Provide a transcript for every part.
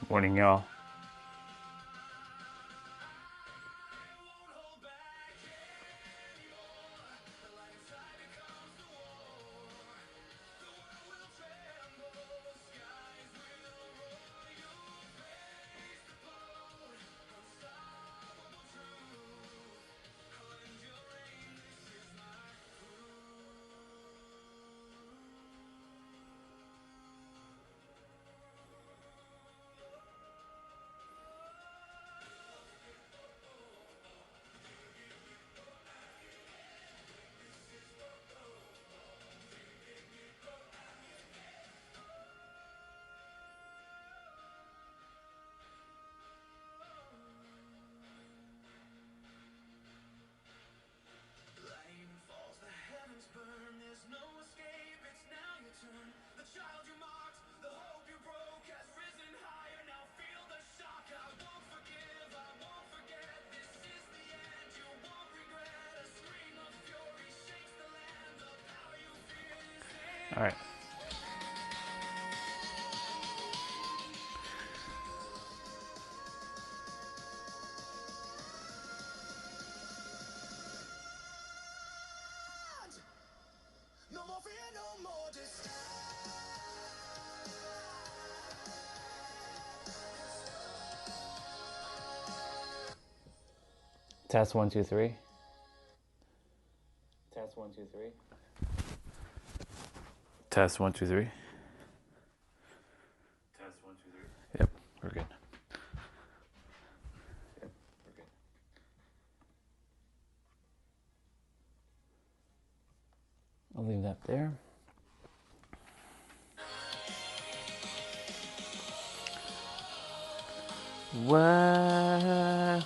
Morning, y'all. All right. No more fear, no more disguise. Test 1 2 3. Test 1 2 3. Test 1 2 3. Test 1 2 3. Yep, we're good. Yep, we're good. I'll leave that there. What?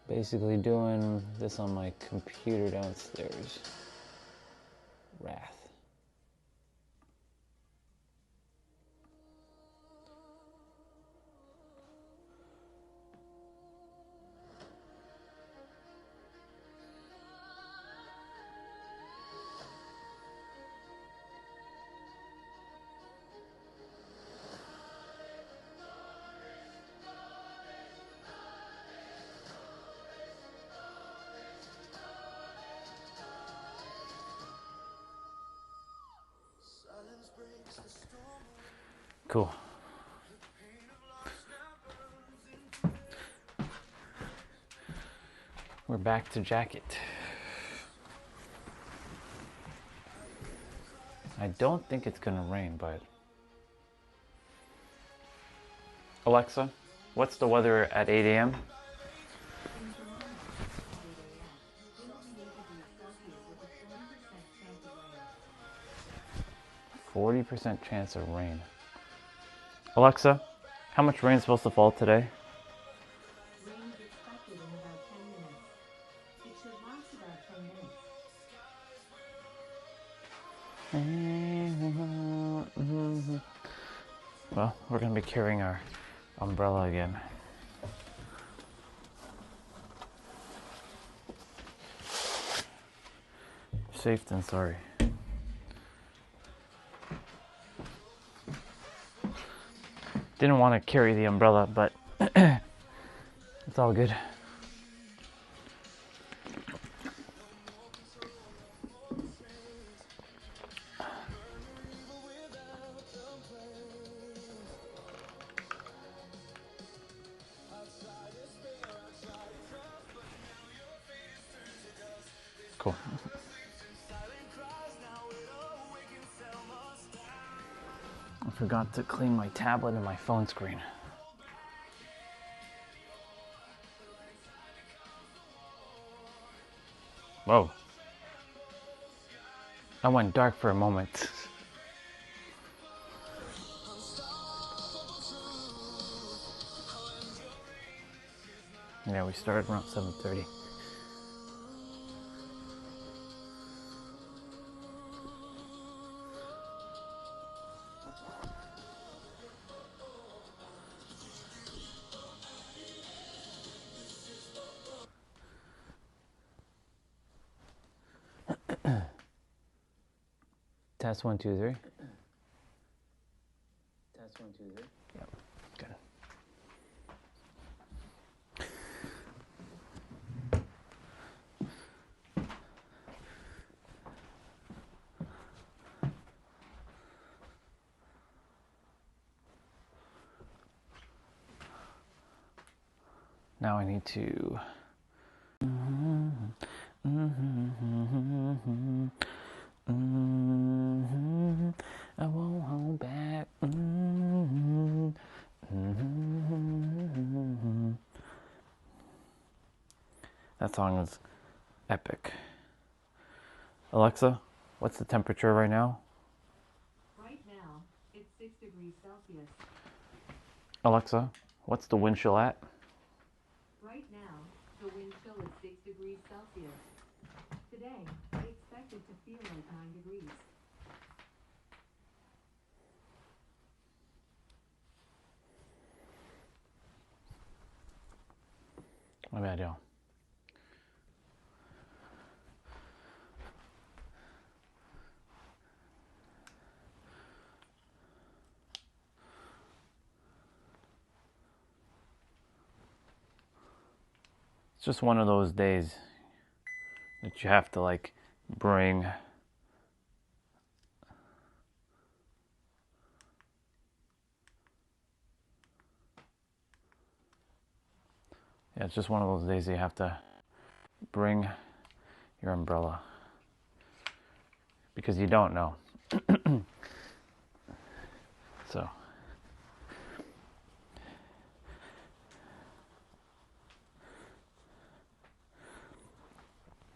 Basically doing this on my computer downstairs. Wrath. Cool. We're back to jacket. I don't think it's gonna rain, but... Alexa, what's the weather at 8 a.m.? 40% chance of rain. Alexa, how much rain is supposed to fall today? Rain is expected in about 10 minutes. It should last about 10 minutes. Well, we're gonna be carrying our umbrella again. Safe than sorry. Didn't want to carry the umbrella, but it's all good. Cool. I forgot to clean my tablet and my phone screen. Whoa. I went dark for a moment. Yeah, we started around 7:30. Test 1, 2, 3. Test 1, 2, 3. Yep. Good. Now I need to. I won't hold back. That song is epic. Alexa, what's the temperature right now? Right now, it's 6 degrees Celsius. Alexa, what's the wind chill at? Right now, the wind chill is 6 degrees Celsius. Today, I expect it to feel like 9 degrees. My bad, y'all. It's just one of those days that you have to like bring yeah, it's just one of those days you have to bring your umbrella because you don't know. So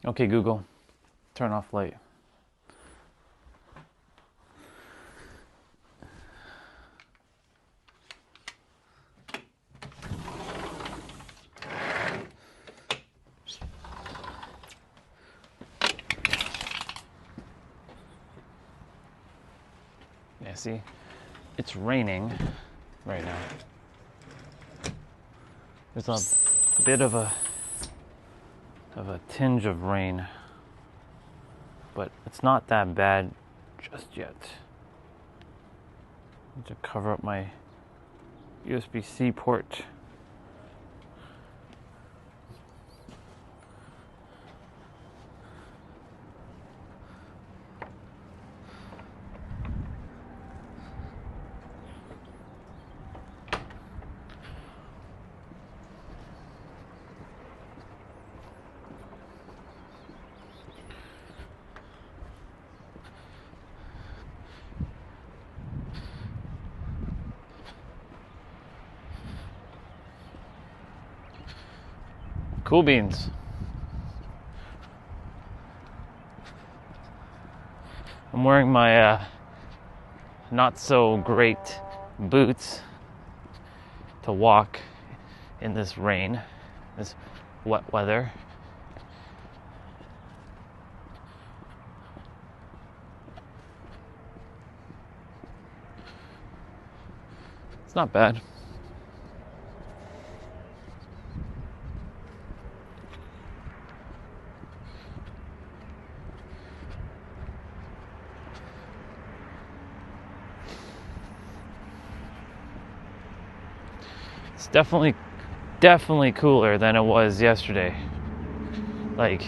okay, Google, turn off light. Yeah, see, it's raining right now. There's a bit of a tinge of rain, but it's not that bad just yet. I need to cover up my USB-C port. Cool beans. I'm wearing my not so great boots to walk in this rain, this wet weather. It's not bad. It's definitely cooler than it was yesterday. Like,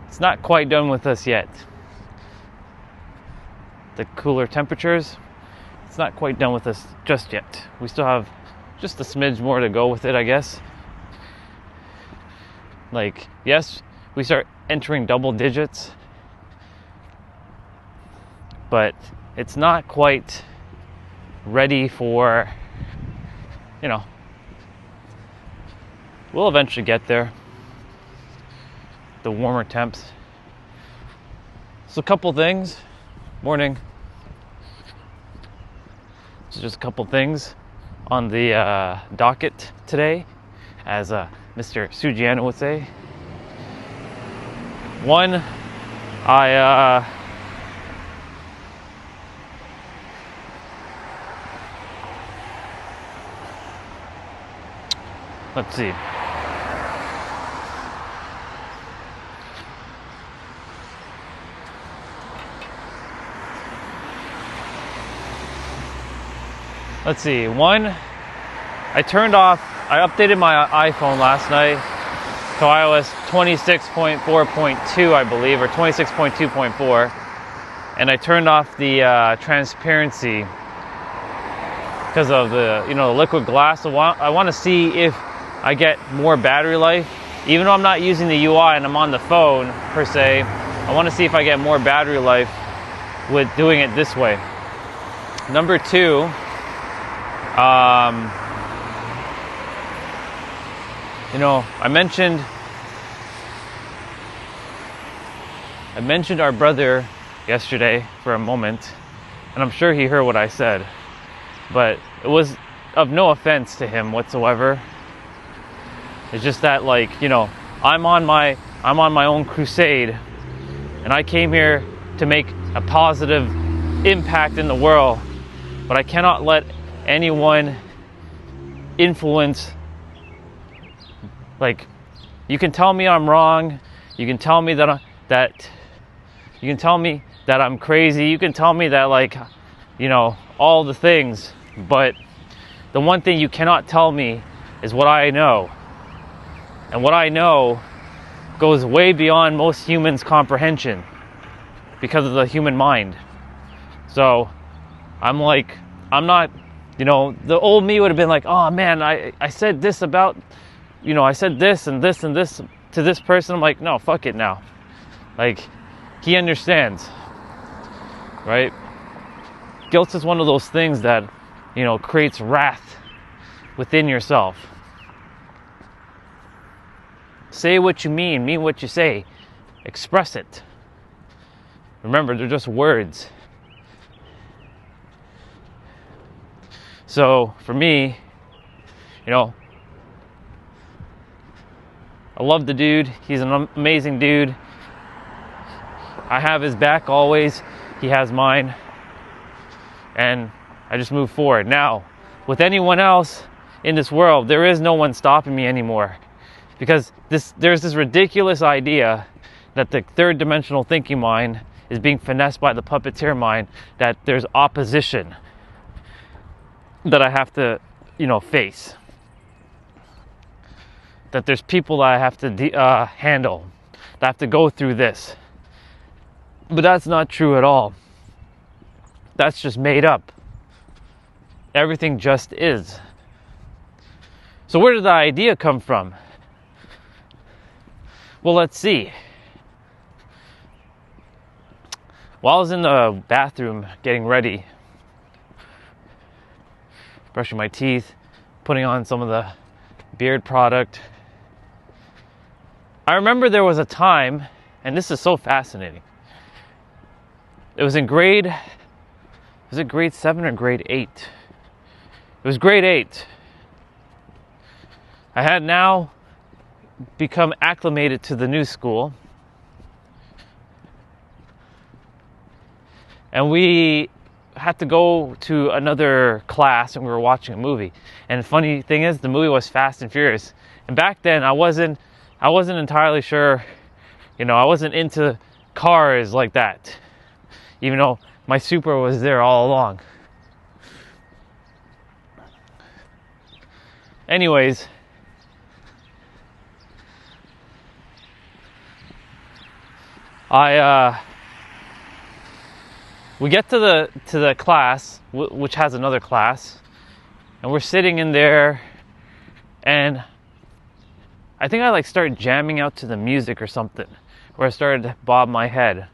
it's not quite done with us yet. The cooler temperatures, it's not quite done with us just yet. We still have just a smidge more to go with it, I guess. Like, yes, we start entering double digits, but it's not quite ready for, you know, we'll eventually get there. The warmer temps. So a couple things. Morning. So just a couple things on the docket today, as Mr. Sugiano would say. One, let's see. let's see. One, I updated my iPhone last night to iOS 26.4.2, I believe, or 26.2.4. And I turned off the transparency because of the liquid glass. So I want to see if I get more battery life. Even though I'm not using the UI and I'm on the phone per se, I want to see if I get more battery life with doing it this way. Number two, I mentioned our brother yesterday for a moment, and I'm sure he heard what I said, but it was of no offense to him whatsoever. It's just that, I'm on my own crusade, and I came here to make a positive impact in the world, but I cannot let anyone influence. You can tell me I'm wrong, you can tell me that you can tell me that I'm crazy, you can tell me that all the things, but the one thing you cannot tell me is what I know. And what I know goes way beyond most humans' comprehension because of the human mind. So I'm not, the old me would have been like, oh man, I said this about, I said this and this and this to this person. I'm like, no, fuck it now. He understands, right? Guilt is one of those things that, creates wrath within yourself. Say what you mean what you say. Express it. Remember, they're just words. So, for me, I love the dude. He's an amazing dude. I have his back always. He has mine. And I just move forward. Now, with anyone else in this world, there is no one stopping me anymore. Because there's this ridiculous idea that the third dimensional thinking mind is being finessed by the puppeteer mind, that there's opposition that I have to, face. That there's people that I have to handle, that I have to go through this. But that's not true at all. That's just made up. Everything just is. So where did the idea come from? Well, let's see. While I was in the bathroom getting ready, brushing my teeth, putting on some of the beard product, I remember there was a time, and this is so fascinating. It was in grade 7 or grade 8? It was grade 8. I had now become acclimated to the new school. And we had to go to another class, and we were watching a movie. And the funny thing is, the movie was Fast and Furious. And back then, I wasn't entirely sure, I wasn't into cars like that. Even though my Supra was there all along. Anyways, we get to the class, which has another class, and we're sitting in there, and I think I started jamming out to the music or something, where I started to bob my head.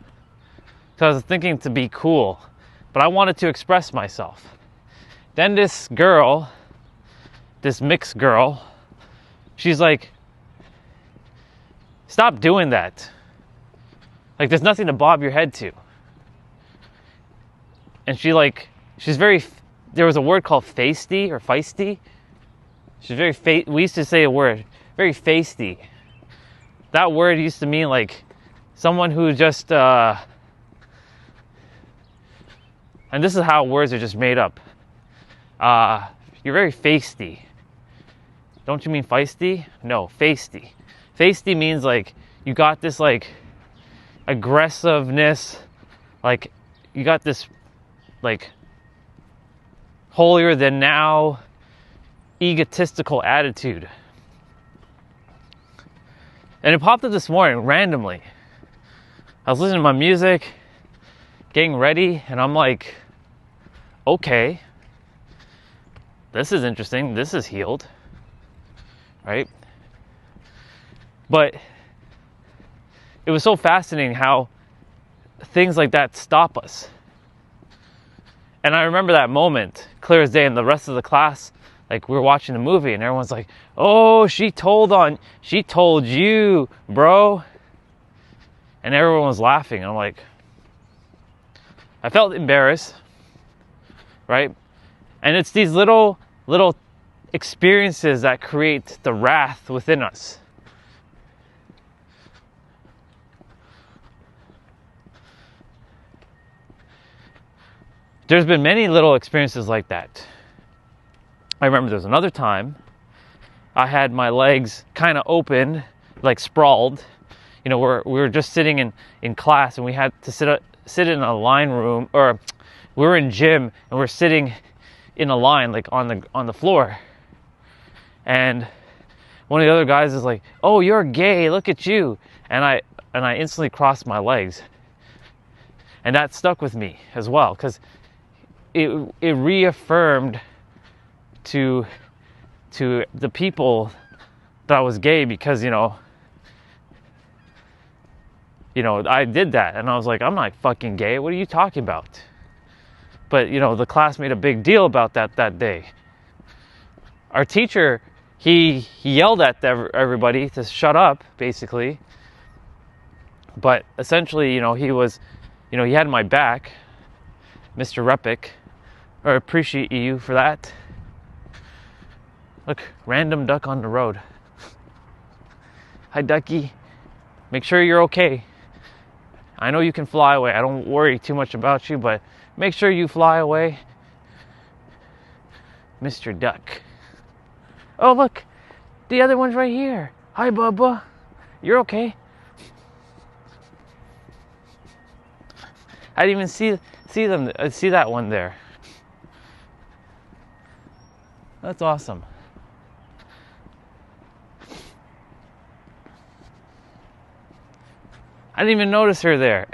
So I was thinking to be cool, but I wanted to express myself. Then this girl, this mixed girl, she's like, stop doing that. There's nothing to bob your head to. And she's very, there was a word called feisty or feisty. She's very, we used to say a word, very feisty. That word used to mean someone who just, and this is how words are just made up. You're very feisty. Don't you mean feisty? No, feisty. Feisty means you got this aggressiveness, you got this holier than now, egotistical attitude. And it popped up this morning randomly. I was listening to my music, getting ready, and I'm like, okay, this is interesting. This is healed, right? But it was so fascinating how things like that stop us. And I remember that moment clear as day, and the rest of the class, like, we were watching the movie and everyone's like, oh, she told you, bro. And everyone was laughing. I'm like, I felt embarrassed, right? And it's these little experiences that create the wrath within us. There's been many little experiences like that. I remember there was another time I had my legs kind of open, like sprawled. You know, we were just sitting in class, and we had to sit in a line room, or we were in gym and we're sitting in a line, like on the floor. And one of the other guys is like, "Oh, you're gay, look at you." And I instantly crossed my legs. And that stuck with me as well, because it reaffirmed to the people that I was gay, because you know I did that, and I was like, I'm not fucking gay. What are you talking about? But the class made a big deal about that day. Our teacher, he yelled at everybody to shut up, basically. But essentially, he was, he had my back, Mr. Repic. I appreciate you for that. Look, random duck on the road. Hi, ducky. Make sure you're okay. I know you can fly away. I don't worry too much about you, but make sure you fly away. Mr. Duck. Oh, look. The other one's right here. Hi, Bubba. You're okay. I didn't even see that one there. That's awesome. I didn't even notice her there.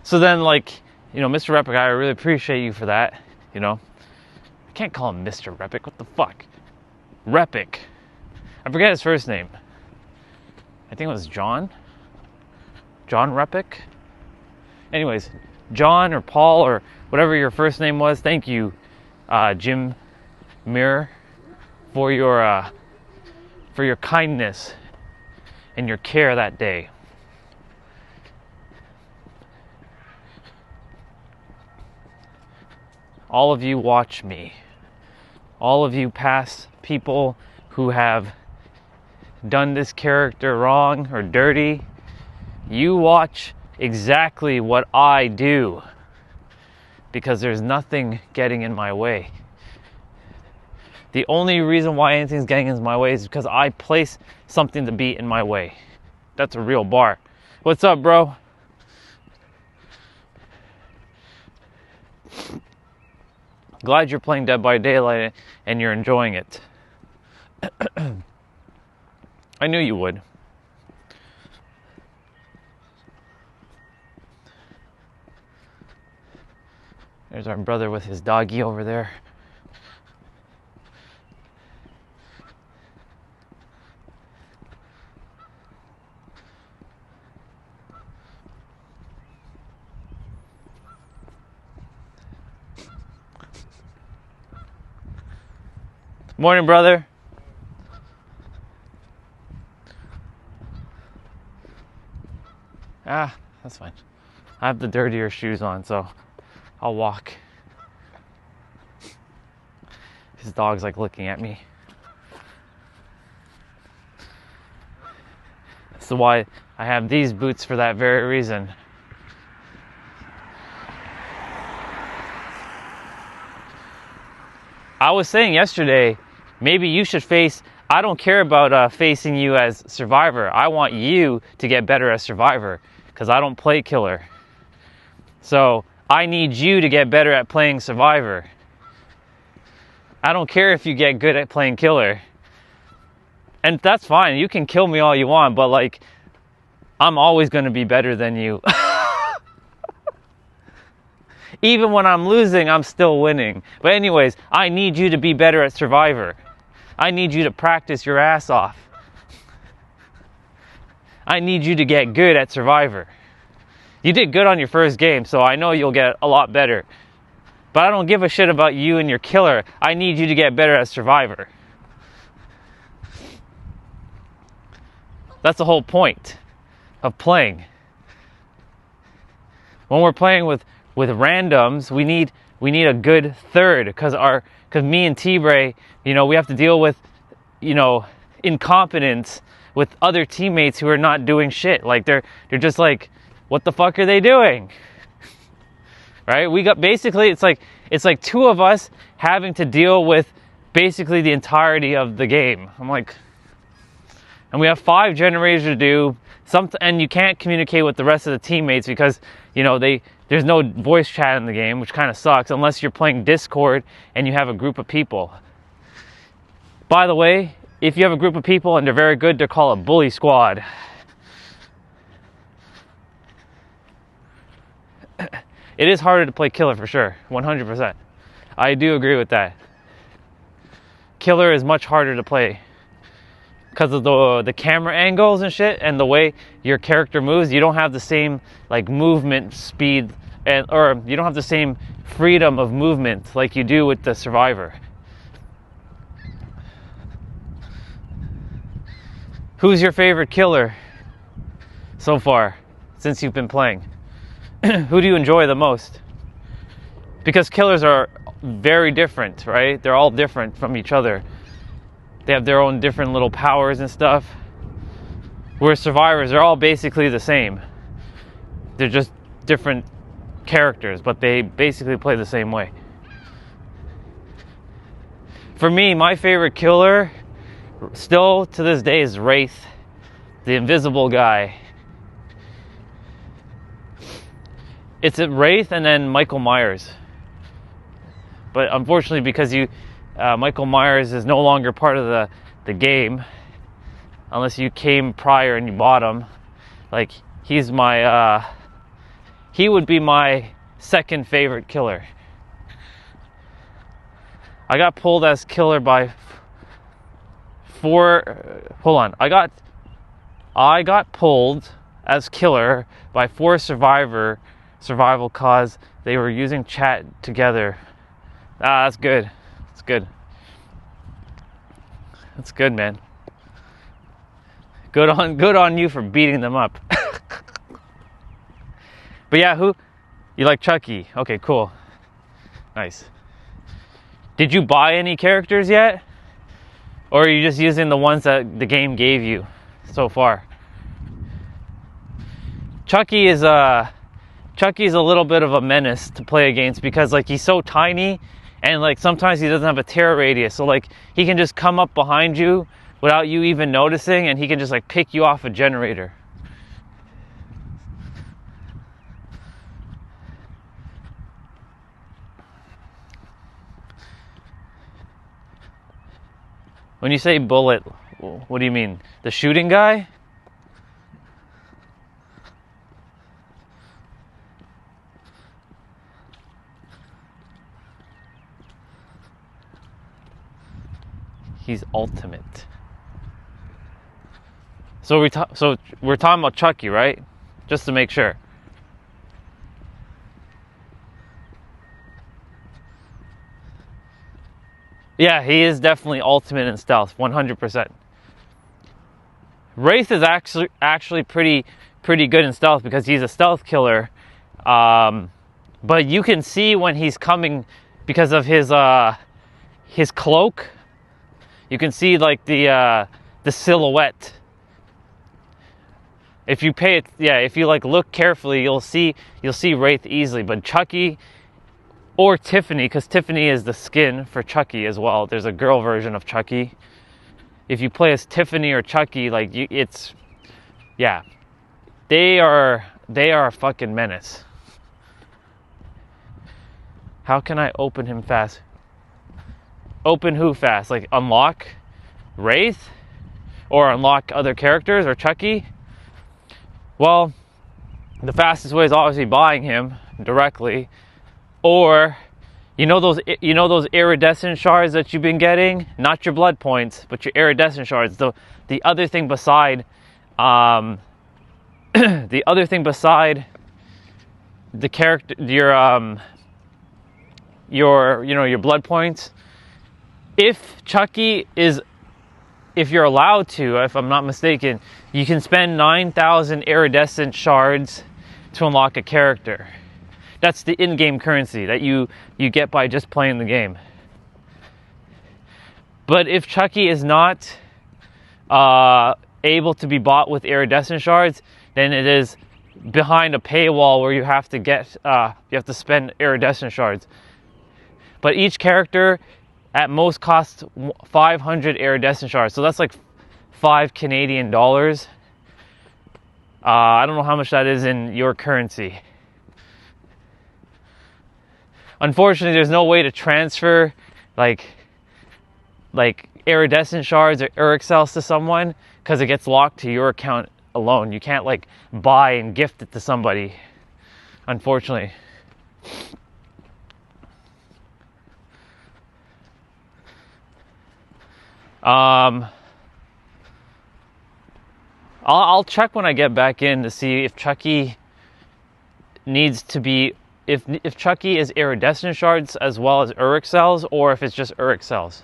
So then, Mr. Repic, I really appreciate you for that. I can't call him Mr. Repic. What the fuck? Repic. I forget his first name. I think it was John. John Repic. Anyways, John or Paul or whatever your first name was, thank you, Jim Mirror, for your kindness and your care that day. All of you watch me. All of you past people who have done this character wrong or dirty, you watch exactly what I do, because there's nothing getting in my way. The only reason why anything's getting in my way is because I place something to be in my way. That's a real bar. What's up, bro? Glad you're playing Dead by Daylight and you're enjoying it. I knew you would. There's our brother with his doggy over there. Morning, brother. That's fine. I have the dirtier shoes on, so I'll walk. His dog's looking at me. That's why I have these boots, for that very reason. I was saying yesterday Maybe you should face, I don't care about facing you as Survivor. I want you to get better as Survivor because I don't play Killer. So I need you to get better at playing Survivor. I don't care if you get good at playing Killer. And that's fine. You can kill me all you want, but like, I'm always going to be better than you. Even when I'm losing, I'm still winning. But anyways, I need you to be better at Survivor. I need you to practice your ass off. I need you to get good at Survivor. You did good on your first game, so I know you'll get a lot better. But I don't give a shit about you and your Killer. I need you to get better at Survivor. That's the whole point of playing. When we're playing with randoms, we need a good third because me and T-Bray, you know, we have to deal with, you know, incompetence with other teammates who are not doing shit. Like they're just like, what the fuck are they doing? Right? We got basically it's like two of us having to deal with basically the entirety of the game. I'm like, and we have 5 generators to do and you can't communicate with the rest of the teammates because, you know, there's no voice chat in the game, which kind of sucks unless you're playing Discord and you have a group of people. By the way, if you have a group of people and they're very good, they're called a bully squad. It is harder to play Killer for sure, 100%. I do agree with that. Killer is much harder to play because of the camera angles and shit and the way your character moves. You don't have the same like movement speed or you don't have the same freedom of movement like you do with the Survivor. Who's your favorite Killer so far since you've been playing? Who do you enjoy the most? Because Killers are very different, right? They're all different from each other. They have their own different little powers and stuff. Whereas Survivors are all basically the same. They're just different characters, but they basically play the same way. For me, my favorite Killer still to this day is Wraith, the invisible guy. It's a Wraith and then Michael Myers. But unfortunately, because Michael Myers is no longer part of the game, unless you came prior and you bought him. Like, he's my, he would be my second favorite Killer. I got pulled as Killer by 4, hold on. I got pulled as Killer by 4 survival cause they were using chat together. That's good. That's good. That's good, man. Good on you for beating them up. But yeah, you like Chucky? Okay, cool. Nice. Did you buy any characters yet? Or are you just using the ones that the game gave you so far? Chucky is a little bit of a menace to play against because like he's so tiny and like sometimes he doesn't have a terror radius, so like he can just come up behind you without you even noticing and he can just like pick you off a generator. When you say bullet, what do you mean? The shooting guy? He's ultimate. So we're talking about Chucky, right? Just to make sure. Yeah, he is definitely ultimate in stealth, 100%. Wraith is actually pretty good in stealth because he's a stealth killer. But you can see when he's coming because of his cloak. You can see like the silhouette. If you if you like look carefully, you'll see Wraith easily. But Chucky, or Tiffany, because Tiffany is the skin for Chucky as well. There's a girl version of Chucky. If you play as Tiffany or Chucky, like it's, yeah, they are a fucking menace. How can I open him fast? Open who fast? Like unlock Wraith? Or unlock other characters or Chucky? Well, the fastest way is obviously buying him directly. Or you know those iridescent shards that you've been getting? Not your blood points, but your iridescent shards. The other thing beside the other thing beside the character, your blood points. If Chucky is, if you're allowed to, if I'm not mistaken, you can spend 9,000 iridescent shards to unlock a character. That's the in-game currency that you get by just playing the game. But if Chucky is not able to be bought with iridescent shards, then it is behind a paywall where you have to spend iridescent shards. But each character at most costs 500 iridescent shards, so that's like $5 Canadian. I don't know how much that is in your currency. Unfortunately, there's no way to transfer like iridescent shards or Urixels to someone because it gets locked to your account alone. You can't like buy and gift it to somebody, unfortunately. I'll check when I get back in to see if Chucky needs to be, if Chucky is iridescent shards as well as Urixels, or if it's just Urixels.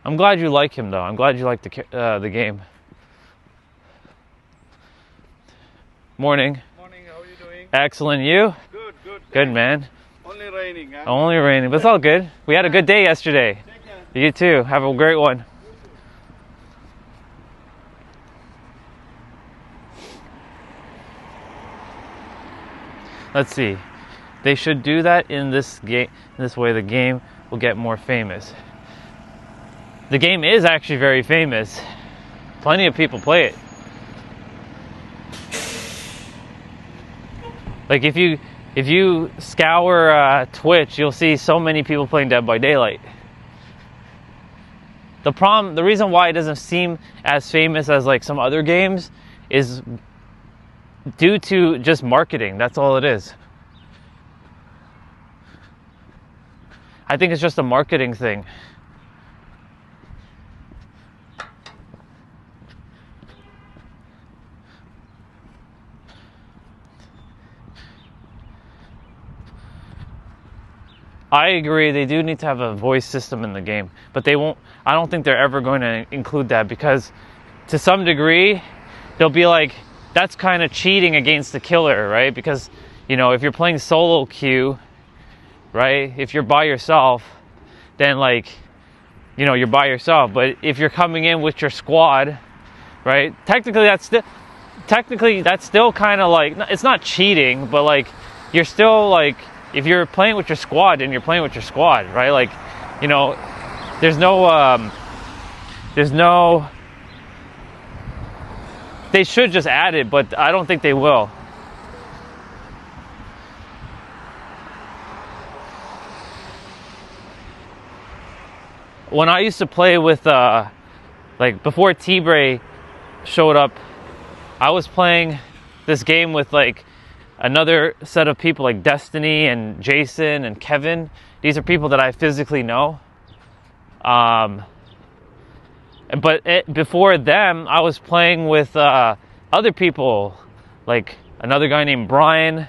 I'm glad you like him though. I'm glad you like the game. Morning. Morning, how are you doing? Excellent. You? Good, good. Good, man. Only raining, huh? Only raining, but it's all good. We had a good day yesterday. Take care. You too. Have a great one. Let's see. They should do that in this game. This way, the game will get more famous. The game is actually very famous. Plenty of people play it. Like if you scour Twitch, you'll see so many people playing Dead by Daylight. The reason why it doesn't seem as famous as like some other games is due to just marketing. That's all it is. I think it's just a marketing thing. I agree, they do need to have a voice system in the game, but they won't. I don't think they're ever going to include that because to some degree they'll be like, that's kind of cheating against the killer, right? Because, you know, if you're playing solo queue, right, if you're by yourself, then like, you know, you're by yourself. But if you're coming in with your squad, right, technically that's still kind of like, it's not cheating, but like you're still like, if you're playing with your squad, then you're playing with your squad, right? Like, you know, there's no, they should just add it, but I don't think they will. When I used to play with, like before T-Bray showed up, I was playing this game with like another set of people like Destiny and Jason and Kevin. These are people that I physically know. Before them, I was playing with other people, like another guy named Brian,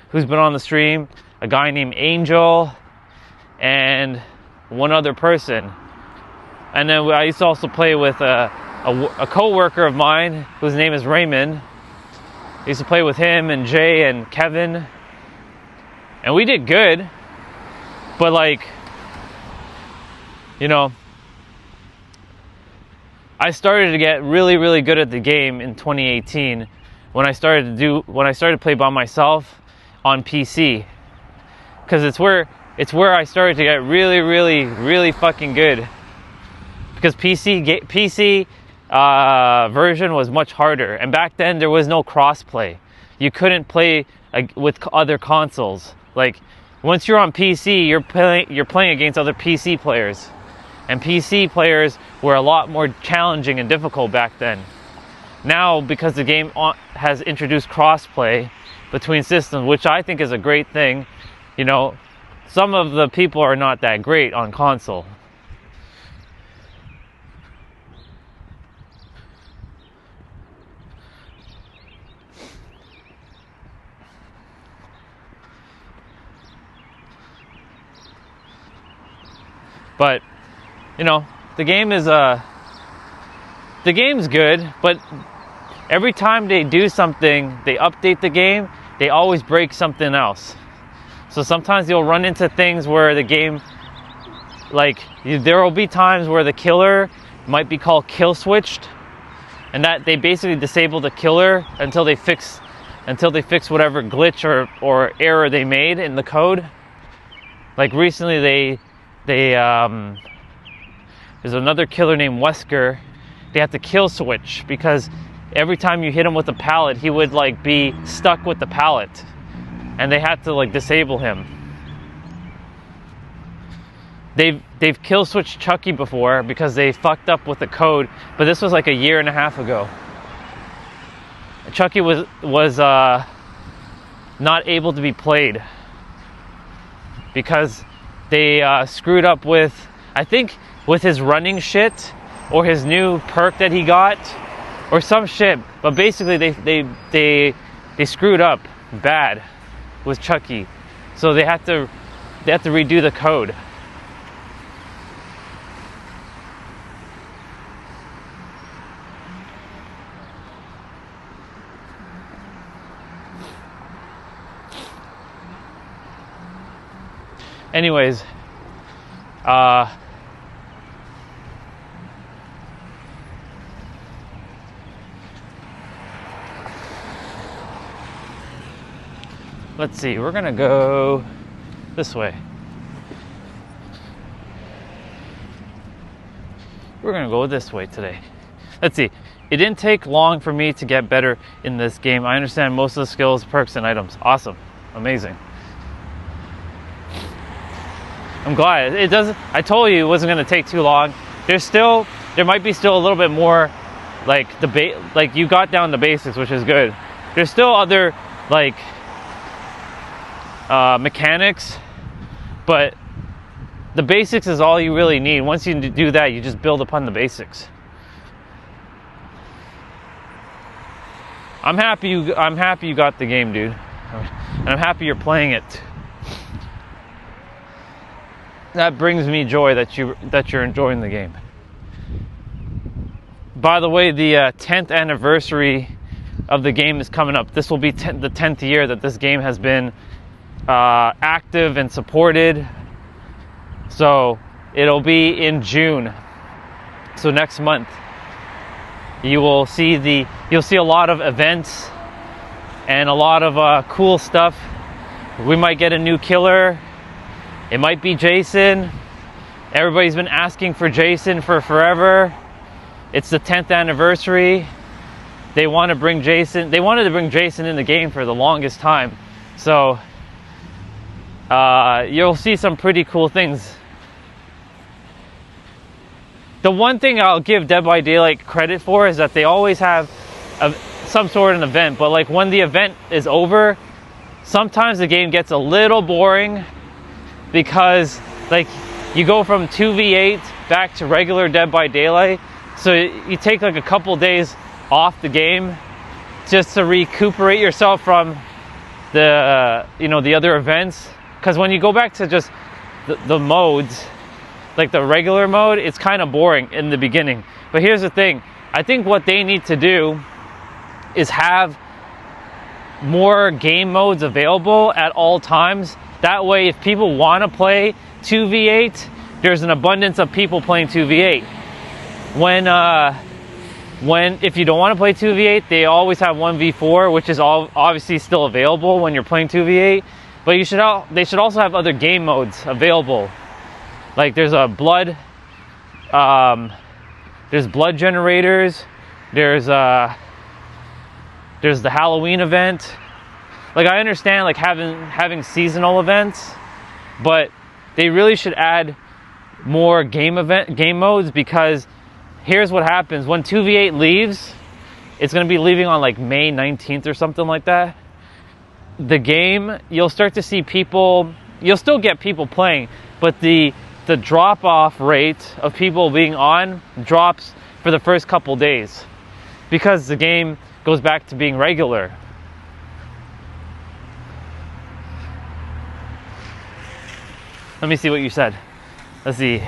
who's been on the stream, a guy named Angel, and one other person. And then I used to also play with a co-worker of mine whose name is Raymond. I used to play with him and Jay and Kevin, and we did good, but like, you know, I started to get really, really good at the game in 2018 when I started to play by myself on PC, because it's where I started to get really fucking good. Because PC version was much harder, and back then there was no crossplay. You couldn't play with other consoles. Like once you're on PC, you're playing against other PC players, and PC players were a lot more challenging and difficult back then. Now, because the game has introduced crossplay between systems, which I think is a great thing, you know, some of the people are not that great on console. But, you know, the game's good, but every time they do something, they update the game, they always break something else. So sometimes you'll run into things where the game, like, there will be times where the killer might be called kill switched, and that they basically disable the killer until they fix whatever glitch or error they made in the code. Like recently there's another killer named Wesker. They have to kill switch because every time you hit him with a pallet, he would like be stuck with the pallet, and they had to like disable him. They've kill switched Chucky before because they fucked up with the code, but this was like a year and a half ago. Chucky was not able to be played because they screwed up with, I think, with his running shit or his new perk that he got or some shit. But basically they screwed up bad with Chucky, so they have to redo the code. Anyways, let's see, we're gonna go this way. We're gonna go this way today. Let's see, it didn't take long for me to get better in this game. I understand most of the skills, perks, and items. Awesome, amazing. I'm glad it doesn't. I told you it wasn't going to take too long. There might be still a little bit more, like like you got down the basics, which is good. There's still other like mechanics, but the basics is all you really need. Once you do that, you just build upon the basics. I'm happy you got the game, dude, and I'm happy you're playing it. That brings me joy that you're enjoying the game. By the way, the 10th anniversary of the game is coming up. This will be the 10th year that this game has been active and supported. So it'll be in June. So next month, you'll see a lot of events and a lot of cool stuff. We might get a new killer. It might be Jason. Everybody's been asking for Jason for forever. It's the 10th anniversary. They want to bring Jason. They wanted to bring Jason in the game for the longest time. So you'll see some pretty cool things. The one thing I'll give Dead by Daylight credit for is that they always have some sort of an event. But like when the event is over, sometimes the game gets a little boring. Because like you go from 2v8 back to regular Dead by Daylight, so you take like a couple days off the game just to recuperate yourself from the the other events. Because when you go back to just the modes, like the regular mode, it's kind of boring in the beginning. But here's the thing, I think what they need to do is have more game modes available at all times. That way, if people want to play 2v8, there's an abundance of people playing 2v8. if you don't want to play 2v8, they always have 1v4, which is obviously still available when you're playing 2v8. But they should also have other game modes available. Like there's there's blood generators. There's the Halloween event. Like I understand like having seasonal events, but they really should add more game modes, because here's what happens when 2v8 leaves. It's going to be leaving on like May 19th or something like that. The game, you'll start to see people, you'll still get people playing, but the drop off rate of people being on drops for the first couple days, because the game goes back to being regular. Let me see what you said. Let's see.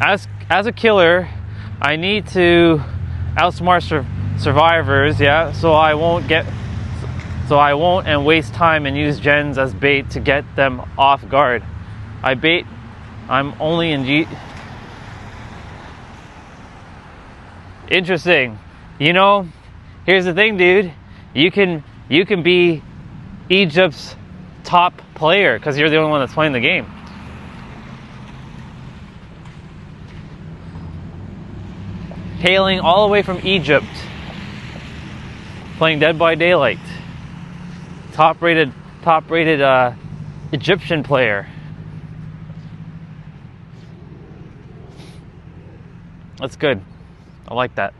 As a killer, I need to outsmart survivors, yeah, so I won't and waste time and use gens as bait to get them off guard. I'm only in G. Interesting. You know, here's the thing, dude. You can be Egypt's top player because you're the only one that's playing the game. Hailing all the way from Egypt, playing Dead by Daylight. Top rated Egyptian player. That's good. I like that.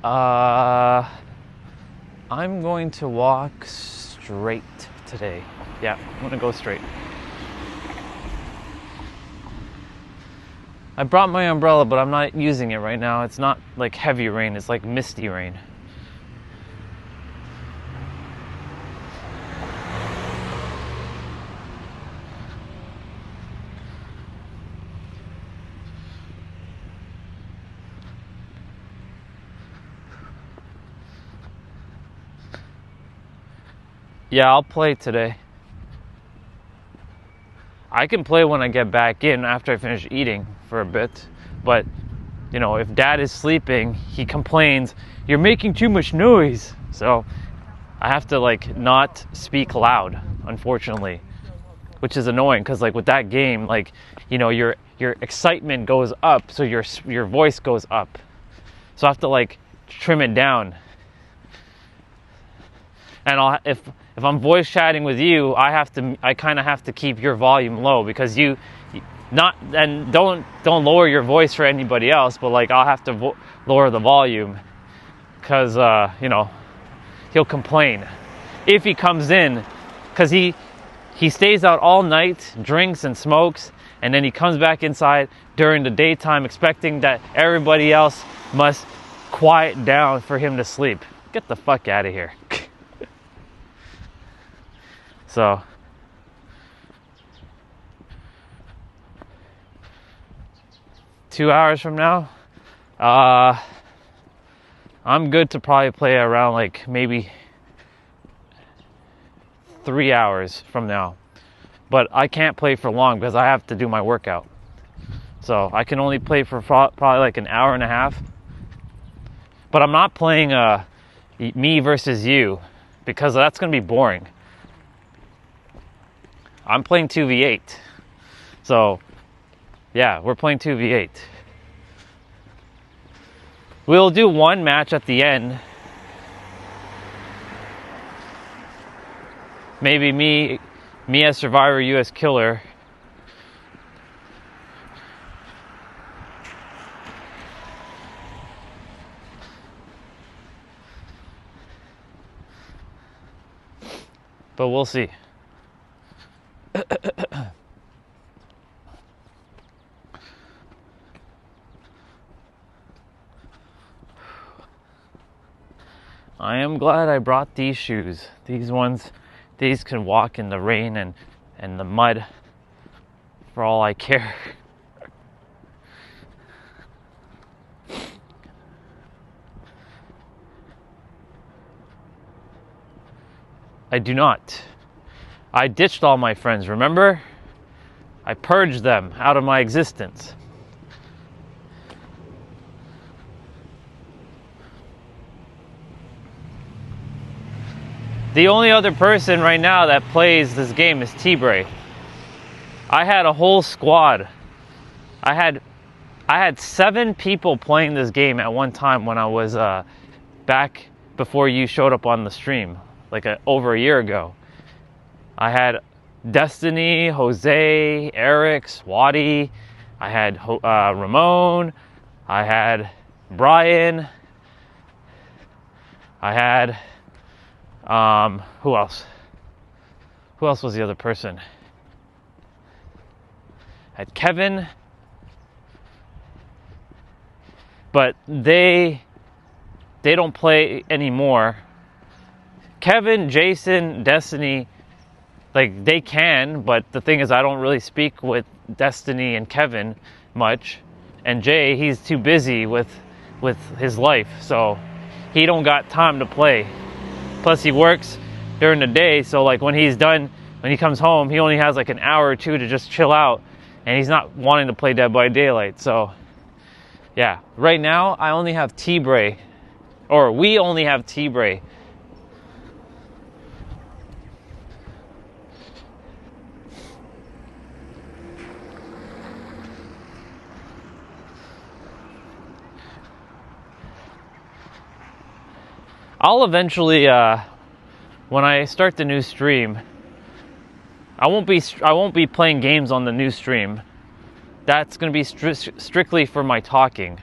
I'm going to walk straight today. Yeah, I'm gonna go straight. I brought my umbrella, but I'm not using it right now. It's not like heavy rain, it's like misty rain. Yeah, I'll play today. I can play when I get back in after I finish eating for a bit. But, you know, if Dad is sleeping, he complains, "You're making too much noise." So I have to like not speak loud, unfortunately, which is annoying because like with that game, like, you know, your excitement goes up, so your voice goes up. So I have to like trim it down. And if I'm voice chatting with you, I kind of have to keep your volume low, because don't lower your voice for anybody else, but like I'll have to lower the volume, because you know, he'll complain if he comes in, because he stays out all night, drinks and smokes, and then he comes back inside during the daytime expecting that everybody else must quiet down for him to sleep. Get the fuck out of here. So, two hours from now, I'm good to probably play around like maybe 3 hours from now. But I can't play for long because I have to do my workout. So I can only play for probably like an hour and a half. But I'm not playing me versus you, because that's going to be boring. I'm playing 2v8. So, yeah, we're playing 2v8. We'll do one match at the end. Maybe me as Survivor, you as Killer. But we'll see. I am glad I brought these shoes. These can walk in the rain and the mud for all I care. I do not. I ditched all my friends, remember? I purged them out of my existence. The only other person right now that plays this game is T-Bray. I had a whole squad. I had 7 people playing this game at one time when I was back before you showed up on the stream, like over a year ago. I had Destiny, Jose, Eric, Swati. I had Ramon. I had Brian. I had who else? Who else was the other person? I had Kevin. But they don't play anymore. Kevin, Jason, Destiny, like they can, but the thing is I don't really speak with Destiny and Kevin much. And Jay, he's too busy with his life, so he don't got time to play. Plus he works during the day, so like when he's done, when he comes home, he only has like an hour or two to just chill out, and he's not wanting to play Dead by Daylight. So yeah, right now I only have T-Bray, or we only have T-Bray. I'll eventually, when I start the new stream, I won't be playing games on the new stream. That's going to be strictly for my talking.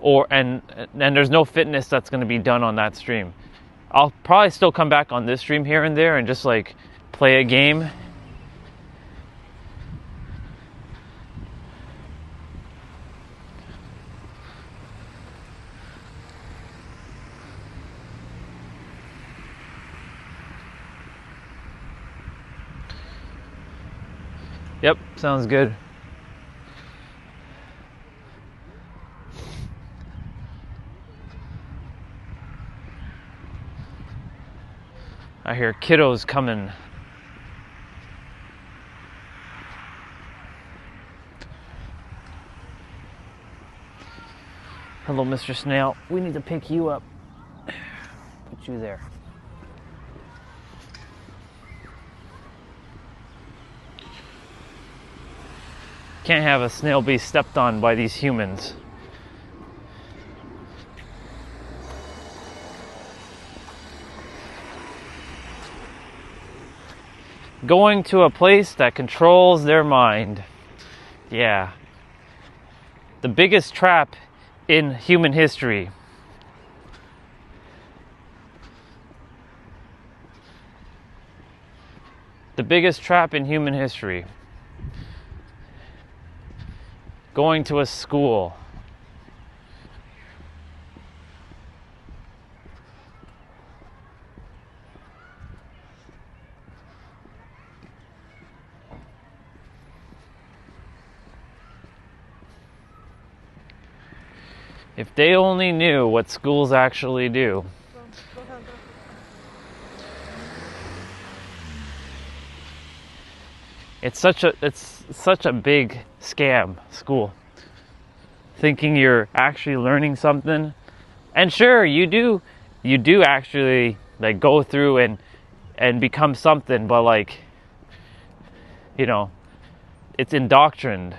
And there's no fitness that's going to be done on that stream. I'll probably still come back on this stream here and there and just like play a game. Yep, sounds good. I hear kiddos coming. Hello, Mr. Snail. We need to pick you up. Put you there. Can't have a snail be stepped on by these humans. Going to a place that controls their mind. Yeah. The biggest trap in human history. The biggest trap in human history. Going to a school. If they only knew what schools actually do. It's such a big scam, school. Thinking you're actually learning something. And sure, you do actually like go through and become something, but like, you know, it's indoctrined.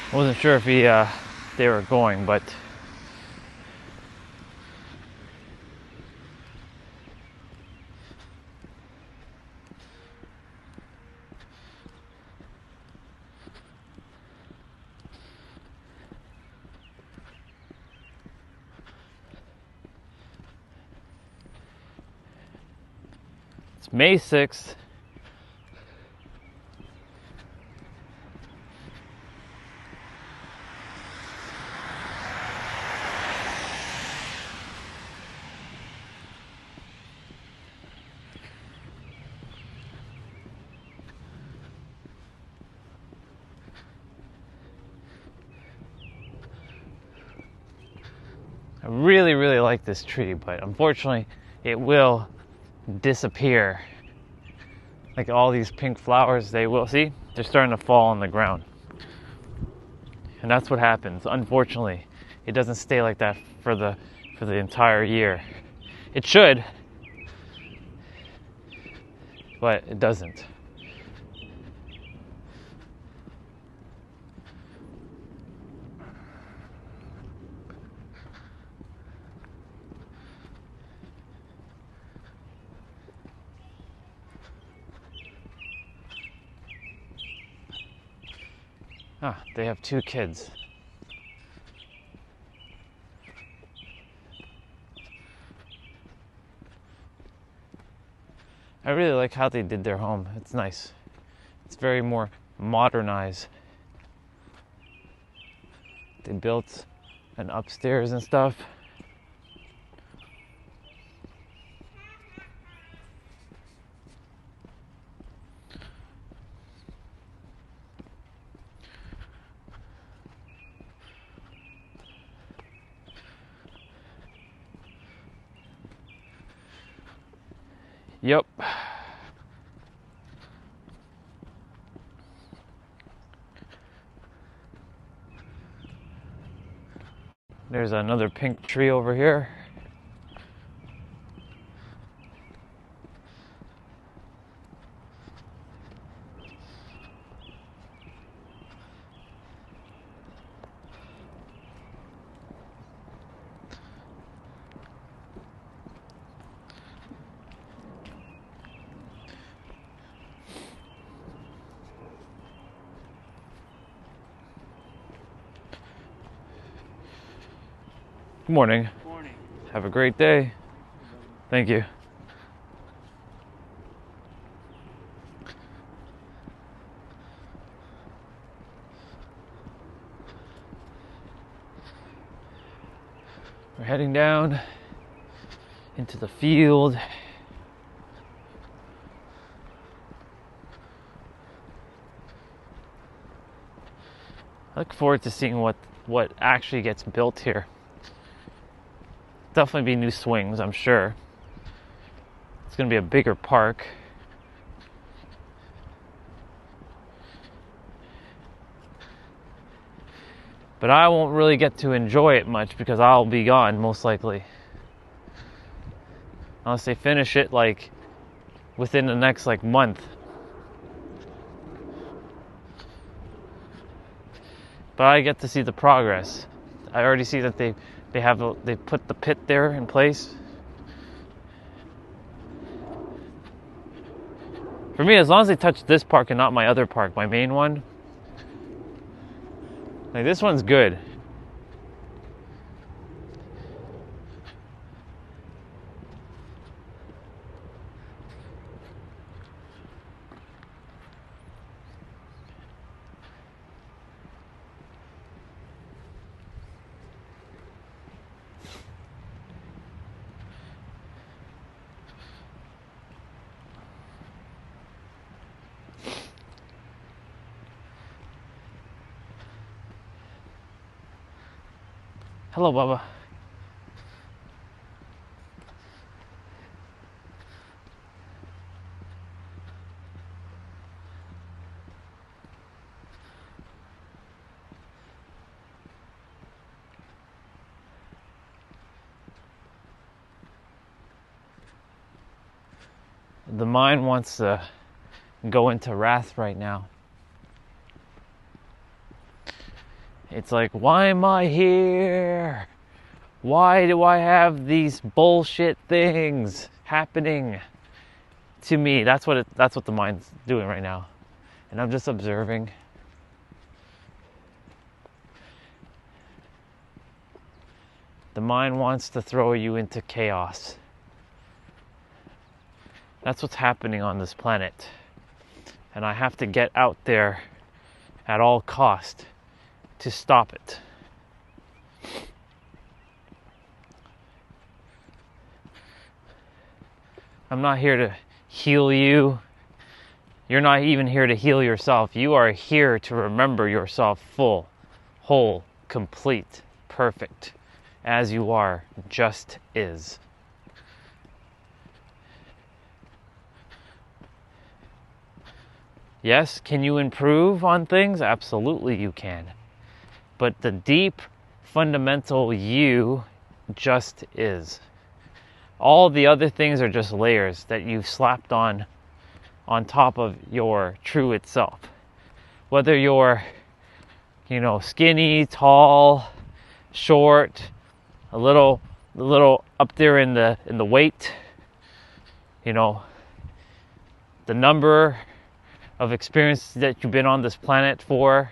I wasn't sure if they were going, but it's May 6th. really, really like this tree, but unfortunately, it will disappear. Like all these pink flowers, they will, see, they're starting to fall on the ground. And that's what happens. Unfortunately, it doesn't stay like that for the entire year. It should, but it doesn't. Ah, they have 2 kids. I really like how they did their home. It's nice. It's very more modernized. They built an upstairs and stuff. Yep. There's another pink tree over here. Good morning. Morning. Have a great day. Thank you. We're heading down into the field. I look forward to seeing what actually gets built here. Definitely be new swings, I'm sure. It's going to be a bigger park. But I won't really get to enjoy it much because I'll be gone, most likely. Unless they finish it, like, within the next, like, month. But I get to see the progress. I already see that they put the pit there in place. For me, as long as they touch this park and not my other park, my main one, like this one's good. Hello, Bubba. The mind wants to go into wrath right now. It's like, why am I here? Why do I have these bullshit things happening to me? That's what the mind's doing right now. And I'm just observing. The mind wants to throw you into chaos. That's what's happening on this planet. And I have to get out there at all cost to stop it. I'm not here to heal you. You're not even here to heal yourself. You are here to remember yourself full, whole, complete, perfect. as you are just is. Yes, can you improve on things? Absolutely you can. But the deep, fundamental you just is. All the other things are just layers that you've slapped on top of your true itself. Whether you're, skinny, tall, short, a little up there in the weight, the number of experiences that you've been on this planet for.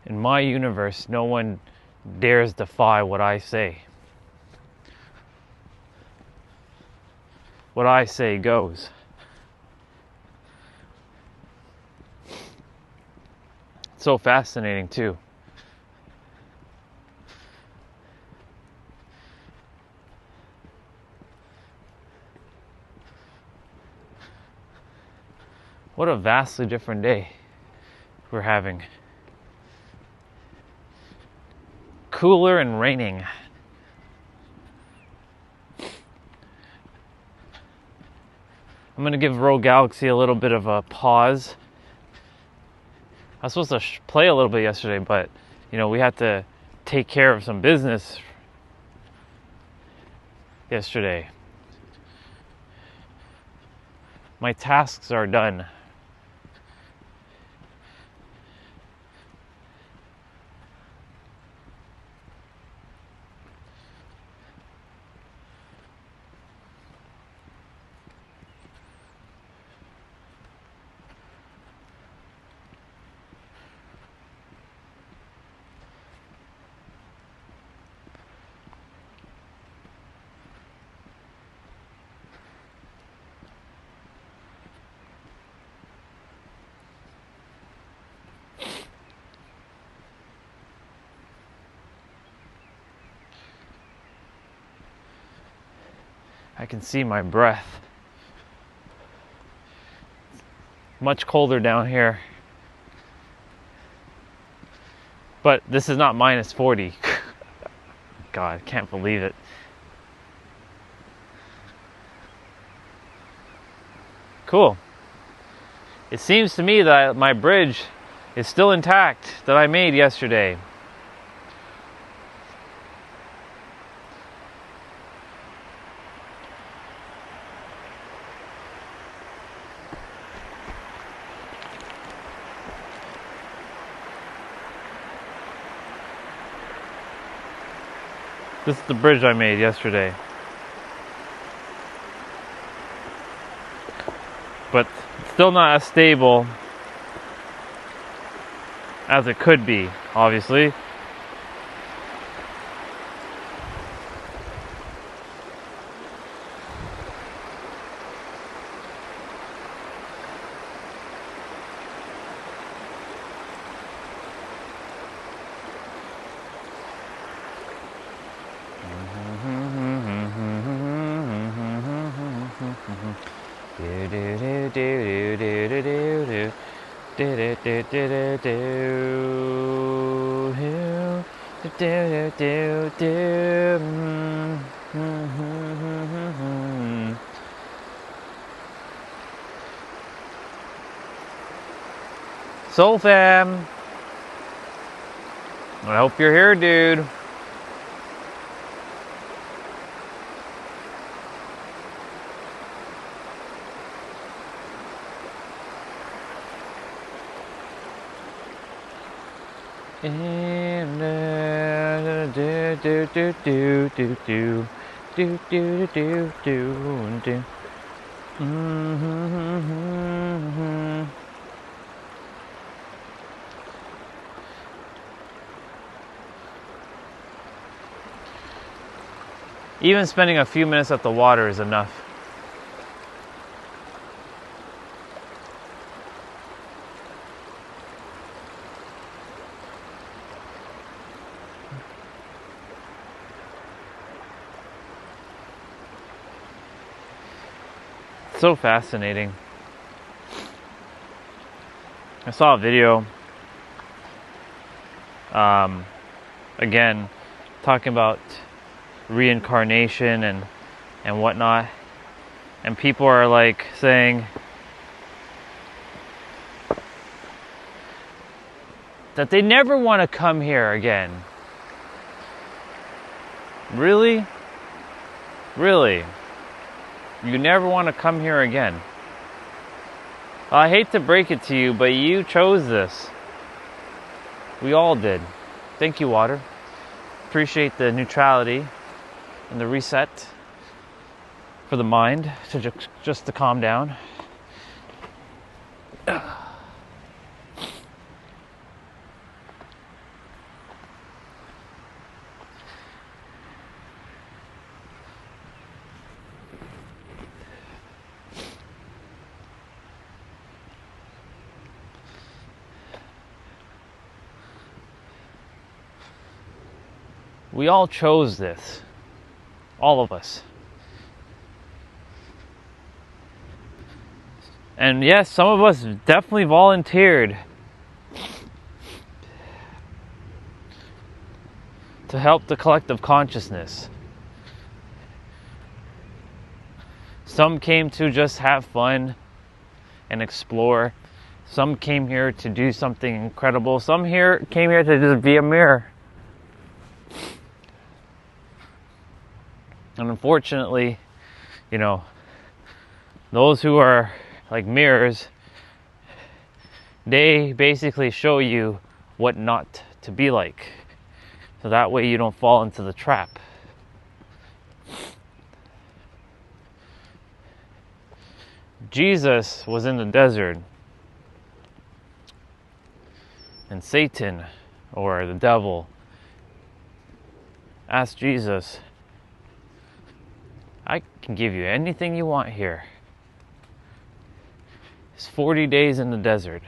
In my universe, no one dares defy what I say. What I say goes. It's so fascinating too. What a vastly different day we're having. Cooler and raining. I'm going to give Rogue Galaxy a little bit of a pause. I was supposed to play a little bit yesterday, but we had to take care of some business yesterday. My tasks are done. I can see my breath. Much colder down here. But this is not minus 40. God, I can't believe it. Cool. It seems to me that my bridge is still intact that I made yesterday. This is the bridge I made yesterday. But it's still not as stable as it could be, obviously. Soul fam, I hope you're here, dude. Even spending a few minutes at the water is enough. So fascinating. I saw a video, again, talking about reincarnation and whatnot, and people are like saying that they never want to come here again. Really? Really? You never want to come here again? I hate to break it to you, but you chose this. We all did. Thank you, water. Appreciate the neutrality and the reset for the mind to just to calm down. We all chose this. All of us. And yes, some of us definitely volunteered to help the collective consciousness. Some came to just have fun and explore. Some came here to do something incredible. Some came here to just be a mirror. And unfortunately, you know, those who are like mirrors, they basically show you what not to be like. So that way you don't fall into the trap. Jesus was in the desert, and Satan, or the devil, asked Jesus, I can give you anything you want here. It's 40 days in the desert.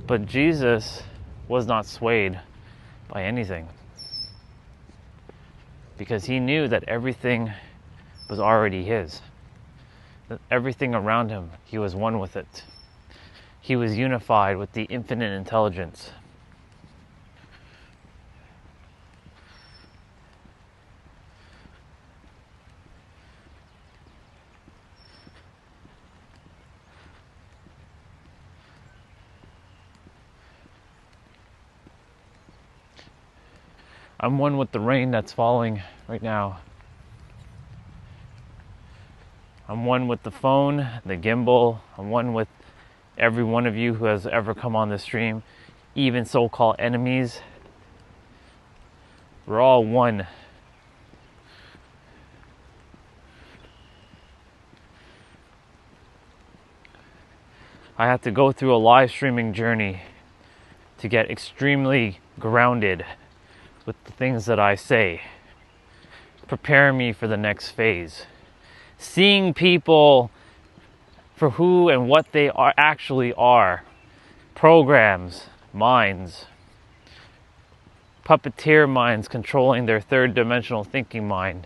But Jesus was not swayed by anything, because he knew that everything was already his. That everything around him, he was one with it. He was unified with the infinite intelligence. I'm one with the rain that's falling right now. I'm one with the phone, the gimbal. I'm one with every one of you who has ever come on the stream, even so-called enemies. We're all one. I had to go through a live streaming journey to get extremely grounded with the things that I say, preparing me for the next phase. Seeing people for who and what they actually are. Programs, minds, puppeteer minds controlling their third dimensional thinking mind.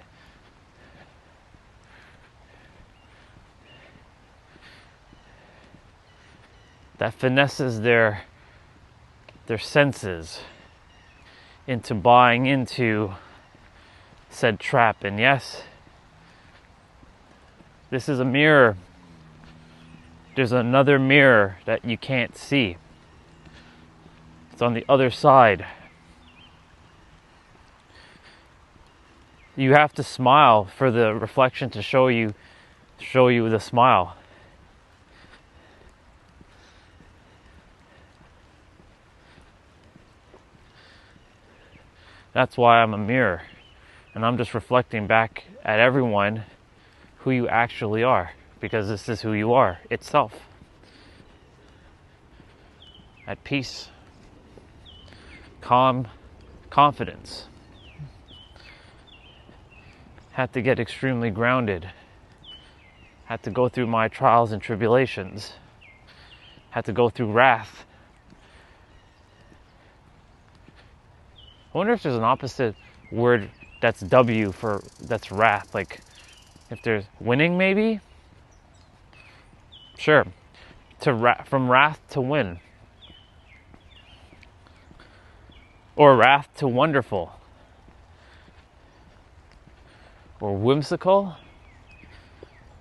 That finesses their senses into buying into said trap. And yes, this is a mirror. There's another mirror that you can't see. It's on the other side. You have to smile for the reflection to show you the smile. That's why I'm a mirror, and I'm just reflecting back at everyone who you actually are, because this is who you are itself. At peace, calm, confidence. Had to get extremely grounded. Had to go through my trials and tribulations. Had to go through wrath. I wonder if there's an opposite word that's W for that's wrath. Like if there's winning, maybe? Sure. From wrath to win. Or wrath to wonderful. Or whimsical.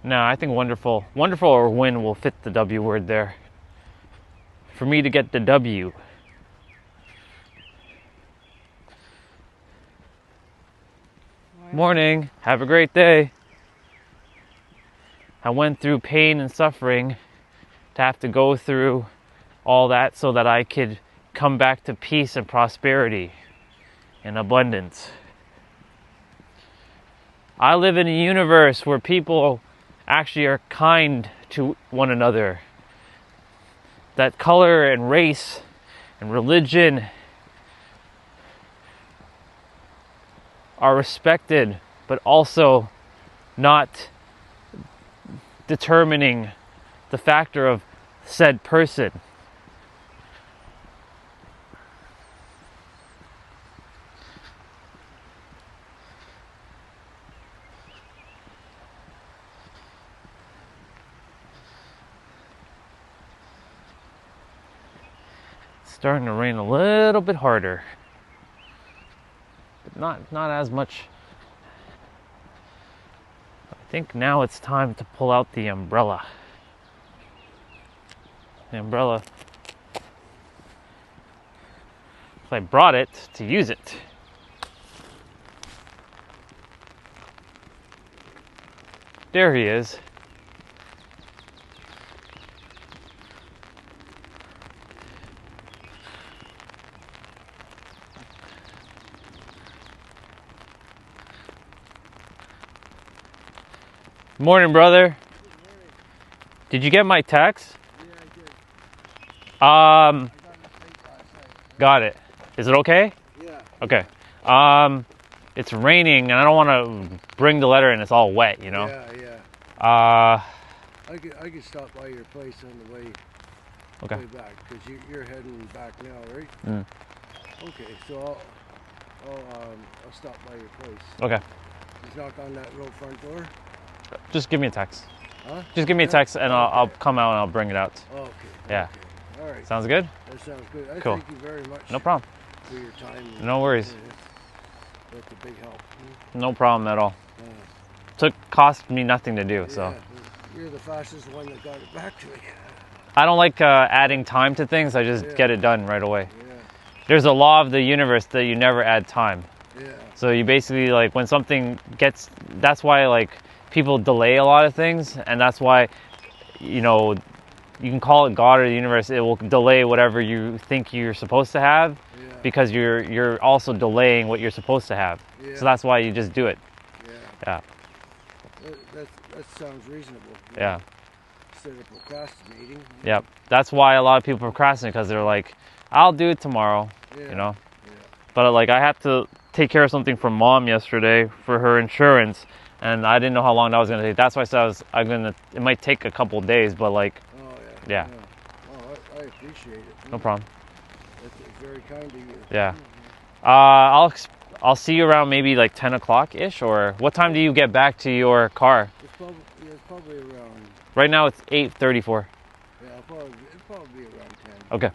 No, I think wonderful or win will fit the W word there. For me to get the W. Morning. Have a great day. I went through pain and suffering to have to go through all that so that I could come back to peace and prosperity and abundance. I live in a universe where people actually are kind to one another. That color and race and religion are respected, but also not determining the factor of said person. It's starting to rain a little bit harder. But not as much. I think now it's time to pull out the umbrella. The umbrella. So I brought it to use it. There he is. Morning, brother. Did you get my text? Yeah, I did. Got it. Is it okay? Yeah. Okay. It's raining and I don't want to bring the letter and it's all wet, you know? Yeah. I could stop by your place on the way, Okay. way back, because you're heading back now, right? Mm. Okay, so I'll stop by your place. Okay. Just knock on that little front door. Just give me a text. Huh? Just give me a text and I'll come out and I'll bring it out. Okay. Yeah. Okay. All right. Sounds good? That sounds good. I Cool. thank you very much. No problem. For your time. No worries. That's a big help. No problem at all. Yeah. Cost me nothing to do, so. Yeah, you're the fastest one that got it back to me. I don't like adding time to things. I just get it done right away. Yeah. There's a law of the universe that you never add time. Yeah. So you basically, like, when something gets, that's why, like, people delay a lot of things, and that's why, you know, you can call it God or the universe. It will delay whatever you think you're supposed to have, because you're also delaying what you're supposed to have. Yeah. So that's why you just do it. Yeah. Yeah. That sounds reasonable. Yeah. Instead of procrastinating. Yep. That's why a lot of people procrastinate, because they're like, I'll do it tomorrow. Yeah. You know. Yeah. But like, I had to take care of something for mom yesterday for her insurance, and I didn't know how long that was gonna take. That's why I said it might take a couple of days, but like. Oh Yeah. Oh, I appreciate it. No problem. That's very kind of you. Yeah. I'll see you around maybe like 10 o'clock ish, or what time do you get back to your car? It's probably around. Right now it's 8:34. Yeah, it'll probably be around 10. Okay.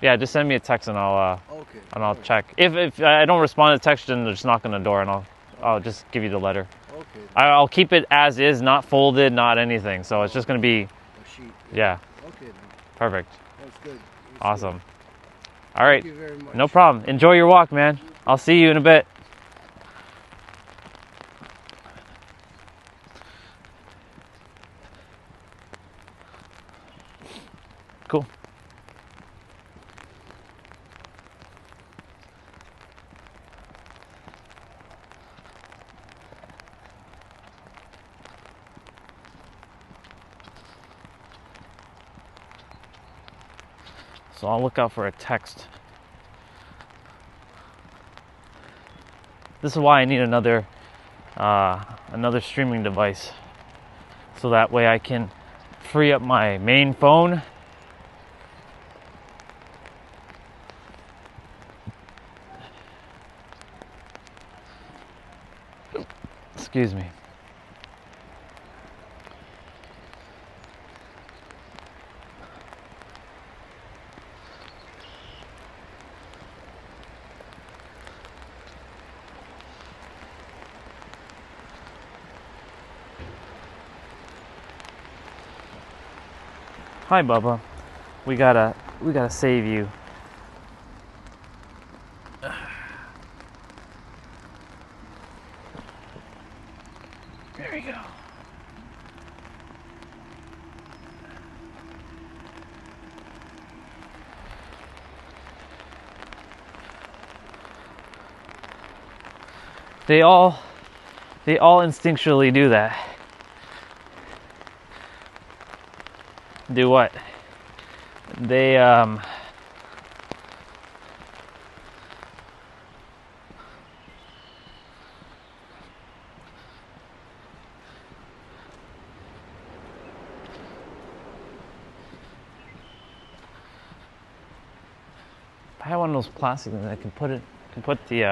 Yeah, just send me a text and I'll Okay. I'll check. If I don't respond to text, then just knock on the door and I'll just give you the letter. Okay. I'll keep it as is, not folded, not anything. So it's just gonna be, A sheet. yeah, Okay then. perfect, That's good. That's awesome. good. All right, Thank you very much. no problem. Enjoy your walk, man. I'll see you in a bit. Cool. So I'll look out for a text. This is why I need another streaming device, so that way I can free up my main phone excuse me. Hi, Bubba. We gotta save you. There we go. They all instinctually do that. Do what? They I had one of those plastic things. I can put the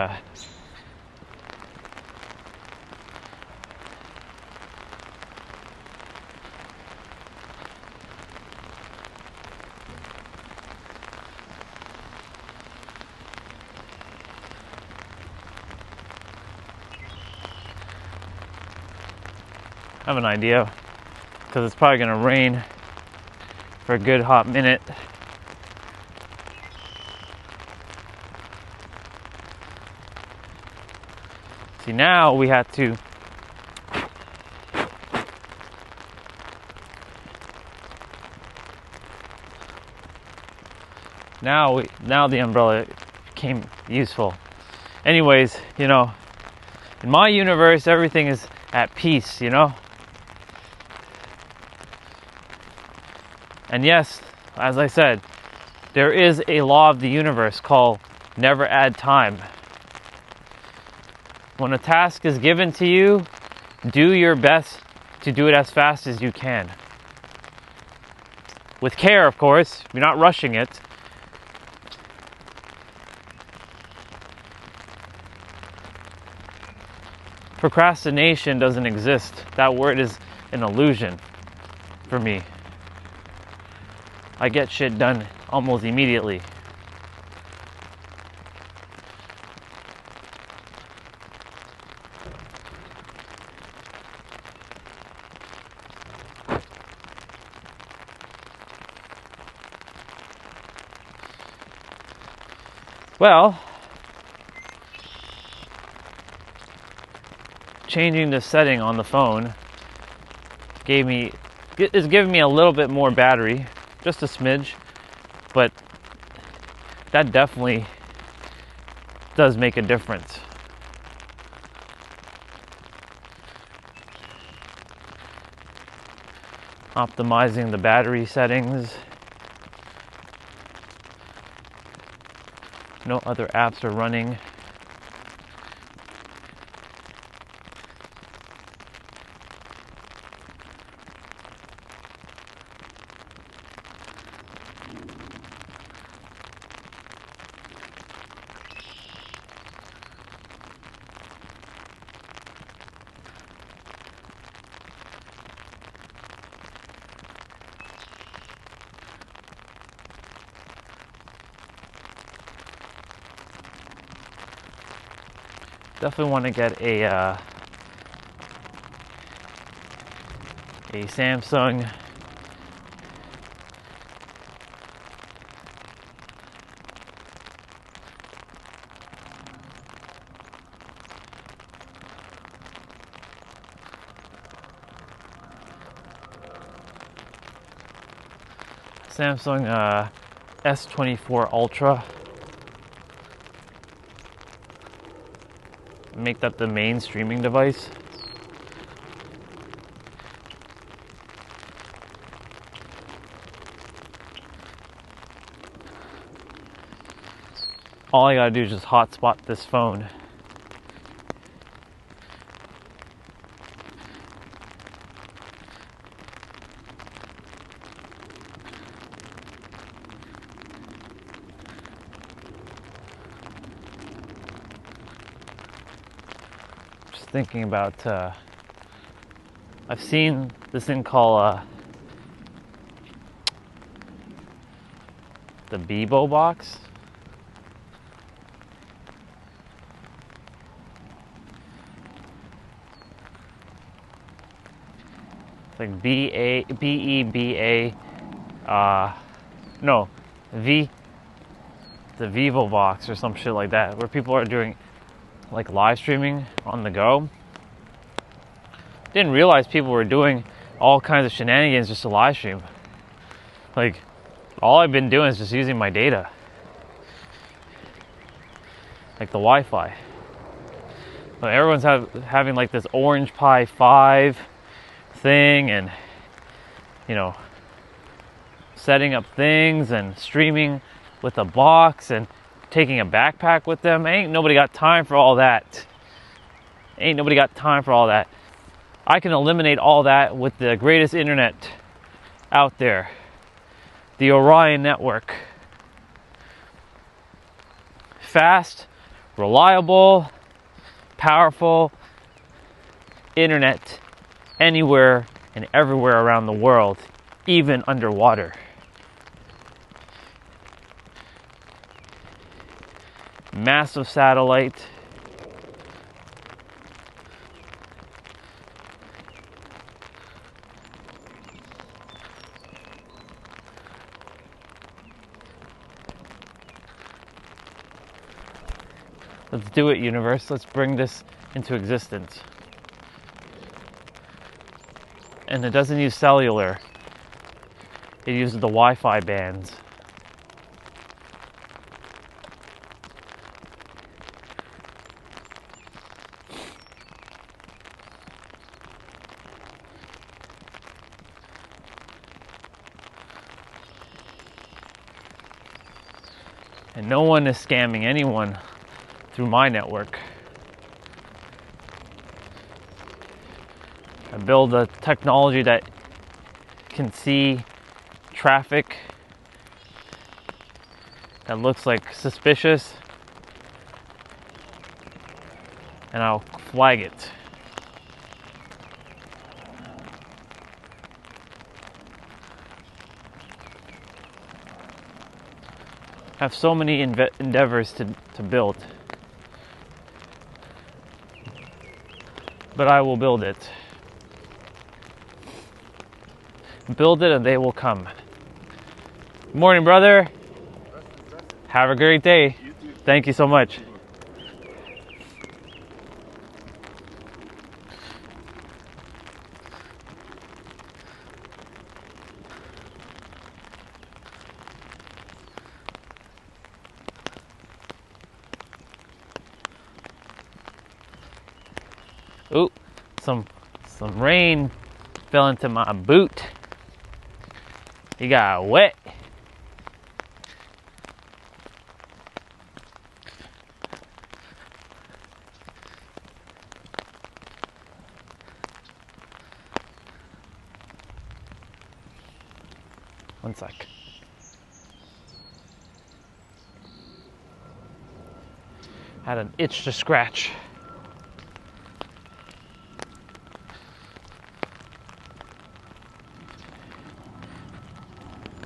I have an idea, because it's probably gonna rain for a good hot minute. See, now we have to now the umbrella became useful. Anyways, you know, in my universe everything is at peace, you know? And yes, as I said, there is a law of the universe called never add time. When a task is given to you, do your best to do it as fast as you can. With care, of course. You're not rushing it. Procrastination doesn't exist. That word is an illusion for me. I get shit done almost immediately. Well, changing the setting on the phone is giving me a little bit more battery, just a smidge, but that definitely does make a difference. Optimizing the battery settings. No other apps are running. Definitely want to get a Samsung S24 Ultra. Make that the main streaming device. all I gotta do is just hotspot this phone. Just thinking about, I've seen this thing called the Bebo box. It's like BEBA, no, the Vivo box or some shit like that, where people are doing like live streaming on the go. Didn't realize people were doing all kinds of shenanigans just to live stream. Like, all I've been doing is just using my data, like the Wi-Fi. But everyone's having like this Orange Pi 5 thing, and you know, setting up things and streaming with a box and taking a backpack with them. Ain't nobody got time for all that. Ain't nobody got time for all that. I can eliminate all that with the greatest internet out there, the Orion network. Fast, reliable, powerful internet anywhere and everywhere around the world, even underwater. Massive satellite. Let's do it, universe. Let's bring this into existence. And it doesn't use cellular. It uses the Wi-Fi bands. And no one is scamming anyone through my network. I build a technology that can see traffic that looks like suspicious, and I'll flag it. I have so many endeavors to build, but I will build it. Build it and they will come. Good morning, brother. Have a great day. Thank you so much. Ooh, some rain fell into my boot. He got wet. One sec. Had an itch to scratch.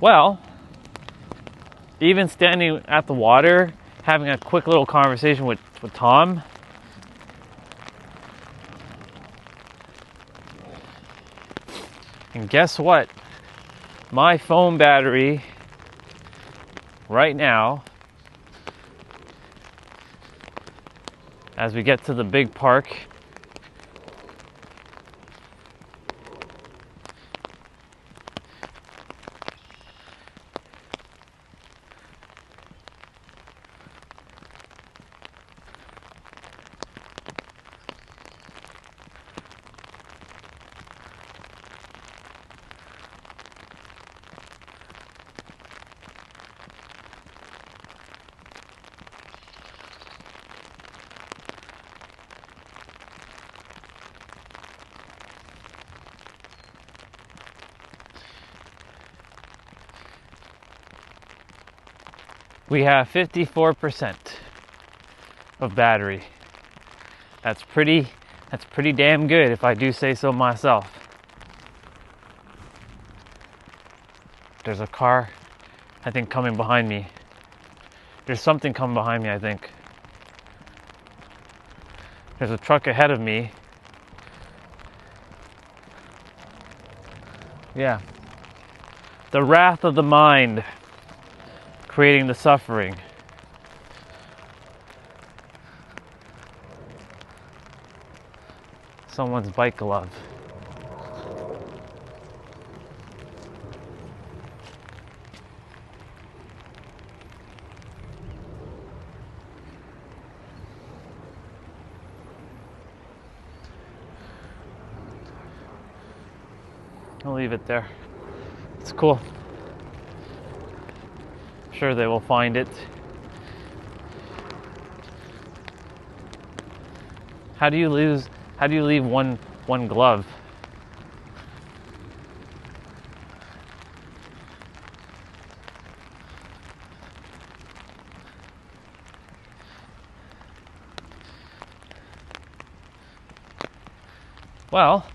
Well, even standing at the water, having a quick little conversation with Tom, and guess what? My phone battery right now, as we get to the big park, We have 54% of battery. That's pretty damn good if I do say so myself. There's a car, I think, coming behind me. There's something coming behind me, I think. There's a truck ahead of me. Yeah. The wrath of the mind creating the suffering. Someone's bike glove. I'll leave it there. It's cool. I'm sure they will find it. How do you leave one glove? Well,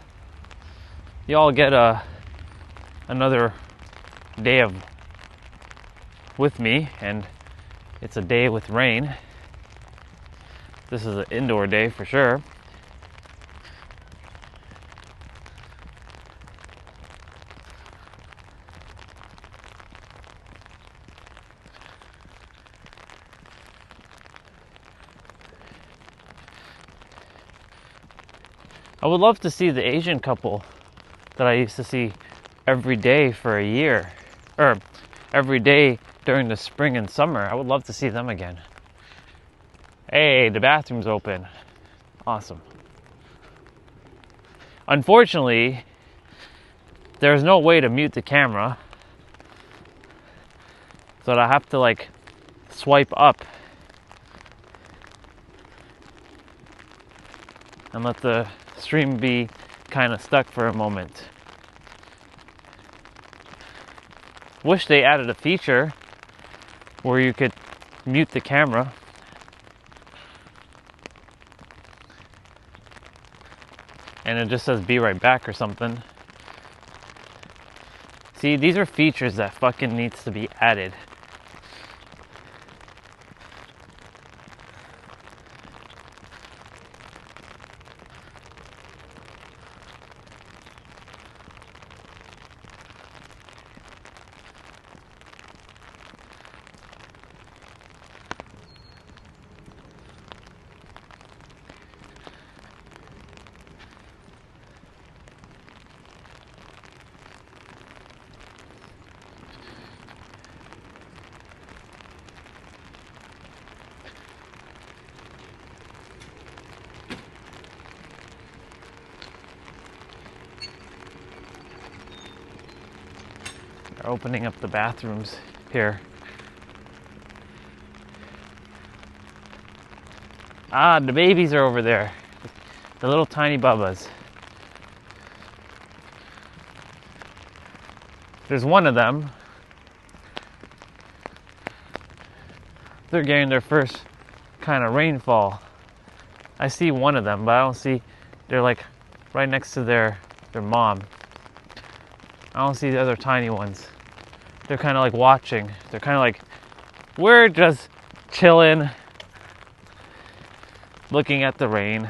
you all get another day with me, and it's a day with rain. This is an indoor day for sure. I would love to see the Asian couple that I used to see every day for a year, or every day during the spring and summer. I would love to see them again. Hey, the bathroom's open. Awesome. Unfortunately, there's no way to mute the camera, so I have to like swipe up and let the stream be kind of stuck for a moment. Wish they added a feature where you could mute the camera. And it just says be right back or something. See, these are features that fucking needs to be added. They're opening up the bathrooms here. Ah, the babies are over there. The little tiny bubbas. There's one of them. They're getting their first kind of rainfall. I see one of them, but I don't see, they're like right next to their mom. I don't see the other tiny ones. They're kind of like watching. They're kind of like, we're just chilling, looking at the rain.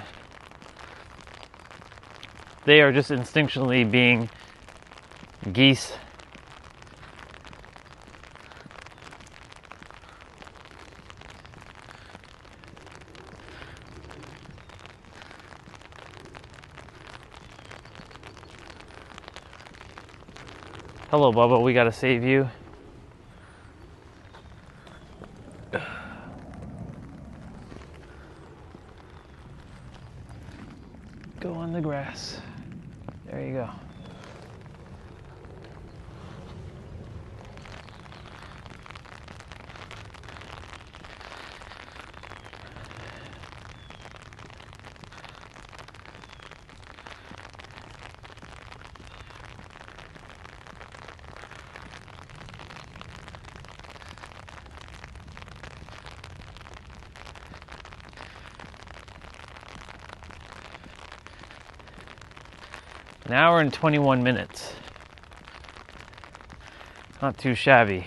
They are just instinctually being geese. Hello, Bubba, we gotta save you. Go on the grass. There you go. hour and 21 minutes. Not too shabby.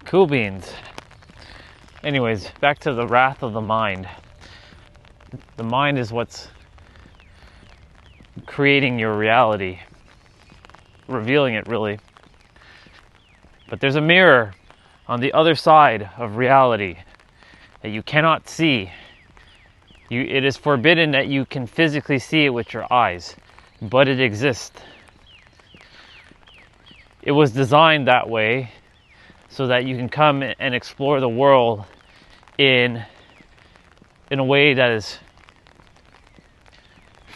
Cool beans. Anyways, back to the wrath of the mind. The mind is what's creating your reality, revealing it really. But there's a mirror on the other side of reality that you cannot see. It is forbidden that you can physically see it with your eyes, but it exists. It was designed that way so that you can come and explore the world in a way that is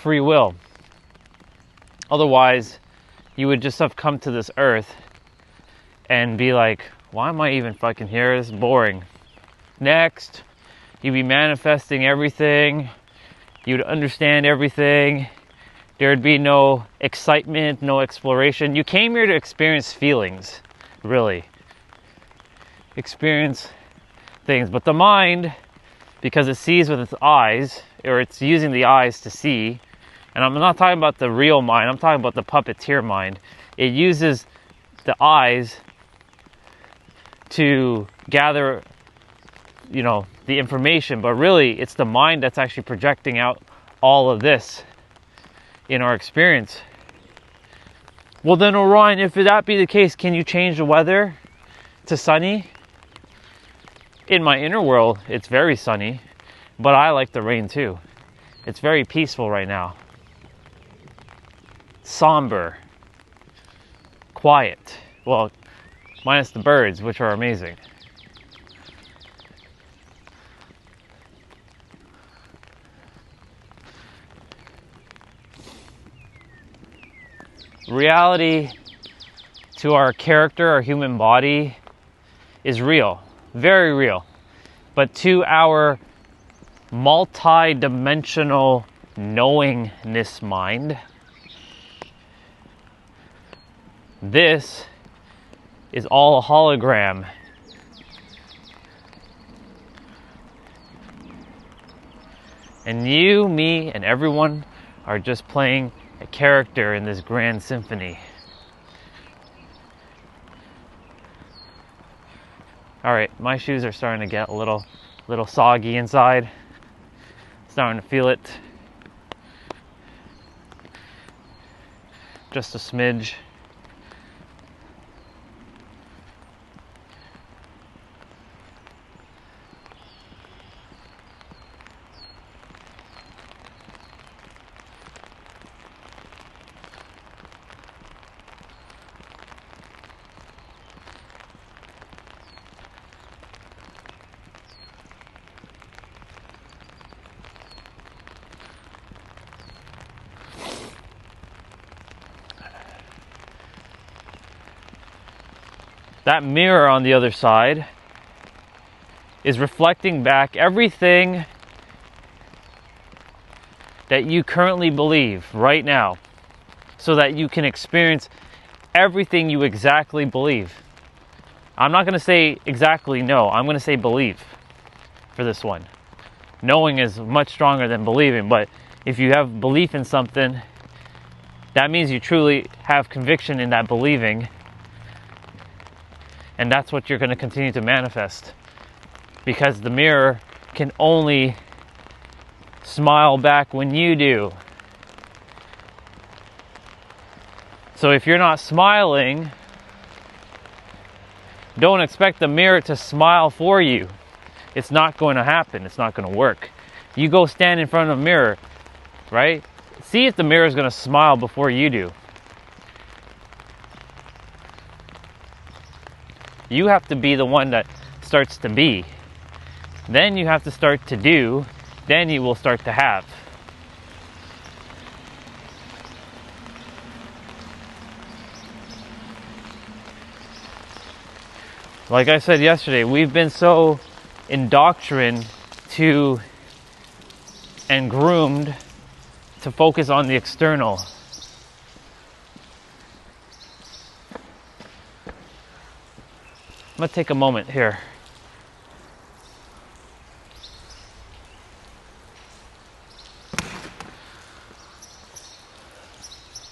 free will. Otherwise, you would just have come to this earth and be like, why am I even fucking here? This is boring. Next, you'd be manifesting everything. You'd understand everything. There'd be no excitement, no exploration. You came here to experience feelings, really. Experience things. But the mind, because it sees with its eyes, or it's using the eyes to see, and I'm not talking about the real mind, I'm talking about the puppeteer mind. It uses the eyes to gather, the information, but really it's the mind that's actually projecting out all of this in our experience. Well then, Orion, if that be the case, can you change the weather to sunny? In my inner world, it's very sunny, but I like the rain too. It's very peaceful right now. Somber. Quiet. Well, minus the birds, which are amazing. Reality to our character, our human body, is real. Very real. But to our multi-dimensional knowingness mind, this is all a hologram. And you, me, and everyone are just playing a character in this grand symphony. Alright, my shoes are starting to get a little soggy inside. Starting to feel it. Just a smidge. That mirror on the other side is reflecting back everything that you currently believe right now, so that you can experience everything you exactly believe. I'm not going to say exactly no, I'm going to say believe for this one. Knowing is much stronger than believing, but if you have belief in something, that means you truly have conviction in that believing. And that's what you're going to continue to manifest. Because the mirror can only smile back when you do. So if you're not smiling, don't expect the mirror to smile for you. It's not going to happen. It's not going to work. You go stand in front of a mirror, right? See if the mirror is going to smile before you do. You have to be the one that starts to be. Then you have to start to do. Then you will start to have. Like I said yesterday, we've been so indoctrined to and groomed to focus on the external. I'm gonna take a moment here.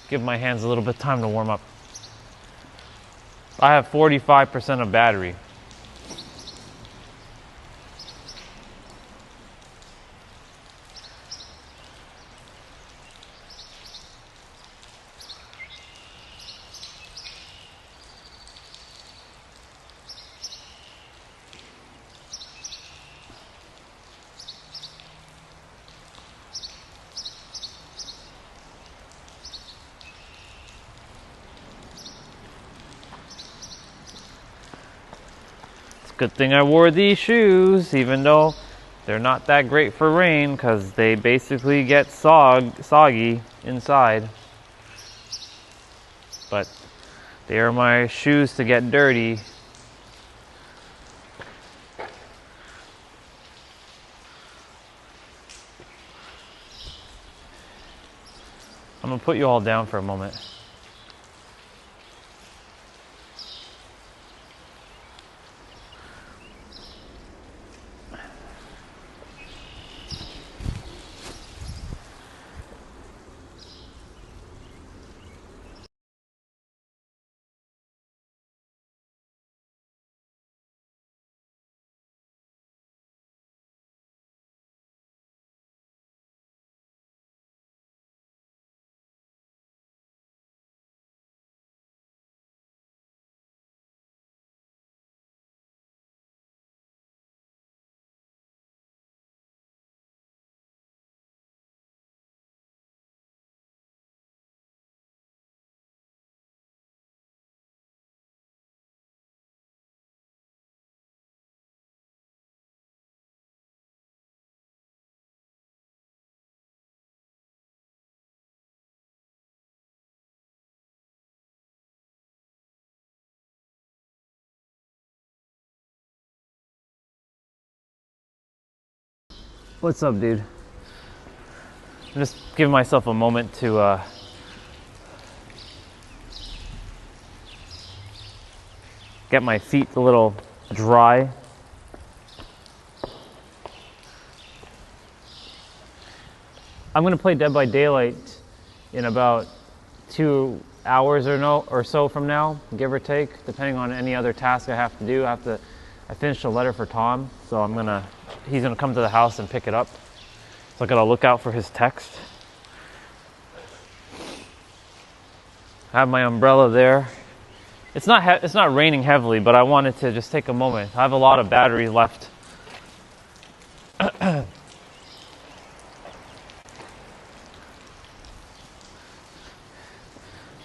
Give my hands a little bit of time to warm up. I have 45% of battery. Good thing I wore these shoes, even though they're not that great for rain, because they basically get soggy inside. But they are my shoes to get dirty. I'm gonna put you all down for a moment. What's up, dude? I'm just giving myself a moment to get my feet a little dry. I'm gonna play Dead by Daylight in about 2 hours or so from now, give or take, depending on any other task I have to do. I finished a letter for Tom, so he's gonna come to the house and pick it up. So I gotta look out for his text. I have my umbrella there. It's not raining heavily, but I wanted to just take a moment. I have a lot of battery left.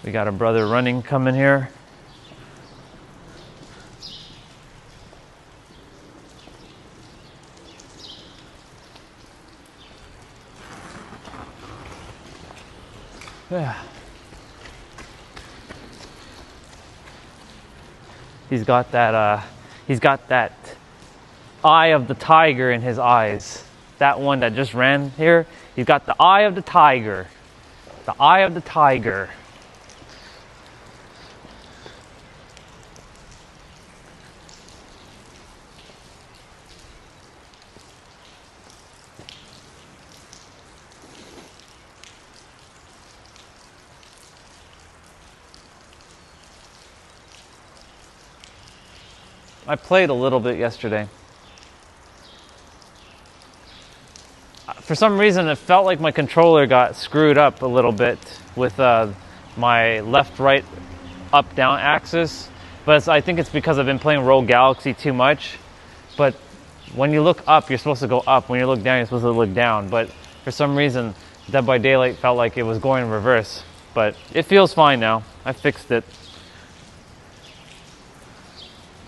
We got a brother running coming here. Yeah. He's got that eye of the tiger in his eyes. That one that just ran here, he's got the eye of the tiger. The eye of the tiger. I played a little bit yesterday. For some reason, it felt like my controller got screwed up a little bit with my left, right, up, down axis. But I think it's because I've been playing Rogue Galaxy too much. But when you look up, you're supposed to go up. When you look down, you're supposed to look down. But for some reason, Dead by Daylight felt like it was going in reverse. But it feels fine now. I fixed it.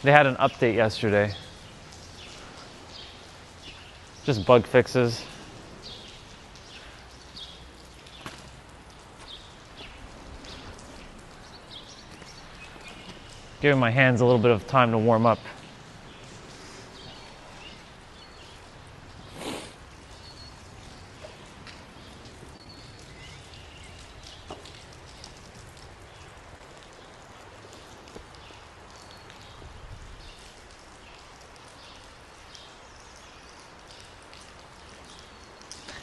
They had an update yesterday. Just bug fixes. Giving my hands a little bit of time to warm up.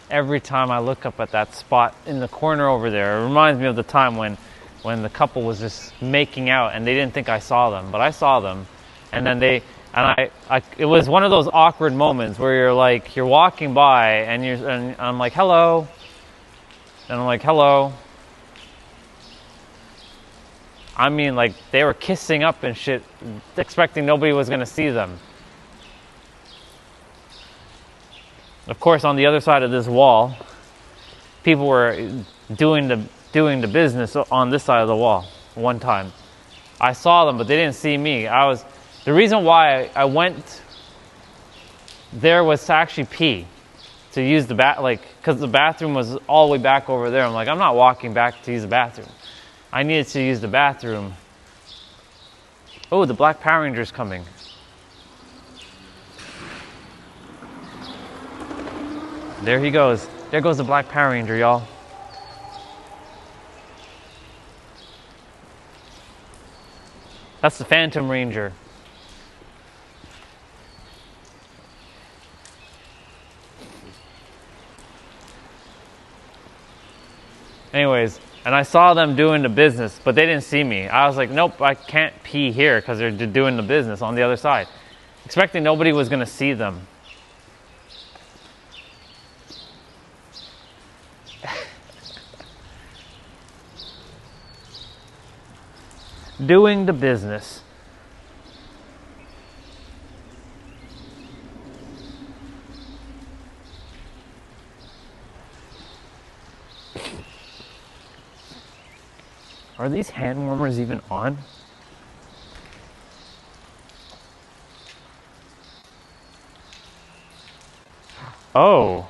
Every time I look up at that spot in the corner over there, it reminds me of the time when the couple was just making out and they didn't think I saw them, but I saw them. And then it was one of those awkward moments where you're walking by and I'm like, hello. And I'm like, hello. I mean, like, they were kissing up and shit, expecting nobody was gonna see them. Of course, on the other side of this wall, people were doing the business on this side of the wall. One time, I saw them, but they didn't see me. The reason why I went there was to actually pee, to use the because the bathroom was all the way back over there. I'm like, I'm not walking back to use the bathroom. I needed to use the bathroom. Oh, the Black Power Ranger's coming. There he goes. There goes the Black Power Ranger, y'all. That's the Phantom Ranger. Anyways, and I saw them doing the business, but they didn't see me. I was like, nope, I can't pee here because they're doing the business on the other side. Expecting nobody was going to see them. Doing the business. Are these hand warmers even on? Oh.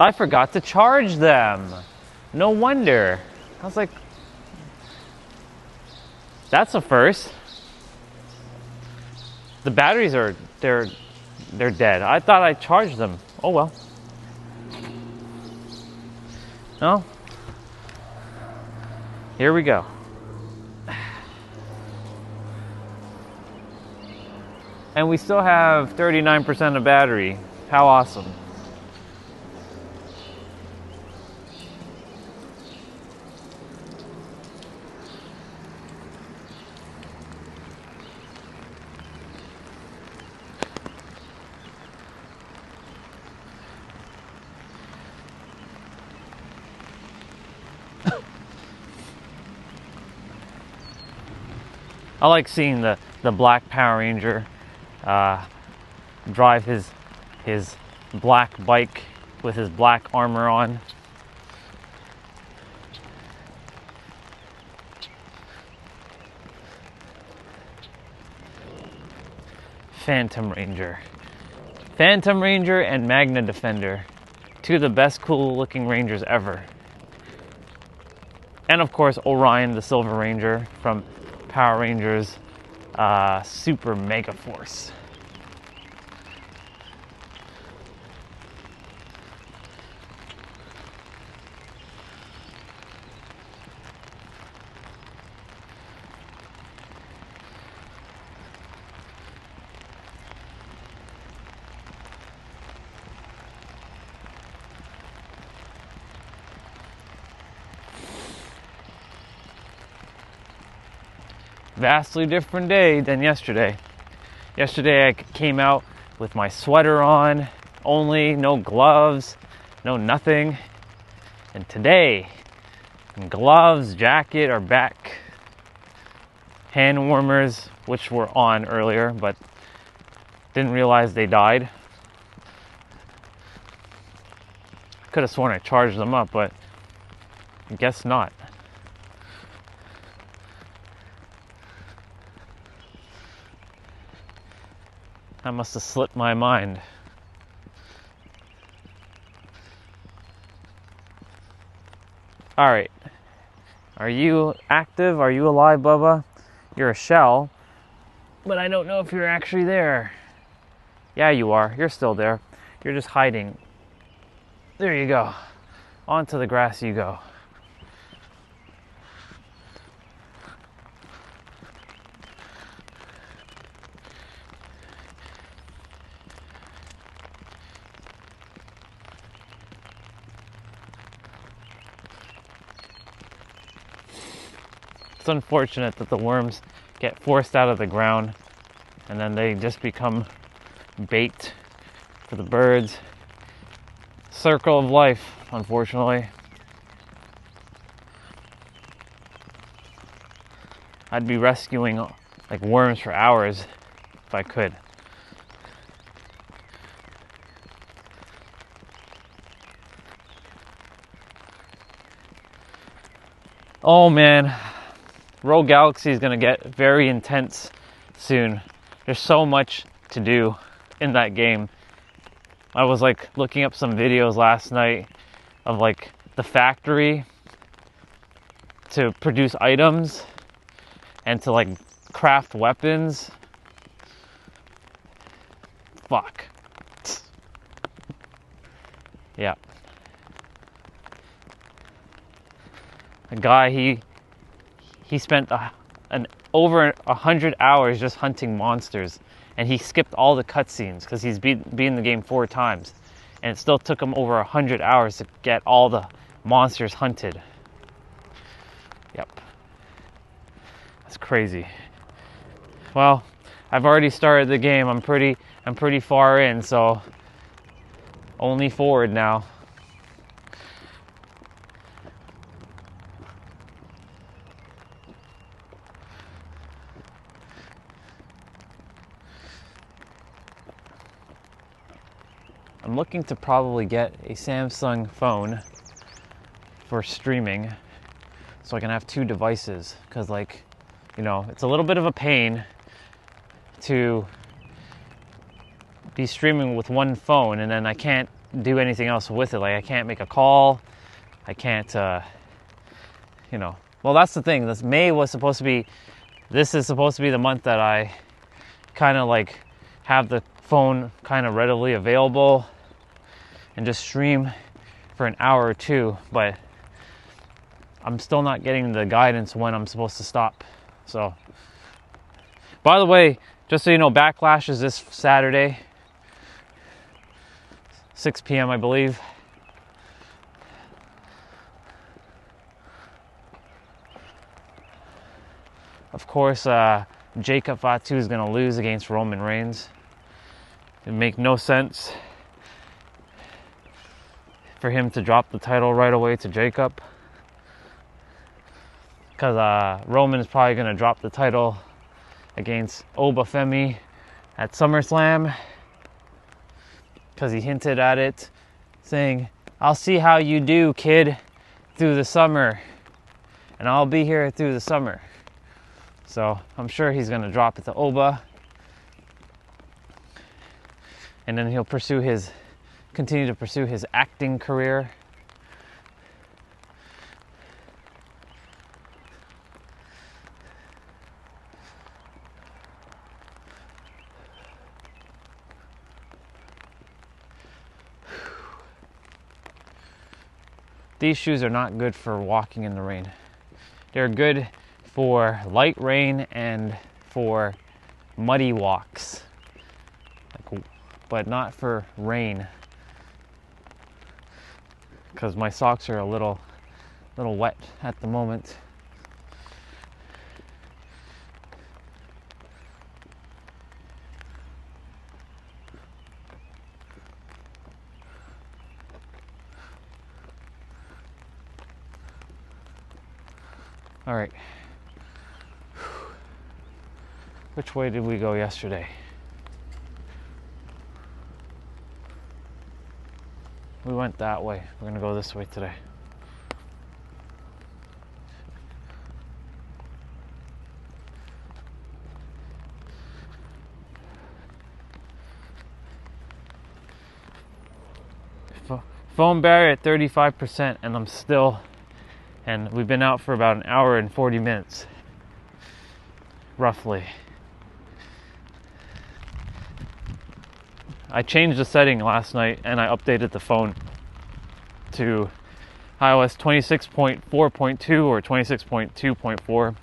I forgot to charge them. No wonder. I was like, that's a first. The batteries they're dead. I thought I charged them. Oh well. No. Here we go. And we still have 39% of battery. How awesome. I like seeing the Black Power Ranger drive his black bike with his black armor on. Phantom Ranger. Phantom Ranger and Magna Defender. Two of the best cool looking Rangers ever. And of course Orion the Silver Ranger from Power Rangers Super Mega Force. Vastly different day than yesterday. Yesterday I came out with my sweater on, only, no gloves, no nothing. And today, gloves, jacket are back. Hand warmers, which were on earlier, but didn't realize they died. Could have sworn I charged them up, but I guess not. That must have slipped my mind. Alright. Are you active? Are you alive, Bubba? You're a shell. But I don't know if you're actually there. Yeah, you are. You're still there. You're just hiding. There you go. Onto the grass you go. It's unfortunate that the worms get forced out of the ground and then they just become bait for the birds. Circle of life, unfortunately. I'd be rescuing like worms for hours if I could. Oh man, Rogue Galaxy is gonna get very intense soon. There's so much to do in that game. I was like looking up some videos last night of like the factory to produce items and to like craft weapons. Fuck. Yeah. A guy, he spent over 100 hours just hunting monsters, and he skipped all the cutscenes because he's beaten the game 4 times, and it still took him over 100 hours to get all the monsters hunted. Yep. That's crazy. Well, I've already started the game. I'm pretty far in, so only forward now. I'm looking to probably get a Samsung phone for streaming so I can have 2 devices, because like, you know, it's a little bit of a pain to be streaming with one phone and then I can't do anything else with it. Like I can't make a call, I can't you know, well that's the thing. This is supposed to be the month that I kind of like have the phone kind of readily available and just stream for an hour or 2, but I'm still not getting the guidance when I'm supposed to stop. So, by the way, just so you know, Backlash is this Saturday, 6 p.m. I believe. Of course, Jacob Fatu is going to lose against Roman Reigns. It make no sense for him to drop the title right away to Jacob, because Roman is probably going to drop the title against Obafemi at SummerSlam, because he hinted at it, saying, "I'll see how you do, kid, through the summer, and I'll be here through the summer." So I'm sure he's going to drop it to Oba, and then he'll continue to pursue his acting career. These shoes are not good for walking in the rain. They're good for light rain and for muddy walks, but not for rain, because my socks are a little wet at the moment. All right. Which way did we go yesterday? We went that way. We're gonna go this way today. phone battery at 35%, and and we've been out for about an hour and 40 minutes, roughly. I changed the setting last night and I updated the phone to iOS 26.4.2 or 26.2.4,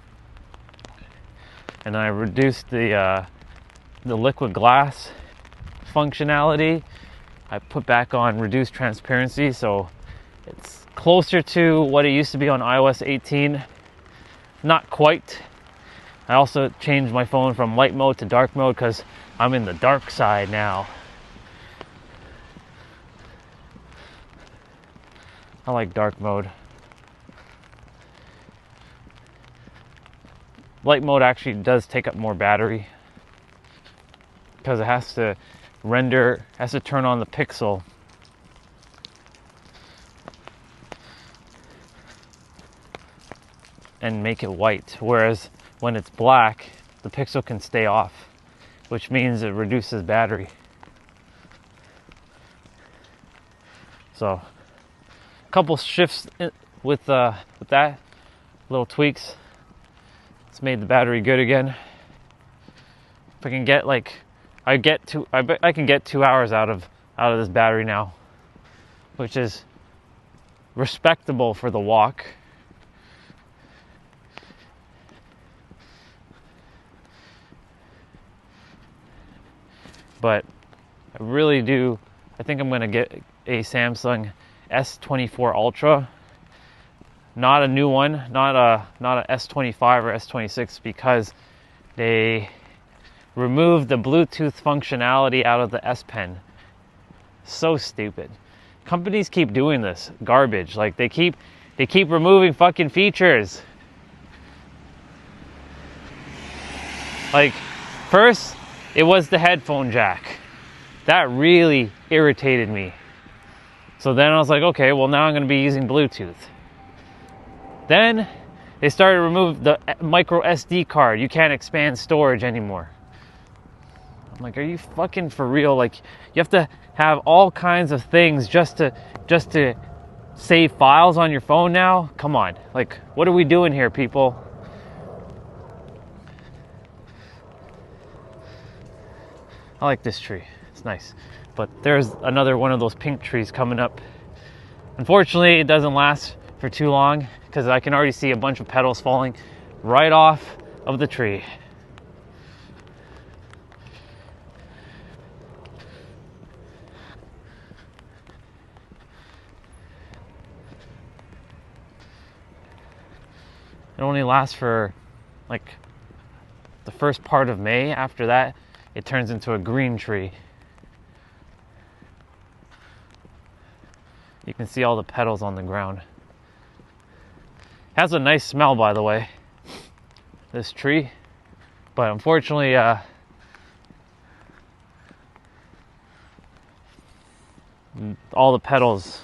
and I reduced the liquid glass functionality. I put back on reduced transparency, so it's closer to what it used to be on iOS 18. Not quite. I also changed my phone from light mode to dark mode because I'm in the dark side now. I like dark mode. Light mode actually does take up more battery because it has to turn on the pixel. And make it white, whereas when it's black, the pixel can stay off, which means it reduces battery. So, a couple shifts with that, little tweaks. It's made the battery good again. If I can get I can get 2 hours out of this battery now, which is respectable for the walk. But I think I'm gonna get a Samsung S24 Ultra, not a new one, not a S25 or S26, because they removed the Bluetooth functionality out of the S Pen. So stupid. Companies keep doing this garbage. Like they keep removing fucking features. Like first it was the headphone jack. That really irritated me. So then I was like, okay, well now I'm going to be using Bluetooth. Then they started to remove the micro SD card. You can't expand storage anymore. I'm like, are you fucking for real? Like, you have to have all kinds of things just to save files on your phone now? Come on. Like, what are we doing here, people? I like this tree. It's nice. But there's another one of those pink trees coming up. Unfortunately, it doesn't last for too long because I can already see a bunch of petals falling right off of the tree. It only lasts for like the first part of May. After that, it turns into a green tree. You can see all the petals on the ground. Has a nice smell, by the way, this tree. But unfortunately, all the petals,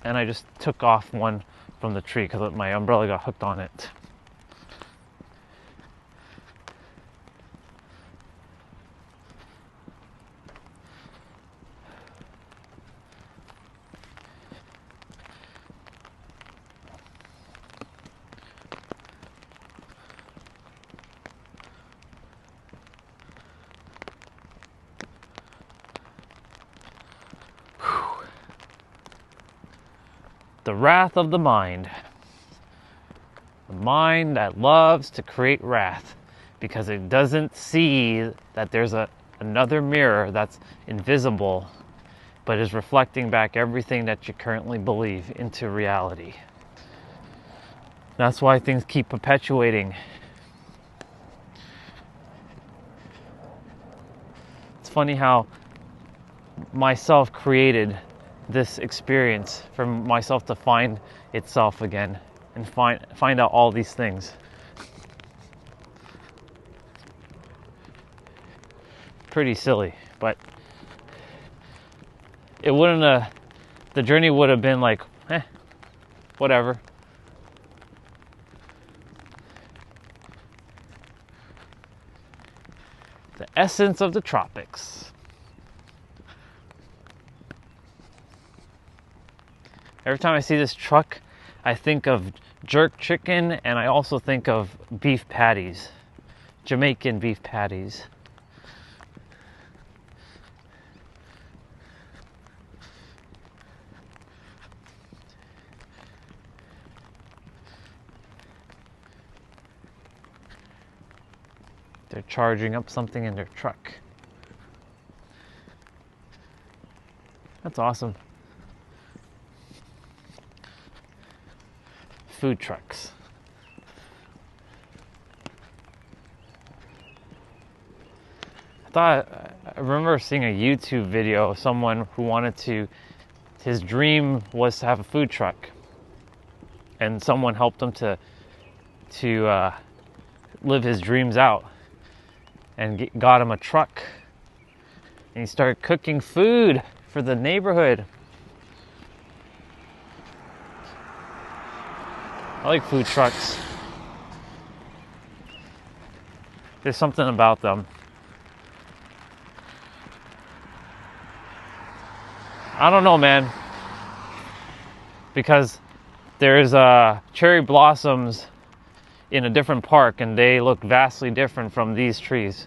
and I just took off one from the tree because my umbrella got hooked on it. The wrath of the mind. The mind that loves to create wrath because it doesn't see that there's another mirror that's invisible but is reflecting back everything that you currently believe into reality. That's why things keep perpetuating. It's funny how myself created this experience for myself to find itself again and find out all these things. Pretty silly, but it wouldn't the journey would have been like, whatever. The essence of the tropics. Every time I see this truck, I think of jerk chicken, and I also think of beef patties, Jamaican beef patties. They're charging up something in their truck. That's awesome. Food trucks. I remember seeing a YouTube video of someone who his dream was to have a food truck, and someone helped him to live his dreams out, and got him a truck, and he started cooking food for the neighborhood. I like food trucks. There's something about them. I don't know, man. Because there's cherry blossoms in a different park, and they look vastly different from these trees.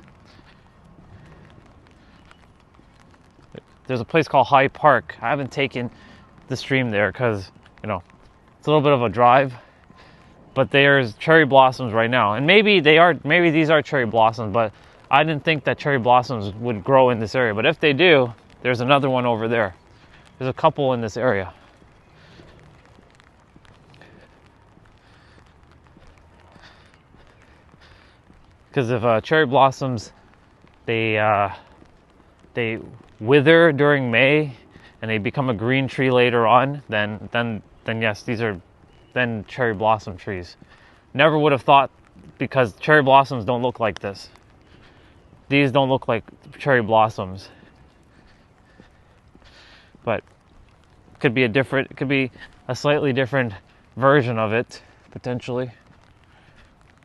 There's a place called Hyde Park. I haven't taken the stream there because, it's a little bit of a drive. But there's cherry blossoms right now. And maybe these are cherry blossoms, but I didn't think that cherry blossoms would grow in this area. But if they do, there's another one over there. There's a couple in this area. Because if cherry blossoms, they wither during May, and they become a green tree later on, then yes, these are then cherry blossom trees. Never would have thought, because cherry blossoms don't look like this. These don't look like cherry blossoms. But it could be a slightly different version of it, potentially.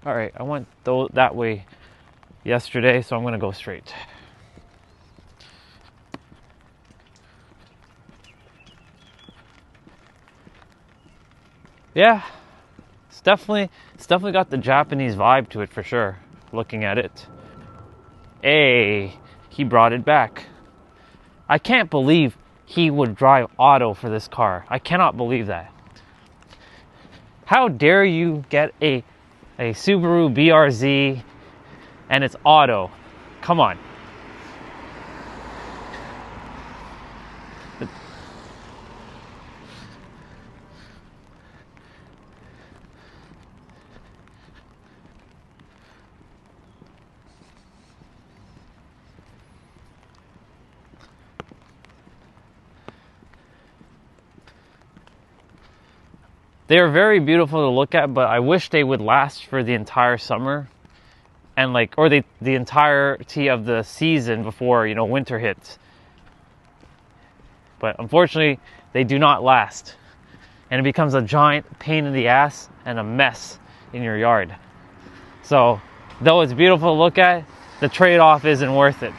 All right, I went that way yesterday, so I'm going to go straight. Yeah, it's definitely got the Japanese vibe to it for sure, looking at it. Hey, he brought it back. I can't believe he would drive auto for this car. I cannot believe that. How dare you get a Subaru BRZ and it's auto? Come on. They are very beautiful to look at, but I wish they would last for the entire summer, and the entirety of the season before, winter hits. But unfortunately, they do not last, and it becomes a giant pain in the ass and a mess in your yard. So, though it's beautiful to look at, the trade-off isn't worth it.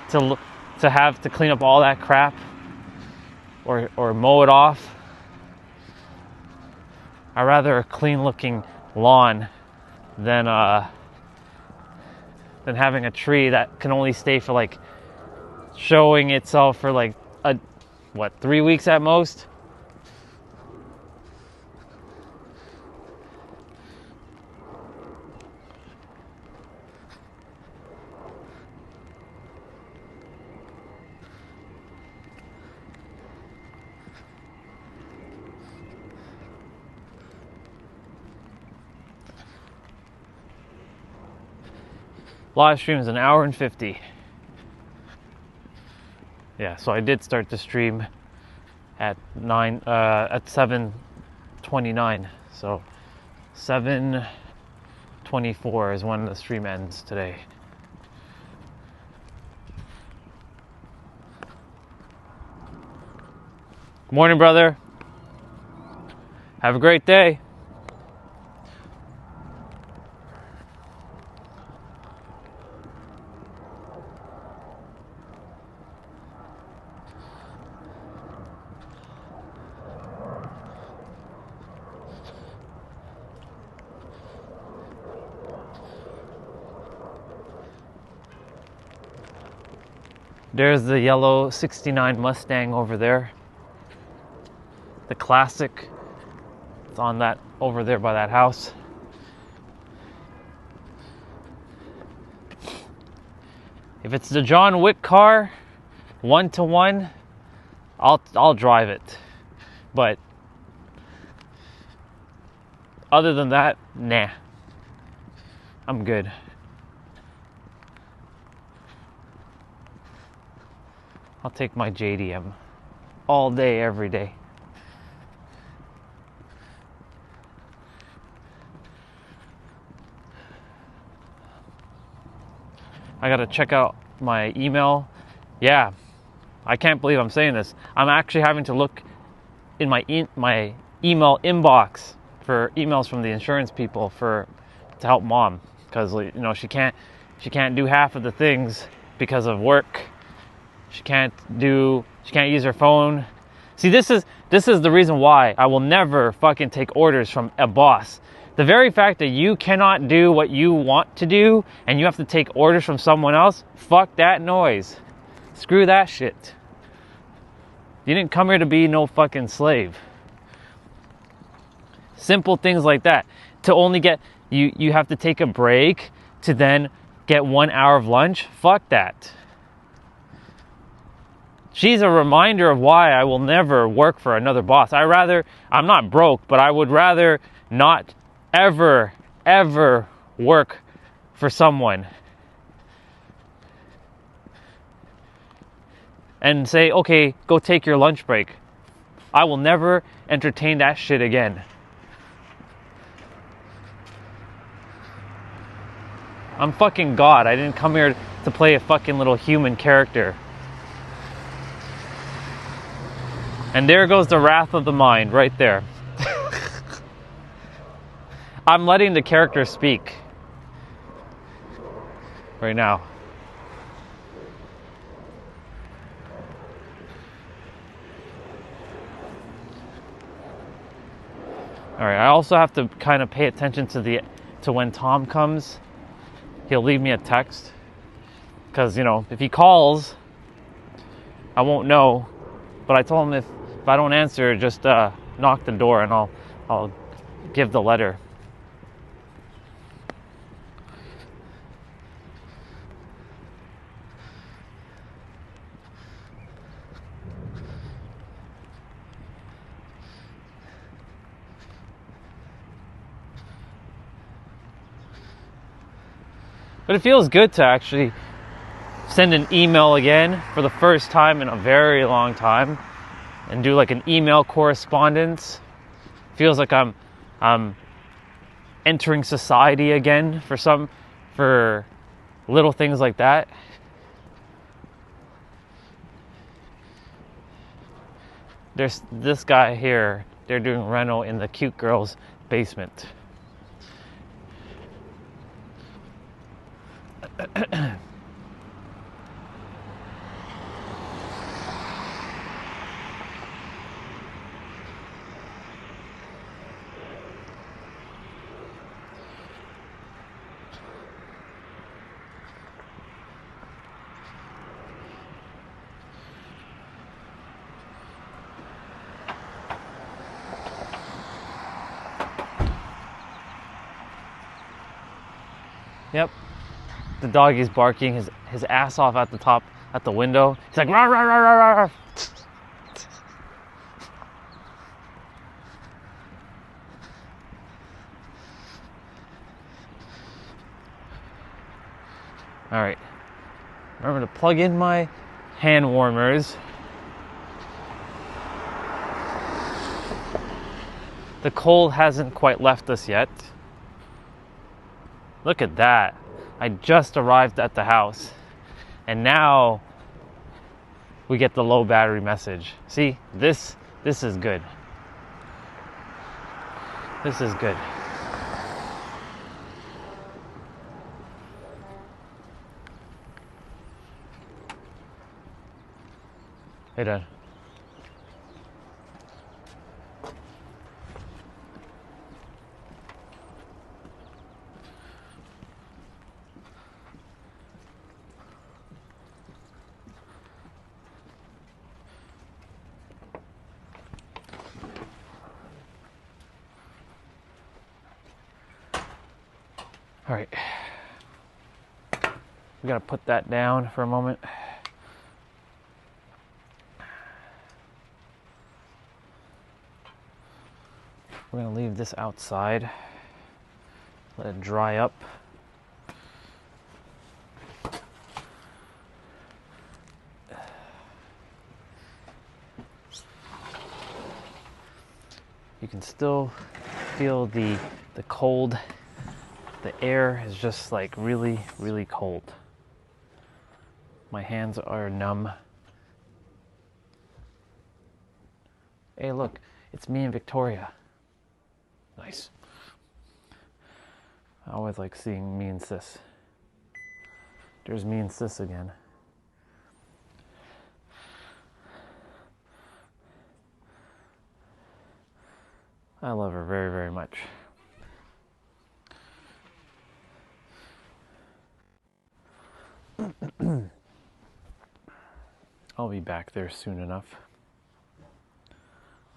To have to clean up all that crap or mow it off. I'd rather a clean-looking lawn than having a tree that can only stay for showing itself for 3 weeks at most. Live stream is 1 hour and 50. Yeah, so I did start the stream at 7:29. So 7:24 is when the stream ends today. Good morning, brother. Have a great day. There's the yellow 69 Mustang over there. The classic. It's on that over there by that house. If it's the John Wick car, 1-to-1, I'll drive it. But other than that, nah. I'm good. I'll take my JDM all day, every day. I gotta check out my email. Yeah, I can't believe I'm saying this. I'm actually having to look in my email inbox for emails from the insurance people to help mom, because she can't do half of the things because of work. She can't use her phone. See, this is the reason why I will never fucking take orders from a boss. The very fact that you cannot do what you want to do and you have to take orders from someone else, fuck that noise. Screw that shit. You didn't come here to be no fucking slave. Simple things like that. To only get, you have to take a break to then get 1 hour of lunch. Fuck that. She's a reminder of why I will never work for another boss. I'm not broke, but I would rather not ever work for someone and say, okay, go take your lunch break. I will never entertain that shit again. I'm fucking God. I didn't come here to play a fucking little human character. And there goes the wrath of the mind right there. I'm letting the character speak right now. All right, I also have to kind of pay attention to when Tom comes. He'll leave me a text because, if he calls, I won't know. But I told him if I don't answer, just knock the door and I'll give the letter. But it feels good to actually send an email again for the first time in a very long time and do like an email correspondence. Feels like I'm entering society again for little things like that. There's this guy here. They're doing reno in the cute girl's basement. Yep. The doggy's barking his ass off at the window. He's like, rah, rah, rah, rah, rah, rah. All right. Remember to plug in my hand warmers. The cold hasn't quite left us yet. Look at that. I just arrived at the house. And now we get the low battery message. See, this is good. This is good. Hey, Dad. All right. We gotta put that down for a moment. We're gonna leave this outside. Let it dry up. You can still feel the cold. The air is just like really, really cold. My hands are numb. Hey, look, it's me and Victoria. Nice. I always like seeing me and Sis. There's me and Sis again. I love her very, very much. I'll be back there soon enough.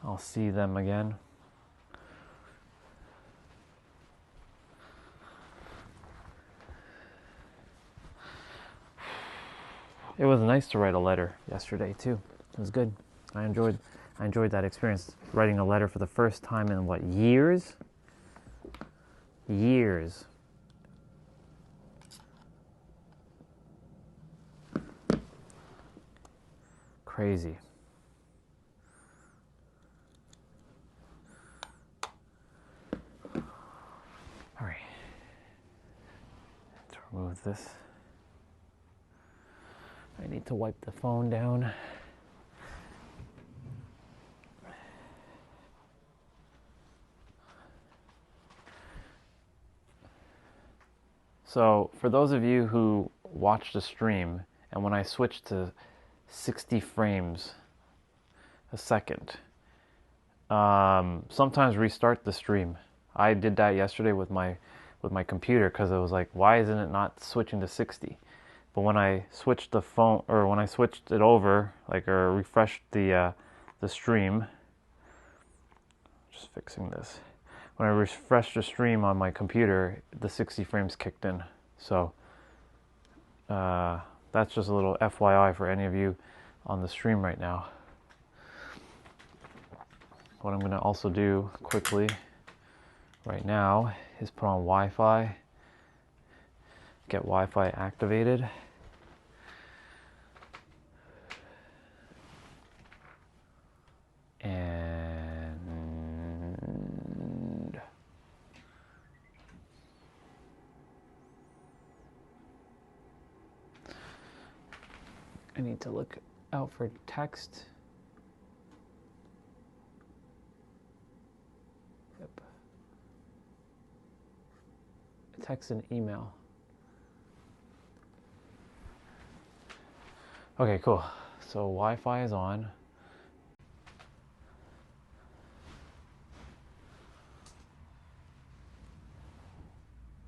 I'll see them again. It was nice to write a letter yesterday too. It was good. I enjoyed that experience, writing a letter for the first time in what, years? Years. Crazy. All right. Let's remove this. I need to wipe the phone down. So, for those of you who watched the stream, and when I switched to 60 frames a second, sometimes restart the stream. I did that yesterday with my computer because it was like, why isn't it not switching to 60? But when I switched the phone, or when I switched it over, like, or refreshed the stream, just fixing this. When I refreshed the stream on my computer, the 60 frames kicked in. So that's just a little FYI for any of you on the stream right now. What I'm going to also do quickly right now is put on Wi-Fi, get Wi-Fi activated. And I need to look out for text. Yep. Text and email. Okay, cool. So Wi-Fi is on.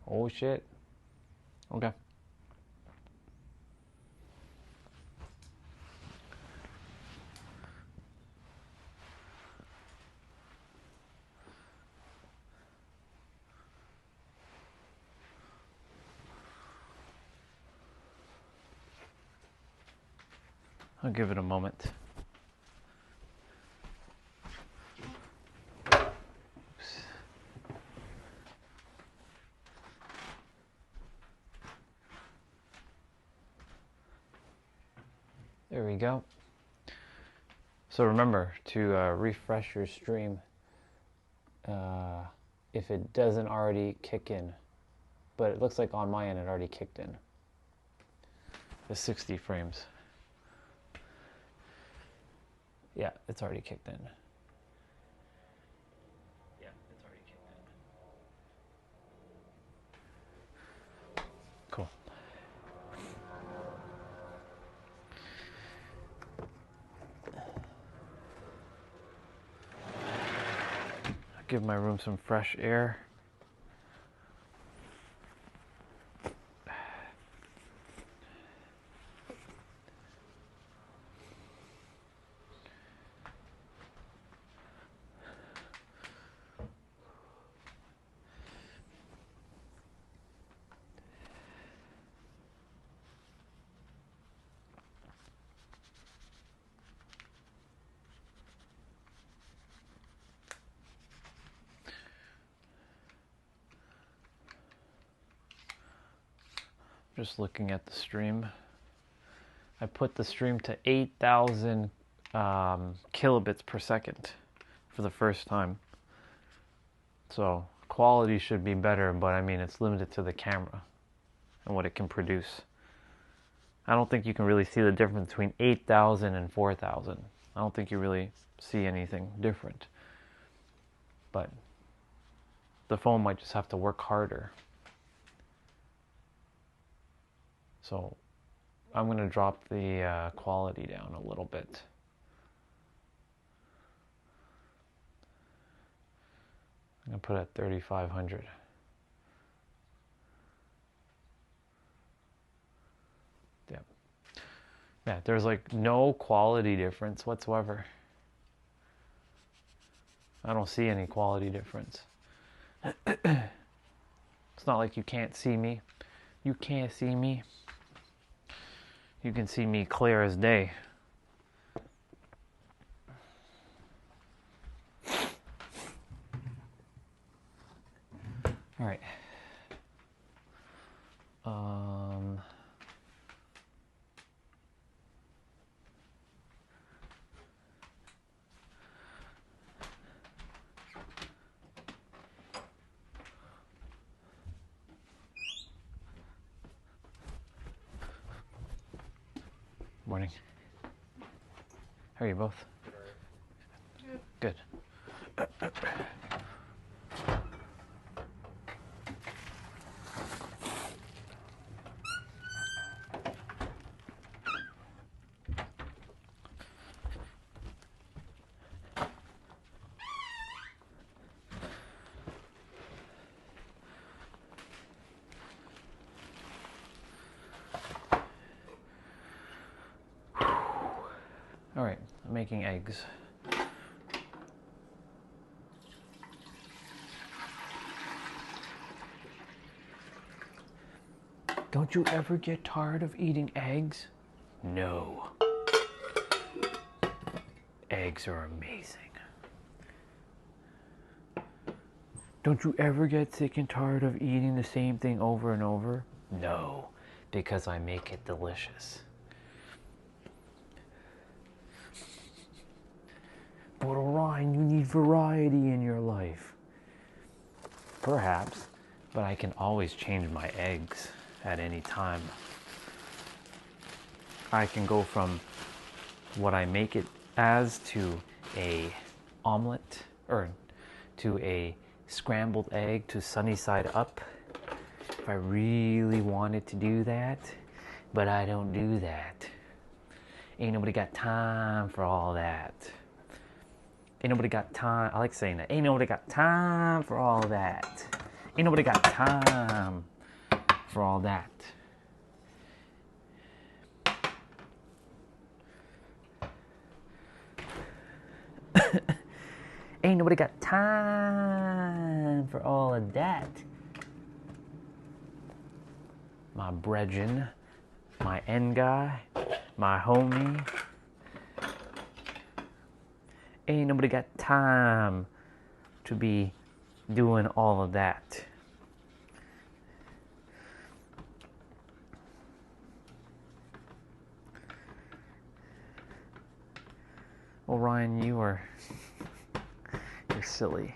Oh shit. Okay. I'll give it a moment. There we go. So remember to refresh your stream if it doesn't already kick in. But it looks like on my end it already kicked in. The 60 frames. Yeah, it's already kicked in. Yeah, it's already kicked in. Cool. Give my room some fresh air. Just looking at the stream. I put the stream to 8,000 kilobits per second for the first time. So quality should be better, but I mean, it's limited to the camera and what it can produce. I don't think you can really see the difference between 8,000 and 4,000. I don't think you really see anything different. But the phone might just have to work harder. So I'm going to drop the quality down a little bit. I'm going to put it at 3,500. Yeah, there's like no quality difference whatsoever. I don't see any quality difference. It's not like you can't see me. You can't see me. You can see me clear as day. All right. Morning. How are you both? Good. All right, I'm making eggs. Don't you ever get tired of eating eggs? No. Eggs are amazing. Don't you ever get sick and tired of eating the same thing over and over? No, because I make it delicious. But Orion, you need variety in your life. Perhaps, but I can always change my eggs at any time. I can go from what I make it as to a omelet, or to a scrambled egg to sunny side up if I really wanted to do that, but I don't do that. Ain't nobody got time for all that. Ain't nobody got time. I like saying that. Ain't nobody got time for all that. Ain't nobody got time for all that. Ain't nobody got time for all of that. My brethren, my end guy, my homie. Ain't nobody got time to be doing all of that. Orion, you're silly.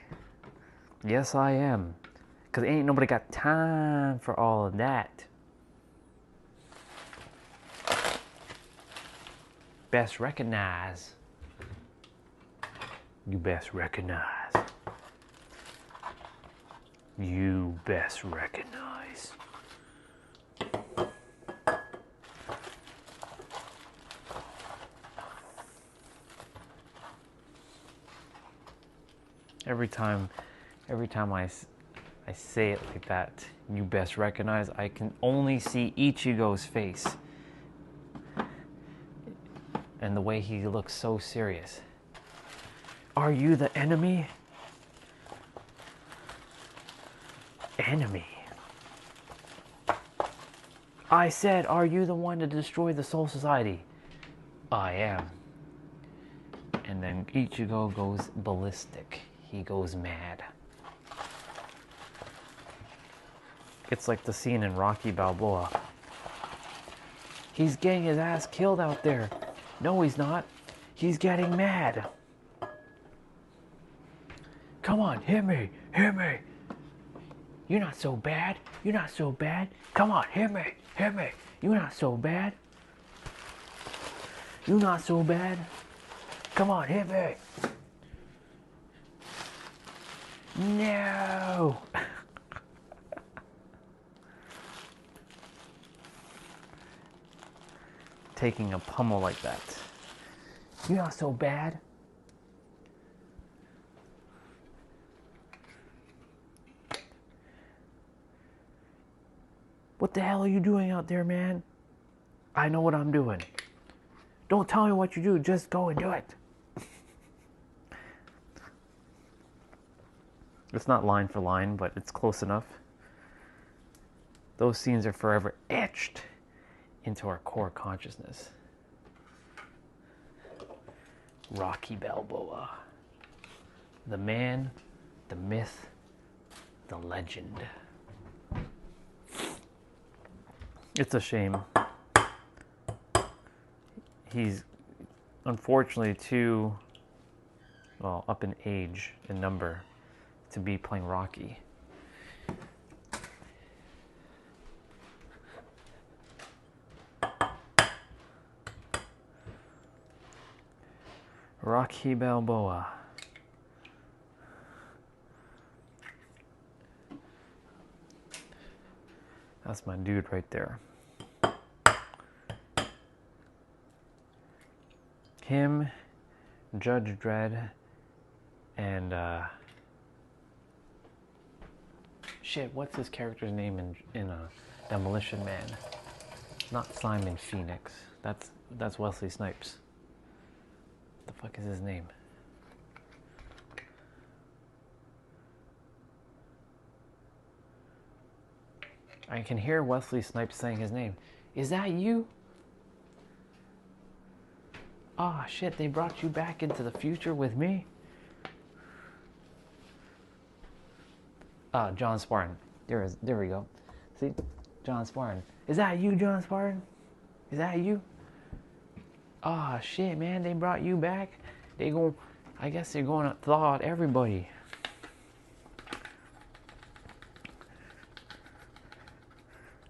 Yes, I am. Because ain't nobody got time for all of that. Best recognize. You best recognize. You best recognize. Every time I say it like that, you best recognize, I can only see Ichigo's face. And the way he looks so serious. Are you the enemy? Enemy? I said, are you the one to destroy the Soul Society? I am. And then Ichigo goes ballistic. He goes mad. It's like the scene in Rocky Balboa He's getting his ass killed out there. No, he's not. He's getting mad. Come on, hit me. Hit me. You're not so bad. You're not so bad. Come on, hit me. Hit me. You're not so bad. You're not so bad. Come on, hit me. No. Taking a pummel like that. You're not so bad. What the hell are you doing out there, man? I know what I'm doing. Don't tell me what you do, just go and do it. It's not line for line, but it's close enough. Those scenes are forever etched into our core consciousness. Rocky Balboa. The man, the myth, the legend. It's a shame. He's unfortunately too, well, up in age and number to be playing Rocky. Rocky Balboa. That's my dude right there. Him, Judge Dredd, and shit, what's his character's name in Demolition Man? Not Simon Phoenix. That's Wesley Snipes. What the fuck is his name? I can hear Wesley Snipes saying his name. Is that you? Ah, oh, shit, they brought you back into the future with me? John Spartan. There we go. See? John Spartan. Is that you, John Spartan? Is that you? Ah, oh, shit, man, they brought you back. I guess they're going to thaw out everybody.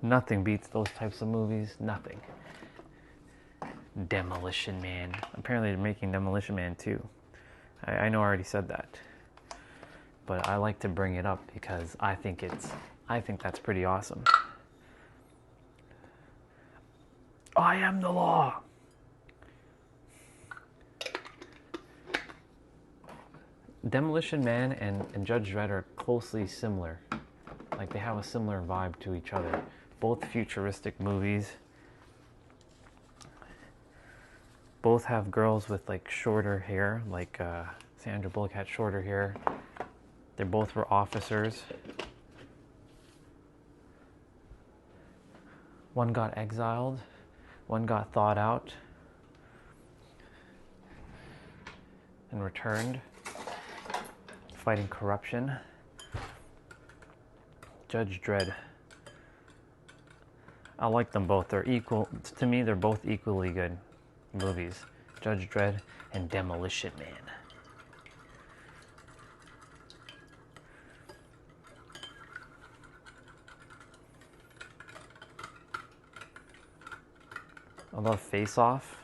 Nothing beats those types of movies. Nothing. Demolition Man. Apparently they're making Demolition Man 2. I know I already said that. But I like to bring it up because I think that's pretty awesome. I am the law. Demolition Man and Judge Dredd are closely similar. Like they have a similar vibe to each other. Both futuristic movies. Both have girls with like shorter hair, like Sandra Bullock had shorter hair. They both were officers. One got exiled, one got thawed out and returned, fighting corruption. Judge Dredd. I like them both. They're equal. To me, they're both equally good movies. Judge Dredd and Demolition Man. I love Face Off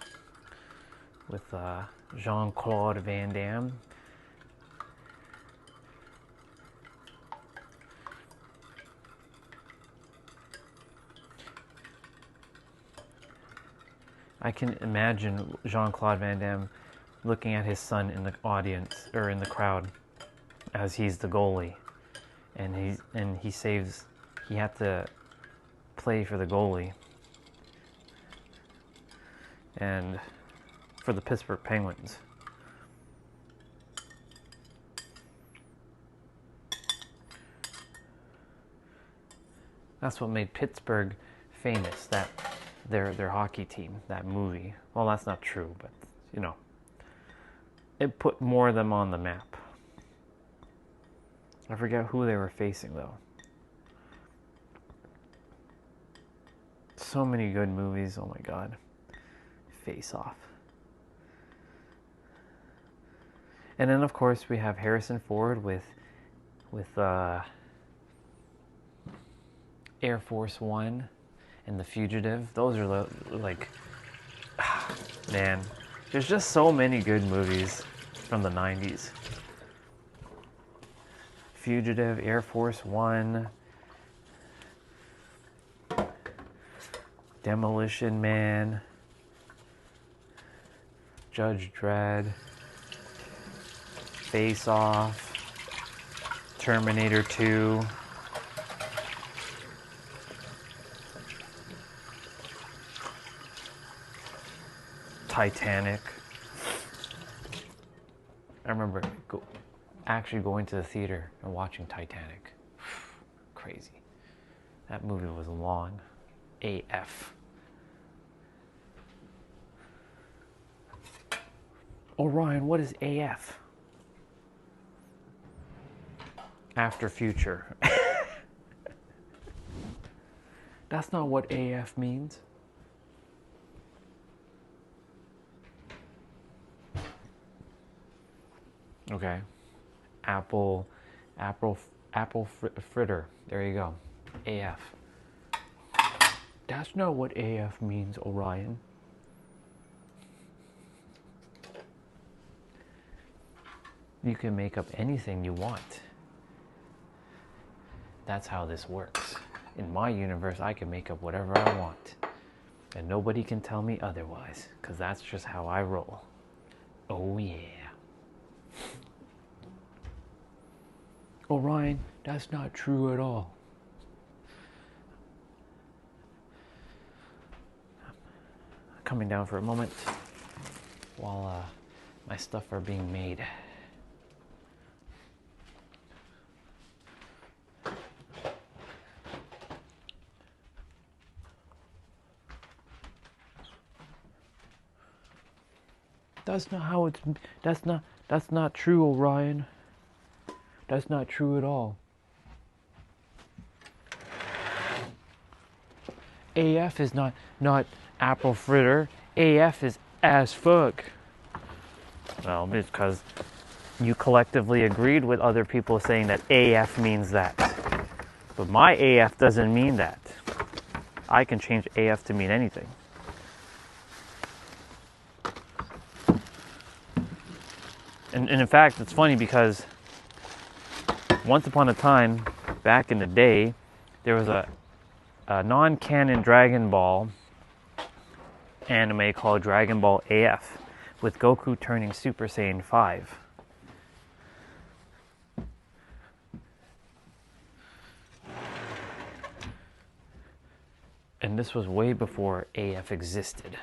with Jean-Claude Van Damme. I can imagine Jean-Claude Van Damme looking at his son in the audience or in the crowd as he's the goalie, and he had to play for the goalie and for the Pittsburgh Penguins. That's what made Pittsburgh famous, that their hockey team, that movie. Well, that's not true, but you know, it put more of them on the map. I forget who they were facing though. so many good movies. Oh my God. Face Off. And then of course we have Harrison Ford with Air Force One and The Fugitive. Those are like, man, there's just so many good movies from the 90s. Fugitive, Air Force One, Demolition Man, Judge Dredd, Face Off, Terminator 2, Titanic. I remember actually going to the theater and watching Titanic. Crazy. That movie was long. AF. Orion, what is AF? After future. That's not what AF means. Okay. Apple fritter. There you go. AF. That's not what AF means, Orion. You can make up anything you want. That's how this works. In my universe, I can make up whatever I want. And nobody can tell me otherwise, because that's just how I roll. Oh yeah. Orion, that's not true at all. Coming down for a moment while my stuff are being made. That's not how it's. That's not true, Orion. That's not true at all. AF is not apple fritter. AF is as fuck. Well, it's because you collectively agreed with other people saying that AF means that. But my AF doesn't mean that. I can change AF to mean anything. And in fact, it's funny because once upon a time, back in the day, there was a non-canon Dragon Ball anime called Dragon Ball AF, with Goku turning Super Saiyan 5. And this was way before AF existed.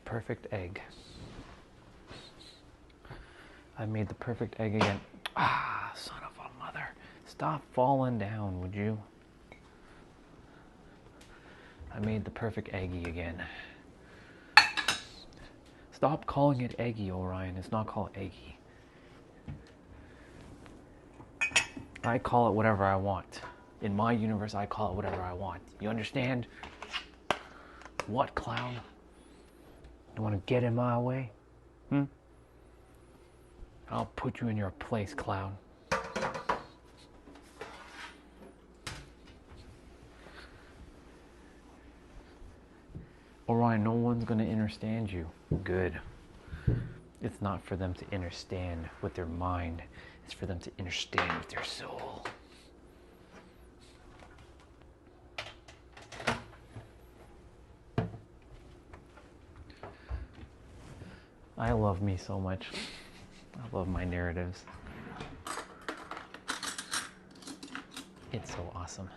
Perfect egg. I made the perfect egg again. Ah, son of a mother. Stop falling down, would you? I made the perfect eggy again. Stop calling it eggy, Orion. It's not called eggy. I call it whatever I want. In my universe, I call it whatever I want. You understand? What, clown? You want to get in my way? I'll put you in your place, clown. Orion, no one's going to understand you. Good. It's not for them to understand with their mind. It's for them to understand with their soul. I love me so much. I love my narratives. It's so awesome.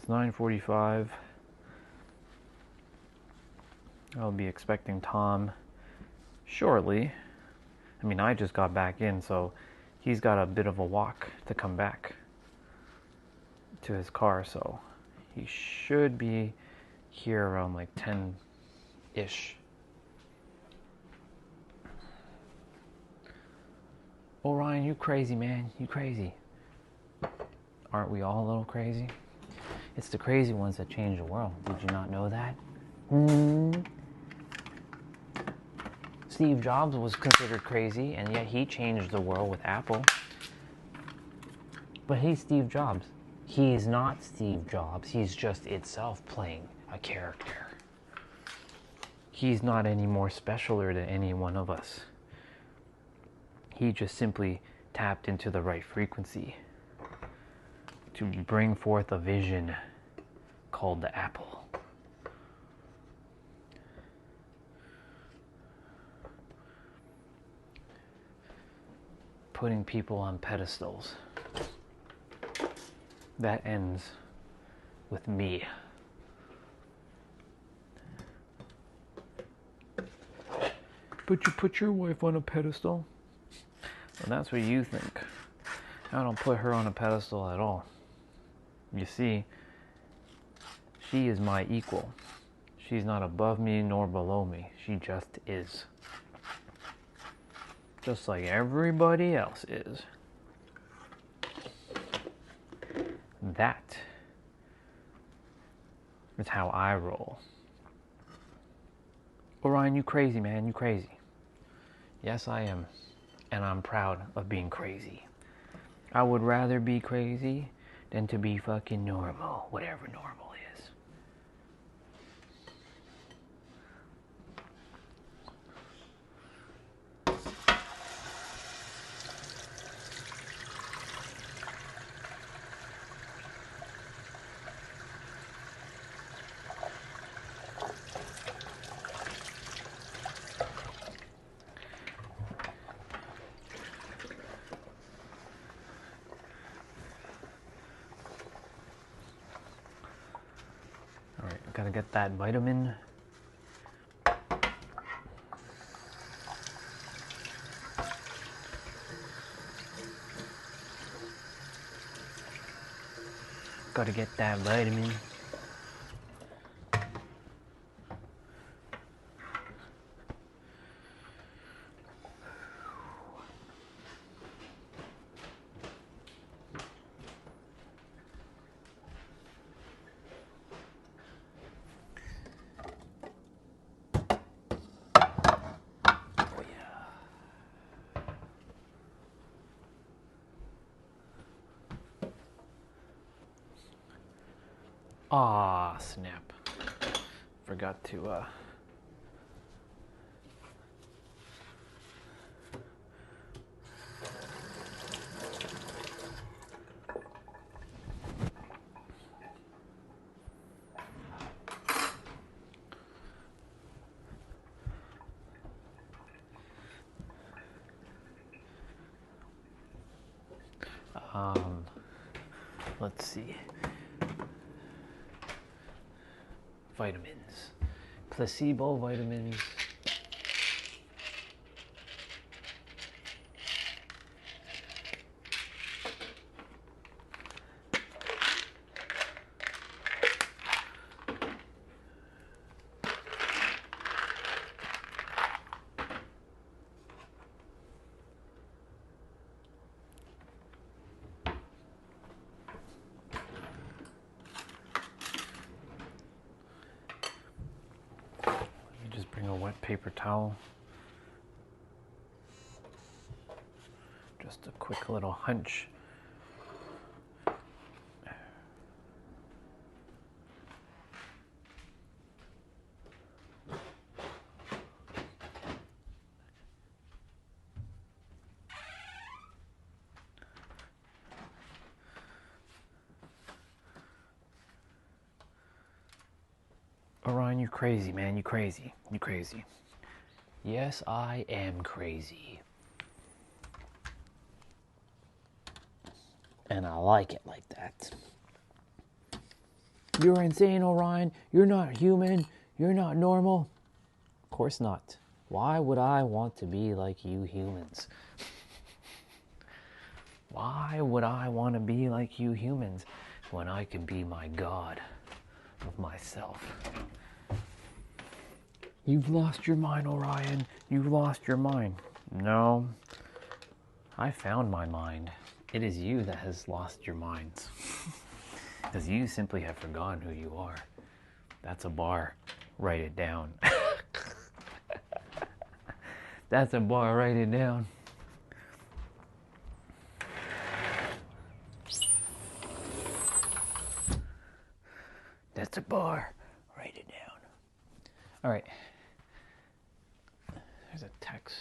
It's 9:45. I'll be expecting Tom shortly. I mean, I just got back in, so he's got a bit of a walk to come back to his car, so he should be here around like 10-ish. Oh, Ryan, you crazy, man. You crazy. Aren't we all a little crazy? It's the crazy ones that change the world. Did you not know that? Steve Jobs was considered crazy, and yet he changed the world with Apple. But he's Steve Jobs. He's not Steve Jobs. He's just itself playing a character. He's not any more specialer than any one of us. He just simply tapped into the right frequency to bring forth a vision called the Apple. Putting people on pedestals. That ends with me. But you put your wife on a pedestal? Well, that's what you think. I don't put her on a pedestal at all. You see, she is my equal. She's not above me nor below me. She just is. Just like everybody else is. That is how I roll. Orion, you crazy, man. You crazy. Yes, I am. And I'm proud of being crazy. I would rather be crazy than to be fucking normal, whatever normal is. Alright, gotta get that vitamin. Gotta get that vitamin. Ah, snap. Forgot to, let's see. Vitamins. Placebo vitamins. Bring a wet paper towel. Just a quick little hunch. Orion, you crazy, man. You crazy. You crazy. Yes, I am crazy. And I like it like that. You're insane, Orion. You're not human. You're not normal. Of course not. Why would I want to be like you humans? Why would I want to be like you humans when I can be my God of myself? You've lost your mind, Orion. You've lost your mind. No, I found my mind. It is you that has lost your minds. Because you simply have forgotten who you are. That's a bar. Write it down. That's a bar. Write it down. That's a bar. Write it down. All right. There's a text.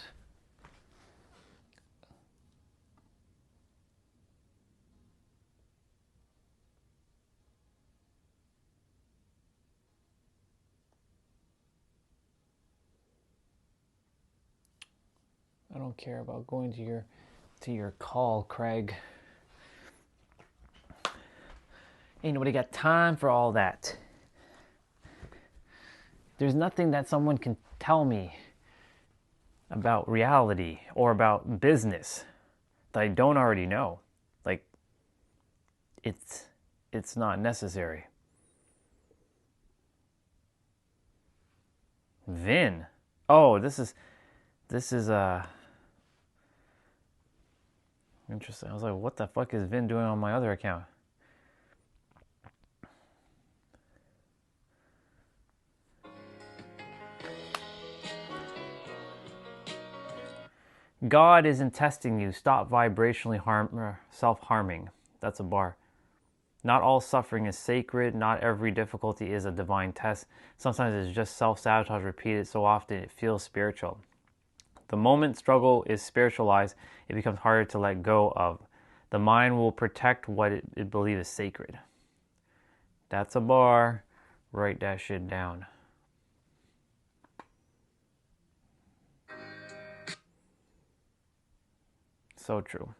I don't care about going to your call, Craig. Ain't nobody got time for all that. There's nothing that someone can tell me about reality or about business that I don't already know. Like, it's not necessary. Vin. Oh, this is interesting. I was like, what the fuck is Vin doing on my other account? God isn't testing you. Stop vibrationally self-harming. That's a bar. Not all suffering is sacred. Not every difficulty is a divine test. Sometimes it's just self-sabotage repeated so often it feels spiritual. The moment struggle is spiritualized, it becomes harder to let go of. The mind will protect what it believes is sacred. That's a bar. Write that shit down. So true.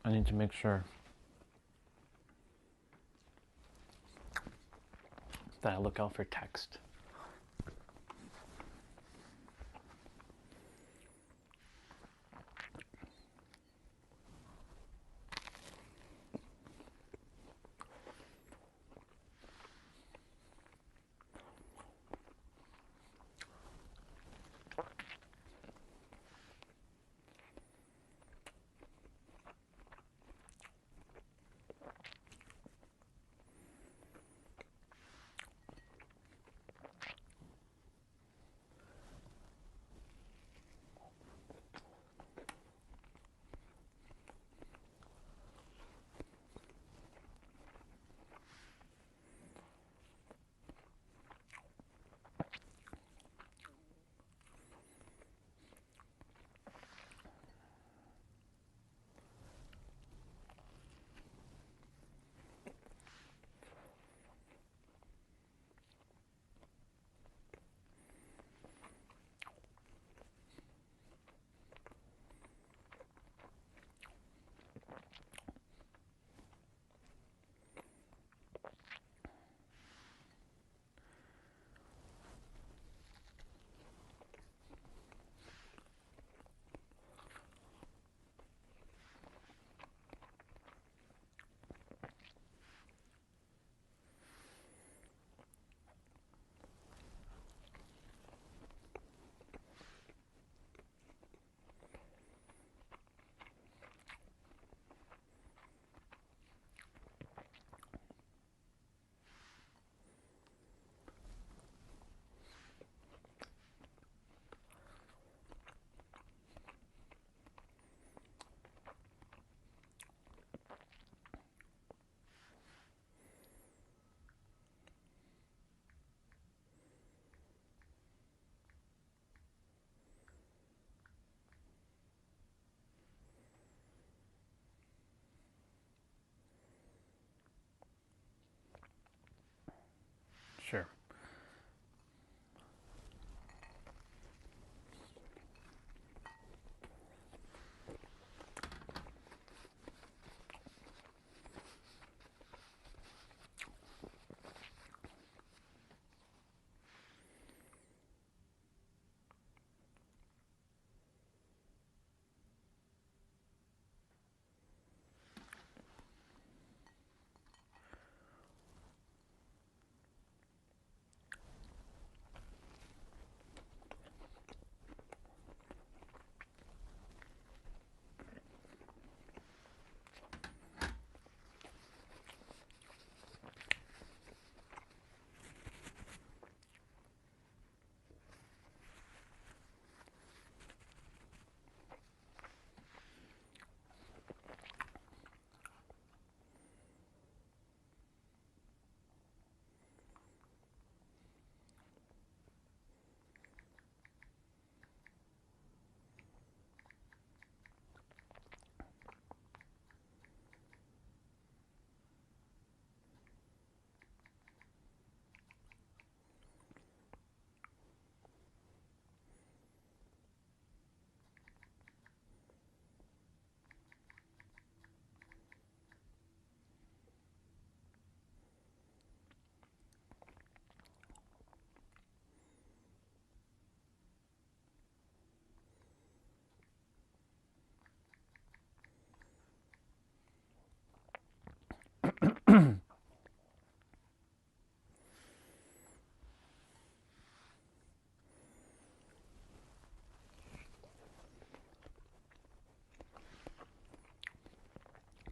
I need to make sure that I look out for text.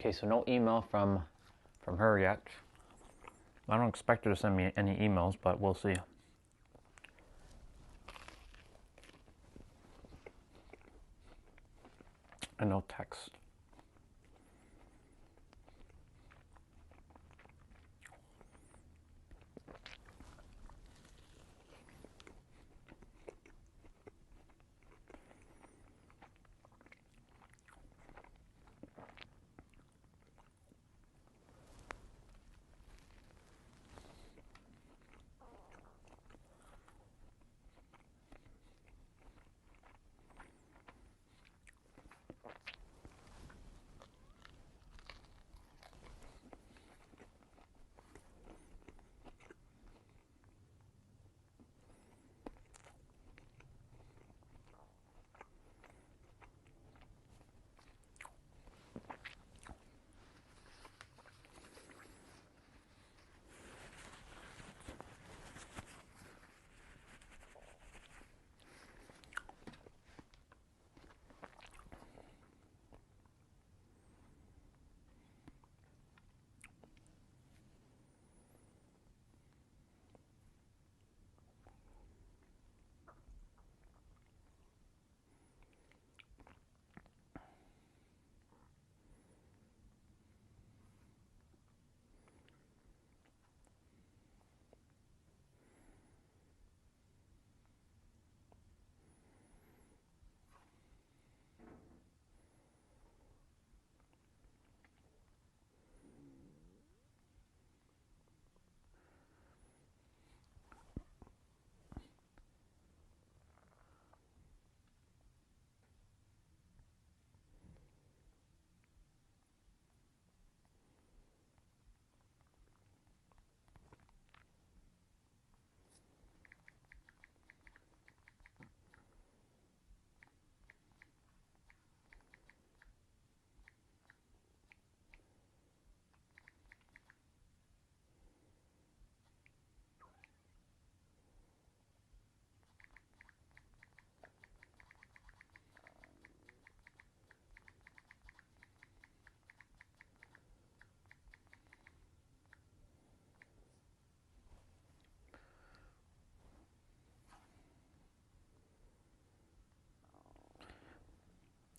Okay, so no email from her yet. I don't expect her to send me any emails, but we'll see. And no text.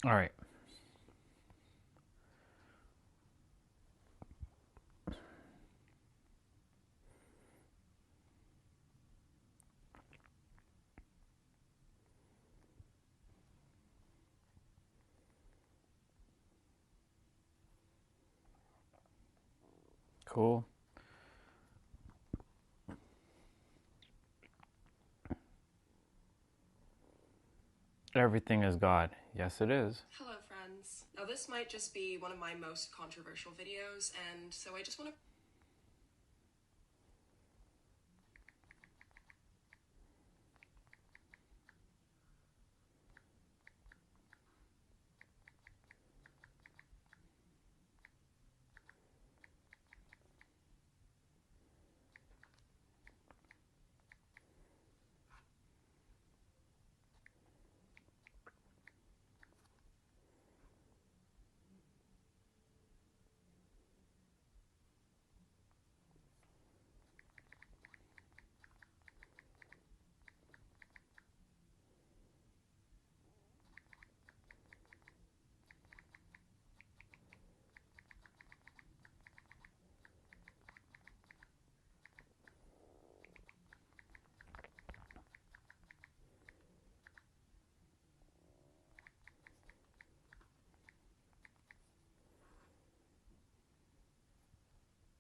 All right. Cool. Everything is God. Yes, it is. Hello friends. Now this might just be one of my most controversial videos, and so I just want to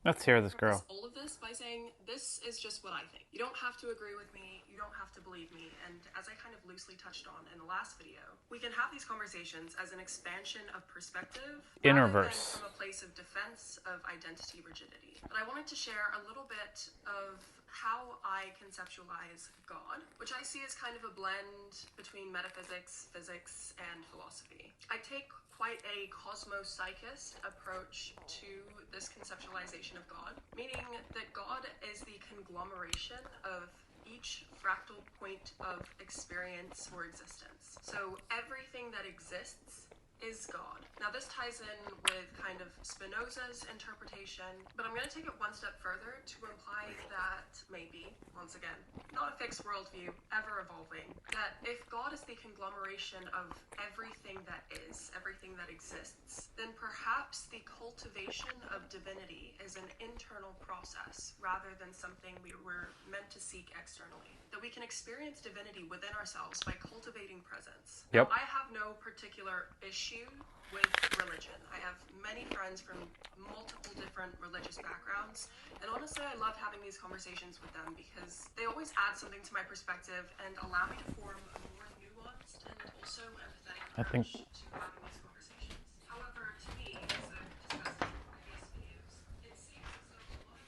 Let's hear this preface girl. all of this by saying this is just what I think. You don't have to agree with me, you don't have to believe me, and as I kind of loosely touched on in the last video, we can have these conversations as an expansion of perspective rather than Interverse. from a place of defense of identity rigidity. But I wanted to share a little bit of how I conceptualize God, which I see as kind of a blend between metaphysics, physics, and philosophy. I take quite a cosmopsychist approach to this conceptualization of God, meaning that God is the conglomeration of each fractal point of experience or existence. So everything that exists is God? Now this ties in with kind of Spinoza's interpretation, but I'm going to take it one step further to imply that maybe, once again, not a fixed worldview, ever evolving, that if God is the conglomeration of everything that is, everything that exists, then perhaps the cultivation of divinity is an internal process rather than something we were meant to seek externally. That we can experience divinity within ourselves by cultivating presence. Yep. I have no particular issue with religion. I have many friends from multiple different religious backgrounds, and honestly I love having these conversations with them because they always add something to my perspective and allow me to form a more nuanced and also empathetic approach to having these conversations. However, to me, as I've discussed in previous videos, it seems as though a lot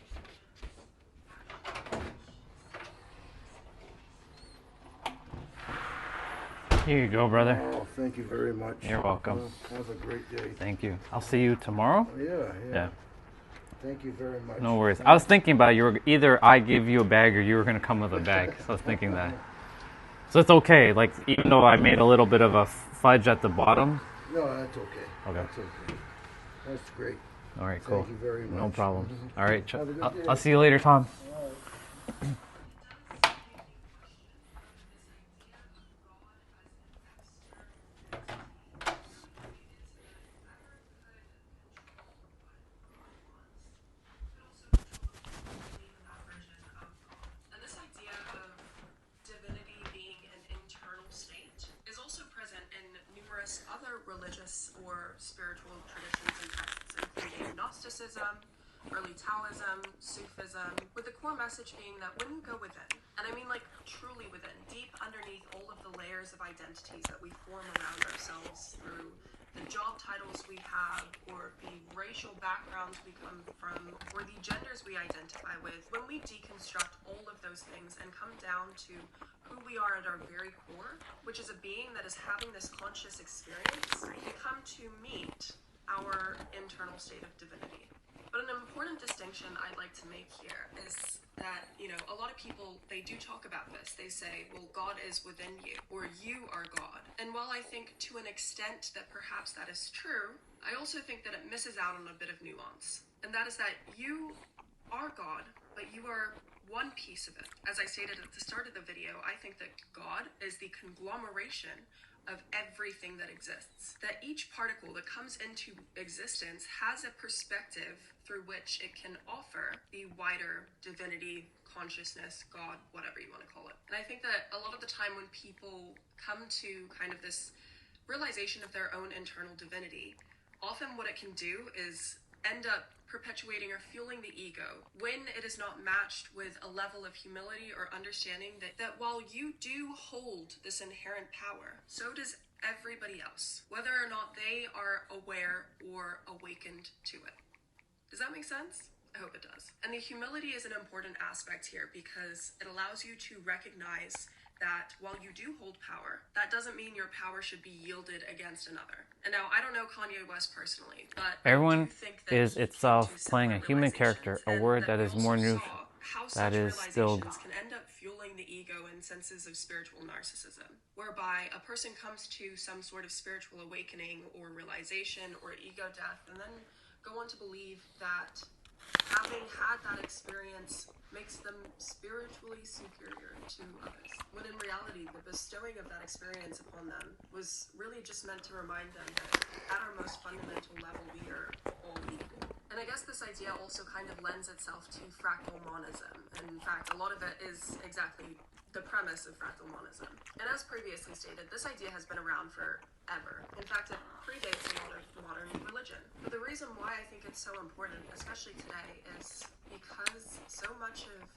of Here you go, brother. Oh, thank you very much. You're welcome. Have a great day. Thank you. I'll see you tomorrow. Yeah. Thank you very much. No worries. I was thinking about you were either I give you a bag or you were gonna come with a bag. So I was thinking that. So it's okay. Like even though I made a little bit of a fudge at the bottom. No, that's okay. Okay. That's okay. That's great. All right. Cool. Thank you very much. No problem. All right. Have a good day. I'll see you later, Tom. And this idea of divinity being an internal state is also present in numerous other religious or spiritual traditions and texts, including Gnosticism, early Taoism, Sufism, with the core message being that when you go within, and I mean like truly within, deep underneath all of the layers of identities that we form around ourselves through the job titles we have, or the racial backgrounds we come from, or the genders we identify with, when we deconstruct all of those things and come down to who we are at our very core, which is a being that is having this conscious experience, we come to meet our internal state of divinity. But an important distinction I'd like to make here is that, a lot of people, they do talk about this. They say, well, God is within you, or you are God. And while I think to an extent that perhaps that is true, I also think that it misses out on a bit of nuance. And that is that you are God, but you are one piece of it. As I stated at the start of the video, I think that God is the conglomeration of everything that exists. That each particle that comes into existence has a perspective through which it can offer the wider divinity, consciousness, God, whatever you want to call it. And I think that a lot of the time when people come to kind of this realization of their own internal divinity, often what it can do is end up perpetuating or fueling the ego when it is not matched with a level of humility or understanding that while you do hold this inherent power, so does everybody else, whether or not they are aware or awakened to it. Does that make sense? I hope it does. And the humility is an important aspect here because it allows you to recognize that while you do hold power, that doesn't mean your power should be yielded against another. And now, I don't know Kanye West personally, but Everyone I do think that is he itself came to playing a similar human character, realizations, a and word that we is also more saw neutral. how That such is still realizations can end up fueling the ego and senses of spiritual narcissism, whereby a person comes to some sort of spiritual awakening or realization or ego death, and then go on to believe that having had that experience makes them spiritually superior to others, when in reality the bestowing of that experience upon them was really just meant to remind them that at our most fundamental level we are all equal. And I guess this idea also kind of lends itself to fractal monism, and in fact a lot of it is exactly the premise of fractal monism. And as previously stated, this idea has been around forever. In fact, it predates a lot of modern religion. But the reason why I think it's so important, especially today, is because so much of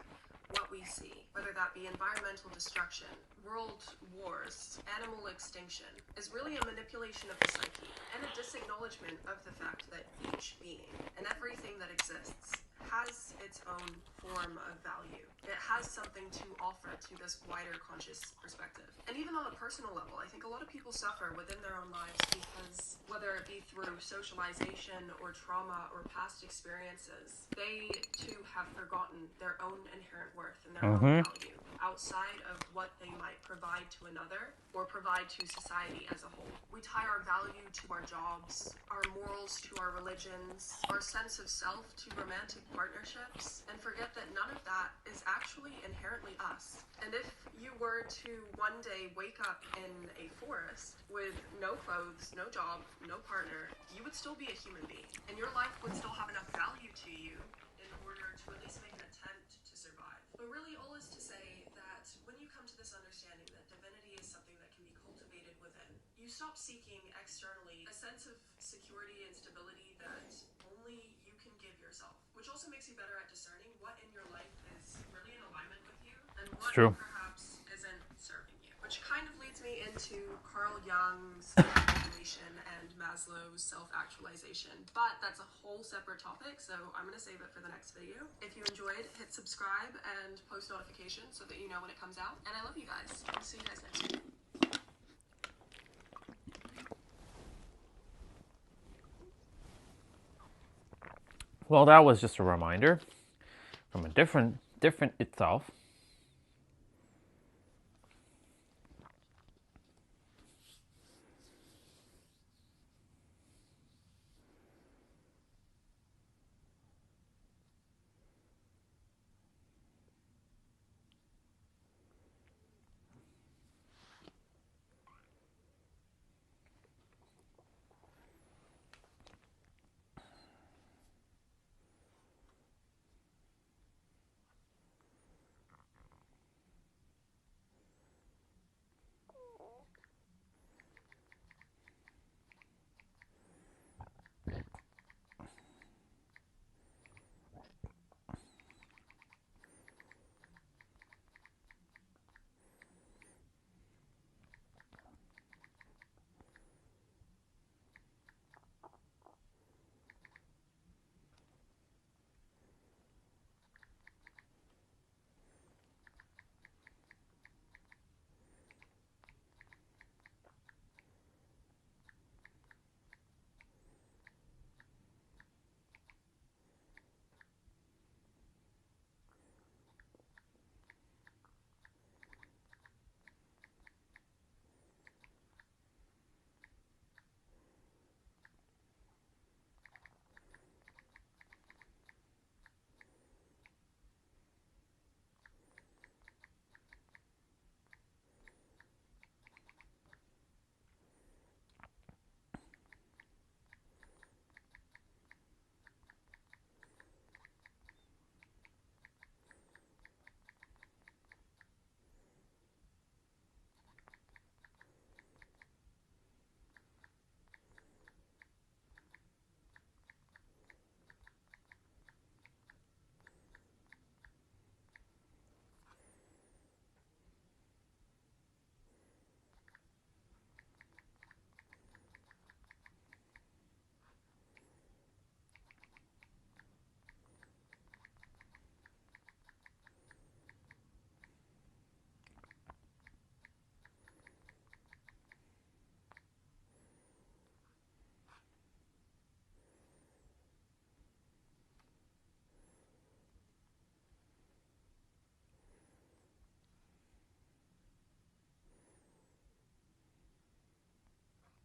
what we see, whether that be environmental destruction, world wars, animal extinction, is really a manipulation of the psyche and a disacknowledgement of the fact that each being and everything that exists has its own form of value. It has something to offer to this wider conscious perspective. And even on a personal level, I think a lot of people suffer within their own lives because whether it be through socialization or trauma or past experiences, they too have forgotten their own inherent worth and their own value outside of what what they might provide to another or provide to society as a whole. We tie our value to our jobs, our morals to our religions, our sense of self to romantic partnerships, and forget that none of that is actually inherently us. And if you were to one day wake up in a forest with no clothes, no job, no partner, you would still be a human being, and your life would still have enough value to you in order to at least make an attempt to survive. But really, all is to say that when you come to this understanding that divinity is something that can be cultivated within, you stop seeking externally a sense of security and stability that only you can give yourself, which also makes you better at discerning what in your life is really in alignment with you and It's what true. perhaps isn't serving you. Which kind of leads me into Carl Jung's evaluation and Maslow's self-actualization. But that's a whole separate topic, so I'm going to save it for the next video. If you enjoyed, hit subscribe and post notifications so that you know when it comes out. And I love you guys. I'll see you guys next week. Well, that was just a reminder from a different itself.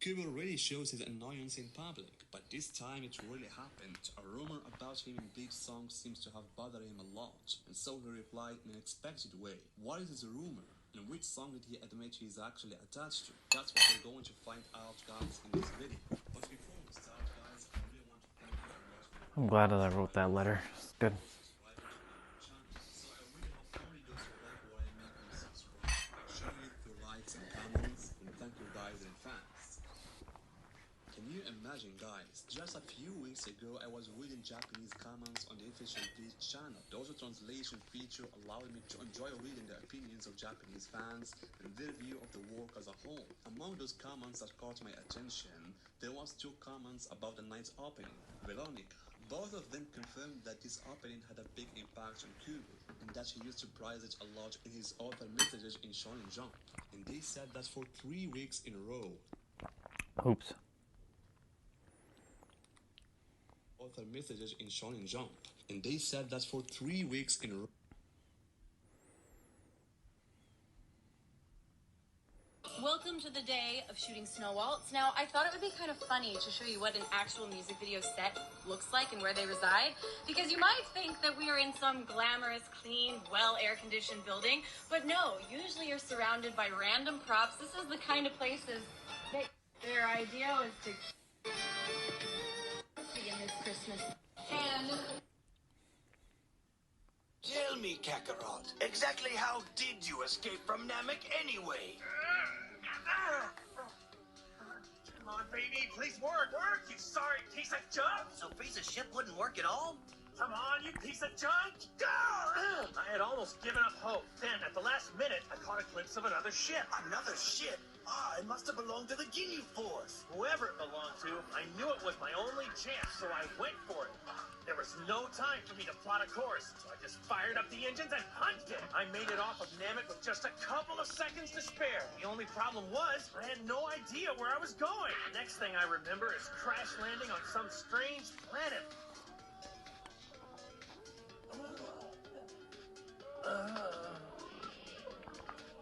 Kubo really shows his annoyance in public, but this time it really happened. A rumor about him in big songs seems to have bothered him a lot, and so he replied in an unexpected way. What is this rumor? And which song did he admit he is actually attached to? That's what we're going to find out, guys, in this video. But before we start, guys, I really want to thank you a lot for I'm glad that I wrote that letter. It's good. subscribing to my channel. So I really hope only those who like what I make will subscribe by showing it through likes and comments, and thank you guys in advance. Can you imagine, guys? Just a few weeks ago, I was reading Japanese comments on the official Bleach channel. The auto translation feature allowed me to enjoy reading the opinions of Japanese fans and their view of the work as a whole. Among those comments that caught my attention, there was 2 comments about the night's opening. Veronica. Both of them confirmed that this opening had a big impact on Kubo, and that he used to praise it a lot in his author messages in Shonen Jump. And they said that for 3 weeks in a row, Oops. author messages in Shonen Jump, and they said that for 3 weeks in a row. Welcome to the day of shooting Snow Waltz. Now, I thought it would be kind of funny to show you what an actual music video set looks like and where they reside, because you might think that we are in some glamorous, clean, well air-conditioned building, but no, usually you're surrounded by random props. This is the kind of places that their idea is to be in this Christmas. And Tell me, Kakarot, exactly how did you escape from Namek anyway? Come on, baby, please work, you sorry piece of junk! So piece of shit wouldn't work at all? Come on, you piece of junk! Go! I had almost given up hope. Then, at the last minute, I caught a glimpse of another ship. Another shit? Ah, it must have belonged to the Ginyu Force. Whoever it belonged to, I knew it was my only chance, so I went for it. There was no time for me to plot a course, so I just fired up the engines and punched it. I made it off of Namek with just a couple of seconds to spare. The only problem was, I had no idea where I was going. Next thing I remember is crash landing on some strange planet.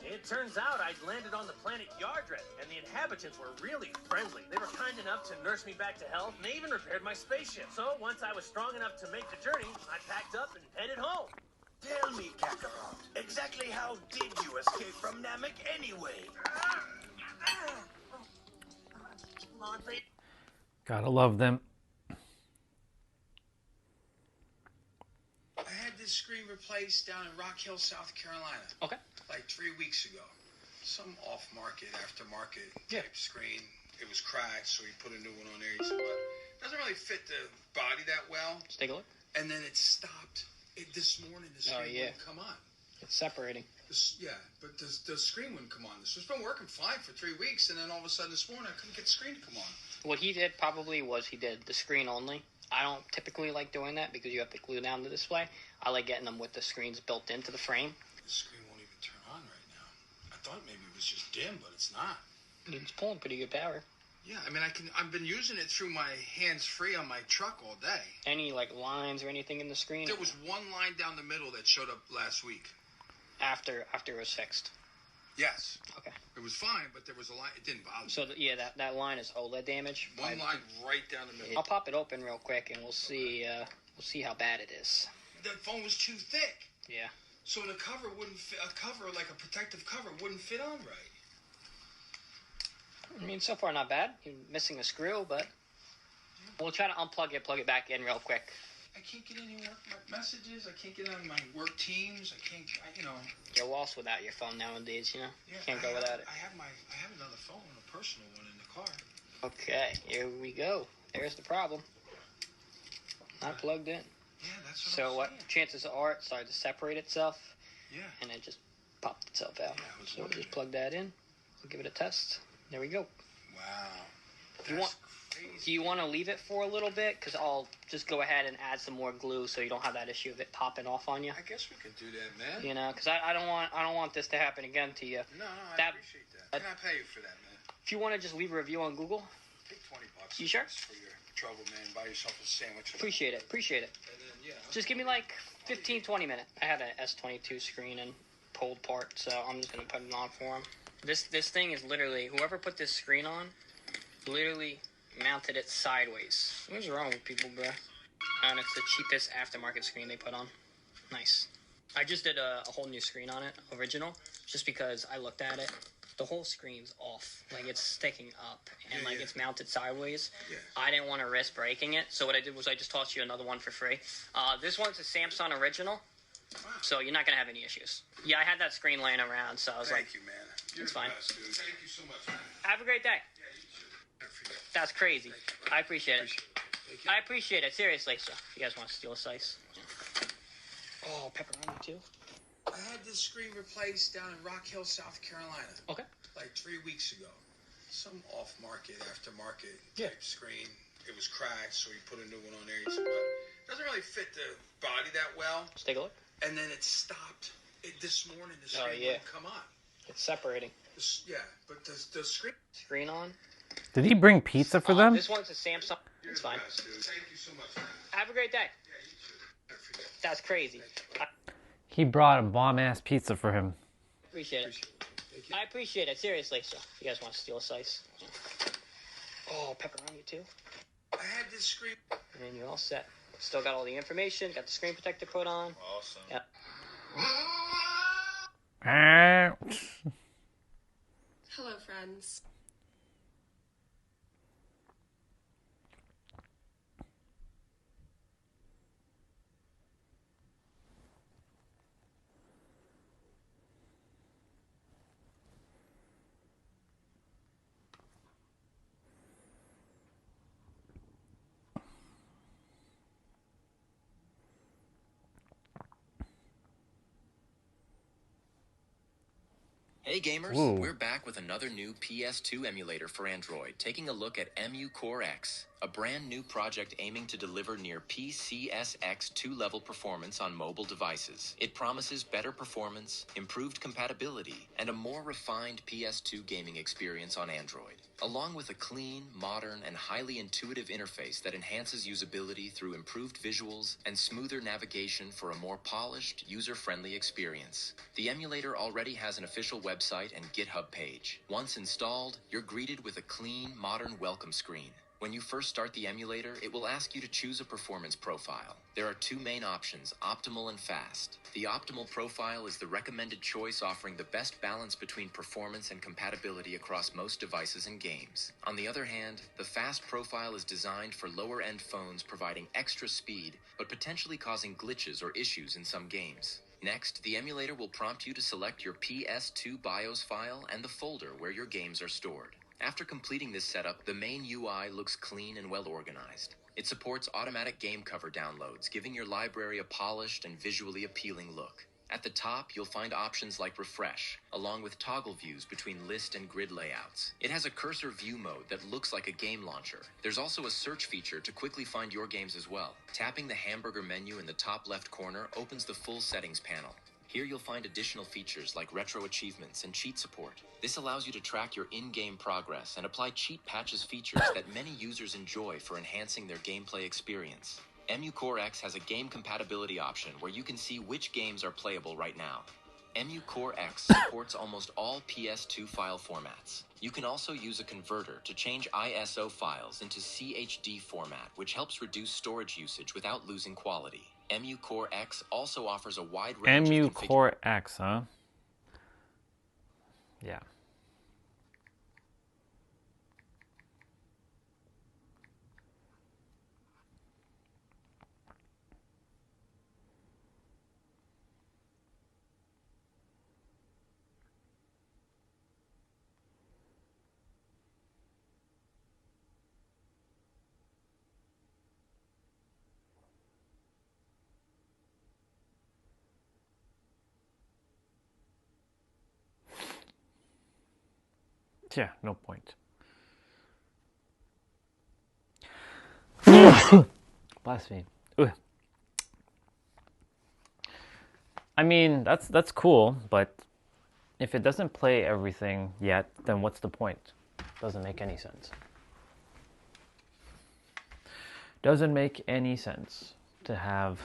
It turns out I'd landed on the planet Yardred, and the inhabitants were really friendly. They were kind enough to nurse me back to health, and they even repaired my spaceship. So once I was strong enough to make the journey, I packed up and headed home. Tell me, Kakarot, exactly how did you escape from Namek anyway? Come on, baby. Gotta love them. I had this screen replaced down in Rock Hill, South Carolina. Okay. Like 3 weeks ago. Some off-market, aftermarket Yeah. type screen. It was cracked, so he put a new one on there. He said, but it doesn't really fit the body that well. Let's take a look. And then it stopped. This morning, the screen wouldn't come on. It's separating. But the screen wouldn't come on. So it's been working fine for 3 weeks, and then all of a sudden this morning, I couldn't get the screen to come on. What he did probably was he did the screen only. I don't typically like doing that because you have to glue down the display. I like getting them with the screens built into the frame. The screen won't even turn on right now. I thought maybe it was just dim, but it's not. It's pulling pretty good power. Yeah, I mean, I've been using it through my hands-free on my truck all day. Any like lines or anything in the screen? There was one line down the middle that showed up last week. After it was fixed. Yes. Okay. It was fine, but there was a line. It didn't bother me. So that line is OLED damage. One line right down the middle. I'll pop it open real quick and we'll see how bad it is. The phone was too thick. Yeah. So the cover wouldn't fit. A cover like a protective cover wouldn't fit on right. I mean, so far not bad. You're missing a screw, but we'll try to unplug it, plug it back in real quick. I can't get any work messages. I can't get on my work teams. I can't. You're lost without your phone nowadays. Yeah, Can't go without it. I have another phone, a personal one in the car. Okay, here we go. There's the problem. Not plugged in. Yeah, that's what So I'm what saying. chances are it started to separate itself Yeah. and it just popped itself out. Yeah, I was So we'll wondering. just plug that in. We'll give it a test. There we go. Wow. Do you want- crazy. Do you want to leave it for a little bit? Because I'll just go ahead and add some more glue so you don't have that issue of it popping off on you. I guess we could do that, man. You know, because I don't want this to happen again to you. No, I That- appreciate that. Can I pay you for that, man? If you want to just leave a review on Google, Take $20. You sure? For your trouble, man. Buy yourself a sandwich. appreciate it. And then, yeah. Just give me like 15, 20 minutes. I have an S22 screen and pulled part, so I'm just going to put it on for him. This thing is literally, whoever put this screen on, literally mounted it sideways. What's wrong with people, bro? And it's the cheapest aftermarket screen they put on. Nice. I just did a whole new screen on it, original, just because I looked at it. The whole screen's off. Like, it's sticking up, and Yeah, yeah. it's mounted sideways. Yeah. I didn't want to risk breaking it, so what I did was I just tossed you another one for free. This one's a Samsung original, so you're not going to have any issues. Yeah, I had that screen laying around, so I was Thank you, man. You're It's the fine. best, dude. Thank you so much, man. have a great day. Yeah, you too. I forget. That's crazy. I appreciate it. Thank you. I appreciate it, seriously. So, if you guys want to steal a slice. Oh, pepperoni, too? I had this screen replaced down in Rock Hill, South Carolina. Okay. Like 3 weeks ago. Some off-market, aftermarket Yeah. type screen. It was cracked, so he put a new one on there. He said, but it doesn't really fit the body that well. Let's take a look. And then it stopped. This morning, the Oh, screen yeah. wouldn't come on. It's separating. Yeah, but the screen... Screen on. Did he bring pizza for them? This one's a Samsung. You're It's the fine. best, dude. Thank you so much, man. Have a great day. Yeah, you too. I forget. That's crazy. I He brought a bomb ass pizza for him. appreciate it. I appreciate it, seriously. So, you guys want to steal a slice? Oh, pepperoni too. I had this screen. And you're all set. Still got all the information. Got the screen protector put on. Awesome. Yep. Hello, friends. Hey gamers, Ooh. we're back with another new PS2 emulator for Android, taking a look at EMU Core X, a brand new project aiming to deliver near PCSX 2-level performance on mobile devices. It promises better performance, improved compatibility, and a more refined PS2 gaming experience on Android, along with a clean, modern, and highly intuitive interface that enhances usability through improved visuals and smoother navigation for a more polished, user-friendly experience. The emulator already has an official website and GitHub page. Once installed, you're greeted with a clean, modern welcome screen. When you first start the emulator, it will ask you to choose a performance profile. There are two main options, optimal and fast. The optimal profile is the recommended choice, offering the best balance between performance and compatibility across most devices and games. On the other hand, the fast profile is designed for lower-end phones, providing extra speed, but potentially causing glitches or issues in some games. Next, the emulator will prompt you to select your PS2 BIOS file and the folder where your games are stored. After completing this setup, the main UI looks clean and well organized. It supports automatic game cover downloads, giving your library a polished and visually appealing look. At the top, you'll find options like refresh, along with toggle views between list and grid layouts. It has a cursor view mode that looks like a game launcher. There's also a search feature to quickly find your games as well. Tapping the hamburger menu in the top left corner opens the full settings panel. Here you'll find additional features like retro achievements and cheat support. This allows you to track your in-game progress and apply cheat patches features that many users enjoy for enhancing their gameplay experience. EMU Core X has a game compatibility option where you can see which games are playable right now. EMU Core X supports almost all PS2 file formats. You can also use a converter to change ISO files into CHD format, which helps reduce storage usage without losing quality. EMU Core X also offers a wide range EMU of Core X, huh? Yeah. Yeah, no point. Blasphemy. Ugh. I mean, that's cool, but if it doesn't play everything yet, then what's the point? Doesn't make any sense. Doesn't make any sense to have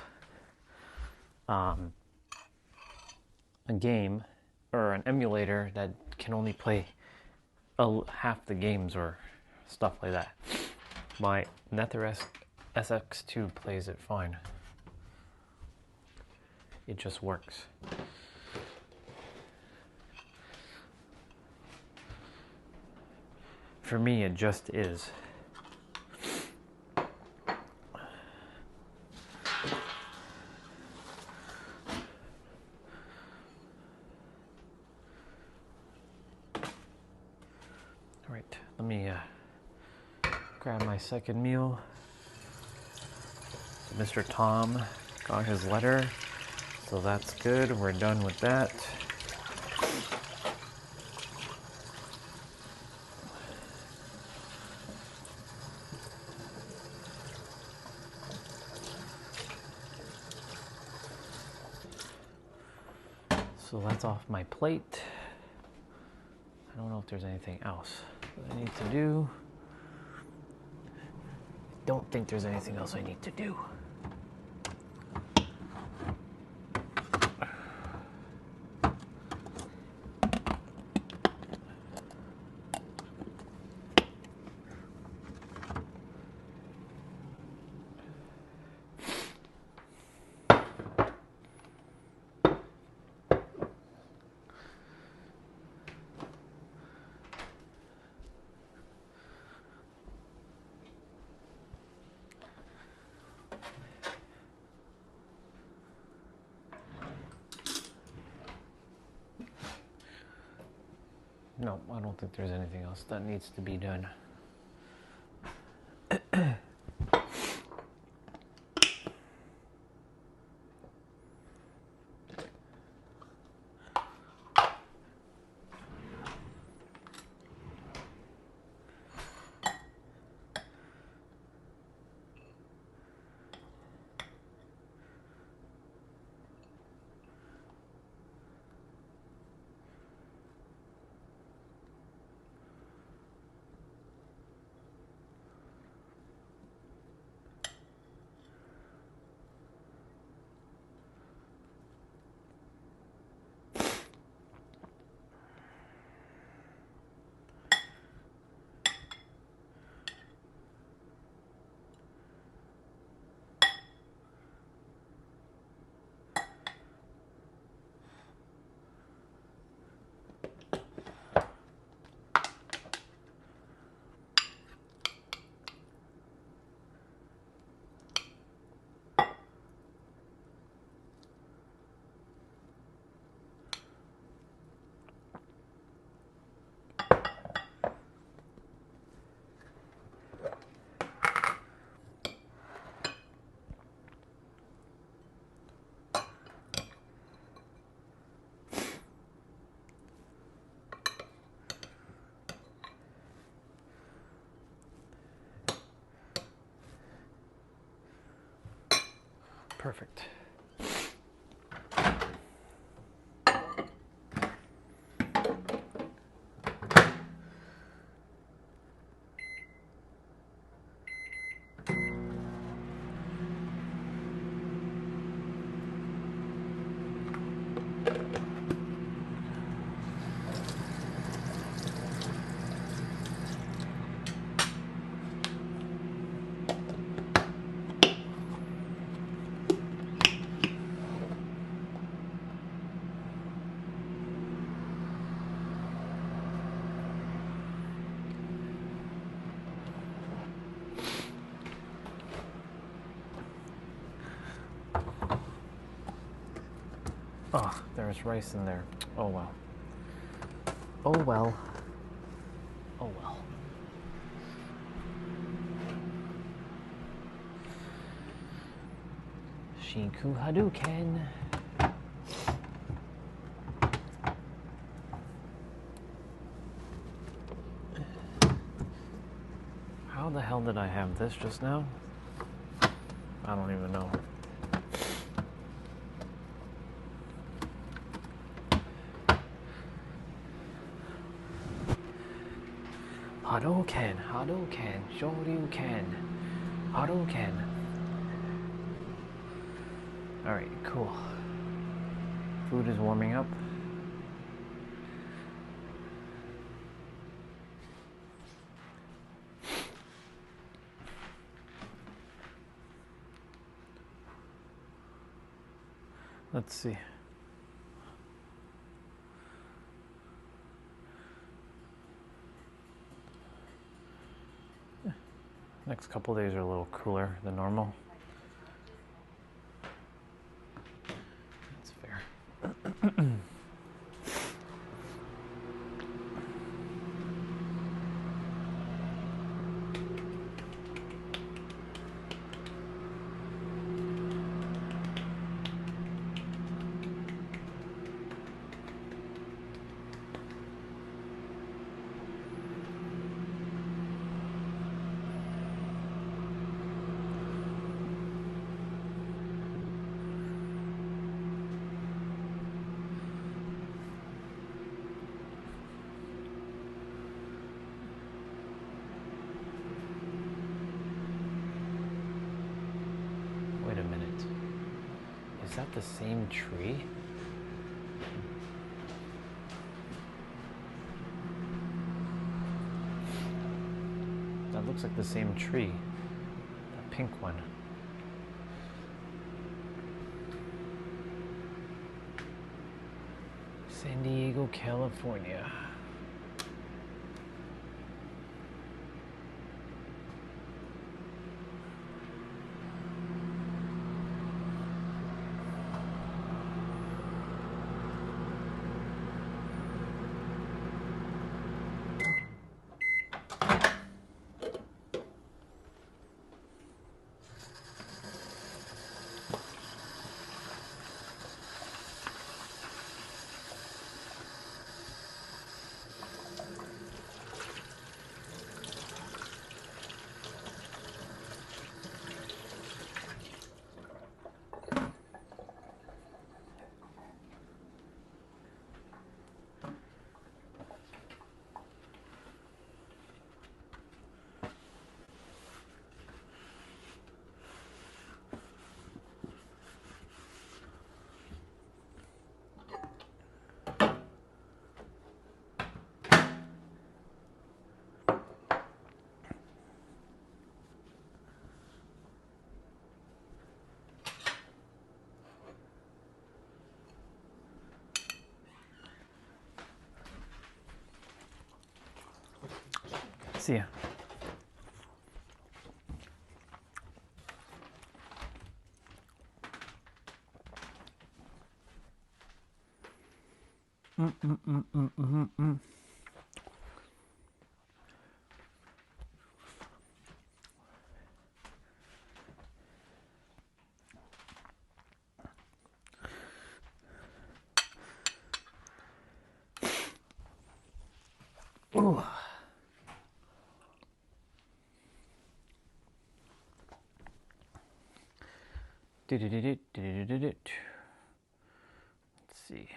a game or an emulator that can only play half the games or stuff like that. My Nether SX2 plays it fine. It just works. For me, it just is. Alright, let me grab my second meal. So Mr. Tom got his letter, so that's good. We're done with that. So that's off my plate. I don't know if there's anything else that I need to do. Don't think there's anything else I need to do. No, I don't think there's anything else that needs to be done. Perfect. Oh, there's rice in there. Oh well. Oh well. Oh well. Shinku Hadouken. How the hell did I have this just now? I don't even know. Hadouken, Hadouken, Shoryuken, Hadouken. Alright, cool. Food is warming up. Let's see. Next couple days are a little cooler than normal. That's fair. Wait a minute. Is that the same tree? That looks like the same tree. That pink one. San Diego, California. See ya. Ooh. Let's see.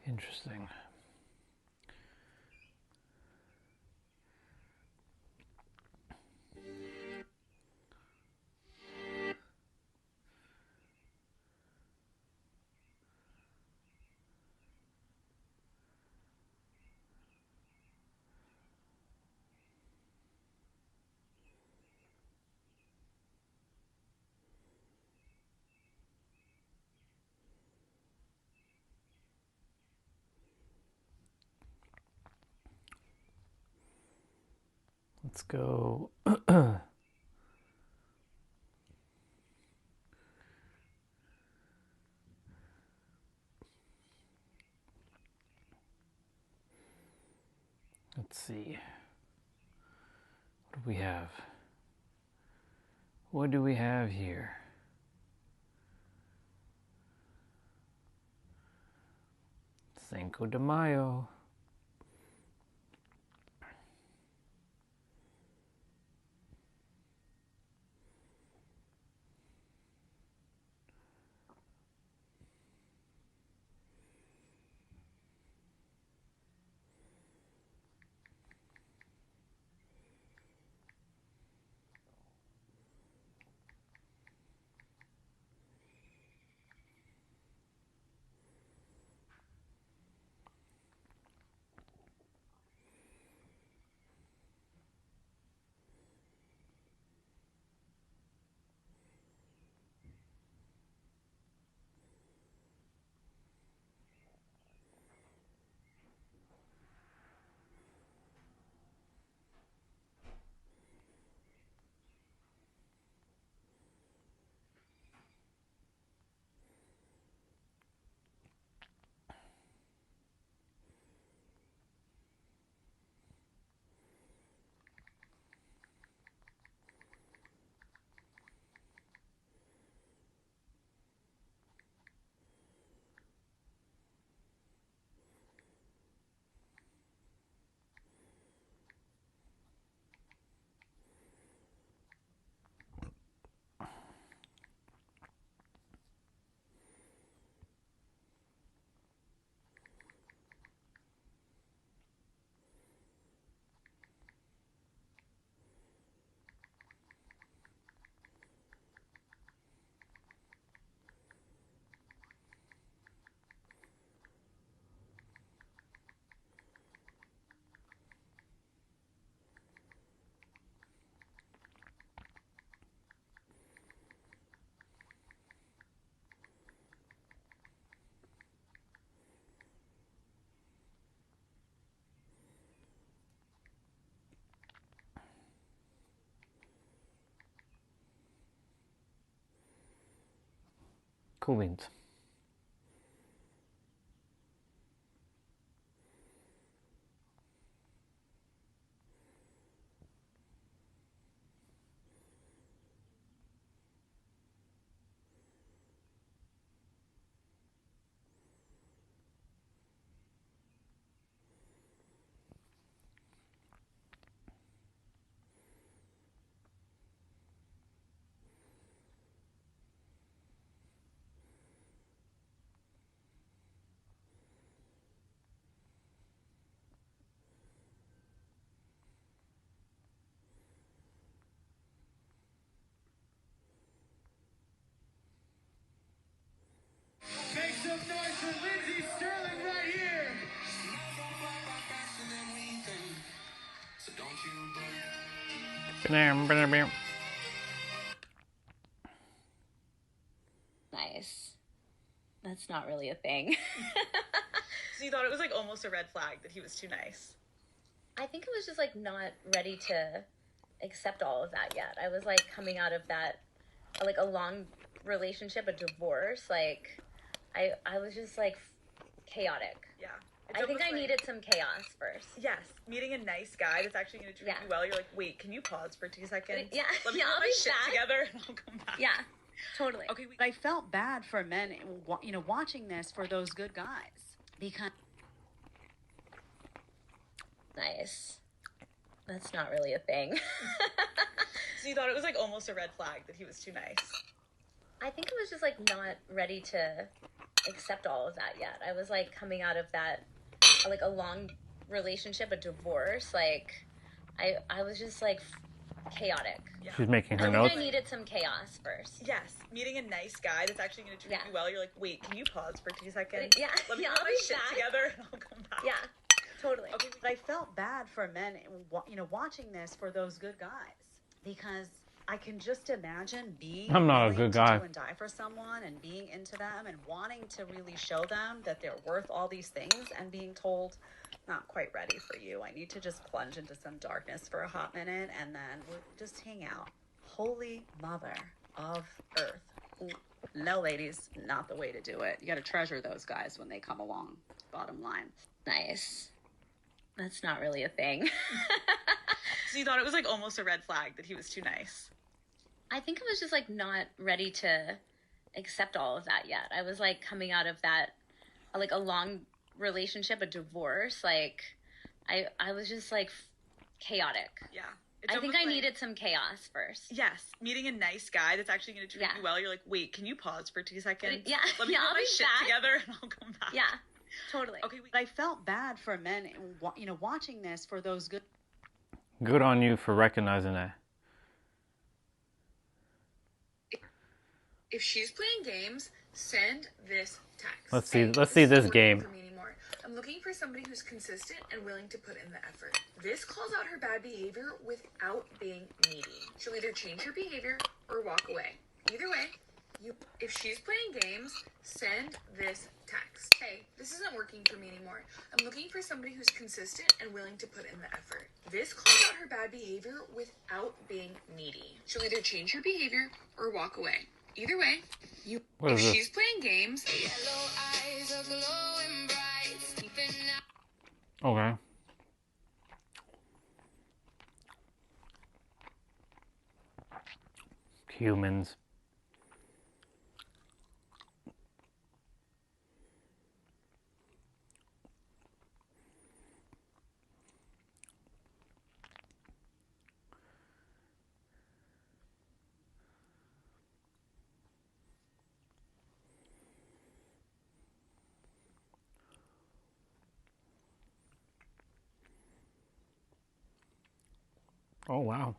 Interesting. Let's go. Let's see. What do we have? What do we have here? Cinco de Mayo. Cool beans. Make some noise for Lindsey Sterling right here. Nice. That's not really a thing. So you thought it was like almost a red flag that he was too nice? I think I was just like not ready to accept all of that yet. I was like coming out of that, like a long relationship, a divorce. Like I was just like chaotic. Yeah. I think I needed some chaos first. Yes, meeting a nice guy that's actually going to treat you well. You're like, wait, can you pause for 2 seconds? Yeah, Let me yeah, get I'll my be shit back. together and I'll come back. Yeah, totally. Okay, I felt bad for men, you know, watching this for those good guys because. Nice. That's not really a thing. So you thought it was like almost a red flag that he was too nice? I think I was just like not ready to accept all of that yet. I was like coming out of that, like a long relationship, a divorce. Like I was just like chaotic. Yeah. She's making her I notes. think I needed some chaos first. Yes, meeting a nice guy that's actually going to treat you well. You're like, wait, can you pause for 2 seconds? Yeah, Let me yeah, get I'll my be shit back. together and I'll come back. Yeah, totally. Okay, I felt bad for men, you know, watching this for those good guys because I can just imagine being. I'm not a willing good to guy. do and die for someone and being into them and wanting to really show them that they're worth all these things and being told, not quite ready for you. I need to just plunge into some darkness for a hot minute and then we'll just hang out. Holy mother of earth. No, ladies, not the way to do it. You got to treasure those guys when they come along. Bottom line. Nice. That's not really a thing. So you thought it was like almost a red flag that he was too nice? I think I was just like not ready to accept all of that yet. I was like coming out of that, like a long relationship, a divorce. Like I was just like chaotic. Yeah. I think I needed some chaos first. Yes, meeting a nice guy that's actually going to treat you well. You're like, wait, can you pause for 2 seconds? Yeah, Let me yeah, get I'll my be shit back. together and I'll come back. Yeah, totally. Okay, I felt bad for men, you know, watching this for those good. Good on you for recognizing that. If she's playing games, send this text. Let's see. Hey, Let's see this isn't game. working for me anymore. I'm looking for somebody who's consistent and willing to put in the effort. This calls out her bad behavior without being needy. She'll either change her behavior or walk away. Either way, if she's playing games, send this text. Hey, this isn't working for me anymore. I'm looking for somebody who's consistent and willing to put in the effort. This calls out her bad behavior without being needy. She'll either change her behavior or walk away. Either way, What if is this? she's playing games, Okay. Humans. Oh, wow.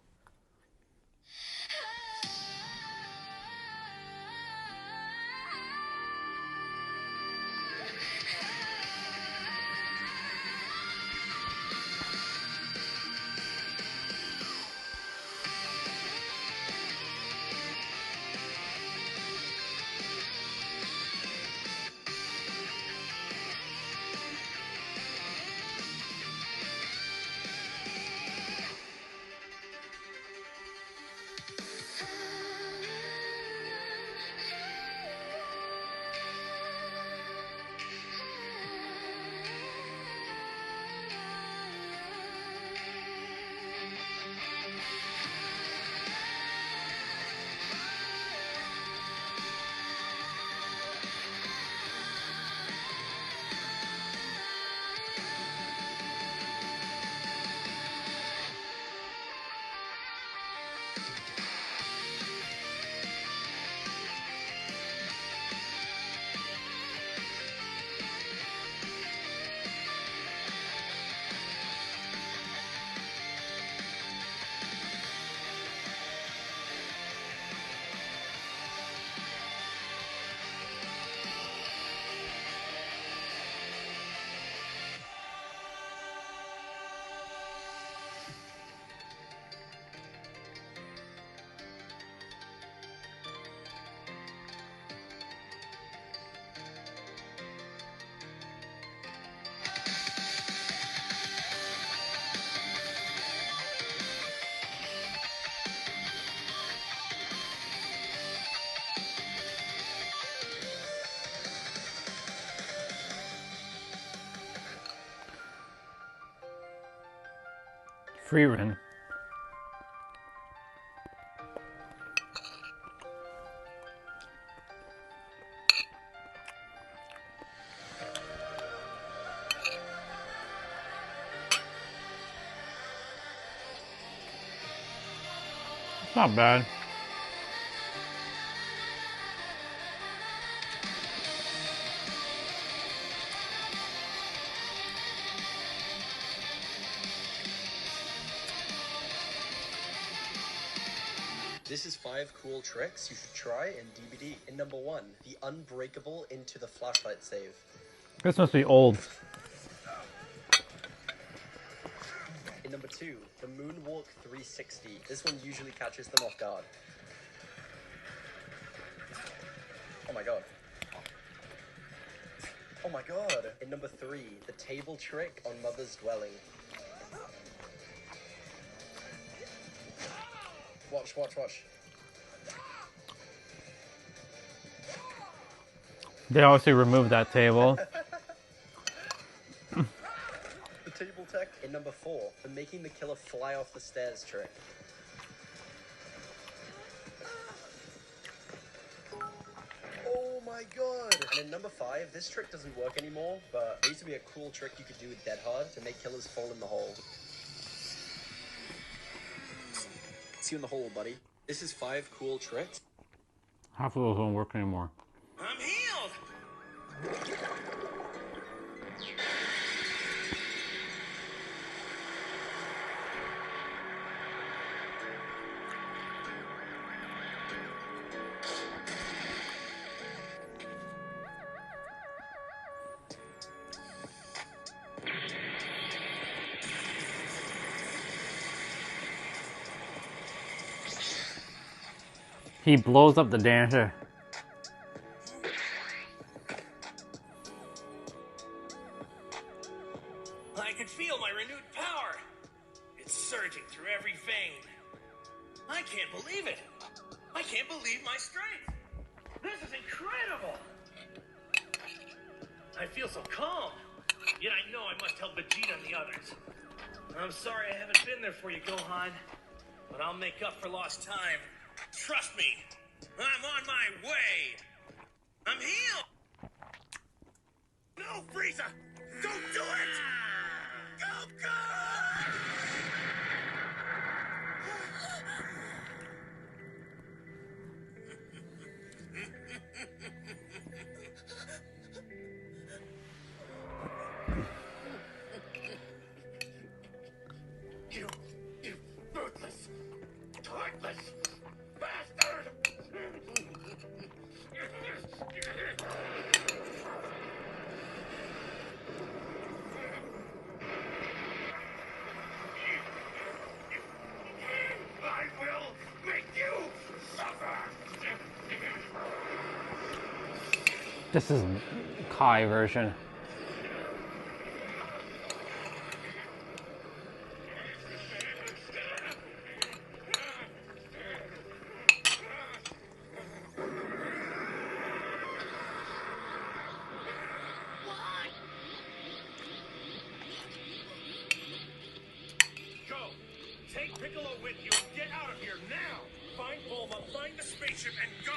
Freeman. It's not bad. This is 5 cool tricks you should try in DBD. In number 1, the unbreakable into the flashlight save. This must be old. In number 2, the moonwalk 360. This one usually catches them off guard. Oh my god. Oh my god. In number 3, the table trick on Mother's Dwelling. Watch, watch, watch. They obviously removed that table. The table tech. In number 4, the making the killer fly off the stairs trick. Oh my god! And in number 5, this trick doesn't work anymore, but it used to be a cool trick you could do with Dead Hard to make killers fall in the hole. See you in the hole, buddy. This is 5 cool tricks. Half of those don't work anymore. I'm healed! He blows up the dancer. I can feel my renewed power. It's surging through every vein. I can't believe it. I can't believe my strength. This is incredible. I feel so calm. Yet I know I must help Vegeta and the others. I'm sorry I haven't been there for you, Gohan. But I'll make up for lost time. Trust me, I'm on my way. I'm healed. No, Frieza! Don't do it! Go, go! You ruthless, heartless bastard! I will make you suffer! This is Kai version. Go! Take Piccolo with you and get out of here now! Find Bulma, find the spaceship, and go!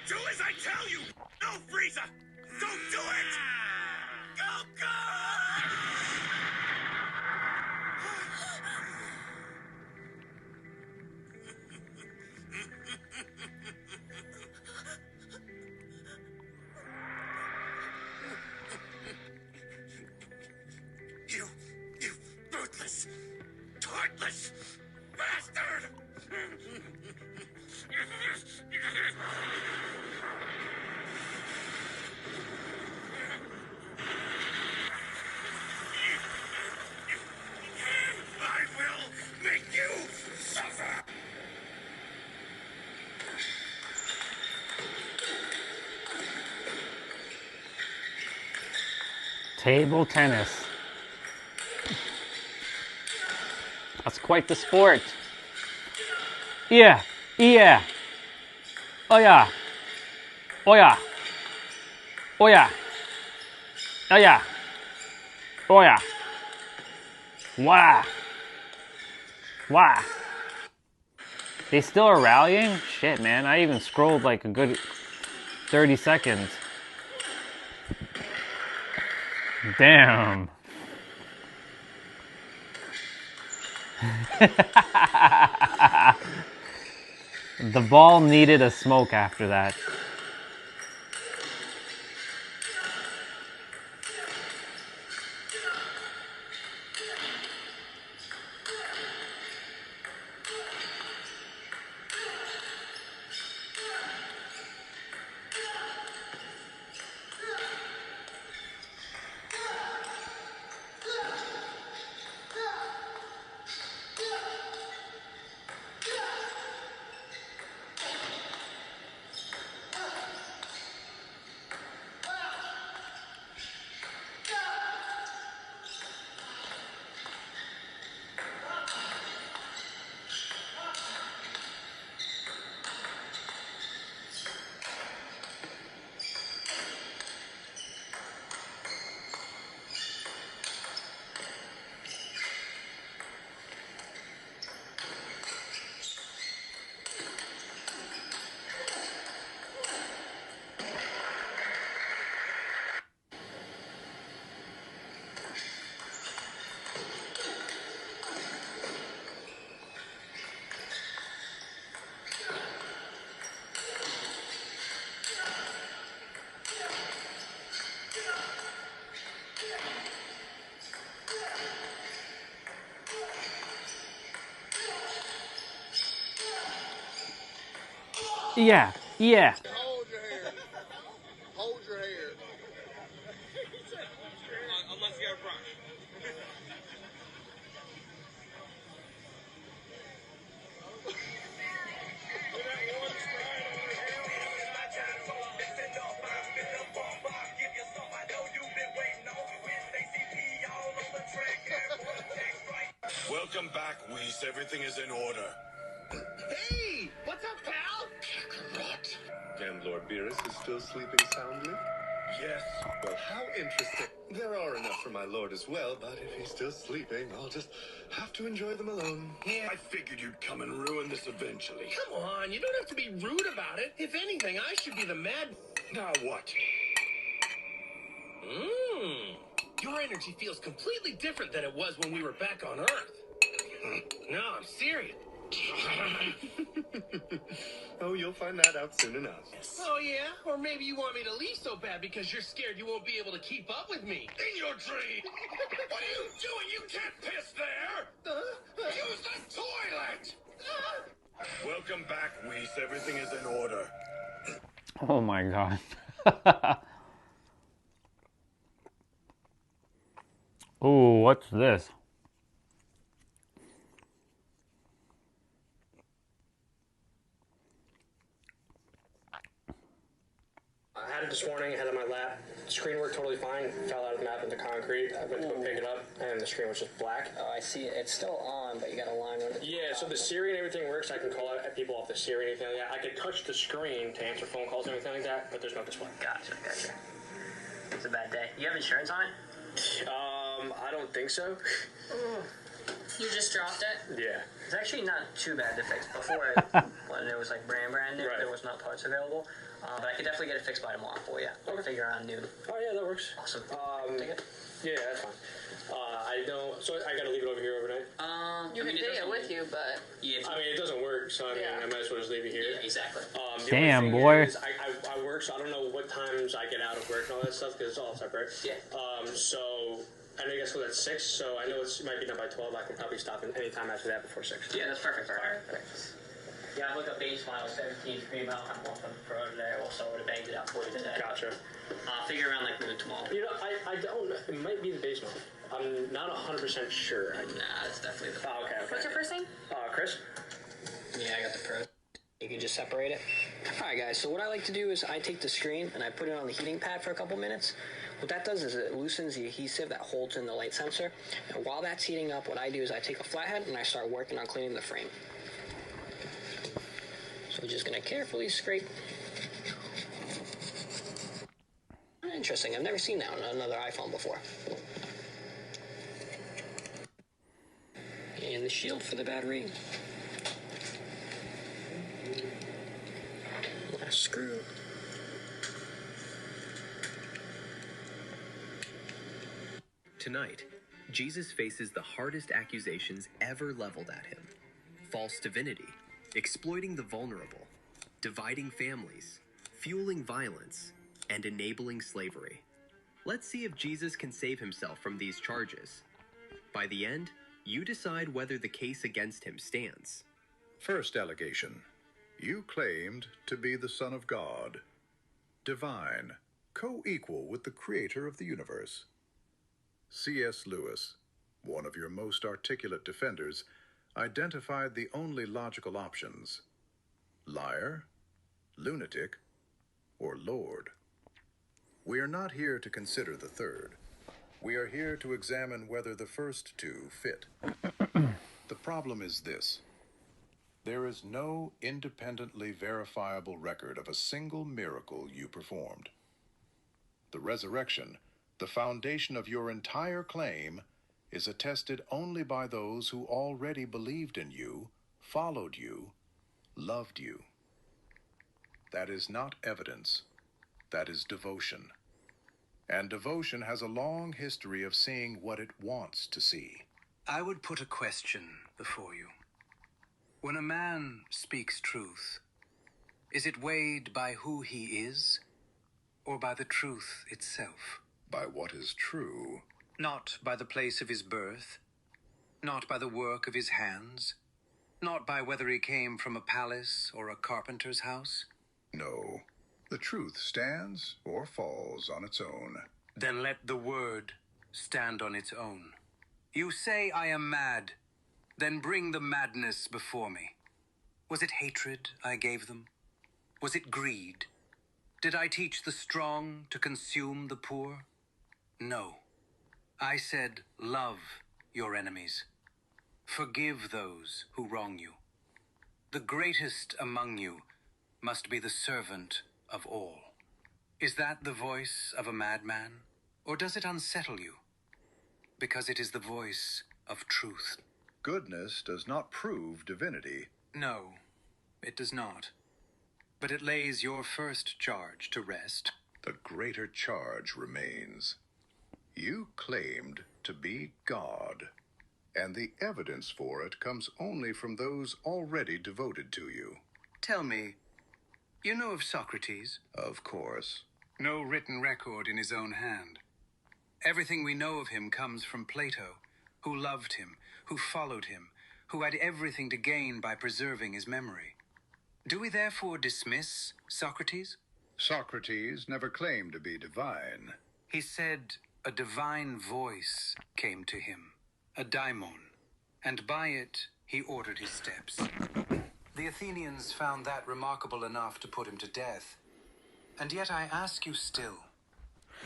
Do as I tell you! No, Frieza! Don't do it! Go, go! You ruthless, heartless bastard! I will make you suffer! Table tennis. That's quite the sport. Yeah, yeah. Oh yeah. Oh yeah. Oh yeah. Oh yeah. Oh yeah. Wow. Wow. They still are rallying? Shit, man. I even scrolled like a good 30 seconds. Damn. The ball needed a smoke after that. Yeah, yeah. Hold your hair. Hold your hair. Unless you got a brush. Welcome back, Whis. Everything is in order. Hey! What's up, pal? Kakarot. And Lord Beerus is still sleeping soundly? Yes. Well, how interesting. There are enough for my lord as well, but if he's still sleeping, I'll just have to enjoy them alone. Yeah, I figured you'd come and ruin this eventually. Come on, you don't have to be rude about it. If anything, I should be the mad... Now what? Your energy feels completely different than it was when we were back on Earth. No, I'm serious. Oh, you'll find that out soon enough. Oh, yeah? Or maybe you want me to leave so bad because you're scared you won't be able to keep up with me. In your dream! What are you doing? You can't piss there! Use the toilet! Welcome back, Whis. Everything is in order. Oh my god. Ooh, what's this? I had it this morning, I had it on my lap. Screen worked totally fine. Fell out of the map into concrete. I went to go pick it up, and the screen was just black. Oh, I see it. It's still on, but you got a line on it. Yeah, so the Siri and everything works. I can call people off the Siri and anything like that. I can touch the screen to answer phone calls and everything like that, but there's no display. Gotcha. It's a bad day. You have insurance on it? I don't think so. You just dropped it? Yeah. It's actually not too bad to fix. Before, when it was like brand new, there was not parts available. But I could definitely get it fixed by tomorrow for you. I'll figure around noon. Oh yeah, that works. Awesome. Take it? Yeah, that's fine. I don't. So I gotta leave it over here overnight. You can take it with you, but Yeah. I mean, it doesn't work, so I mean, I might as well just leave it here. Yeah, exactly. Damn, boy. I work, so I don't know what times I get out of work and all that stuff because it's all separate. Yeah. So I know you guys go at 6, so I know it might be done by 12. I can probably stop in any time after that before 6. Yeah, that's perfect. Perfect. Yeah, I looked up base model 17 screen mount. I'm off on the pro today. Also, would have banged it out for you today. Gotcha. Figure around like noon tomorrow. You know, I don't know. It might be the base model. I'm not 100% sure. Nah, it's definitely the. Oh, okay. what's your first name? Chris. Yeah, I got the pro. You can just separate it. Alright guys, so what I like to do is I take the screen and I put it on the heating pad for a couple minutes. What that does is it loosens the adhesive that holds in the light sensor. And while that's heating up, what I do is I take a flathead and I start working on cleaning the frame. So we're just going to carefully scrape. Interesting, I've never seen that on another iPhone before. And the shield for the battery. Last screw. Tonight, Jesus faces the hardest accusations ever leveled at him. False divinity, exploiting the vulnerable, dividing families, fueling violence, and enabling slavery. Let's see if Jesus can save himself from these charges. By the end, you decide whether the case against him stands. First allegation. You claimed to be the Son of God. Divine, co-equal with the creator of the universe. C.S. Lewis, one of your most articulate defenders, identified the only logical options: liar, lunatic, or Lord. We are not here to consider the third. We are here to examine whether the first two fit. The problem is this. There is no independently verifiable record of a single miracle you performed. The resurrection, the foundation of your entire claim, is attested only by those who already believed in you, followed you, loved you. That is not evidence. That is devotion. And devotion has a long history of seeing what it wants to see. I would put a question before you. When a man speaks truth, is it weighed by who he is, or by the truth itself? By what is true. Not by the place of his birth, not by the work of his hands, not by whether he came from a palace or a carpenter's house? No. The truth stands or falls on its own. Then let the word stand on its own. You say I am mad, then bring the madness before me. Was it hatred I gave them? Was it greed? Did I teach the strong to consume the poor? No. I said, love your enemies. Forgive those who wrong you. The greatest among you must be the servant of all. Is that the voice of a madman, or does it unsettle you? Because it is the voice of truth. Goodness does not prove divinity. No, it does not. But it lays your first charge to rest. The greater charge remains. You claimed to be God, and the evidence for it comes only from those already devoted to you. Tell me, you know of Socrates? Of course. No written record in his own hand. Everything we know of him comes from Plato, who loved him, who followed him, who had everything to gain by preserving his memory. Do we therefore dismiss Socrates? Socrates never claimed to be divine. He said a divine voice came to him, a daimon, and by it he ordered his steps. The Athenians found that remarkable enough to put him to death. And yet I ask you still,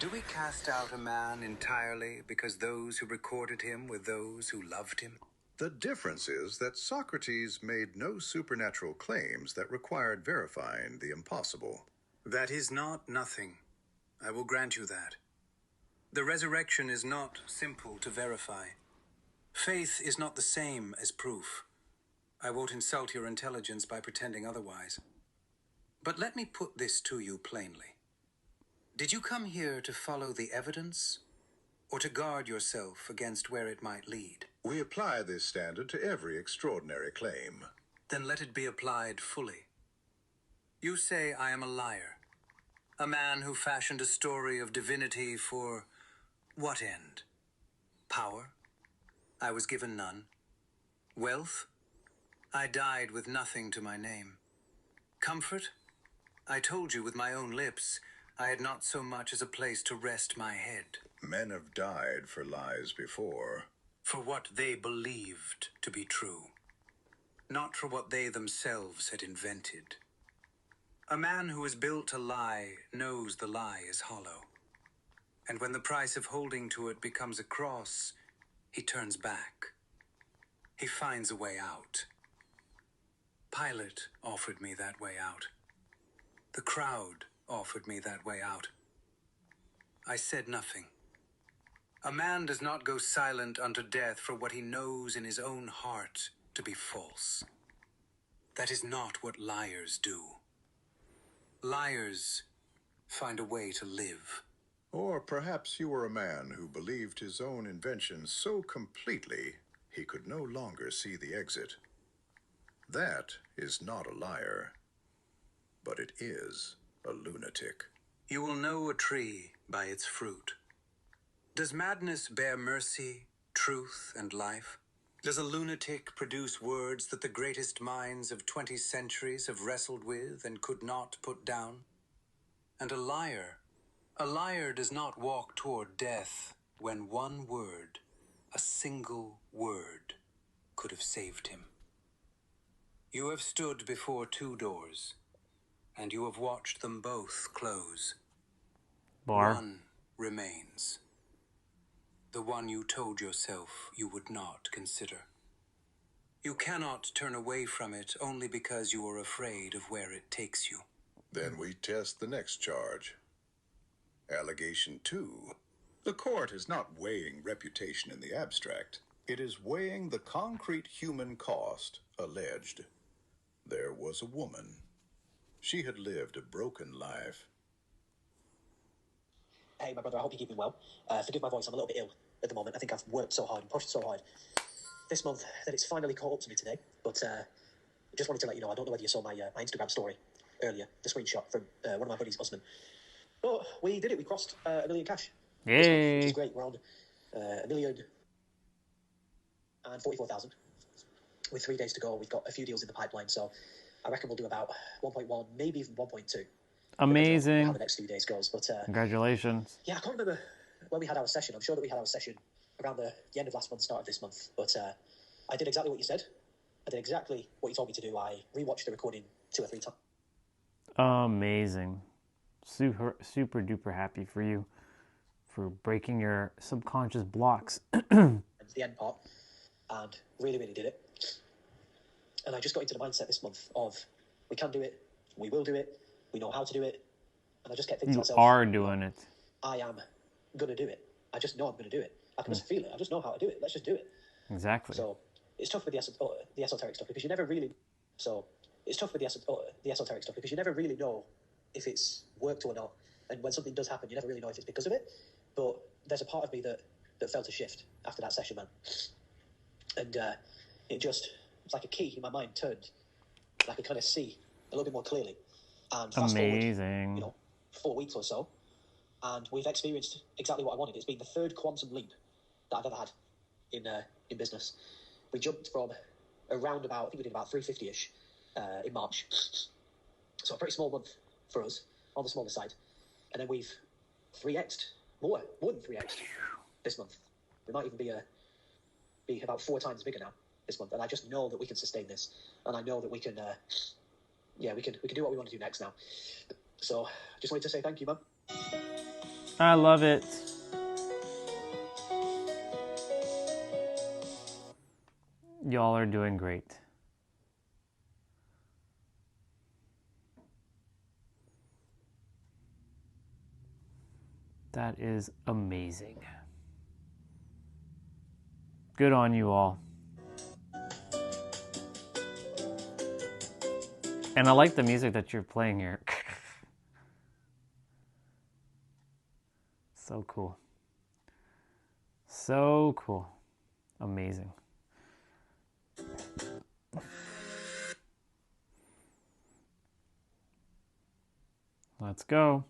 do we cast out a man entirely because those who recorded him were those who loved him? The difference is that Socrates made no supernatural claims that required verifying the impossible. That is not nothing. I will grant you that. The resurrection is not simple to verify. Faith is not the same as proof. I won't insult your intelligence by pretending otherwise. But let me put this to you plainly. Did you come here to follow the evidence, or to guard yourself against where it might lead? We apply this standard to every extraordinary claim. Then let it be applied fully. You say I am a liar, a man who fashioned a story of divinity for what end? Power? I was given none. Wealth? I died with nothing to my name. Comfort? I told you with my own lips I had not so much as a place to rest my head. Men have died for lies before. For what they believed to be true, not for what they themselves had invented. A man who has built a lie knows the lie is hollow. And when the price of holding to it becomes a cross, he turns back. He finds a way out. Pilate offered me that way out. The crowd offered me that way out. I said nothing. A man does not go silent unto death for what he knows in his own heart to be false. That is not what liars do. Liars find a way to live. Or perhaps you were a man who believed his own invention so completely he could no longer see the exit. That is not a liar, but it is a lunatic. You will know a tree by its fruit. Does madness bear mercy, truth, and life? Does a lunatic produce words that the greatest minds of 20 centuries have wrestled with and could not put down? And a liar does not walk toward death when one word, a single word, could have saved him. You have stood before 2 doors, and you have watched them both close. Bar. One remains. The one you told yourself you would not consider. You cannot turn away from it only because you are afraid of where it takes you. Then we test the next charge. Allegation 2. The court is not weighing reputation in the abstract. It is weighing the concrete human cost alleged. There was a woman. She had lived a broken life. Hey, my brother, I hope you're keeping well. Forgive my voice, I'm a little bit ill at the moment. I think I've worked so hard and pushed so hard this month that it's finally caught up to me today. But just wanted to let you know, I don't know whether you saw my Instagram story earlier, the screenshot from one of my buddies, Usman. But we did it, we crossed $1 million cash. Yay! Which is great, we're on 1,044,000. With 3 days to go, we've got a few deals in the pipeline, so I reckon we'll do about 1.1, maybe even 1.2. Amazing. How the next few days goes, but Congratulations. yeah, I can't remember when we had our session. I'm sure that we had our session around the end of last month, start of this month. But I did exactly what you said. I did exactly what you told me to do. I rewatched the recording 2 or 3 times. Amazing. Super duper happy for you for breaking your subconscious blocks. And the end part, and really did it. And I just got into the mindset this month of we can do it, we will do it, we know how to do it. And I just kept thinking to You myself, are doing it. I am gonna do it. I just know I'm gonna do it. I can just feel it. I just know how to do it. Let's just do it. Exactly. So it's tough with the esoteric stuff because you never really. So it's tough with the esoteric stuff because you never really know if it's worked or not. And when something does happen, you never really know if it's because of it. But there's a part of me that felt a shift after that session, man. And it's like a key in my mind turned. And I could kind of see a little bit more clearly. And fast Amazing. forward, 4 weeks or so, and we've experienced exactly what I wanted. It's been the 3rd quantum leap that I've ever had in business. We jumped from around about, I think we did about 350-ish in March. So a pretty small month for us, on the smaller side. And then we've 3x'd, more than 3x'd this month. We might even be about 4 times bigger now this month. And I just know that we can sustain this. And I know that we can, we can do what we want to do next now. So just wanted to say thank you, man. I love it. Y'all are doing great. That is amazing. Good on you all. And I like the music that you're playing here. So cool. So cool. Amazing. Let's go.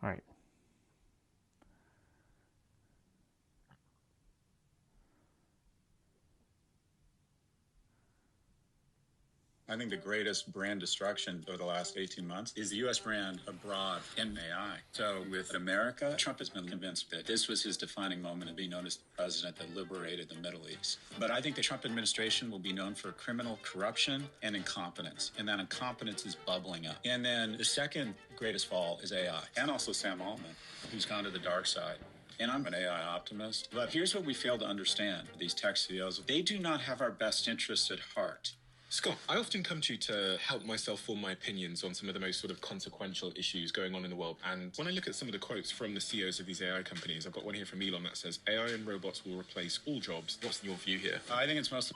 All right. I think the greatest brand destruction over the last 18 months is the U.S. brand abroad in AI. So with America, Trump has been convinced that this was his defining moment of being known as the president that liberated the Middle East. But I think the Trump administration will be known for criminal corruption and incompetence. And that incompetence is bubbling up. And then the second greatest fall is AI. And also Sam Altman, who's gone to the dark side. And I'm an AI optimist. But here's what we fail to understand. These tech CEOs, they do not have our best interests at heart. Scott, I often come to you to help myself form my opinions on some of the most sort of consequential issues going on in the world. And when I look at some of the quotes from the CEOs of these AI companies, I've got one here from Elon that says, AI and robots will replace all jobs. What's your view here? I think it's mostly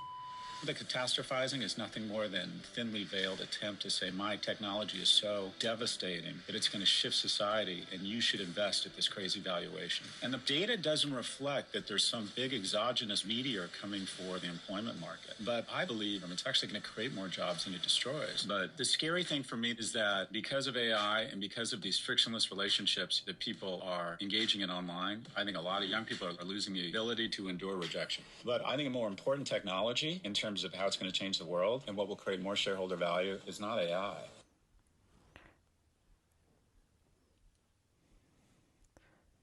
the catastrophizing is nothing more than thinly veiled attempt to say my technology is so devastating that it's going to shift society and you should invest at this crazy valuation. And the data doesn't reflect that there's some big exogenous meteor coming for the employment market. But I believe it's actually going to create more jobs than it destroys. But the scary thing for me is that because of AI and because of these frictionless relationships that people are engaging in online, I think a lot of young people are losing the ability to endure rejection. But I think a more important technology in terms of how it's going to change the world and what will create more shareholder value is not AI.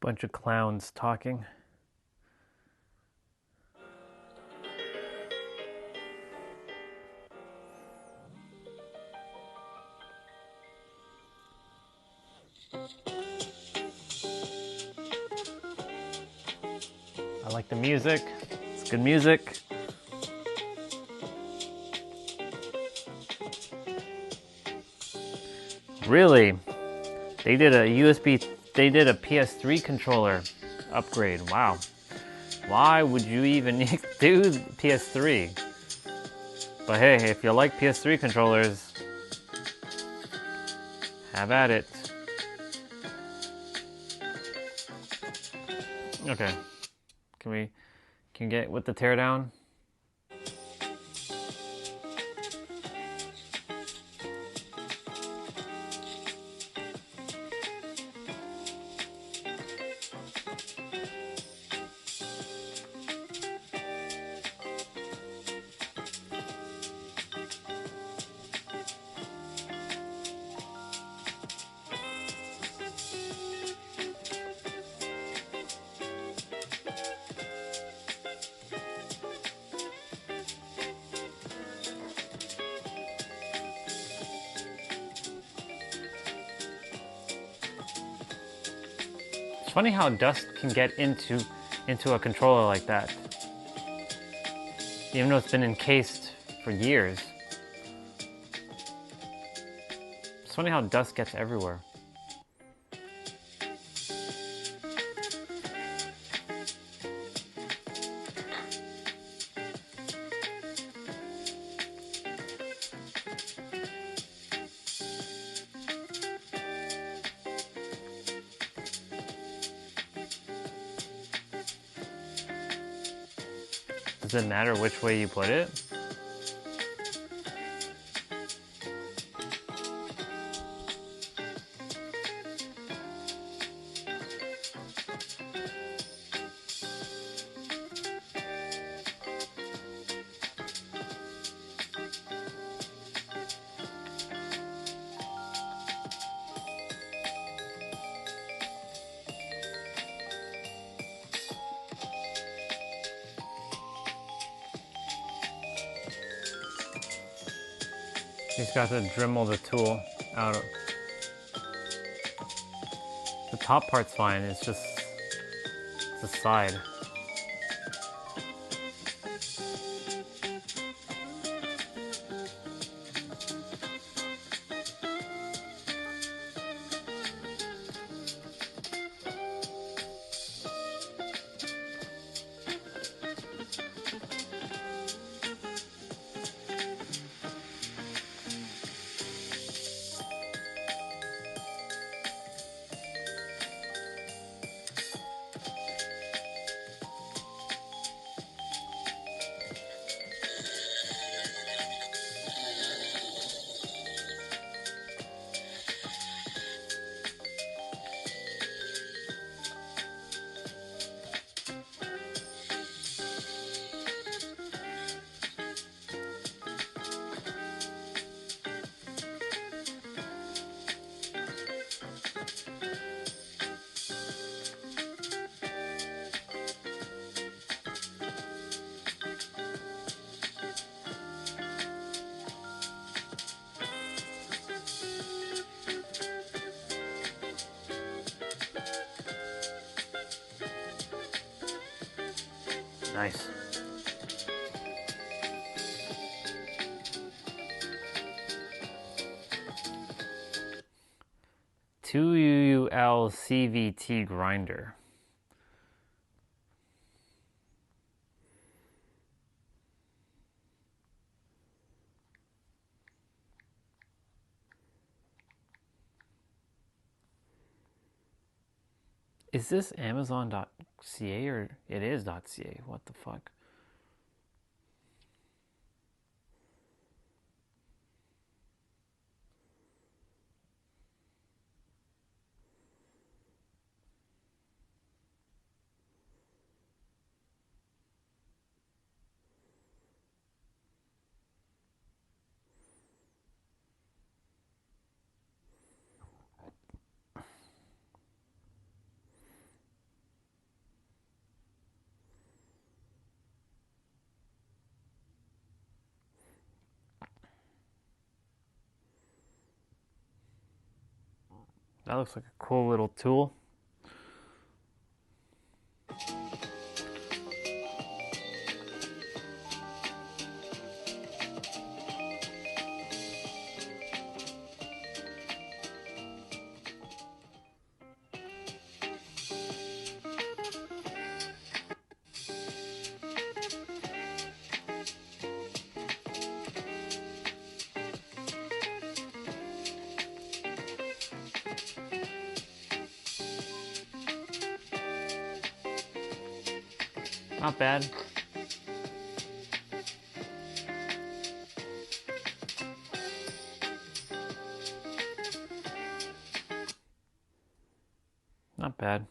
Bunch of clowns talking. I like the music. It's good music. Really? They did a PS3 controller upgrade. Wow. Why would you even do PS3? But hey, if you like PS3 controllers, have at it. Okay. Can we get with the teardown? It's funny how dust can get into a controller like that, even though it's been encased for years. It's funny how dust gets everywhere. Does it matter which way you put it? He's got to Dremel the tool out of the top part's fine, it's just the side. Nice. 2UL CVT grinder. Is this Amazon.ca or it is .ca? What the fuck? That looks like a cool little tool. Not bad. Not bad.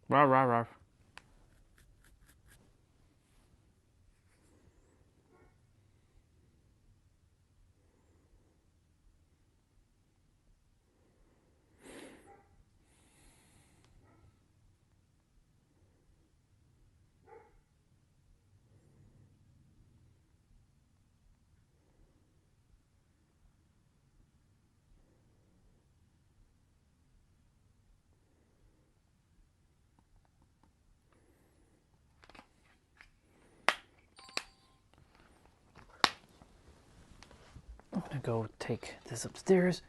Rah, rah, rah. I'm gonna go take this upstairs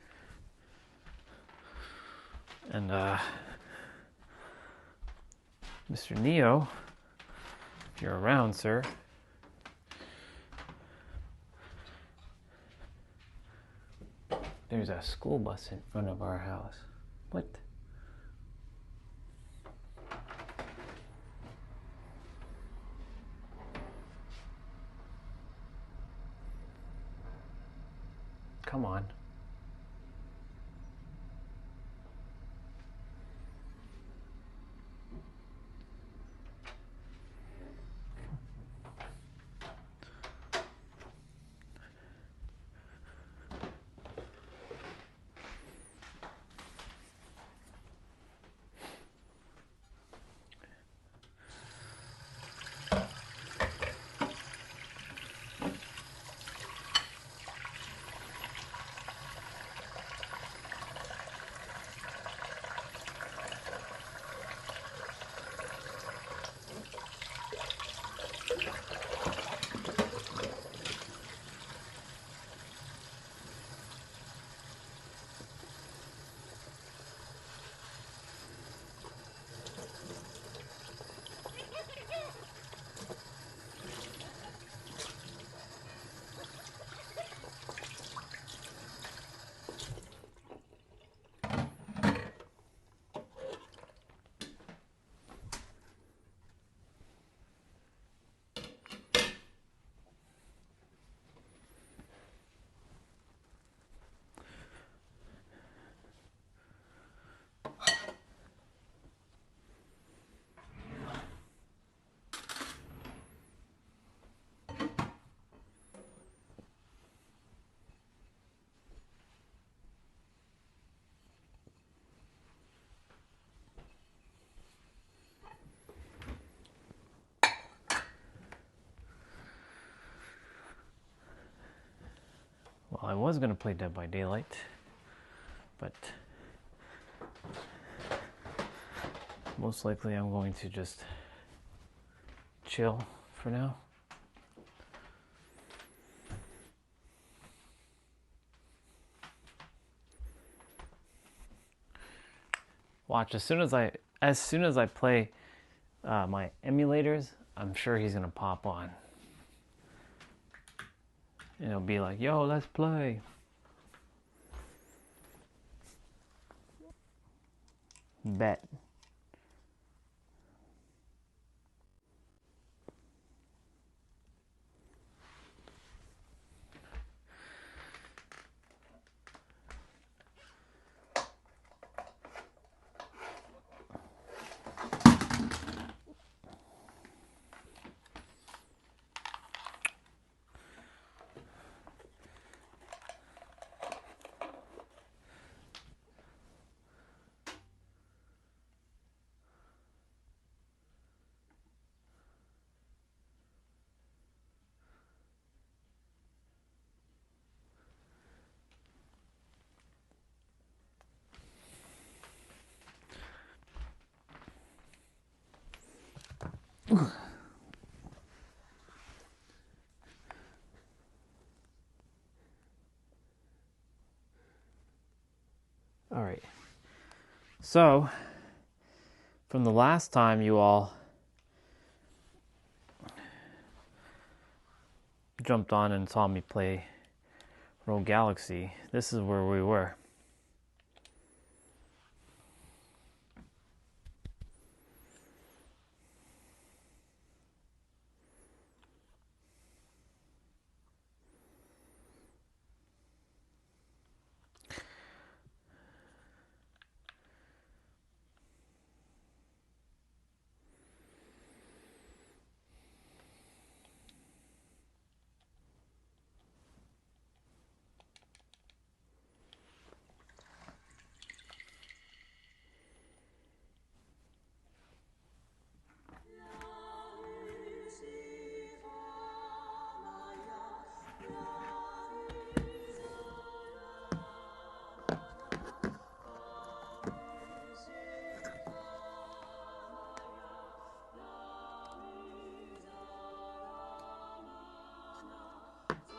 and Mr. Neo, if you're around, sir. There's a school bus in front of our house. What? Come on. was gonna play Dead by Daylight, but most likely I'm going to just chill for now. Watch, as soon as I play my emulators, I'm sure he's gonna pop on. And he'll be like, yo, let's play. Bet. All right. So, from the last time you all jumped on and saw me play Rogue Galaxy, this is where we were.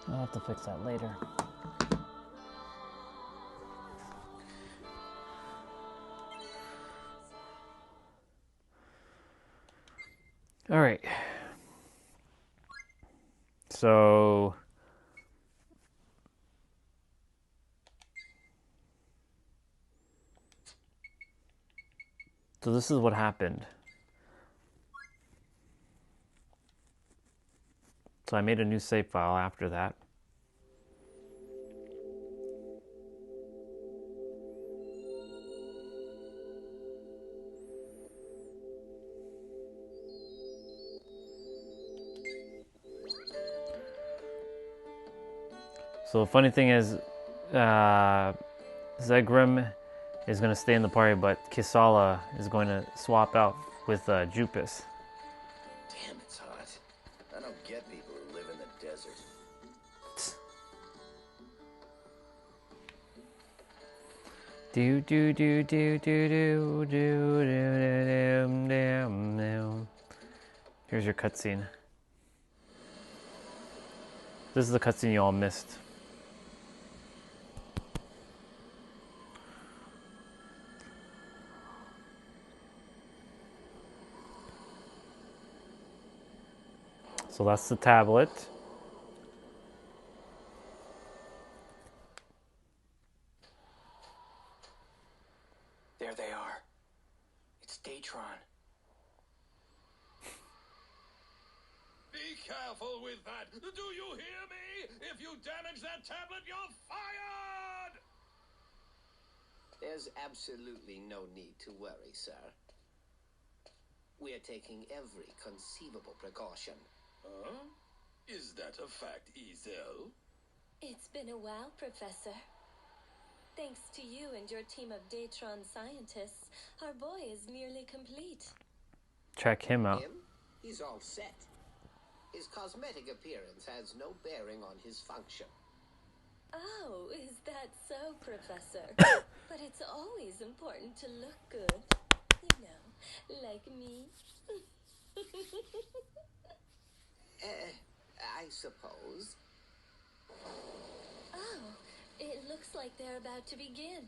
I'll have to fix that later. All right. So this is what happened. So I made a new save file after that. So the funny thing is, Zegrim is going to stay in the party, but Kisala is going to swap out with Jupus. Damn, it's hot. I don't get people who live in the desert. Do do do do do do do do do. Here's your cutscene. This is the cutscene you all missed. So that's the tablet. There they are. It's Datron. Be careful with that. Do you hear me? If you damage that tablet, you're fired! There's absolutely no need to worry, sir. We're taking every conceivable precaution. Huh? Is that a fact, Ezel? It's been a while, Professor. Thanks to you and your team of Datron scientists, our boy is nearly complete. Check him out. He's all set. His cosmetic appearance has no bearing on his function. Oh, is that so, Professor? But it's always important to look good. You know, like me. I suppose. Oh, it looks like they're about to begin.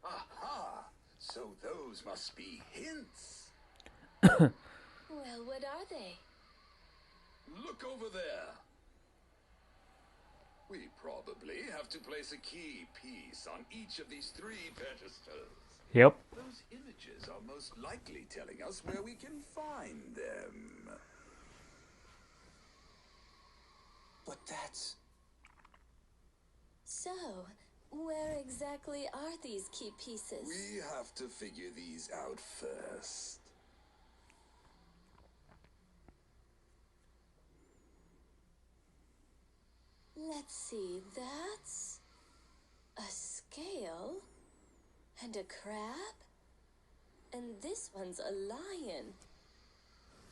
Aha! So those must be hints. Well, what are they? Look over there. We probably have to place a key piece on each of these 3 pedestals. Yep. Those images are most likely telling us where we can find them. But that's... So, where exactly are these key pieces? We have to figure these out first. Let's see, that's a scale and a crab, and this one's a lion.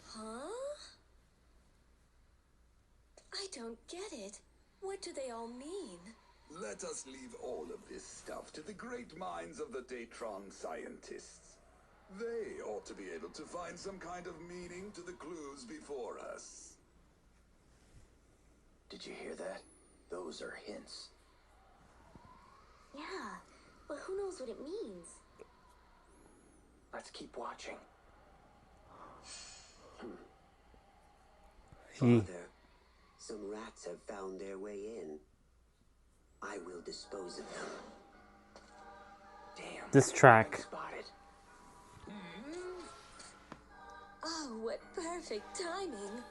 Huh? I don't get it. What do they all mean? Let us leave all of this stuff to the great minds of the Datron scientists. They ought to be able to find some kind of meaning to the clues before us. Did you hear that? Those are hints. Yeah, but who knows what it means? Let's keep watching. Father, some rats have found their way in. I will dispose of them. Damn. This track. Spotted. Oh, what perfect timing.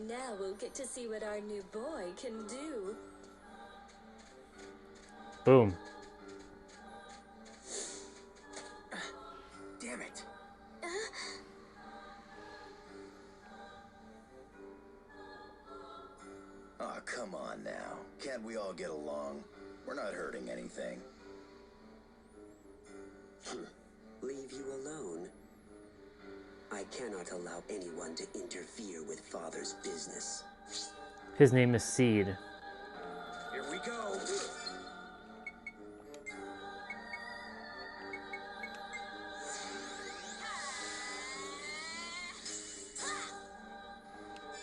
Now we'll get to see what our new boy can do. Boom. Damn it. Oh, come on now. Can't we all get along? We're not hurting anything. Leave you alone. I cannot allow anyone to interfere with Father's business. His name is Seed. Here we go.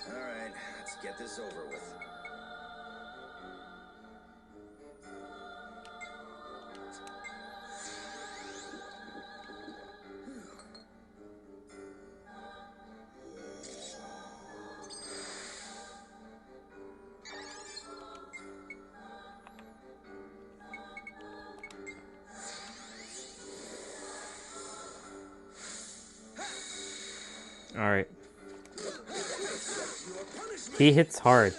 All right, let's get this over with. All right. He hits hard.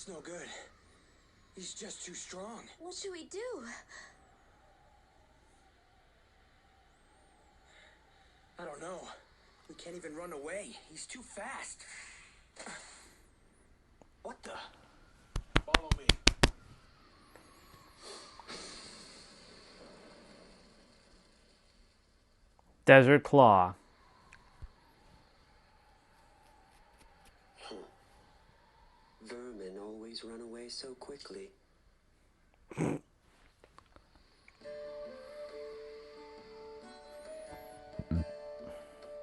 It's no good. He's just too strong. What should we do? I don't know. We can't even run away. He's too fast. What the? Follow me. Desert Claw. Vermin always run away so quickly.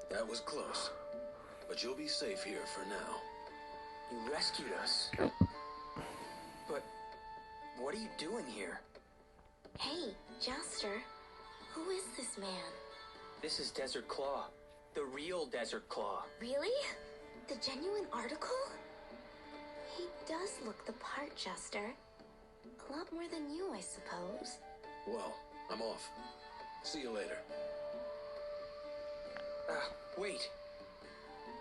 That was close. But you'll be safe here for now. You rescued us. But what are you doing here? Hey, Jaster. Who is this man? This is Desert Claw. The real Desert Claw. Really? The genuine article? He does look the part, Jaster. A lot more than you, I suppose. Well, I'm off. See you later. Wait.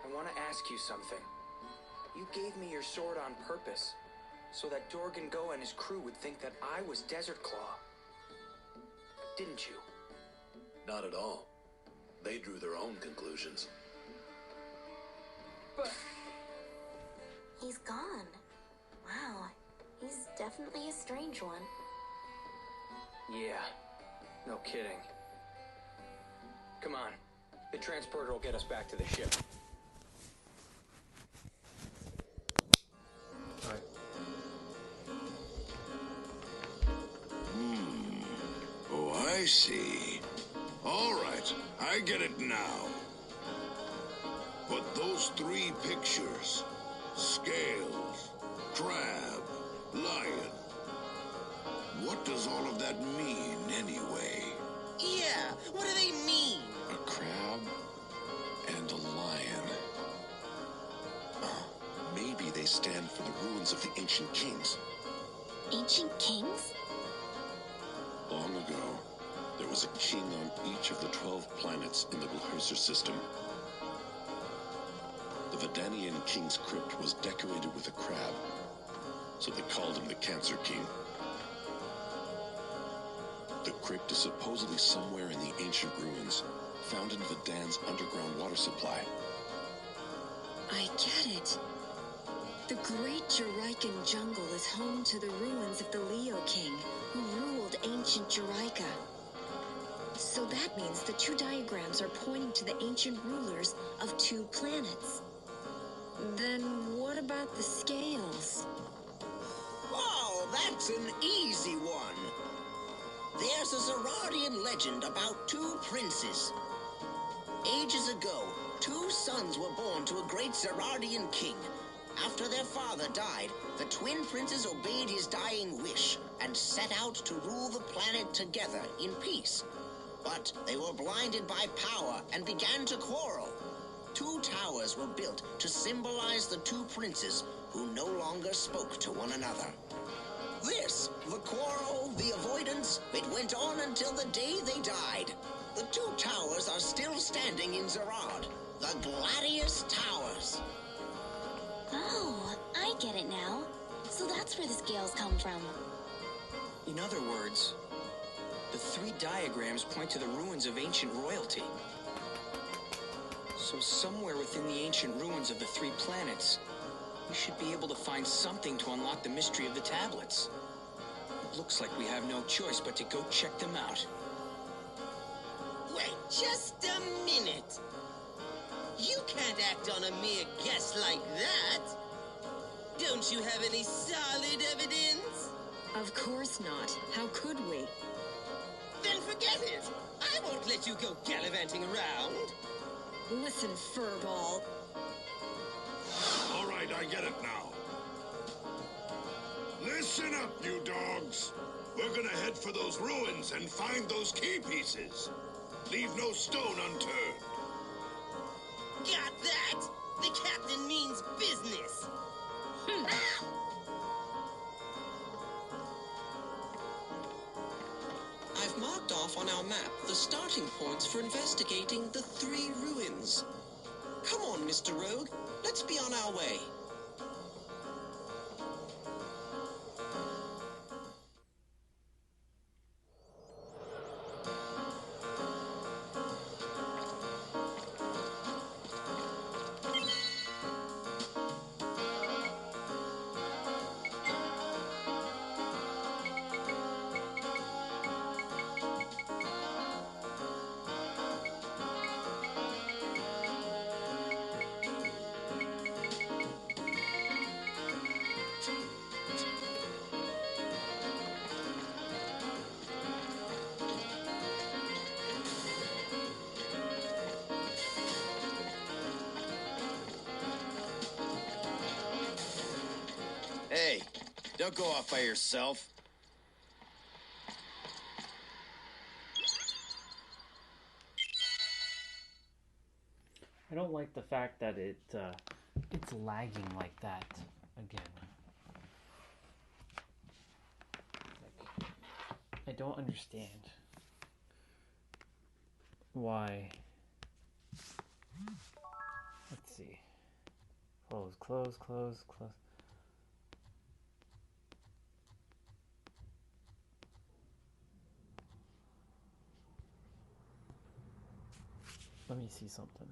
I want to ask you something. You gave me your sword on purpose, so that Dorgan Goa and his crew would think that I was Desert Claw. Didn't you? Not at all. They drew their own conclusions. But... He's gone. Wow. He's definitely a strange one. Yeah. No kidding. Come on. The transporter will get us back to the ship. Oh, I see. All right, I get it now. But those three pictures, scales, crab, lion, what does all of that mean anyway? Yeah, what do they mean? A crab and a lion. Maybe they stand for the ruins of the ancient kings. Ancient kings? Long ago, there was a king on each of the 12 planets in the Glahirser system. The Vidanian king's crypt was decorated with a crab, so they called him the Cancer King. The crypt is supposedly somewhere in the ancient ruins, found in Vidan's underground water supply. I get it. The great Juraikan jungle is home to the ruins of the Leo King, who ruled ancient Juraika. So that means the two diagrams are pointing to the ancient rulers of two planets. Then what about the scales? Oh, that's an easy one. There's a Zerardian legend about two princes. Ages ago, two sons were born to a great Zerardian king. After their father died, the twin princes obeyed his dying wish and set out to rule the planet together in peace. But they were blinded by power and began to quarrel. Two towers were built to symbolize the two princes who no longer spoke to one another. This, the quarrel, the avoidance, it went on until the day they died. The two towers are still standing in Zerad, the Gladius Towers. Oh, I get it now. So that's where the scales come from. In other words, the three diagrams point to the ruins of ancient royalty. So somewhere within the ancient ruins of the three planets, we should be able to find something to unlock the mystery of the tablets. It looks like we have no choice but to go check them out. Wait just a minute. You can't act on a mere guess like that. Don't you have any solid evidence? Of course not. How could we? Then forget it. I won't let you go gallivanting around. Listen, Furball. All right, I get it now. Listen up, you dogs. We're gonna head for those ruins and find those key pieces. Leave no stone unturned. Got that? The captain means business. I've marked off on our map the starting points for investigating the three ruins. Come on, Mr. Rogue. Let's be on our way. Don't go off by yourself. I don't like the fact that it's lagging like that again. Like, I don't understand why. Let's see. Close, close, close, close. Let me see something.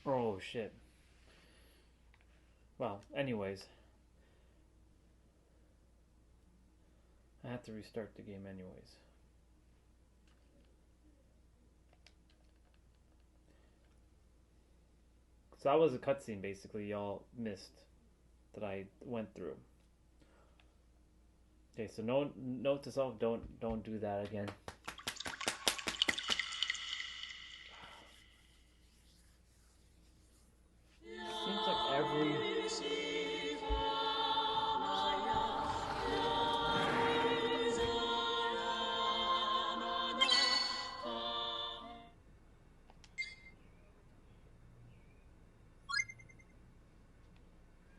Oh shit. Well, anyways. I have to restart the game anyways. So that was a cutscene basically y'all missed that I went through. Okay, so note to self, don't do that again. Seems like every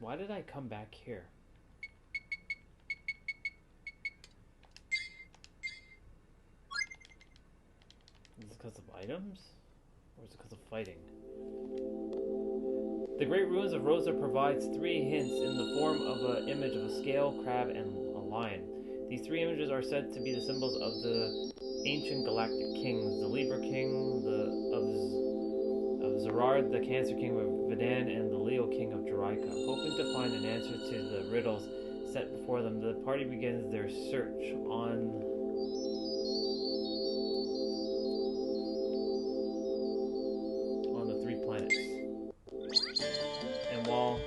Why did I come back here? Is it because of items? Or is it because of fighting? The Great Ruins of Rosa provides 3 hints in the form of an image of a scale, crab, and a lion. These 3 images are said to be the symbols of the ancient galactic kings, the Libra King of Zerard, the Cancer King of Vidan, and the Leo King of Juraika. Hoping to find an answer to the riddles set before them, the party begins their search on the 3 planets. And while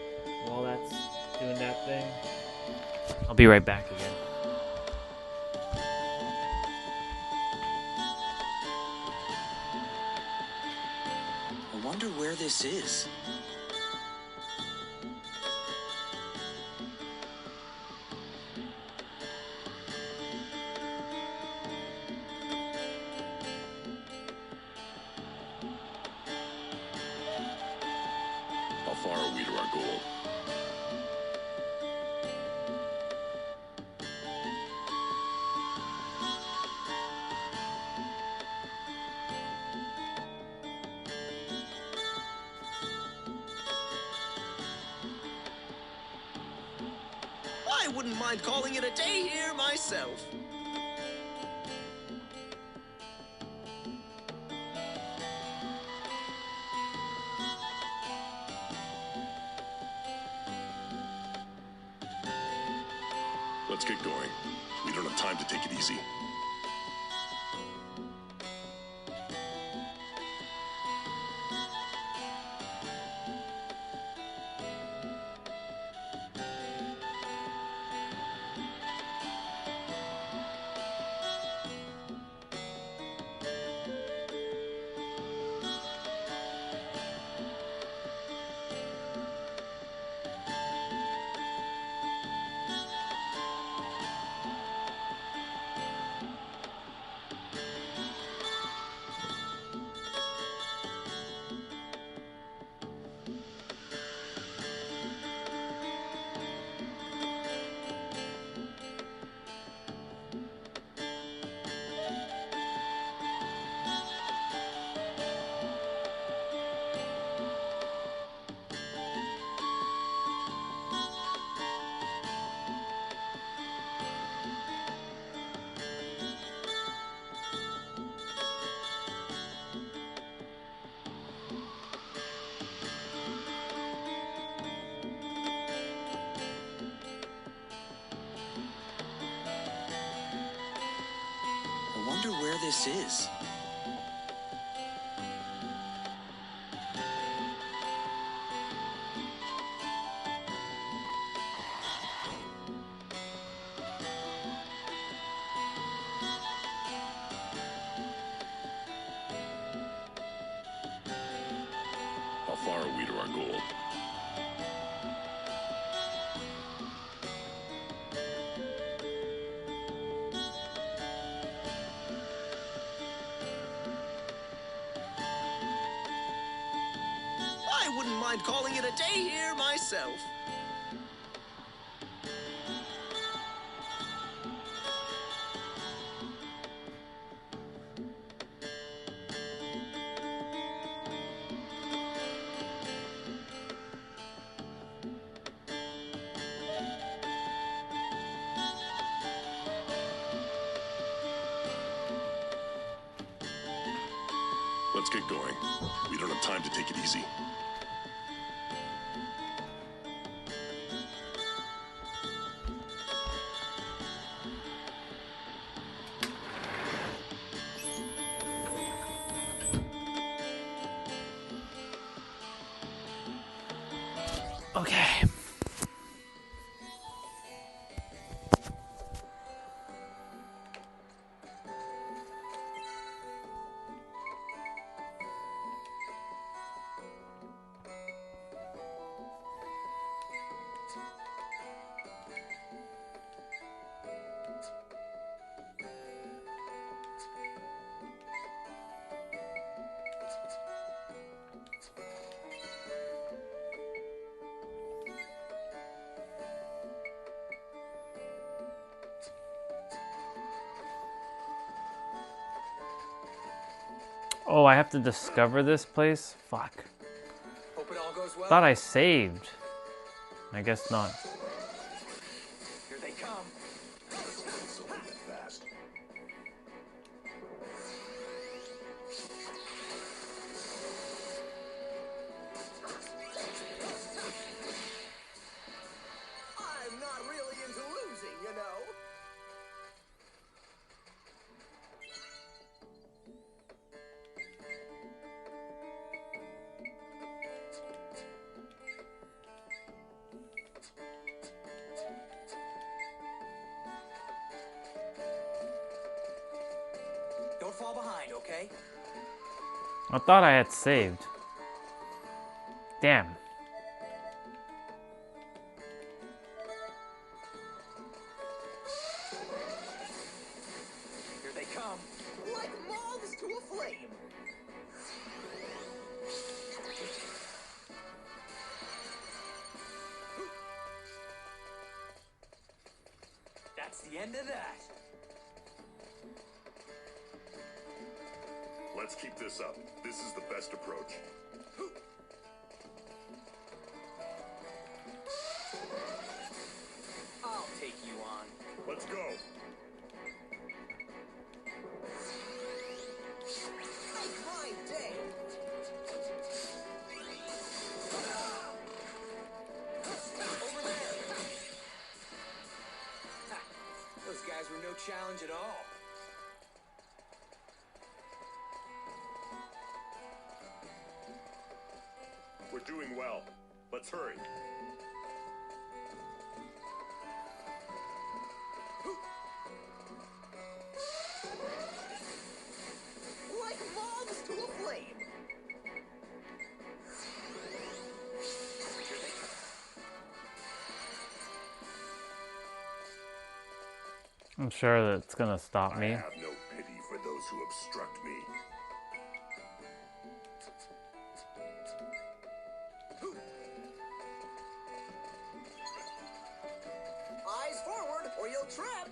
that's doing that thing, I'll be right back again. I wonder where this is. How far are we to our goal? I wouldn't mind calling it a day here myself. Let's get going. We don't have time to take it easy. wonder where this is. How far are we to our goal? I wouldn't mind calling it a day here myself. Let's get going. We don't have time to take it easy. Okay. Oh, I have to discover this place? Fuck. Hope it all goes well. Thought I saved. I guess not. Here they come. Fast. I'm not really into losing, you know. Don't fall behind, okay? I thought I had saved. Damn. Here they come. Like moths to a flame. That's the end of that. Let's keep this up. This is the best approach. I'll take you on. Let's go. Make my day. Over there. Ha, those guys were no challenge at all. We're doing well. Let's hurry. Like moths to a flame. I'm sure that's gonna stop me. I have no pity for those who obstruct me. Eyes forward or you'll trip.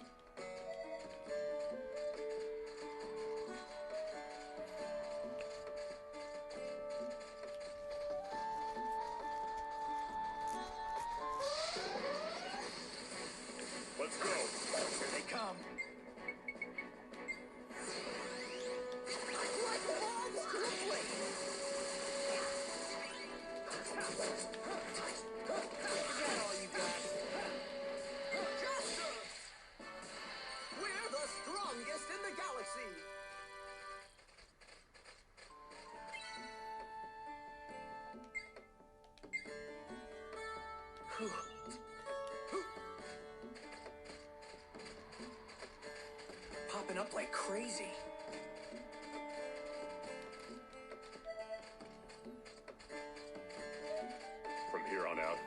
Let's go. Here they come. Like moths to a flame. Is that all you got? Justice! Popping up like crazy. From here on out,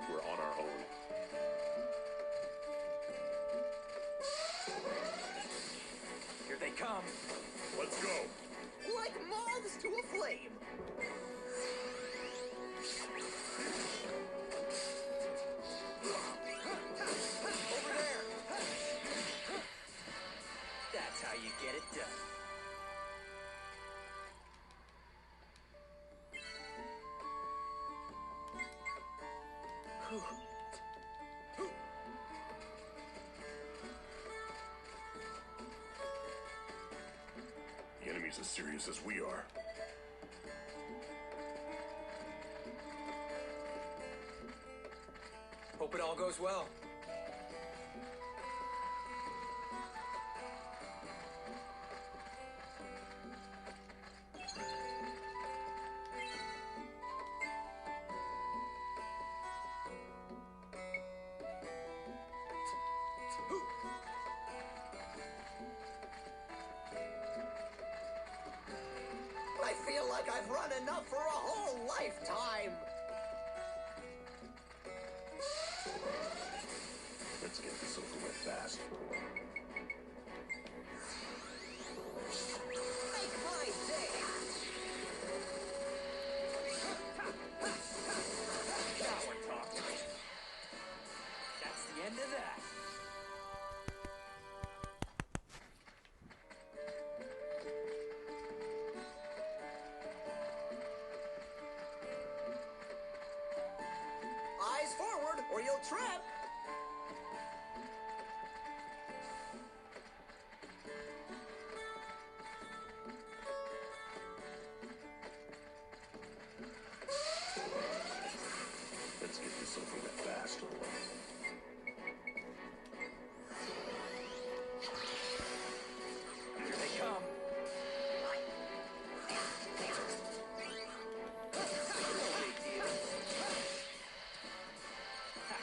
we're on our own. Here they come. Let's go. Like moths to a flame. Over there. That's how you get it done. The enemy's as serious as we are. Hope it all goes well. I feel like I've run enough for a whole lifetime. Let's get this over with fast. Make my day. Now we're talking. That's the end of that. Eyes forward, or you'll trip. Let's get this over with fast. Here they come. No big deal. Ha,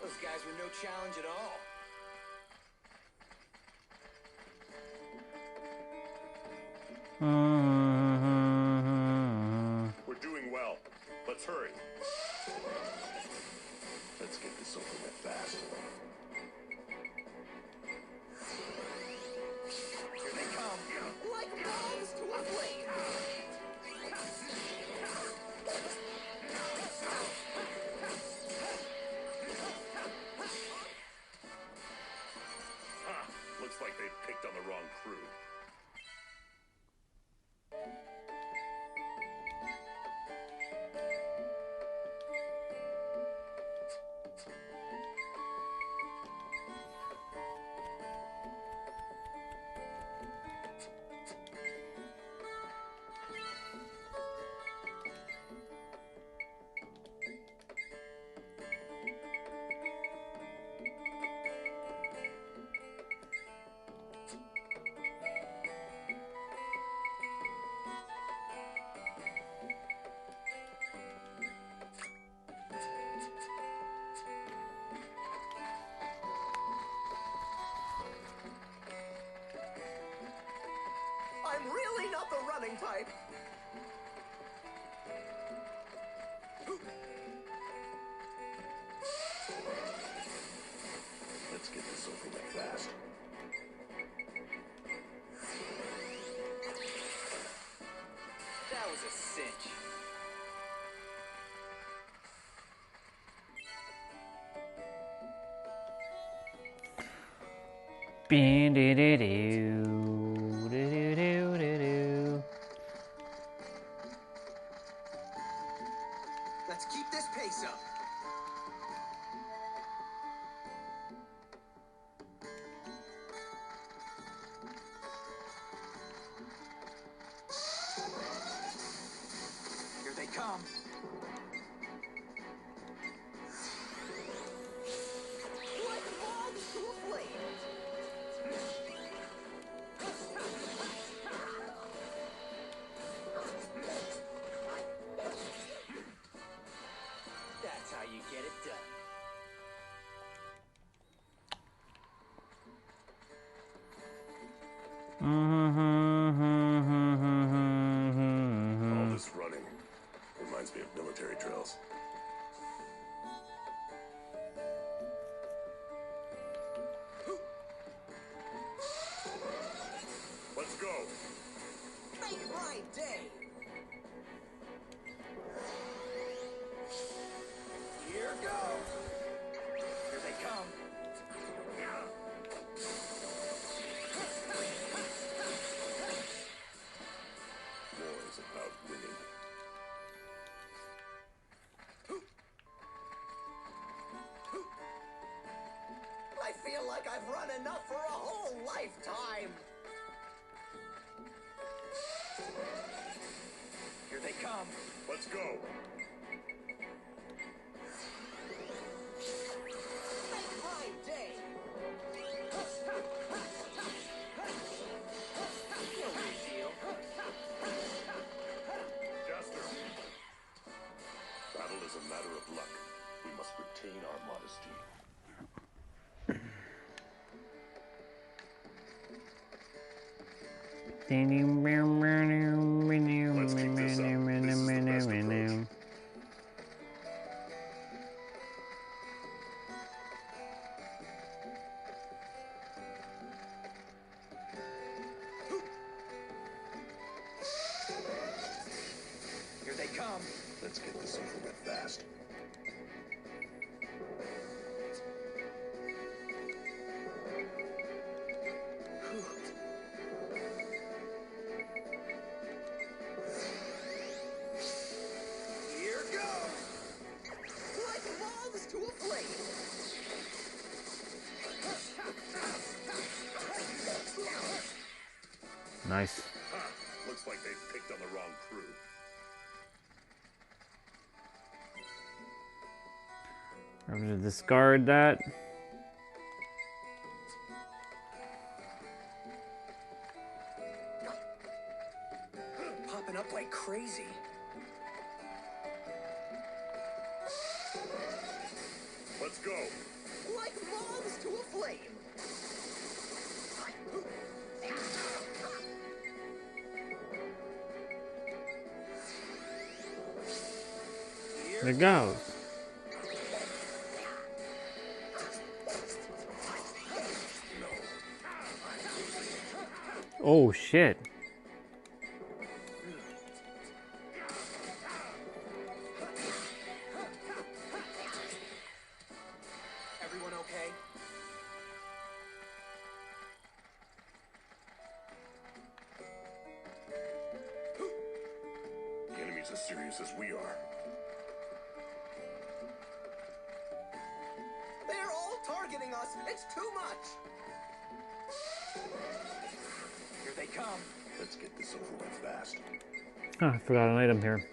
those guys were no challenge at all. We're doing well. Let's hurry. Let's get this over with fast. Here they come. Like moths to a flame. Ha! Looks like they picked on the wrong crew. I'm really not the running type. Let's get this over with fast. That was a cinch. Let's keep this pace up. Here they come. Like moths to a flame. All this running reminds me of military drills. Let's go. Make my day. Here goes. Here they come. War is about winning. I feel like I've run enough for a whole lifetime. Here they come. Let's go. Make my day. No big deal. Jaster. Battle is a matter of luck. We must retain our modesty. Let's keep this up. This is the best approach. Here they come. Let's get this over with fast. Here goes. Like moths to a flame. Nice. Ha! Looks like they've picked on the wrong crew. I'm gonna discard that. Popping up like crazy. Let's go. Like moths to a flame. There it goes. Oh shit. Everyone okay? The enemy's as serious as we are. They're all targeting us. It's too much. Here they come. Let's get this over with fast. Oh, I forgot an item here.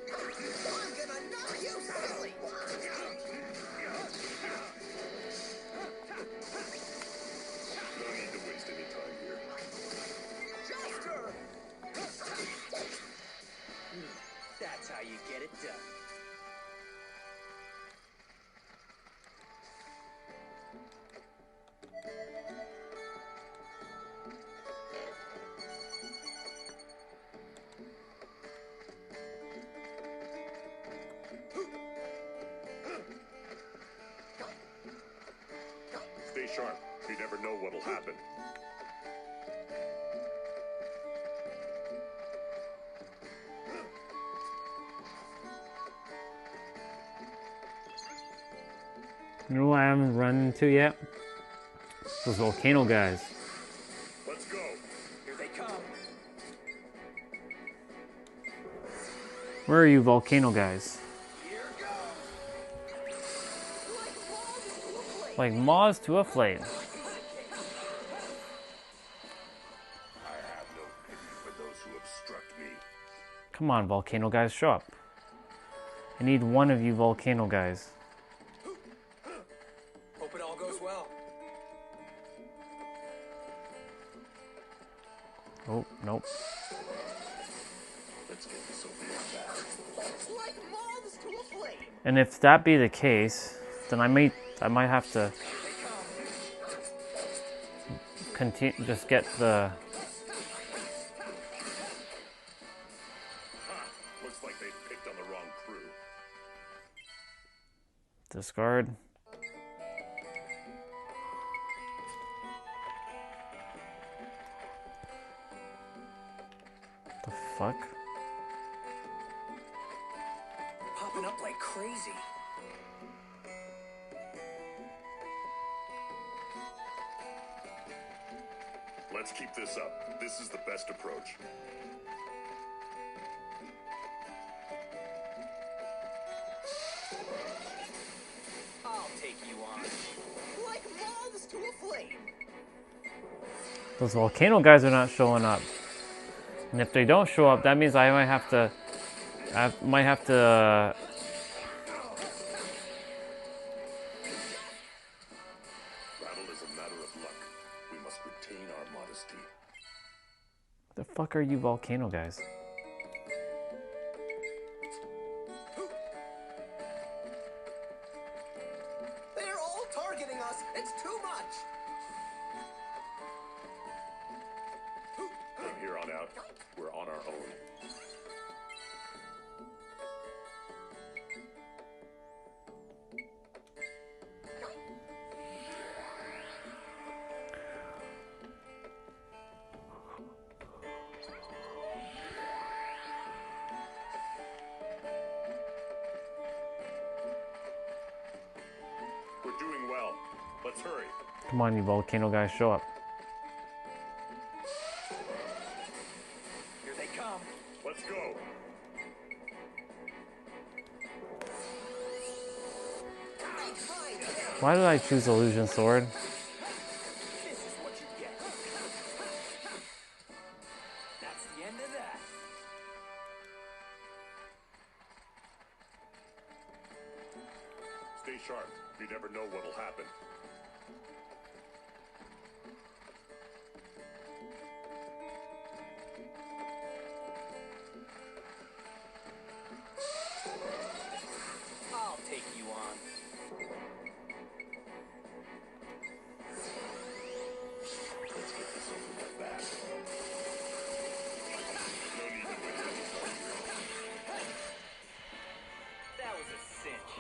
I'm gonna knock you silly. No need to waste any time here. Jaster! That's how you get it done. Stay sharp. You never know what'll happen. You know what I haven't run into yet? Those volcano guys. Let's go. Here they come. Where are you volcano guys? Like moths to a flame. I have no pity for those who obstruct me. Come on, volcano guys, show up. I need one of you volcano guys. Hope it all goes well. Oh, nope. Let's get this over with fast. Like moths to a flame. And if that be the case, then I might have to continue. Just get the. Looks like they picked on the wrong crew. Discard. The fuck? Popping up like crazy. Let's keep this up. This is the best approach. I'll take you on. Like moths to a flame. Those volcano guys are not showing up. And if they don't show up, that means I might have to. Battle is a matter of luck. We must retain our modesty. The fuck are you volcano guys? They're all targeting us. It's too much. From here on out, we're on our own. We're doing well. Let's hurry. Come on, you volcano guys, show up. Here they come. Let's go. Why did I choose Illusion Sword? This is what you get. That's the end of that. Stay sharp. You never know what'll happen. I'll take you on. Let's get this over with fast. No need to wait any longer. That was a cinch.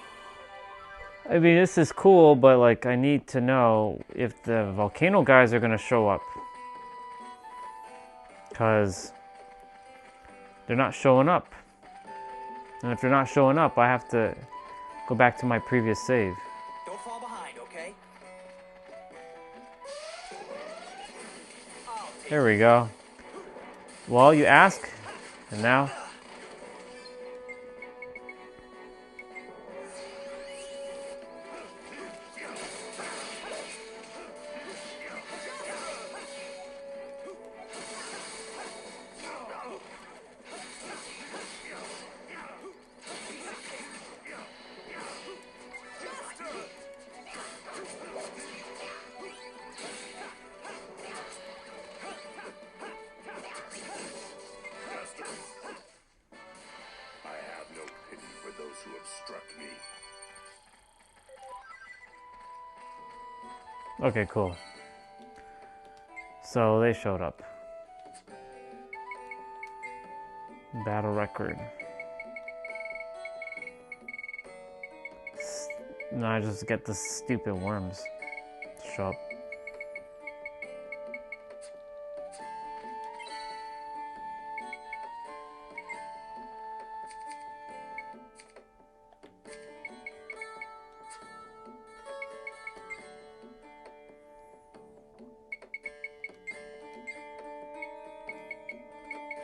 I mean, this is cool, but like, I need to know if the volcano guys are gonna show up. Because they're not showing up. And if they're not showing up, I have to go back to my previous save. Don't fall behind, okay? There we go. Well, you ask, and now. I have no pity for those who obstruct me. Okay, cool. So they showed up. Battle record. Now I just get the stupid worms. Show up.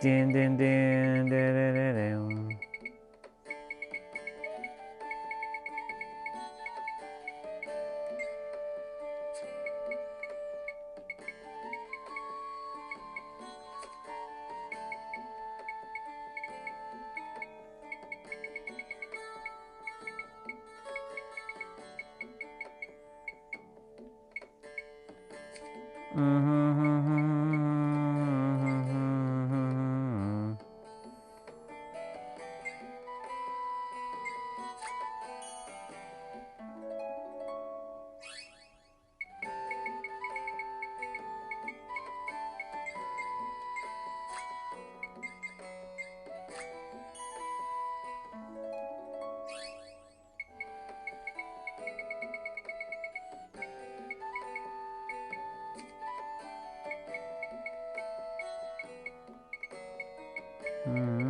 Din din din din din din din. Mm-hmm.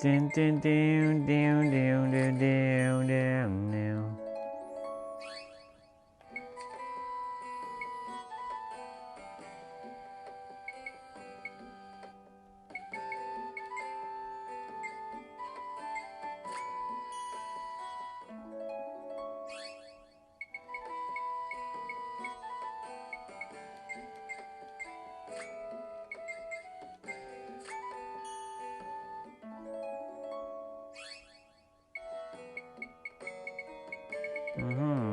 Dun, dun, dun, dun, dun, dun, dun, dun, dun. Mm-hmm.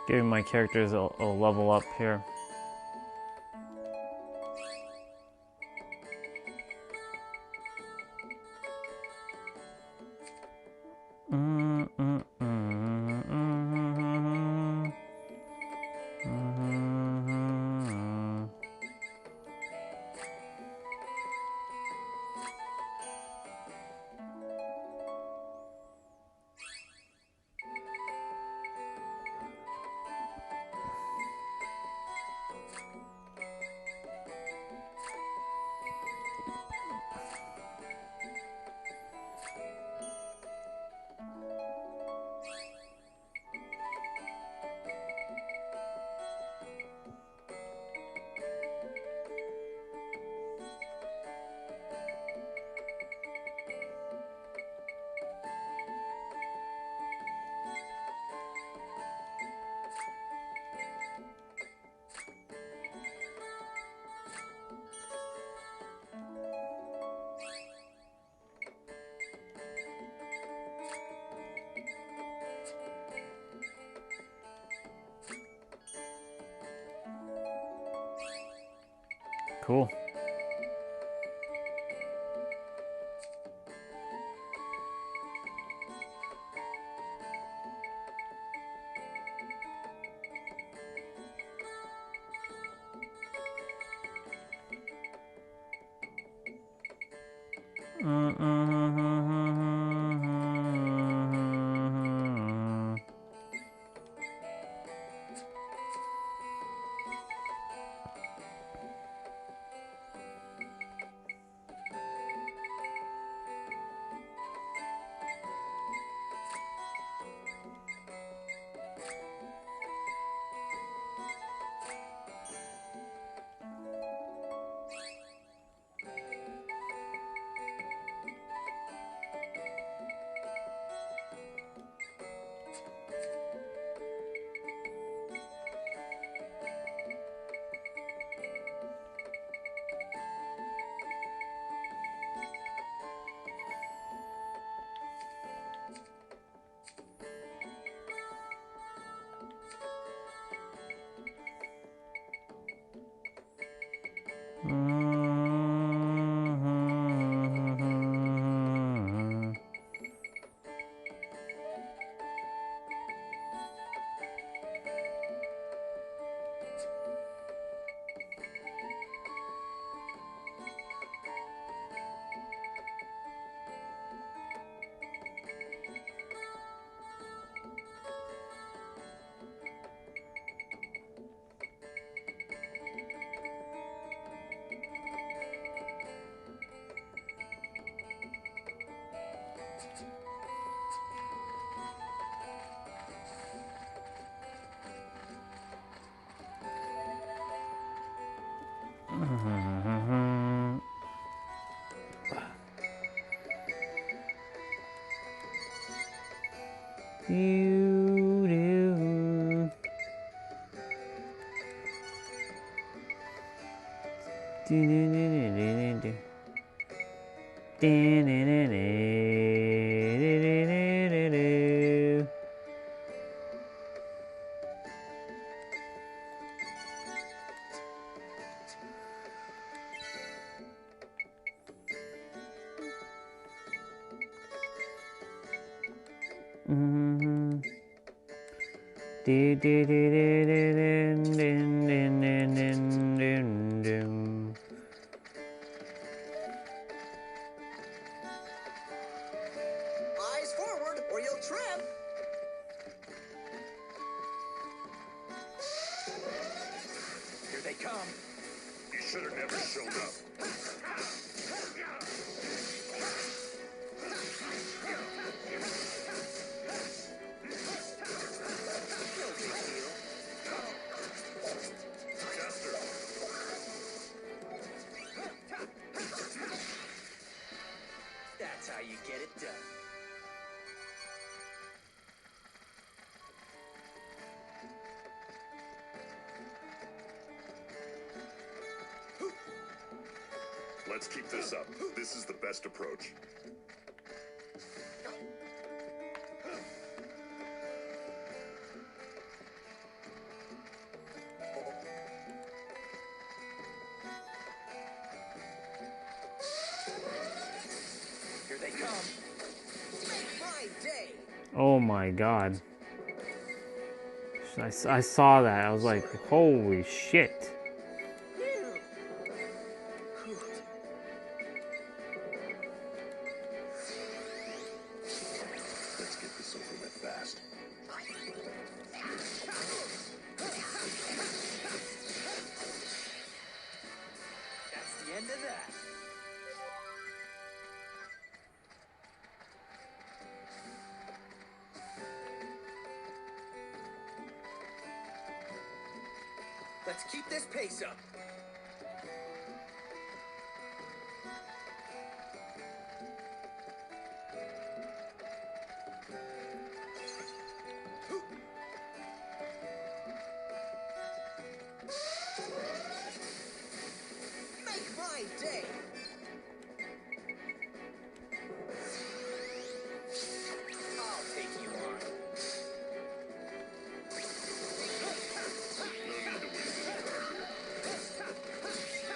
Giving my characters a level up here. Cool. Eyes forward, or you'll trip. Here they come. You should have never shown up. That's how you get it done. Let's keep this up. This is the best approach. Here they come. Make my day. Oh my god. I saw that. I was like, holy shit. Let's get this over with fast. That's the end of that. Let's keep this pace up. Make my day. I'll take you on.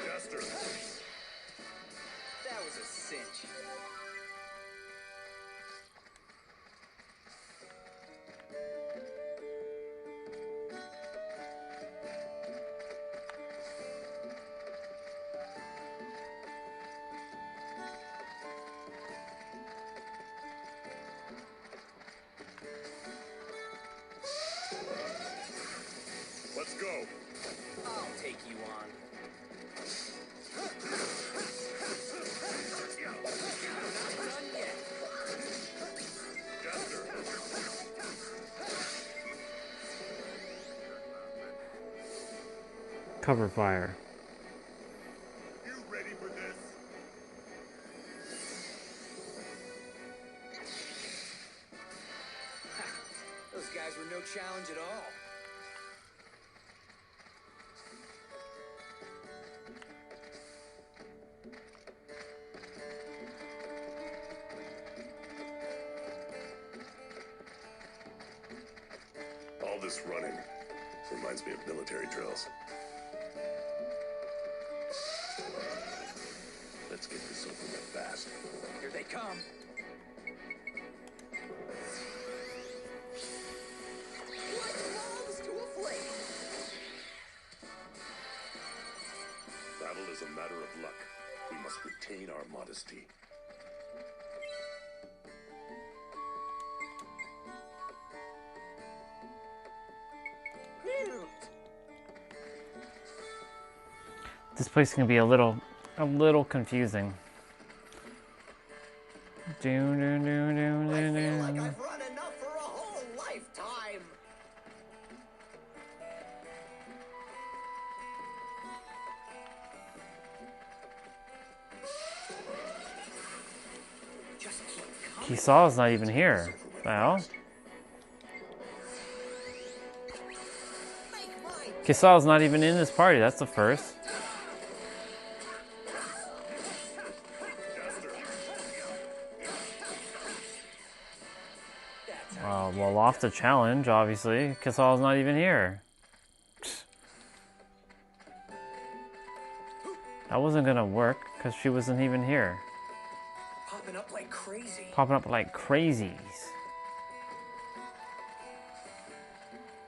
Jester. That was a cinch. Cover fire. You ready for this? Those guys were no challenge at all. All this running reminds me of military drills. Let's get this over with fast. Here they come. What loves to a flame? Battle is a matter of luck. We must retain our modesty. This place can be a little confusing. I feel like I've run enough for a whole lifetime. Just keep coming. Kisa's not even here. The hell? Kisa's not even in this party. That's the first. Well, lost the challenge, obviously. Kisa's not even here. That wasn't gonna work because she wasn't even here. Popping up like crazy. Popping up like crazies.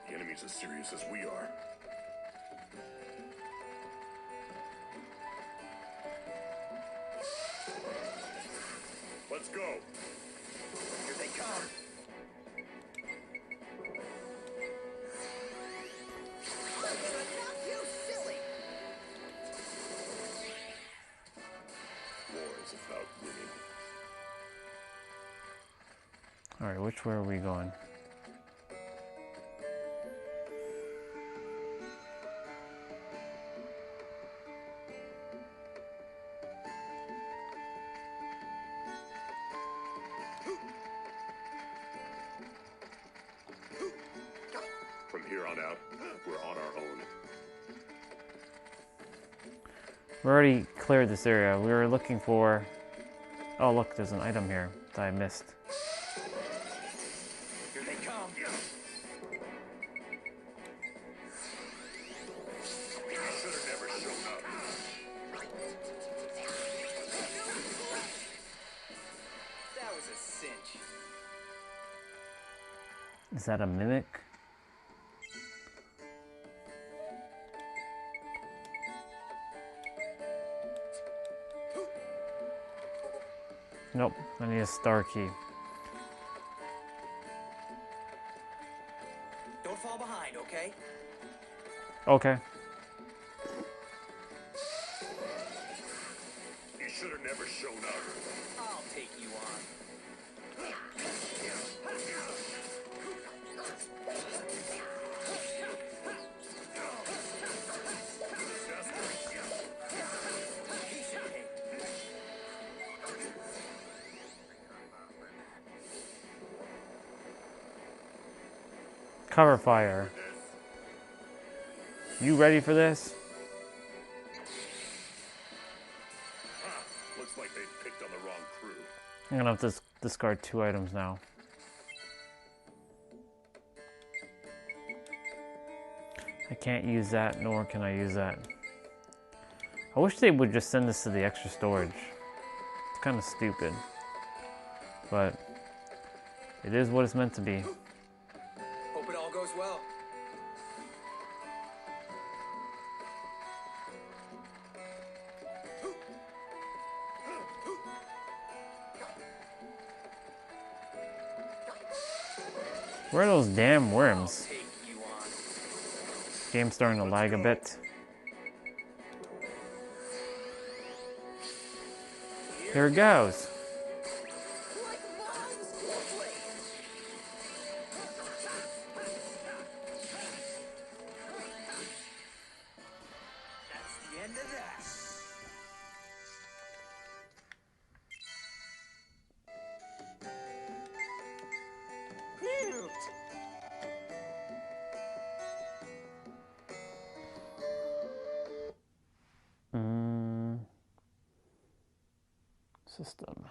The enemy's as serious as we are. Let's go. Here they come. You silly. War is about winning. Alright, which way are we going? From here on out, we're on our own. We already cleared this area. We were looking for... Oh, look, there's an item here that I missed. Here they come. Should have never shown up. That was a cinch. Is that a mimic? Nope, I need a star key. Don't fall behind, okay? Okay. You should have never shown up. I'll take you on. Cover fire. You ready for this? Looks like they picked on the wrong crew. I'm gonna have to discard 2 items now. I can't use that, nor can I use that. I wish they would just send this to the extra storage. It's kind of stupid. But it is what it's meant to be. Hope it all goes well. Where are those damn worms? Game's starting to lag a bit. Here it goes. system.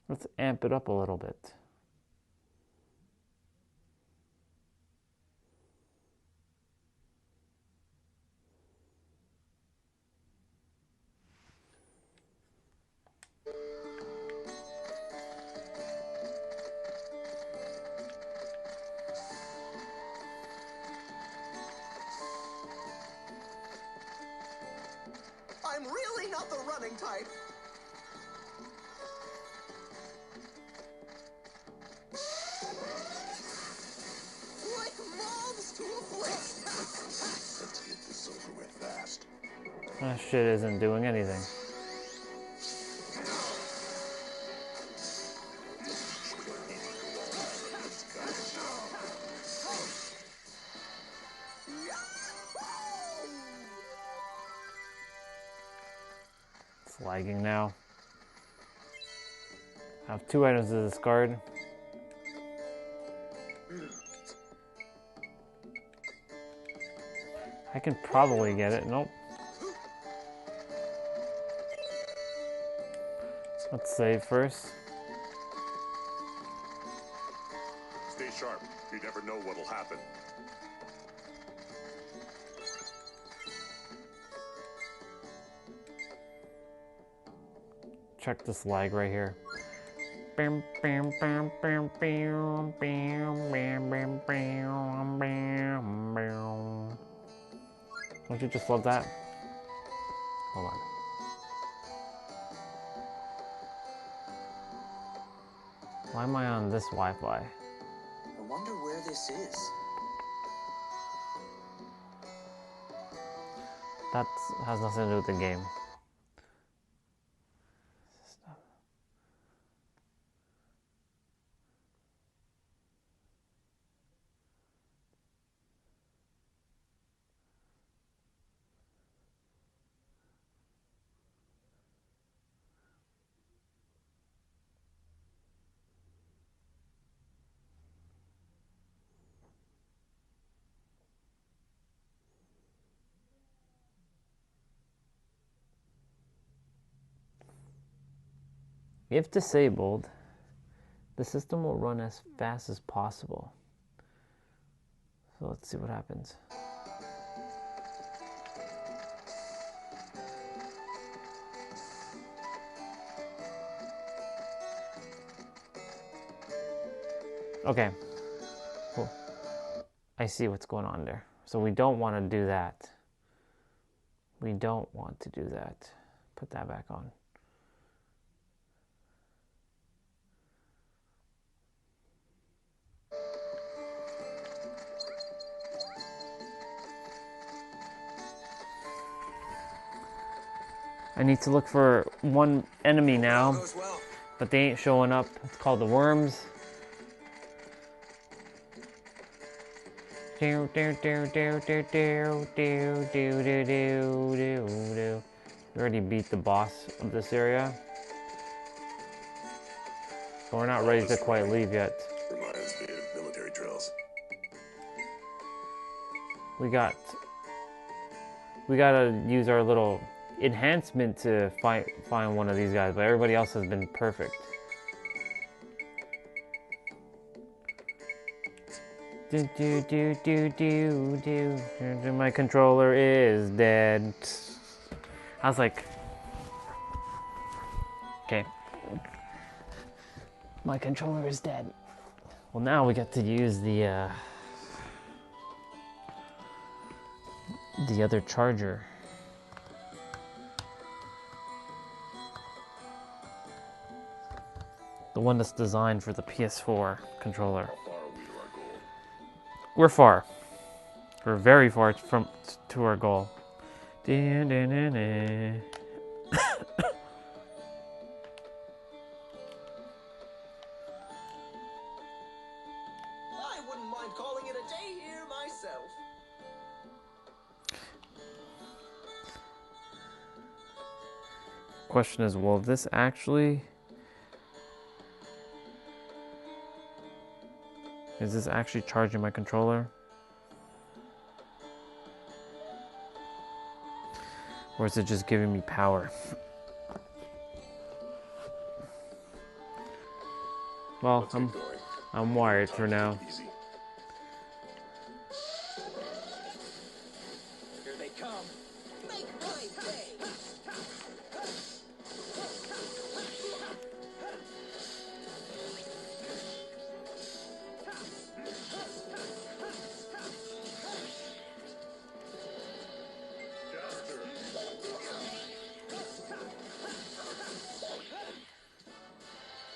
Let's amp it up a little bit. I'm really not the running type. Like moths to a flame. Let's get this over with fast. That shit isn't doing anything. It's lagging now. I have 2 items to discard. I can probably get it. Nope. Let's save first. Stay sharp. You never know what'll happen. Check this lag right here. Don't you just love that? Hold on. Why am I on this Wi-Fi? I wonder where this is. That has nothing to do with the game. If disabled, the system will run as fast as possible. So let's see what happens. Okay, cool. I see what's going on there. So we don't want to do that. We don't want to do that. Put that back on. I need to look for one enemy now, but they ain't showing up. It's called the worms. We already beat the boss of this area, but we're not ready to quite leave yet. Reminds me of military drills. We gotta use our little enhancement to find one of these guys, but everybody else has been perfect. My controller is dead. I was like, okay, my controller is dead. Well, now we get to use the other charger. The one that's designed for the PS4 controller. We're far. We're very far to our goal. I wouldn't mind calling it a day here myself. Question is, will this actually... Is this actually charging my controller? Or is it just giving me power? Well, I'm wired for now. Here they come. Make my day.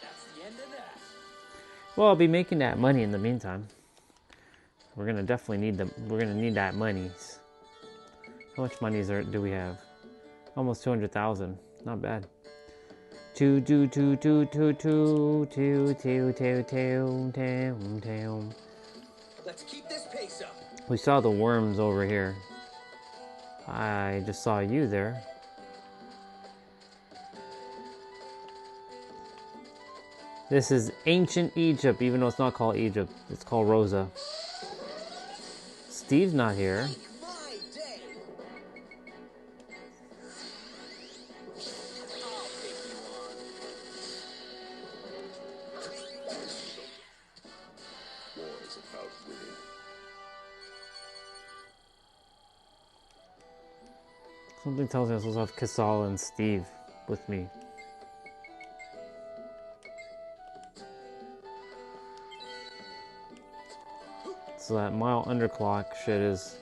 That's the end of that. Well, I'll be making that money in the meantime. We're gonna definitely need them. We're gonna need that money. How much money do we have? Almost 200,000. Not bad. Let's keep this pace up. We saw the worms over here. I just saw you there. This is ancient Egypt, even though it's not called Egypt. It's called Rosa. Steve's not here. War is about winning. Something tells me I'm supposed to have Casal and Steve with me. So that mile underclock shit is.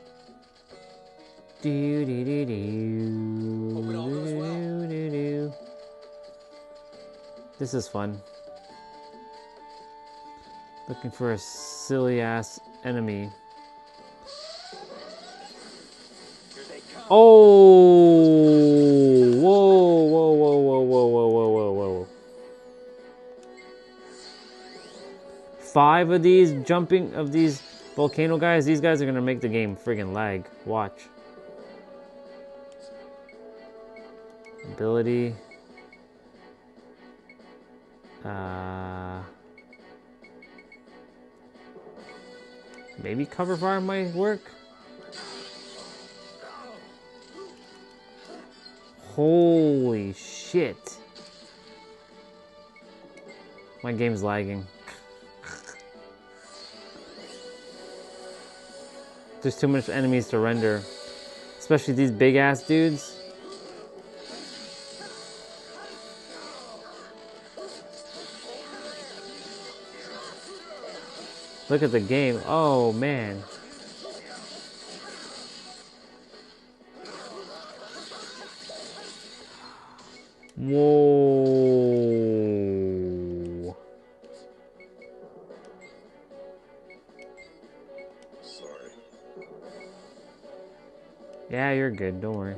This is fun. Looking for a silly ass enemy. Oh! Whoa! Whoa! Whoa! Whoa! Whoa! Whoa! Whoa! Whoa! 5 of these jumping of these volcano guys. These guys are gonna make the game friggin' lag. Watch. Ability. Maybe cover fire might work. Holy shit. My game's lagging. There's too much enemies to render. Especially these big ass dudes. Look at the game. Oh man. Whoa. Sorry. Yeah, you're good. Don't worry.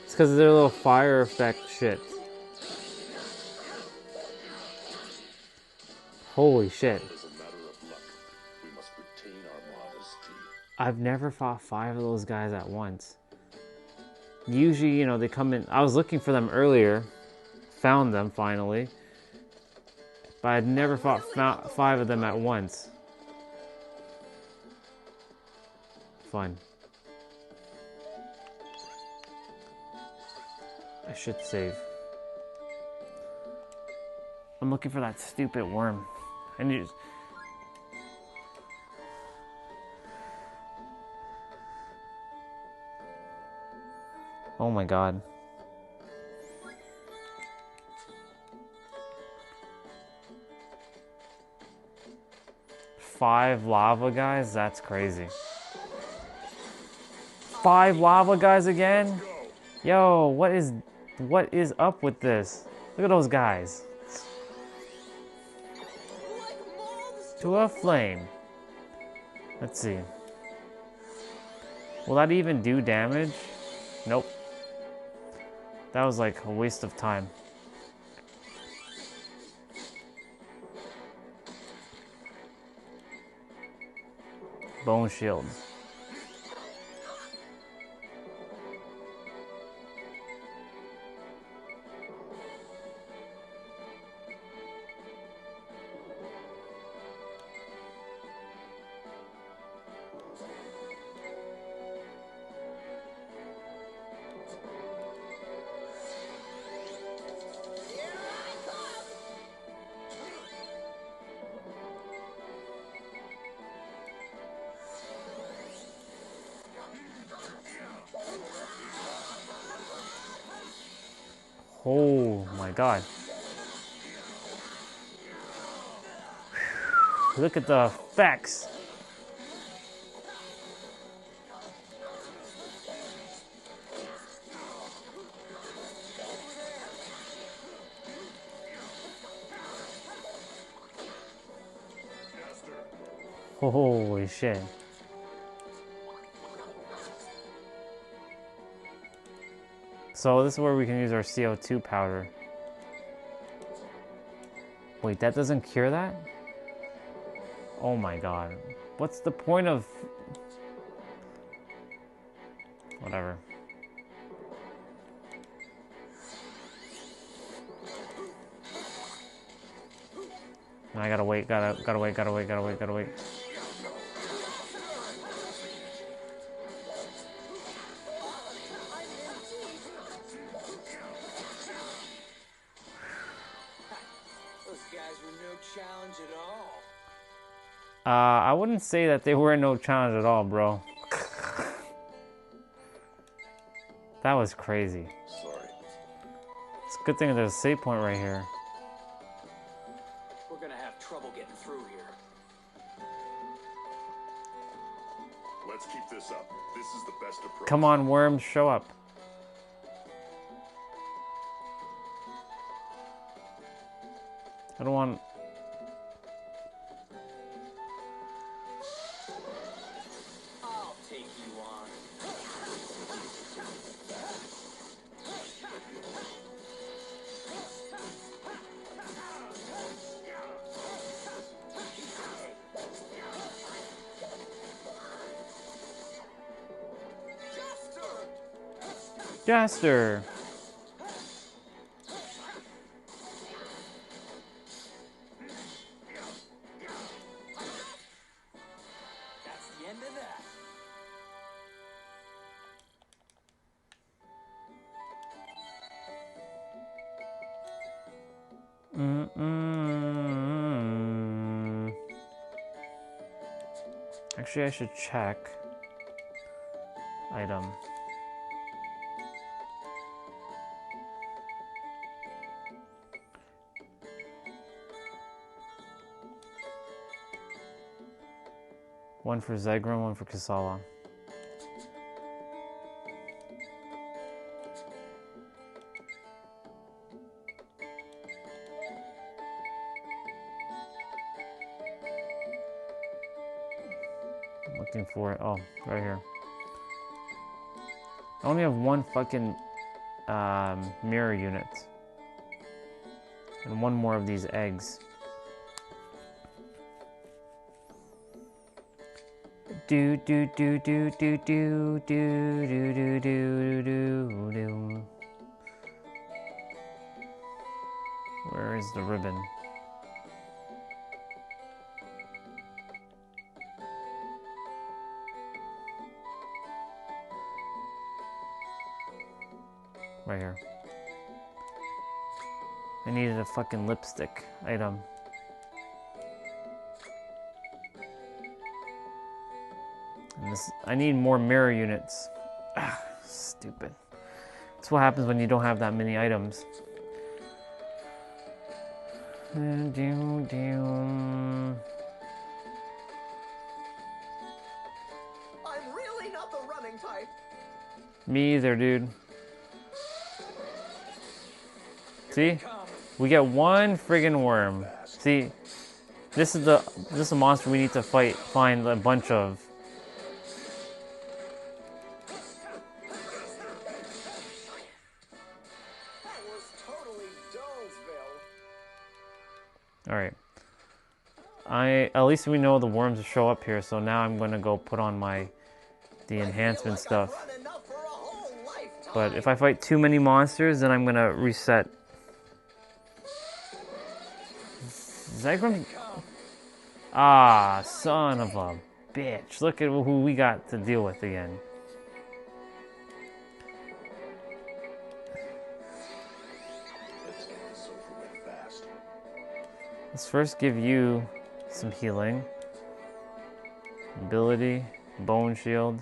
It's because of their little fire effect shit. Holy shit. As a matter of luck, we must retain our modesty. I've never fought 5 of those guys at once. Usually, you know, they come in. I was looking for them earlier. Found them finally. But I'd never fought 5 of them at once. Fun. I should save. I'm looking for that stupid worm. I need to... Oh my god. Five lava guys? That's crazy. 5 lava guys again? Yo, what is up with this? Look at those guys. To a flame. Let's see. Will that even do damage? Nope. That was like a waste of time. Bone shield. Oh my god. Look at the effects. Holy shit. So this is where we can use our CO2 powder. Wait, that doesn't cure that? Oh my god. What's the point of... Whatever. I gotta wait, gotta wait. I wouldn't say that they were no challenge at all, bro. That was crazy. Sorry. It's a good thing there's a save point right here. We're gonna have trouble getting through here. Let's keep this up. This is the best approach. Come on, worms, show up. I don't want... I'll take you on. Jaster! That's the end of that. Actually, I should check. Item. One for Zegrum, one for Kasala. I'm looking for it. Oh, right here. I only have one fucking mirror unit. And one more of these eggs. Do do do do do do do do do do do do. Where is the ribbon? Right here. I needed a fucking lipstick item. And this, I need more mirror units. Ah, stupid. That's what happens when you don't have that many items. I'm really not the running type. Me either, dude. See? We get one friggin' worm. See? This is a monster we need to find a bunch of. Alright. At least we know the worms show up here, so now I'm gonna go put on the enhancement stuff. But if I fight too many monsters, then I'm gonna reset. Zegrum? Ah, son of a bitch. Look at who we got to deal with again. Let's first give you some healing. Ability, bone shield.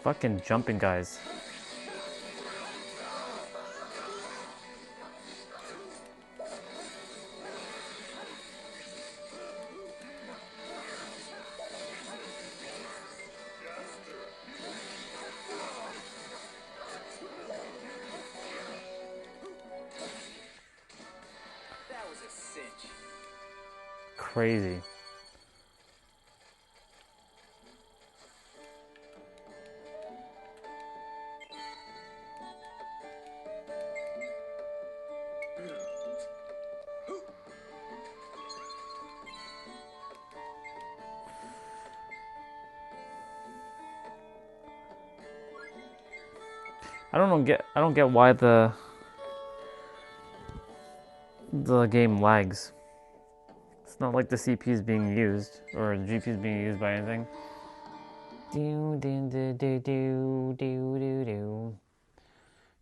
fucking jumping guys. That was a cinch. Crazy. I don't get why the game lags. It's not like the CPU is being used or the GPU is being used by anything.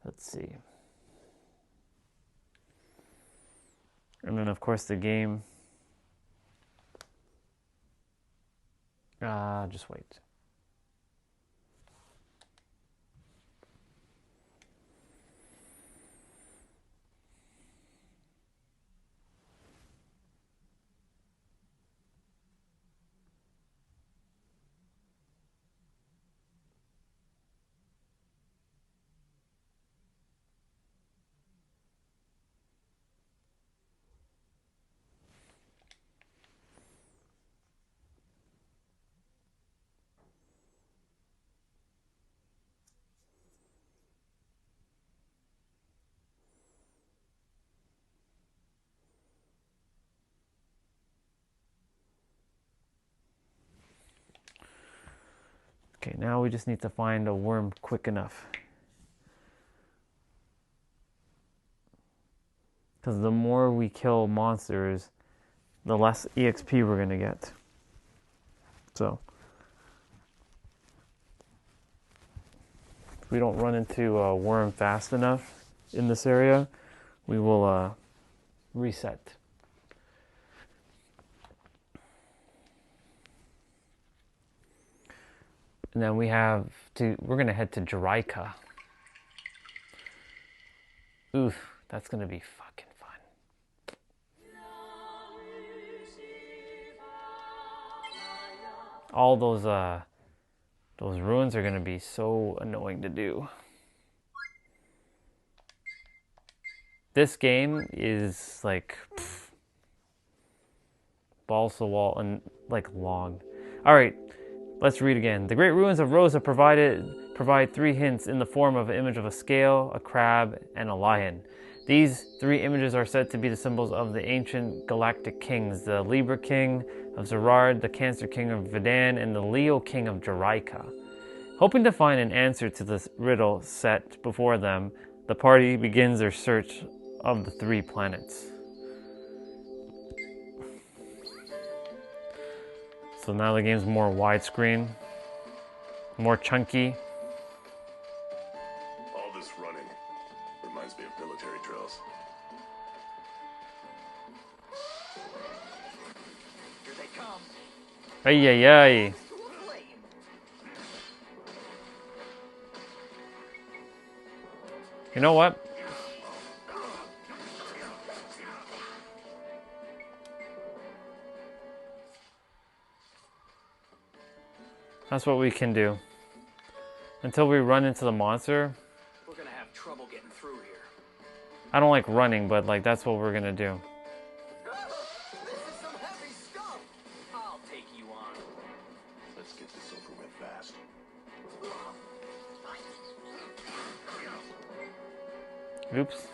Let's see. And then of course the game. Just wait. Okay, now we just need to find a worm quick enough. Because the more we kill monsters, the less EXP we're going to get. So, if we don't run into a worm fast enough in this area, we will reset. And then we're going to head to Jiraika. Oof, that's going to be fucking fun. All those ruins are going to be so annoying to do. This game is like balls to the wall and like long. All right. Let's read again. The Great Ruins of Rosa provide 3 hints in the form of an image of a scale, a crab, and a lion. These 3 images are said to be the symbols of the ancient galactic kings, the Libra King of Zerard, the Cancer King of Vedan, and the Leo King of Jiraika. Hoping to find an answer to this riddle set before them, the party begins their search of the 3 planets. So now the game's more widescreen, more chunky. All this running reminds me of military drills. Here they come. Ay, ay, ay. You know what? That's what we can do. Until we run into the monster. We're gonna have trouble getting through here. I don't like running, but like that's what we're gonna do. This is some heavy stuff. I'll take you on. Let's get this over with fast. Oops.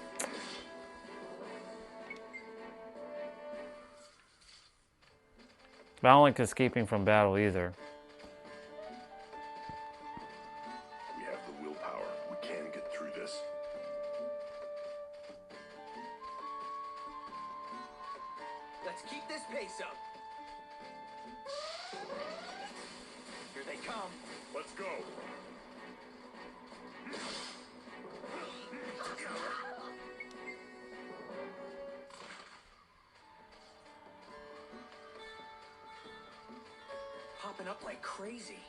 But I don't like escaping from battle either. We have the willpower. We can get through this. Let's keep this pace up. Here they come. Let's go. Popping up like crazy.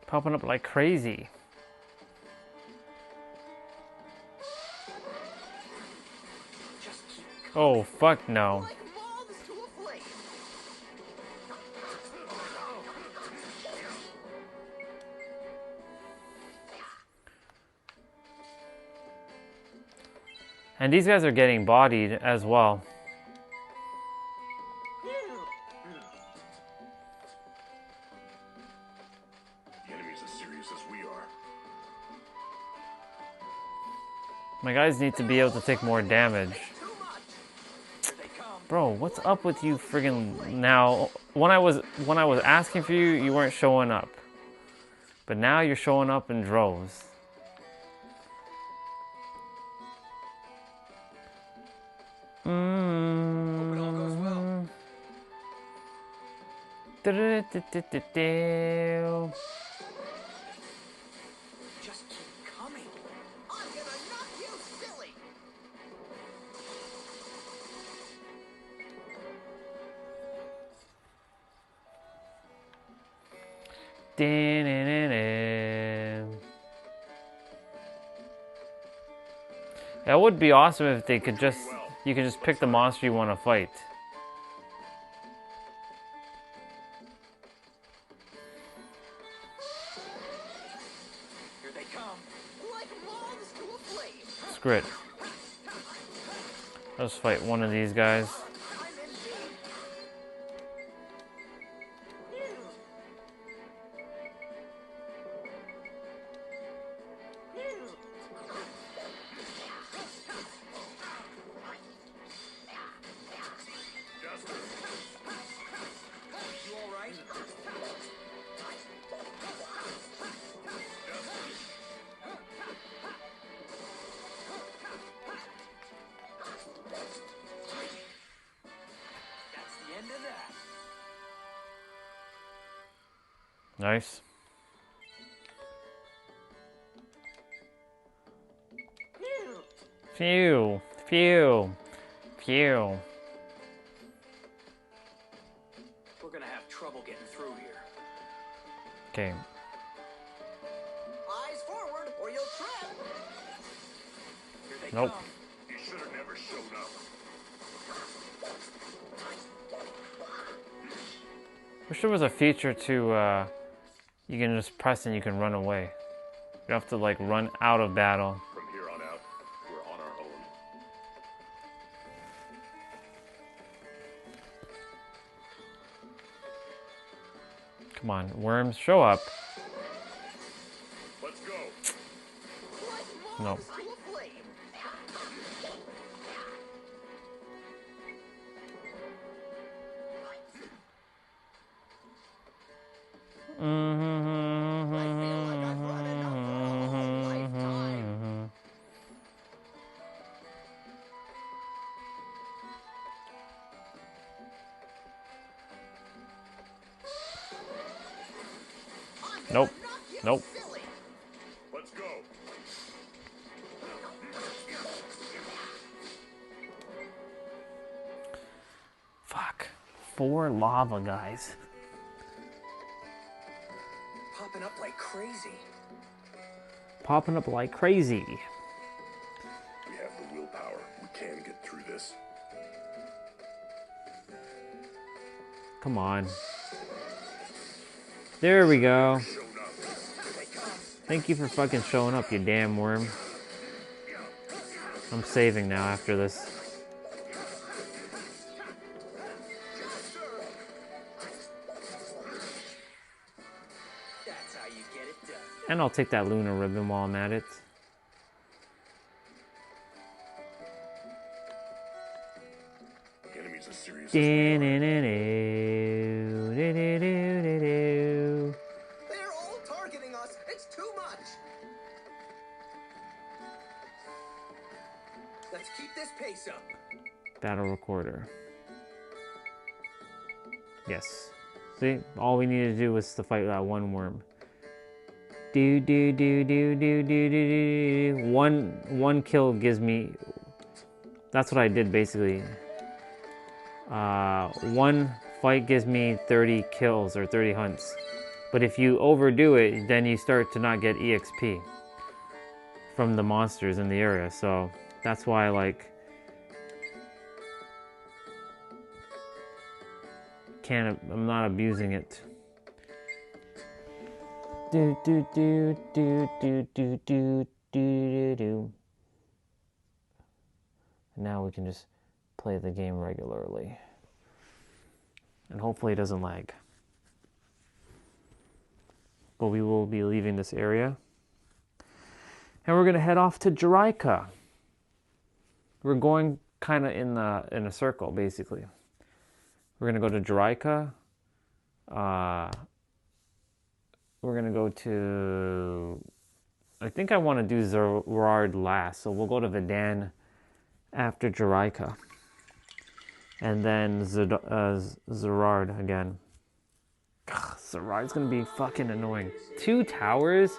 Popping up like crazy. Oh, fuck no. And these guys are getting bodied as well. The enemy's as serious as we are. My guys need to be able to take more damage. Bro, what's up with you friggin' now? When I was asking for you, you weren't showing up. But now you're showing up in droves. Just keep coming. I'm gonna knock you silly. That would be awesome if they could just, you could just pick the monster you want to fight. Here they come. Like moths to a flame. Screw it. Let's fight one of these guys. You all right? That's the end of that. Nice. Phew. Phew. Phew. We're gonna have trouble getting through here. Okay. Eyes forward, or you'll trip. Here they Nope. come. You should have never shown up. Wish there was a feature to, you can just press and you can run away. You don't have to, like, run out of battle. From here on out, we're on our own. Come on, worms, show up. Let's go. Nope. To a flame. Nope. Nope. Let's go. Fuck. 4 lava guys. Popping up like crazy. Popping up like crazy. We have the willpower. We can get through this. Come on. There we go. Thank you for fucking showing up, you damn worm. I'm saving now after this. That's how you get it done. And I'll take that lunar ribbon while I'm at it. The enemy's as serious as They're all targeting us. It's too much. Let's keep this pace up. Battle recorder. Yes. See, all we needed to do was to fight that one worm. One kill gives me. That's what I did basically. One fight gives me 30 kills or 30 hunts. But if you overdo it, then you start to not get EXP. from the monsters in the area. So that's why, like, I'm not abusing it. Do do do do do do do do do. Now we can just play the game regularly. And hopefully it doesn't lag. But we will be leaving this area. And we're going to head off to Jiraika. We're going kind of in a circle, basically. We're going to go to Jiraika. We're going to go to... I think I want to do Zerard last. So we'll go to Vidan after Jiraika. And then Zerard again. Ugh, Zerard's going to be fucking annoying. 2 towers?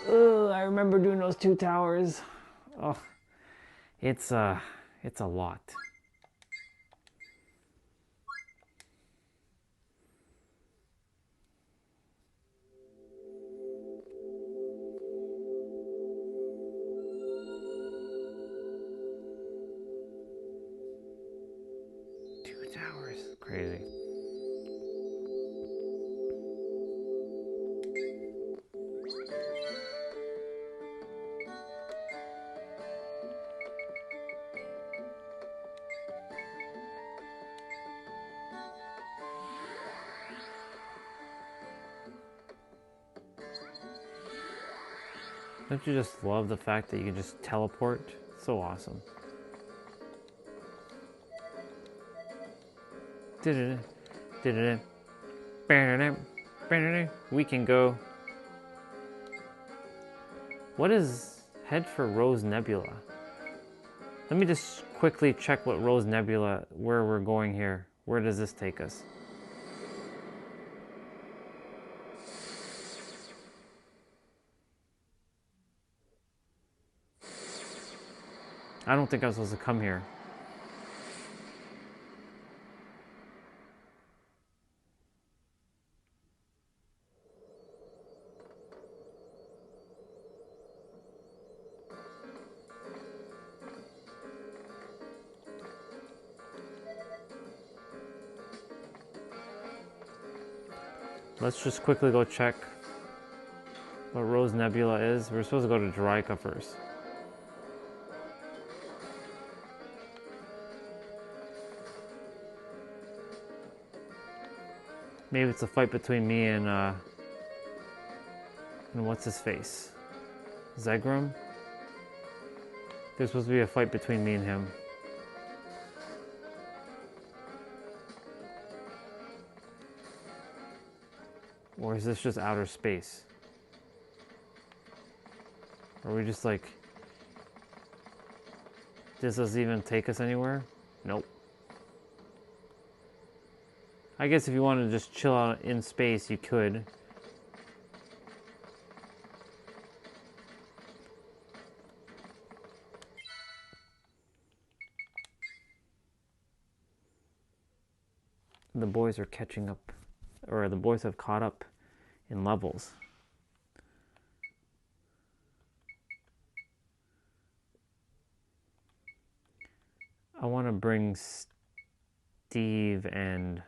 Ugh, I remember doing those 2 towers. Oh, it's a lot. Crazy. Don't you just love the fact that you can just teleport? So awesome. We can go. What is head for Rose Nebula? Let me just quickly check what Rose Nebula, where we're going here. Where does this take us? I don't think I was supposed to come here. Let's just quickly go check what Rose Nebula is. We're supposed to go to Jiraika first. Maybe it's a fight between me and what's his face? Zegrum? There's supposed to be a fight between me and him. Or is this just outer space? Are we just like... Does this even take us anywhere? Nope. I guess if you wanted to just chill out in space, you could. The boys are catching up, or the boys have caught up in levels. I want to bring Steve and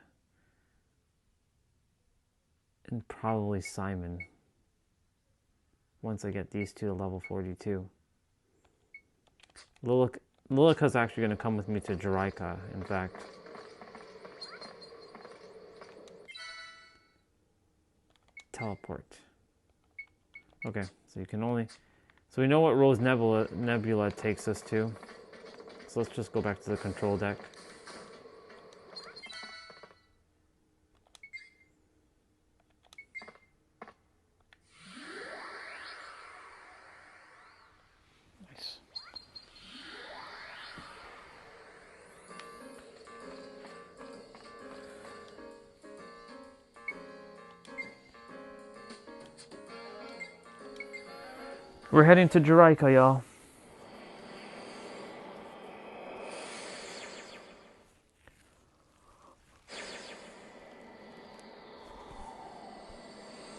probably Simon once I get these two to level 42. Lilika's actually going to come with me to Jiraika, in fact. Teleport. Okay, so you can only... So we know what Rose Nebula takes us to. So let's just go back to the control deck. Nice. We're heading to Jiraika, y'all.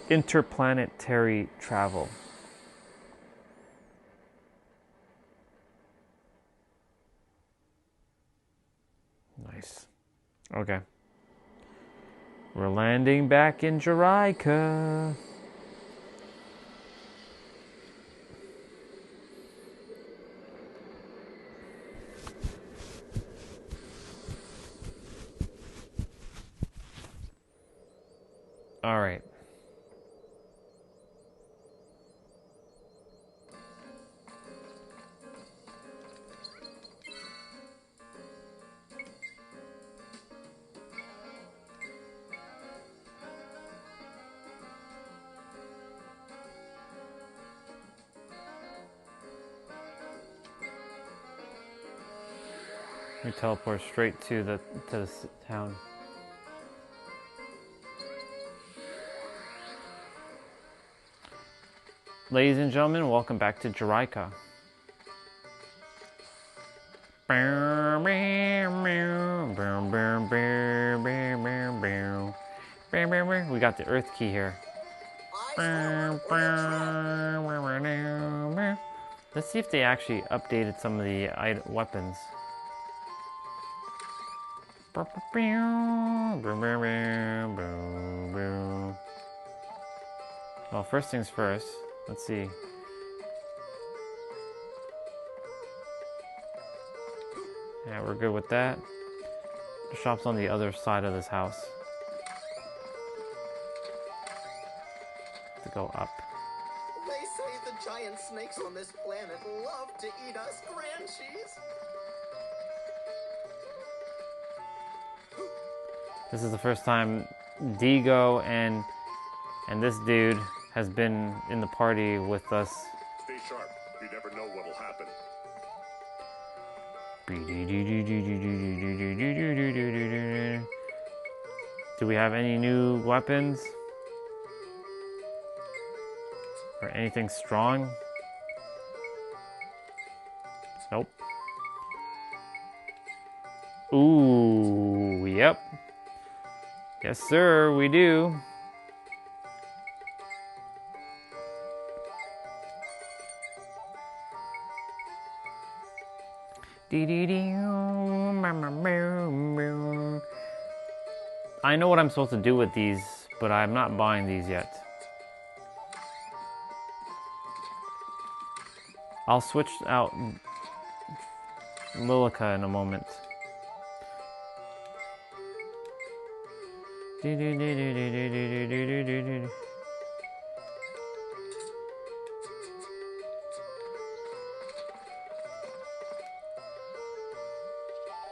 Interplanetary travel. Nice. Okay. We're landing back in Jiraika. All right. We teleport straight to the town. Ladies and gentlemen, welcome back to Jiraika. We got the Earth key here. Let's see if they actually updated some of the weapons. Well, first things first. Let's see. Yeah, we're good with that. The shop's on the other side of this house. To go up. They say the giant snakes on this planet love to eat us Granchies. This is the first time Digo and this dude has been in the party with us. Stay sharp. You never know what'll happen. Do we have any new weapons? Or anything strong? Nope. Ooh, yep. Yes, sir, we do. I know what I'm supposed to do with these, but I'm not buying these yet. I'll switch out Lilica in a moment.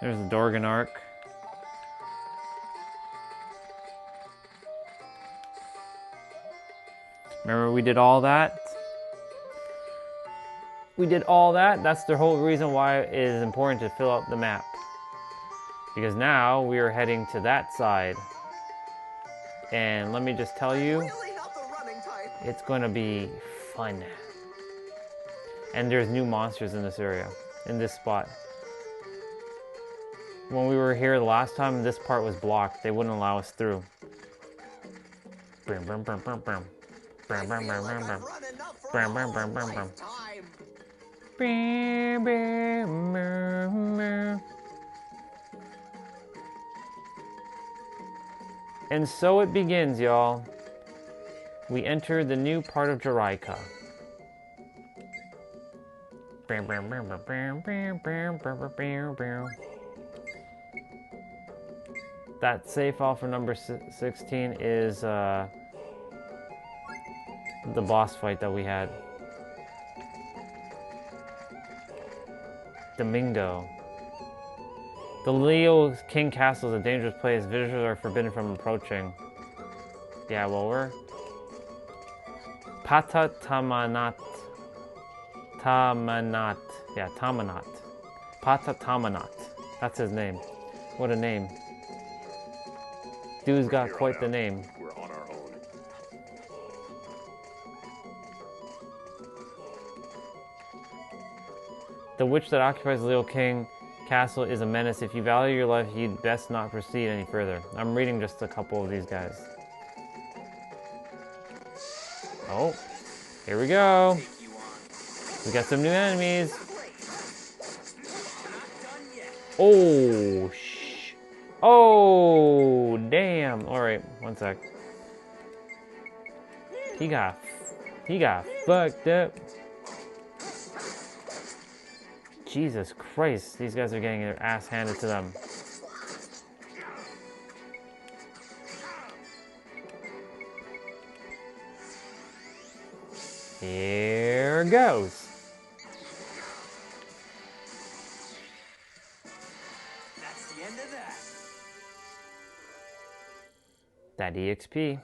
There's the Dorgan Arc. Remember we did all that? We did all that. That's the whole reason why it is important to fill out the map. Because now we are heading to that side. And let me just tell you, it's going to be fun. And there's new monsters in this area, in this spot. When we were here the last time, this part was blocked. They wouldn't allow us through. And so it begins, y'all. We enter the new part of Jiraika. That save file for number 16 is the boss fight that we had. Domingo. The Leo King Castle is a dangerous place. Visitors are forbidden from approaching. Yeah, well, we're... Pata Tamanat. Tamanat. Yeah, Tamanat. Pata Tamanat. That's his name. What a name. Dude's got quite the name. We're on our own. The witch that occupies the Leo King Castle is a menace. If you value your life, you'd best not proceed any further. I'm reading just a couple of these guys. Oh, here we go. We got some new enemies. Oh, Oh, damn. Alright, one sec. He got fucked up. Jesus Christ, these guys are getting their ass handed to them. Here goes. That's the end of that. That EXP.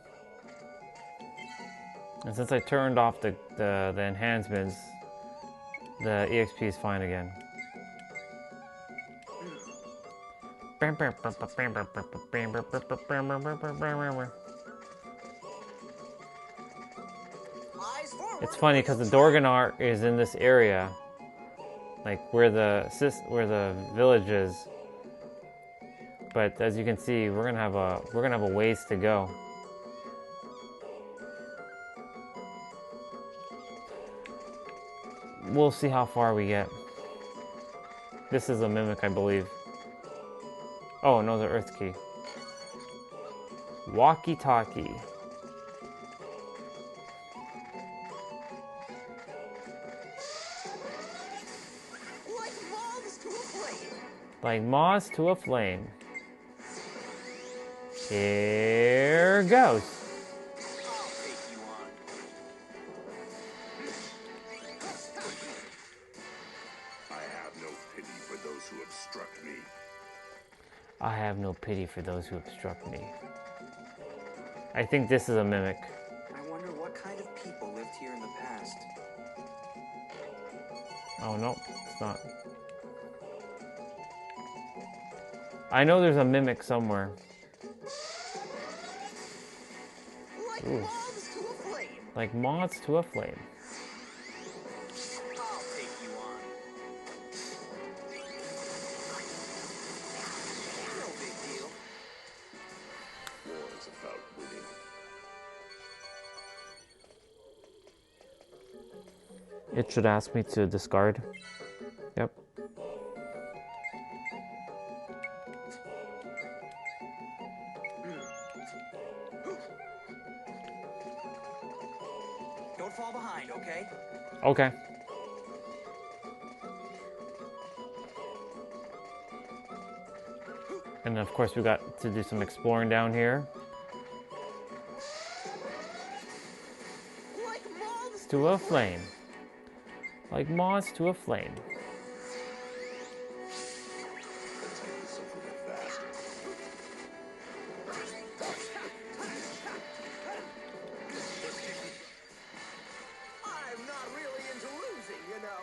And since I turned off the enhancements, the EXP is fine again. It's funny because the Dorganar is in this area, like where the village is. But as you can see, we're gonna have a ways to go. We'll see how far we get. This is a mimic, I believe. Oh, no, the Earth Key. Walkie-talkie. Like moths to a flame. Here goes. I have no pity for those who obstruct me. I think this is a mimic. I wonder what kind of people lived here in the past. Oh no, it's not. I know there's a mimic somewhere. Ooh. Like moths to a flame. It should ask me to discard. Yep. Don't fall behind, okay? Okay. And of course we got to do some exploring down here. To a flame. Like moths to a flame. I'm not really into losing, you know.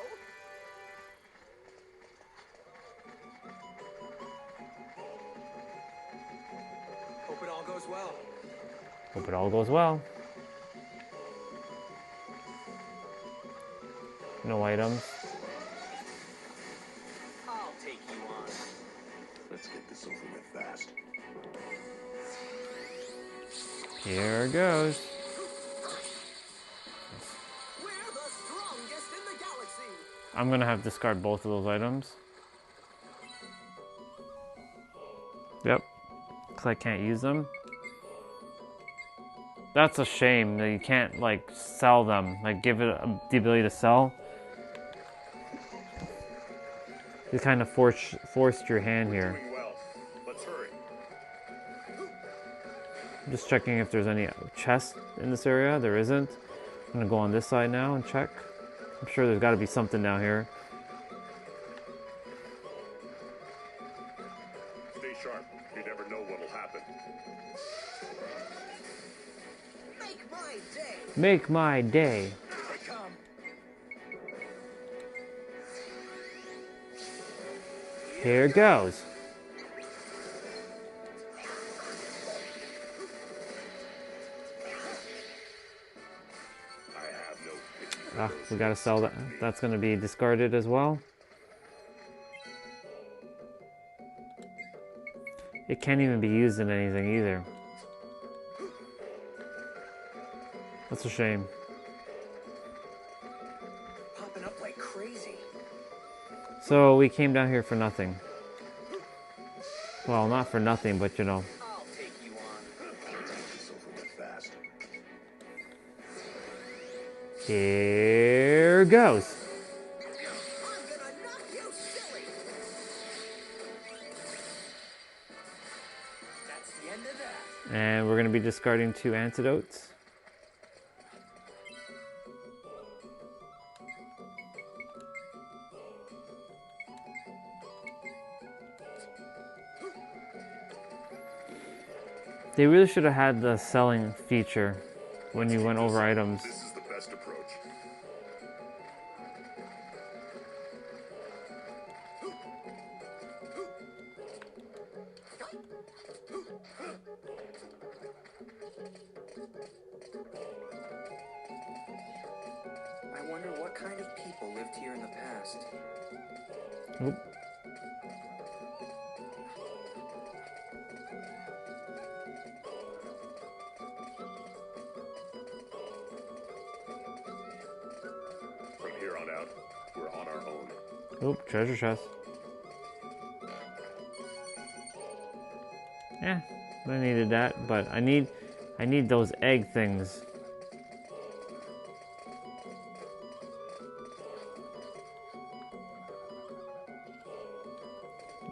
Hope it all goes well. Hope it all goes well. No items. I'll take you on. Let's get this over with fast. Here goes. We're the strongest in the galaxy. I'm gonna have to discard both of those items. Yep. Because I can't use them. That's a shame that you can't like sell them. Like give it the ability to sell. You kind of forced your hand here. Well, let's hurry. I'm just checking if there's any chests in this area. There isn't. I'm gonna go on this side now and check. I'm sure there's got to be something down here. Stay sharp. You never know what'll happen. Make my day. Make my day. Here they come. Here goes. Ah, we gotta sell that. That's gonna be discarded as well. It can't even be used in anything either. That's a shame. Popping up like crazy. So we came down here for nothing. Well, not for nothing, but you know. I'll take you on. It's over with fast. Here goes. That's the end of that. And we're going to be discarding 2 antidotes. They really should have had the selling feature when you went over items. This is the best approach. I wonder what kind of people lived here in the past. Oop. From here on out, we're on our own. Oop, treasure chest. Yeah, I needed that, but I need those egg things.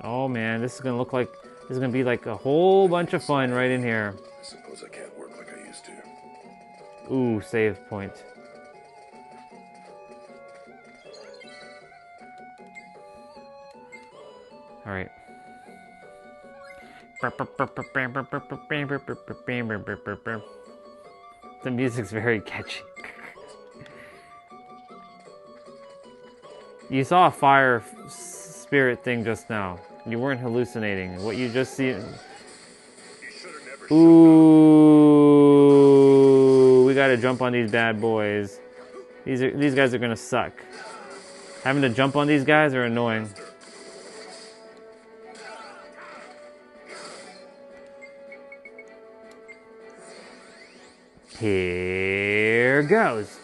Oh man, this is gonna look like this is gonna be like a whole bunch of fun right in here. I suppose I can't work like I used to. Ooh, save point. All right. The music's very catchy. You saw a fire spirit thing just now. You weren't hallucinating. What you just see. Ooh, we gotta jump on these bad boys. These guys are gonna suck. Having to jump on these guys are annoying. Here goes.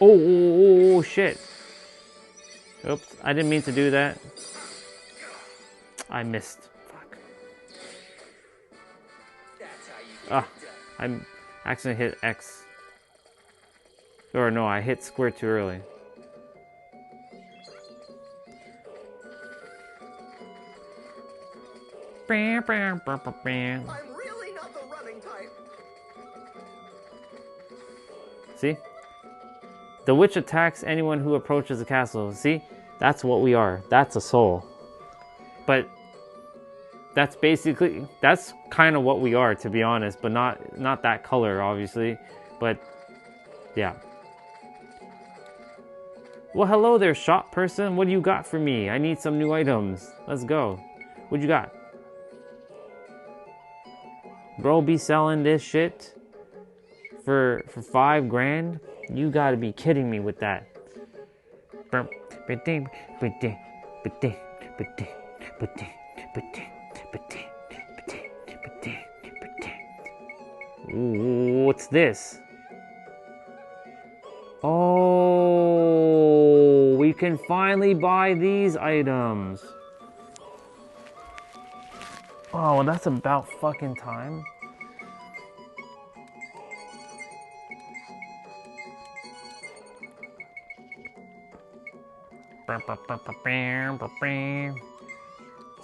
Oh, shit. Oops, I didn't mean to do that. I missed. Fuck. Ah, I accidentally hit X. Or no, I hit square too early. I'm really not the running type. See? The witch attacks anyone who approaches the castle. See? That's what we are. That's a soul. But that's basically, that's kind of what we are, to be honest, but not that color, obviously. But yeah. Well, hello there, shop person. What do you got for me? I need some new items. Let's go. What you got? Bro, be selling this shit for $5 grand? You gotta be kidding me with that. Ooh, what's this? Oh, we can finally buy these items. Oh, well, that's about fucking time.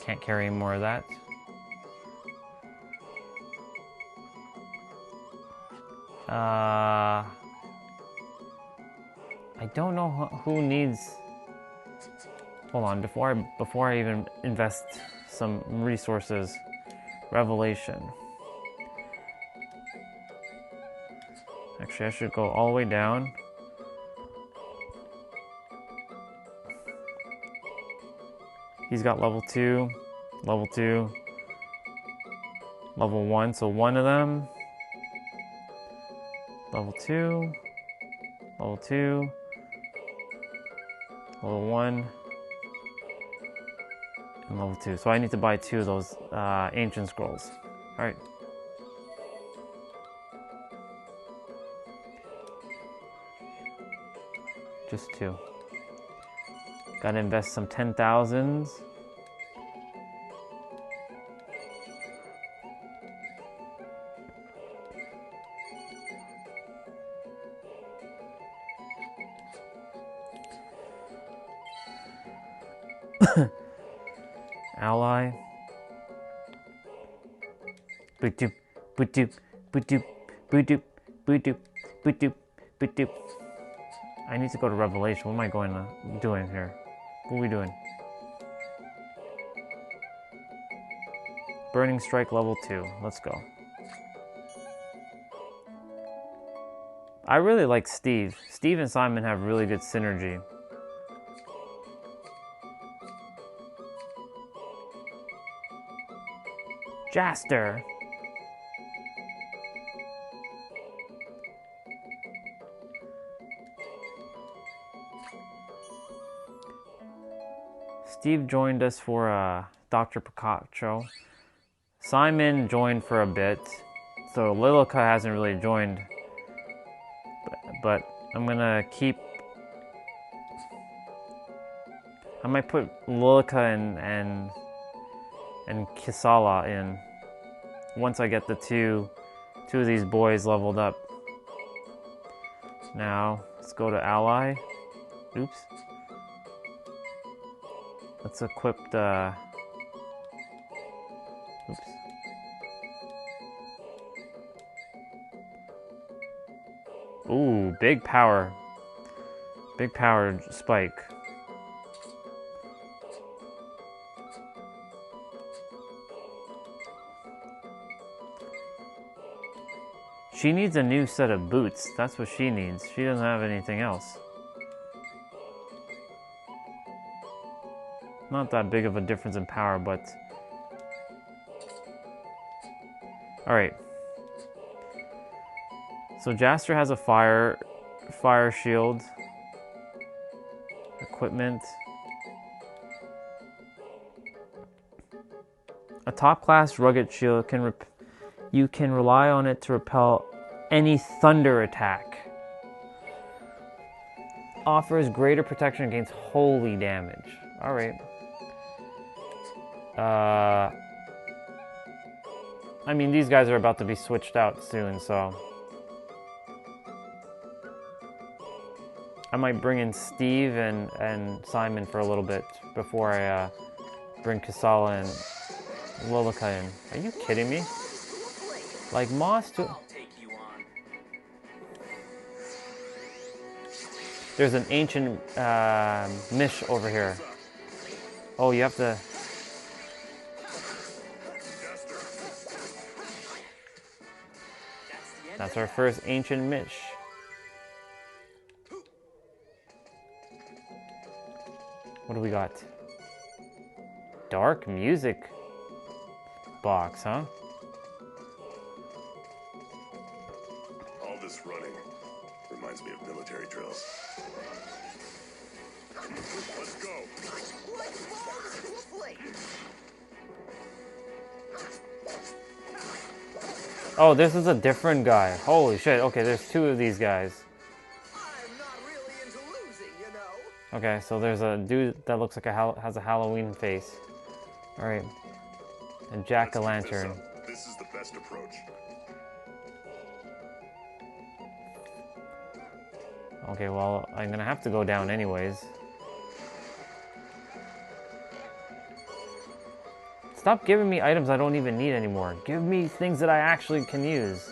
Can't carry any more of that. I don't know who needs. Hold on, before I even invest some resources. Revelation. Actually, I should go all the way down. He's got level 2, level 2, level 1, so one of them. Level 2, level 2, level 1, and level 2. So I need to buy 2 of those ancient scrolls. Alright. Just 2. Gotta invest some 10,000s. Ally. Boot doop, boot doop, boot doop, boot doop, boot doop, boot doop, boot doop. I need to go to Revelation. What am I doing here? What are we doing? Burning Strike level 2. Let's go. I really like Steve. Steve and Simon have really good synergy. Jaster. Steve joined us for Dr. Picacho. Simon joined for a bit, so Lilica hasn't really joined. But I'm gonna keep. I might put Lilica and Kisala in once I get the two of these boys leveled up. Now let's go to Ally. Oops. Let's equip the. Oops. Ooh, big power. Big power spike. She needs a new set of boots. That's what she needs. She doesn't have anything else. Not that big of a difference in power, but... Alright. So Jaster has a fire shield. Equipment. A top-class rugged shield you can rely on it to repel any thunder attack. Offers greater protection against holy damage. Alright. I mean, these guys are about to be switched out soon, so... I might bring in Steve and Simon for a little bit before I bring Kisala and Lilica in. Are you kidding me? Like Moss to... There's an ancient Mish over here. Oh, you have to... That's our first ancient Mish. What do we got? Dark music box, huh? All this running reminds me of military drills. Let's go. Oh, this is a different guy. Holy shit. Okay, there's 2 of these guys. Okay, so there's a dude that looks like has a Halloween face. Alright. And Jack-o'-lantern. This is the best approach. Okay, well, I'm gonna have to go down anyways. Stop giving me items I don't even need anymore. Give me things that I actually can use.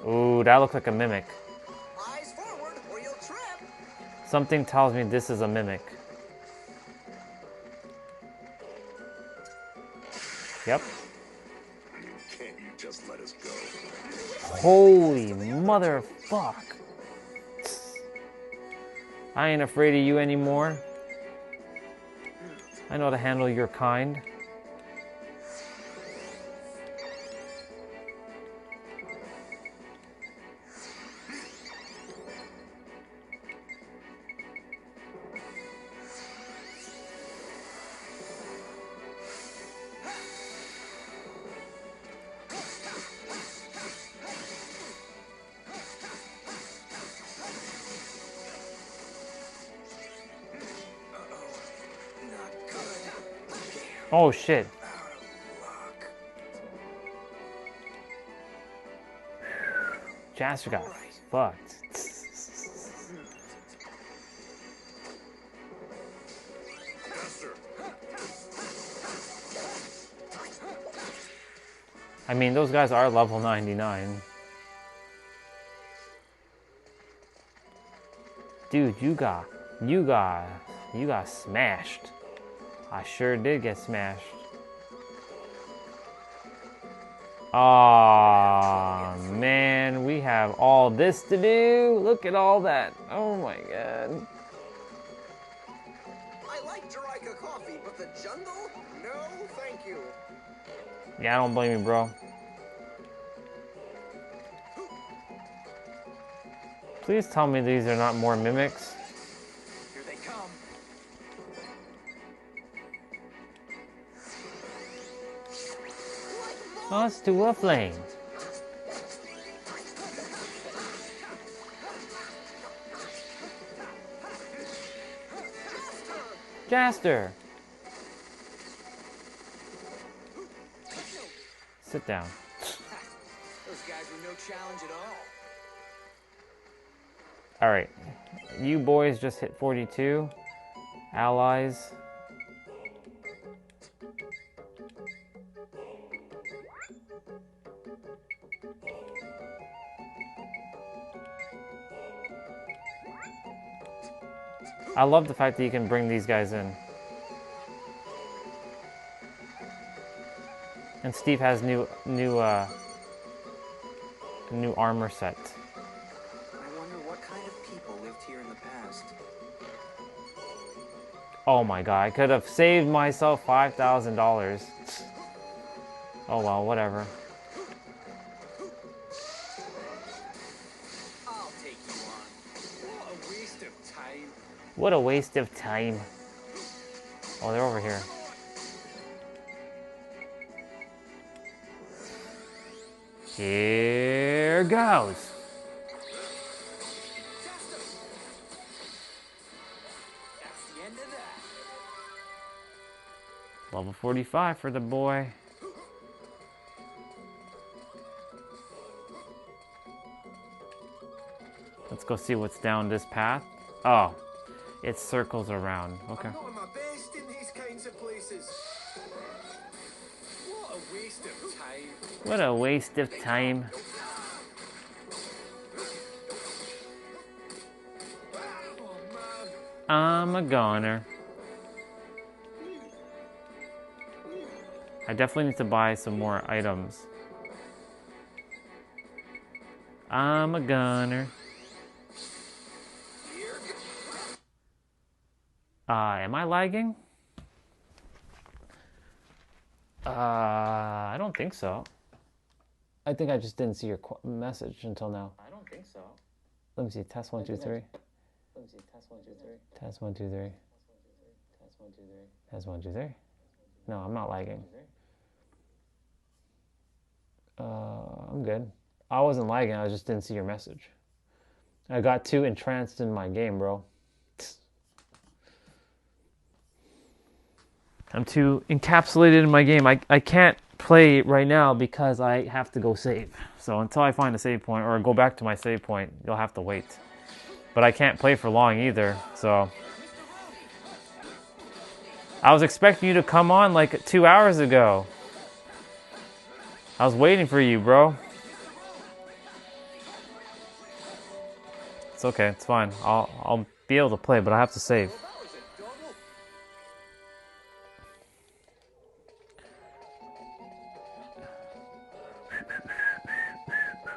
Ooh, that looks like a mimic. Eyes forward or you'll trip. Something tells me this is a mimic. Yep. Can't you just let us go? Holy motherfuck. I ain't afraid of you anymore. I know how to handle your kind. Oh shit. Jaster got fucked. I mean, those guys are level 99. Dude, you got smashed. I sure did get smashed. Aw, man, we have all this to do. Look at all that. Oh my god. I like Jiraika coffee, but the jungle? No, thank you. Yeah, I don't blame you, bro. Please tell me these are not more mimics. Here they come. Us to a flame. Jaster. Sit down. Those guys were no challenge at all. Alright. You boys just hit 42. Allies. I love the fact that you can bring these guys in. And Steve has new armor set. I wonder what kind of people lived here in the past. Oh my god, I could have saved myself $5,000. Oh well, whatever. I'll take you on. What a waste of time. What a waste of time. Oh, they're over here. Here goes. That's the end of that. Level 45 for the boy. Let's go see what's down this path. Oh, it circles around. Okay. I'm doing my best in these kinds of places. What a waste of time. What a waste of time. I'm a goner. I definitely need to buy some more items. I'm a gunner. Am I lagging? I don't think so. I think I just didn't see your message until now. I don't think so. Let me see. Test 1 2 3. Let me see. Test 1 2 3. Test 1 2 3. Test 1 2 3. Test 1 2 3. No, I'm not lagging. I'm good. I wasn't lagging. I just didn't see your message. I got too entranced in my game, bro. I'm too encapsulated in my game. I can't play right now because I have to go save. So until I find a save point or go back to my save point, you'll have to wait. But I can't play for long either, so. I was expecting you to come on like 2 hours ago. I was waiting for you, bro. It's okay, it's fine. I'll be able to play, but I have to save.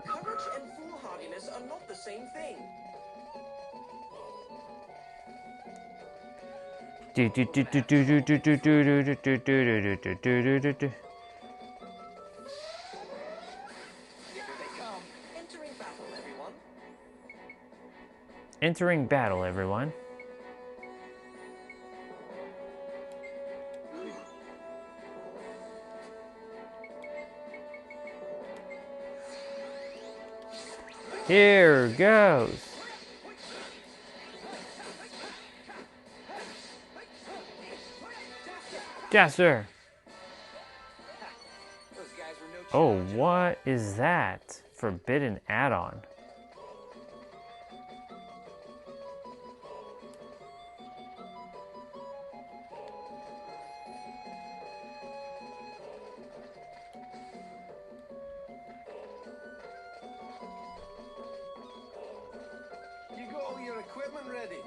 Courage and foolhardiness are not the same thing. Entering battle, everyone. Here goes. Jaster. Oh, what is that? Forbidden add-on. You got all your equipment ready?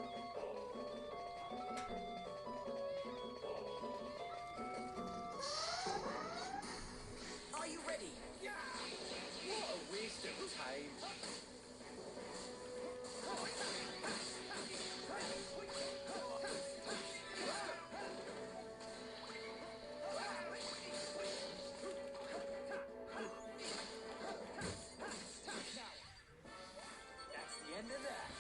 Are you ready? Yeah! What a waste of time. That's the end of that.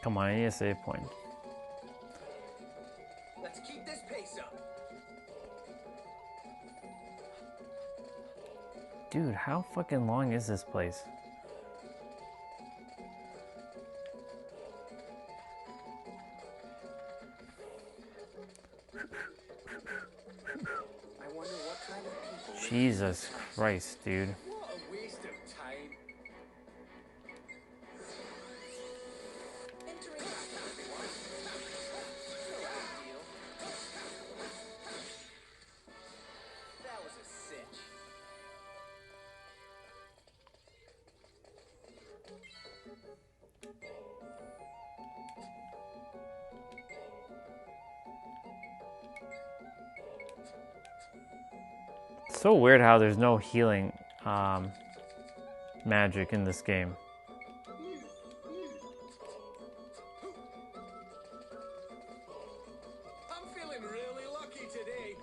Come on, I need a save point. Let's keep this pace up. Dude, how fucking long is this place? I wonder what kind of people. Jesus Christ, dude. What a waste of time. Entering back, everyone. No big deal. That was a cinch. It's so weird how there's no healing magic in this game. I'm feeling really lucky today.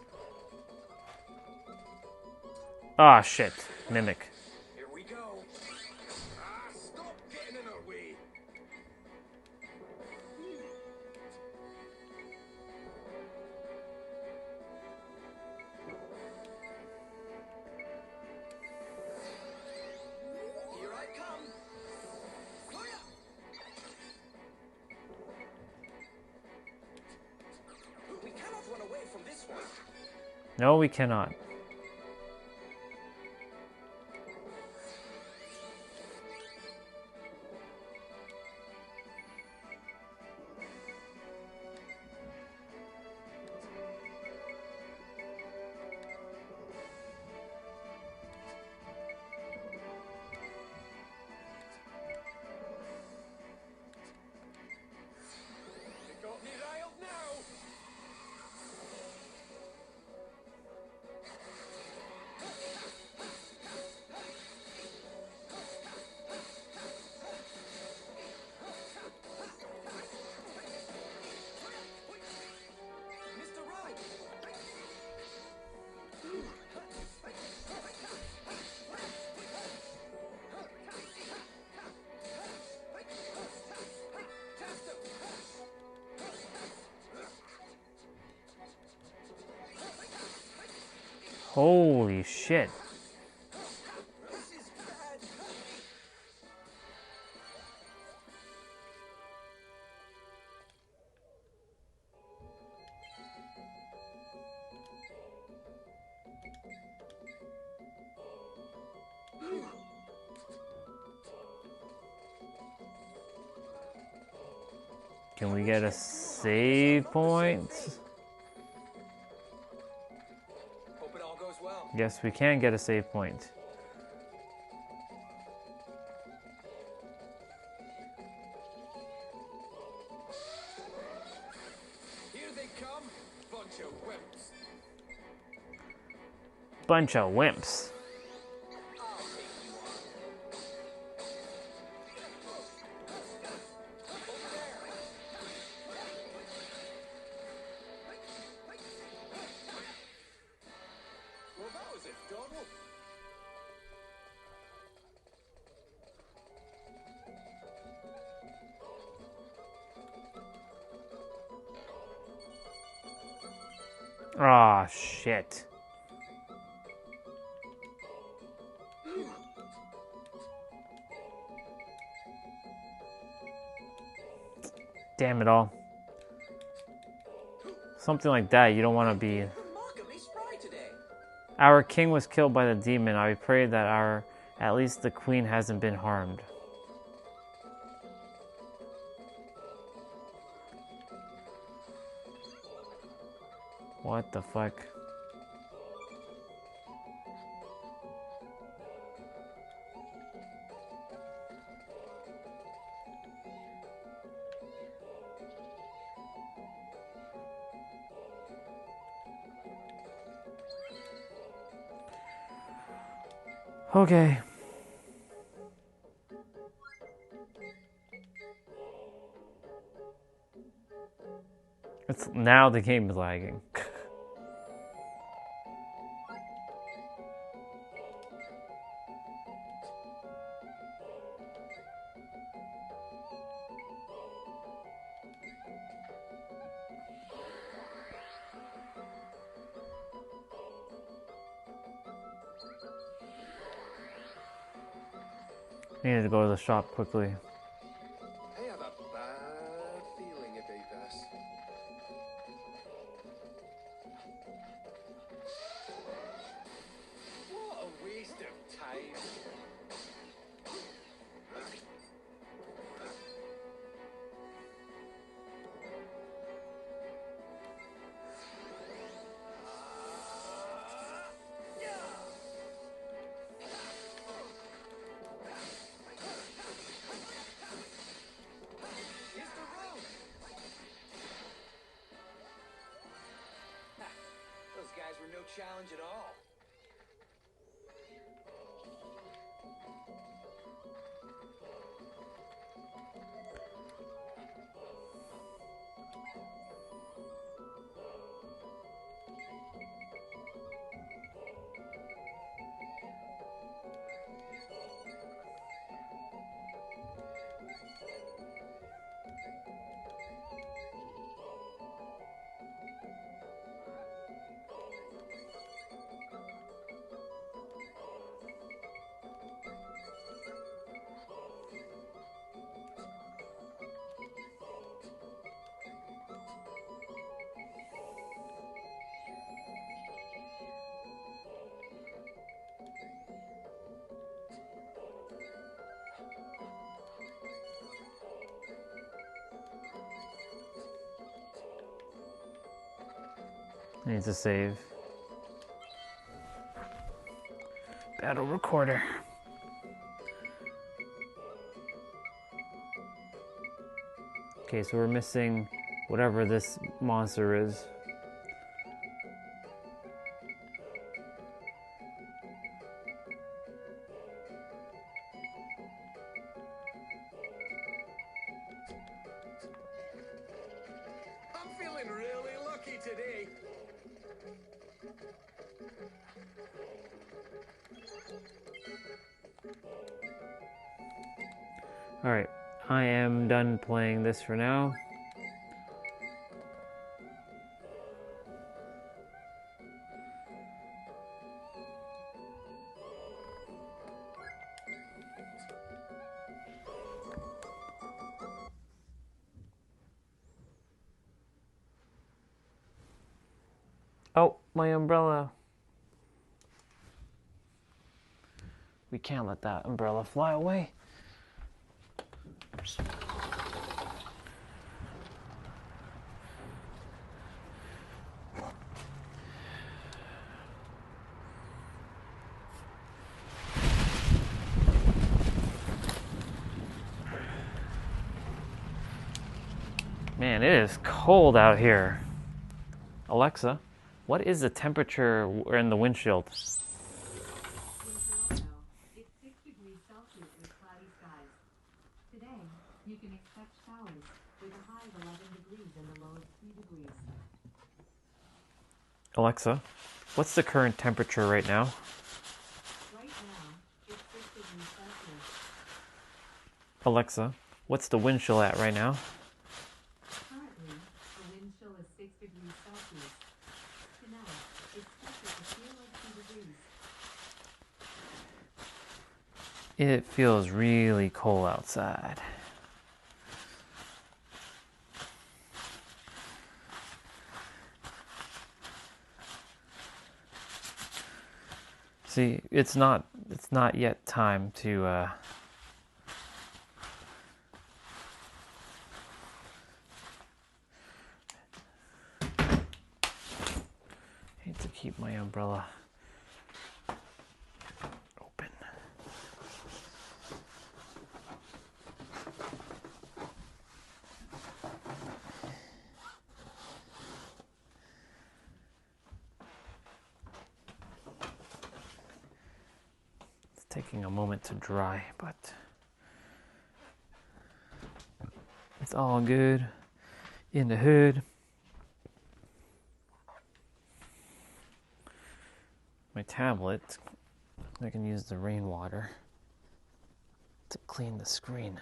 Ah, shit. Mimic. Here we go. Ah, stop getting in our way. Here I come. Hoya! We cannot run away from this one. No, we cannot. You got me riled now. Mr. Right. Holy shit. Can we get a save point? Hope it all goes well. Yes, we can get a save point. Here they come, bunch of wimps. Bunch of wimps. Well, that was a double. Ah, shit. Damn it all. Something like that, you don't want to be. Our king was killed by the demon. I pray that at least the queen hasn't been harmed. What the fuck? Okay. Now the game is lagging. Needed to go to the shop quickly. I have a bad feeling about this. What a waste of time. Those guys were no challenge at all. I need to save. Battle recorder. Okay, so we're missing whatever this monster is. I'm feeling really lucky today. Alright, I am done playing this for now. Oh, my umbrella. We can't let that umbrella fly away. Man, it is cold out here. Alexa, what is the temperature in the windshield? It's 6 degrees Celsius with cloudy skies. Today, you can expect showers with a high of 11 degrees and the low of 3 degrees. Alexa, what's the current temperature right now? Right now, it's 6 degrees Celsius. Alexa, what's the wind chill at right now? Currently, the wind chill is 6 degrees Celsius. Tonight, it's expected to feel like 2 degrees. It feels really cold outside. See, it's not yet time to hate to keep my umbrella open. It's taking a moment to dry, but it's all good in the hood. My tablet, I can use the rainwater to clean the screen.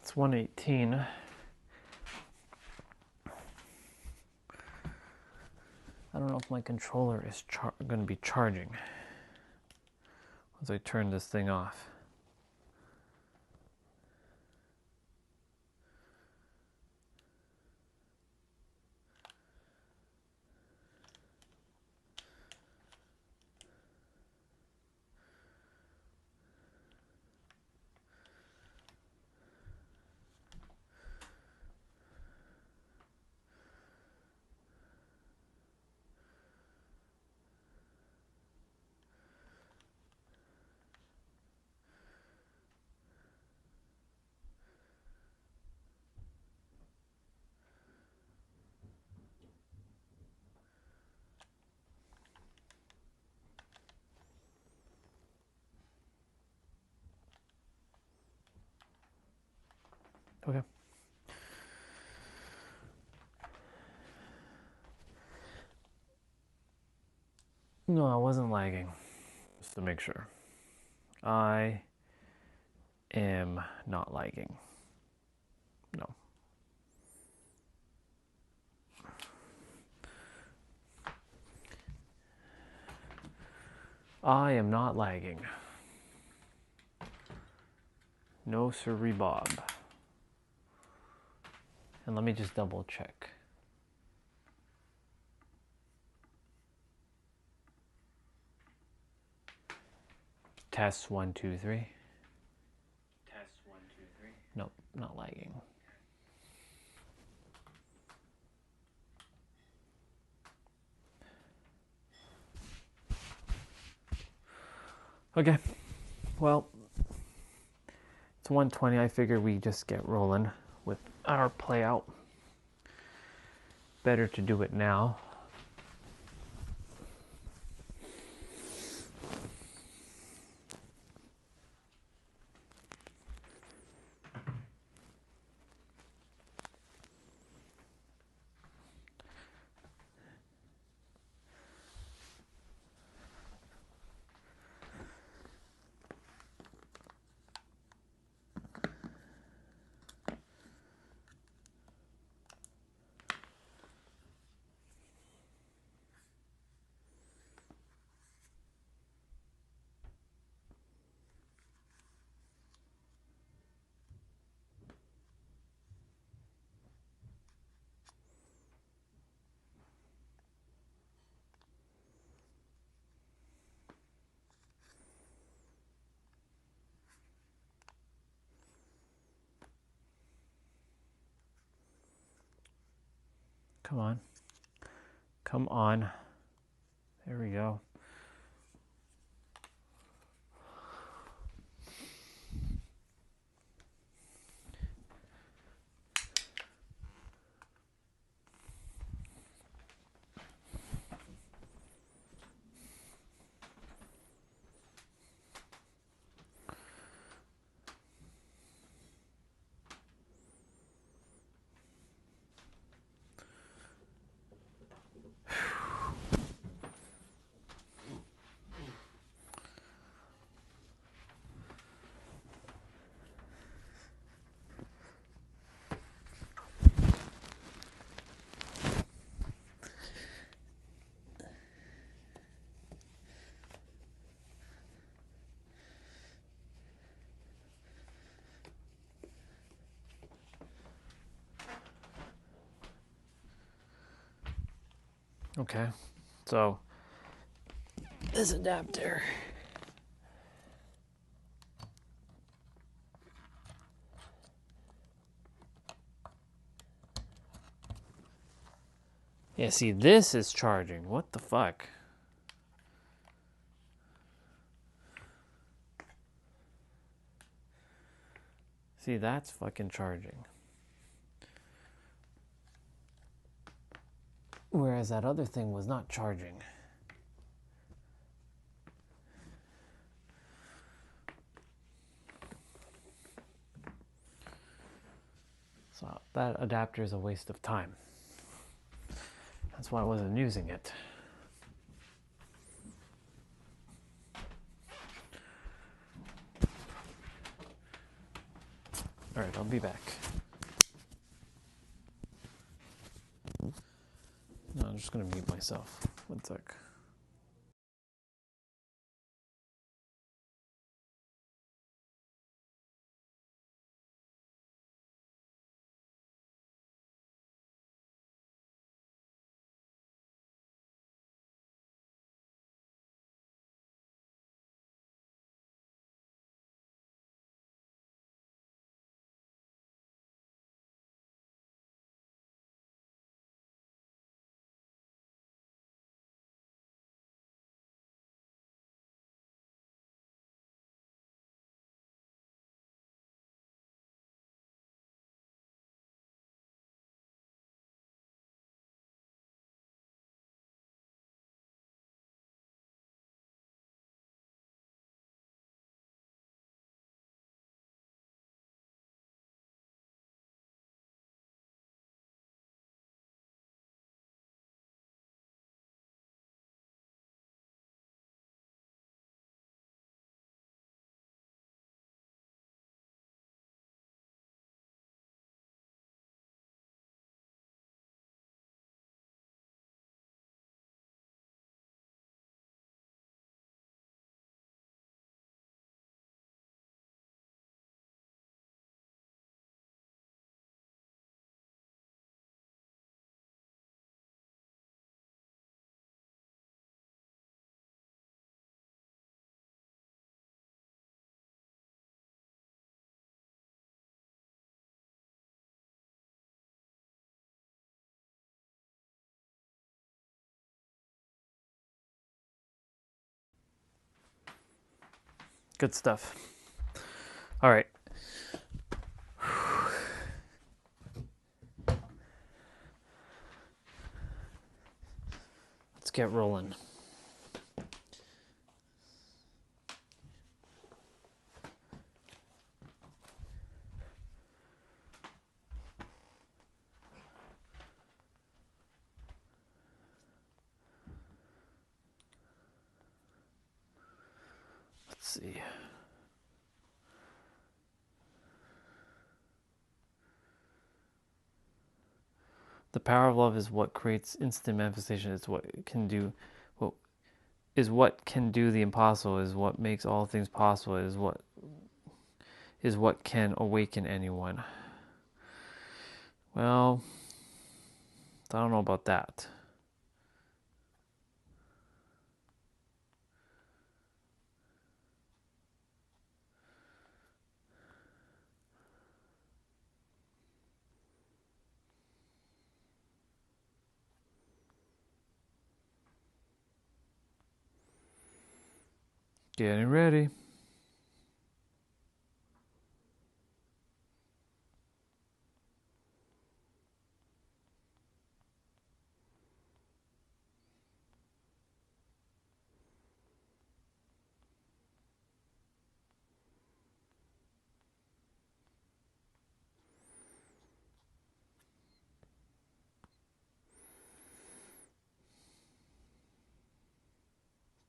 It's 1:18. I don't know if my controller is going to be charging once I turn this thing off. Okay. No, I wasn't lagging. Just to make sure. I am not lagging. No. I am not lagging. No siree Bob. And let me just double check. Test 1, 2, 3. Test 1, 2, 3. Nope, not lagging. Okay, well, it's 1:20. I figure we just get rolling with our play out. Better to do it now. Come on. Come on. There we go. Okay, so this adapter. Yeah, see, this is charging. What the fuck? See, that's fucking charging. Whereas that other thing was not charging. So that adapter is a waste of time. That's why I wasn't using it. Alright, I'll be back. No, I'm just gonna mute myself. 1 sec. Good stuff. Alright. Let's get rolling. Let's see. The power of love is what creates instant manifestation. It's what it can do. What can do the impossible. Is what makes all things possible. Is what can awaken anyone. Well, I don't know about that. Getting ready.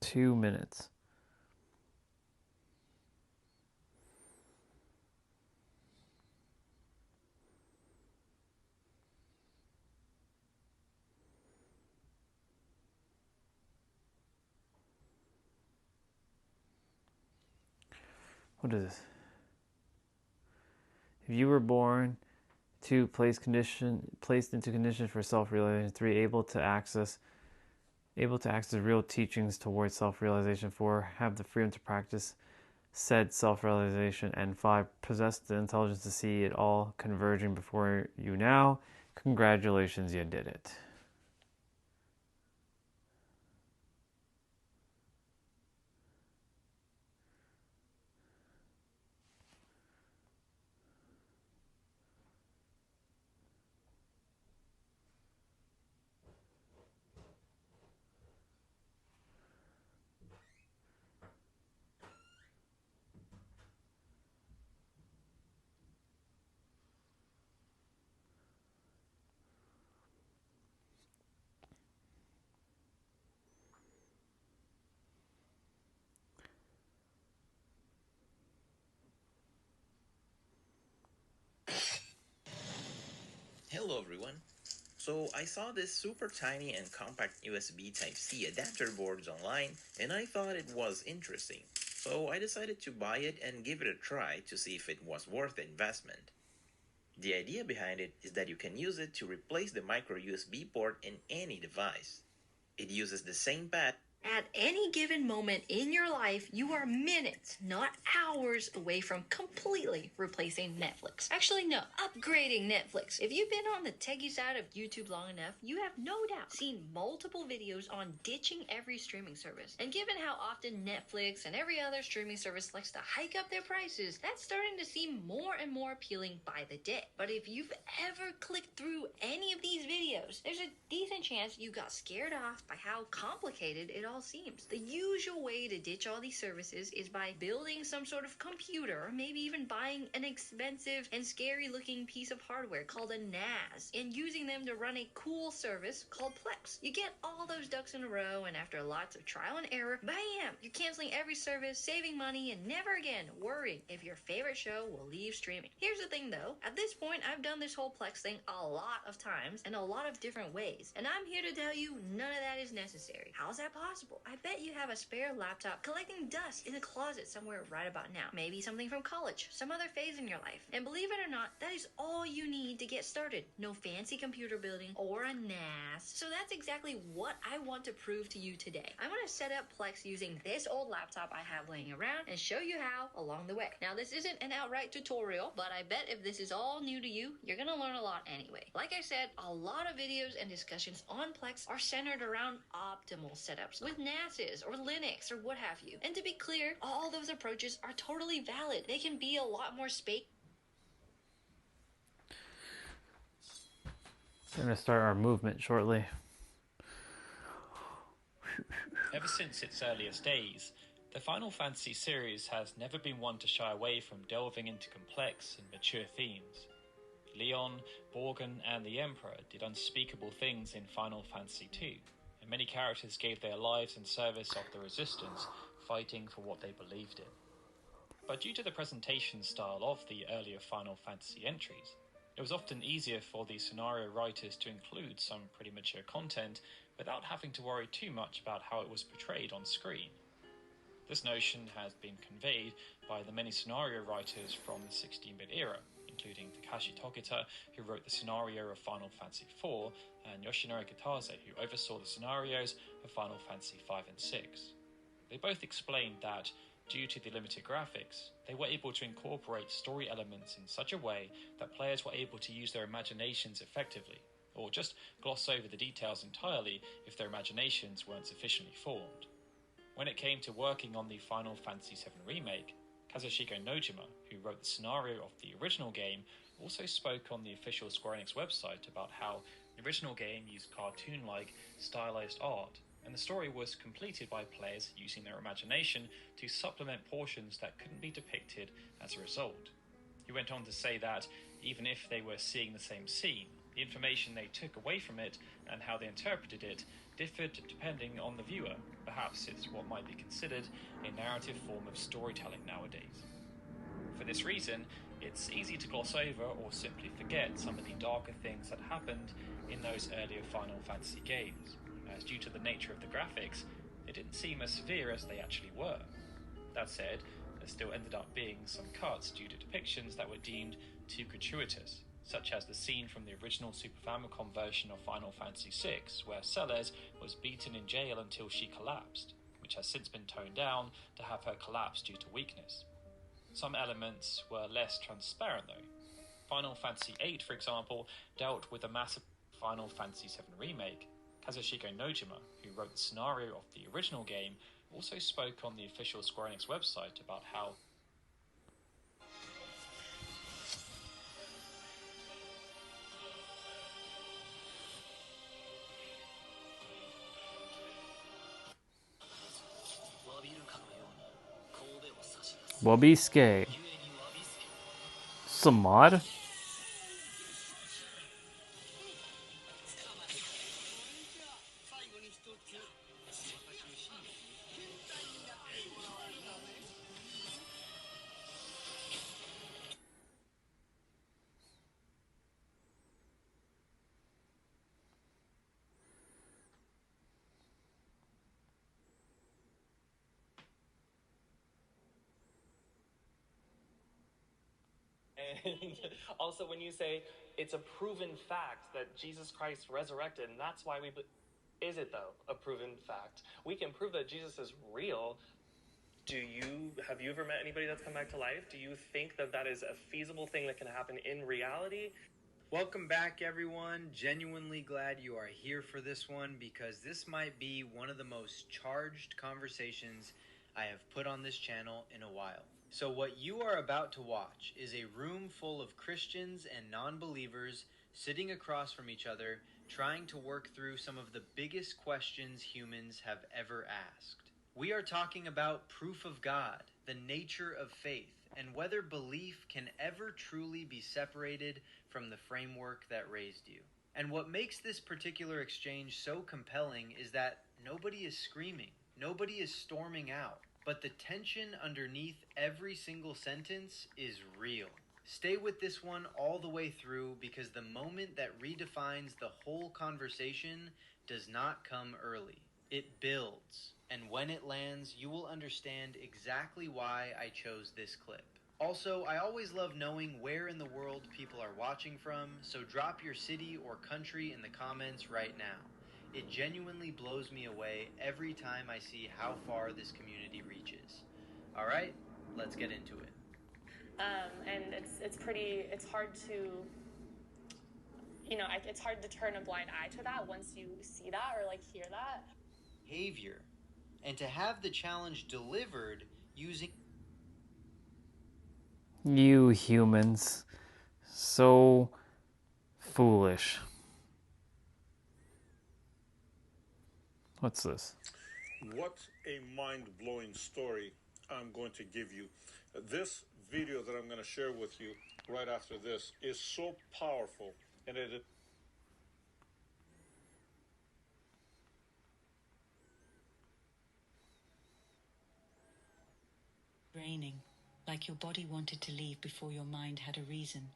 $2 minutes. What is this? If you were born, 2, placed into condition for self-realization, 3, able to access able to access real teachings towards self-realization. 4, have the freedom to practice said self-realization. And 5, possess the intelligence to see it all converging before you now. Congratulations, you did it. Hello everyone. So I saw this super tiny and compact USB Type-C adapter boards online and I thought it was interesting. So I decided to buy it and give it a try to see if it was worth the investment. The idea behind it is that you can use it to replace the micro USB port in any device. It uses the same pad. At any given moment in your life, you are minutes, not hours, away from completely replacing Netflix. Actually, no, upgrading Netflix. If you've been on the techie side of YouTube long enough, you have no doubt seen multiple videos on ditching every streaming service. And given how often Netflix and every other streaming service likes to hike up their prices, that's starting to seem more and more appealing by the day. But if you've ever clicked through any of these videos, there's a decent chance you got scared off by how complicated it all seems. The usual way to ditch all these services is by building some sort of computer, or maybe even buying an expensive and scary looking piece of hardware called a NAS, and using them to run a cool service called Plex. You get all those ducks in a row, and after lots of trial and error, bam! You're canceling every service, saving money, and never again worrying if your favorite show will leave streaming. Here's the thing though, at this point I've done this whole Plex thing a lot of times, in a lot of different ways, and I'm here to tell you none of that is necessary. How's that possible? I bet you have a spare laptop collecting dust in a closet somewhere right about now. Maybe something from college, some other phase in your life. And believe it or not, that is all you need to get started. No fancy computer building or a NAS. So that's exactly what I want to prove to you today. I'm going to set up Plex using this old laptop I have laying around and show you how along the way. Now this isn't an outright tutorial, but I bet if this is all new to you, you're going to learn a lot anyway. Like I said, a lot of videos and discussions on Plex are centered around optimal setups with NASes or Linux or what have you. And to be clear, all those approaches are totally valid. They can be a lot more We're going to start our movement shortly. Ever since its earliest days, the Final Fantasy series has never been one to shy away from delving into complex and mature themes. Leon, Borgen, and the Emperor did unspeakable things in Final Fantasy II. Many characters gave their lives in service of the Resistance, fighting for what they believed in. But due to the presentation style of the earlier Final Fantasy entries, it was often easier for the scenario writers to include some pretty mature content without having to worry too much about how it was portrayed on screen. This notion has been conveyed by the many scenario writers from the 16-bit era, including Takashi Tokita, who wrote the scenario of Final Fantasy IV, and Yoshinori Kitase, who oversaw the scenarios of Final Fantasy V and VI. They both explained that, due to the limited graphics, they were able to incorporate story elements in such a way that players were able to use their imaginations effectively, or just gloss over the details entirely if their imaginations weren't sufficiently formed. When it came to working on the Final Fantasy VII Remake, Kazushiko Nojima, who wrote the scenario of the original game, also spoke on the official Square Enix website about how the original game used cartoon-like, stylized art, and the story was completed by players using their imagination to supplement portions that couldn't be depicted as a result. He went on to say that, even if they were seeing the same scene, the information they took away from it and how they interpreted it differed depending on the viewer. Perhaps it's what might be considered a narrative form of storytelling nowadays. For this reason, it's easy to gloss over or simply forget some of the darker things that happened in those earlier Final Fantasy games, as due to the nature of the graphics, they didn't seem as severe as they actually were. That said, there still ended up being some cuts due to depictions that were deemed too gratuitous, such as the scene from the original Super Famicom version of Final Fantasy VI, where Celes was beaten in jail until she collapsed, which has since been toned down to have her collapse due to weakness. Some elements were less transparent though. Final Fantasy VIII, for example, dealt with a massive Final Fantasy VII remake. Kazushiko Nojima, who wrote the scenario of the original game, also spoke on the official Square Enix website about how Wabisuke. Some mod? And also when you say it's a proven fact that Jesus Christ resurrected, and that's why is it though a proven fact? We can prove that Jesus is real. Have you ever met anybody that's come back to life? Do you think that that is a feasible thing that can happen in reality? Welcome back, everyone. Genuinely glad you are here for this one, because this might be one of the most charged conversations I have put on this channel in a while. So what you are about to watch is a room full of Christians and non-believers sitting across from each other, trying to work through some of the biggest questions humans have ever asked. We are talking about proof of God, the nature of faith, and whether belief can ever truly be separated from the framework that raised you. And what makes this particular exchange so compelling is that nobody is screaming, nobody is storming out, but the tension underneath every single sentence is real. Stay with this one all the way through, because the moment that redefines the whole conversation does not come early. It builds, and when it lands, you will understand exactly why I chose this clip. Also, I always love knowing where in the world people are watching from, so drop your city or country in the comments right now. It genuinely blows me away every time I see how far this community reaches. All right, let's get into it. And it's hard to, it's hard to turn a blind eye to that once you see that or like hear that. Behavior, and to have the challenge delivered using... You humans. So foolish. What's this? What a mind-blowing story I'm going to give you. This video that I'm going to share with you right after this is so powerful, and it Draining, like your body wanted to leave before your mind had a reason.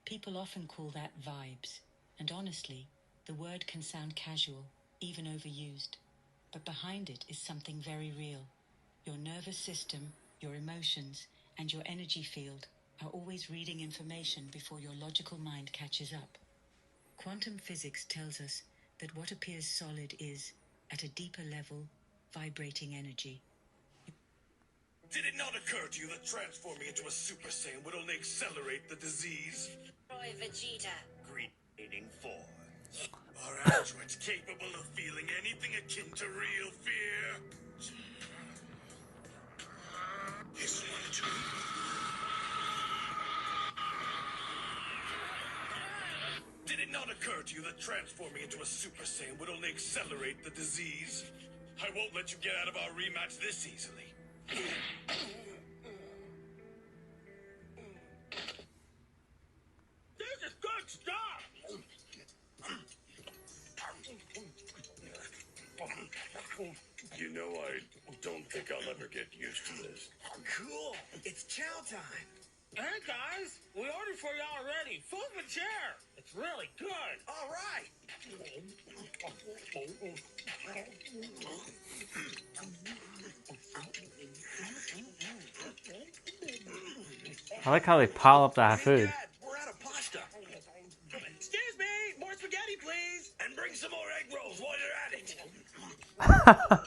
People often call that vibes, and honestly, the word can sound casual, even overused. But behind it is something very real. Your nervous system, your emotions, and your energy field are always reading information before your logical mind catches up. Quantum physics tells us that what appears solid is, at a deeper level, vibrating energy. Did it not occur to you that transforming into a Super Saiyan would only accelerate the disease? Roy Vegeta. Green form. Are androids capable of feeling anything akin to real fear? Is it? Did it not occur to you that transforming into a Super Saiyan would only accelerate the disease? I won't let you get out of our rematch this easily. This is good stuff! You know, I don't think I'll ever get used to this. Cool. It's chow time. Hey guys, we ordered for you already. Food with chair. It's really good. All right. I like how they pile up that food. We're out of pasta. egg rolls while you're at it.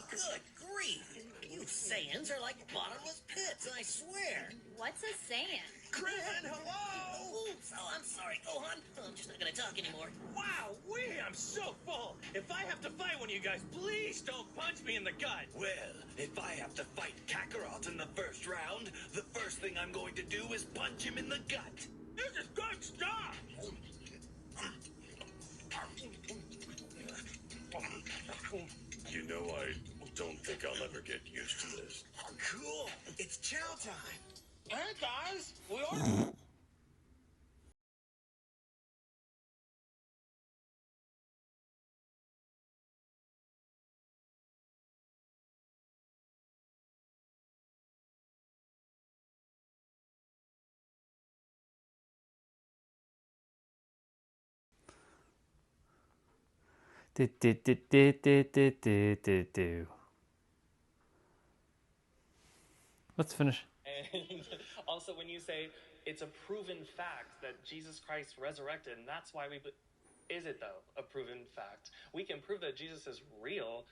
Good grief. You Saiyans are like bottomless pits, I swear. What's a Saiyan? Krillin, hello! Oops, oh, I'm sorry, Gohan. I'm just not gonna talk anymore. Wow, I'm so full. If I have to fight one of you guys, please don't punch me in the gut. Well, if I have to fight Kakarot in the first round, the first thing I'm going to do is punch him in the gut. This is good stuff. You know, I don't think I'll ever get used to this. Cool. It's chow time. Hey, guys. We ordered... Let's finish. And also, when you say it's a proven fact that Jesus Christ resurrected, and that's why is it though a proven fact? We can prove that Jesus is real.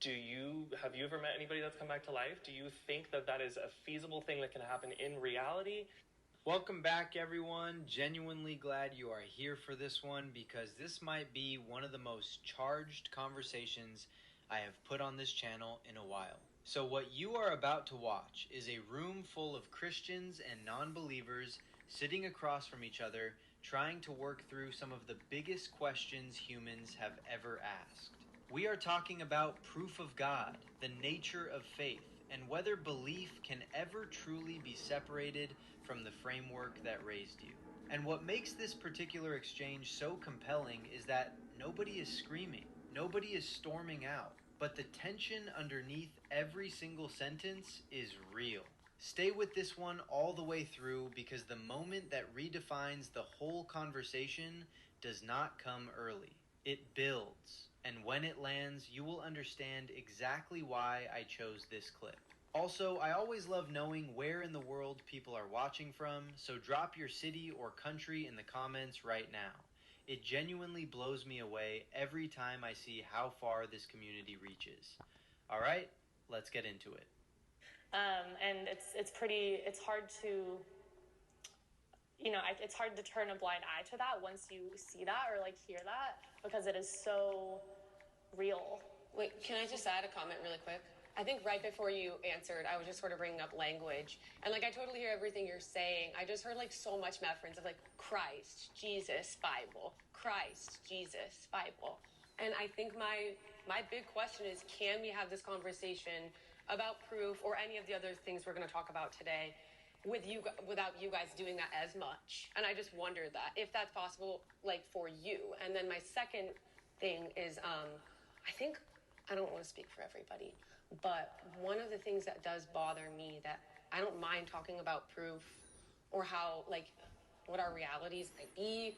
Have you ever met anybody that's come back to life? Do you think that that is a feasible thing that can happen in reality? Welcome back, everyone. Genuinely glad you are here for this one because this might be one of the most charged conversations I have put on this channel in a while. So what you are about to watch is a room full of Christians and non-believers sitting across from each other trying to work through some of the biggest questions humans have ever asked. We are talking about proof of God, the nature of faith, and whether belief can ever truly be separated from the framework that raised you. And what makes this particular exchange so compelling is that nobody is screaming, nobody is storming out, but the tension underneath every single sentence is real. Stay with this one all the way through because the moment that redefines the whole conversation does not come early. It builds, and when it lands, you will understand exactly why I chose this clip. Also, I always love knowing where in the world people are watching from, so drop your city or country in the comments right now. It genuinely blows me away every time I see how far this community reaches. All right, let's get into it. And it's hard to, it's hard to turn a blind eye to that once you see that or like hear that because it is so real. Wait, can I just add a comment really quick? I think right before you answered, I was just sort of bringing up language. And like, I totally hear everything you're saying. I just heard like so much reference of like Christ, Jesus, Bible, Christ, Jesus, Bible. And I think my big question is, can we have this conversation about proof or any of the other things we're going to talk about today without you guys doing that as much? And I just wondered that, if that's possible, like for you. And then my second thing is, I don't want to speak for everybody, but one of the things that does bother me that I don't mind talking about proof or how, like, what our realities might be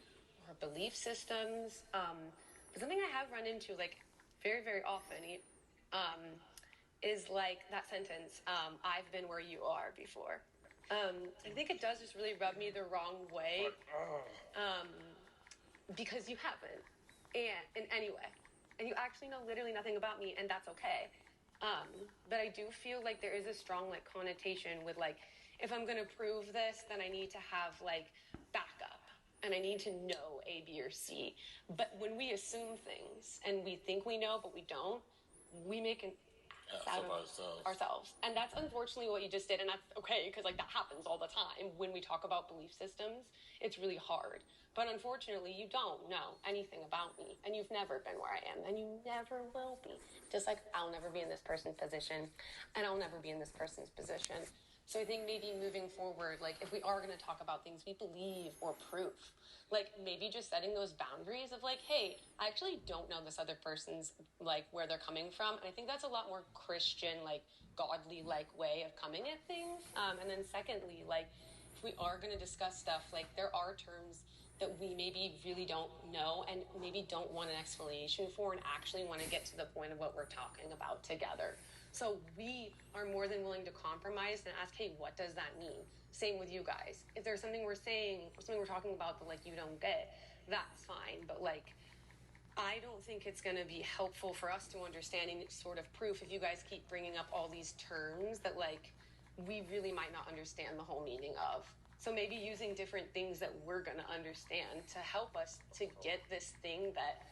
or belief systems. But something I have run into, like, very, very often is, like, that sentence, I've been where you are before. I think it does just really rub me the wrong way because you haven't, and in any way. And you actually know literally nothing about me, and that's okay. But I do feel like there is a strong like connotation with like, if I'm gonna prove this, then I need to have like backup, and I need to know A, B, or C. But when we assume things and we think we know, but we don't, we make an out of ourselves. And that's unfortunately what you just did, and that's okay because like that happens all the time when we talk about belief systems. It's really hard. But unfortunately, you don't know anything about me, and you've never been where I am, and you never will be. Just like I'll never be in this person's position, and I'll never be in this person's position. So I think maybe moving forward, like if we are going to talk about things we believe or proof, like maybe just setting those boundaries of like, hey, I actually don't know this other person's like where they're coming from. And I think that's a lot more Christian, like godly like way of coming at things. And then secondly, like if we are going to discuss stuff, like there are terms that we maybe really don't know and maybe don't want an explanation for and actually want to get to the point of what we're talking about together. So we are more than willing to compromise and ask, hey, what does that mean? Same with you guys. If there's something we're saying or something we're talking about that like you don't get, that's fine. But like, I don't think it's going to be helpful for us to understand any sort of proof if you guys keep bringing up all these terms that, like, we really might not understand the whole meaning of. So maybe using different things that we're going to understand to help us to get this thing that,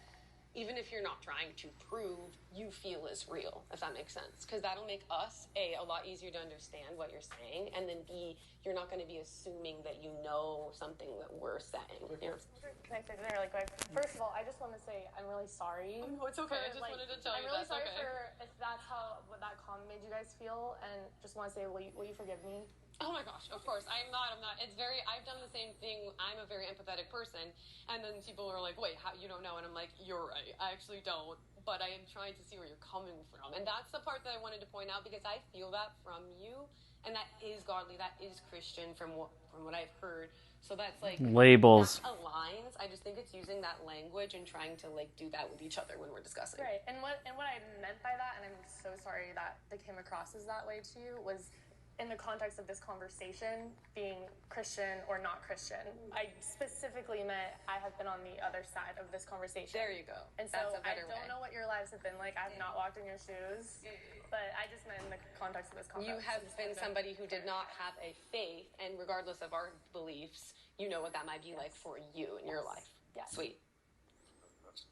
even if you're not trying to prove, you feel is real, if that makes sense. Because that'll make us, A, a lot easier to understand what you're saying, and then B, you're not going to be assuming that you know something that we're saying. You know? Can I say something really quick? First of all, I just want to say I'm really sorry. Oh, no, it's okay. I just wanted to tell you I'm really that's sorry okay. for if that's how what that comment made you guys feel, and just want to say, will you forgive me? Oh my gosh, of course. I'm not. It's very, I've done the same thing. I'm a very empathetic person. And then people are like, wait, how, you don't know? And I'm like, you're right. I actually don't. But I am trying to see where you're coming from. And that's the part that I wanted to point out because I feel that from you. And that is godly. That is Christian from what I've heard. So that's like labels. That aligns. I just think it's using that language and trying to like do that with each other when we're discussing. Right. And what I meant by that, and I'm so sorry that they came across as that way to you, was in the context of this conversation being Christian or not Christian. I specifically meant I have been on the other side of this conversation. There you go. And so I don't know what your lives have been like. I've not walked in your shoes. But I just meant in the context of this context. You have been somebody who did not have a faith, and regardless of our beliefs, you know what that might be like for you in your life. Yeah. Sweet.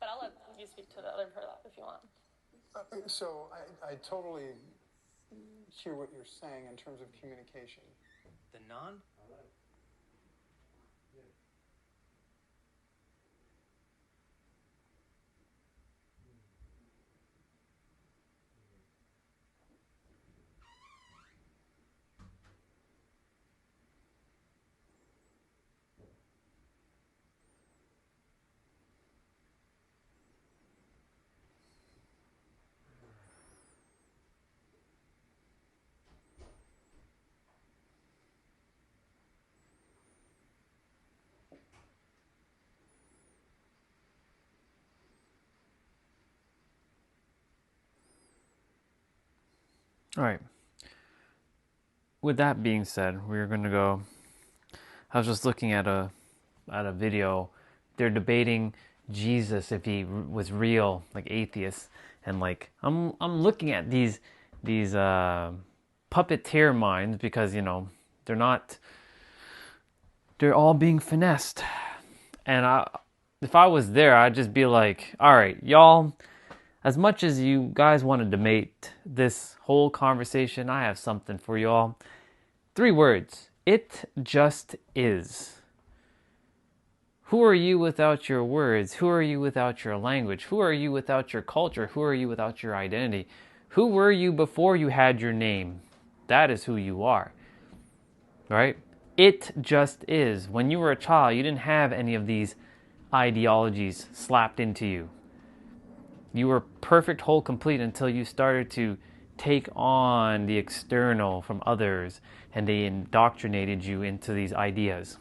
But I'll let you speak to the other part of that if you want. So I totally hear what you're saying in terms of communication. The non? All right. With that being said, we're going to go. I was just looking at a video. They're debating Jesus if he was real, like atheists, and like I'm looking at these puppeteer minds because they're all being finessed, and if I was there, I'd just be like, all right, y'all. As much as you guys want to debate this whole conversation, I have something for you all. 3 words. It just is. Who are you without your words? Who are you without your language? Who are you without your culture? Who are you without your identity? Who were you before you had your name? That is who you are. Right? It just is. When you were a child, you didn't have any of these ideologies slapped into you. You were perfect, whole, complete until you started to take on the external from others and they indoctrinated you into these ideas.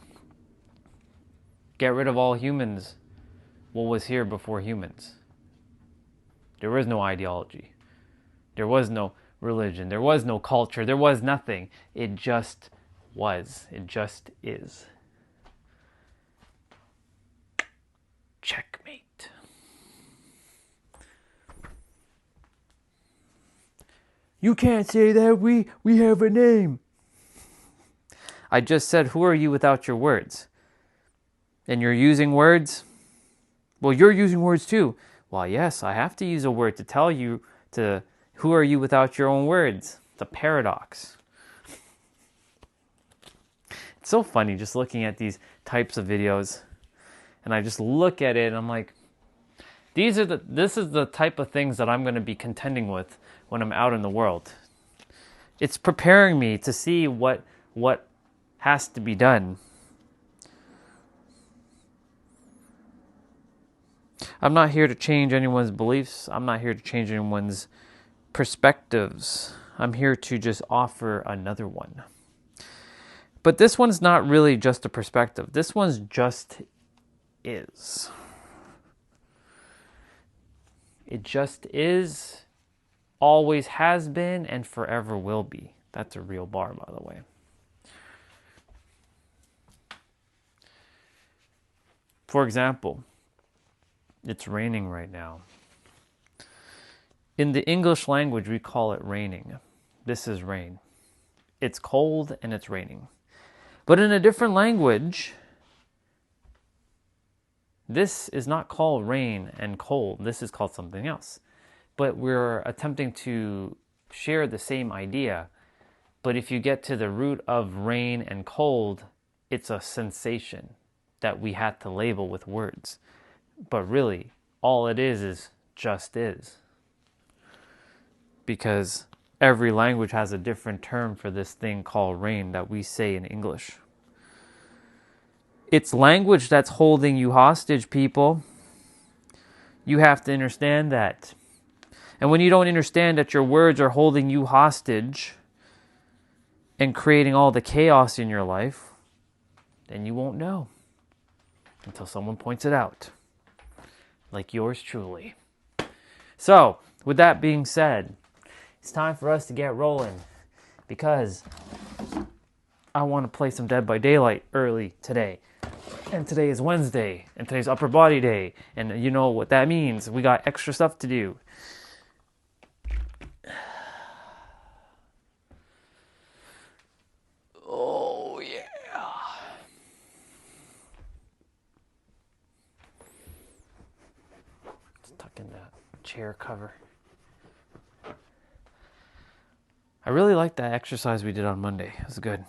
Get rid of all humans. What was here before humans? There was no ideology. There was no religion. There was no culture. There was nothing. It just was. It just is. Checkmate. You can't say that. We have a name. I just said, who are you without your words? And you're using words? Well, you're using words too. Well, yes, I have to use a word to tell you who are you without your own words? It's a paradox. It's so funny just looking at these types of videos. And I just look at it and I'm like, this is the type of things that I'm going to be contending with when I'm out in the world. It's preparing me to see what has to be done. I'm not here to change anyone's beliefs. I'm not here to change anyone's perspectives. I'm here to just offer another one. But this one's not really just a perspective. This one's just is. It just is, always has been, and forever will be. That's a real bar, by the way. For example, It's raining right now. In the English language, we call it raining. This is rain. It's cold and it's raining. But in a different language, this is not called rain and cold. This is called something else. But we're attempting to share the same idea. But if you get to the root of rain and cold, it's a sensation that we had to label with words. But really, all it is just is. Because every language has a different term for this thing called rain that we say in English. It's language that's holding you hostage, people. You have to understand that. And when you don't understand that your words are holding you hostage and creating all the chaos in your life, then you won't know until someone points it out. Like yours truly. So, with that being said, it's time for us to get rolling because I want to play some Dead by Daylight early today. And today is Wednesday, and today's Upper Body Day, and you know what that means. We got extra stuff to do. Oh, yeah. Let's tuck in that chair cover. I really liked that exercise we did on Monday. It was good.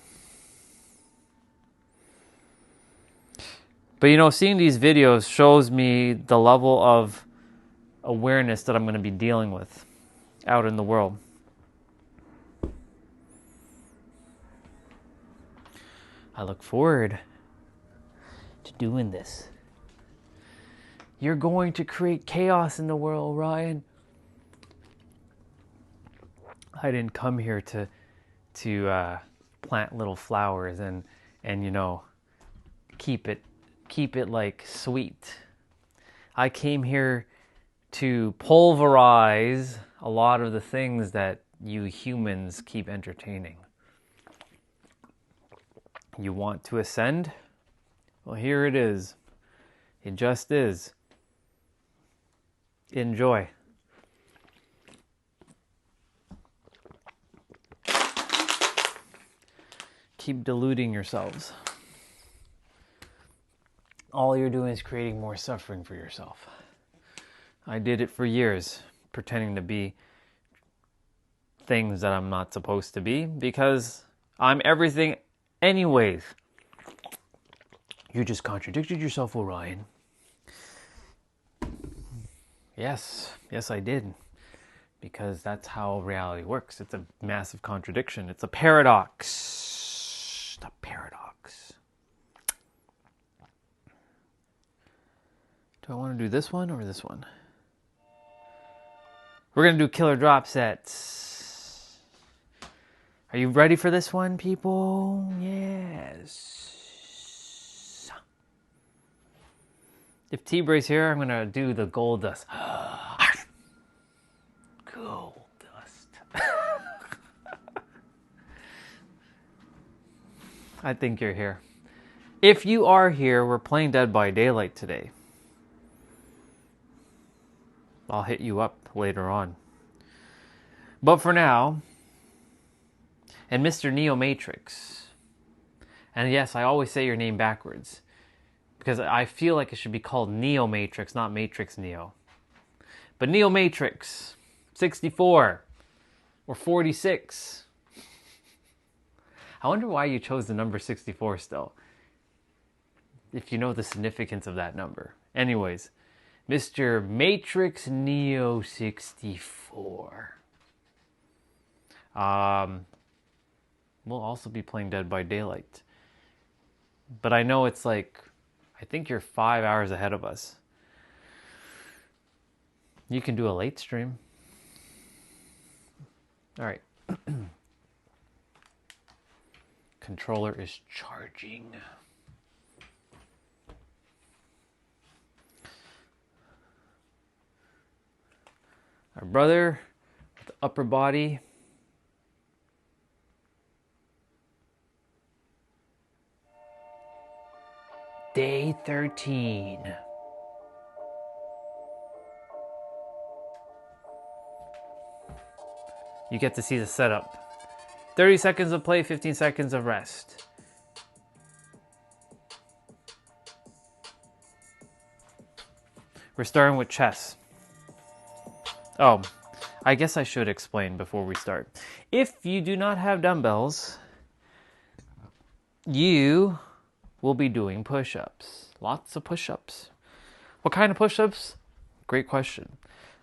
But you know, seeing these videos shows me the level of awareness that I'm going to be dealing with out in the world. I look forward to doing this. You're going to create chaos in the world, Ryan. I didn't come here to plant little flowers and you know, keep it like sweet. I came here to pulverize a lot of the things that you humans keep entertaining. You want to ascend? Well, here it is. It just is. Enjoy. Keep deluding yourselves. All you're doing is creating more suffering for yourself. I did it for years, pretending to be things that I'm not supposed to be, because I'm everything anyways. You just contradicted yourself, Orion. Yes, I did. Because that's how reality works. It's a massive contradiction. It's a paradox. The paradox. Do I want to do this one or this one? We're going to do killer drop sets. Are you ready for this one, people? Yes. If T-Bray's here, I'm going to do the gold dust. Gold dust. I think you're here. If you are here, we're playing Dead by Daylight today. I'll hit you up later on. But for now, and Mr. Neo Matrix, and yes, I always say your name backwards, because I feel like it should be called Neo Matrix, not Matrix Neo. But Neo Matrix, 64, or 46. I wonder why you chose the number 64 still, if you know the significance of that number. Anyways, Mr. Matrix Neo 64. We'll also be playing Dead by Daylight. But I know it's like, I think you're 5 hours ahead of us. You can do a late stream. Alright. Controller is charging. Our brother with the upper body. Day 13. you get to see the setup. 30 seconds of play, 15 seconds of rest. We're starting with chess. Oh, I guess I should explain before we start. If you do not have dumbbells, you will be doing push-ups. Lots of push-ups. What kind of push-ups? Great question.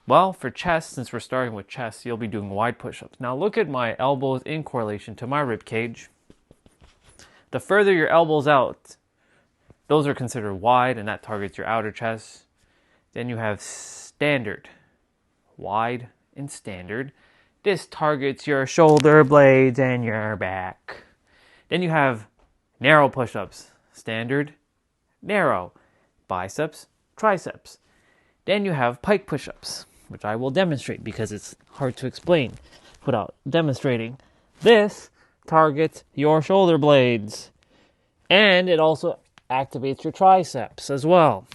Well, for chest, since we're starting with chest, you'll be doing wide push-ups. Now look at my elbows in correlation to my rib cage. The further your elbows out, those are considered wide, and that targets your outer chest. Then you have standard. Wide and standard. This targets your shoulder blades and your back. Then you have narrow push-ups. Standard, narrow. Biceps, triceps. Then you have pike push-ups, which I will demonstrate because it's hard to explain without demonstrating. This targets your shoulder blades. And it also activates your triceps as well.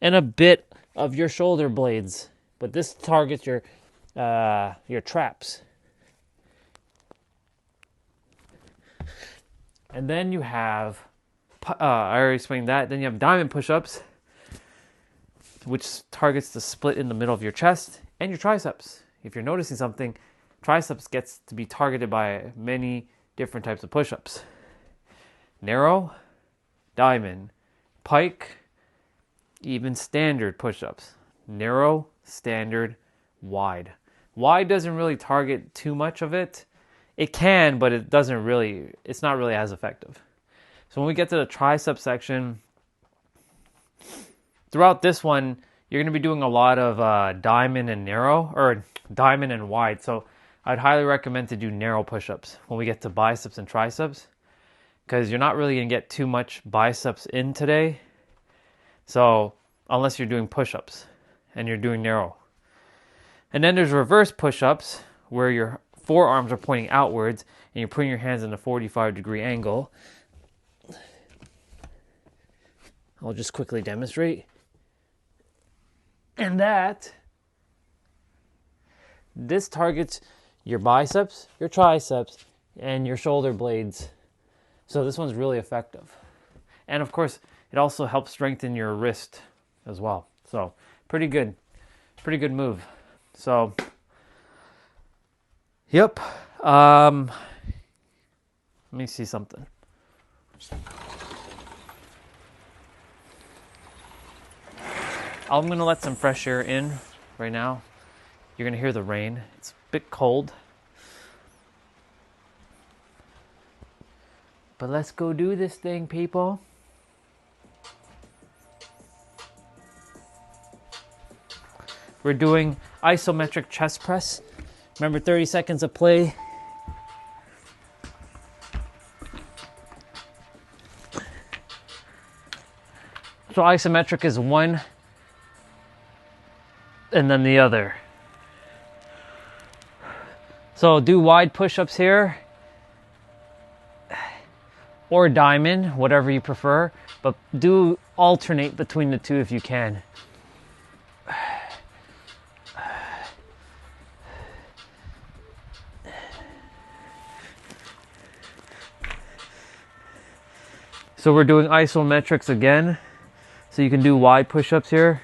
And a bit of your shoulder blades. But this targets your traps. And then you have, I already explained that. Then you have diamond push-ups, which targets the split in the middle of your chest and your triceps. If you're noticing something, triceps gets to be targeted by many different types of push-ups. Narrow, diamond, pike, even standard push-ups. Narrow, standard, wide. Wide doesn't really target too much of it. It can, but it's not really as effective. So when we get to the tricep section, throughout this one, you're going to be doing a lot of diamond and narrow, or diamond and wide. So I'd highly recommend to do narrow push-ups when we get to biceps and triceps, because you're not really going to get too much biceps in today. So unless you're doing push-ups and you're doing narrow. And then there's reverse push-ups where your forearms are pointing outwards and you're putting your hands in a 45-degree angle. I'll just quickly demonstrate. And this targets your biceps, your triceps, and your shoulder blades. So this one's really effective. And of course, it also helps strengthen your wrist as well. So pretty good move. So, yep. Let me see something. I'm going to let some fresh air in right now. You're going to hear the rain. It's a bit cold. But let's go do this thing, people. We're doing isometric chest press. Remember, 30 seconds of play. So isometric is one and then the other. So do wide push-ups here or diamond, whatever you prefer, but do alternate between the two if you can. So we're doing isometrics again. So you can do wide push-ups here.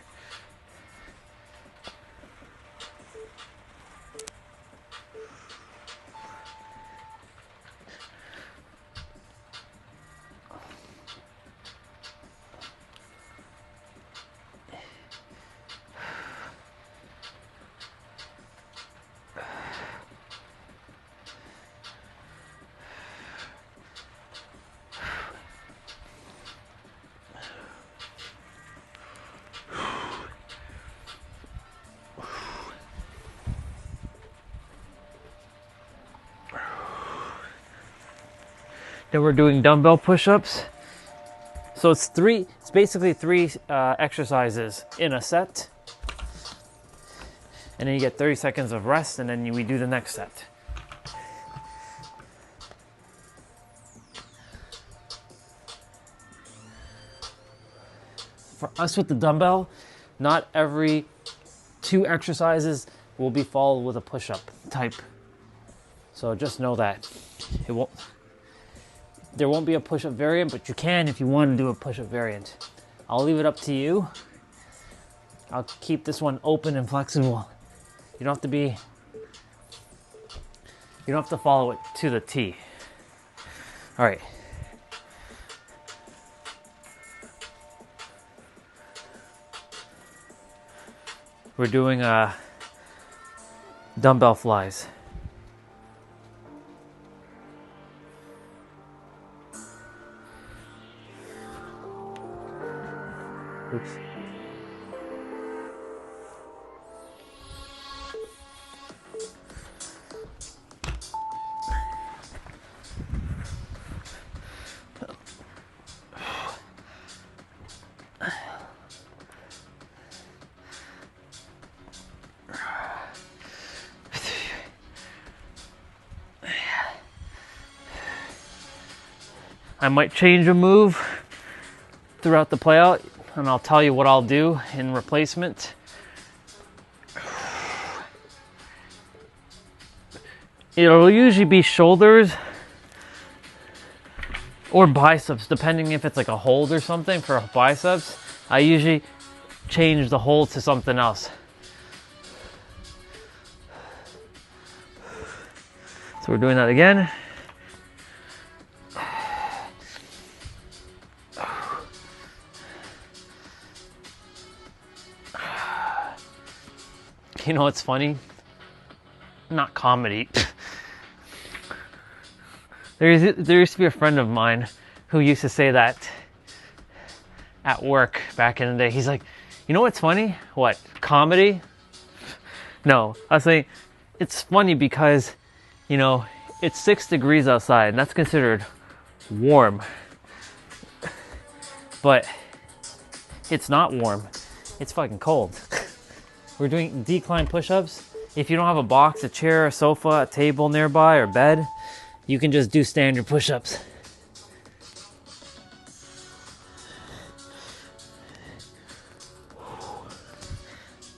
Then we're doing dumbbell push-ups. So it's basically three exercises in a set. And then you get 30 seconds of rest, and then we do the next set. For us with the dumbbell, not every 2 exercises will be followed with a push-up type. So just know that. There won't be a push-up variant, but you can if you want to do a push-up variant. I'll leave it up to you. I'll keep this one open and flexible. You don't have to follow it to the T. All right. We're doing dumbbell flies. Oops. I might change a move throughout the playout, and I'll tell you what I'll do in replacement. It'll usually be shoulders or biceps, depending if it's like a hold or something for biceps. I usually change the hold to something else. So we're doing that again. You know what's funny? Not comedy. There used to be a friend of mine who used to say that at work back in the day. He's like, you know what's funny? What? Comedy? No. I was saying, it's funny because, you know, it's 6 degrees outside, and that's considered warm. But it's not warm. It's fucking cold. We're doing decline push-ups. If you don't have a box, a chair, a sofa, a table nearby, or bed, you can just do standard push-ups.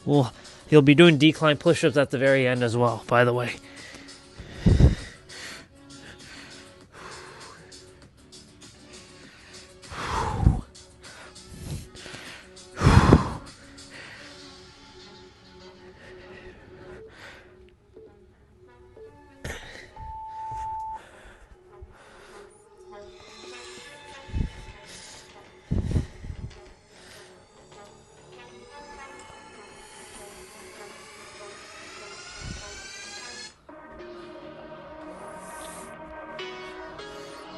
Well, you'll be doing decline push-ups at the very end as well, by the way.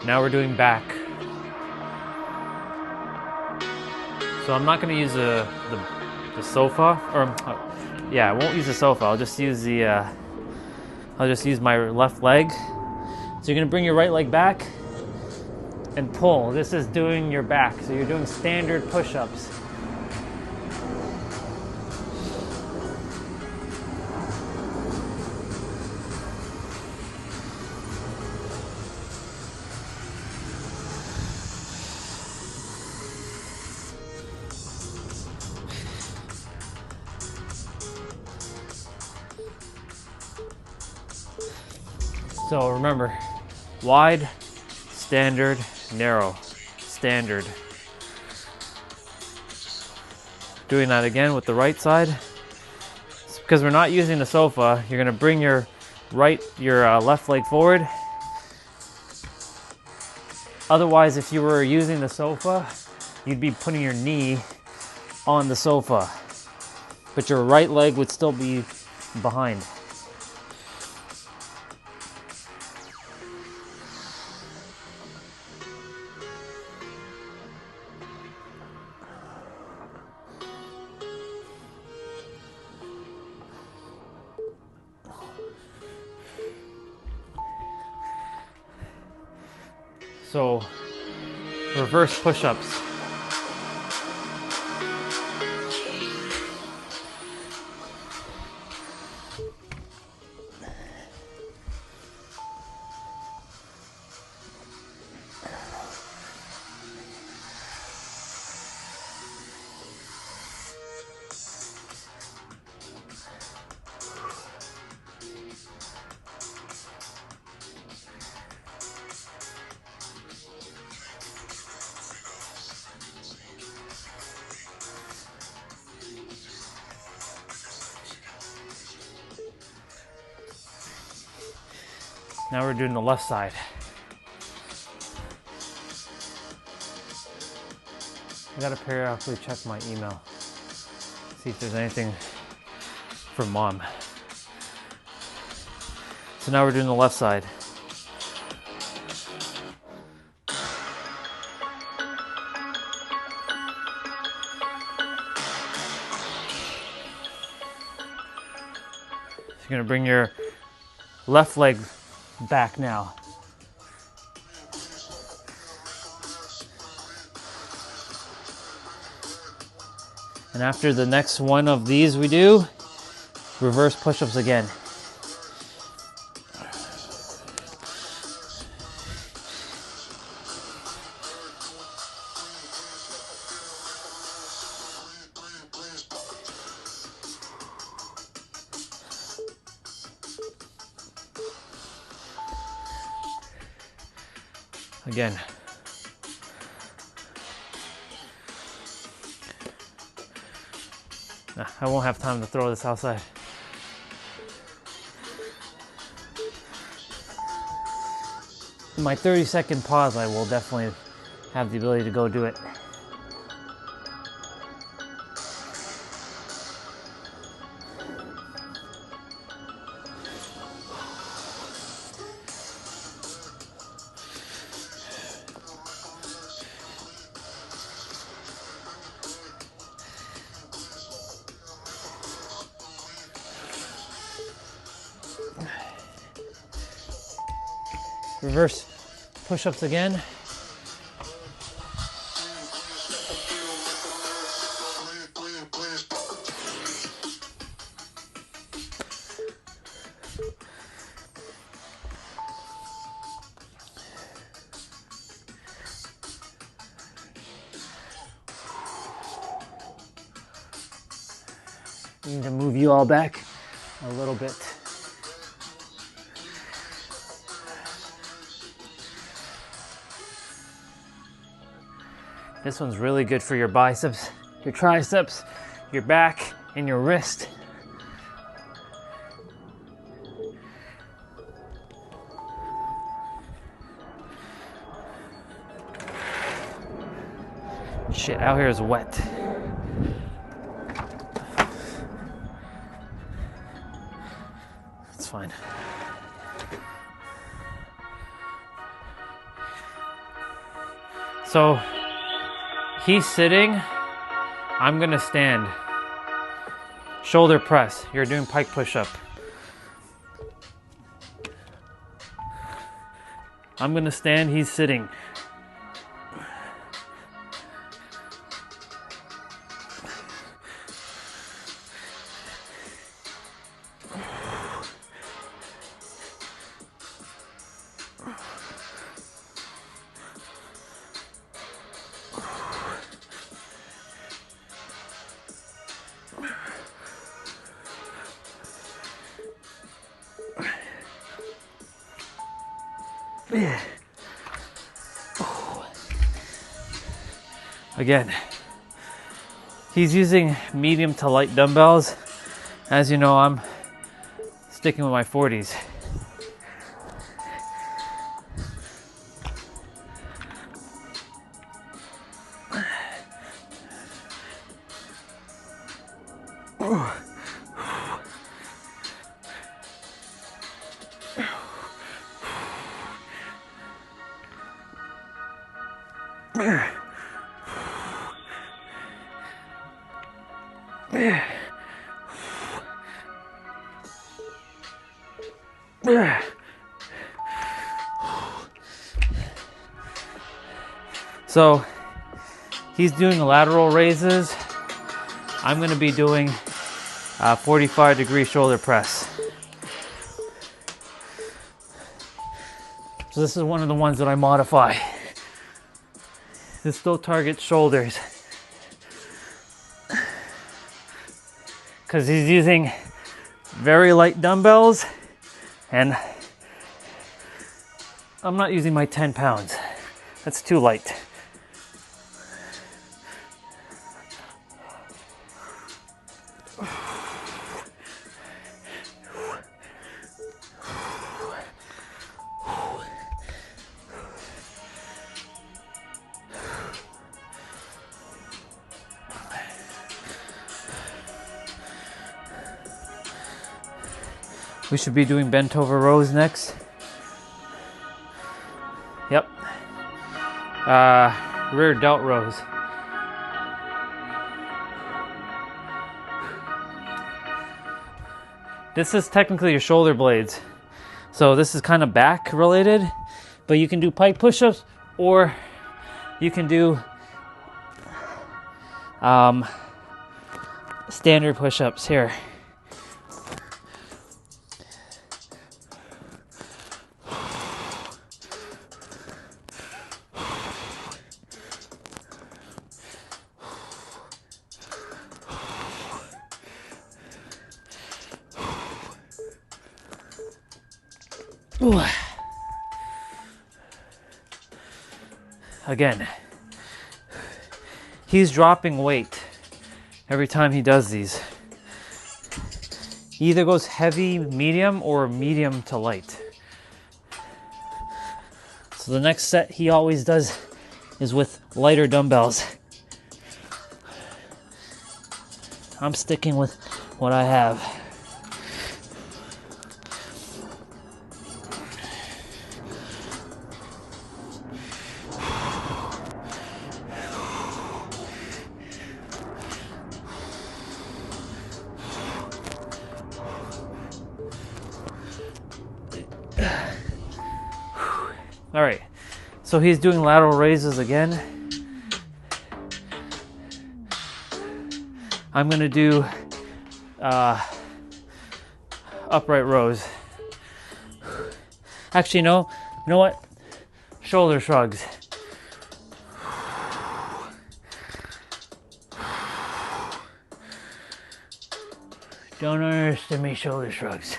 Now we're doing back. So I'm not going to use the sofa, or yeah, I won't use the sofa. I'll just use my left leg. So you're going to bring your right leg back and pull. This is doing your back. So you're doing standard push-ups. So remember, wide, standard, narrow, standard. Doing that again with the right side. Because we're not using the sofa, you're gonna bring your left leg forward. Otherwise, if you were using the sofa, you'd be putting your knee on the sofa, but your right leg would still be behind. So, reverse push-ups. Now we're doing the left side. I gotta periodically check my email. See if there's anything from mom. So now we're doing the left side. So you're gonna bring your left leg back now. And after the next one of these we do, reverse push-ups again. Again. I won't have time to throw this outside. In my 30-second pause, I will definitely have the ability to go do it. Reverse push-ups again. Need to move you all back a little bit. This one's really good for your biceps, your triceps, your back, and your wrist. Shit, out here is wet. It's fine. So, he's sitting, I'm gonna stand. Shoulder press, you're doing pike push-up. I'm gonna stand, he's sitting. Again, he's using medium to light dumbbells. As you know, I'm sticking with my 40s. So he's doing lateral raises. I'm going to be doing 45-degree shoulder press. So this is one of the ones that I modify. This still targets shoulders, because he's using very light dumbbells, and I'm not using my 10 pounds. That's too light. We should be doing bent over rows next. Yep. Rear delt rows. This is technically your shoulder blades. So this is kind of back related, but you can do pike push-ups or you can do standard push-ups here. Ooh. Again, he's dropping weight every time he does these. He either goes heavy, medium, or medium to light. So the next set he always does is with lighter dumbbells. I'm sticking with what I have. All right, so he's doing lateral raises again. I'm gonna do upright rows. Actually, no, you know what? Shoulder shrugs. Don't underestimate shoulder shrugs.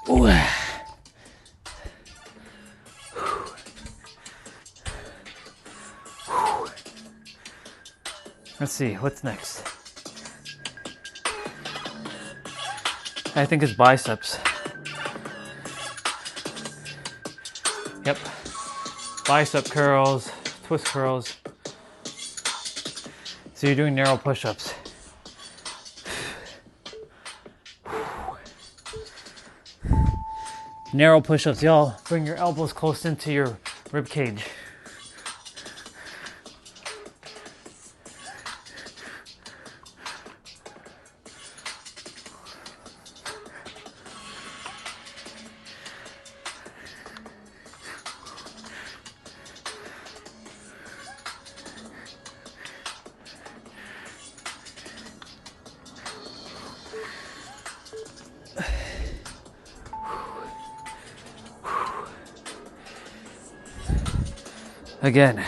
Ooh. Let's see, what's next? I think it's biceps. Yep. Bicep curls, twist curls. So you're doing narrow push-ups. Narrow push-ups, y'all. Bring your elbows close into your rib cage. Again.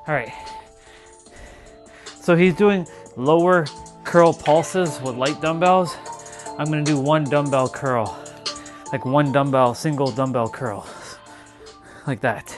All right, so he's doing lower curl pulses with light dumbbells. I'm gonna do one dumbbell curl, like one dumbbell, single dumbbell curl, like that.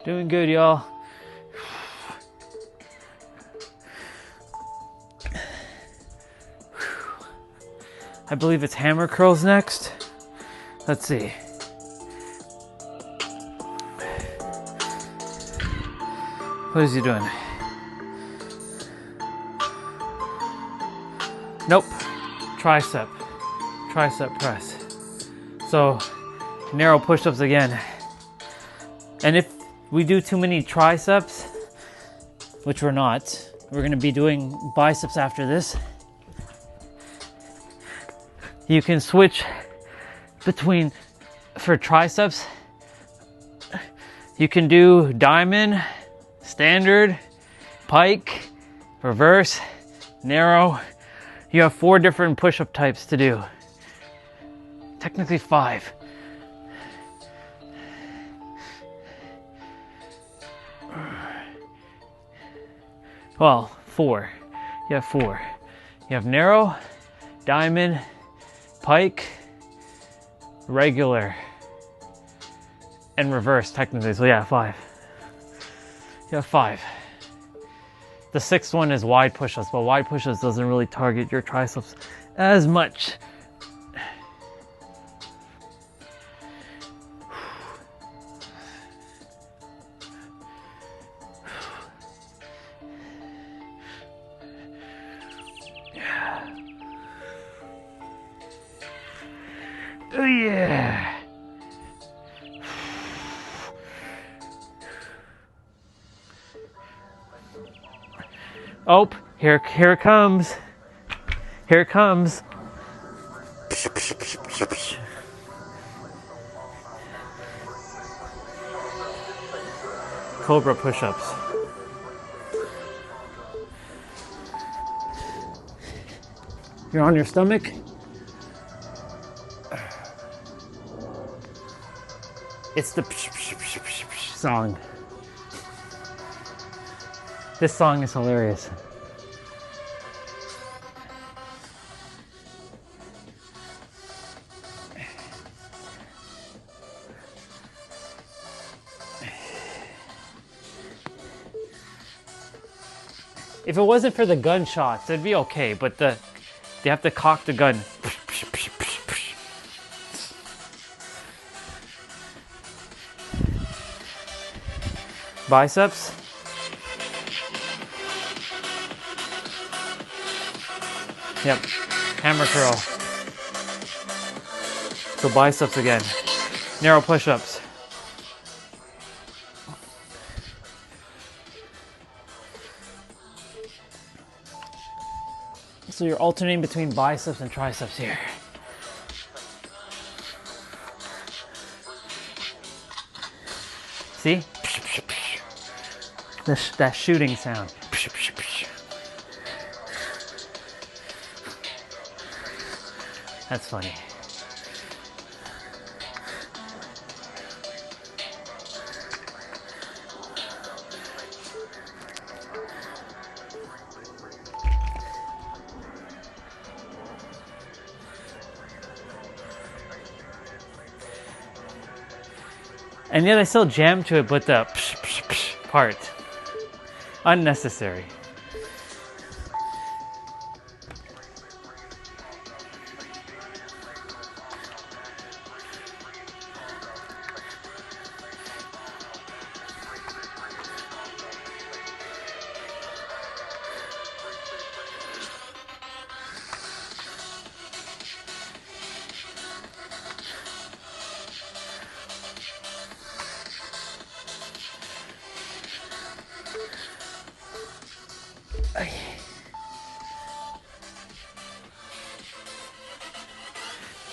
Doing good, y'all. I believe it's hammer curls next. Let's see. What is he doing? Nope. Tricep press. So narrow push-ups again. And if we do too many triceps, which we're not, we're gonna be doing biceps after this. You can switch between, for triceps, you can do diamond, standard, pike, reverse, narrow. You have 4 different push-up types to do. Technically 5. Well, 4. You have 4. You have narrow, diamond, pike, regular, and reverse technically. So yeah, 5. You have 5. The 6th one is wide push-ups, but wide push-ups doesn't really target your triceps as much. Oh yeah. Oh, here it comes. Here it comes. Cobra push-ups. You're on your stomach. It's the song. This song is hilarious. If it wasn't for the gunshots, it'd be okay, but they have to cock the gun. Biceps. Yep, hammer curl. So biceps again. Narrow push-ups. So you're alternating between biceps and triceps here. See? That shooting sound. That's funny. And yet I still jam to it, but the part, unnecessary.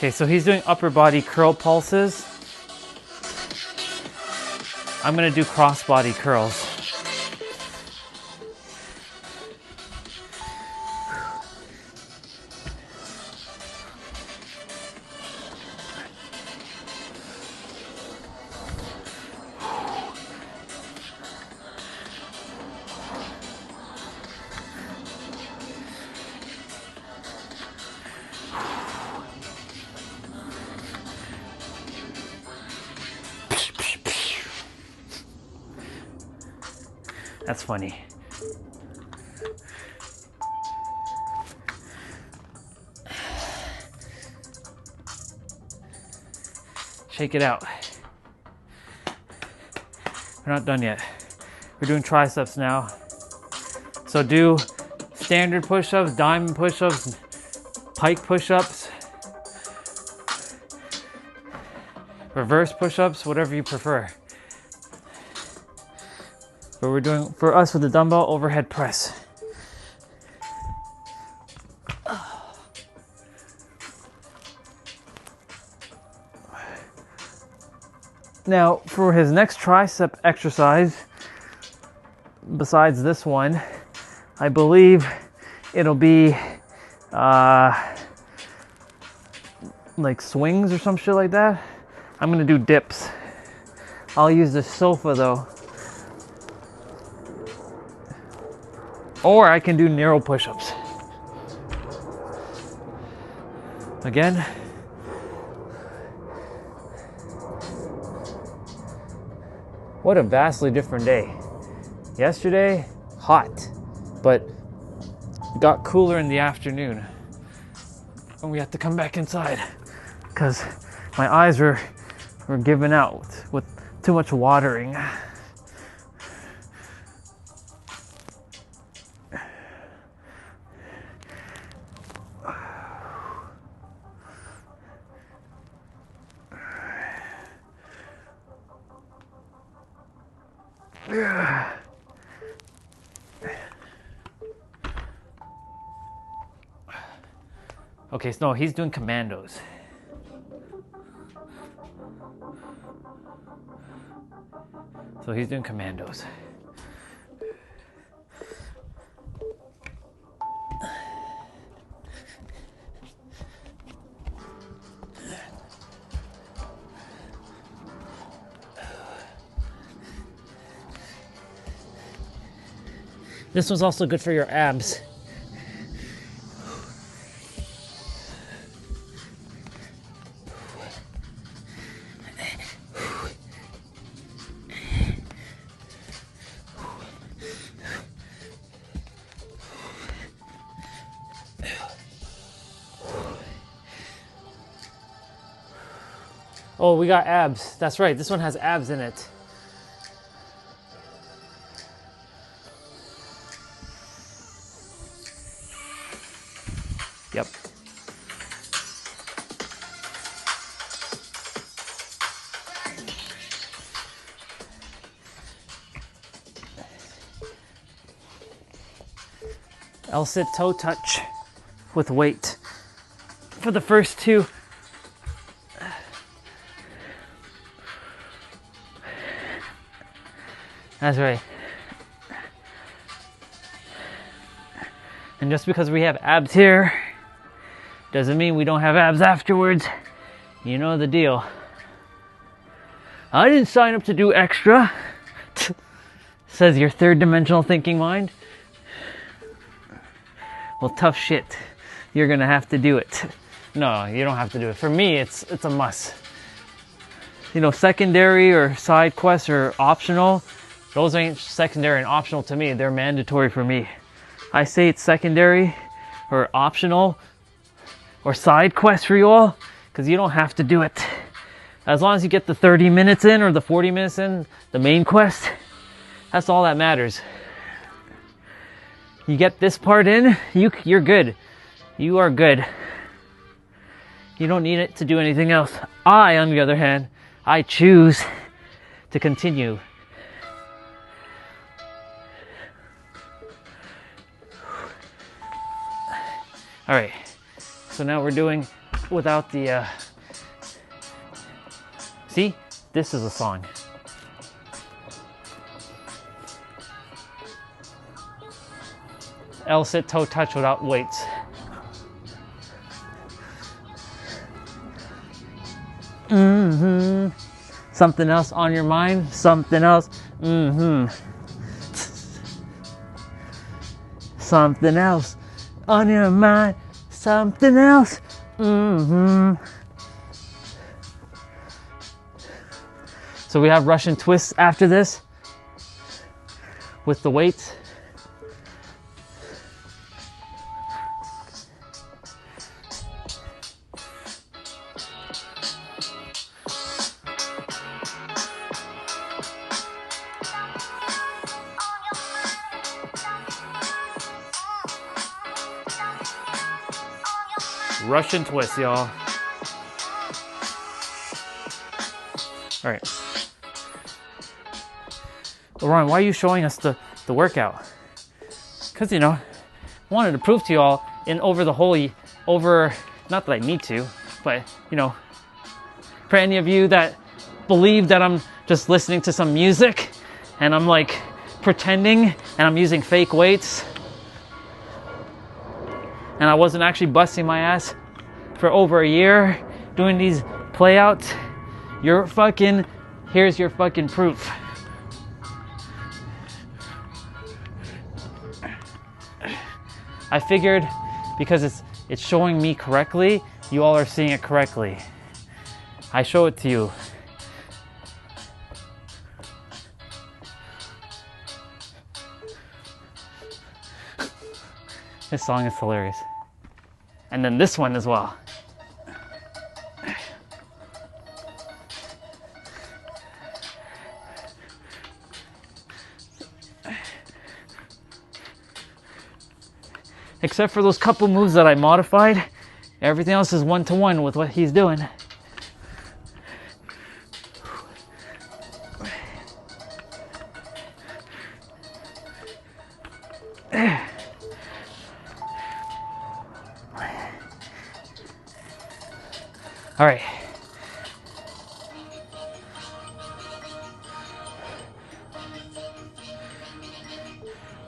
Okay, so he's doing upper body curl pulses. I'm gonna do cross body curls. That's funny. Shake it out. We're not done yet. We're doing triceps now. So do standard push-ups, diamond push-ups, pike push-ups, reverse push-ups, whatever you prefer. But we're doing, for us with the dumbbell, overhead press. Now, for his next tricep exercise, besides this one, I believe it'll be like swings or some shit like that. I'm gonna do dips. I'll use the sofa though. Or I can do narrow push-ups. Again. What a vastly different day. Yesterday, hot, but it got cooler in the afternoon. And we had to come back inside because my eyes were giving out with too much watering. Okay, so no, he's doing commandos. So he's doing commandos. This one's also good for your abs. Oh, we got abs. That's right. This one has abs in it. Yep. L-sit toe touch with weight for the first two. That's right. And just because we have abs here doesn't mean we don't have abs afterwards. You know the deal. I didn't sign up to do extra, says your third dimensional thinking mind. Well, tough shit. You're gonna have to do it. No, you don't have to do it. For me, it's a must. You know, secondary or side quests are optional. Those ain't secondary and optional to me. They're mandatory for me. I say it's secondary or optional or side quest for you all because you don't have to do it. As long as you get the 30 minutes in or the 40 minutes in, the main quest, that's all that matters. You get this part in, you're good. You are good. You don't need it to do anything else. I, on the other hand, I choose to continue. All right, so now we're doing without the, see, this is a song. L-sit toe touch without weights. Something else on your mind? Something else? Something else on your mind? Something else? So we have Russian twists after this with the weights. Russian twist, y'all. All right. Lauren, why are you showing us the workout? Because, you know, I wanted to prove to y'all over, not that I need to, but, you know, for any of you that believe that I'm just listening to some music and I'm like pretending and I'm using fake weights and I wasn't actually busting my ass for over a year doing these playouts, here's your fucking proof. I figured because it's showing me correctly, you all are seeing it correctly. I show it to you. This song is hilarious. And then this one as well. Except for those couple moves that I modified, everything else is one-to-one with what he's doing. All right.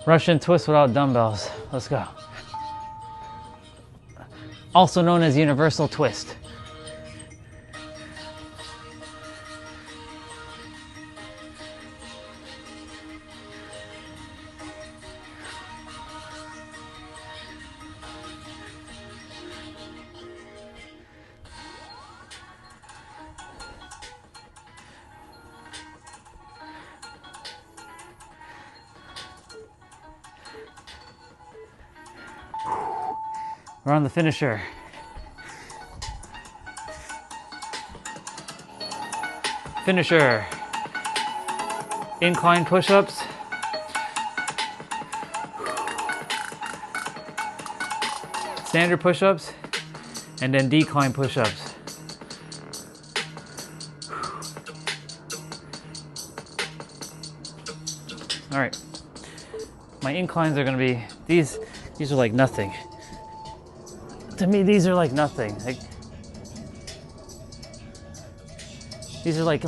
Russian twist without dumbbells. Let's go. Also known as universal twist. We're on the finisher. Finisher. Incline push-ups. Standard push-ups. And then decline push-ups. All right. My inclines are gonna be, these are like nothing. To me, these are like nothing. These are like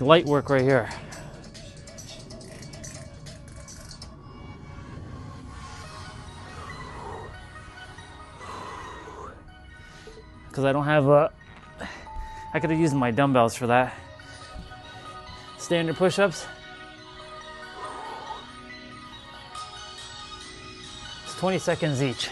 light work right here. Because I don't have I could have used my dumbbells for that. Standard push-ups. It's 20 seconds each.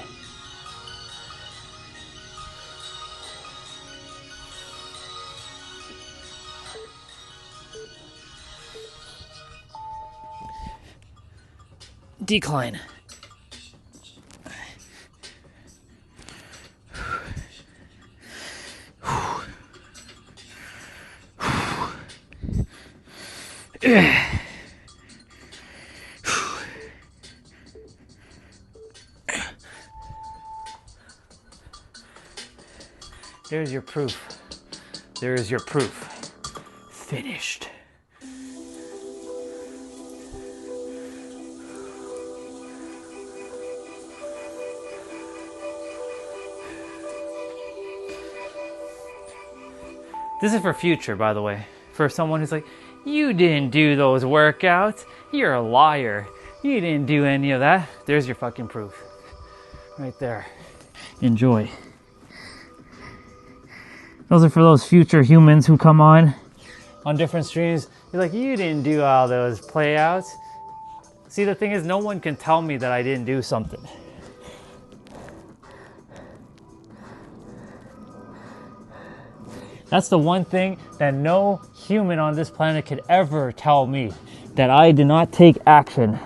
Decline. There's your proof. There is your proof. Finished. This is for future, by the way. For someone who's like, you didn't do those workouts. You're a liar. You didn't do any of that. There's your fucking proof. Right there. Enjoy. Those are for those future humans who come on different streams. You're like, you didn't do all those playouts. See, the thing is, no one can tell me that I didn't do something. That's the one thing that no human on this planet could ever tell me, that I did not take action.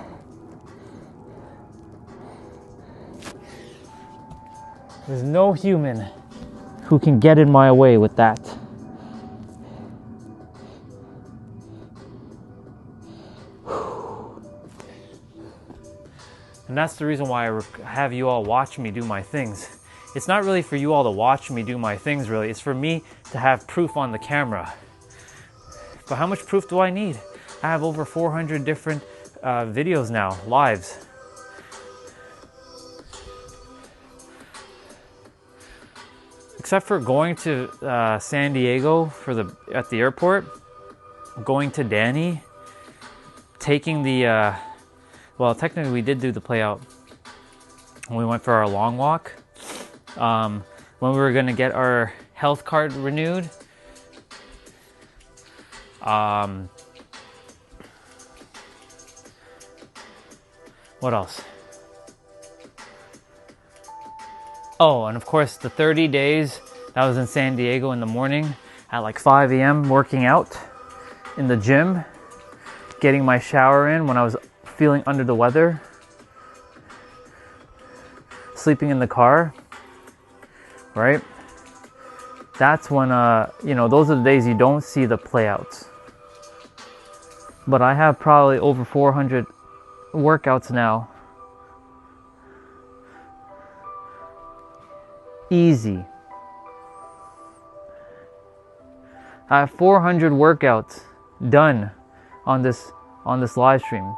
There's no human who can get in my way with that. And that's the reason why I have you all watch me do my things, It's not really for you all to watch me do my things, really. It's for me to have proof on the camera. But how much proof do I need? I have over 400 different videos now, lives. Except for going to San Diego at the airport, going to Danny, taking the, well, technically we did do the play out when we went for our long walk. When we were gonna get our health card renewed. What else? Oh, and of course the 30 days that was in San Diego in the morning at like 5 a.m. working out in the gym, getting my shower in when I was feeling under the weather, sleeping in the car, right? That's when, you know, those are the days you don't see the playouts. But I have probably over 400 workouts now. Easy. I have 400 workouts done on this live stream.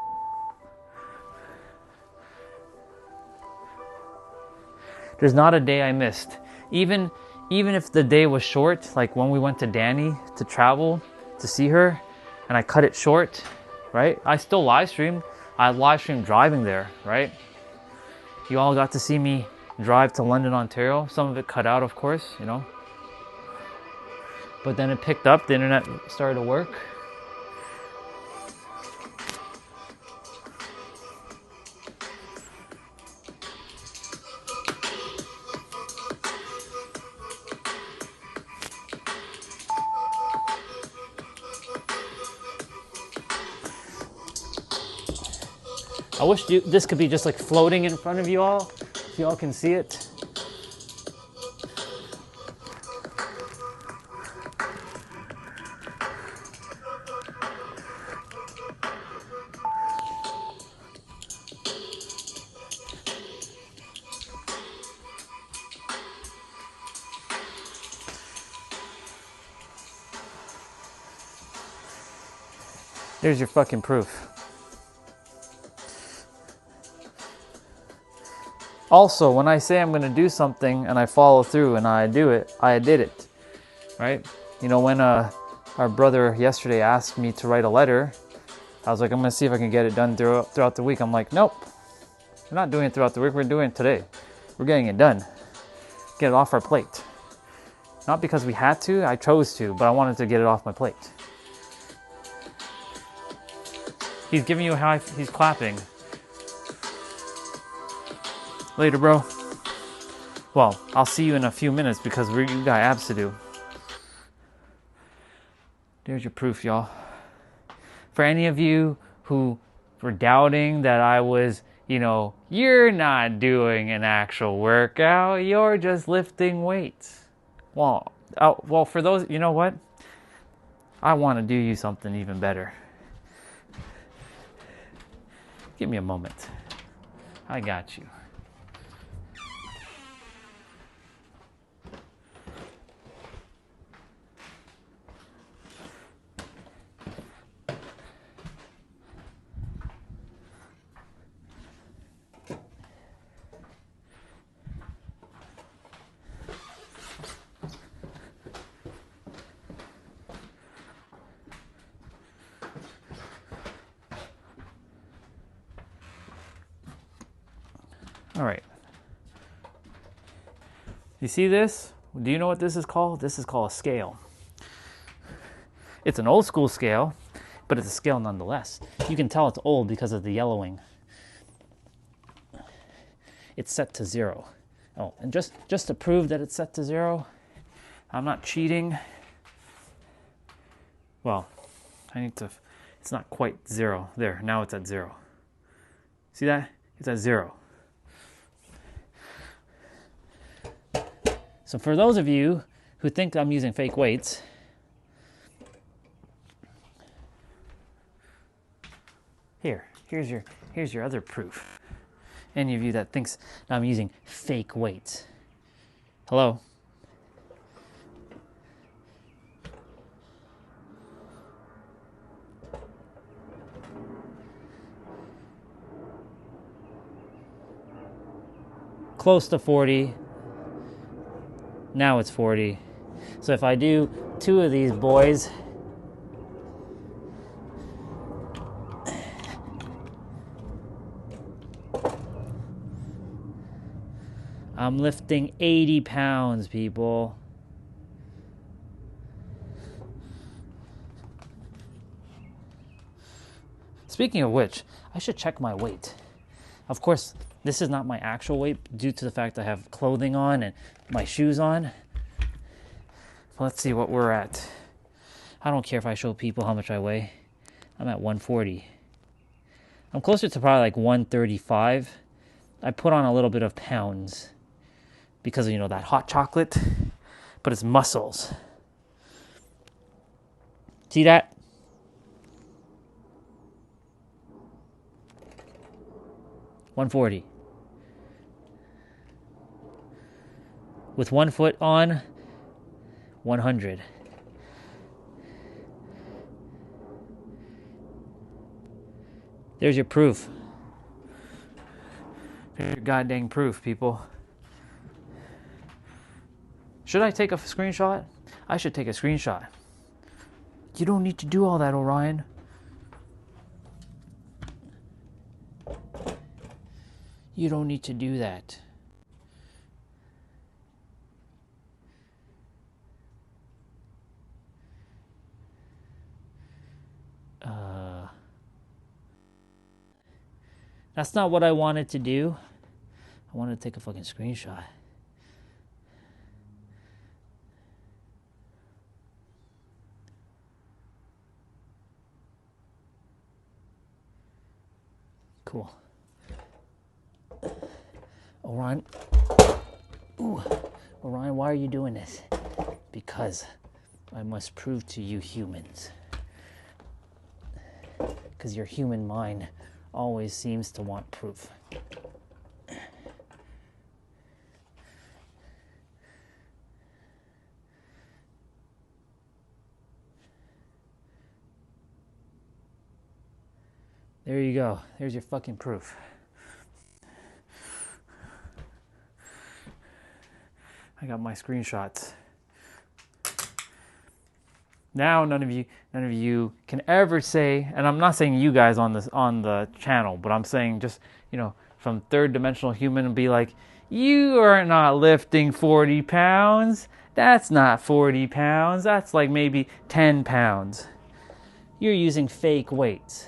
There's not a day I missed. Even if the day was short, like when we went to Danny to travel to see her, and I cut it short, right? I still live streamed. I live streamed driving there, right? You all got to see me drive to London, Ontario. Some of it cut out, of course, you know. But then it picked up, the internet started to work. I wish this could be just like floating in front of you all, so you all can see it. There's your fucking proof. Also, when I say I'm going to do something and I follow through and I do it, I did it, right? You know, when our brother yesterday asked me to write a letter, I was like, I'm going to see if I can get it done throughout the week. I'm like, nope, we're not doing it throughout the week. We're doing it today. We're getting it done. Get it off our plate. Not because we had to, I chose to, but I wanted to get it off my plate. He's giving you a high, he's clapping. Later, bro. Well, I'll see you in a few minutes because you got abs to do. There's your proof, y'all. For any of you who were doubting that I was, you know, you're not doing an actual workout, you're just lifting weights. Well, for those, you know what? I want to do you something even better. Give me a moment. I got you. All right. You see this? Do you know what this is called? This is called a scale. It's an old school scale, but it's a scale nonetheless. You can tell it's old because of the yellowing. It's set to 0. Oh, and just to prove that it's set to 0, I'm not cheating. Well, I need to, it's not quite 0. There, now it's at 0. See that? It's at 0. So for those of you who think I'm using fake weights, here's your other proof. Any of you that thinks I'm using fake weights, Hello? Close to 40. Now it's 40. So if I do 2 of these boys, I'm lifting 80 pounds, people. Speaking of which, I should check my weight. Of course, this is not my actual weight due to the fact I have clothing on and my shoes on. Let's see what we're at. I don't care if I show people how much I weigh. I'm at 140. I'm closer to probably like 135. I put on a little bit of pounds because of, you know, that hot chocolate, but it's muscles. See that? $140. With 1 foot on, 100. There's your proof. There's your goddamn proof, people. Should I take a screenshot? I should take a screenshot. You don't need to do all that, Orion. You don't need to do that. That's not what I wanted to do. I wanted to take a fucking screenshot. Cool. Orion. Ooh. Orion, why are you doing this? Because I must prove to you humans. Because your human mind always seems to want proof. There you go. There's your fucking proof. I got my screenshots. Now none of you can ever say, and I'm not saying you guys on the channel, but I'm saying just, you know, from third dimensional human and be like, you are not lifting 40 pounds. That's not 40 pounds. That's like maybe 10 pounds. You're using fake weights.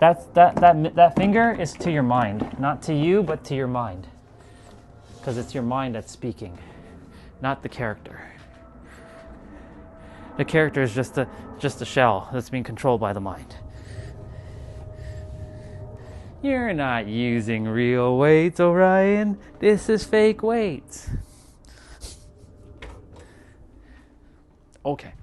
That finger is to your mind, not to you, but to your mind, because it's your mind that's speaking, not the character. The character is just a shell that's being controlled by the mind. You're not using real weights, Orion. This is fake weights. Okay.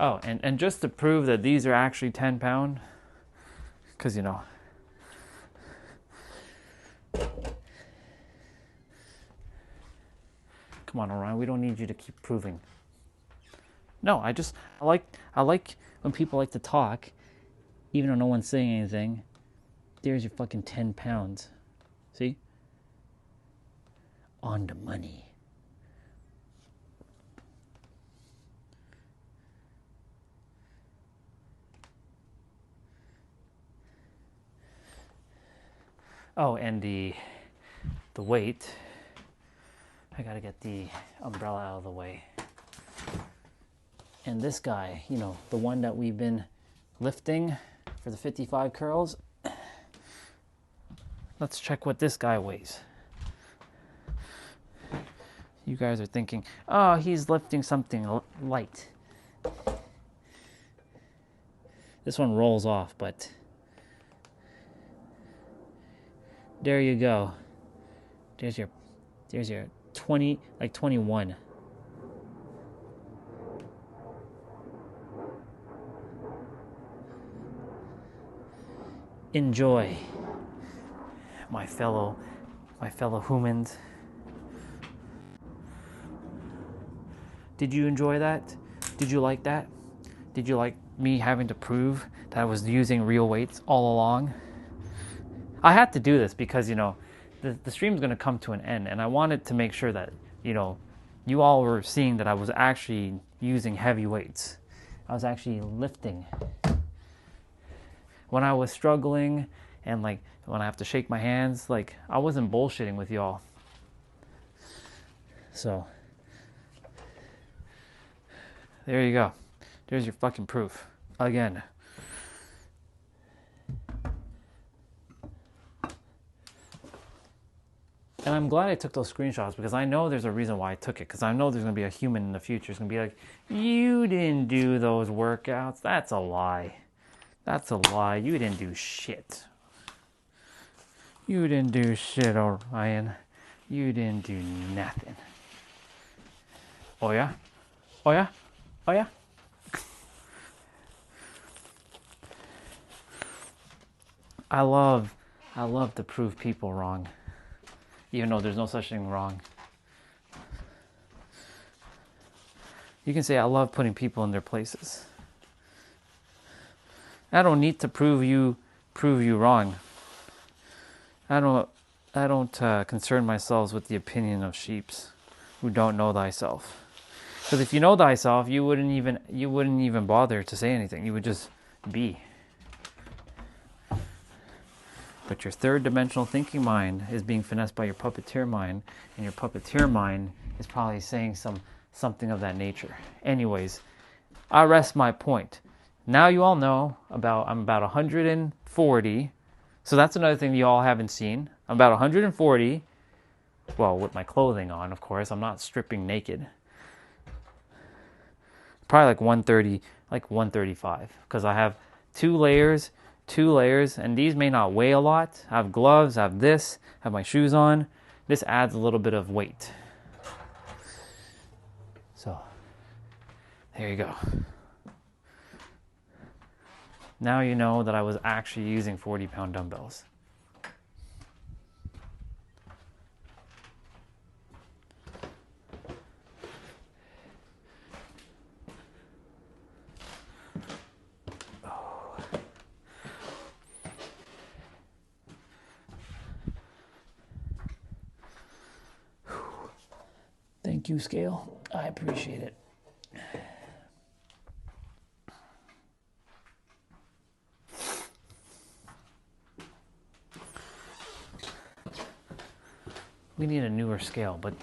Oh, and just to prove that these are actually 10 pound, because, you know, come on, Orion, we don't need you to keep proving. No, I like when people like to talk, even though no one's saying anything. There's your fucking 10 pounds. See? On the money. Oh, and the weight. I gotta get the umbrella out of the way. And this guy, you know, the one that we've been lifting for the 55 curls. Let's check what this guy weighs. You guys are thinking, oh, he's lifting something light. This one rolls off, but There you go. There's your 20, like 21. Enjoy, my fellow humans. Did you enjoy that? Did you like that? Did you like me having to prove that I was using real weights all along? I had to do this because, you know, the stream's going to come to an end, and I wanted to make sure that, you know, you all were seeing that I was actually using heavy weights. I was actually lifting. When I was struggling and, like, when I have to shake my hands, like, I wasn't bullshitting with y'all. So, there you go. There's your fucking proof. Again. And I'm glad I took those screenshots because I know there's a reason why I took it. Because I know there's going to be a human in the future who's going to be like, you didn't do those workouts. That's a lie. That's a lie. You didn't do shit. You didn't do shit, Orion. You didn't do nothing. Oh yeah? Oh yeah? Oh yeah? I love to prove people wrong. Even though there's no such thing wrong. You can say I love putting people in their places. I don't need to prove you wrong. I don't concern myself with the opinion of sheeps who don't know thyself. Because if you know thyself, you wouldn't even bother to say anything. You would just be. But your third dimensional thinking mind is being finessed by your puppeteer mind, and your puppeteer mind is probably saying something of that nature. Anyways, I rest my point. Now you all know I'm about 140. So that's another thing you all haven't seen. I'm about 140. Well, with my clothing on, of course. I'm not stripping naked. Probably like 130, like 135. Because I have two layers, and these may not weigh a lot. I have gloves, I have this, I have my shoes on. This adds a little bit of weight. So, there you go. Now you know that I was actually using 40-pound dumbbells. Thank you, Scale. I appreciate it. We need a newer scale, but,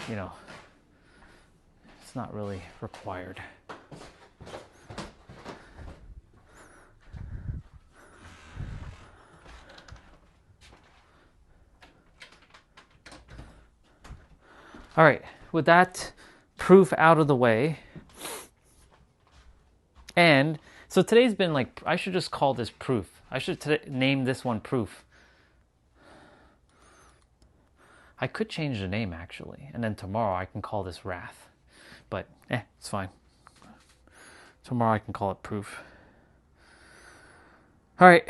you know, it's not really required. All right, with that proof out of the way, and so today's been like, I should just call this proof. I should name this one proof. I could change the name actually, and then tomorrow I can call this wrath, but it's fine. Tomorrow I can call it proof. All right.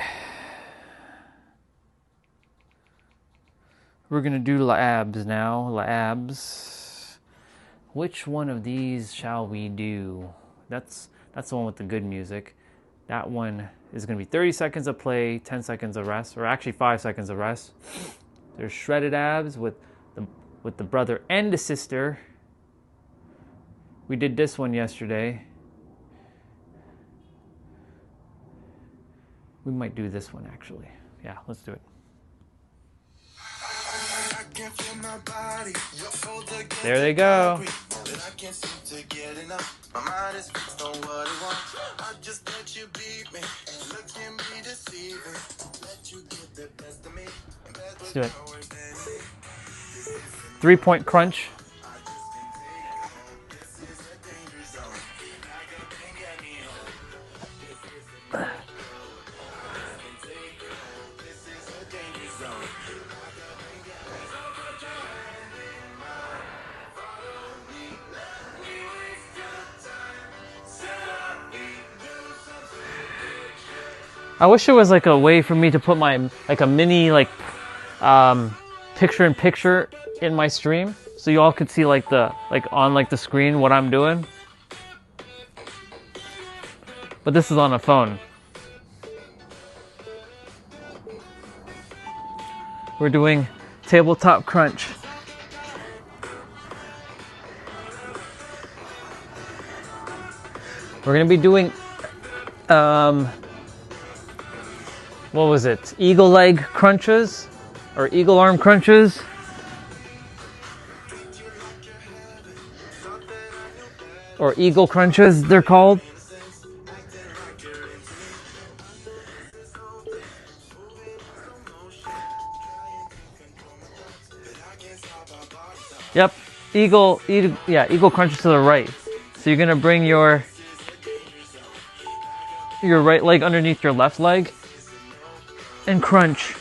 We're going to do labs now. Labs. Which one of these shall we do? That's the one with the good music. That one is going to be 30 seconds of play, 10 seconds of rest, or actually 5 seconds of rest. There's shredded abs with the brother and the sister. We did this one yesterday. We might do this one actually. Yeah, let's do it. There they go. Let's do it. 3-point crunch. I wish there was like a way for me to put my like a mini like picture-in-picture in my stream, so you all could see like the on like the screen what I'm doing. But this is on a phone. We're doing Tabletop Crunch. We're gonna be doing what was it? Eagle leg crunches or eagle arm crunches. Or eagle crunches, they're called. Yep, eagle crunches to the right. So you're gonna bring your right leg underneath your left leg and crunch.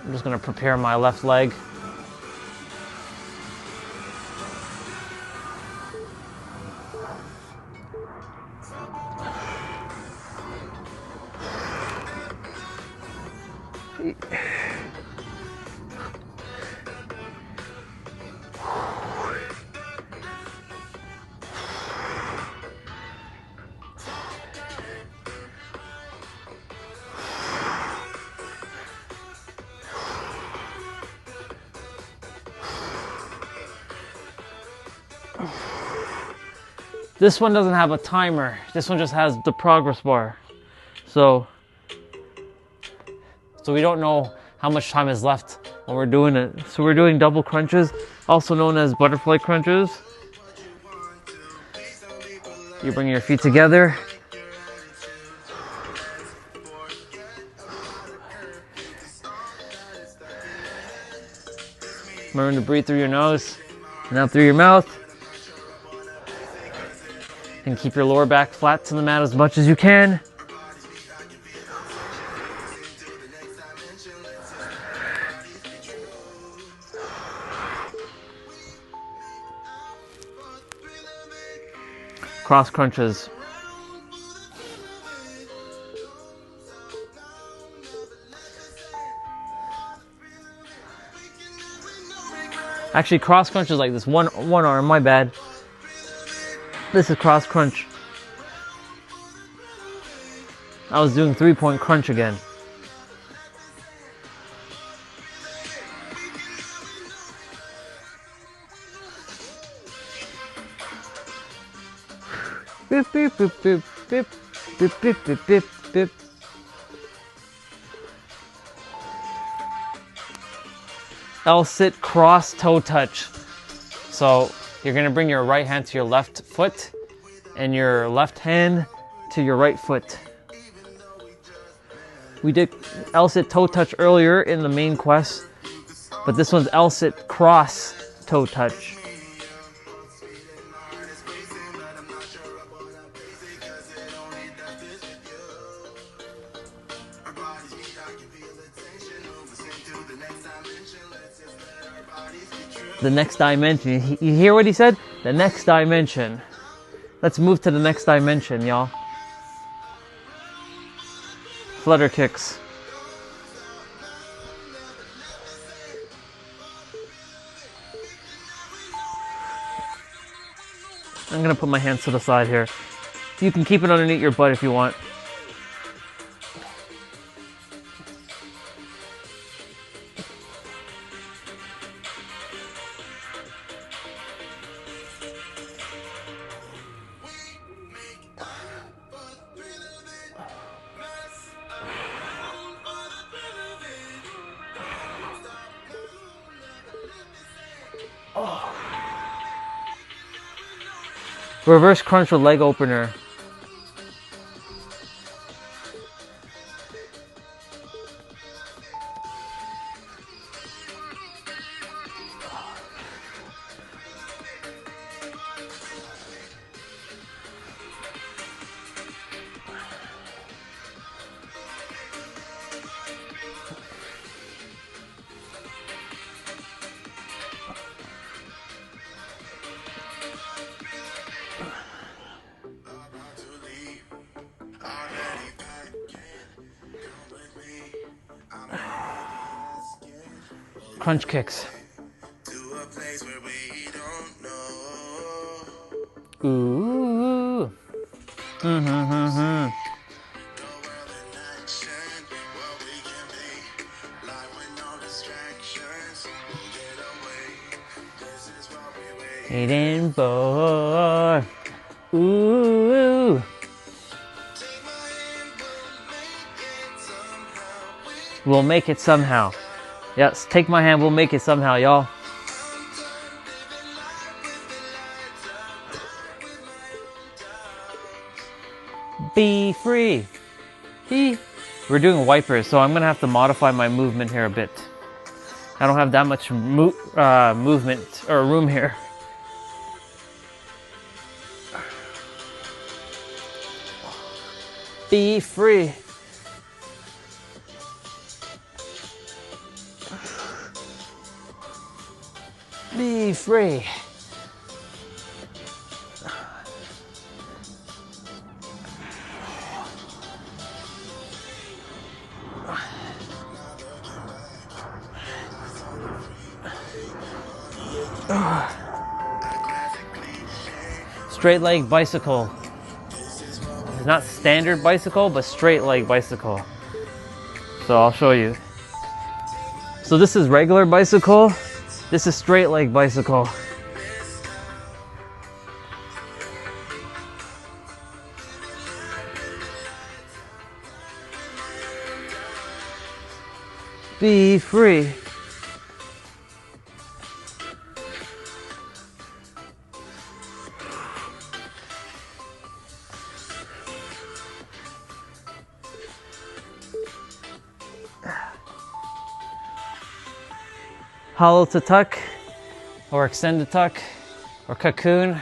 I'm just going to prepare my left leg. This one doesn't have a timer. This one just has the progress bar. So we don't know how much time is left when we're doing it. So we're doing double crunches, also known as butterfly crunches. You bring your feet together. Remember to breathe through your nose and out through your mouth. And keep your lower back flat to the mat as much as you can. Cross crunches. Actually, cross crunches like this. One arm, my bad. This is cross crunch. I was doing 3-point crunch again. Beep, beep, beep, beep, beep, beep, beep, beep, beep, beep. L-sit cross toe touch. So you're gonna bring your right hand to your left foot and your left hand to your right foot. We did L-sit toe touch earlier in the main quest, but this one's L-sit cross toe touch. The next dimension. You hear what he said? The next dimension. Let's move to the next dimension, y'all. Flutter kicks. I'm gonna put my hands to the side here. You can keep it underneath your butt if you want. Reverse crunch with leg opener. Crunch kicks. Ooh. Mm-hmm. Waiting for. Ooh. We'll make it somehow. Yes, take my hand, we'll make it somehow, y'all. Be free. We're doing wipers, so I'm gonna have to modify my movement here a bit. I don't have that much movement or room here. Be free. Be free. Straight leg bicycle. It's not standard bicycle, but straight leg bicycle. So I'll show you. So this is regular bicycle. This is straight leg bicycle. Be free. Hollow to tuck, or extended tuck, or cocoon.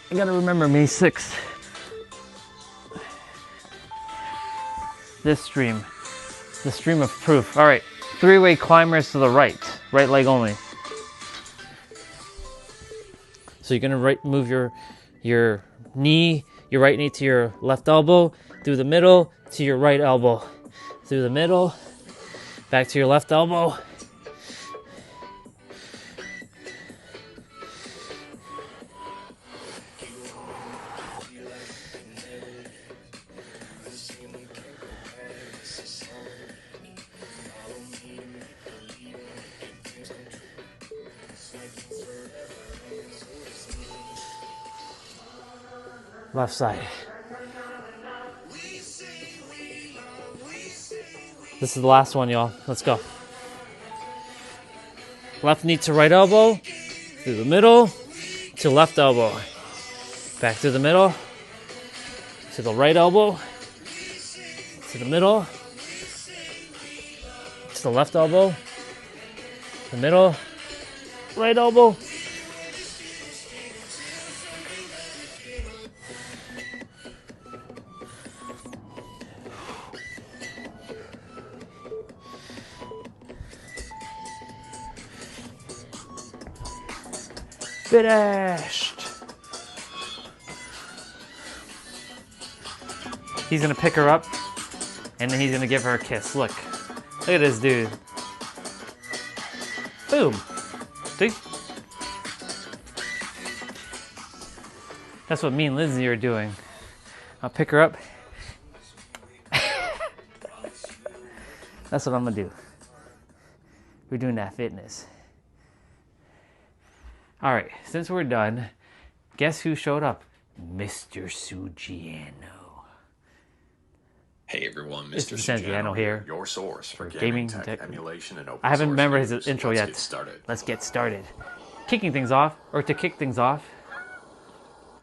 I gotta remember May 6th. This stream. The stream of proof. Alright, three-way climbers to the right. Right leg only. So you're gonna move your knee, your right knee to your left elbow, through the middle to your right elbow. Through the middle, back to your left elbow. Left side. This is the last one, y'all. Let's go. Left knee to right elbow, through the middle, to left elbow. Back to the middle, to the right elbow, to the middle, to the left elbow, the middle, right elbow. Finished. He's gonna pick her up and then he's gonna give her a kiss. Look at this dude. Boom. See? That's what me and Lindsay are doing. I'll pick her up. That's what I'm gonna do. We're doing that fitness. All right, since we're done, guess who showed up? Mr. Sugiano. Hey everyone, Mr. Mr. Sugiano here. Your source for gaming tech, emulation, and open I haven't source remembered his news. intro Let's yet. Get started. Let's get started. Kicking things off, or to kick things off.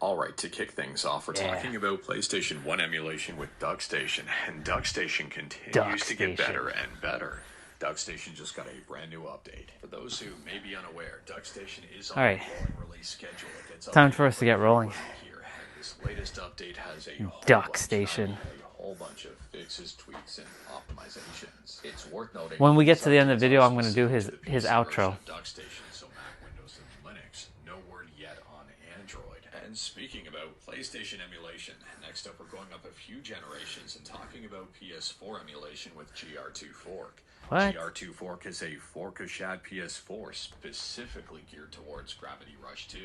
All right, to kick things off, we're talking about PlayStation 1 emulation with DuckStation, and DuckStation continues to get better and better. DuckStation just got a brand new update. For those who may be unaware, DuckStation is on All right. a rolling release schedule. It gets Time updated for us to get rolling. here. And this latest update has a DuckStation. whole bunch of fixes, tweaks, and optimizations. It's worth noting When we get to the end of the video, I'm going to do his outro. DuckStation, so Mac, Windows, and Linux. No word yet on Android. And speaking about PlayStation emulation, next up we're going up a few generations and talking about PS4 emulation with GR2 Fork. What? GR2 Fork is a fork of Shad PS4 specifically geared towards Gravity Rush 2.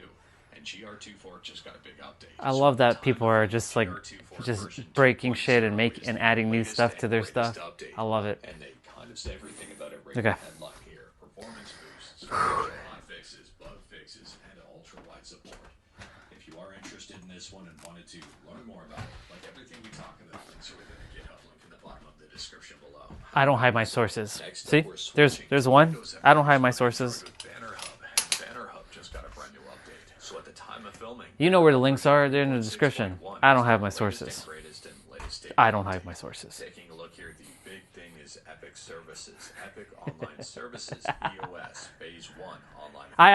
And GR2 Fork just got a big update. I love that people are just like breaking shit and adding new stuff to their stuff. I love it. And they kind of say everything about it right Okay. in the headline here. Performance boosts, hot fixes, bug fixes, and ultra-wide support. If you are interested in this one and wanted to learn more about it, like everything we talk about, links are within the GitHub link in the bottom of the description below. I don't hide my sources. See? There's one. I don't hide my sources. Banner Hub just got a brand new update. So at the time of filming, You know where the links are. They're in the description. I don't have my sources. I don't hide my sources. Taking a look here, the big thing is Epic Services. Epic Online Services, EOS, Phase 1 online. I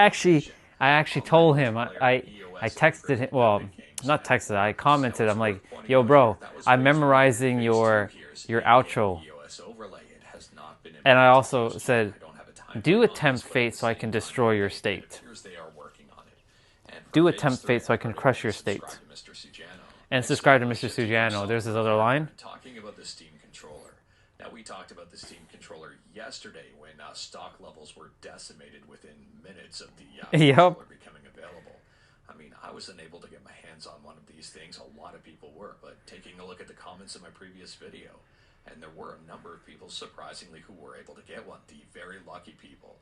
actually told him. I texted him. Well, not texted. I commented. I'm like, yo, bro, I'm memorizing your outro. And I also said, do a tempt fate so I can destroy your state. Do a tempt fate so I can crush your state. And subscribe to Mr. Sujano. There's his other line. Talking about the Steam controller. Now, we talked about the Steam controller yesterday when stock levels were decimated within minutes of the controller becoming available. I mean, I was unable to get my hands on one of these things. A lot of people were, but taking a look at the comments in my previous video, and there were a number of people, surprisingly, who were able to get one. The very lucky people.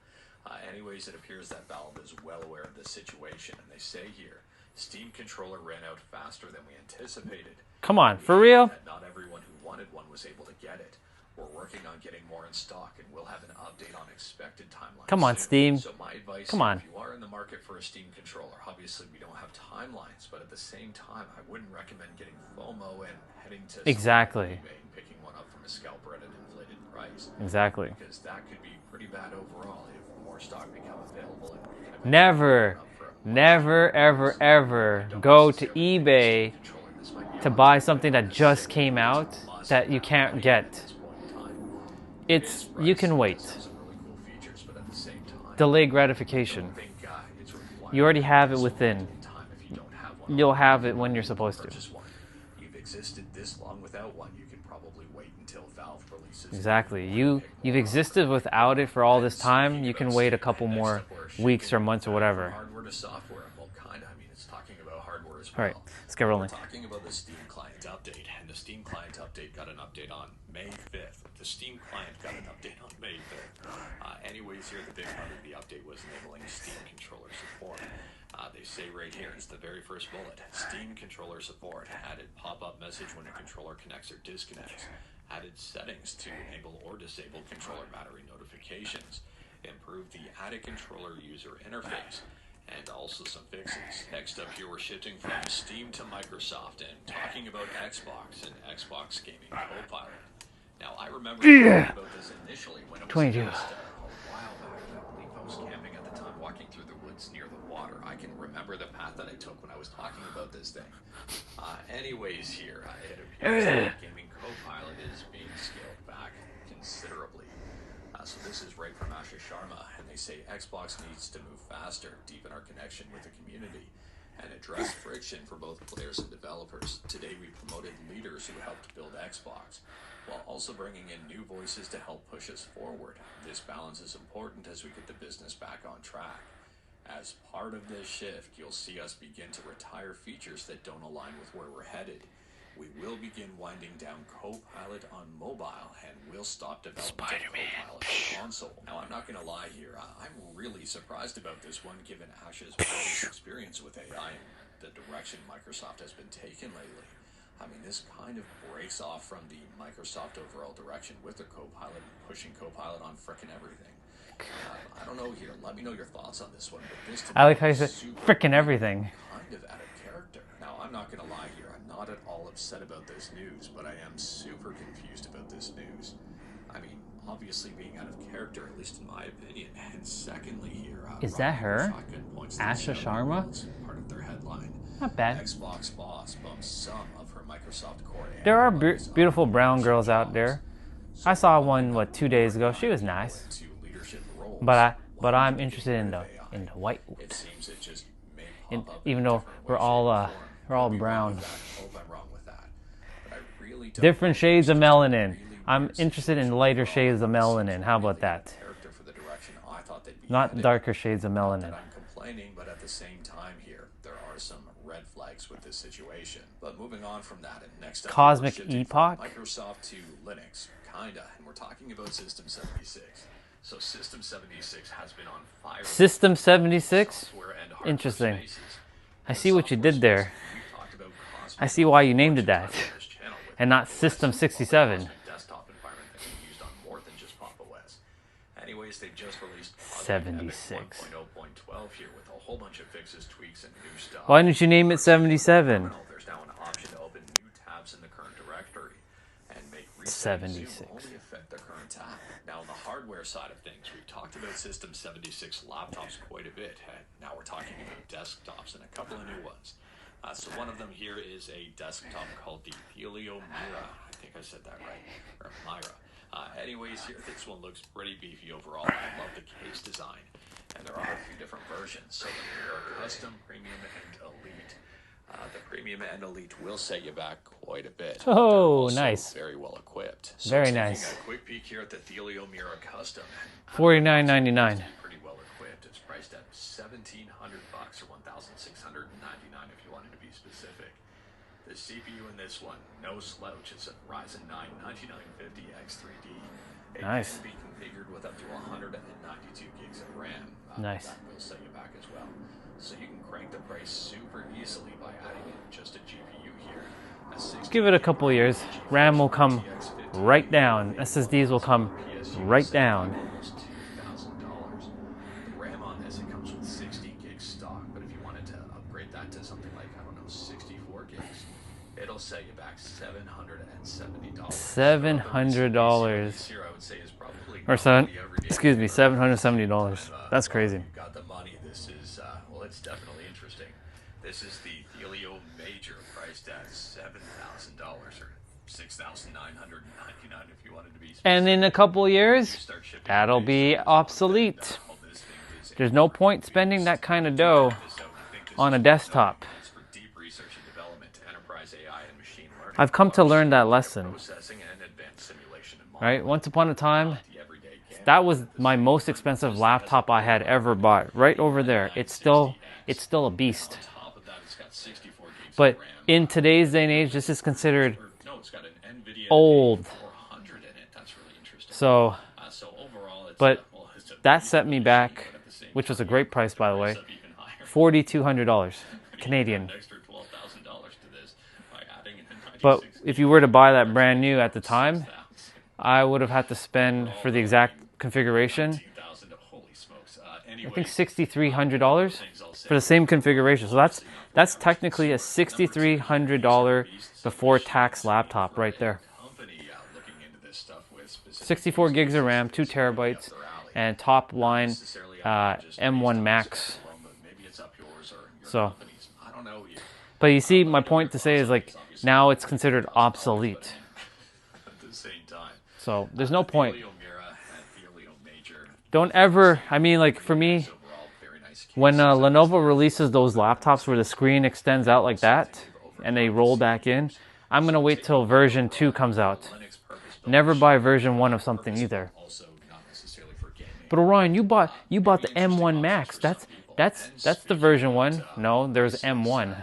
Anyways, it appears that Valve is well aware of the situation, and they say here, Steam controller ran out faster than we anticipated. Come on, for real? Not everyone who wanted one was able to get it. We're working on getting more in stock, and we'll have an update on expected timelines. Come on, soon. Steam. So my advice, Come on. if you are in the market for a Steam controller, obviously we don't have timelines, but at the same time, I wouldn't recommend getting FOMO and heading to Exactly. eBay and picking one up from a scalper at an inflated price. Exactly. Because that could be pretty bad overall if more stock become available. And we can Never, ever go to eBay to buy something that just came out that you can't get. You can wait. Delayed gratification. You already have it within. You'll have it when you're supposed to. You've existed this long without one. You can probably wait until Valve releases. Exactly. You've existed without it for all this time. You can wait a couple more weeks or months or whatever. Hardware to software. Well, kind of. I mean, it's talking about hardware as well. All right, let's get rolling. We're talking about the Steam Client update, and the Steam Client update got an update on May 5th. The Steam Client got an update on May 5th. Anyways, here the big part of the update was enabling Steam controller support. They say right here, it's the very first bullet. Steam controller support. Added pop-up message when a controller connects or disconnects. Added settings to enable or disable controller battery notifications. Improved the added controller user interface. And also some fixes. Next up here, we're shifting from Steam to Microsoft and talking about Xbox and Xbox Gaming Copilot. Now, I remember talking about this initially when it was 22. just a while back. I believe I was camping at the time, walking through the woods near the water. I can remember the path that I took when I was talking about this thing. Anyways, here, it appears that Gaming Copilot is being scaled back considerably. So this is right from Asha Sharma, and they say Xbox needs to move faster, deepen our connection with the community, and address friction for both players and developers. Today we promoted leaders who helped build Xbox, while also bringing in new voices to help push us forward. This balance is important as we get the business back on track. As part of this shift, you'll see us begin to retire features that don't align with where we're headed. We will begin winding down Copilot on mobile, and we'll stop development of Copilot on console. Now, I'm not going to lie here. I'm really surprised about this one, given Ash's previous experience with AI and the direction Microsoft has been taking lately. I mean, this kind of breaks off from the Microsoft overall direction with the Copilot, pushing Copilot on frickin' everything. I don't know here. Let me know your thoughts on this one. But this I like how you said frickin' everything. Kind of out of character. Now, I'm not going to lie here. I'm not at all upset about this news, but I am super confused about this news. I mean, obviously being out of character, at least in my opinion. And secondly here, Is that her? Shotgun points to Asha Xiaomi Sharma? as part of their headline. Not bad. Xbox boss bumps some of her Microsoft Core. There are beautiful brown girls out there. I saw one 2 days ago. She was nice. But I'm interested in the white. Even though we're all brown. Different shades of melanin. I'm interested in lighter shades of melanin. How about that? Not darker shades of melanin. I'm complaining, but at the same time here, there are some red flags with this situation. But moving on from that, and next up, Cosmic we're shifting Epoch? from Microsoft to Linux, kinda, and we're talking about System 76. So System 76 has been on fire. System 76? Interesting. I see what you did there. I see why you named it that. And not System 67. Desktop environment that can be used on more than just Pop! OS. Anyways, they've just released 76. 1.0.12 here with a whole bunch of fixes, tweaks, and new stuff. Why didn't you name it 77? There's now an option to open new tabs in the current directory and make 76. only affect the current tab. Now, on the hardware side of things, we've talked about System 76 laptops quite a bit. Now we're talking about desktops and a couple of new ones. So one of them here is a desktop called the Helio Mira. I think I said that right. Or Myra. Anyways, here, this one looks pretty beefy overall. I love the case design. And there are a few different versions. So the Mira Custom, Premium, and Elite. The Premium and Elite will set you back quite a bit. Oh, nice. Very well equipped. So Very taking nice. a quick peek here at the Helio Mira Custom. $49.99. Pretty well equipped. It's priced at $1,700 or $1,699 if you wanted to be specific. The CPU in this one, no slouch. It's a Ryzen 9 9950X3D. It Nice. can be configured with up to 192 gigs of RAM. Nice. That will set you back as well. So you can crank the price super easily by adding in just a GPU here. Give it a couple of years. RAM will come right down. SSDs will come right down. The RAM on this, it comes with 60 gigs stock, but if you wanted to upgrade that to something like, 64 gigs, it'll set you back $770. $700. Or $770. That's crazy. Got the money. This is, it's definitely interesting. This is the Helio Major, priced at $7,000 or $6,999 if you wanted to be specific. And in a couple of years, that'll be obsolete. There's no point spending that kind of dough on a desktop. I've come to learn that lesson. Right? Once upon a time, that was my most expensive laptop I had ever bought. Right over there. It's still a beast. But in today's day and age, this is considered old. So, but that set me back, which was a great price, by the way, $4,200 Canadian. But if you were to buy that brand new at the time, I would have had to spend for the exact configuration, I think $6,300 for the same configuration. So that's technically a $6,300 before tax laptop right there. 64 gigs of RAM, 2 terabytes, and top line M1 Max. So, but you see, my point to say is like now it's considered obsolete. So there's no point. Don't ever, I mean, like for me, when Lenovo releases those laptops where the screen extends out like that and they roll back in, I'm going to wait till version 2 comes out. Never buy version 1 of something either. But Orion, you bought the M1 Max. That's the version 1. No, there's M1.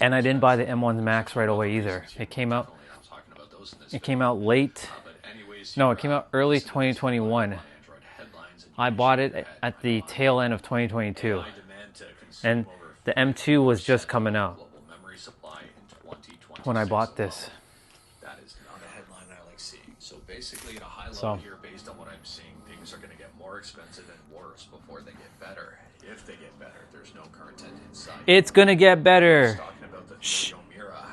And I didn't buy the M1 Max right away either. It came out late. No, it came out early 2021. I bought it at the tail end of 2022. And the M2 was just coming out when I bought this. That is not a headline I like seeing. So basically, at a high level here, based on what I'm seeing, things are going to get more expensive and worse before they get better. If they get better, there's no current end in sight. It's going to get better. Talking about the Helio Mira,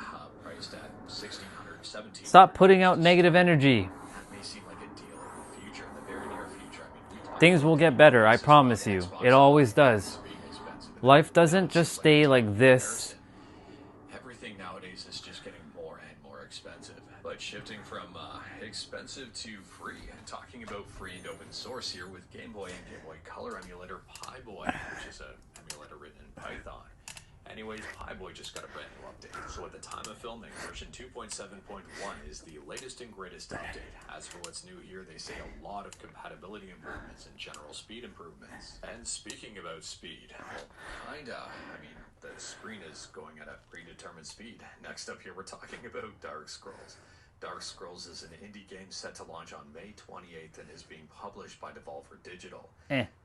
purchased at 1600, 1700. Stop putting out negative energy. That may seem like a deal in the future, in the very near future. I mean, Things will get better, I promise you. It always does. Life doesn't just stay like this. Everything nowadays is just getting more and more expensive. But shifting from expensive to free, and talking about free and open source here with Game Boy and Game Boy Color emulator PyBoy, which is an emulator written in Python. Anyways, PyBoy just got a brand new update. So at the time of filming, version 2.7.1 is the latest and greatest update. As for what's new here, they say a lot of compatibility improvements and general speed improvements. And speaking about speed, well, I mean, the screen is going at a predetermined speed. Next up here, we're talking about Dark Scrolls. Dark Scrolls is an indie game set to launch on May 28th and is being published by Devolver Digital.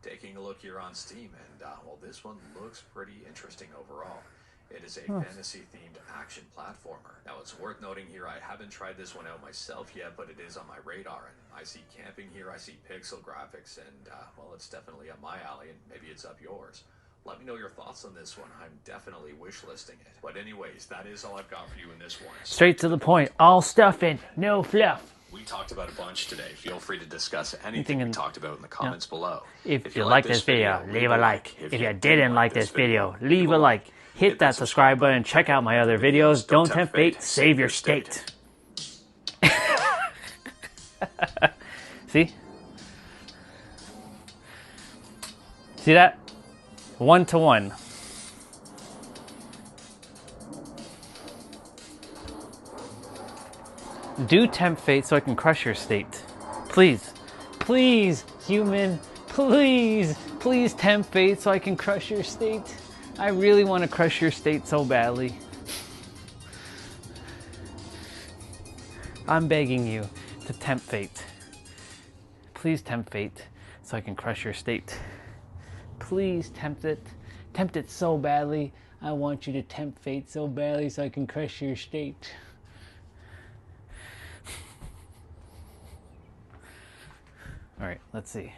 Taking a look here on Steam, and well, this one looks pretty interesting overall. It is a fantasy-themed action platformer. Now, it's worth noting here, I haven't tried this one out myself yet, but it is on my radar, and I see camping here, I see pixel graphics, and well, it's definitely up my alley, and maybe it's up yours. Let me know your thoughts on this one. I'm definitely wishlisting it. But anyways, that is all I've got for you in this one. Straight to the point. All stuffing, no fluff. We talked about a bunch today. Feel free to discuss anything we talked about in the comments below. If you like this video, leave a like. If you didn't like this video, leave a like. Hit that subscribe button. Check out my other videos. Don't tempt fate. Save your state. See? See that? 1-to-1. Do tempt fate so I can crush your state. Please. Please, human. Please. Please tempt fate so I can crush your state. I really want to crush your state so badly. I'm begging you to tempt fate. Please tempt fate so I can crush your state. Please tempt it. Tempt it so badly. I want you to tempt fate so badly so I can crush your state. Alright, let's see.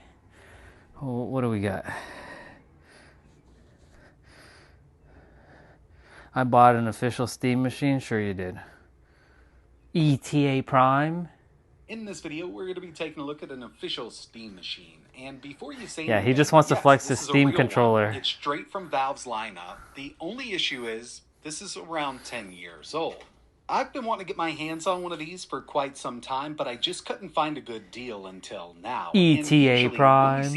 What do we got? I bought an official Steam machine. Sure you did. ETA Prime. In this video, we're going to be taking a look at an official Steam machine. And before you say he just wants to flex his Steam controller. It's straight from Valve's lineup. The only issue is, this is around 10 years old. I've been wanting to get my hands on one of these for quite some time, but I just couldn't find a good deal until now. ETA Prime.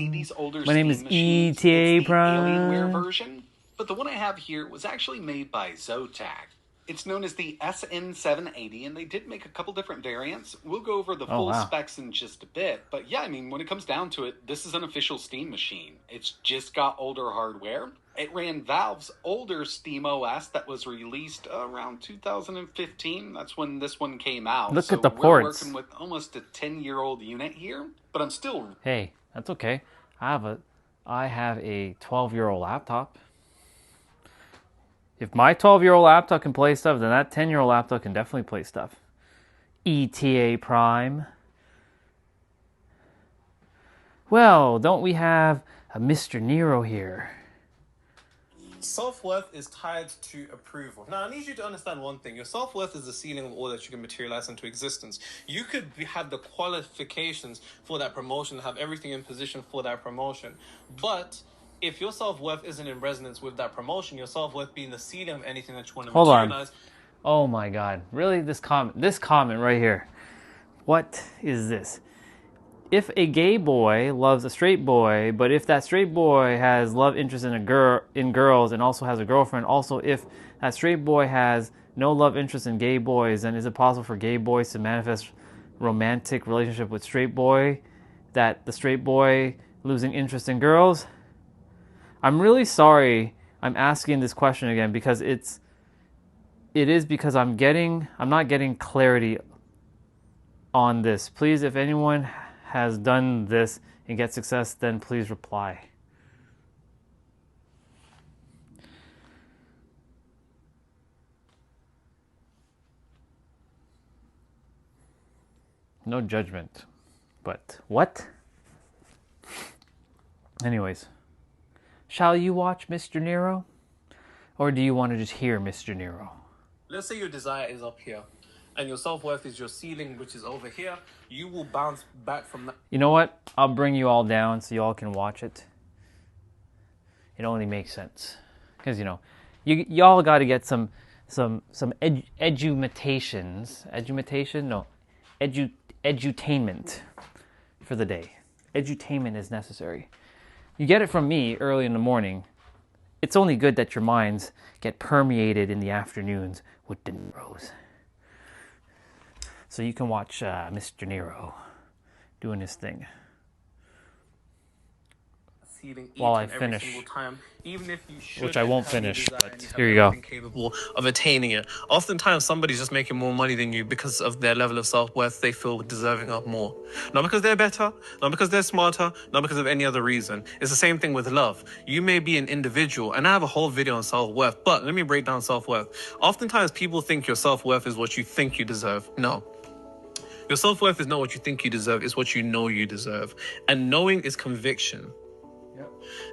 My name is ETA Prime. The Alienware version, but the one I have here was actually made by Zotac. It's known as the SN780, and they did make a couple different variants. We'll go over the full specs in just a bit. But yeah, I mean, when it comes down to it, this is an official Steam machine. It's just got older hardware. It ran Valve's older Steam OS that was released around 2015. That's when this one came out. Look at the ports. We're working with almost a 10-year-old unit here, but I'm still... Hey, that's okay. I have a 12-year-old laptop. If my 12-year-old laptop can play stuff, then that 10-year-old laptop can definitely play stuff. ETA Prime. Well, don't we have a Mr. Nero here? Self-worth is tied to approval. Now, I need you to understand one thing. Your self-worth is the ceiling of all that you can materialize into existence. You could have the qualifications for that promotion, have everything in position for that promotion. But if your self-worth isn't in resonance with that promotion, your self-worth being the ceiling of anything that you want to materialize. Oh my God. Really? This comment right here. What is this? If a gay boy loves a straight boy, but if that straight boy has love interest in girls and also has a girlfriend, also if that straight boy has no love interest in gay boys, then is it possible for gay boys to manifest romantic relationship with straight boy, that the straight boy losing interest in girls? I'm really sorry I'm asking this question again, because it is because I'm not getting clarity on this. Please, if anyone has done this and get success, then please reply. No judgment, but what? Anyways, shall you watch Mr. Nero? Or do you want to just hear Mr. Nero? let's say your desire is up here, and your self-worth is your ceiling, which is over here, you will bounce back from that. You know what? I'll bring you all down so you all can watch it. It only makes sense. Because, you know, y'all got to get some edutainment for the day. Edutainment is necessary. You get it from me early in the morning. It's only good that your minds get permeated in the afternoons with De Niro's. So you can watch Mr. Nero doing his thing while I finish, time, even if you should, which I won't finish, but here you go. Capable of attaining it. Oftentimes somebody's just making more money than you because of their level of self-worth. They feel deserving of more. Not because they're better, not because they're smarter, not because of any other reason. It's the same thing with love. You may be an individual, and I have a whole video on self-worth, but let me break down self-worth. Oftentimes people think your self-worth is what you think you deserve. No. Your self-worth is not what you think you deserve, it's what you know you deserve. And knowing is conviction.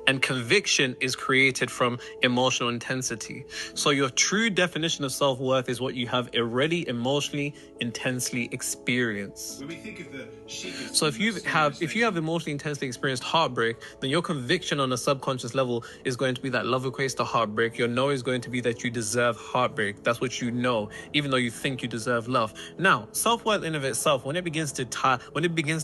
And conviction is created from emotional intensity. So your true definition of self-worth is what you have already emotionally, intensely experienced. When we think of the So if you have emotionally intensely experienced heartbreak, then your conviction on a subconscious level is going to be that love equates to heartbreak. Your know is going to be that you deserve heartbreak. That's what you know, even though you think you deserve love. Now, self-worth in of itself, when it begins to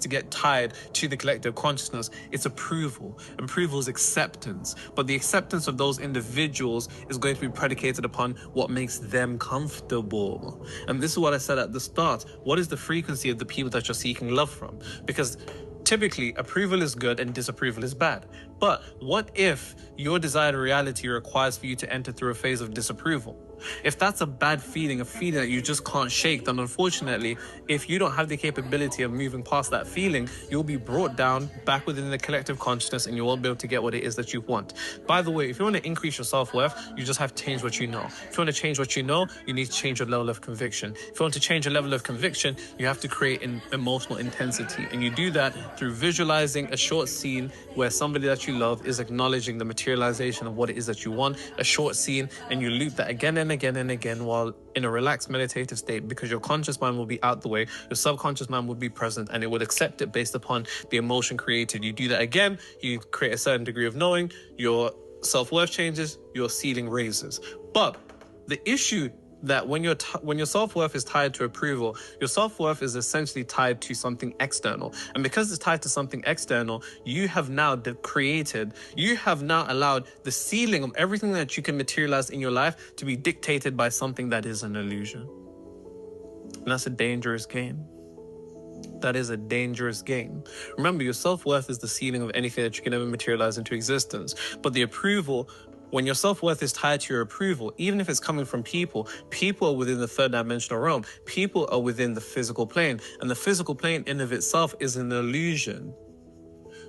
get tied to the collective consciousness, it's approval. Approval is acceptance, but the acceptance of those individuals is going to be predicated upon what makes them comfortable. And this is what I said at the start. What is the frequency of the people that you're seeking love from? Because typically approval is good and disapproval is bad. But what if your desired reality requires for you to enter through a phase of disapproval? If that's a bad feeling, a feeling that you just can't shake, then unfortunately, if you don't have the capability of moving past that feeling, you'll be brought down back within the collective consciousness and you won't be able to get what it is that you want. By the way, if you want to increase your self-worth, you just have to change what you know. If you want to change what you know, you need to change your level of conviction. If you want to change your level of conviction, you have to create an emotional intensity. And you do that through visualizing a short scene where somebody that you love is acknowledging the materialization of what it is that you want, a short scene, and you loop that again and again and again while in a relaxed meditative state, because your conscious mind will be out the way, your subconscious mind will be present, and it would accept it based upon the emotion created. You do that again, you create a certain degree of knowing, your self-worth changes, your ceiling raises. But the issue that when your self-worth is tied to approval, your self-worth is essentially tied to something external. And because it's tied to something external, you have now allowed the ceiling of everything that you can materialize in your life to be dictated by something that is an illusion. And that's a dangerous game. That is a dangerous game. Remember, your self-worth is the ceiling of anything that you can ever materialize into existence. But the approval, when your self-worth is tied to your approval, even if it's coming from people are within the third dimensional realm. People are within the physical plane. And the physical plane in of itself is an illusion.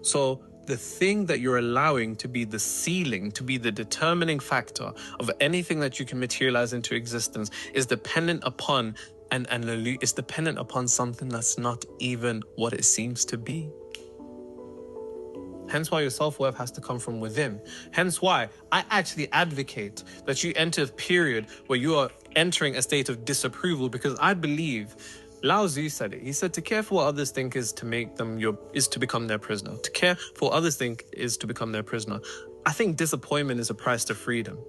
So the thing that you're allowing to be the ceiling, to be the determining factor of anything that you can materialize into existence is dependent upon it's dependent upon something that's not even what it seems to be. Hence why your self-worth has to come from within. Hence why I actually advocate that you enter a period where you are entering a state of disapproval, because I believe Lao Tzu said it. He said to care for what others think is to become their prisoner. To care for what others think is to become their prisoner. I think disappointment is a price to freedom.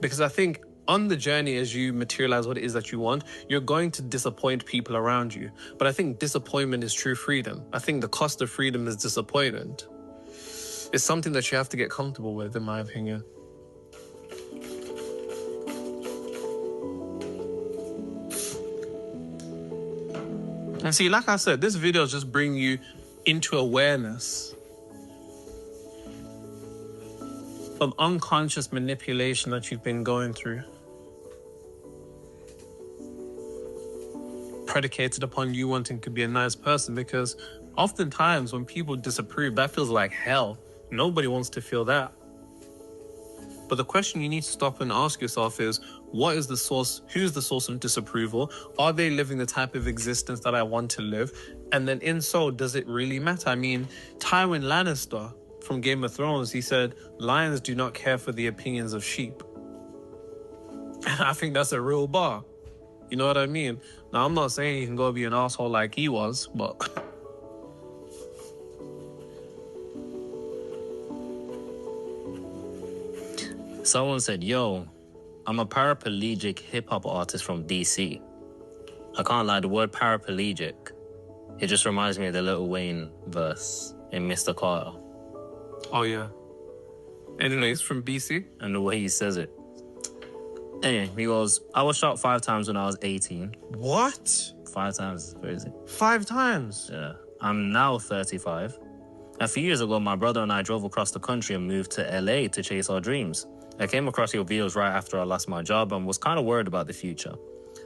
Because I think on the journey, as you materialize what it is that you want, you're going to disappoint people around you. But I think disappointment is true freedom. I think the cost of freedom is disappointment. It's something that you have to get comfortable with, in my opinion. And see, like I said, this video is just bringing you into awareness of unconscious manipulation that you've been going through, predicated upon you wanting to be a nice person, because oftentimes when people disapprove, that feels like hell. Nobody wants to feel that. But the question you need to stop and ask yourself is, what is the source? Who's the source of disapproval? Are they living the type of existence that I want to live? And then in so, does it really matter? I mean, Tywin Lannister from Game of Thrones, he said, lions do not care for the opinions of sheep. I think that's a real bar. You know what I mean? Now, I'm not saying you can go be an asshole like he was, but... Someone said, yo, I'm a paraplegic hip-hop artist from DC. I can't lie, the word paraplegic, it just reminds me of the Lil Wayne verse in Mr. Carter. Oh, yeah. Anyways, from BC. And the way he says it. Anyway, he goes, I was shot 5 times when I was 18. What? 5 times is crazy. 5 times? Yeah. I'm now 35. A few years ago, my brother and I drove across the country and moved to LA to chase our dreams. I came across your videos right after I lost my job and was kind of worried about the future.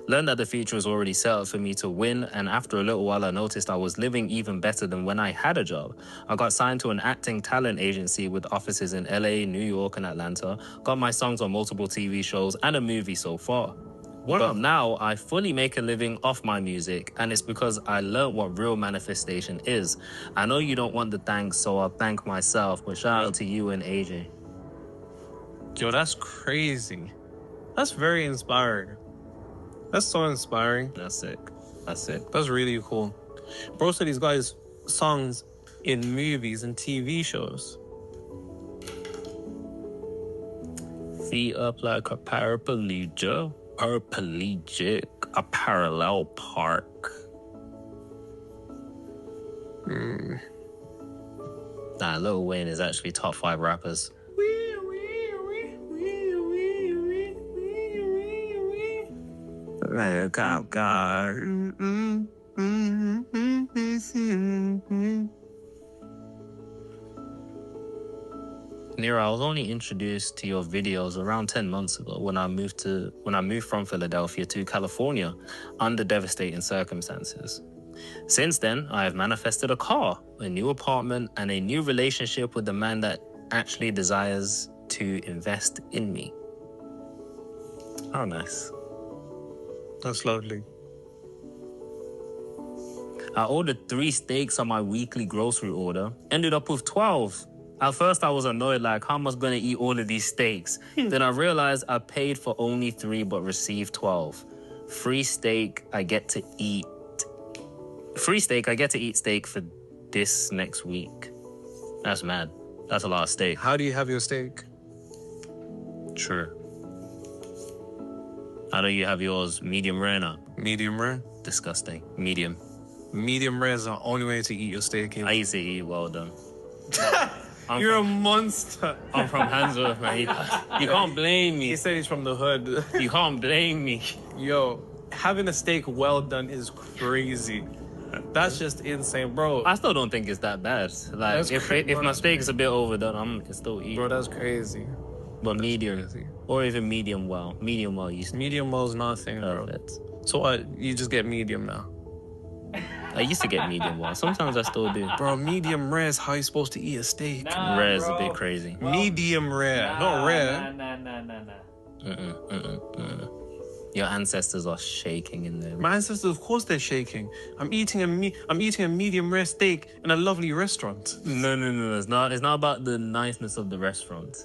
Learned that the future was already set up for me to win, and after a little while I noticed I was living even better than when I had a job. I got signed to an acting talent agency with offices in LA, New York, and Atlanta. Got my songs on multiple TV shows and a movie so far. But now I fully make a living off my music, and it's because I learned what real manifestation is. I know you don't want the thanks, so I'll thank myself, but shout out to you and AJ. Yo, that's crazy. That's very inspiring. That's so inspiring. That's sick. That's sick. That's really cool. Bro said he's got his songs in movies and TV shows. Feet up like a paraplegic. A parallel park. Nah, Lil Wayne is actually top 5 rappers. Nira, I was only introduced to your videos around 10 months ago when I moved from Philadelphia to California under devastating circumstances. Since then, I have manifested a car, a new apartment, and a new relationship with the man that actually desires to invest in me. How nice. That's lovely. I ordered 3 steaks on my weekly grocery order, ended up with 12. At first, I was annoyed, like, how am I going to eat all of these steaks? Then I realized I paid for only 3 but received 12. Free steak, I get to eat steak for this next week. That's mad. That's a lot of steak. How do you have your steak? True. How do you have yours? Medium rare now? Medium rare? Disgusting. Medium. Medium rare is the only way to eat your steak. I used to eat well done. You're a monster. I'm from Handsworth, man. You can't blame me. He said he's from the hood. You can't blame me. Yo, having a steak well done is crazy. That's just insane, bro. I still don't think it's that bad. Like, if my steak's a bit overdone, I can still eat. Bro, that's crazy. But medium, or even medium well. Medium well, medium well is nothing, bro. So what? You just get medium now? I used to get medium well. Sometimes I still do. Bro, medium rare is how you're supposed to eat a steak. Rare is a bit crazy. Medium rare, not rare. Your ancestors are shaking in there. My ancestors, of course, they're shaking. I'm eating a medium rare steak in a lovely restaurant. No. It's not about the niceness of the restaurant.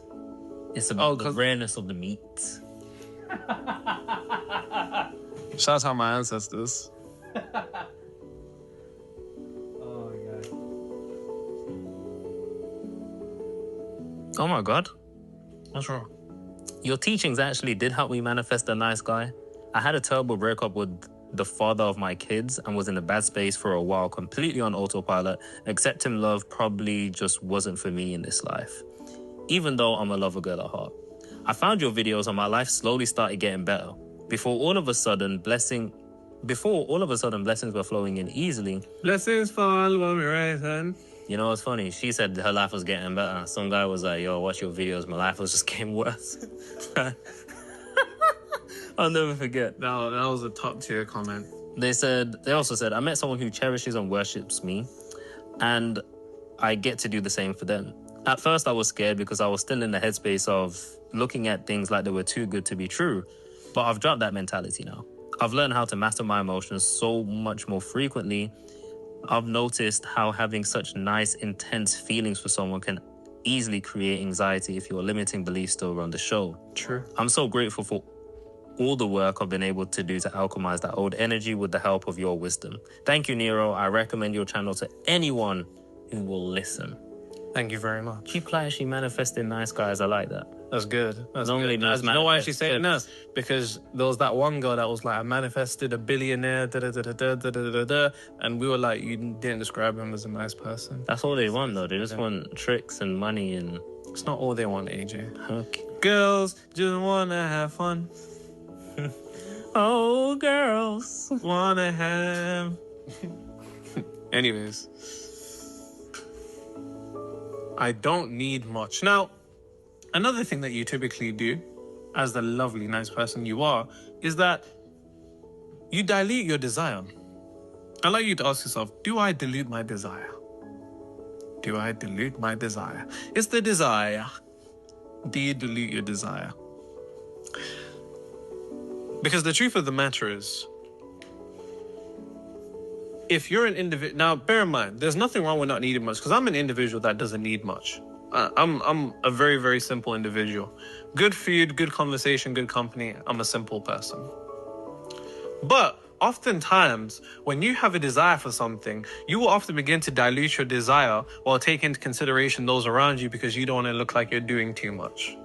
It's about the rareness of the meat. Shout out my ancestors. Oh my God. What's wrong? Your teachings actually did help me manifest a nice guy. I had a terrible breakup with the father of my kids and was in a bad space for a while, completely on autopilot. Accepting love probably just wasn't for me in this life, even though I'm a lover girl at heart. I found your videos and my life slowly started getting better. Before all of a sudden blessings were flowing in easily. Blessings fall on me right hand. You know what's funny? She said her life was getting better. Some guy was like, yo, watch your videos. My life was just getting worse. I'll never forget. That was a top tier comment. They also said, I met someone who cherishes and worships me, and I get to do the same for them. At first, I was scared because I was still in the headspace of looking at things like they were too good to be true. But I've dropped that mentality now. I've learned how to master my emotions so much more frequently. I've noticed how having such nice, intense feelings for someone can easily create anxiety if your limiting beliefs still run the show. True. I'm so grateful for all the work I've been able to do to alchemize that old energy with the help of your wisdom. Thank you, Nero. I recommend your channel to anyone who will listen. Thank you very much. Keep actually manifesting nice guys. I like that. That's good. That's Normally good. You know why she's saying this? Because there was that one girl that was like, I manifested a billionaire, and we were like, you didn't describe him as a nice person. That's all they want, though. They just want tricks and money, and it's not all they want, AJ. Okay. Girls just wanna have fun. Oh, girls wanna have. Anyways, I don't need much. Now, another thing that you typically do, as the lovely, nice person you are, is that you dilute your desire. I'd like you to ask yourself, do I dilute my desire? Do I dilute my desire? It's the desire. Do you dilute your desire? Because the truth of the matter is, if you're an individual, now bear in mind, there's nothing wrong with not needing much, because I'm an individual that doesn't need much. I'm a very, very simple individual. Good food, good conversation, good company. I'm a simple person. But oftentimes, when you have a desire for something, you will often begin to dilute your desire while taking into consideration those around you because you don't want to look like you're doing too much.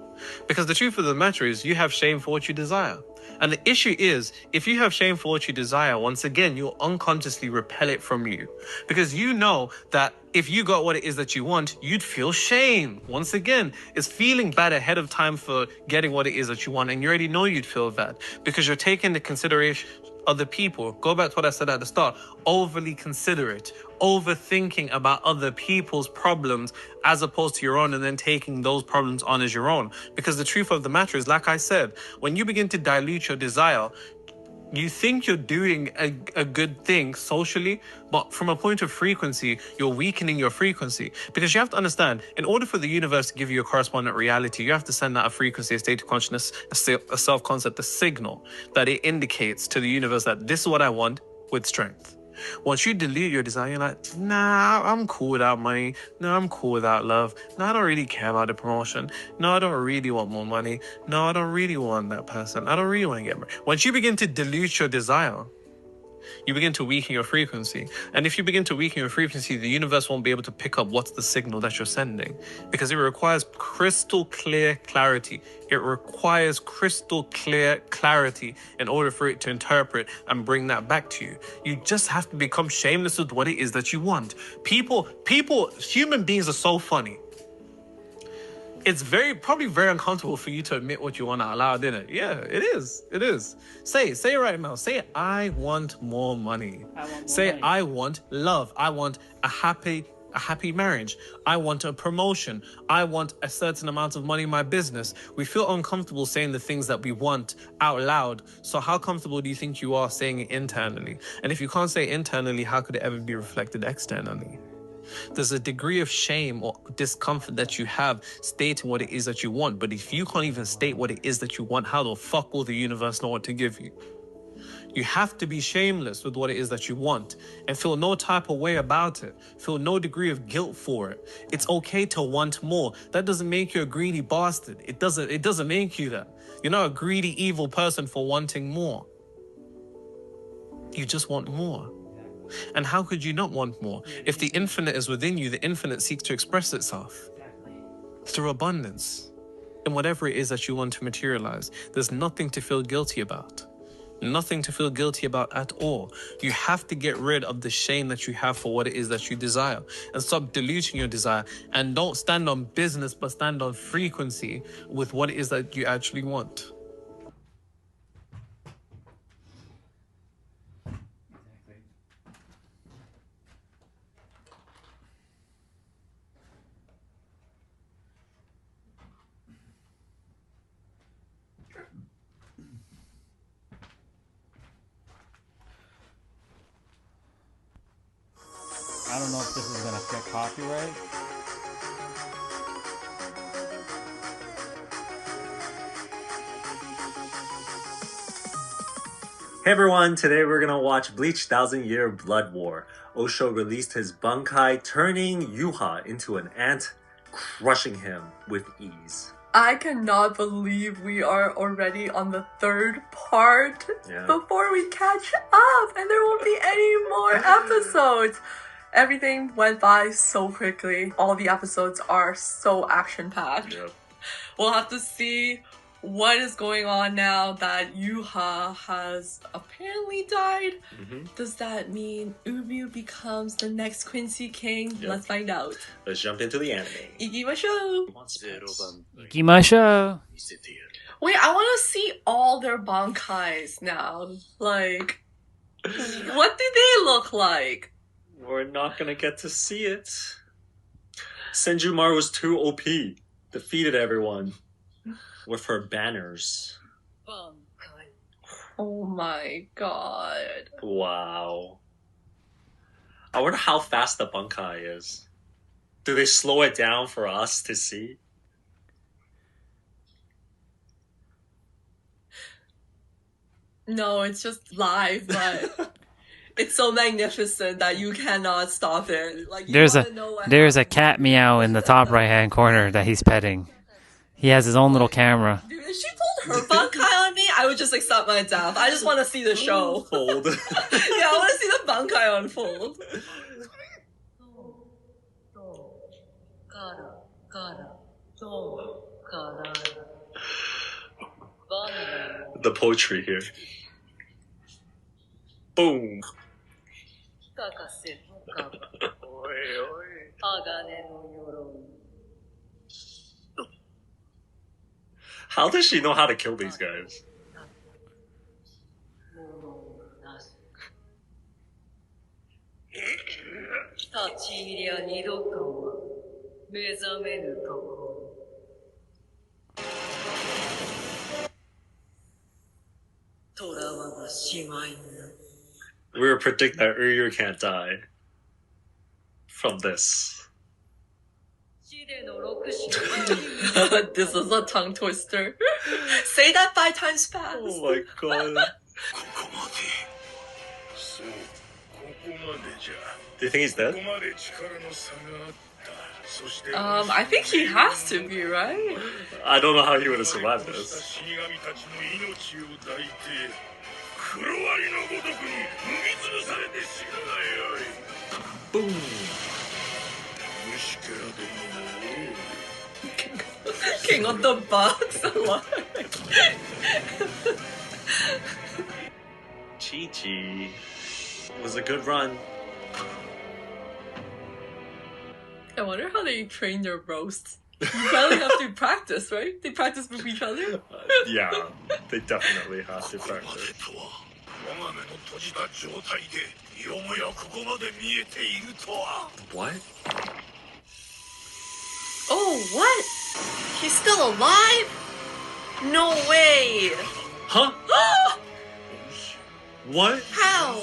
Because the truth of the matter is, you have shame for what you desire. And the issue is, if you have shame for what you desire, once again, you'll unconsciously repel it from you. Because you know that if you got what it is that you want, you'd feel shame. Once again, it's feeling bad ahead of time for getting what it is that you want. And you already know you'd feel bad because you're taking into consideration other people. Go back to what I said at the start. Overly considerate, overthinking about other people's problems as opposed to your own, and then taking those problems on as your own. Because the truth of the matter is, like I said, when you begin to dilute your desire, you think you're doing a good thing socially, but from a point of frequency, you're weakening your frequency. Because you have to understand, in order for the universe to give you a correspondent reality, you have to send out a frequency, a state of consciousness, a self-concept, a signal that it indicates to the universe that this is what I want with strength. Once you delete your desire, you're like, nah, I'm cool without money. No, I'm cool without love. No, I don't really care about the promotion. No, I don't really want more money. No, I don't really want that person. I don't really want to get married. Once you begin to dilute your desire, you begin to weaken your frequency. And if you begin to weaken your frequency, the universe won't be able to pick up what's the signal that you're sending, because it requires crystal clear clarity. It requires crystal clear clarity in order for it to interpret and bring that back to you. You just have to become shameless with what it is that you want. Human beings are so funny. It's probably very uncomfortable for you to admit what you want out loud, isn't it? Yeah, it is. It is. Say it right now. Say, I want more money. I want love. I want a happy marriage. I want a promotion. I want a certain amount of money in my business. We feel uncomfortable saying the things that we want out loud. So how comfortable do you think you are saying it internally? And if you can't say it internally, how could it ever be reflected externally? There's a degree of shame or discomfort that you have stating what it is that you want. But if you can't even state what it is that you want, how the fuck will the universe know what to give you? You have to be shameless with what it is that you want and feel no type of way about it. Feel no degree of guilt for it. It's okay to want more. That doesn't make you a greedy bastard. It doesn't make you that. You're not a greedy, evil person for wanting more. You just want more. And how could you not want more? If the infinite is within you, the infinite seeks to express itself through abundance in whatever it is that you want to materialize. There's nothing to feel guilty about. Nothing to feel guilty about at all. You have to get rid of the shame that you have for what it is that you desire and stop diluting your desire, and don't stand on business but stand on frequency with what it is that you actually want. I don't know if this is gonna get copyright. Hey everyone, today we're gonna watch Bleach 1000 Year Blood War. Osho released his Bankai, turning Yuha into an ant, crushing him with ease. I cannot believe we are already on the third part before we catch up, and there won't be any more episodes. Everything went by so quickly. All the episodes are so action-packed. Yep. We'll have to see what is going on now that Yuha has apparently died. Does that mean Ubu becomes the next Quincy King? Yep. Let's find out. Let's jump into the anime. Ikimashou! Ikimashou! Wait, I want to see all their bankais now. Like, what do they look like? We're not gonna get to see it. Senjumar was too OP. Defeated everyone with her banners. Oh my god. Wow. I wonder how fast the Bankai is. Do they slow it down for us to see? No, it's just live, but it's so magnificent that you cannot stop it. Like, you There's wanna know what a cat meow in the top right hand corner that he's petting. He has his own little camera. Dude, if she pulled her bankai on me, I would just accept my death. I just want to see the show. Fold. Yeah, I want to see the bankai unfold. The poetry here. Boom. How does she know how to kill these guys? We were predicting that Uryu can't die from this. This is a tongue twister. Say that 5 times fast. Oh my god. Do you think he's dead? I think he has to be, right? I don't know how he would have survived this. Boom. King of the Bugs. Chi-Chi. It was a good run. I wonder how they train their roasts. You probably have to practice, right? They practice with each other? Yeah, they definitely have to practice. What? Oh, what? He's still alive? No way! Huh? What? How?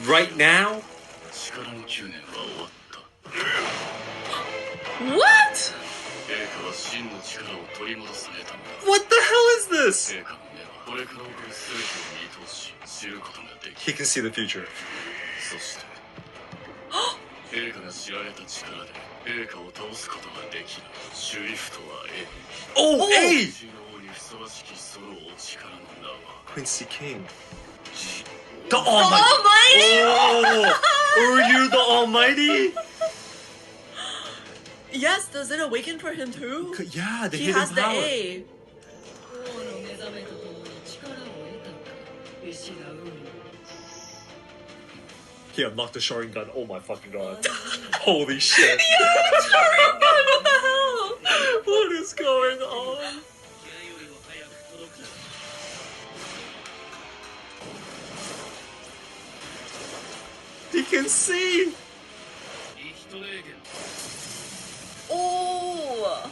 Right now? What? What the hell is this? He can see the future. Oh, A! Quincy King. The Almighty! Oh! Uryu the Almighty? Yes, does it awaken for him too? Yeah, the he hidden has the power. A. He unlocked the Sharingan. Oh my fucking god. Holy shit. Yeah, Sharingan, what the hell? What is going on? He can see! Oh!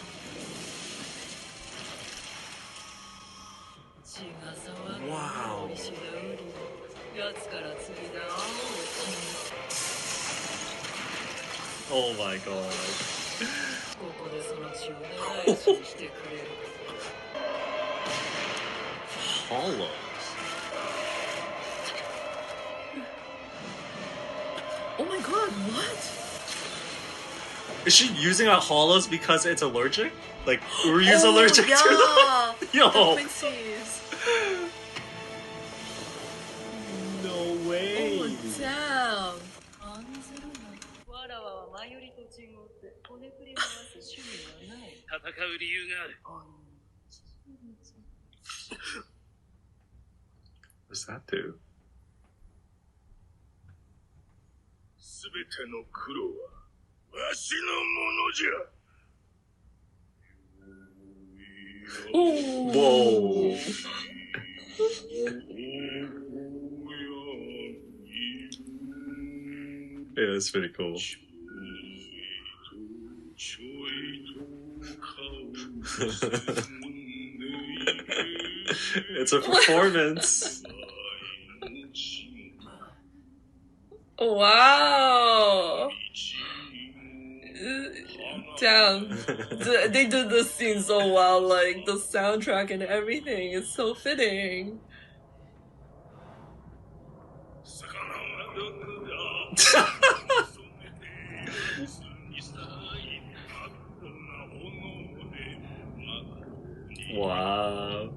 Oh my god. Hollow. Oh my god, what? Is she using our hollows because it's allergic? Like, Uryu's allergic yeah. to them? Yo! The Pixies. No way! Oh, damn. What's that do? すべての苦労はわしのものじゃ。 Whoa! Yeah, that's pretty cool. It's a performance. Wow. Damn. They did this scene so well, like the soundtrack and everything is so fitting. Wow.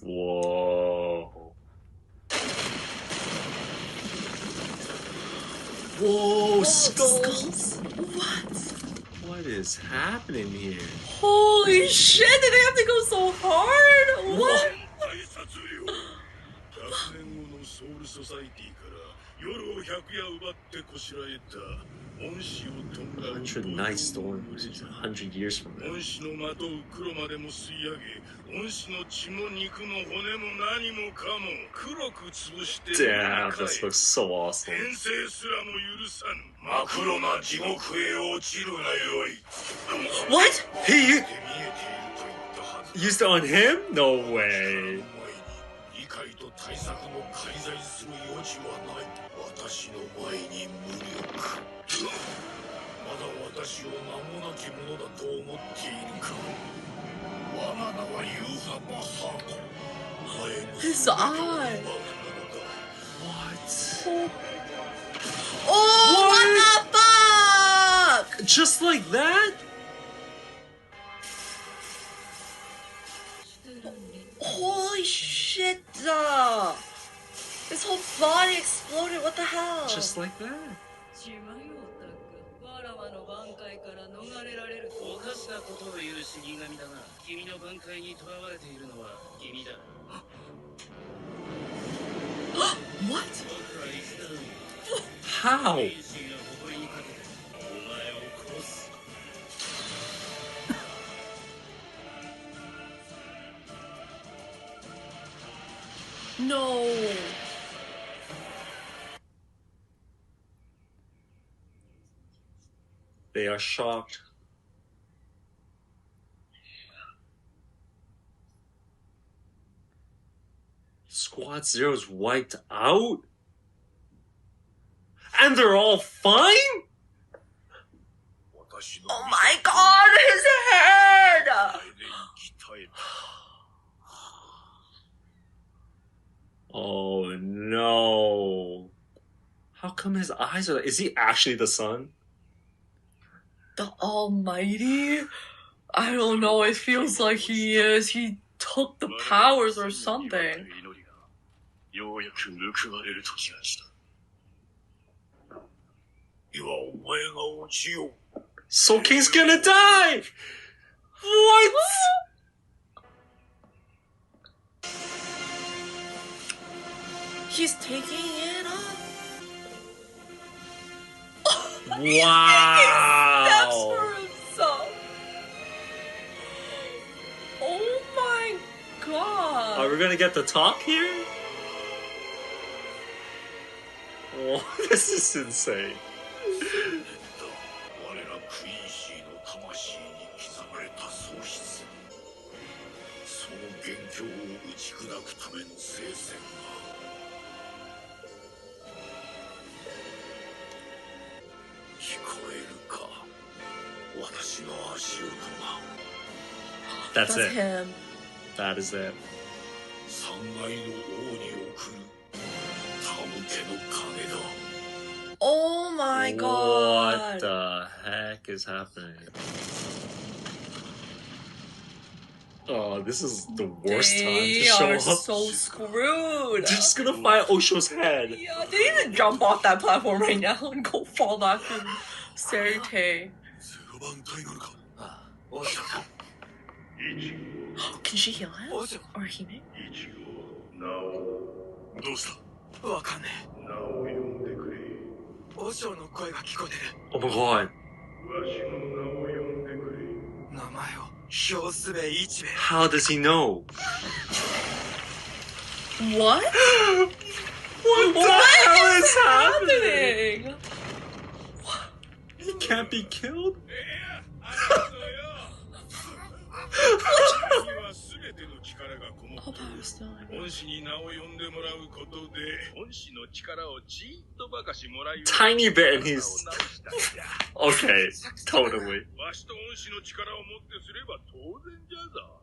Whoa. Whoa, skulls? What? What is happening here? Holy shit, did they have to go so hard? What? 100 night storm, which is 100 years from now. Damn, this looks so awesome. What? He used it on him? No way. 対策も介在する余地はない。私の前に無力。まだ私を名もなき者だと思っているか。我が名はユーハ・バッハ。 His eye. What? Oh, what the fuck? Just like that? Holy shit! His whole body exploded. What the hell? Just like that. What? How? No. They are shocked. Squad Zero's wiped out? And they're all fine? Oh my god, his head! Oh no. How come his eyes are like, is he actually the sun? The Almighty? I don't know, it feels like he is. He took the powers or something. Soul King's gonna die! What? He's taking it off. Wow! He steps for himself. Oh my god. Are we gonna get the talk here? Oh, this is insane. クイーシーの魂に刻まれた喪失。その元凶を打ち砕くための聖戦が聞こえるか、私の足音が。That's it. him. That is it. 3階の王に送るタム家の鐘だ。 Oh my god. What the heck is happening? Oh, this is the worst time to They show are up. so screwed. They're just gonna find Osho's head. Yeah, they didn't even jump off that platform right now and go fall back to Serite. Can she heal him? Or he may? どうした？わかんねえ。名を呼んでくれ。和尚の声が聞こえてる。 Oh my god. わしの名を呼んでくれ。名前を表すべ一べ。 How does he know? What? What the hell is happening? He can't be killed? 恩師に名を呼んでもらうことで恩師の力をちっとばかしもらい Tiny bit and he's... Okay, totally. わしと恩師の力をもってすれば当然じゃぞ。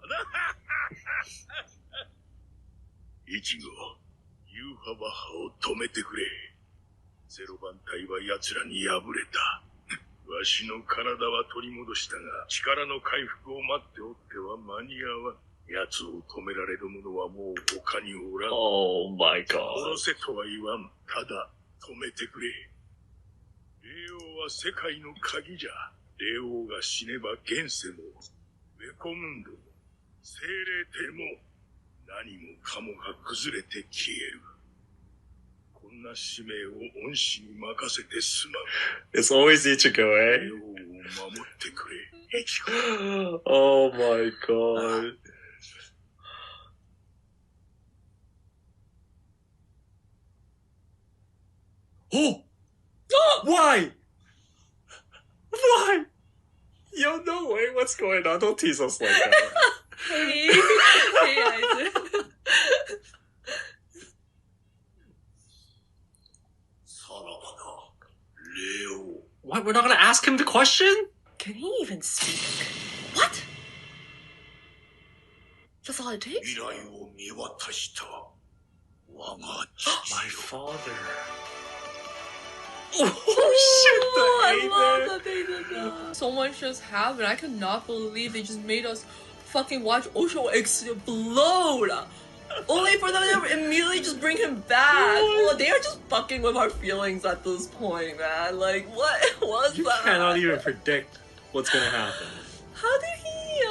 イチゴ、ユーハバハを止めてくれ。ゼロ番隊は奴らに敗れた。わしの体は取り戻したが、力の回復を待っておっては間に合わん。奴を止められる者はもう他におらん。Oh my god. 殺せとは言わん。ただ、止めてくれ。霊王は世界の鍵じゃ。霊王が死ねば現世も、ウェコムンドも、精霊帝も、何もかもが崩れて消える。こんな使命を恩師に任せてすまん。 It's always Ichigo, eh? 霊王を守ってくれ。イチゴ。 Oh my god. Oh! Why? Why? Yo, no way. What's going on? Don't tease us like that. Hey, Isaac. What? We're not gonna ask him the question? Can he even speak? What? That's all it takes? 未来を見渡した我が My father. Oh, shit, the I love that they did that. So much just happened. I could not believe they just made us fucking watch Osho explode. Only for them to immediately just bring him back. Well, they are just fucking with our feelings at this point, man. Like, what was You that? cannot even predict what's gonna happen. How did he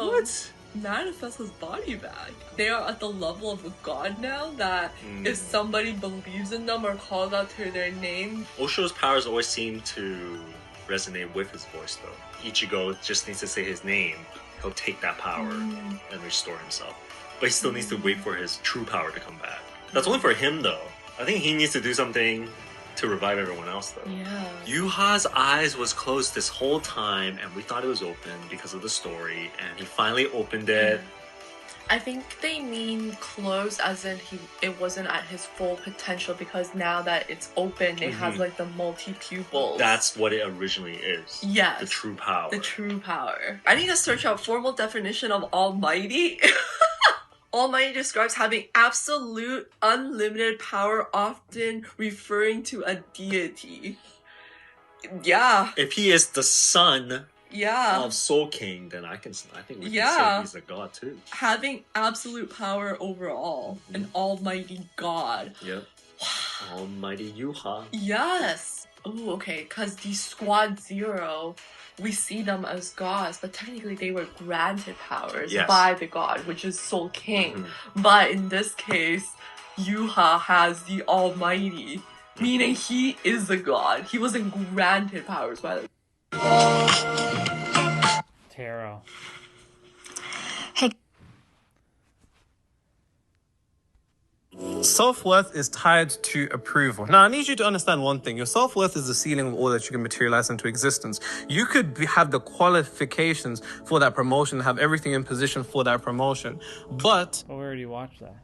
What? manifest his body back? They are at the level of a god now that if somebody believes in them or calls out to their name, Osho's powers always seem to resonate with his voice, though. Ichigo just needs to say his name. He'll take that power and restore himself. But he still needs to wait for his true power to come back. That's only for him, though. I think he needs to do something to revive everyone else, though. Yeah. Yuha's eyes was closed this whole time, and we thought it was open because of the story, and he finally opened it. I think they mean closed as in it wasn't at his full potential, because now that it's open, it has like the multi-pupils. That's what it originally is. Yes. The true power. The true power. I need to search out formal definition of Almighty. Almighty describes having absolute, unlimited power, often referring to a deity. Yeah. If he is the son Yeah. of Soul King, then I think we can Yeah. say he's a god too. Having absolute power over all. An almighty god. Yep. Almighty Yuha. Yes. Oh, okay. Because the Squad Zero, we see them as gods, but technically they were granted powers Yes. by the god, which is Soul King. But in this case, Yuha has the Almighty, meaning he is the god. He wasn't granted powers by the Taro. Hey. Self-worth is tied to approval. Now, I need you to understand one thing. Your self-worth is the ceiling of all that you can materialize into existence. You could have the qualifications for that promotion, have everything in position for that promotion, but... Oh, we already watched that.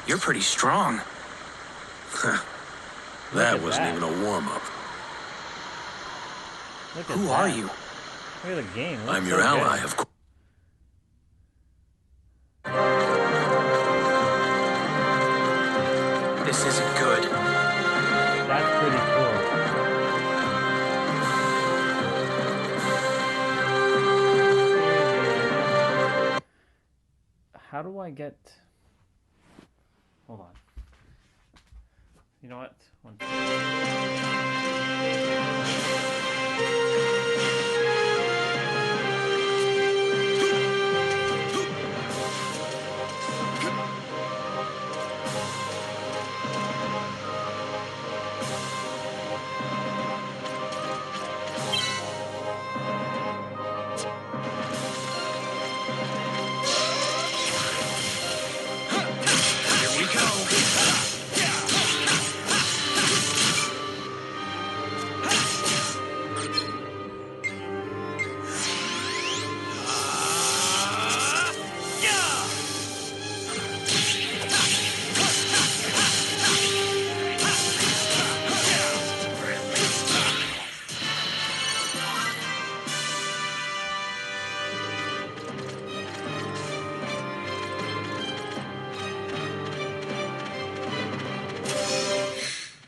You're pretty strong. That wasn't even a warm-up. Who are you? Look at the game. I'm your ally, of course. This isn't good. That's pretty cool. How do I get... Hold on. You know what?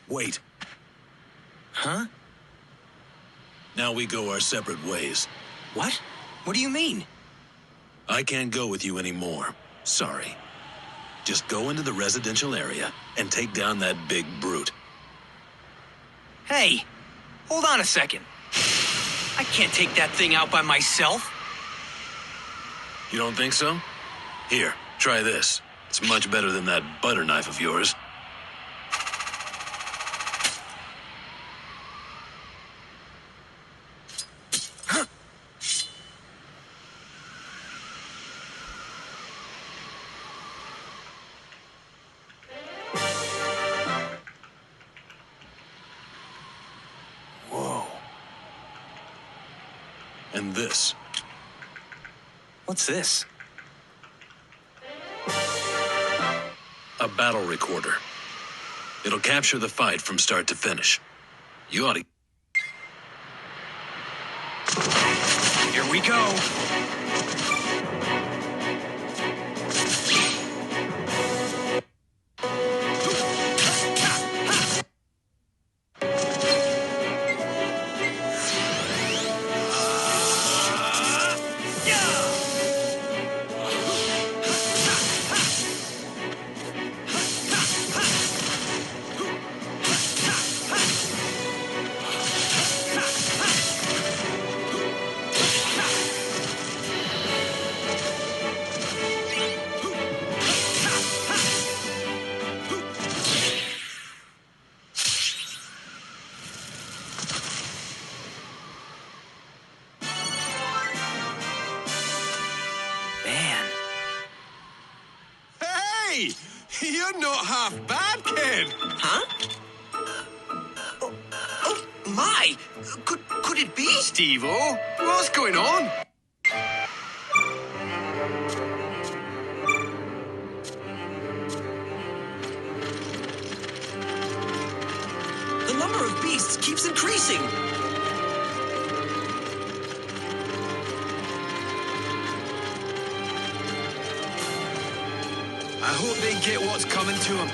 Wait. Huh? Now we go our separate ways. What? What do you mean? I can't go with you anymore. Sorry. Just go into the residential area and take down that big brute. Hey, hold on a second. I can't take that thing out by myself. You don't think so? Here, try this. It's much better than that butter knife of yours. And this. What's this? A battle recorder. It'll capture the fight from start to finish. You ought to... Here we go. Hey! You're not half bad, kid! Huh? Oh my! Could it be? Steve-O, what's going on? The number of beasts keeps increasing. I hope they get what's coming to them.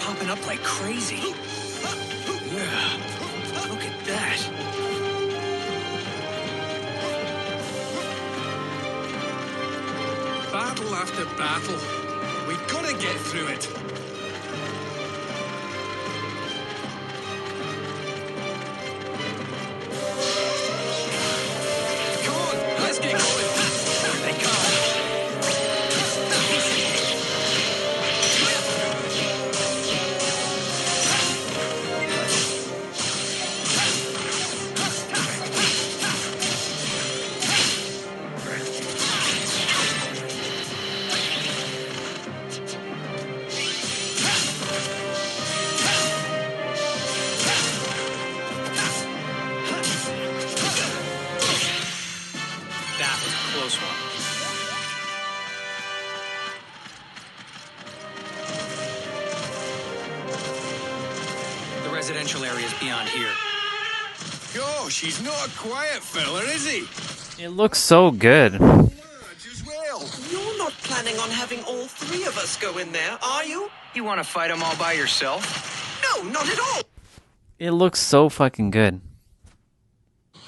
popping up like crazy. Yeah. Look at that. Battle after battle. We gotta get through it. Come on, let's get going. Here they come. That was a close one. The residential area is beyond here. Gosh, he's not a quiet fella, is he? It looks so good. You're not planning on having all three of us go in there, are you? You want to fight them all by yourself? No, not at all. It looks so fucking good.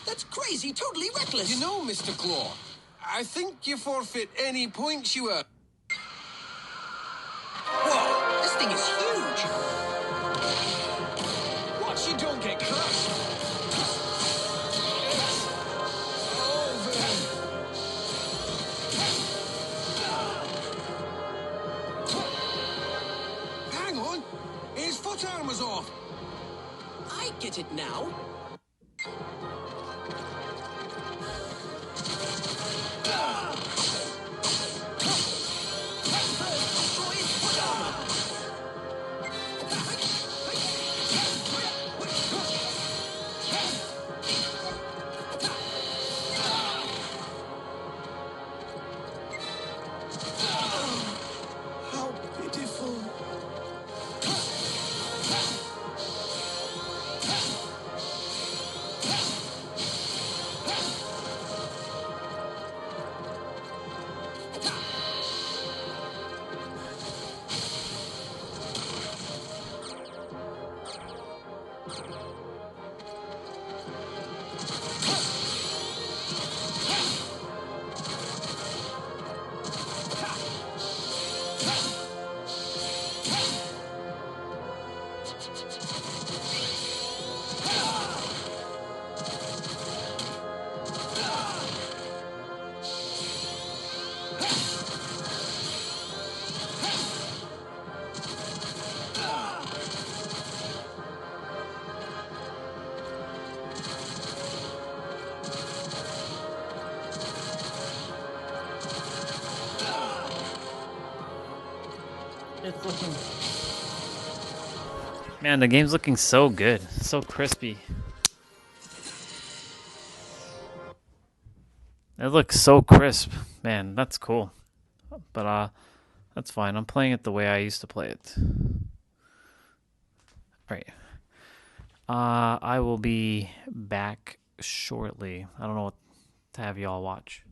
That's crazy, totally reckless. You know, Mr. Claw, I think you forfeit any points you earn. Whoa, this thing is huge. Watch you don't get crushed. Hang on, his foot armor's off. I get it now. How pitiful. It's looking... Man, the game's looking so good. So crispy. It looks so crisp. Man, that's cool. But, that's fine. I'm playing it the way I used to play it. Alright. I will be back shortly. I don't know what to have y'all watch.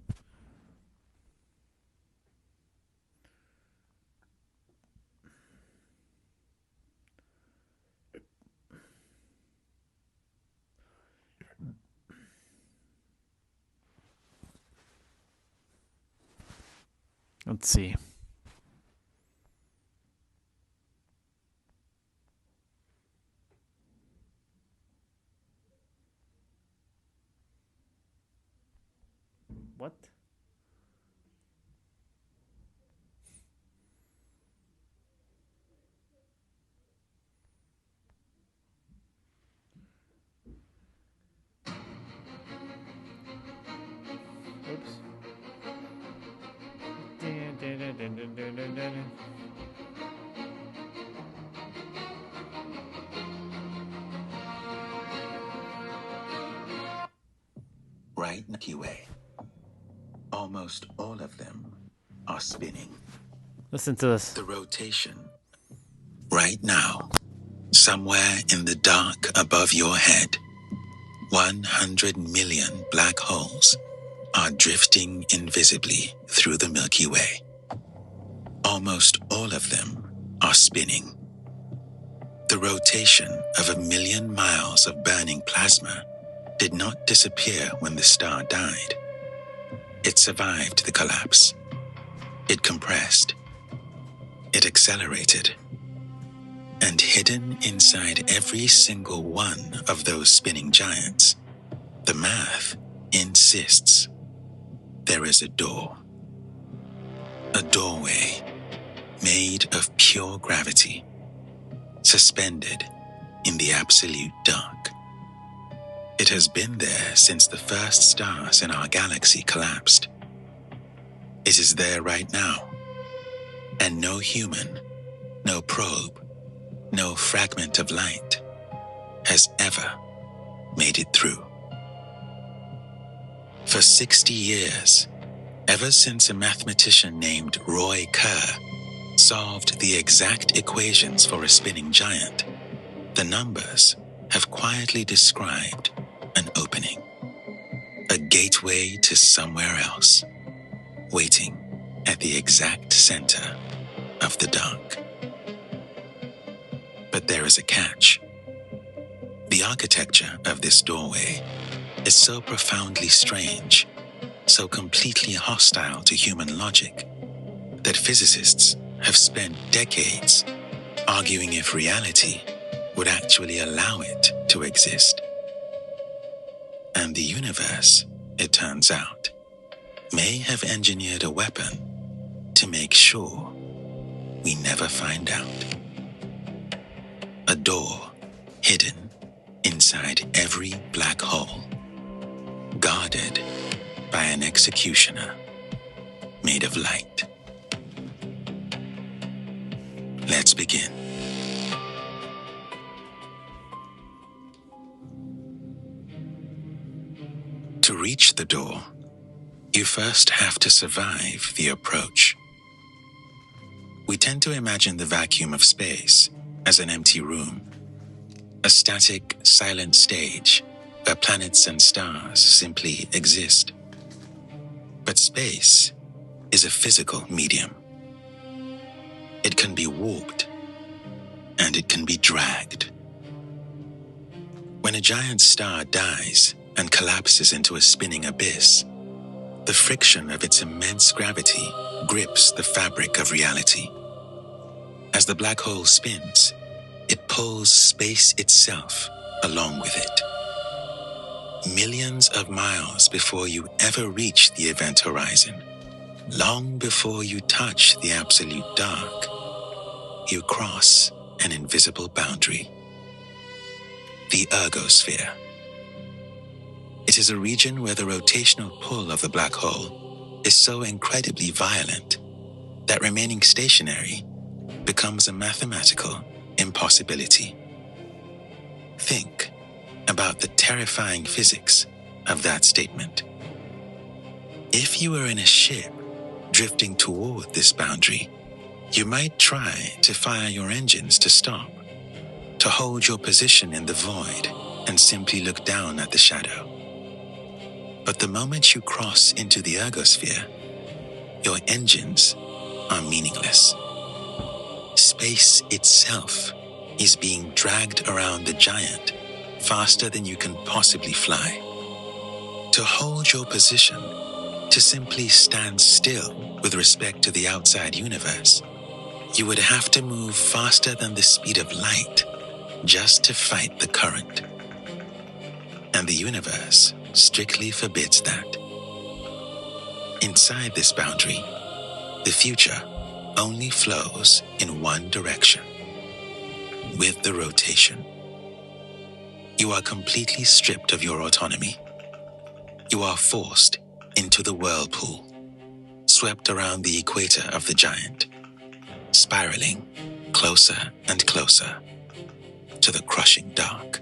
Let's see. What? Oops. Right, Milky Way. Almost all of them are spinning. Listen to this. The rotation. Right now, somewhere in the dark above your head, 100 million black holes are drifting invisibly through the Milky Way. Almost all of them are spinning. the rotation of 1 million miles of burning plasma did not disappear when the star died. It survived the collapse. It compressed. It accelerated. And hidden inside every single one of those spinning giants, the math insists there is a door. A doorway made of pure gravity, suspended in the absolute dark. It has been there since the first stars in our galaxy collapsed. It is there right now, and no human, no probe, no fragment of light has ever made it through. For 60 years, ever since a mathematician named Roy Kerr solved the exact equations for a spinning giant, the numbers have quietly described an opening, a gateway to somewhere else, waiting at the exact center of the dark. But there is a catch. The architecture of this doorway is so profoundly strange, so completely hostile to human logic, that physicists have spent decades arguing if reality would actually allow it to exist. And the universe, it turns out, may have engineered a weapon to make sure we never find out. A door hidden inside every black hole, guarded by an executioner made of light. Let's begin. To reach the door, you first have to survive the approach. We tend to imagine the vacuum of space as an empty room, a static, silent stage where planets and stars simply exist. But space is a physical medium. It can be warped, and it can be dragged. When a giant star dies and collapses into a spinning abyss, the friction of its immense gravity grips the fabric of reality. As the black hole spins, it pulls space itself along with it. Millions of miles before you ever reach the event horizon, long before you touch the absolute dark, you cross an invisible boundary. The ergosphere. It is a region where the rotational pull of the black hole is so incredibly violent that remaining stationary becomes a mathematical impossibility. Think about the terrifying physics of that statement. If you were in a ship drifting toward this boundary, you might try to fire your engines to stop, to hold your position in the void and simply look down at the shadow. But the moment you cross into the ergosphere, your engines are meaningless. Space itself is being dragged around the giant faster than you can possibly fly. To hold your position, to simply stand still with respect to the outside universe, you would have to move faster than the speed of light just to fight the current. And the universe strictly forbids that. Inside this boundary, the future only flows in one direction, with the rotation. You are completely stripped of your autonomy. You are forced into the whirlpool, swept around the equator of the giant, spiraling closer and closer to the crushing dark.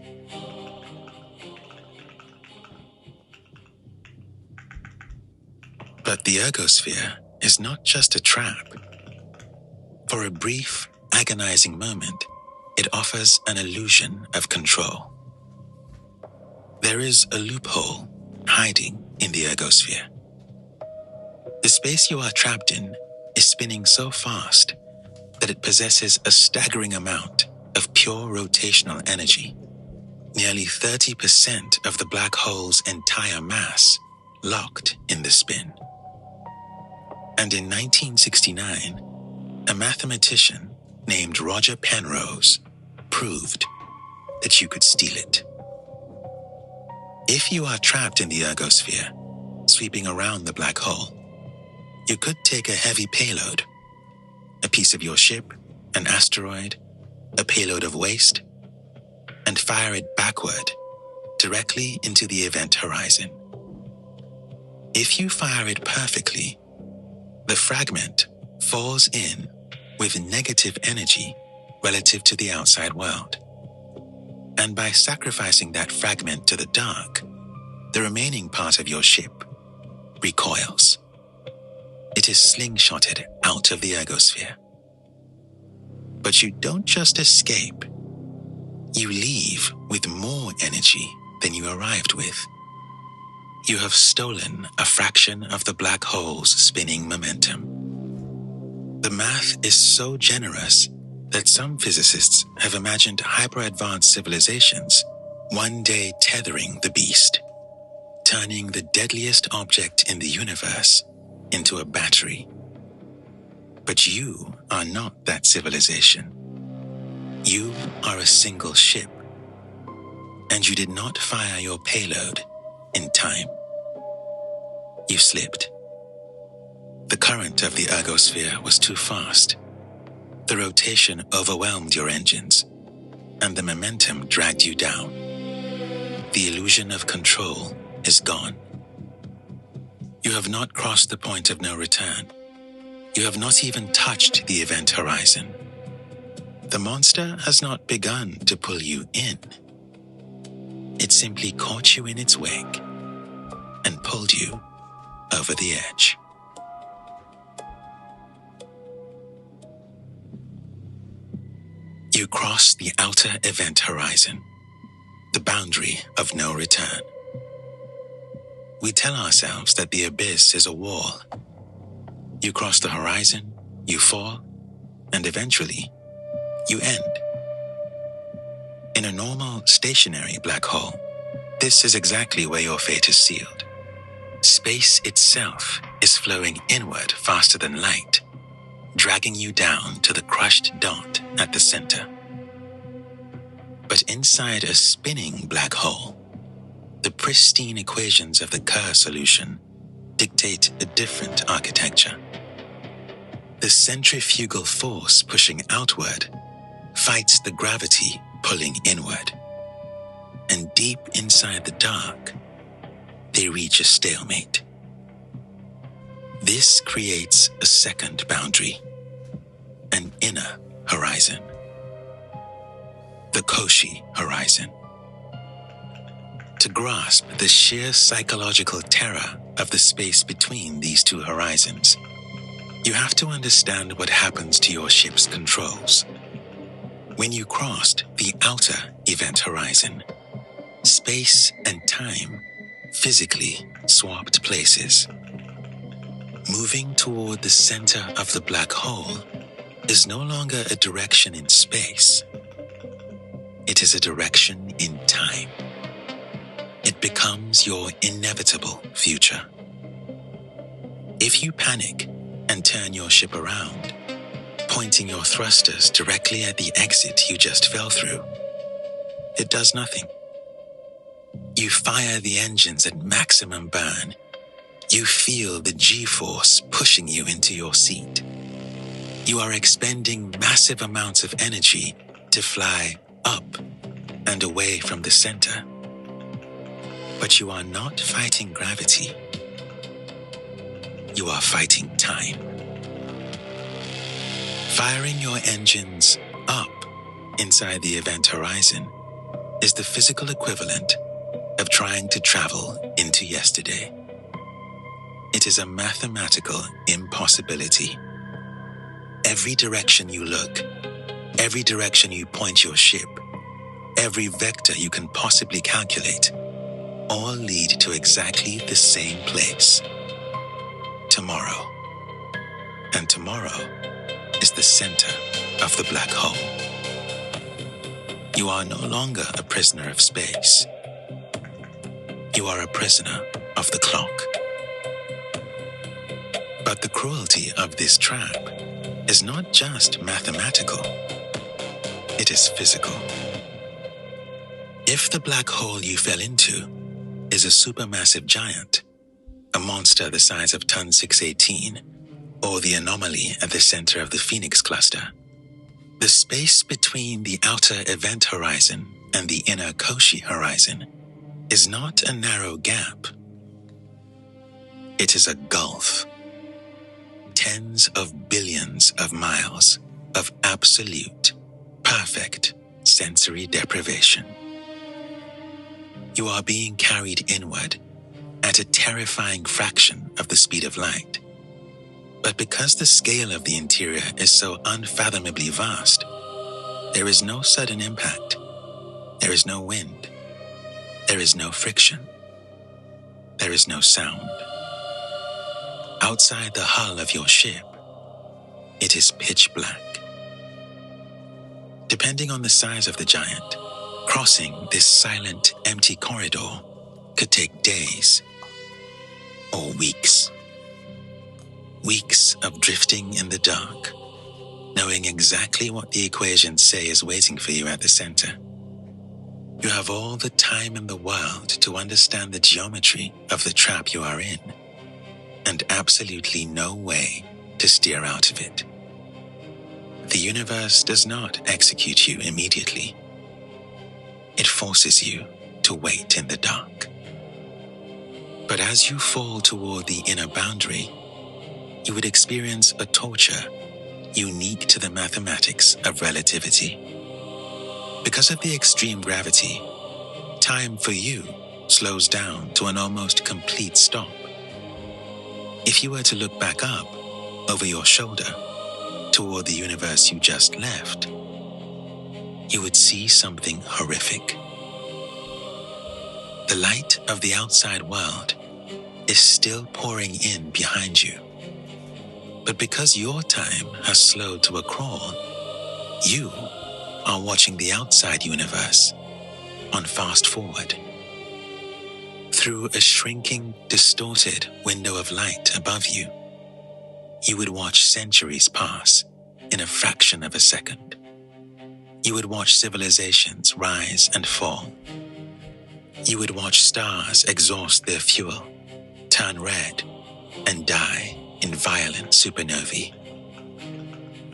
But the ergosphere is not just a trap. For a brief, agonizing moment, it offers an illusion of control. There is a loophole hiding in the ergosphere. The space you are trapped in is spinning so fast that it possesses a staggering amount of pure rotational energy, nearly 30% of the black hole's entire mass locked in the spin. And in 1969, a mathematician named Roger Penrose proved that you could steal it. If you are trapped in the ergosphere, sweeping around the black hole, you could take a heavy payload, a piece of your ship, an asteroid, a payload of waste, and fire it backward, directly into the event horizon. If you fire it perfectly, the fragment falls in with negative energy relative to the outside world. And by sacrificing that fragment to the dark, the remaining part of your ship recoils. It is slingshotted out of the ergosphere. But you don't just escape. You leave with more energy than you arrived with. You have stolen a fraction of the black hole's spinning momentum. The math is so generous that some physicists have imagined hyper-advanced civilizations one day tethering the beast, turning the deadliest object in the universe into a battery. But you are not that civilization. You are a single ship, and you did not fire your payload in time. You slipped. The current of the ergosphere was too fast. The rotation overwhelmed your engines, and the momentum dragged you down. The illusion of control is gone. You have not crossed the point of no return. You have not even touched the event horizon. The monster has not begun to pull you in. It simply caught you in its wake and pulled you over the edge. You cross the outer event horizon, the boundary of no return. We tell ourselves that the abyss is a wall. You cross the horizon, you fall, and eventually, you end. In a normal, stationary black hole, this is exactly where your fate is sealed. Space itself is flowing inward faster than light, dragging you down to the crushed dot at the center. But inside a spinning black hole, the pristine equations of the Kerr solution dictate a different architecture. The centrifugal force pushing outward fights the gravity pulling inward. And deep inside the dark, they reach a stalemate. This creates a second boundary, an inner horizon. The Cauchy horizon. To grasp the sheer psychological terror of the space between these two horizons, you have to understand what happens to your ship's controls. When you crossed the outer event horizon, space and time physically swapped places. Moving toward the center of the black hole is no longer a direction in space. It is a direction in time. It becomes your inevitable future. If you panic and turn your ship around, pointing your thrusters directly at the exit you just fell through, it does nothing. You fire the engines at maximum burn. You feel the G-force pushing you into your seat. You are expending massive amounts of energy to fly up and away from the center. But you are not fighting gravity. You are fighting time. Firing your engines up inside the event horizon is the physical equivalent of trying to travel into yesterday. It is a mathematical impossibility. Every direction you look, every direction you point your ship, every vector you can possibly calculate, all lead to exactly the same place. Tomorrow. And tomorrow is the center of the black hole. You are no longer a prisoner of space. You are a prisoner of the clock. But the cruelty of this trap is not just mathematical. It is physical. If the black hole you fell into is a supermassive giant, a monster the size of Ton 618, or the anomaly at the center of the Phoenix cluster, the space between the outer event horizon and the inner Cauchy horizon is not a narrow gap. It is a gulf. Tens of billions of miles of absolute, perfect sensory deprivation. You are being carried inward at a terrifying fraction of the speed of light. But because the scale of the interior is so unfathomably vast, there is no sudden impact. There is no wind. There is no friction. There is no sound. Outside the hull of your ship, it is pitch black. Depending on the size of the giant, crossing this silent, empty corridor could take days or weeks. Weeks of drifting in the dark, knowing exactly what the equations say is waiting for you at the center. You have all the time in the world to understand the geometry of the trap you are in, and absolutely no way to steer out of it. The universe does not execute you immediately. It forces you to wait in the dark. But as you fall toward the inner boundary, you would experience a torture unique to the mathematics of relativity. Because of the extreme gravity, time for you slows down to an almost complete stop. If you were to look back up, over your shoulder, toward the universe you just left, you would see something horrific. The light of the outside world is still pouring in behind you. But because your time has slowed to a crawl, you are watching the outside universe on fast forward. Through a shrinking, distorted window of light above you, you would watch centuries pass in a fraction of a second. You would watch civilizations rise and fall. You would watch stars exhaust their fuel, turn red, and die in violent supernovae.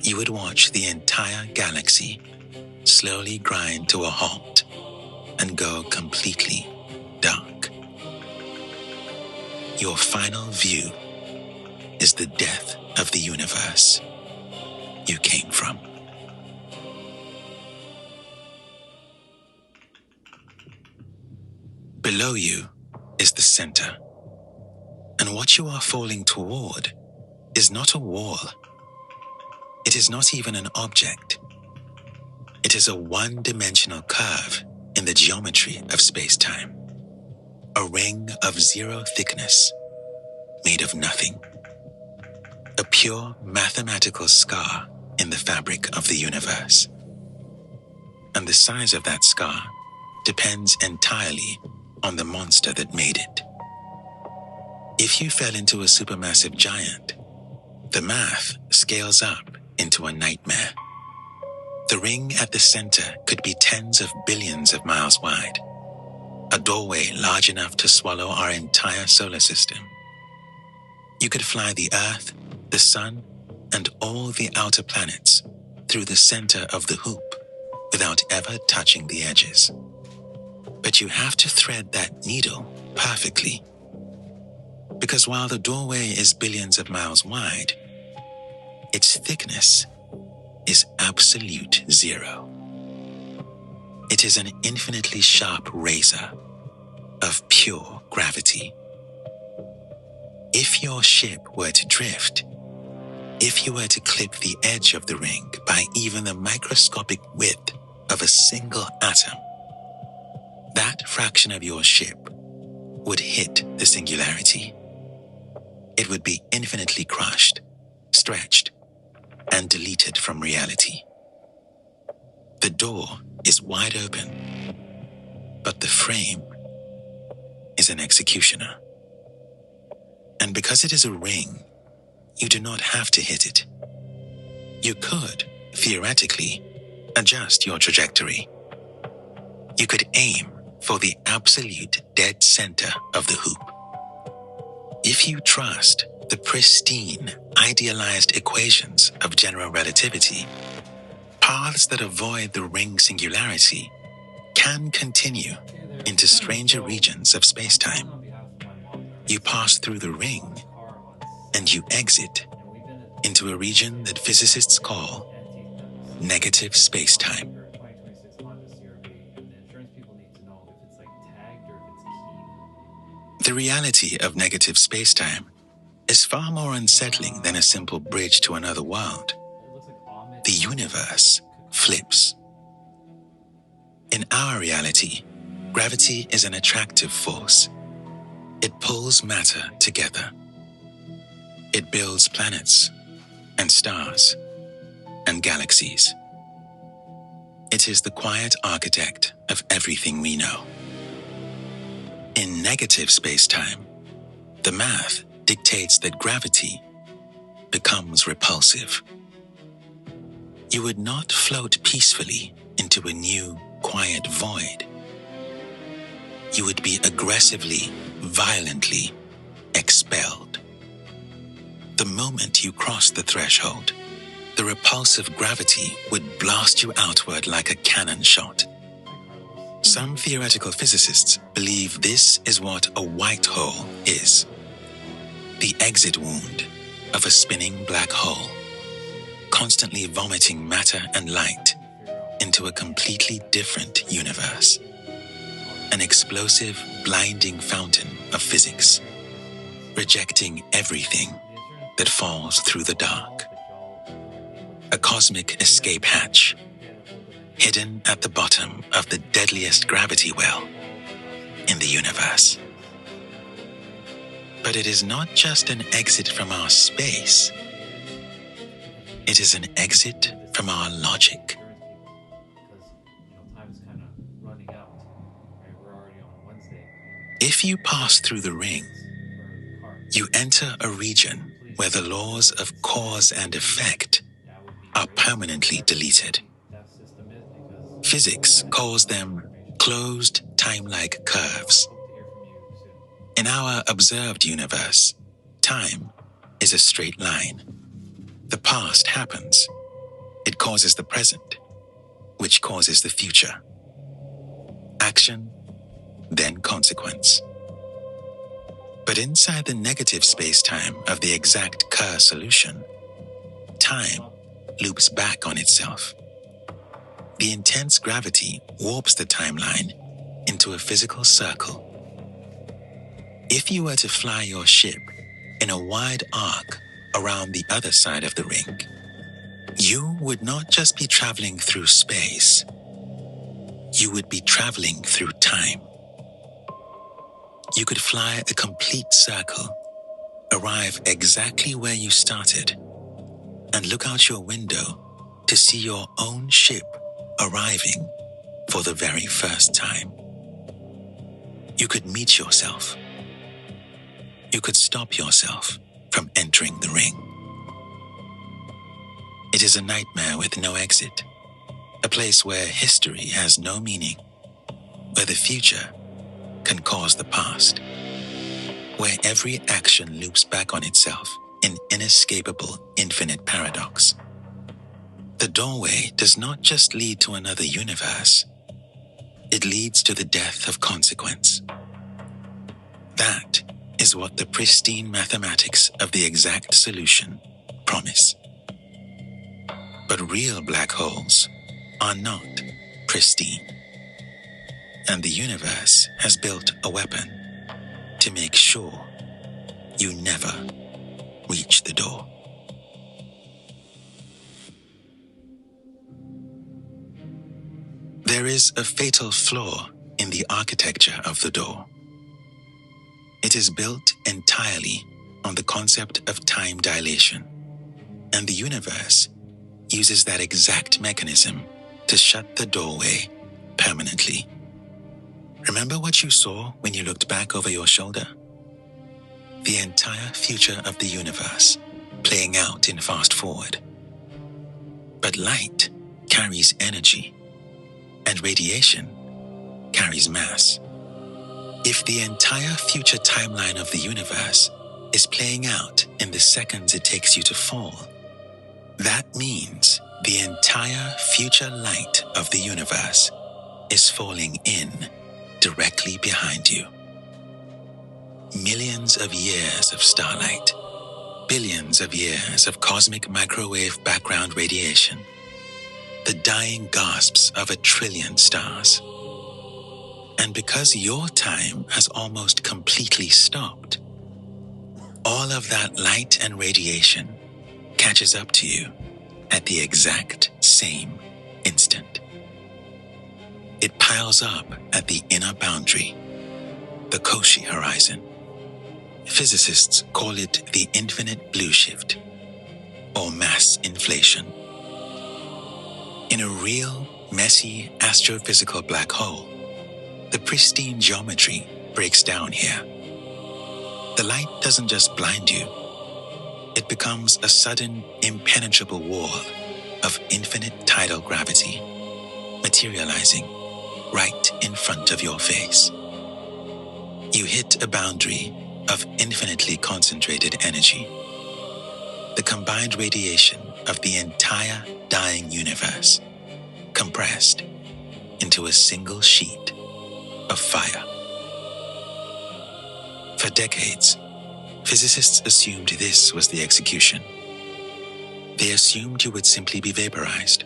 You would watch the entire galaxy slowly grind to a halt and go completely dark. Your final view is the death of the universe you came from. Below you is the center, and what you are falling toward is not a wall. It is not even an object. It is a one-dimensional curve in the geometry of space-time, a ring of zero thickness, made of nothing, a pure mathematical scar in the fabric of the universe. And the size of that scar depends entirely on the monster that made it. If you fell into a supermassive giant, the math scales up into a nightmare. The ring at the center could be tens of billions of miles wide, a doorway large enough to swallow our entire solar system. You could fly the Earth, the Sun, and all the outer planets through the center of the hoop without ever touching the edges. But you have to thread that needle perfectly. Because while the doorway is billions of miles wide, its thickness is absolute zero. It is an infinitely sharp razor of pure gravity. If your ship were to drift, if you were to clip the edge of the ring by even the microscopic width of a single atom, that fraction of your ship would hit the singularity. It would be infinitely crushed, stretched, and deleted from reality. The door is wide open, but the frame is an executioner. And because it is a ring, you do not have to hit it. You could, theoretically, adjust your trajectory. You could aim for the absolute dead center of the hoop. If you trust the pristine, idealized equations of general relativity, paths that avoid the ring singularity can continue into stranger regions of space-time. You pass through the ring, and you exit into a region that physicists call negative space-time. The reality of negative space-time is far more unsettling than a simple bridge to another world. The universe flips. In our reality, gravity is an attractive force. It pulls matter together. It builds planets and stars and galaxies. It is the quiet architect of everything we know. In negative space-time, the math dictates that gravity becomes repulsive. You would not float peacefully into a new, quiet void. You would be aggressively, violently expelled. The moment you cross the threshold, the repulsive gravity would blast you outward like a cannon shot. Some theoretical physicists believe this is what a white hole is. The exit wound of a spinning black hole, constantly vomiting matter and light into a completely different universe. An explosive, blinding fountain of physics, rejecting everything that falls through the dark. A cosmic escape hatch, hidden at the bottom of the deadliest gravity well in the universe. But it is not just an exit from our space. It is an exit from our logic. If you pass through the ring, you enter a region where the laws of cause and effect are permanently deleted. Physics calls them closed time-like curves. In our observed universe, time is a straight line. The past happens. It causes the present, which causes the future. Action, then consequence. But inside the negative space-time of the exact Kerr solution, time loops back on itself. The intense gravity warps the timeline into a physical circle. If you were to fly your ship in a wide arc around the other side of the ring, you would not just be traveling through space, you would be traveling through time. You could fly a complete circle, arrive exactly where you started, and look out your window to see your own ship arriving for the very first time. You could meet yourself. You could stop yourself from entering the ring. It is a nightmare with no exit, a place where history has no meaning, where the future can cause the past, where every action loops back on itself in inescapable infinite paradox. The doorway does not just lead to another universe, it leads to the death of consequence. That is what the pristine mathematics of the exact solution promise. But real black holes are not pristine. And the universe has built a weapon to make sure you never reach the door. There is a fatal flaw in the architecture of the door. It is built entirely on the concept of time dilation, and the universe uses that exact mechanism to shut the doorway permanently. Remember what you saw when you looked back over your shoulder? The entire future of the universe playing out in fast forward. But light carries energy, and radiation carries mass. If the entire future timeline of the universe is playing out in the seconds it takes you to fall, that means the entire future light of the universe is falling in directly behind you. Millions of years of starlight, billions of years of cosmic microwave background radiation, the dying gasps of 1 trillion stars. And because your time has almost completely stopped, all of that light and radiation catches up to you at the exact same instant. It piles up at the inner boundary, the Cauchy horizon. Physicists call it the infinite blue shift, or mass inflation. In a real, messy astrophysical black hole, the pristine geometry breaks down here. The light doesn't just blind you. It becomes a sudden, impenetrable wall of infinite tidal gravity, materializing right in front of your face. You hit a boundary of infinitely concentrated energy. The combined radiation of the entire dying universe, compressed into a single sheet of fire. For decades, physicists assumed this was the execution. They assumed you would simply be vaporized.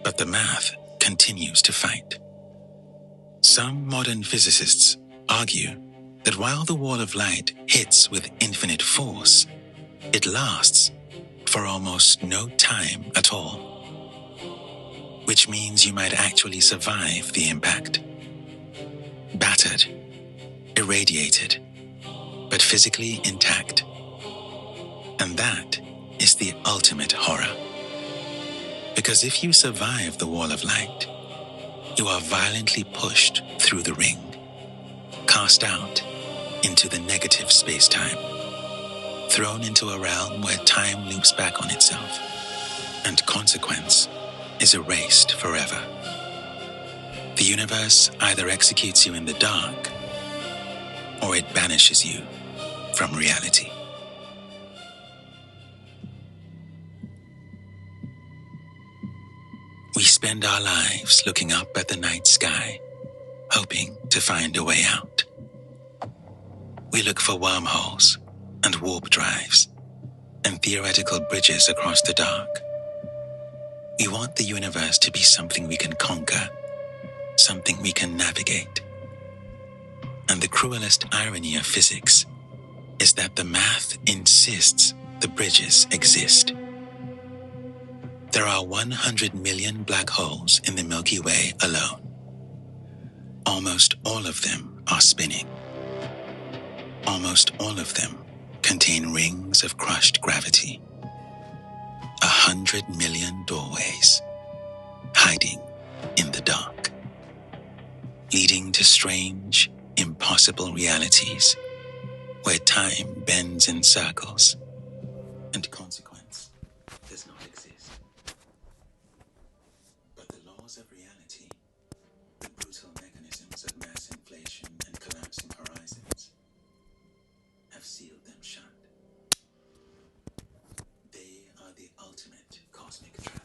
But the math continues to fight. Some modern physicists argue that while the wall of light hits with infinite force, it lasts for almost no time at all. Which means you might actually survive the impact. Battered, irradiated, but physically intact. And that is the ultimate horror. Because if you survive the wall of light, you are violently pushed through the ring, cast out into the negative space-time, thrown into a realm where time loops back on itself, and consequence is erased forever. The universe either executes you in the dark, or it banishes you from reality. We spend our lives looking up at the night sky, hoping to find a way out. We look for wormholes and warp drives and theoretical bridges across the dark. We want the universe to be something we can conquer, something we can navigate. And the cruelest irony of physics is that the math insists the bridges exist. There are 100 million black holes in the Milky Way alone. Almost all of them are spinning. Almost all of them contain rings of crushed gravity. 100 million doorways hiding in the dark, leading to strange, impossible realities where time bends in circles and consequence does not exist. But the laws of reality, the brutal mechanisms of mass inflation and collapsing horizons, have sealed them shut. They are the ultimate cosmic trap,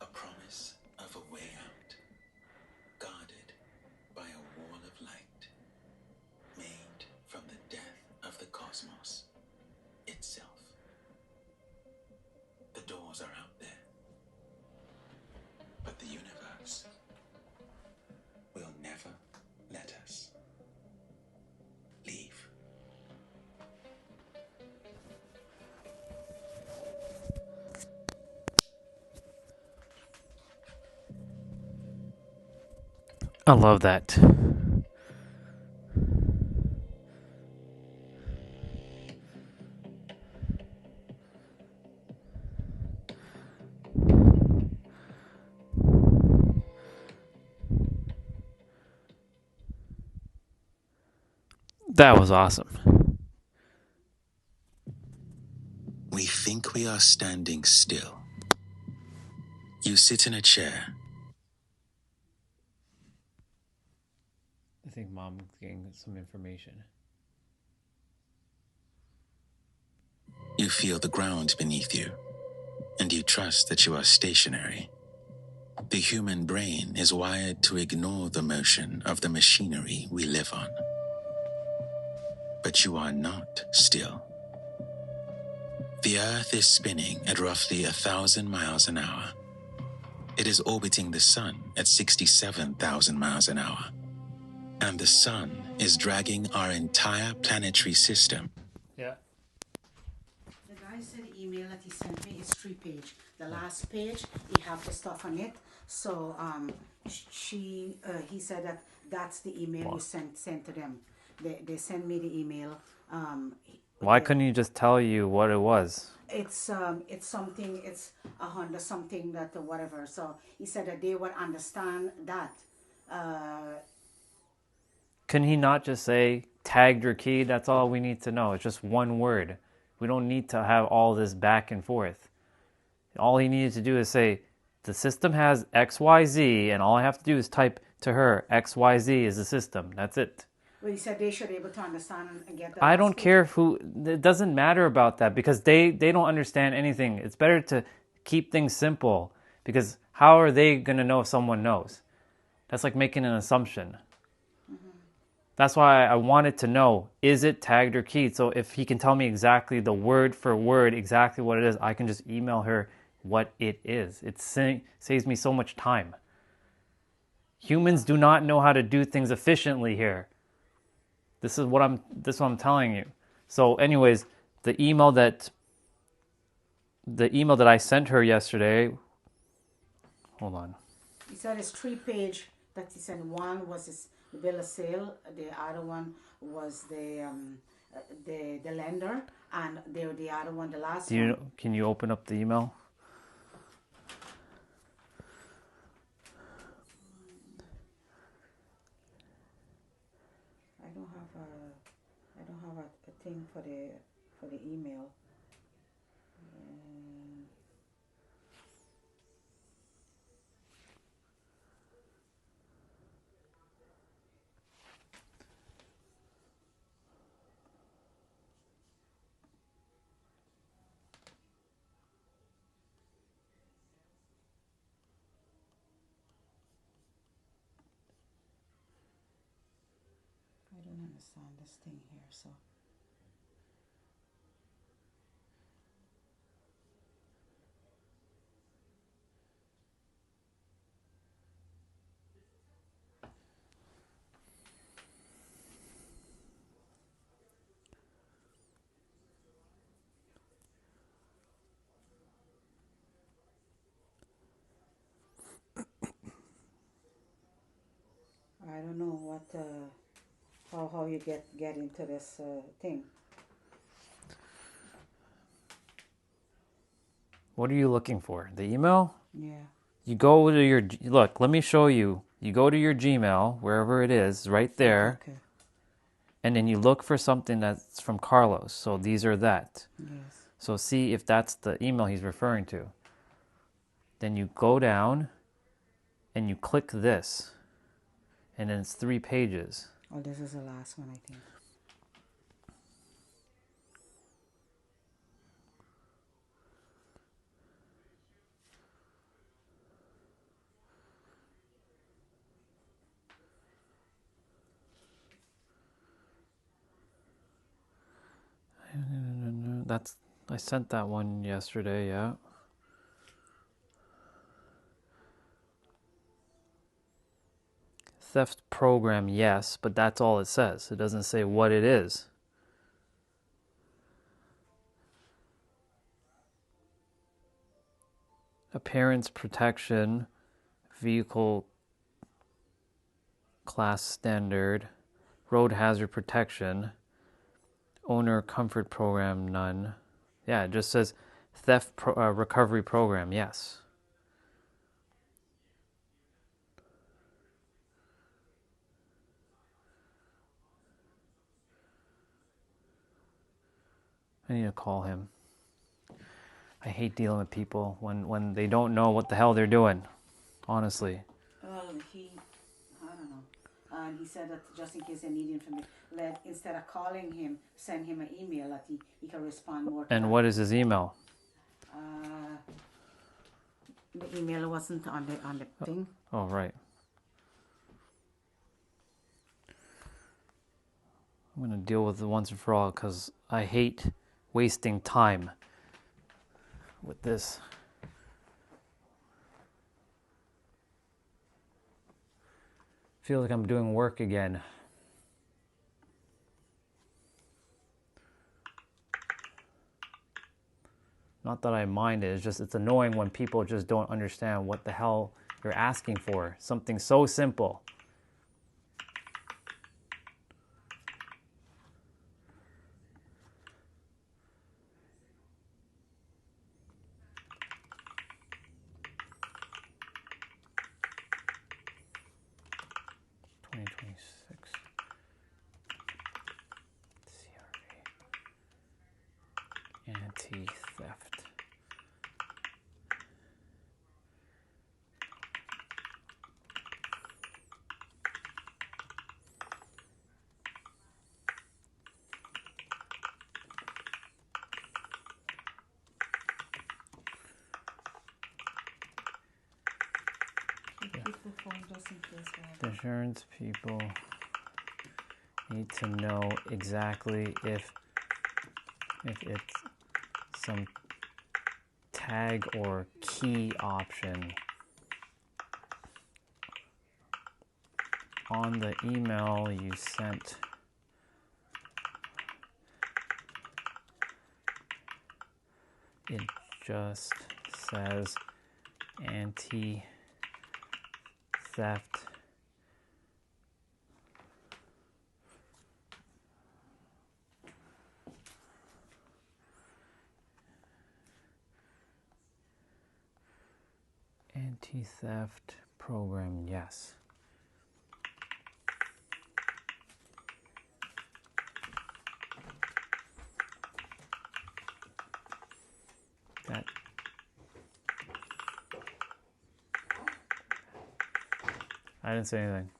a promise of a way out, guarded by a wall of light, made from the death of the cosmos itself. The doors are out there, but the universe will never let us leave. I love that. That was awesome. We think we are standing still. You sit in a chair. I think Mom's getting some information. You feel the ground beneath you, and you trust that you are stationary. The human brain is wired to ignore the motion of the machinery we live on. But you are not still. The Earth is spinning at roughly 1,000 miles an hour. It is orbiting the Sun at 67,000 miles an hour. And the Sun is dragging our entire planetary system. Yeah. The guy said the email that he sent me is 3-page. The last page, he have the stuff on it. So he said that that's the email you sent to them. They sent me the email. Why couldn't he just tell you what it was? It's something. It's a Honda something that whatever. So he said that they would understand that. Can he not just say tagged or keyed? That's all we need to know. It's just one word. We don't need to have all this back and forth. All he needed to do is say, the system has XYZ, and all I have to do is type to her, XYZ is the system. That's it. Well, he said they should be able to understand and get that. I don't care it doesn't matter about that, because they don't understand anything. It's better to keep things simple, because how are they going to know if someone knows? That's like making an assumption. That's why I wanted to know, is it tagged or keyed? So if he can tell me exactly the word for word, exactly what it is, I can just email her what it is. It saves me so much time. Humans do not know how to do things efficiently here. This is what I'm telling you. So anyways, the email that I sent her yesterday, hold on. He said it's 3-page that he sent. One was his bill of sale, the other one was the lender, and the other one, the last one. Can you open up the email? I don't have a thing for the email. I don't understand this thing here, so. I don't know what how you get into this thing. What are you looking for? The email? Yeah. You go to your look. Let me show you. You go to your Gmail, wherever it is, right there. Okay. And then you look for something that's from Carlos. So these are that. Yes. So see if that's the email he's referring to. Then you go down and you click this. And then it's 3 pages. Oh, this is the last one, I think. I sent that one yesterday, yeah. Theft program, yes, but that's all it says. It doesn't say what it is. Appearance protection, vehicle class standard, road hazard protection, owner comfort program, none. Yeah, it just says theft recovery program, yes. I need to call him. I hate dealing with people when they don't know what the hell they're doing. Honestly. Well, I don't know. He said that just in case they need information, instead of calling him, send him an email that he can respond more. And what is his email? The email wasn't on the thing. Oh, right. I'm going to deal with it once and for all because I hate wasting time with this. Feel like I'm doing work again. Not that I mind it, it's just it's annoying when people just don't understand what the hell you're asking for. Something so simple. Anti-theft. The insurance people need to know exactly if it's some tag or key option on the email you sent. It just says anti-theft. Anti-theft program, yes. That I didn't say anything.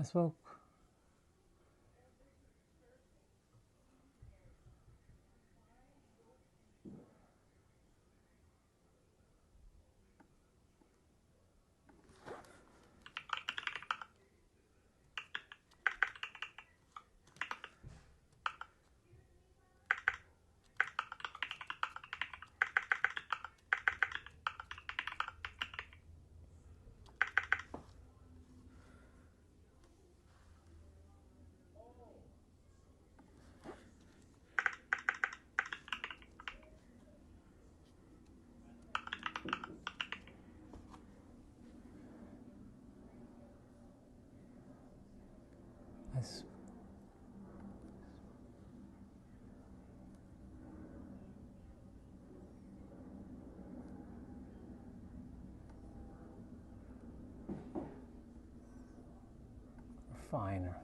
I spoke. That's finer.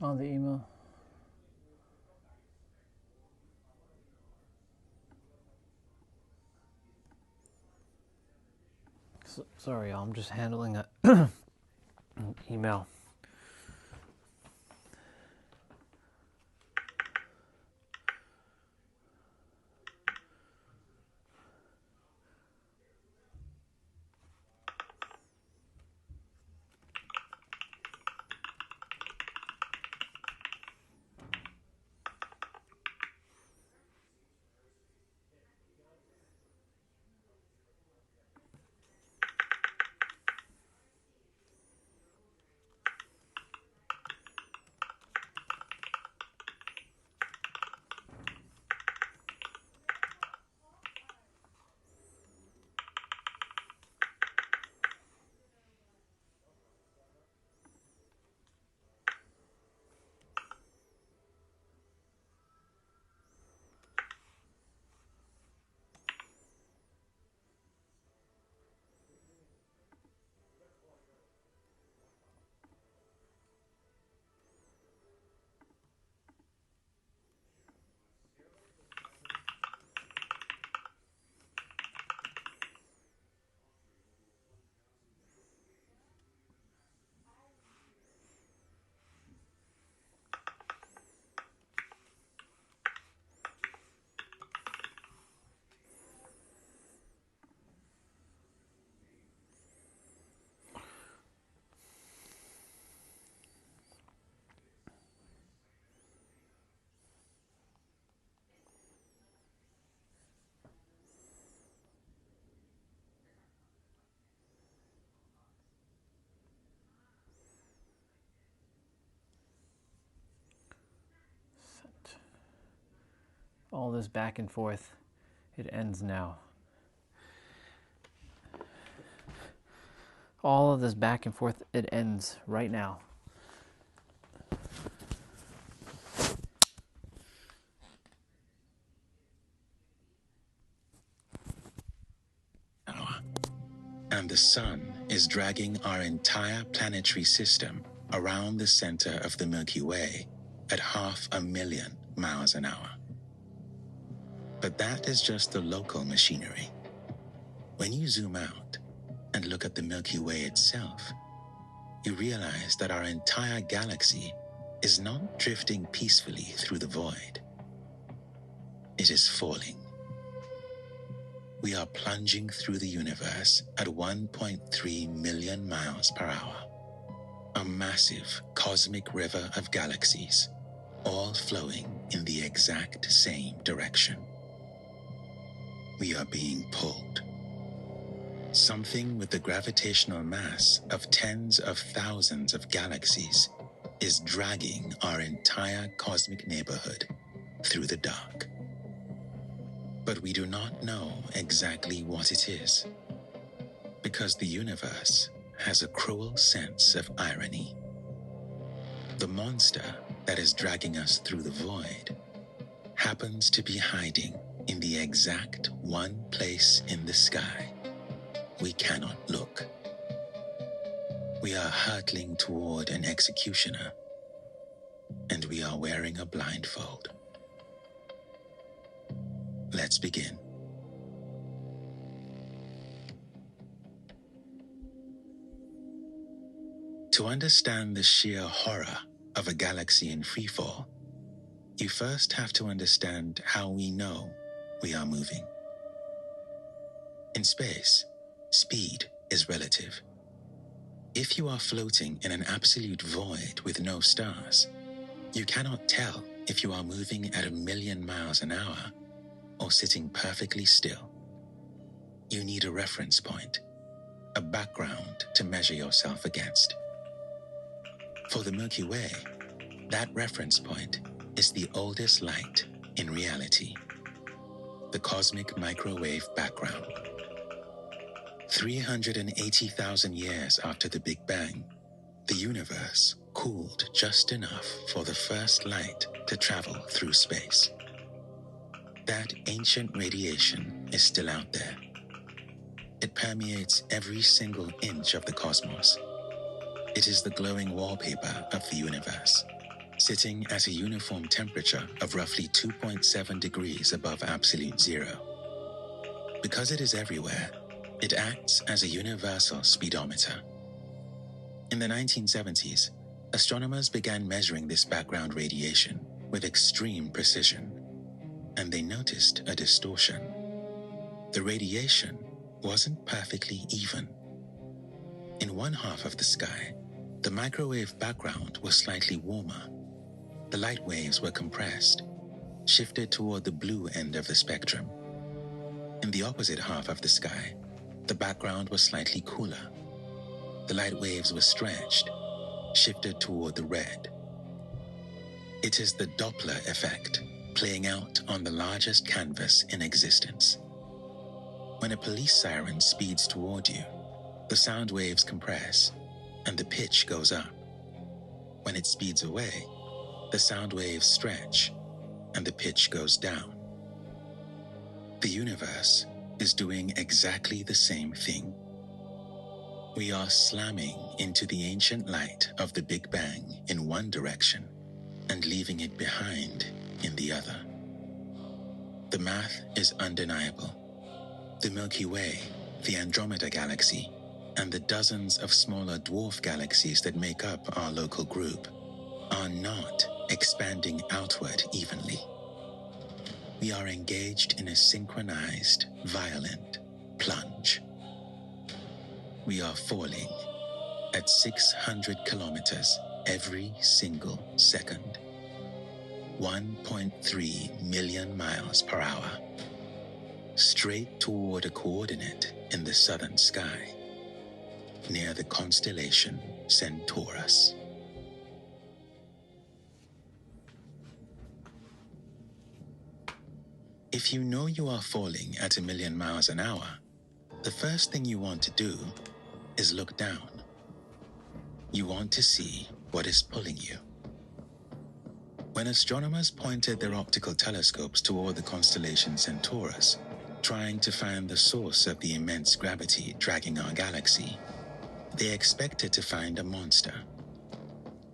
On the email. Sorry, y'all. I'm just handling a an email. All this back and forth, it ends now. All of this back and forth, it ends right now. And the sun is dragging our entire planetary system around the center of the Milky Way at 500,000 miles an hour. But that is just the local machinery. When you zoom out and look at the Milky Way itself, you realize that our entire galaxy is not drifting peacefully through the void. It is falling. We are plunging through the universe at 1.3 million miles per hour. A massive cosmic river of galaxies, all flowing in the exact same direction. We are being pulled. Something with the gravitational mass of tens of thousands of galaxies is dragging our entire cosmic neighborhood through the dark. But we do not know exactly what it is, because the universe has a cruel sense of irony. The monster that is dragging us through the void happens to be hiding in the exact one place in the sky we cannot look. We are hurtling toward an executioner, and we are wearing a blindfold. Let's begin. To understand the sheer horror of a galaxy in freefall, you first have to understand how we know we are moving. In space, speed is relative. If you are floating in an absolute void with no stars, you cannot tell if you are moving at 1,000,000 miles an hour or sitting perfectly still. You need a reference point, a background to measure yourself against. For the Milky Way, that reference point is the oldest light in reality, the cosmic microwave background. 380,000 years after the Big Bang, the universe cooled just enough for the first light to travel through space. That ancient radiation is still out there. It permeates every single inch of the cosmos. It is the glowing wallpaper of the universe, sitting at a uniform temperature of roughly 2.7 degrees above absolute zero. Because it is everywhere, it acts as a universal speedometer. In the 1970s, astronomers began measuring this background radiation with extreme precision, and they noticed a distortion. The radiation wasn't perfectly even. In one half of the sky, the microwave background was slightly warmer. The light waves were compressed, shifted toward the blue end of the spectrum. In the opposite half of the sky, the background was slightly cooler. The light waves were stretched, shifted toward the red. It is the Doppler effect playing out on the largest canvas in existence. When a police siren speeds toward you, the sound waves compress and the pitch goes up. When it speeds away, the sound waves stretch and the pitch goes down. The universe is doing exactly the same thing. We are slamming into the ancient light of the Big Bang in one direction and leaving it behind in the other. The math is undeniable. The Milky Way, the Andromeda Galaxy, and the dozens of smaller dwarf galaxies that make up our local group are not expanding outward evenly. We are engaged in a synchronized, violent plunge. We are falling at 600 kilometers every single second, 1.3 million miles per hour, straight toward a coordinate in the southern sky, near the constellation Centaurus. If you know you are falling at 1,000,000 miles an hour, the first thing you want to do is look down. You want to see what is pulling you. When astronomers pointed their optical telescopes toward the constellation Centaurus, trying to find the source of the immense gravity dragging our galaxy, they expected to find a monster,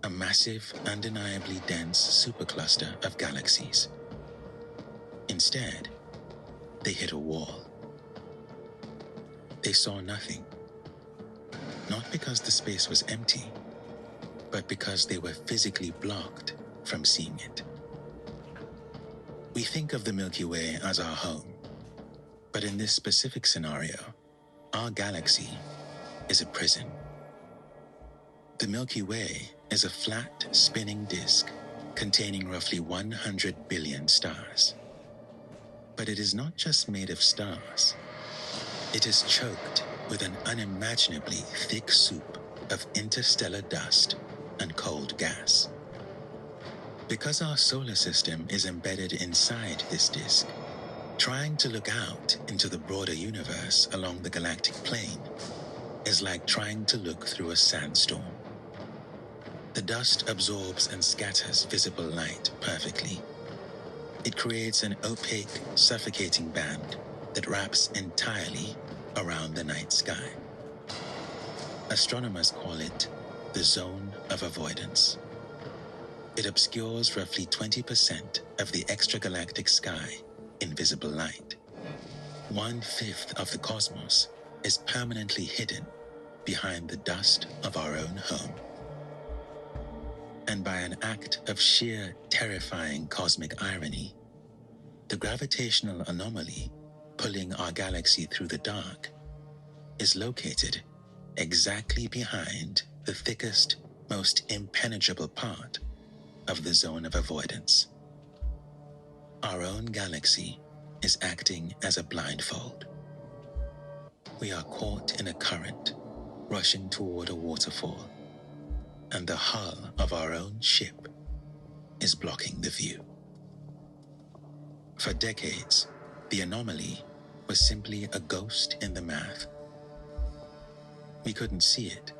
a massive, undeniably dense supercluster of galaxies. Instead, they hit a wall. They saw nothing. Not because the space was empty, but because they were physically blocked from seeing it. We think of the Milky Way as our home, but in this specific scenario, our galaxy is a prison. The Milky Way is a flat, spinning disk containing roughly 100 billion stars. But it is not just made of stars. It is choked with an unimaginably thick soup of interstellar dust and cold gas. Because our solar system is embedded inside this disk, trying to look out into the broader universe along the galactic plane is like trying to look through a sandstorm. The dust absorbs and scatters visible light perfectly. It creates an opaque, suffocating band that wraps entirely around the night sky. Astronomers call it the zone of avoidance. It obscures roughly 20% of the extragalactic sky in visible light. 1/5 of the cosmos is permanently hidden behind the dust of our own home. And by an act of sheer terrifying cosmic irony, the gravitational anomaly pulling our galaxy through the dark is located exactly behind the thickest, most impenetrable part of the zone of avoidance. Our own galaxy is acting as a blindfold. We are caught in a current, rushing toward a waterfall, and the hull of our own ship is blocking the view. For decades, the anomaly was simply a ghost in the math. We couldn't see it,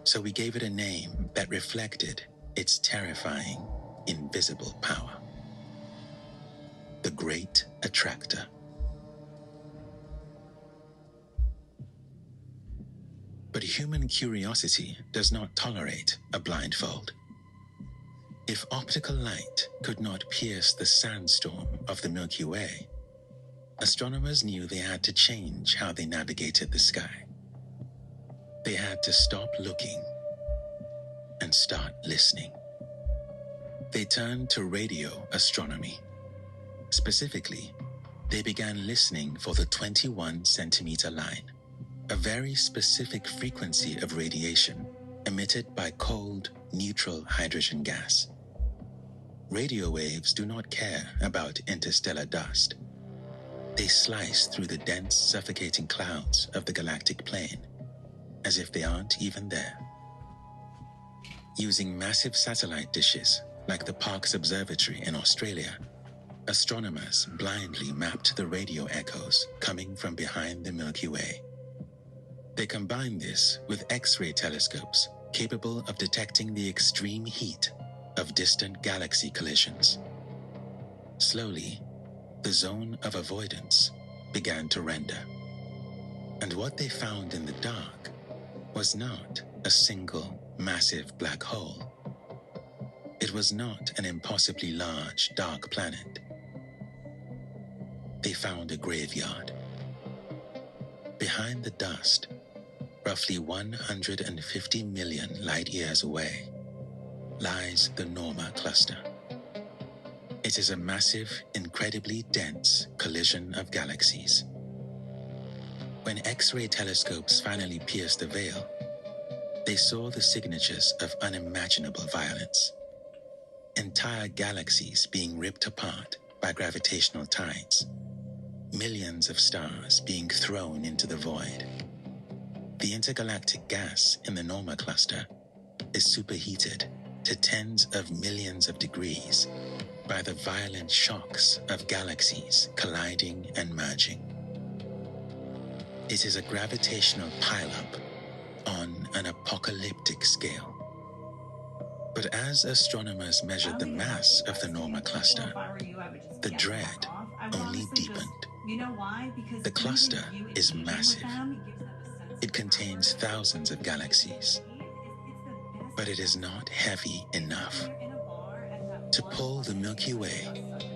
so we gave it a name that reflected its terrifying, invisible power. The Great Attractor. But human curiosity does not tolerate a blindfold. If optical light could not pierce the sandstorm of the Milky Way, astronomers knew they had to change how they navigated the sky. They had to stop looking and start listening. They turned to radio astronomy. Specifically, they began listening for the 21-centimeter line, a very specific frequency of radiation emitted by cold, neutral hydrogen gas. Radio waves do not care about interstellar dust. They slice through the dense, suffocating clouds of the galactic plane, as if they aren't even there. Using massive satellite dishes, like the Parkes Observatory in Australia, astronomers blindly mapped the radio echoes coming from behind the Milky Way. They combined this with X-ray telescopes capable of detecting the extreme heat of distant galaxy collisions. Slowly, the zone of avoidance began to render. And what they found in the dark was not a single massive black hole. It was not an impossibly large dark planet. They found a graveyard. Behind the dust, roughly 150 million light-years away, lies the Norma Cluster. It is a massive, incredibly dense collision of galaxies. When X-ray telescopes finally pierced the veil, they saw the signatures of unimaginable violence. Entire galaxies being ripped apart by gravitational tides. Millions of stars being thrown into the void. The intergalactic gas in the Norma Cluster is superheated to tens of millions of degrees by the violent shocks of galaxies colliding and merging. It is a gravitational pileup on an apocalyptic scale. But as astronomers measured the mass of the Norma Cluster, the dread only deepened. You know why? Because the cluster is massive. It contains thousands of galaxies. But it is not heavy enough. To pull the Milky Way,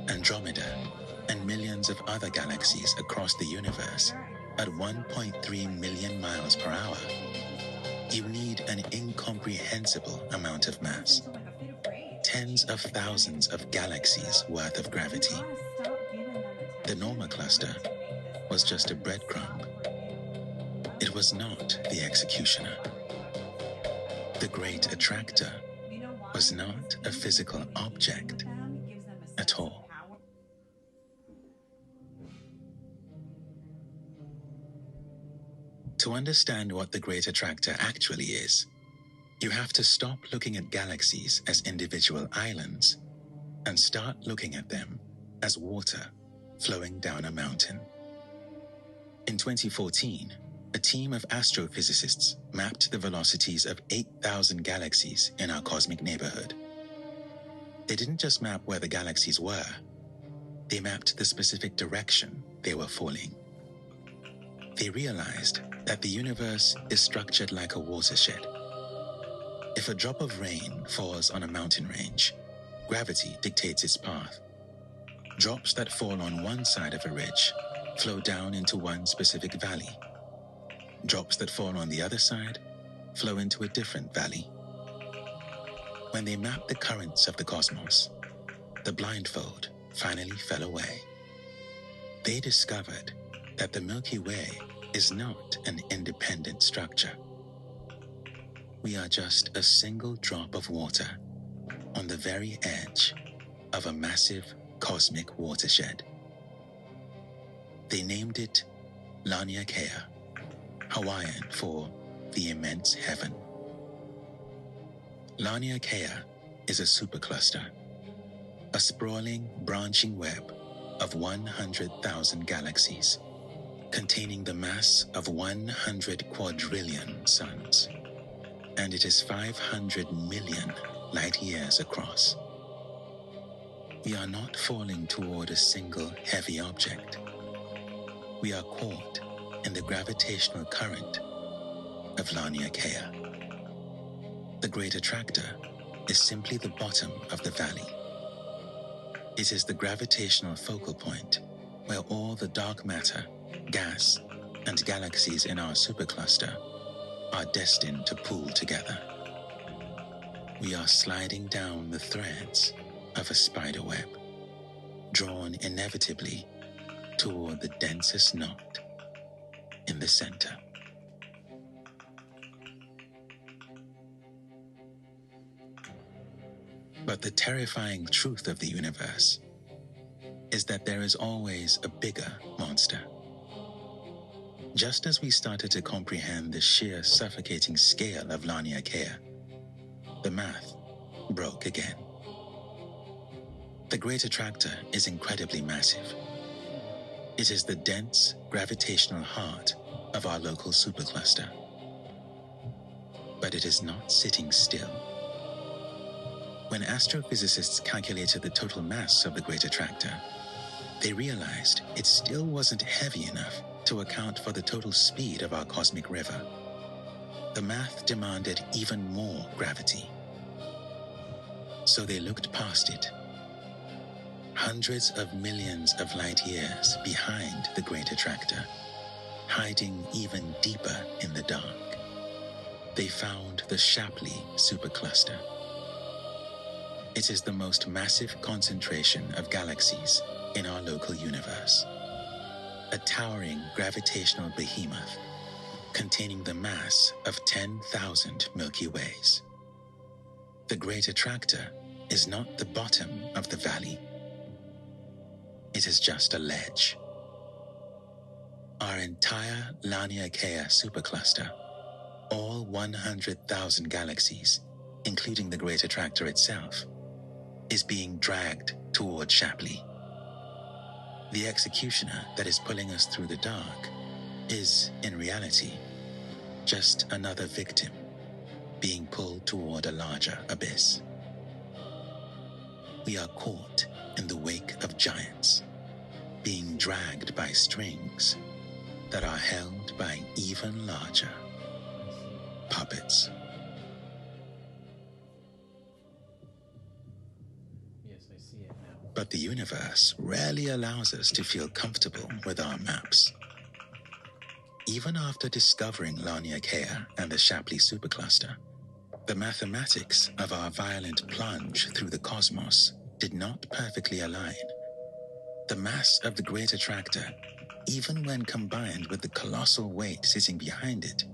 Andromeda, and millions of other galaxies across the universe at 1.3 million miles per hour, you need an incomprehensible amount of mass. Tens of thousands of galaxies worth of gravity. The Norma Cluster was just a breadcrumb. It was not the executioner. The Great Attractor was not a physical object at all. To understand what the Great Attractor actually is, you have to stop looking at galaxies as individual islands and start looking at them as water flowing down a mountain. In 2014, a team of astrophysicists mapped the velocities of 8,000 galaxies in our cosmic neighborhood. They didn't just map where the galaxies were, they mapped the specific direction they were falling. They realized that the universe is structured like a watershed. If a drop of rain falls on a mountain range, gravity dictates its path. Drops that fall on one side of a ridge flow down into one specific valley. Drops that fall on the other side flow into a different valley. When they mapped the currents of the cosmos, the blindfold finally fell away. They discovered that the Milky Way is not an independent structure. We are just a single drop of water on the very edge of a massive cosmic watershed. They named it Laniakea, Hawaiian for the immense heaven. Laniakea is a supercluster, a sprawling, branching web of 100,000 galaxies, containing the mass of 100 quadrillion suns, and it is 500 million light years across. We are not falling toward a single heavy object. We are caught in the gravitational current of Laniakea. The Great Attractor is simply the bottom of the valley. It is the gravitational focal point where all the dark matter, gas, and galaxies in our supercluster are destined to pool together. We are sliding down the threads of a spider web, drawn inevitably toward the densest knot in the center. But the terrifying truth of the universe is that there is always a bigger monster. Just as we started to comprehend the sheer suffocating scale of Laniakea, the math broke again. The Great Attractor is incredibly massive. It is the dense gravitational heart of our local supercluster. But it is not sitting still. When astrophysicists calculated the total mass of the Great Attractor, they realized it still wasn't heavy enough to account for the total speed of our cosmic river. The math demanded even more gravity. So they looked past it. Hundreds of millions of light years behind the Great Attractor, hiding even deeper in the dark, they found the Shapley supercluster. It is the most massive concentration of galaxies in our local universe. A towering gravitational behemoth containing the mass of 10,000 Milky Ways. The Great Attractor is not the bottom of the valley. It is just a ledge. Our entire Laniakea supercluster, all 100,000 galaxies, including the Great Attractor itself, is being dragged toward Shapley. The executioner that is pulling us through the dark is, in reality, just another victim being pulled toward a larger abyss. We are caught in the wake of giants, being dragged by strings that are held by even larger puppets. But the universe rarely allows us to feel comfortable with our maps. Even after discovering Laniakea and the Shapley supercluster, the mathematics of our violent plunge through the cosmos did not perfectly align. The mass of the Great Attractor, even when combined with the colossal weight sitting behind it,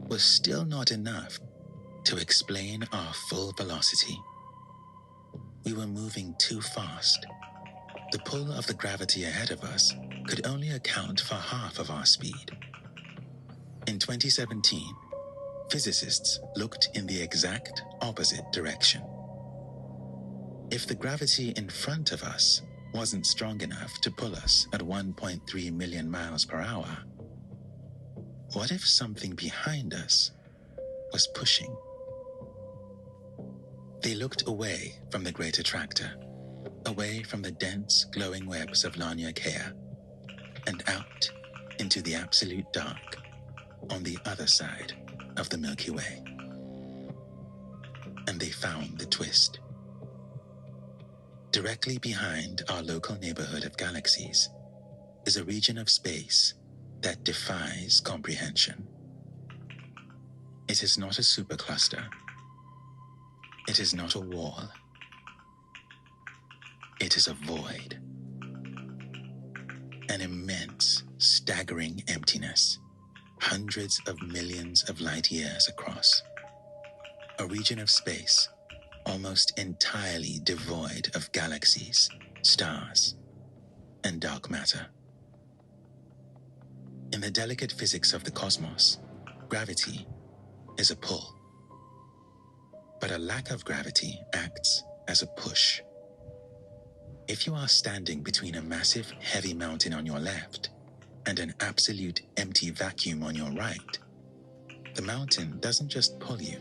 was still not enough to explain our full velocity. We were moving too fast. The pull of the gravity ahead of us could only account for half of our speed. In 2017, physicists looked in the exact opposite direction. If the gravity in front of us wasn't strong enough to pull us at 1.3 million miles per hour, what if something behind us was pushing? They looked away from the Great Attractor, away from the dense, glowing webs of Larnia Kea, and out into the absolute dark on the other side of the Milky Way. And they found the twist. Directly behind our local neighborhood of galaxies is a region of space that defies comprehension. It is not a supercluster. It is not a wall. It is a void. An immense, staggering emptiness, hundreds of millions of light years across. A region of space almost entirely devoid of galaxies, stars, and dark matter. In the delicate physics of the cosmos, gravity is a pull. But a lack of gravity acts as a push. If you are standing between a massive, heavy mountain on your left and an absolute empty vacuum on your right, the mountain doesn't just pull you.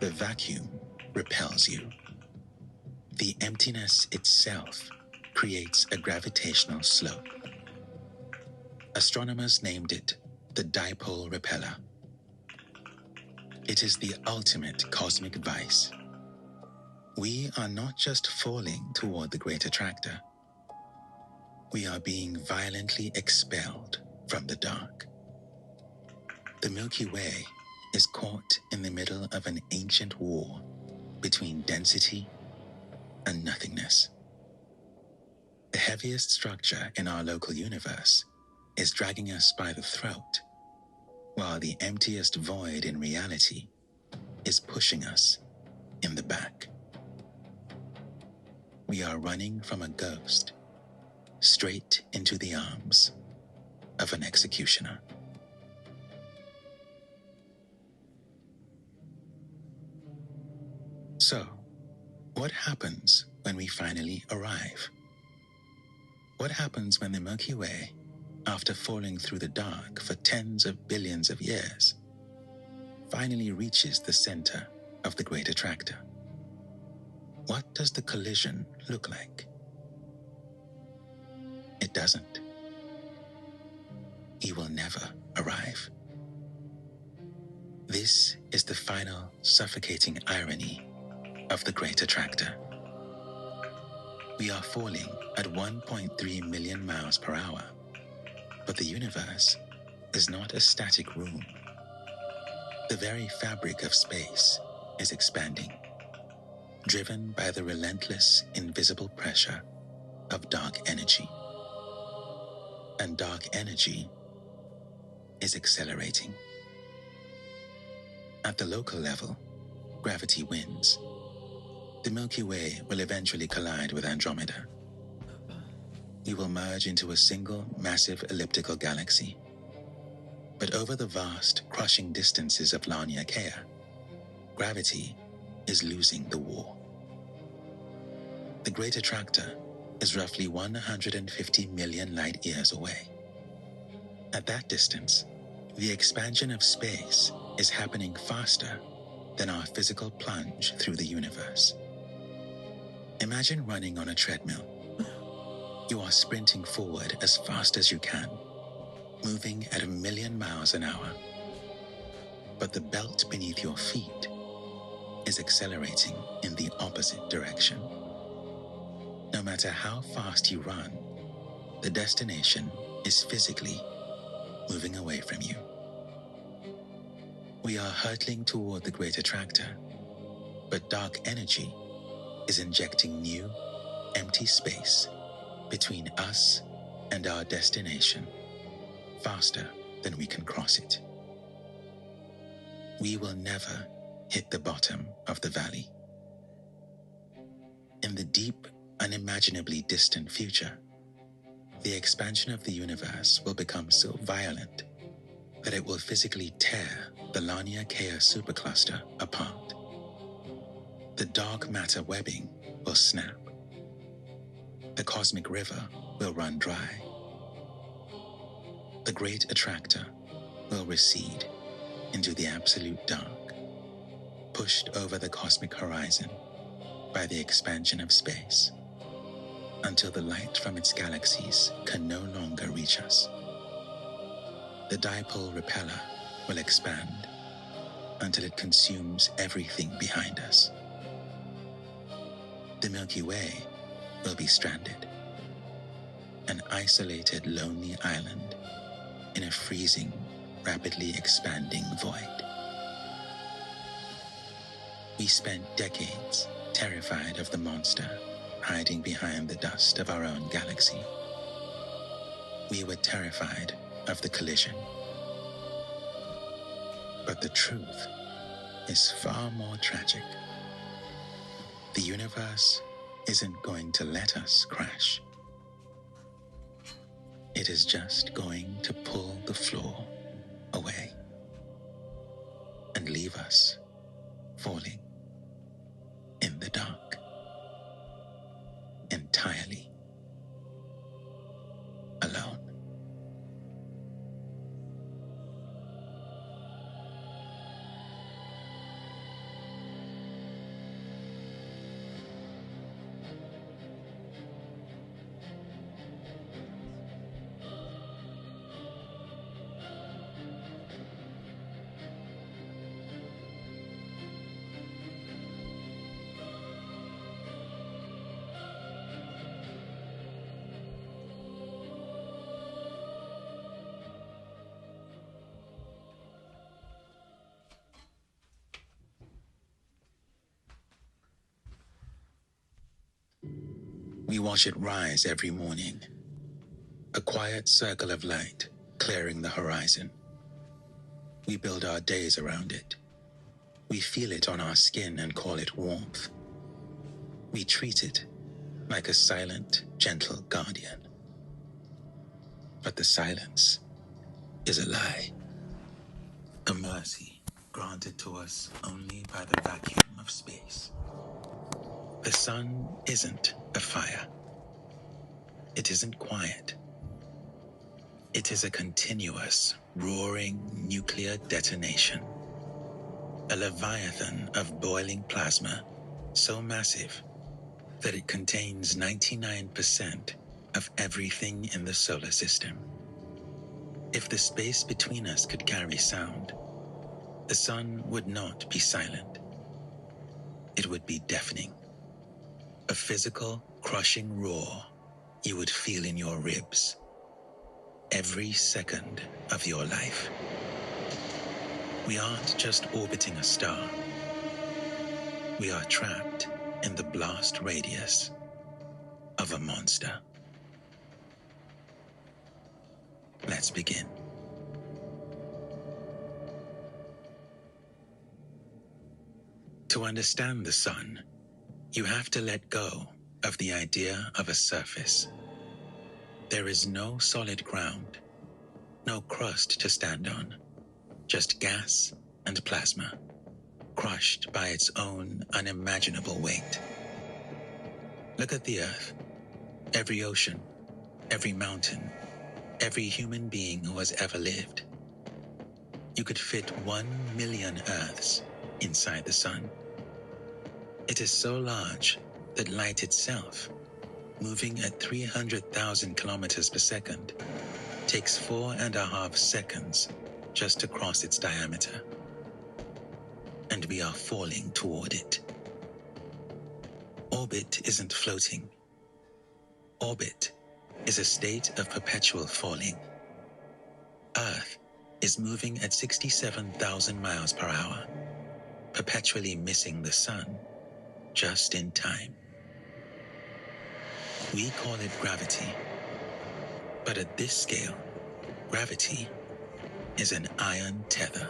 The vacuum repels you. The emptiness itself creates a gravitational slope. Astronomers named it the dipole repeller. It is the ultimate cosmic vice. We are not just falling toward the great attractor. We are being violently expelled from the dark. The Milky Way is caught in the middle of an ancient war between density and nothingness. The heaviest structure in our local universe is dragging us by the throat, while the emptiest void in reality is pushing us in the back. We are running from a ghost straight into the arms of an executioner. So, what happens when we finally arrive? What happens when the Milky Way, after falling through the dark for tens of billions of years, finally reaches the center of the great attractor? What does the collision look like? It doesn't. He will never arrive. This is the final suffocating irony of the great attractor. We are falling at 1.3 million miles per hour, but the universe is not a static room. The very fabric of space is expanding, driven by the relentless, invisible pressure of dark energy. And dark energy is accelerating. At the local level, gravity wins. The Milky Way will eventually collide with Andromeda. We will merge into a single, massive elliptical galaxy. But over the vast, crushing distances of Larnia Kea, gravity is losing the war. The Great Attractor is roughly 150 million light years away. At that distance, the expansion of space is happening faster than our physical plunge through the universe. Imagine running on a treadmill. You are sprinting forward as fast as you can, moving at 1,000,000 miles an hour. But the belt beneath your feet is accelerating in the opposite direction. No matter how fast you run, the destination is physically moving away from you. We are hurtling toward the great attractor, but dark energy is injecting new, empty space between us and our destination, faster than we can cross it. We will never hit the bottom of the valley. In the deep, unimaginably distant future, the expansion of the universe will become so violent that it will physically tear the Larnia Kea supercluster apart. The dark matter webbing will snap. The cosmic river will run dry. The great attractor will recede into the absolute dark, pushed over the cosmic horizon by the expansion of space. until the light from its galaxies can no longer reach us. The dipole repeller will expand until it consumes everything behind us. The Milky Way will be stranded, an isolated, lonely island in a freezing, rapidly expanding void. We spent decades terrified of the monster hiding behind the dust of our own galaxy. We were terrified of the collision. But the truth is far more tragic. The universe isn't going to let us crash. It is just going to pull the floor away and leave us falling in the dark, entirely alone. We watch it rise every morning, a quiet circle of light clearing the horizon. We build our days around it. We feel it on our skin and call it warmth. We treat it like a silent, gentle guardian. But the silence is a lie, a mercy granted to us only by the vacuum of space. The sun isn't a fire. It isn't quiet. It is a continuous, roaring nuclear detonation. A leviathan of boiling plasma, so massive that it contains 99% of everything in the solar system. If the space between us could carry sound, the sun would not be silent. It would be deafening. A physical, crushing roar you would feel in your ribs every second of your life. We aren't just orbiting a star. We are trapped in the blast radius of a monster. Let's begin. To understand the sun, you have to let go of the idea of a surface. There is no solid ground, no crust to stand on, just gas and plasma, crushed by its own unimaginable weight. Look at the Earth. Every ocean, every mountain, every human being who has ever lived. You could fit 1 million Earths inside the sun. It is so large that light itself, moving at 300,000 kilometers per second, takes 4.5 seconds just to cross its diameter. And we are falling toward it. Orbit isn't floating. Orbit is a state of perpetual falling. Earth is moving at 67,000 miles per hour, perpetually missing the sun just in time. We call it gravity. But at this scale, gravity is an iron tether,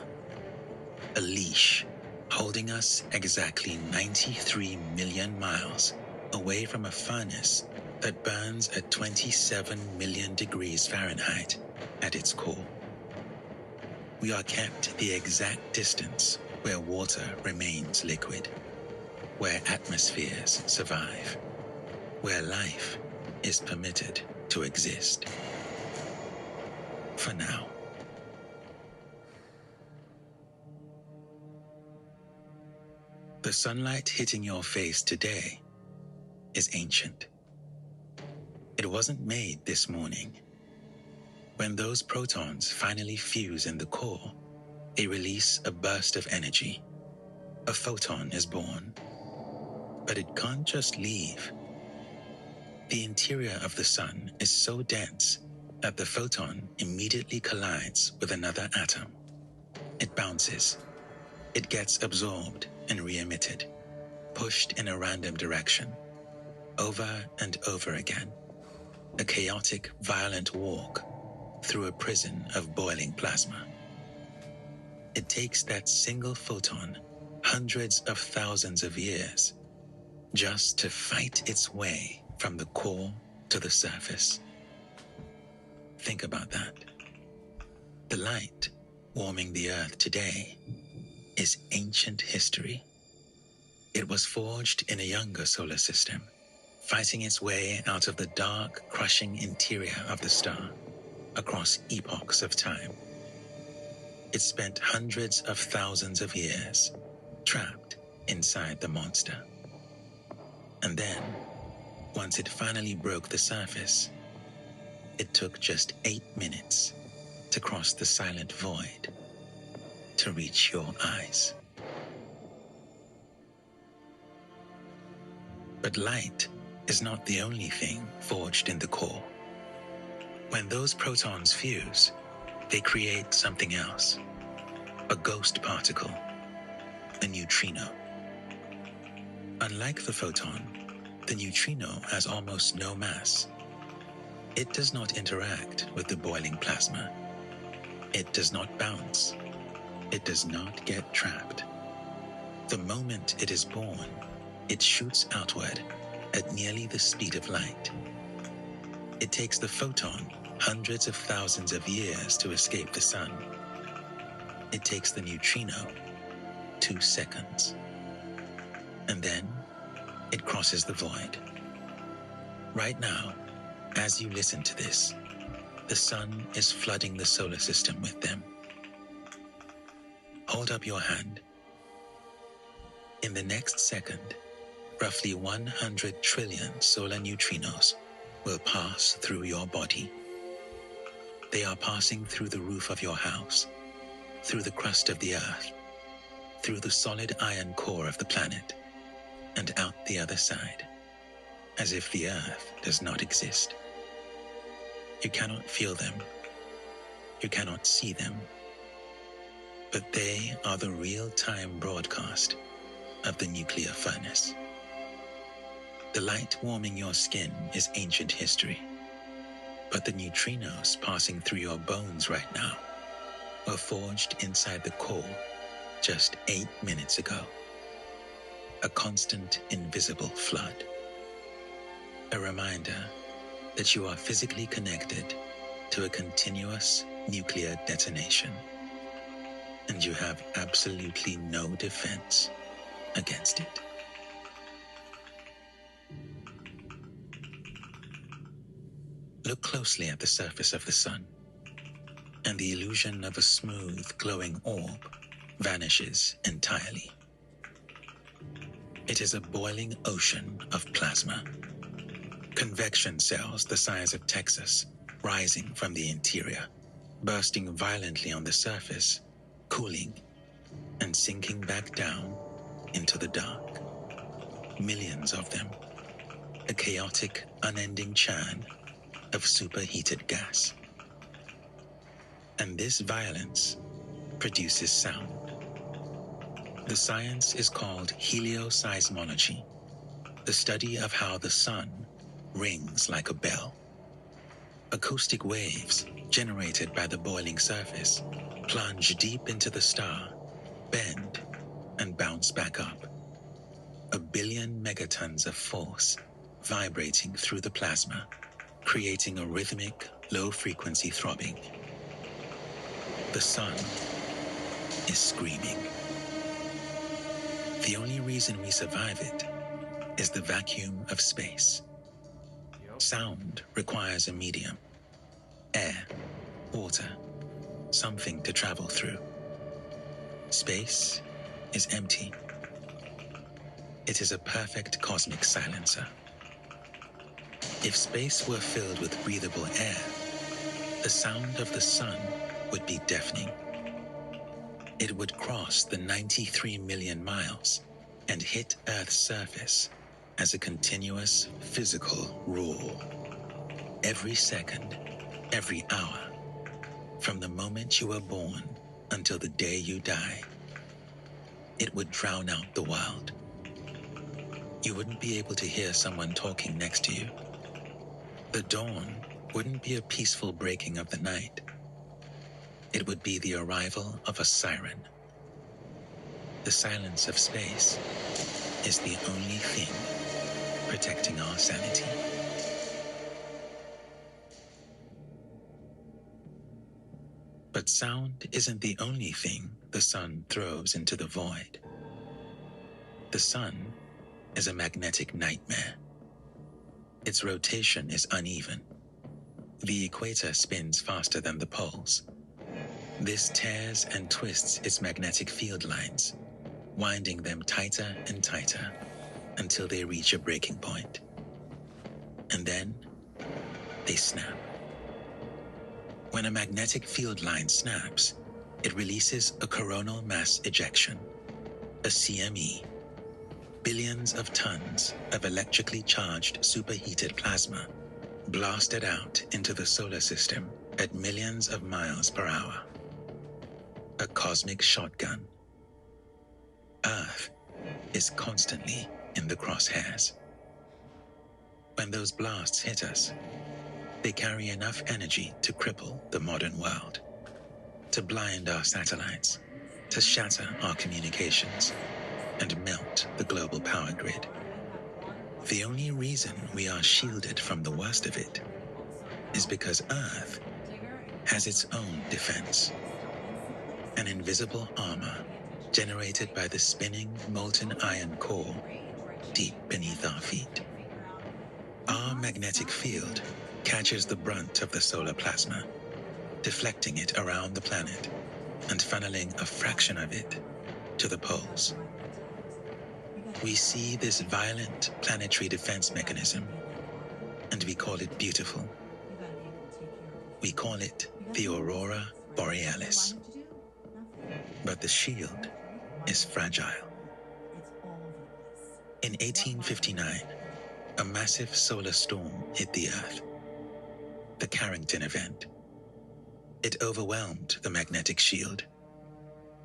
a leash holding us exactly 93 million miles away from a furnace that burns at 27 million degrees Fahrenheit at its core. We are kept the exact distance where water remains liquid, where atmospheres survive, where life is permitted to exist. For now. The sunlight hitting your face today is ancient. It wasn't made this morning. When those protons finally fuse in the core, they release a burst of energy. A photon is born. But it can't just leave. The interior of the sun is so dense that the photon immediately collides with another atom. It bounces. It gets absorbed and re-emitted, pushed in a random direction, over and over again. A chaotic, violent walk through a prison of boiling plasma. It takes that single photon hundreds of thousands of years just to fight its way from the core to the surface. Think about that. The light warming the Earth today is ancient history. It was forged in a younger solar system, fighting its way out of the dark, crushing interior of the star across epochs of time. It spent hundreds of thousands of years trapped inside the monster. And then, once it finally broke the surface, it took just 8 minutes to cross the silent void to reach your eyes. But light is not the only thing forged in the core. When those protons fuse, they create something else. A ghost particle, a neutrino. Unlike the photon, the neutrino has almost no mass. It does not interact with the boiling plasma. It does not bounce. It does not get trapped. The moment it is born, it shoots outward at nearly the speed of light. It takes the photon hundreds of thousands of years to escape the sun. It takes the neutrino 2 seconds. And then it crosses the void. Right now, as you listen to this, the sun is flooding the solar system with them. Hold up your hand. In the next second, roughly 100 trillion solar neutrinos will pass through your body. They are passing through the roof of your house, through the crust of the Earth, through the solid iron core of the planet, and out the other side, as if the Earth does not exist. You cannot feel them. You cannot see them. But they are the real-time broadcast of the nuclear furnace. The light warming your skin is ancient history. But the neutrinos passing through your bones right now were forged inside the core just 8 minutes ago. A constant, invisible flood. A reminder that you are physically connected to a continuous nuclear detonation, and you have absolutely no defense against it. Look closely at the surface of the sun, and the illusion of a smooth, glowing orb vanishes entirely. It is a boiling ocean of plasma. Convection cells the size of Texas rising from the interior, bursting violently on the surface, cooling, and sinking back down into the dark. Millions of them. A chaotic, unending churn of superheated gas. And this violence produces sound. The science is called helioseismology, the study of how the sun rings like a bell. Acoustic waves generated by the boiling surface plunge deep into the star, bend, and bounce back up. 1 billion megatons of force vibrating through the plasma, creating a rhythmic, low-frequency throbbing. The sun is screaming. The only reason we survive it is the vacuum of space. Sound requires a medium. Air, water, something to travel through. Space is empty. It is a perfect cosmic silencer. If space were filled with breathable air, the sound of the sun would be deafening. It would cross the 93 million miles and hit Earth's surface as a continuous physical roar. Every second, every hour, from the moment you were born until the day you die, it would drown out the world. You wouldn't be able to hear someone talking next to you. The dawn wouldn't be a peaceful breaking of the night. It would be the arrival of a siren. The silence of space is the only thing protecting our sanity. But sound isn't the only thing the sun throws into the void. The sun is a magnetic nightmare. Its rotation is uneven. The equator spins faster than the poles. This tears and twists its magnetic field lines, winding them tighter and tighter until they reach a breaking point. And then they snap. When a magnetic field line snaps, it releases a coronal mass ejection, a CME. Billions of tons of electrically charged superheated plasma blasted out into the solar system at millions of miles per hour. A cosmic shotgun. Earth is constantly in the crosshairs. When those blasts hit us, they carry enough energy to cripple the modern world, to blind our satellites, to shatter our communications, and melt the global power grid. The only reason we are shielded from the worst of it is because Earth has its own defense. An invisible armor generated by the spinning molten iron core deep beneath our feet. Our magnetic field catches the brunt of the solar plasma, deflecting it around the planet and funneling a fraction of it to the poles. We see this violent planetary defense mechanism, and we call it beautiful. We call it the Aurora Borealis. But the shield is fragile. In 1859, a massive solar storm hit the Earth. The Carrington event. It overwhelmed the magnetic shield.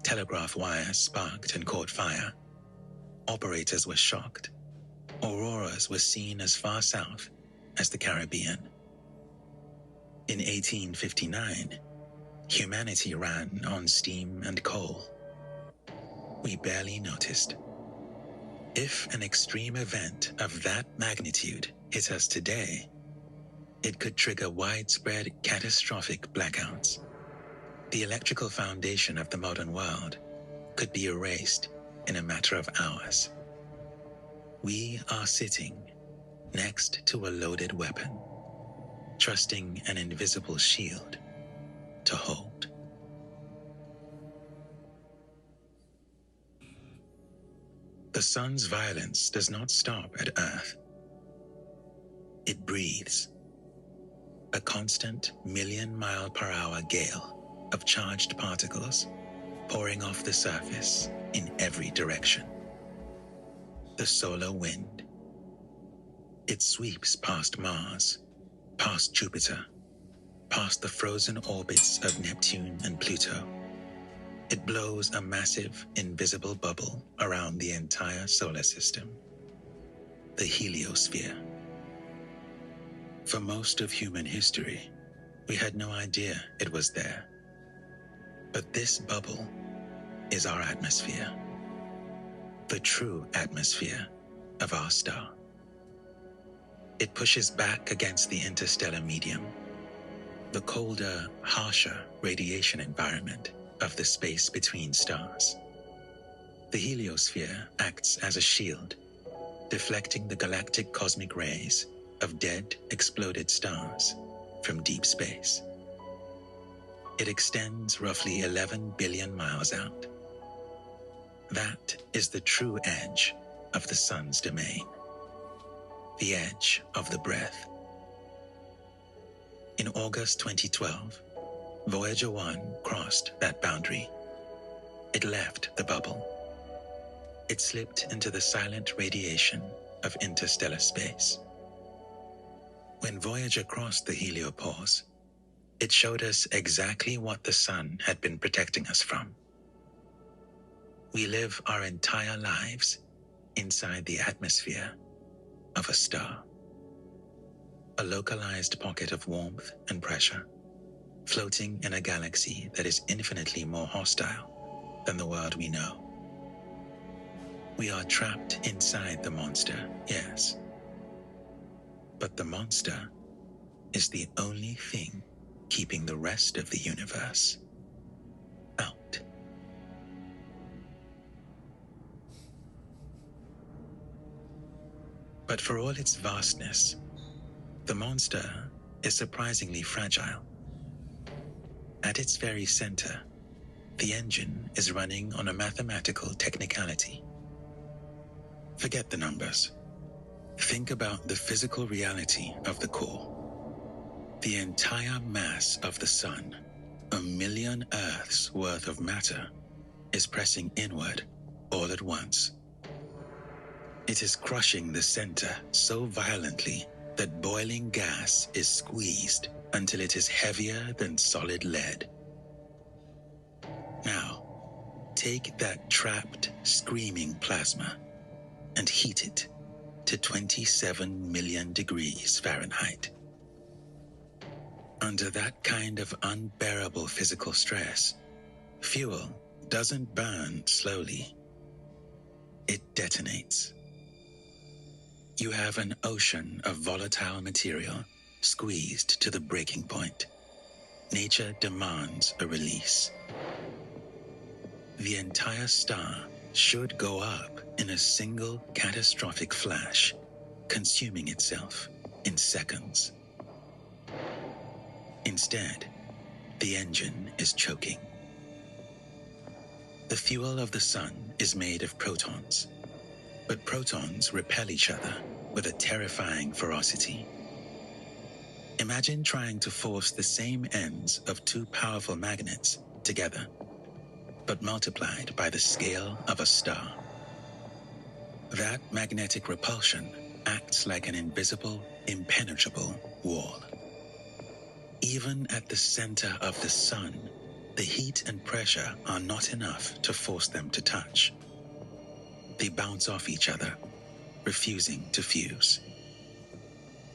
Telegraph wires sparked and caught fire. Operators were shocked. Auroras were seen as far south as the Caribbean. In 1859, humanity ran on steam and coal. We barely noticed. If an extreme event of that magnitude hit us today, it could trigger widespread catastrophic blackouts. The electrical foundation of the modern world could be erased in a matter of hours. We are sitting next to a loaded weapon, trusting an invisible shield to hold. The sun's violence does not stop at Earth. It breathes. A constant million-mile-per-hour gale of charged particles pouring off the surface in every direction. The solar wind. It sweeps past Mars, past Jupiter, past the frozen orbits of Neptune and Pluto. It blows a massive, invisible bubble around the entire solar system. The heliosphere. For most of human history, we had no idea it was there. But this bubble is our atmosphere. The true atmosphere of our star. It pushes back against the interstellar medium, the colder, harsher radiation environment of the space between stars. The heliosphere acts as a shield, deflecting the galactic cosmic rays of dead, exploded stars from deep space. It extends roughly 11 billion miles out. That is the true edge of the sun's domain. The edge of the breath August 2012, Voyager 1 crossed that boundary. It left the bubble. It slipped into the silent radiation of interstellar space. When Voyager crossed the heliopause, it showed us exactly what the sun had been protecting us from. We live our entire lives inside the atmosphere of a star. A localized pocket of warmth and pressure, floating in a galaxy that is infinitely more hostile than the world we know. We are trapped inside the monster, yes. But the monster is the only thing keeping the rest of the universe out. But for all its vastness, the monster is surprisingly fragile. At its very center, the engine is running on a mathematical technicality. Forget the numbers. Think about the physical reality of the core. The entire mass of the sun, 1 million Earths worth of matter, is pressing inward all at once. It is crushing the center so violently that boiling gas is squeezed until it is heavier than solid lead. Now, take that trapped, screaming plasma and heat it to 27 million degrees Fahrenheit. Under that kind of unbearable physical stress, fuel doesn't burn slowly. It detonates. You have an ocean of volatile material squeezed to the breaking point. Nature demands a release. The entire star should go up in a single catastrophic flash, consuming itself in seconds. Instead, the engine is choking. The fuel of the sun is made of protons, but protons repel each other with a terrifying ferocity. Imagine trying to force the same ends of two powerful magnets together, but multiplied by the scale of a star. That magnetic repulsion acts like an invisible, impenetrable wall. Even at the center of the sun, the heat and pressure are not enough to force them to touch. They bounce off each other, refusing to fuse.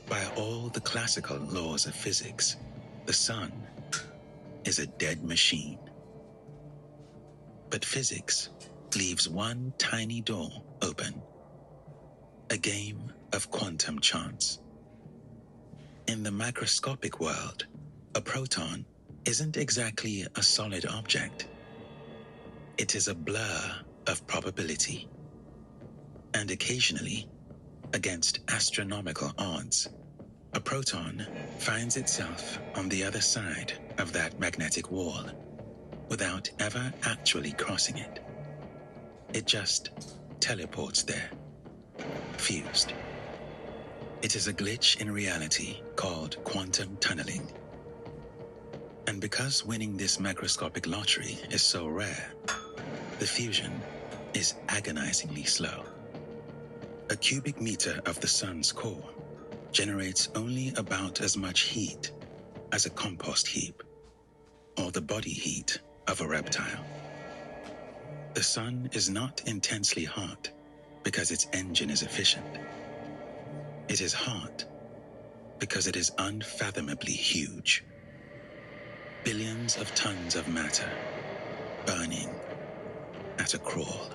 By all the classical laws of physics, the sun is a dead machine. But physics leaves one tiny door open. A game of quantum chance. In the macroscopic world, a proton isn't exactly a solid object. It is a blur of probability. And occasionally, against astronomical odds, a proton finds itself on the other side of that magnetic wall without ever actually crossing it. It just teleports there, fused. It is a glitch in reality called quantum tunneling. And because winning this macroscopic lottery is so rare, the fusion is agonizingly slow. A cubic meter of the sun's core generates only about as much heat as a compost heap, or the body heat of a reptile. The sun is not intensely hot because its engine is efficient. It is hot because it is unfathomably huge. Billions of tons of matter burning at a crawl.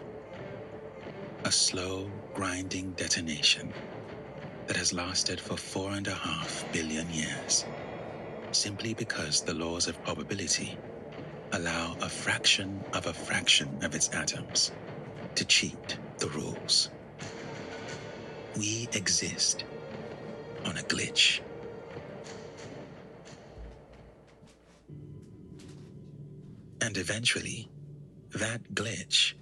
A slow, grinding detonation that has lasted for 4.5 billion years, simply because the laws of probability allow a fraction of its atoms to cheat the rules. We exist on a glitch. And eventually, that glitch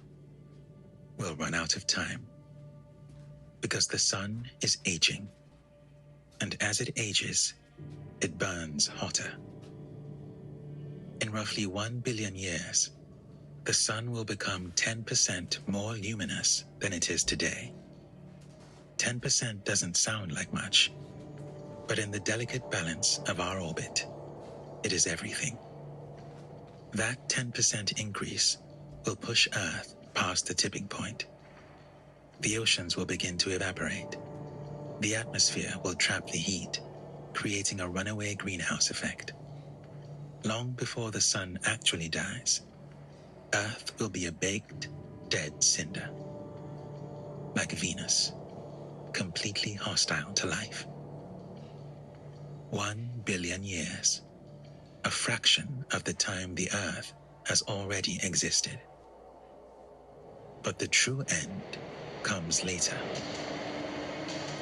will run out of time. Because the sun is aging. And as it ages, it burns hotter. In roughly 1 billion years, the sun will become 10% more luminous than it is today. 10% doesn't sound like much, but in the delicate balance of our orbit, it is everything. That 10% increase will push Earth past the tipping point. The oceans will begin to evaporate. The atmosphere will trap the heat, creating a runaway greenhouse effect. Long before the sun actually dies, Earth will be a baked, dead cinder. Like Venus, completely hostile to life. 1 billion years, a fraction of the time the Earth has already existed. But the true end comes later.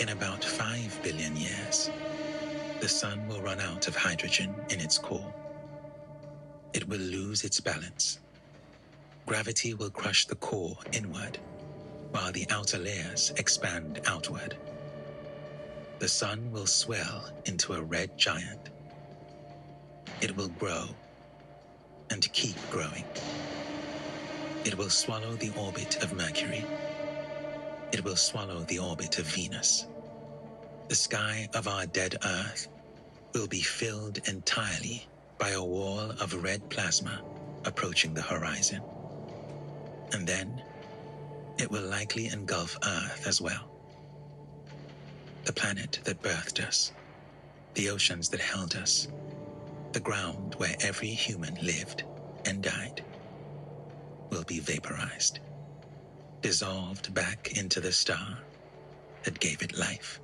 In about 5 billion years, the sun will run out of hydrogen in its core. It will lose its balance. Gravity will crush the core inward, while the outer layers expand outward. The sun will swell into a red giant. It will grow and keep growing. It will swallow the orbit of Mercury. It will swallow the orbit of Venus. The sky of our dead Earth will be filled entirely by a wall of red plasma approaching the horizon. And then it will likely engulf Earth as well. The planet that birthed us, the oceans that held us, the ground where every human lived and died, will be vaporized, dissolved back into the star that gave it life.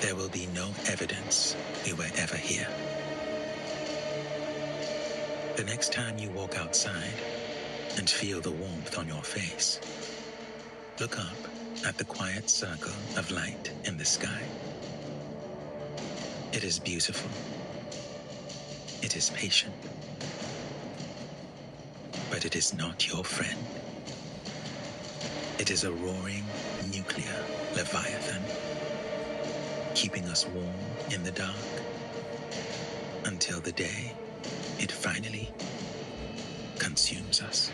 There will be no evidence we were ever here. The next time you walk outside and feel the warmth on your face, look up at the quiet circle of light in the sky. It is beautiful. It is patient. But it is not your friend. It is a roaring nuclear leviathan, keeping us warm in the dark until the day it finally consumes us.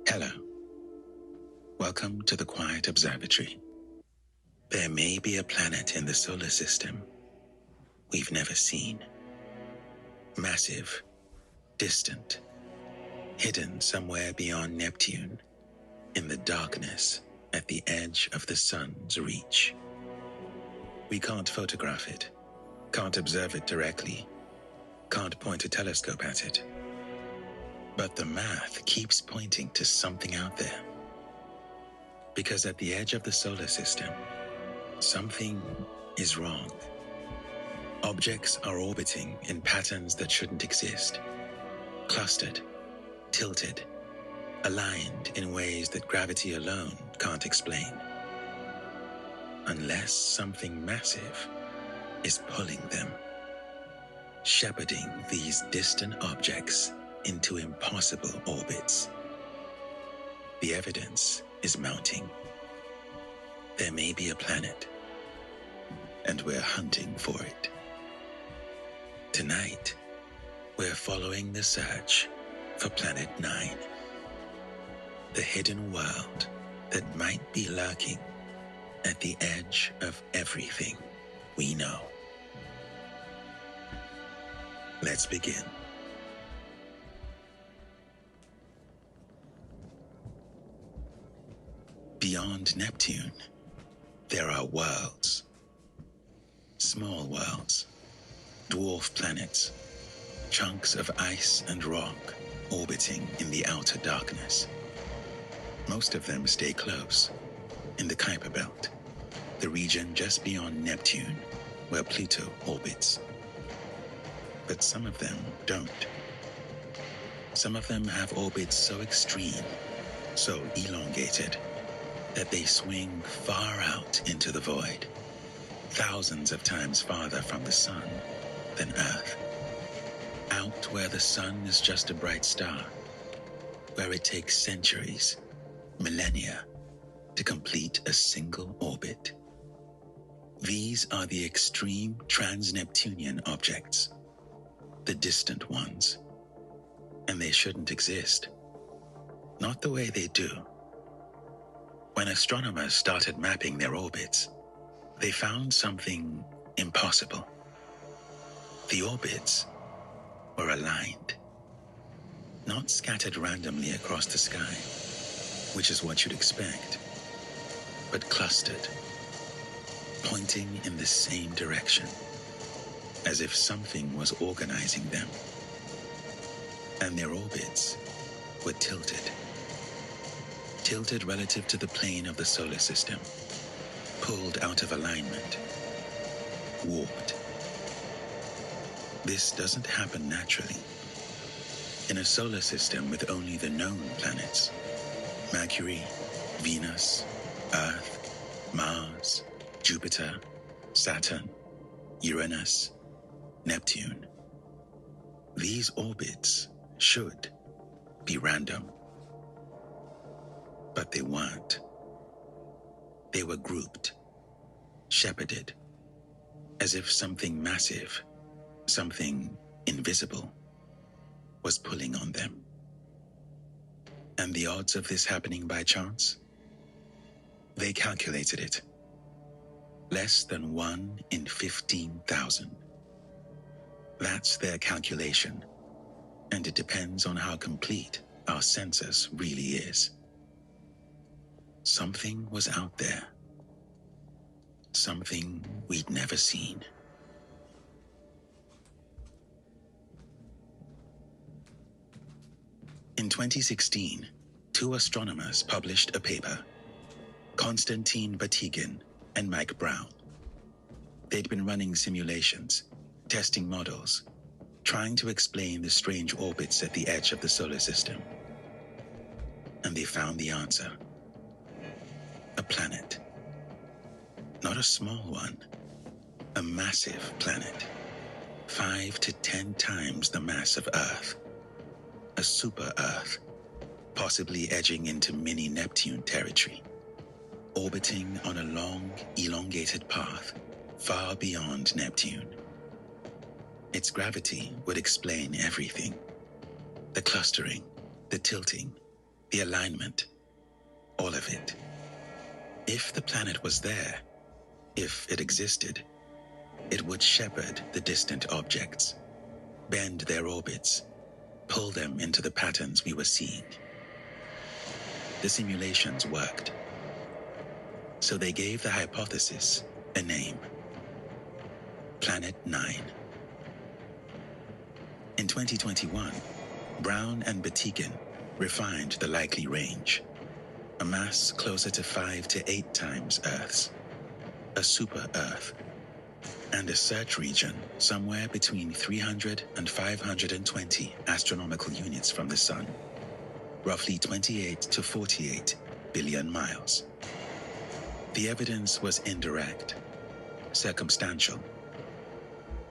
Hello. Welcome to the Quiet Observatory. There may be a planet in the solar system we've never seen. Massive, distant, hidden somewhere beyond Neptune, in the darkness at the edge of the sun's reach. We can't photograph it, can't observe it directly, can't point a telescope at it. But the math keeps pointing to something out there. Because at the edge of the solar system, something is wrong. Objects are orbiting in patterns that shouldn't exist. Clustered, tilted, aligned in ways that gravity alone can't explain. Unless something massive is pulling them, shepherding these distant objects into impossible orbits. The evidence is mounting. There may be a planet, and we're hunting for it. Tonight, we're following the search for Planet 9, the hidden world that might be lurking at the edge of everything we know. Let's begin. Beyond Neptune, there are worlds. Small worlds, dwarf planets, chunks of ice and rock orbiting in the outer darkness. Most of them stay close, in the Kuiper Belt, the region just beyond Neptune, where Pluto orbits. But some of them don't. Some of them have orbits so extreme, so elongated, that they swing far out into the void, thousands of times farther from the sun than Earth. Out where the sun is just a bright star, where it takes centuries, millennia, to complete a single orbit. These are the extreme trans-Neptunian objects, the distant ones, and they shouldn't exist. Not the way they do. When astronomers started mapping their orbits, they found something impossible. The orbits were aligned, not scattered randomly across the sky, which is what you'd expect, but clustered, pointing in the same direction, as if something was organizing them. And their orbits were tilted relative to the plane of the solar system, pulled out of alignment, warped. This doesn't happen naturally. In a solar system with only the known planets, Mercury, Venus, Earth, Mars, Jupiter, Saturn, Uranus, Neptune, these orbits should be random. But they weren't. They were grouped, shepherded, as if something massive, something invisible, was pulling on them. And the odds of this happening by chance? They calculated it. Less than 1 in 15,000. That's their calculation, and it depends on how complete our census really is. Something was out there. Something we'd never seen. In 2016, 2 astronomers published a paper, Konstantin Batygin and Mike Brown. They'd been running simulations, testing models, trying to explain the strange orbits at the edge of the solar system. And they found the answer. A planet. Not a small one. A massive planet. 5 to 10 times the mass of Earth. A super-Earth, possibly edging into mini-Neptune territory. Orbiting on a long, elongated path far beyond Neptune. Its gravity would explain everything. The clustering, the tilting, the alignment, all of it. If the planet was there, if it existed, it would shepherd the distant objects, bend their orbits, pull them into the patterns we were seeing. The simulations worked. So they gave the hypothesis a name. Planet 9. In 2021, Brown and Batygin refined the likely range. A mass closer to 5 to 8 times Earth's. A super-Earth. And a search region somewhere between 300 and 520 astronomical units from the Sun. Roughly 28 to 48 billion miles. The evidence was indirect, circumstantial,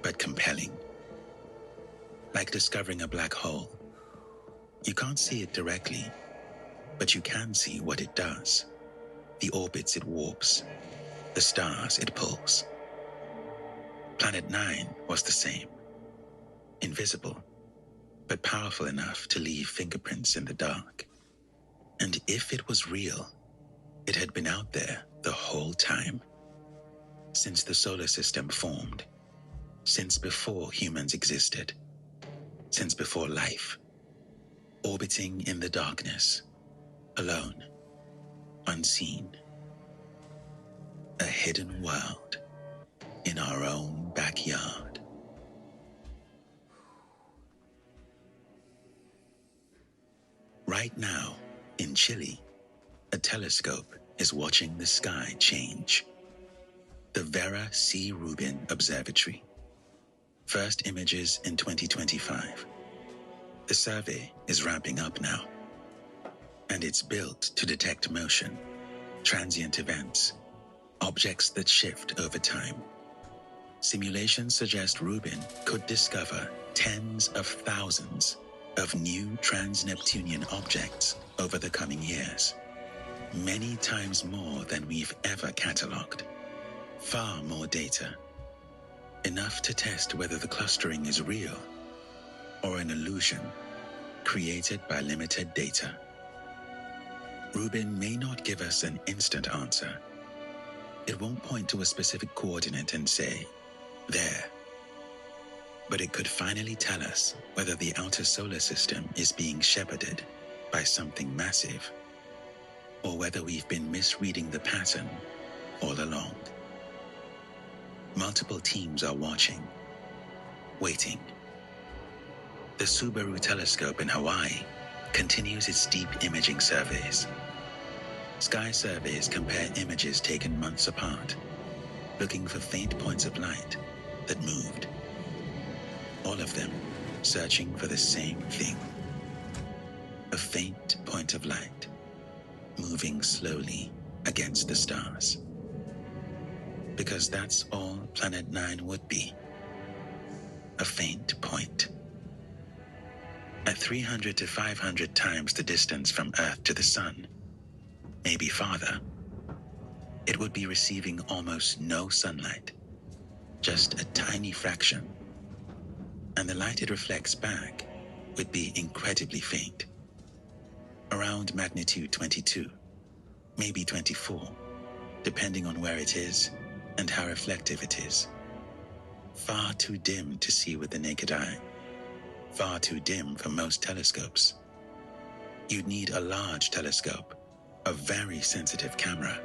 but compelling. Like discovering a black hole. You can't see it directly, but you can see what it does. The orbits it warps, the stars it pulls. Planet 9 was the same. Invisible, but powerful enough to leave fingerprints in the dark. And if it was real, it had been out there the whole time. Since the solar system formed. Since before humans existed. Since before life. Orbiting in the darkness. Alone. Unseen. A hidden world. In our own backyard. Right now, in Chile, a telescope is watching the sky change. The Vera C. Rubin Observatory. First images in 2025. The survey is ramping up now, and it's built to detect motion, transient events, objects that shift over time. Simulations suggest Rubin could discover tens of thousands of new trans-Neptunian objects over the coming years. Many times more than we've ever catalogued. Far more data. Enough to test whether the clustering is real or an illusion created by limited data. Rubin may not give us an instant answer. It won't point to a specific coordinate and say, there. But it could finally tell us whether the outer solar system is being shepherded by something massive, or whether we've been misreading the pattern all along. Multiple teams are watching, waiting. The Subaru telescope in Hawaii continues its deep imaging surveys. Sky surveys compare images taken months apart, looking for faint points of light that moved. All of them searching for the same thing. A faint point of light, moving slowly against the stars. Because that's all Planet 9 would be. A faint point. At 300 to 500 times the distance from Earth to the Sun, maybe farther, it would be receiving almost no sunlight, just a tiny fraction. And the light it reflects back would be incredibly faint, around magnitude 22, maybe 24, depending on where it is and how reflective it is. Far too dim to see with the naked eye, far too dim for most telescopes. You'd need a large telescope, a very sensitive camera,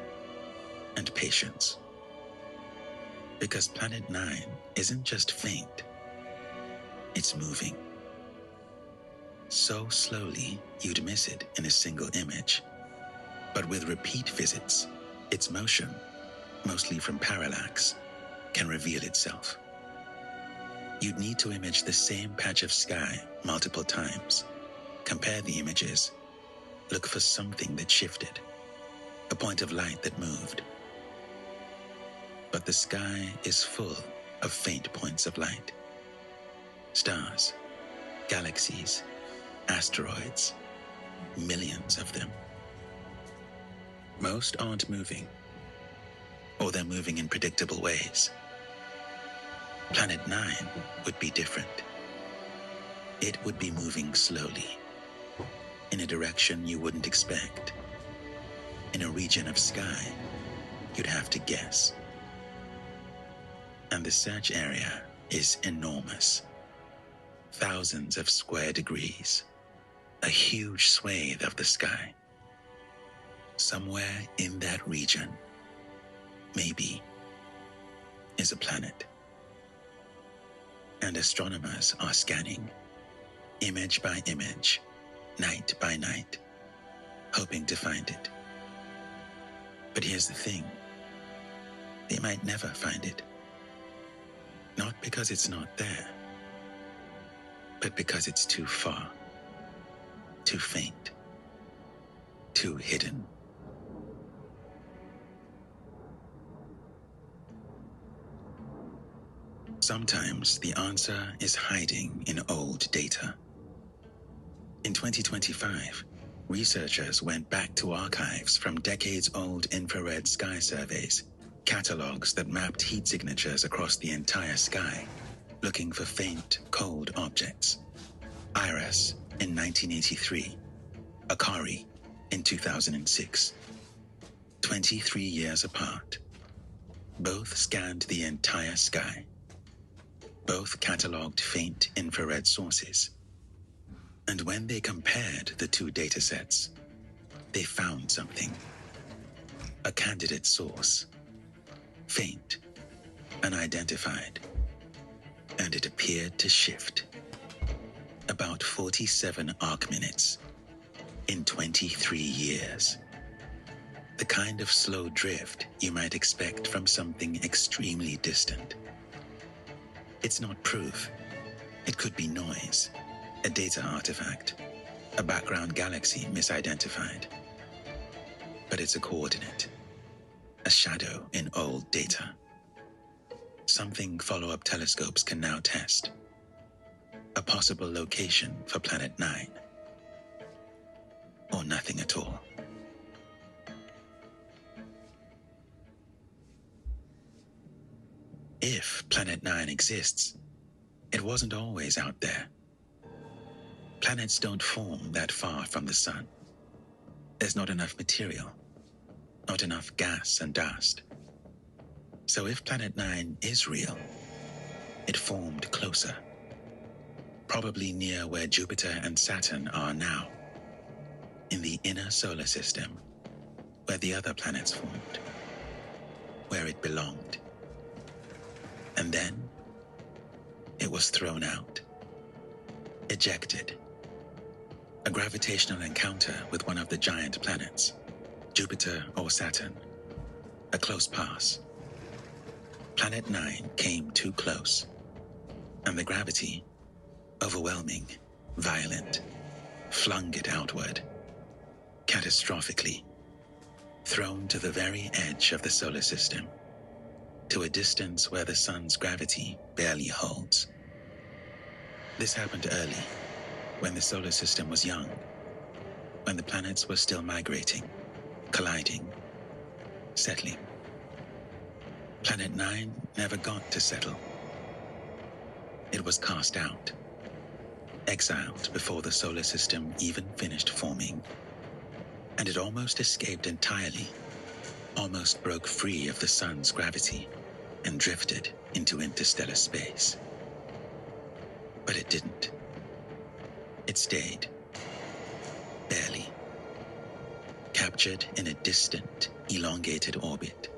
and patience. Because Planet 9 isn't just faint, it's moving. So slowly you'd miss it in a single image. But with repeat visits, its motion, mostly from parallax, can reveal itself. You'd need to image the same patch of sky multiple times, compare the images, look for something that shifted, a point of light that moved. But the sky is full of faint points of light. Stars, galaxies, asteroids, millions of them. Most aren't moving, or they're moving in predictable ways. Planet 9 would be different. It would be moving slowly, in a direction you wouldn't expect, in a region of sky you'd have to guess. And the search area is enormous. Thousands of square degrees, a huge swathe of the sky. Somewhere in that region, maybe, is a planet. And astronomers are scanning, image by image, night by night, hoping to find it. But here's the thing, they might never find it. Not because it's not there, but because it's too far, too faint, too hidden. Sometimes the answer is hiding in old data. In 2025, researchers went back to archives from decades-old infrared sky surveys, catalogs that mapped heat signatures across the entire sky, looking for faint, cold objects. IRAS in 1983, Akari in 2006. 23 years apart. Both scanned the entire sky. Both catalogued faint infrared sources. And when they compared the two datasets, they found something. A candidate source. Faint, unidentified. And it appeared to shift. About 47 arc minutes in 23 years. The kind of slow drift you might expect from something extremely distant. It's not proof. It could be noise. a data artifact, a background galaxy misidentified. But it's a coordinate, a shadow in old data. Something follow-up telescopes can now test. A possible location for Planet 9. Or nothing at all. If Planet 9 exists, it wasn't always out there. Planets don't form that far from the sun. There's not enough material, not enough gas and dust. So if Planet 9 is real, it formed closer. Probably near where Jupiter and Saturn are now. In the inner solar system, where the other planets formed. Where it belonged. And then, it was thrown out. Ejected. A gravitational encounter with one of the giant planets, Jupiter or Saturn. A close pass. Planet 9 came too close, and the gravity, overwhelming, violent, flung it outward, catastrophically, thrown to the very edge of the solar system, to a distance where the sun's gravity barely holds. This happened early, when the solar system was young, when the planets were still migrating, colliding, settling. Planet 9 never got to settle. It was cast out, exiled before the solar system even finished forming. And it almost escaped entirely, almost broke free of the sun's gravity and drifted into interstellar space. But it didn't. It stayed. Barely. Captured in a distant, elongated orbit,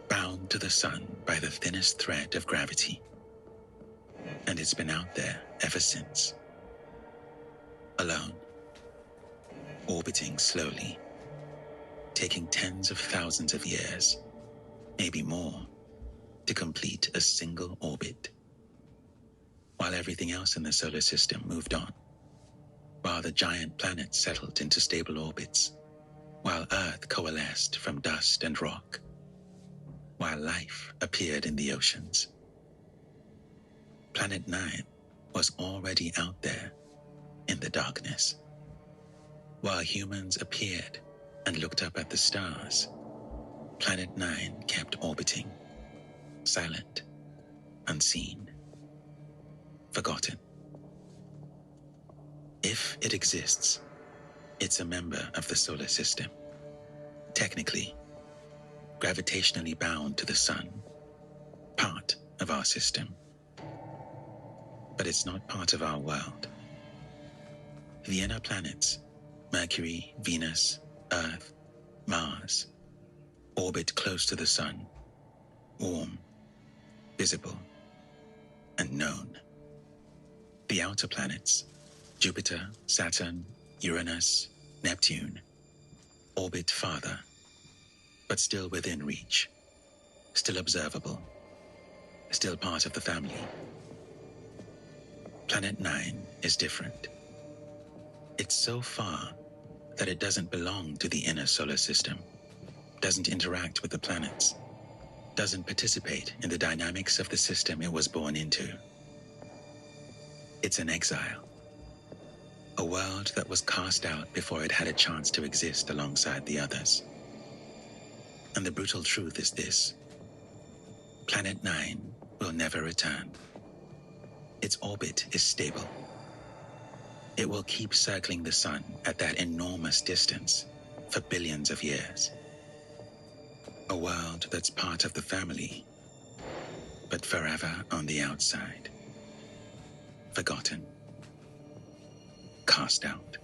bound to the sun by the thinnest thread of gravity. And it's been out there ever since. Alone. Orbiting slowly. Taking tens of thousands of years, maybe more, to complete a single orbit. While everything else in the solar system moved on. While the giant planets settled into stable orbits. While Earth coalesced from dust and rock. While life appeared in the oceans. Planet 9 was already out there in the darkness. While humans appeared and looked up at the stars, Planet 9 kept orbiting, silent, unseen, forgotten. If it exists, it's a member of the solar system. Technically, gravitationally bound to the sun, part of our system. But it's not part of our world. The inner planets, Mercury, Venus, Earth, Mars, orbit close to the sun, warm, visible, and known. The outer planets, Jupiter, Saturn, Uranus, Neptune, orbit farther, but still within reach, still observable, still part of the family. Planet 9 is different. It's so far that it doesn't belong to the inner solar system, doesn't interact with the planets, doesn't participate in the dynamics of the system it was born into. It's an exile. A world that was cast out before it had a chance to exist alongside the others. And the brutal truth is this: Planet 9 will never return. Its orbit is stable. It will keep circling the sun at that enormous distance for billions of years. A world that's part of the family, but forever on the outside. Forgotten. Cast out.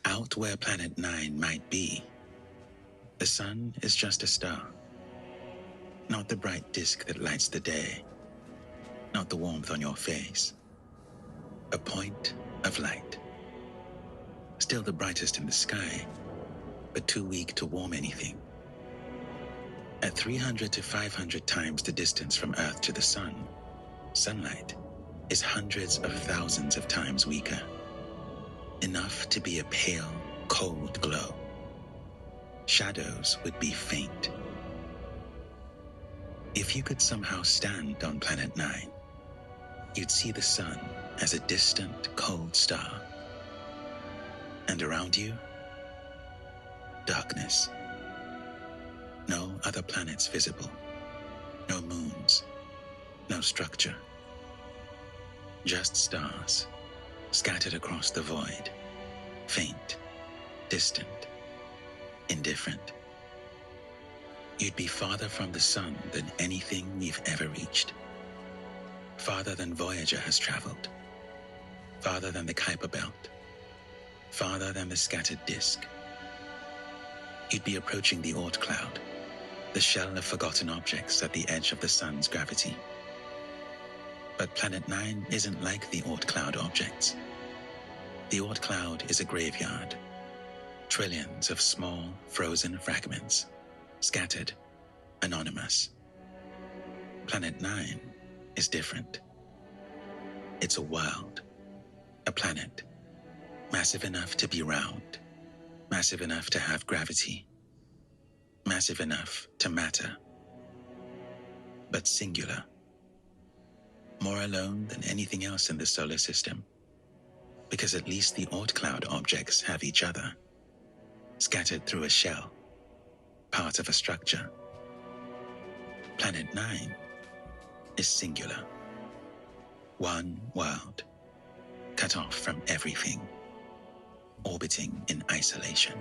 Out where Planet 9 might be, the sun is just a star. Not the bright disk that lights the day. Not the warmth on your face. A point of light. Still the brightest in the sky, but too weak to warm anything. At 300 to 500 times the distance from Earth to the Sun, sunlight is hundreds of thousands of times weaker, enough to be a pale, cold glow. Shadows would be faint. If you could somehow stand on Planet 9, you'd see the Sun as a distant, cold star. And around you, darkness. No other planets visible. No moons. No structure. Just stars, scattered across the void. Faint, distant, indifferent. You'd be farther from the Sun than anything we've ever reached. Farther than Voyager has traveled. Farther than the Kuiper Belt. Farther than the scattered disk. You'd be approaching the Oort cloud, the shell of forgotten objects at the edge of the Sun's gravity. But Planet 9 isn't like the Oort cloud objects. The Oort cloud is a graveyard. Trillions of small, frozen fragments, scattered, anonymous. Planet 9 is different. It's a world, a planet, massive enough to be round, massive enough to have gravity, massive enough to matter, but singular, more alone than anything else in the solar system, because at least the Oort cloud objects have each other, scattered through a shell, part of a structure. Planet 9 is singular. One world, cut off from everything, orbiting in isolation.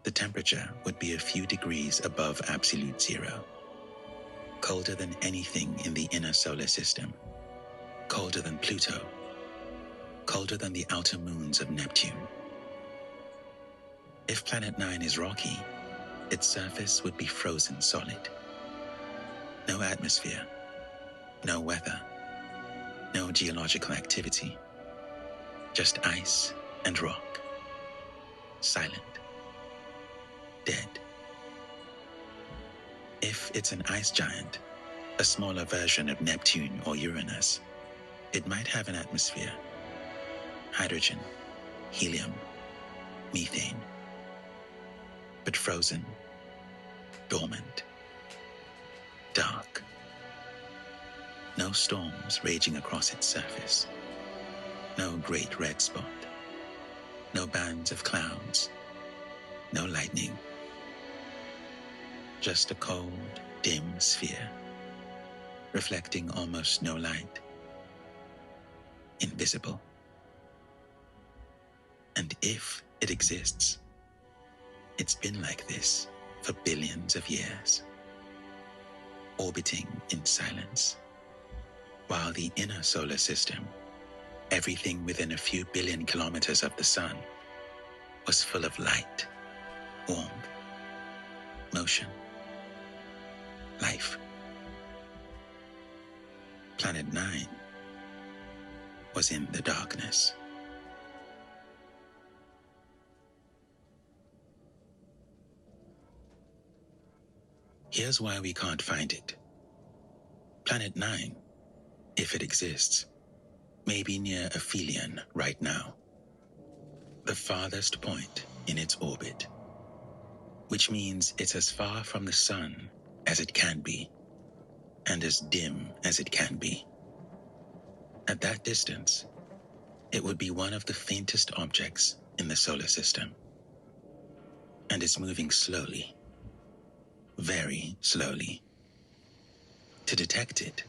The temperature would be a few degrees above absolute zero. Colder than anything in the inner solar system. Colder than Pluto. Colder than the outer moons of Neptune. If Planet 9 is rocky, its surface would be frozen solid. No atmosphere, no weather, no geological activity. Just ice and rock. Silent. Dead. If it's an ice giant, a smaller version of Neptune or Uranus, it might have an atmosphere. Hydrogen, helium, methane. But frozen, dormant, dark. No storms raging across its surface. No great red spot. No bands of clouds. No lightning. Just a cold, dim sphere, reflecting almost no light. Invisible. And if it exists, it's been like this for billions of years, orbiting in silence, while the inner solar system, everything within a few billion kilometers of the Sun, was full of light, warmth, motion, life. Planet 9 was in the darkness. Here's why we can't find it. Planet 9, if it exists, may be near Aphelion right now, the farthest point in its orbit, which means it's as far from the Sun as it can be, and as dim as it can be. At that distance, it would be one of the faintest objects in the solar system, and it's moving slowly. Very slowly. To detect it,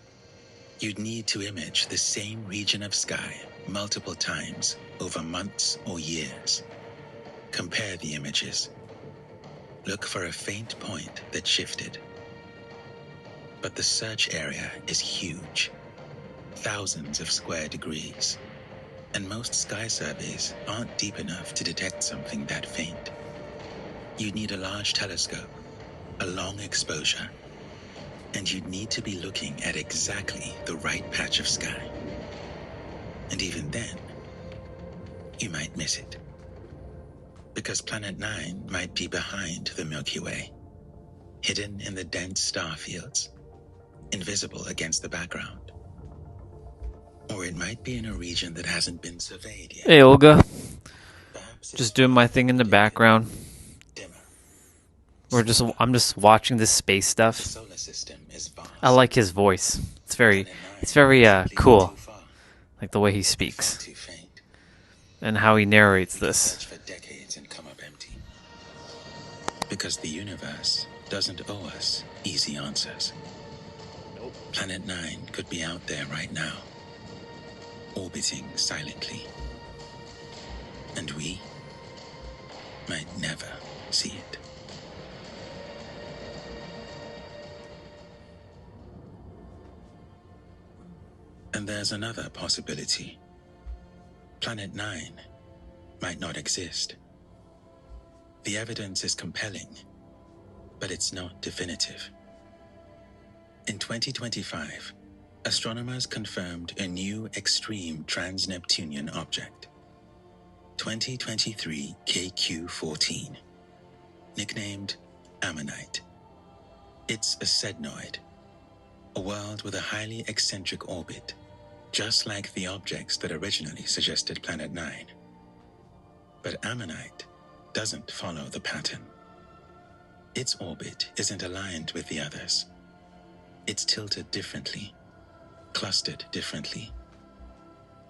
you'd need to image the same region of sky multiple times over months or years. Compare the images. Look for a faint point that shifted. But the search area is huge, thousands of square degrees, and most sky surveys aren't deep enough to detect something that faint. You'd need a large telescope, a long exposure, and you'd need to be looking at exactly the right patch of sky. And even then, you might miss it. Because Planet 9 might be behind the Milky Way, hidden in the dense star fields, invisible against the background. Or it might be in a region that hasn't been surveyed yet. Hey, Olga. Just doing my thing in the background. I'm just watching this space stuff. The solar system is vast. I like his voice. It's very cool. Like the way he speaks. And how he narrates this. For decades and come up empty. Because the universe doesn't owe us easy answers. Planet 9 could be out there right now, orbiting silently. And we might never see it. And there's another possibility. Planet 9 might not exist. The evidence is compelling, but it's not definitive. In 2025, astronomers confirmed a new extreme trans-Neptunian object, 2023 KQ-14, nicknamed Ammonite. It's a sednoid, a world with a highly eccentric orbit, just like the objects that originally suggested Planet 9. But Ammonite doesn't follow the pattern. Its orbit isn't aligned with the others. It's tilted differently, clustered differently.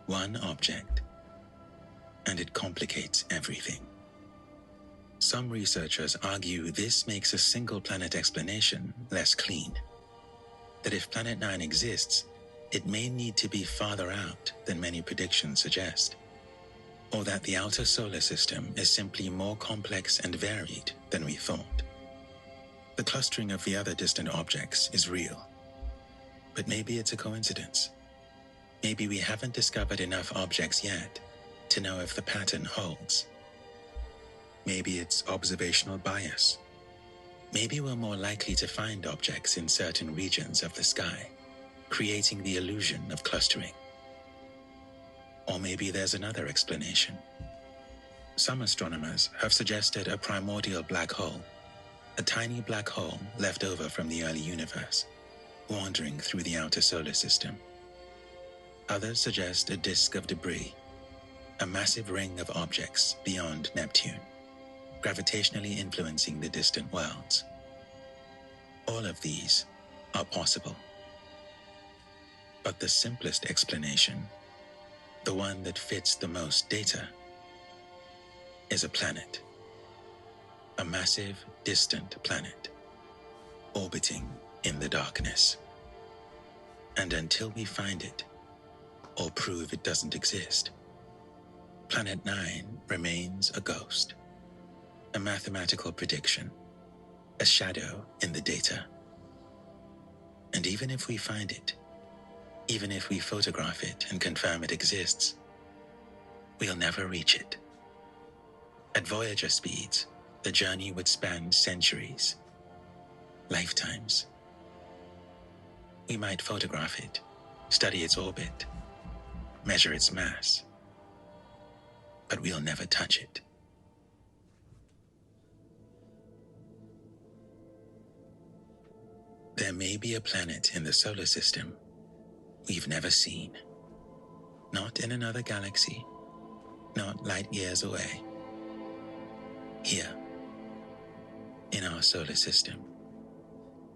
One object, and it complicates everything. Some researchers argue this makes a single planet explanation less clean. That if Planet 9 exists, it may need to be farther out than many predictions suggest. Or that the outer solar system is simply more complex and varied than we thought. The clustering of the other distant objects is real. But maybe it's a coincidence. Maybe we haven't discovered enough objects yet to know if the pattern holds. Maybe it's observational bias. Maybe we're more likely to find objects in certain regions of the sky, creating the illusion of clustering. Or maybe there's another explanation. Some astronomers have suggested a primordial black hole, a tiny black hole left over from the early universe, wandering through the outer solar system. Others suggest a disk of debris, a massive ring of objects beyond Neptune, gravitationally influencing the distant worlds. All of these are possible. But the simplest explanation, the one that fits the most data, is a planet. A massive, distant planet, orbiting in the darkness. And until we find it, or prove it doesn't exist, Planet 9 remains a ghost, a mathematical prediction, a shadow in the data. And even if we find it, even if we photograph it and confirm it exists, we'll never reach it. At Voyager speeds, the journey would span centuries, lifetimes. We might photograph it, study its orbit, measure its mass, but we'll never touch it. There may be a planet in the solar system we've never seen. Not in another galaxy, not light years away. Here, in our solar system,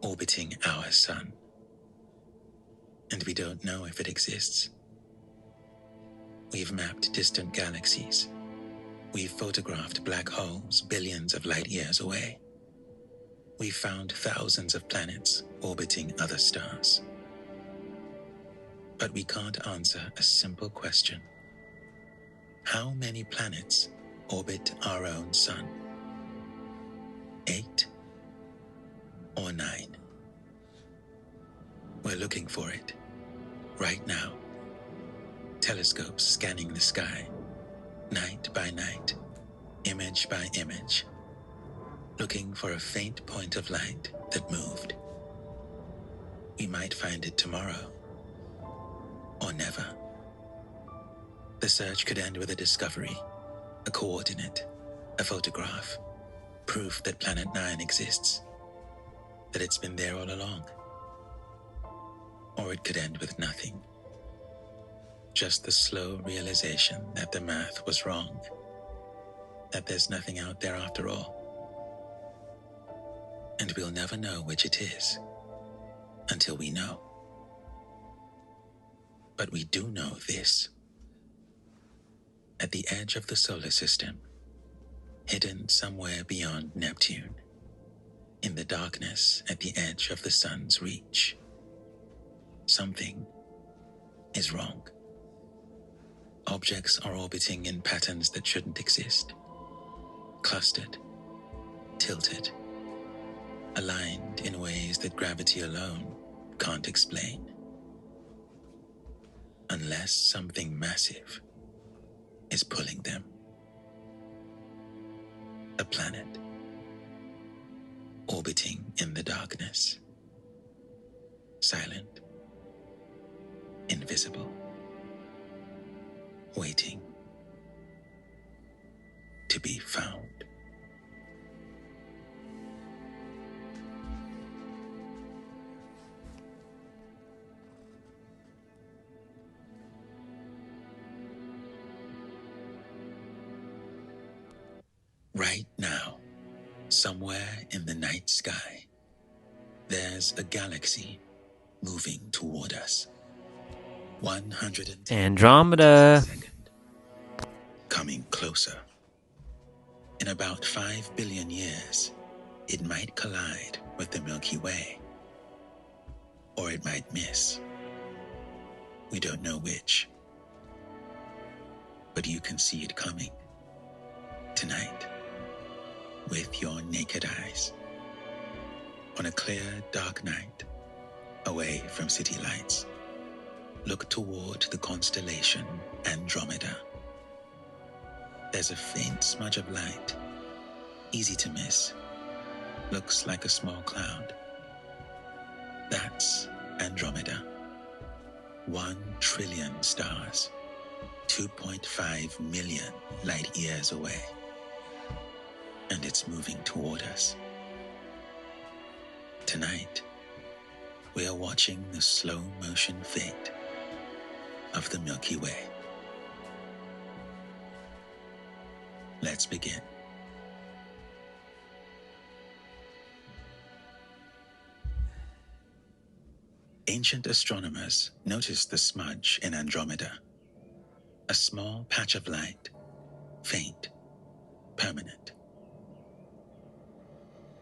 orbiting our sun. And we don't know if it exists. We've mapped distant galaxies. We've photographed black holes billions of light years away. We've found thousands of planets orbiting other stars. But we can't answer a simple question. How many planets orbit our own sun? 8 or 9? We're looking for it, right now. Telescopes scanning the sky, night by night, image by image, looking for a faint point of light that moved. We might find it tomorrow, or never. The search could end with a discovery, a coordinate, a photograph, proof that Planet 9 exists. that it's been there all along. Or it could end with nothing. Just the slow realization that the math was wrong, that there's nothing out there after all. And we'll never know which it is until we know. But we do know this. At the edge of the solar system, hidden somewhere beyond Neptune, in the darkness at the edge of the sun's reach, something is wrong. Objects are orbiting in patterns that shouldn't exist. Clustered, tilted, aligned in ways that gravity alone can't explain. Unless something massive is pulling them. A planet orbiting in the darkness. Silent, invisible, waiting to be found. Right now, somewhere in the night sky, there's a galaxy moving toward us. 110 Andromeda. Coming closer. In about 5 billion years, it might collide with the Milky Way. Or it might miss. We don't know which. But you can see it coming. Tonight. With your naked eyes. On a clear, dark night. Away from city lights. Look toward the constellation Andromeda. There's a faint smudge of light. Easy to miss. Looks like a small cloud. That's Andromeda. 1 trillion stars. 2.5 million light years away. And it's moving toward us. Tonight, we are watching the slow motion fate of the Milky Way. Let's begin. Ancient astronomers noticed the smudge in Andromeda. A small patch of light, faint, permanent.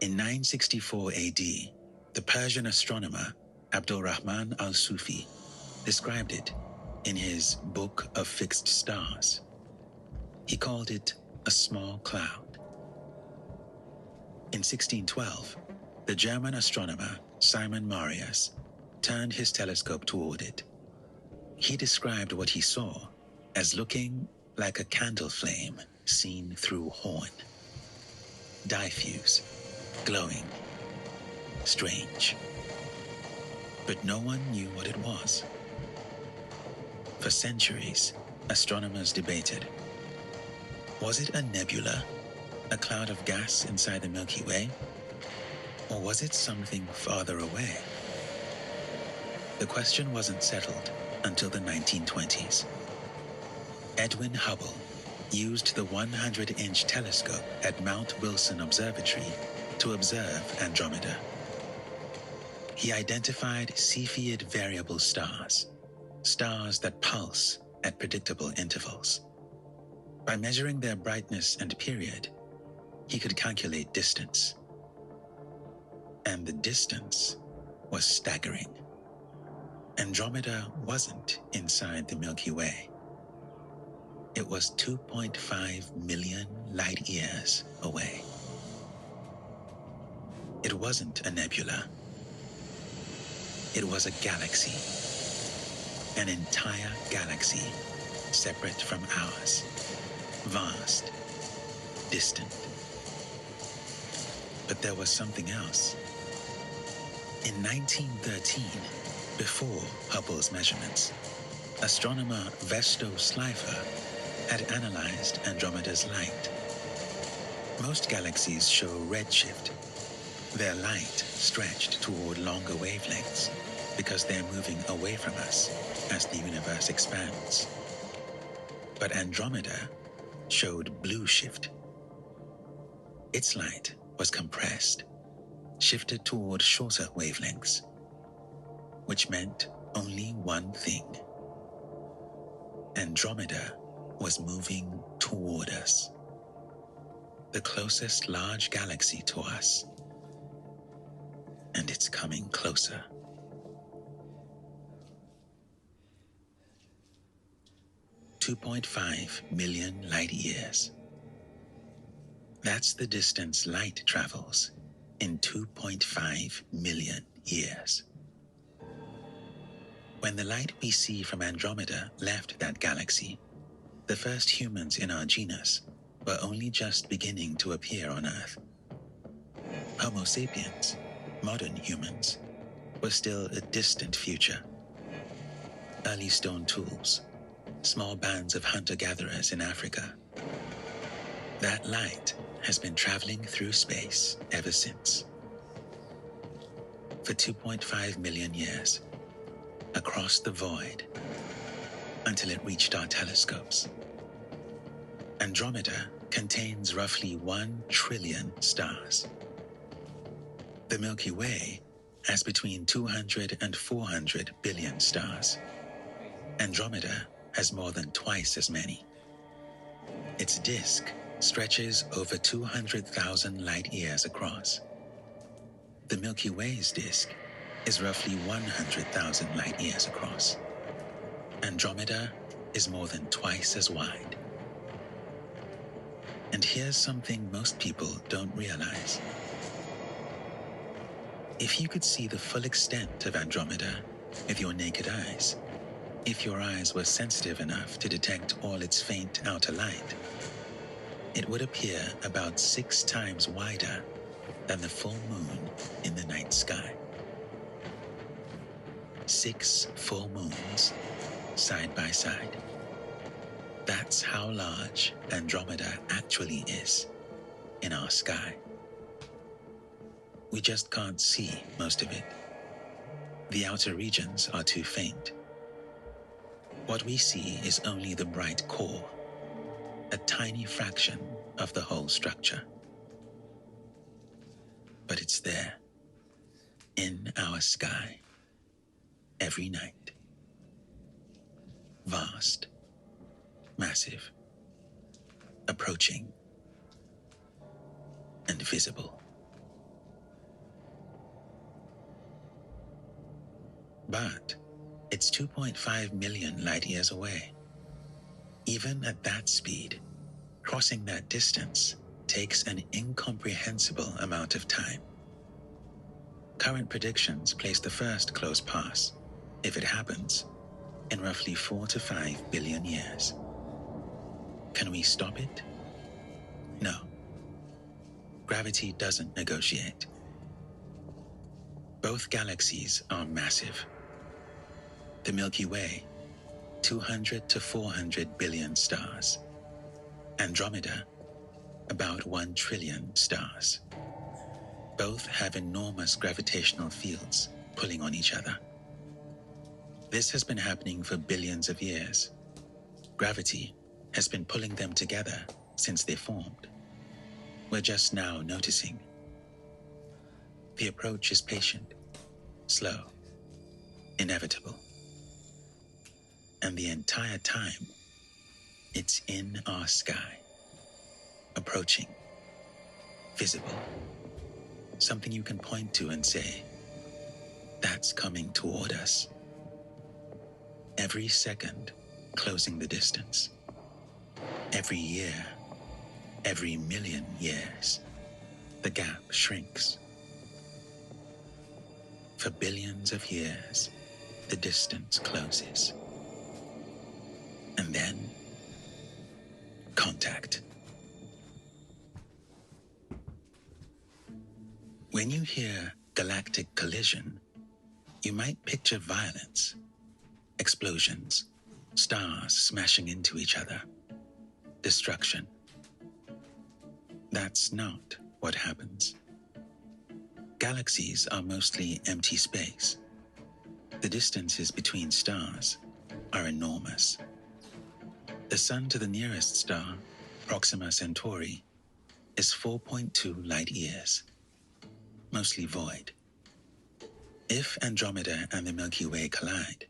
In 964 AD, the Persian astronomer Abdul Rahman al-Sufi described it in his Book of Fixed Stars. He called it a small cloud. In 1612, the German astronomer Simon Marius turned his telescope toward it. He described what he saw as looking like a candle flame seen through horn. Diffuse, glowing, strange. But no one knew what it was. For centuries, astronomers debated. Was it a nebula, a cloud of gas inside the Milky Way? Or was it something farther away? The question wasn't settled until the 1920s. Edwin Hubble used the 100-inch telescope at Mount Wilson Observatory to observe Andromeda. He identified Cepheid variable stars, stars that pulse at predictable intervals. By measuring their brightness and period, he could calculate distance. And the distance was staggering. Andromeda wasn't inside the Milky Way. It was 2.5 million light years away. It wasn't a nebula. It was a galaxy. An entire galaxy, separate from ours. Vast, distant. But there was something else. In 1913, before Hubble's measurements, astronomer Vesto Slipher had analyzed Andromeda's light. Most galaxies show redshift, Their light stretched toward longer wavelengths because they're moving away from us as the universe expands. But Andromeda showed blue shift. Its light was compressed, shifted toward shorter wavelengths, which meant only one thing. Andromeda was moving toward us, the closest large galaxy to us, and it's coming closer. $2.5 million light years. That's the distance light travels in 2.5 million years. When the light we see from Andromeda left that galaxy, the first humans in our genus were only just beginning to appear on Earth. Homo sapiens, modern humans, were still a distant future. Early stone tools, small bands of hunter-gatherers in Africa. That light has been traveling through space ever since. For 2.5 million years, across the void, until it reached our telescopes. Andromeda contains roughly 1 trillion stars. The Milky Way has between 200 and 400 billion stars. Andromeda has more than twice as many. Its disk stretches over 200,000 light years across. The Milky Way's disk is roughly 100,000 light years across. Andromeda is more than twice as wide. And here's something most people don't realize. If you could see the full extent of Andromeda with your naked eyes, if your eyes were sensitive enough to detect all its faint outer light, it would appear about 6 times wider than the full moon in the night sky. 6 full moons side by side. That's how large Andromeda actually is in our sky. We just can't see most of it. The outer regions are too faint. What we see is only the bright core, a tiny fraction of the whole structure. But it's there, in our sky, every night. Vast, massive, approaching, and visible. But it's 2.5 million light years away. Even at that speed, crossing that distance takes an incomprehensible amount of time. Current predictions place the first close pass, if it happens, in roughly 4 to 5 billion years. Can we stop it? No. Gravity doesn't negotiate. Both galaxies are massive. The Milky Way, 200 to 400 billion stars. Andromeda, about 1 trillion stars. Both have enormous gravitational fields pulling on each other. This has been happening for billions of years. Gravity has been pulling them together since they formed. We're just now noticing. The approach is patient, slow, inevitable. And the entire time, it's in our sky, approaching, visible, something you can point to and say, that's coming toward us. Every second, closing the distance. Every year, every million years, the gap shrinks. For billions of years, the distance closes. And then, contact. When you hear galactic collision, you might picture violence, explosions, stars smashing into each other, destruction. That's not what happens. Galaxies are mostly empty space. The distances between stars are enormous. The Sun to the nearest star, Proxima Centauri, is 4.2 light years, mostly void. If Andromeda and the Milky Way collide,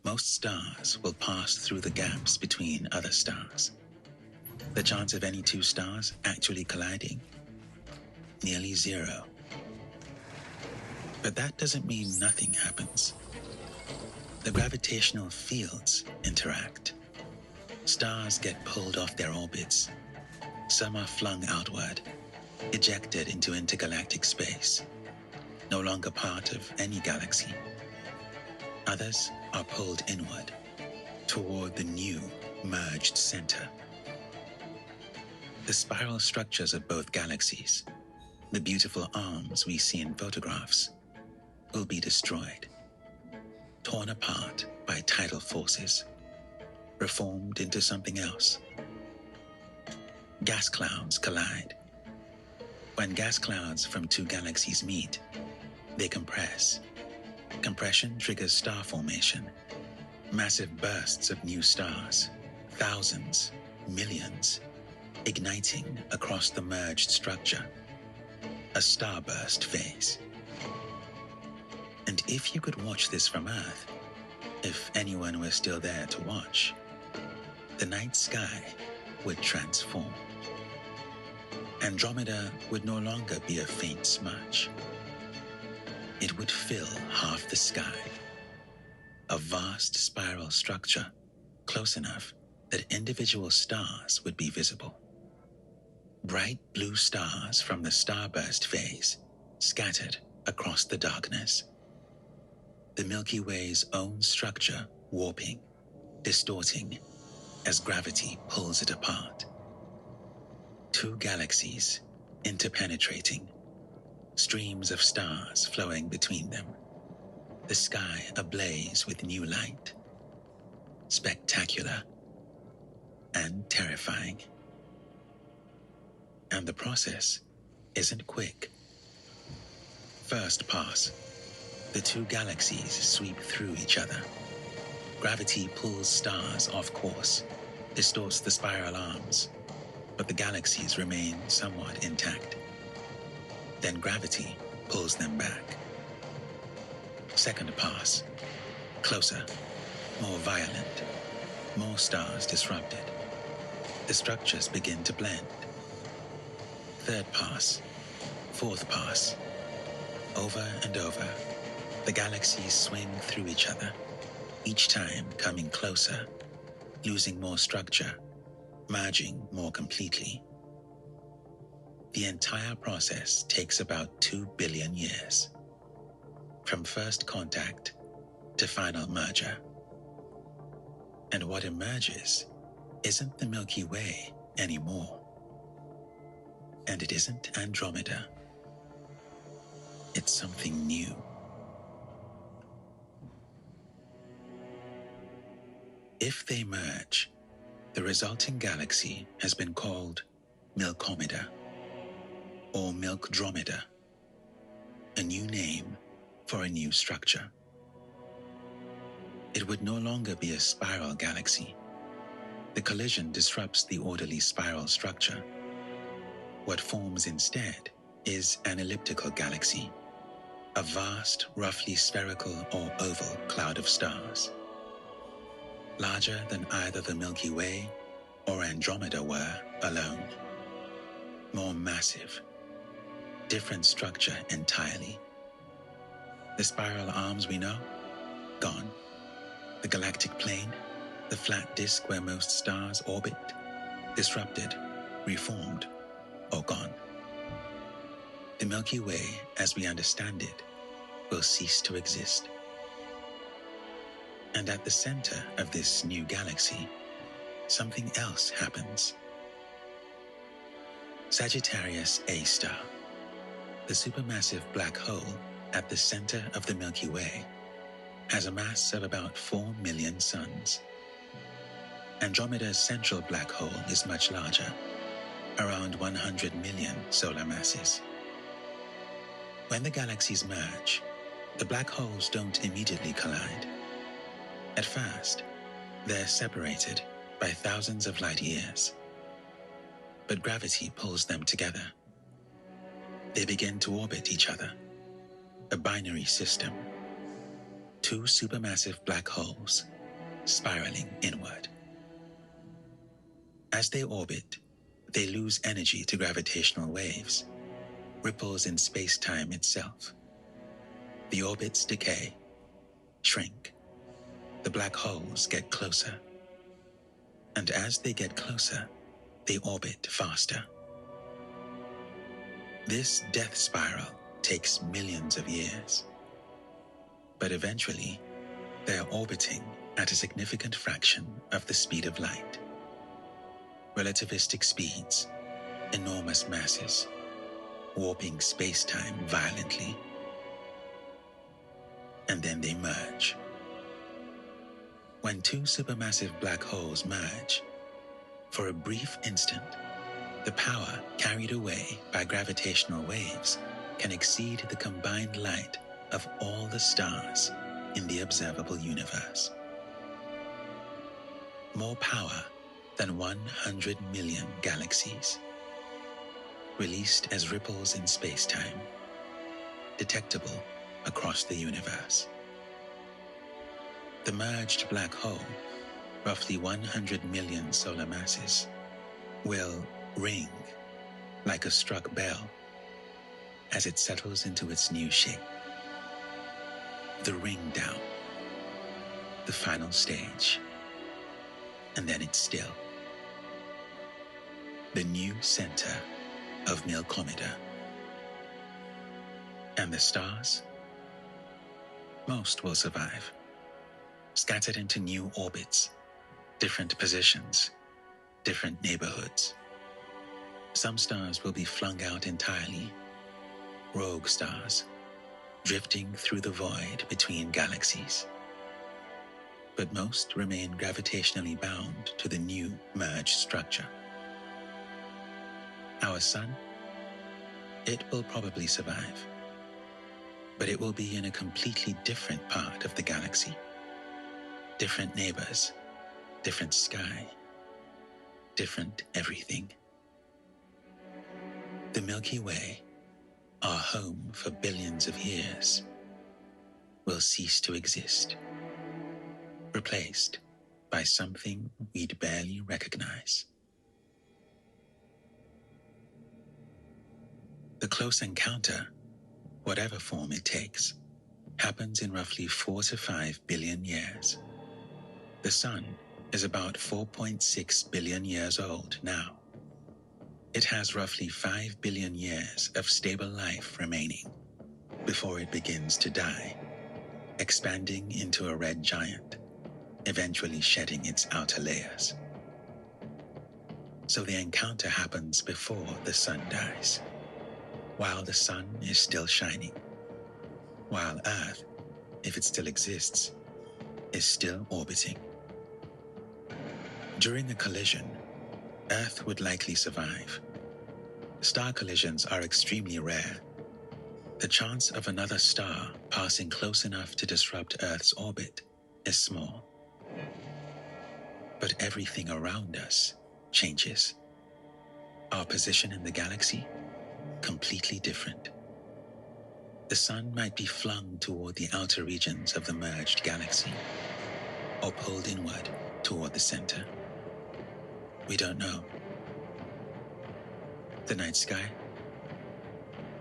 most stars will pass through the gaps between other stars. The chance of any two stars actually colliding? Nearly zero. But that doesn't mean nothing happens. The gravitational fields interact. Stars get pulled off their orbits. Some are flung outward, ejected into intergalactic space, no longer part of any galaxy. Others are pulled inward, toward the new, merged center. The spiral structures of both galaxies, the beautiful arms we see in photographs, will be destroyed, torn apart by tidal forces, reformed into something else. Gas clouds collide. When gas clouds from two galaxies meet, they compress. Compression triggers star formation, massive bursts of new stars, thousands, millions, igniting across the merged structure, a starburst phase. And if you could watch this from Earth, if anyone were still there to watch, the night sky would transform. Andromeda would no longer be a faint smudge. It would fill half the sky, a vast spiral structure close enough that individual stars would be visible. Bright blue stars from the starburst phase scattered across the darkness. The Milky Way's own structure warping, distorting, as gravity pulls it apart. Two galaxies interpenetrating, streams of stars flowing between them, the sky ablaze with new light. Spectacular and terrifying. And the process isn't quick. First pass, the two galaxies sweep through each other. Gravity pulls stars off course, distorts the spiral arms, but the galaxies remain somewhat intact. Then gravity pulls them back. Second pass, closer, more violent, more stars disrupted. The structures begin to blend. Third pass, fourth pass, over and over, the galaxies swing through each other, each time coming closer, losing more structure, merging more completely. The entire process takes about 2 billion years, from first contact to final merger. And what emerges isn't the Milky Way anymore. And it isn't Andromeda. It's something new. If they merge, the resulting galaxy has been called Milkomeda, or Milkdromeda, a new name for a new structure. It would no longer be a spiral galaxy. The collision disrupts the orderly spiral structure. What forms instead is an elliptical galaxy, a vast, roughly spherical or oval cloud of stars, larger than either the Milky Way or Andromeda were alone. More massive, different structure entirely. The spiral arms we know, gone. The galactic plane, the flat disk where most stars orbit, disrupted, reformed, or gone. The Milky Way, as we understand it, will cease to exist. And at the center of this new galaxy, something else happens. Sagittarius A star, the supermassive black hole at the center of the Milky Way, has a mass of about 4 million suns. Andromeda's central black hole is much larger, around 100 million solar masses. When the galaxies merge, the black holes don't immediately collide. At first, they're separated by thousands of light years. But gravity pulls them together. They begin to orbit each other, a binary system. Two supermassive black holes spiraling inward. As they orbit, they lose energy to gravitational waves, ripples in space-time itself. The orbits decay, shrink. The black holes get closer. And as they get closer, they orbit faster. This death spiral takes millions of years. But eventually, they're orbiting at a significant fraction of the speed of light. Relativistic speeds, enormous masses, warping space-time violently. And then they merge. When two supermassive black holes merge, for a brief instant, the power carried away by gravitational waves can exceed the combined light of all the stars in the observable universe. More power than 100 million galaxies, released as ripples in space-time, detectable across the universe. The merged black hole, roughly 100 million solar masses, will ring like a struck bell as it settles into its new shape. The ring down, the final stage, and then it's still. The new center of Milkomeda. And the stars? Most will survive, scattered into new orbits, different positions, different neighborhoods. Some stars will be flung out entirely, rogue stars, drifting through the void between galaxies. But most remain gravitationally bound to the new merged structure. Our sun? It will probably survive. But it will be in a completely different part of the galaxy. Different neighbors, different sky, different everything. The Milky Way, our home for billions of years, will cease to exist, replaced by something we'd barely recognize. The close encounter, whatever form it takes, happens in roughly 4 to 5 billion years. The sun is about 4.6 billion years old now. It has roughly 5 billion years of stable life remaining before it begins to die, expanding into a red giant, eventually shedding its outer layers. So the encounter happens before the sun dies, while the sun is still shining, while Earth, if it still exists, is still orbiting. During a collision, Earth would likely survive. Star collisions are extremely rare. The chance of another star passing close enough to disrupt Earth's orbit is small. But everything around us changes. Our position in the galaxy, completely different. The sun might be flung toward the outer regions of the merged galaxy, or pulled inward toward the center. We don't know. The night sky?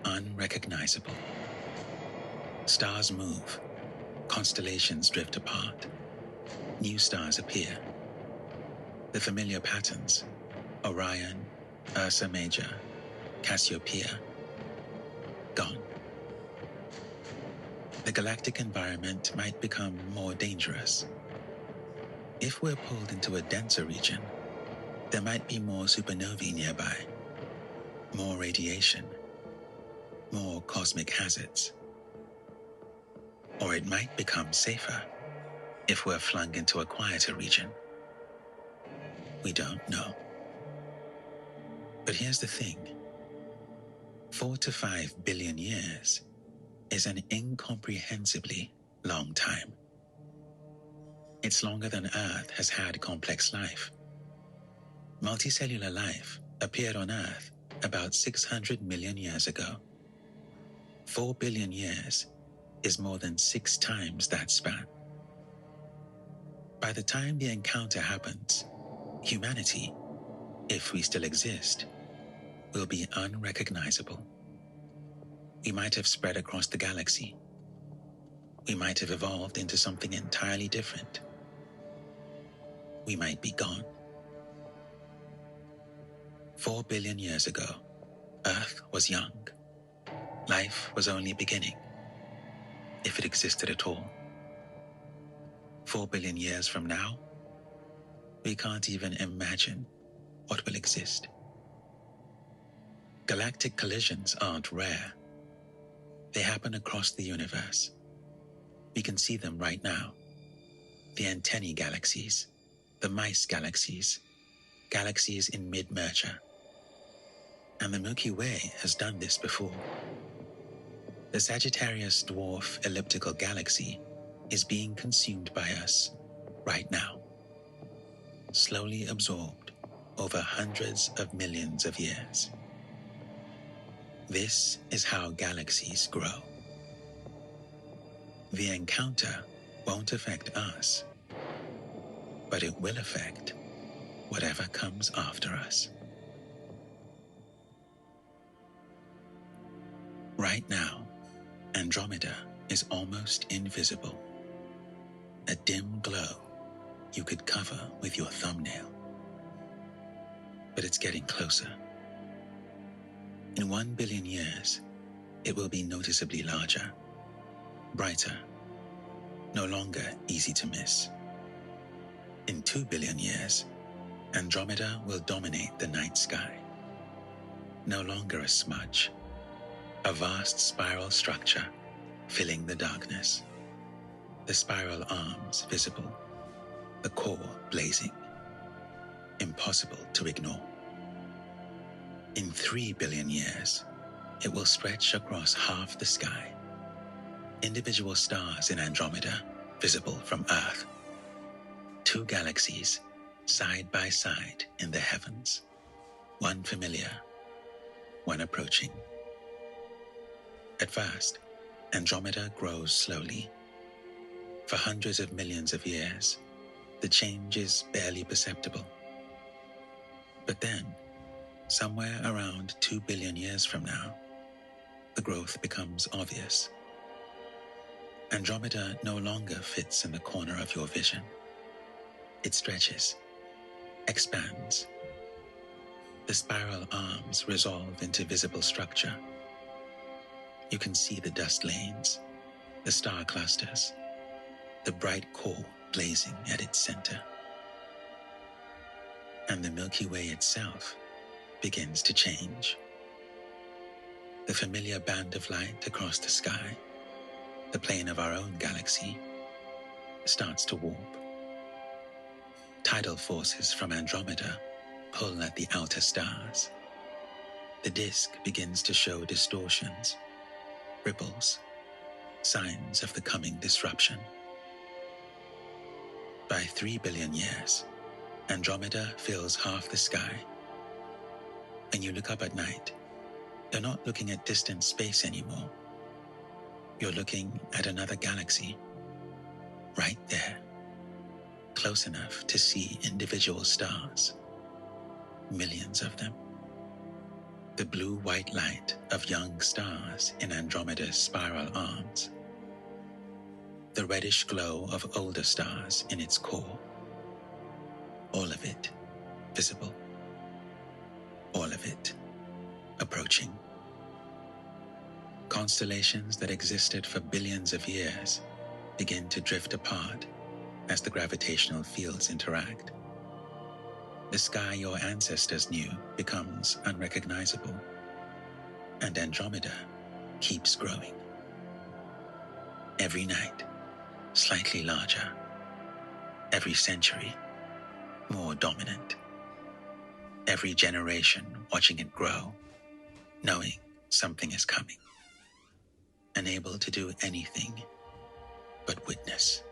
Unrecognizable. Stars move. Constellations drift apart. New stars appear. The familiar patterns, Orion, Ursa Major, Cassiopeia, gone. The galactic environment might become more dangerous. If we're pulled into a denser region, there might be more supernovae nearby, more radiation, more cosmic hazards. Or it might become safer if we're flung into a quieter region. We don't know. But here's the thing. 4 to 5 billion years is an incomprehensibly long time. It's longer than Earth has had complex life. Multicellular life appeared on Earth about 600 million years ago. 4 billion years is more than 6 times that span. By the time the encounter happens, humanity, if we still exist, will be unrecognizable. We might have spread across the galaxy. We might have evolved into something entirely different. We might be gone. 4 billion years ago, Earth was young. Life was only beginning, if it existed at all. 4 billion years from now, we can't even imagine what will exist. Galactic collisions aren't rare. They happen across the universe. We can see them right now. The antennae galaxies, the mice galaxies, galaxies in mid-merger. And the Milky Way has done this before. The Sagittarius dwarf elliptical galaxy is being consumed by us right now, slowly absorbed over hundreds of millions of years. This is how galaxies grow. The encounter won't affect us, but it will affect whatever comes after us. Right now, Andromeda is almost invisible. A dim glow you could cover with your thumbnail. But it's getting closer. In 1 billion years, it will be noticeably larger, brighter, no longer easy to miss. In 2 billion years, Andromeda will dominate the night sky. No longer a smudge, a vast spiral structure filling the darkness. The spiral arms visible, the core blazing, impossible to ignore. In 3 billion years, it will stretch across half the sky. Individual stars in Andromeda visible from Earth. 2 galaxies side by side in the heavens. One familiar, one approaching. At first, Andromeda grows slowly. For hundreds of millions of years, the change is barely perceptible. But then, somewhere around 2 billion years from now, the growth becomes obvious. Andromeda no longer fits in the corner of your vision. It stretches, expands. The spiral arms resolve into visible structure. You can see the dust lanes, the star clusters, the bright core blazing at its center. And the Milky Way itself begins to change. The familiar band of light across the sky, the plane of our own galaxy, starts to warp. Tidal forces from Andromeda pull at the outer stars. The disk begins to show distortions, ripples, signs of the coming disruption. By 3 billion years, Andromeda fills half the sky. When you look up at night, you're not looking at distant space anymore. You're looking at another galaxy, right there, close enough to see individual stars, millions of them. The blue-white light of young stars in Andromeda's spiral arms. The reddish glow of older stars in its core. All of it visible. All of it approaching. Constellations that existed for billions of years begin to drift apart as the gravitational fields interact. The sky your ancestors knew becomes unrecognizable, and Andromeda keeps growing. Every night, slightly larger. Every century, more dominant. Every generation watching it grow, knowing something is coming. unable to do anything but witness.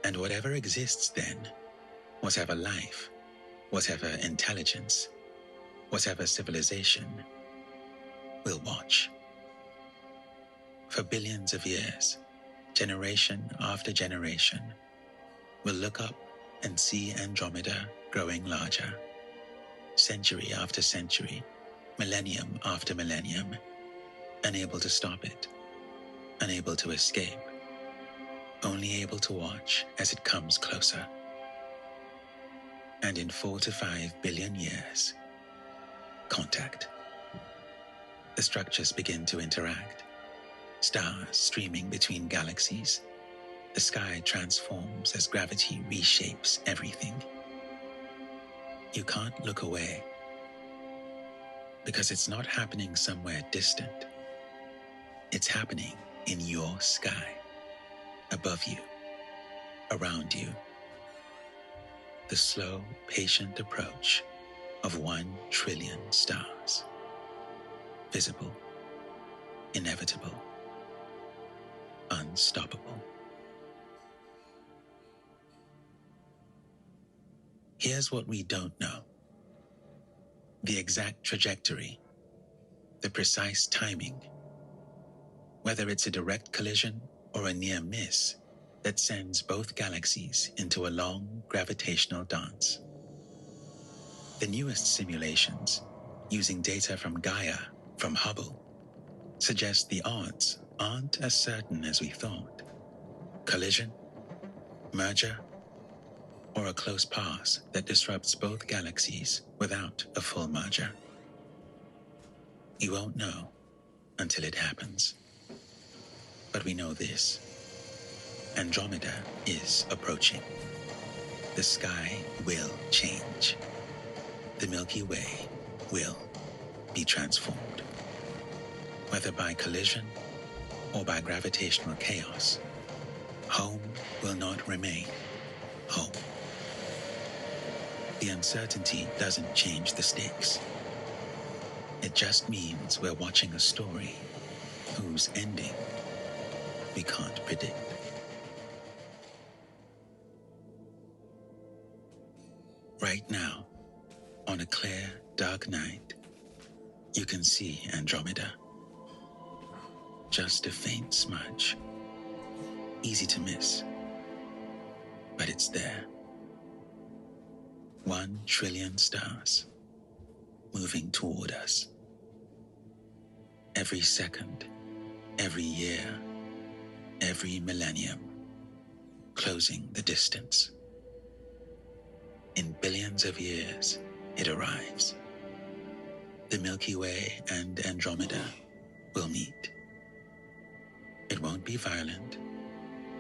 And whatever exists then, whatever life, whatever intelligence, whatever civilization, will watch. For billions of years, generation after generation, will look up and see Andromeda growing larger, century after century, millennium after millennium, unable to stop it, unable to escape, only able to watch as it comes closer. And in 4 to 5 billion years, contact. The structures begin to interact, stars streaming between galaxies. The sky transforms as gravity reshapes everything. You can't look away, because it's not happening somewhere distant. It's happening in your sky, above you, around you. The slow, patient approach of 1 trillion stars. Visible, inevitable, unstoppable. Here's what we don't know. The exact trajectory, the precise timing, whether it's a direct collision or a near miss that sends both galaxies into a long gravitational dance. The newest simulations, using data from Gaia, from Hubble, suggest the odds aren't as certain as we thought. Collision, merger, or a close pass that disrupts both galaxies without a full merger. You won't know until it happens. But we know this: Andromeda is approaching. The sky will change. The Milky Way will be transformed. Whether by collision or by gravitational chaos, home will not remain home. The uncertainty doesn't change the stakes. It just means we're watching a story whose ending we can't predict. Right now, on a clear, dark night, you can see Andromeda. Just a faint smudge. Easy to miss. But it's there. 1 trillion stars moving toward us. Every second, every year, every millennium, closing the distance. In billions of years, it arrives. The Milky Way and Andromeda will meet. It won't be violent,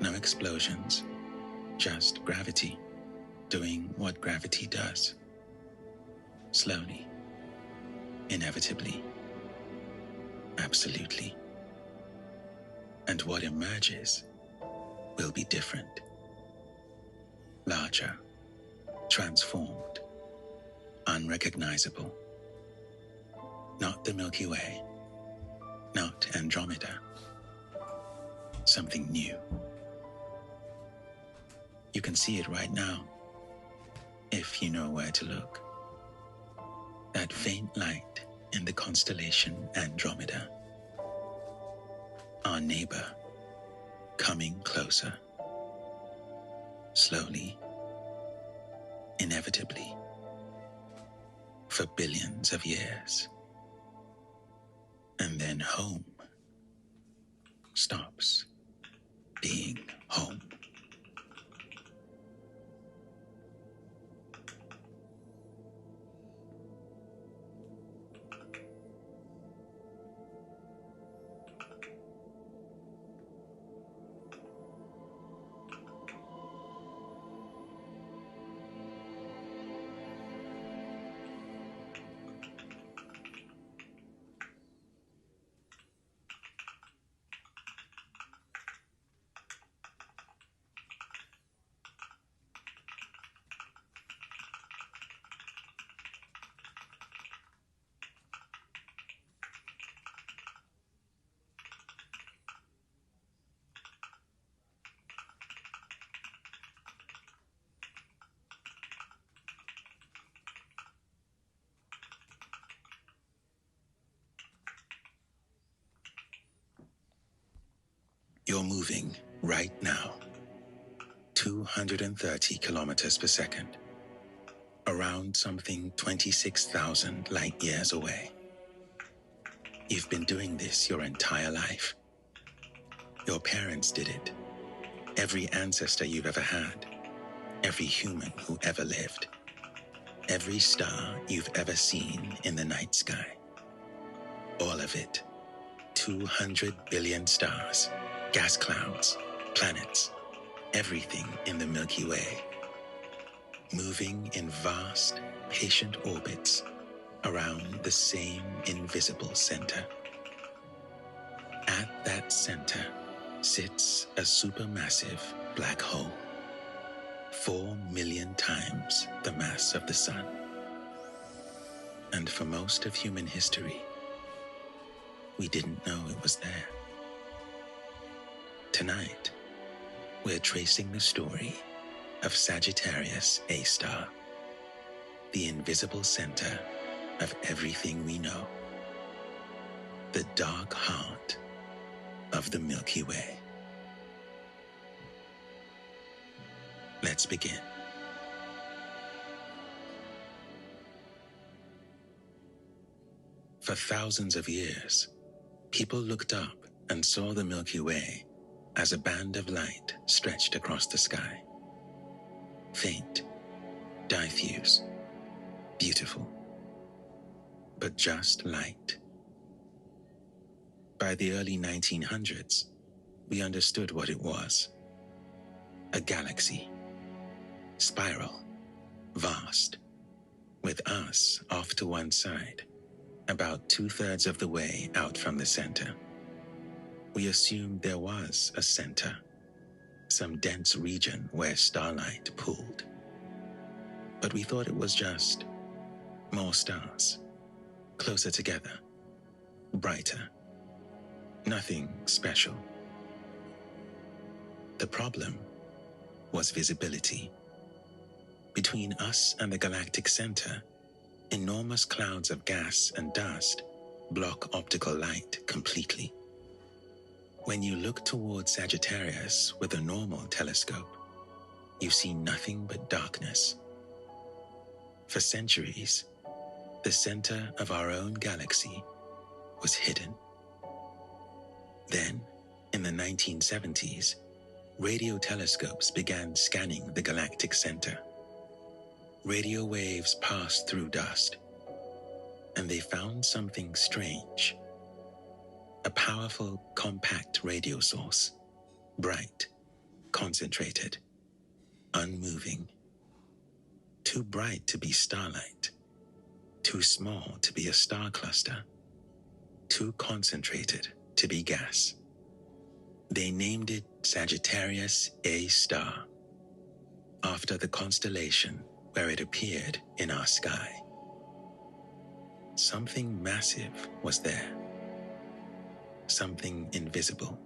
no explosions, just gravity doing what gravity does. Slowly, inevitably, absolutely. And what emerges will be different. Larger, transformed, unrecognizable. Not the Milky Way, not Andromeda. Something new. You can see it right now, if you know where to look. That faint light in the constellation Andromeda. Our neighbor, coming closer. Slowly, inevitably, for billions of years. And then home stops being home. You're moving right now, 230 kilometers per second, around something 26,000 light years away. You've been doing this your entire life. Your parents did it. Every ancestor you've ever had. Every human who ever lived. Every star you've ever seen in the night sky. All of it. 200 billion stars, gas clouds, planets, everything in the Milky Way. Moving in vast, patient orbits around the same invisible center. At that center sits a supermassive black hole, 4 million times the mass of the sun. And for most of human history, we didn't know it was there. Tonight, we're tracing the story of Sagittarius A star, the invisible center of everything we know, the dark heart of the Milky Way. Let's begin. For thousands of years, people looked up and saw the Milky Way as a band of light stretched across the sky. Faint, diffuse, beautiful, but just light. By the early 1900s, we understood what it was. A galaxy, spiral, vast, with us off to one side, about 2/3 of the way out from the center. We assumed there was a center, some dense region where starlight pooled. But we thought it was just more stars, closer together, brighter, nothing special. The problem was visibility. Between us and the galactic center, enormous clouds of gas and dust block optical light completely. When you look towards Sagittarius with a normal telescope, you see nothing but darkness. For centuries, the center of our own galaxy was hidden. Then, in the 1970s, radio telescopes began scanning the galactic center. Radio waves passed through dust, and they found something strange. A powerful, compact radio source, bright, concentrated, unmoving. Too bright to be starlight, too small to be a star cluster, too concentrated to be gas. They named it Sagittarius A star, after the constellation where it appeared in our sky. Something massive was there. Something invisible,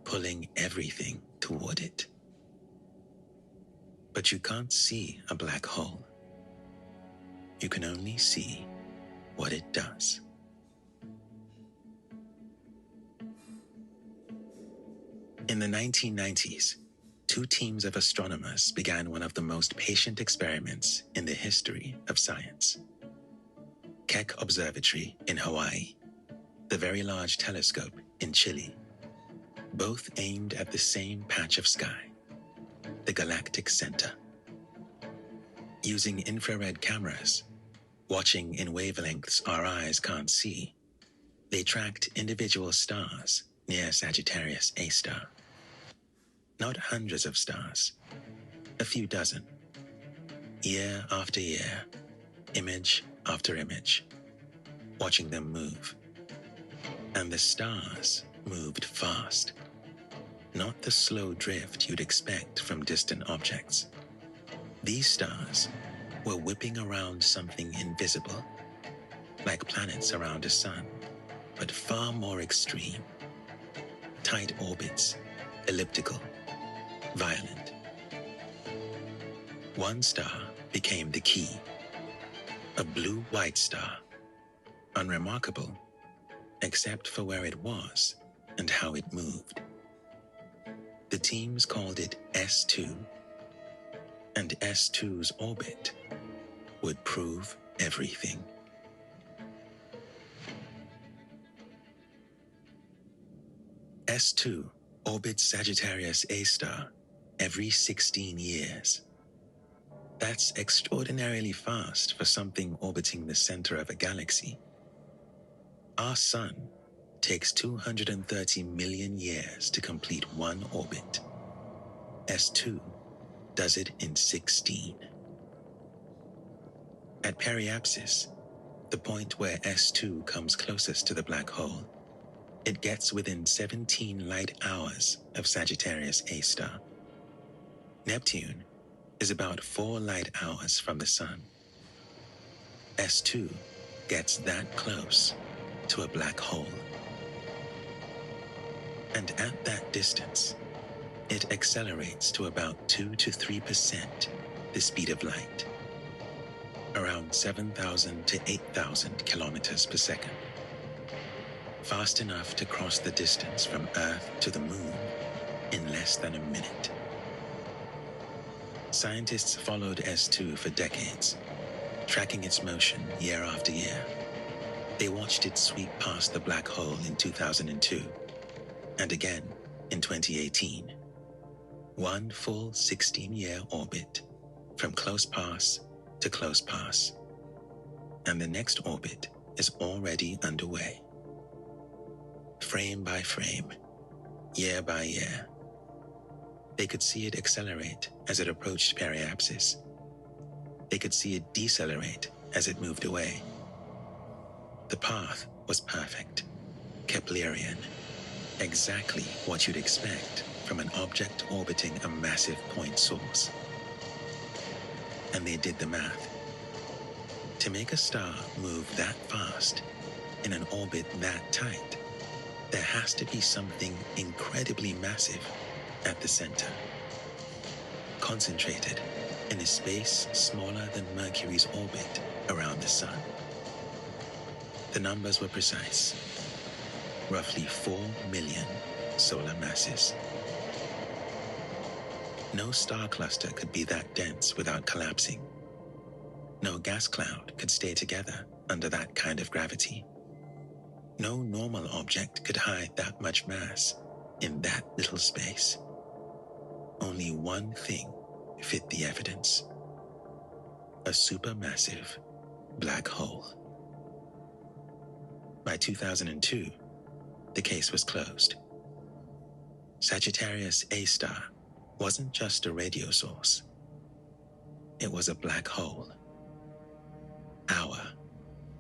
pulling everything toward it. But you can't see a black hole. You can only see what it does. In the 1990s, two teams of astronomers began one of the most patient experiments in the history of science. Keck Observatory in Hawaii, the Very Large Telescope in Chile, both aimed at the same patch of sky, the galactic center. Using infrared cameras, watching in wavelengths our eyes can't see, they tracked individual stars near Sagittarius A star. Not hundreds of stars, a few dozen. Year after year, image after image, watching them move. And the stars moved fast. Not the slow drift you'd expect from distant objects. These stars were whipping around something invisible, like planets around a sun, but far more extreme. Tight orbits, elliptical, violent. One star became the key, a blue-white star, unremarkable except for where it was and how it moved. The teams called it S2, and S2's orbit would prove everything. S2 orbits Sagittarius A star every 16 years. That's extraordinarily fast for something orbiting the center of a galaxy. Our sun takes 230 million years to complete one orbit. S2 does it in 16. At periapsis, the point where S2 comes closest to the black hole, it gets within 17 light hours of Sagittarius A star. Neptune is about 4 light hours from the sun. S2 gets that close to a black hole. And at that distance, it accelerates to about 2 to 3% the speed of light, around 7,000 to 8,000 kilometers per second. Fast enough to cross the distance from Earth to the Moon in less than a minute. Scientists followed S2 for decades, tracking its motion year after year. They watched it sweep past the black hole in 2002, and again in 2018. One full 16-year orbit, from close pass to close pass. And the next orbit is already underway. Frame by frame, year by year, they could see it accelerate as it approached periapsis. They could see it decelerate as it moved away. The path was perfect, Keplerian, exactly what you'd expect from an object orbiting a massive point source. And they did the math. To make a star move that fast in an orbit that tight, there has to be something incredibly massive at the center, concentrated in a space smaller than Mercury's orbit around the sun. The numbers were precise. Roughly 4 million solar masses. No star cluster could be that dense without collapsing. No gas cloud could stay together under that kind of gravity. No normal object could hide that much mass in that little space. Only one thing fit the evidence: a supermassive black hole. By 2002, the case was closed. Sagittarius A star wasn't just a radio source. It was a black hole. Our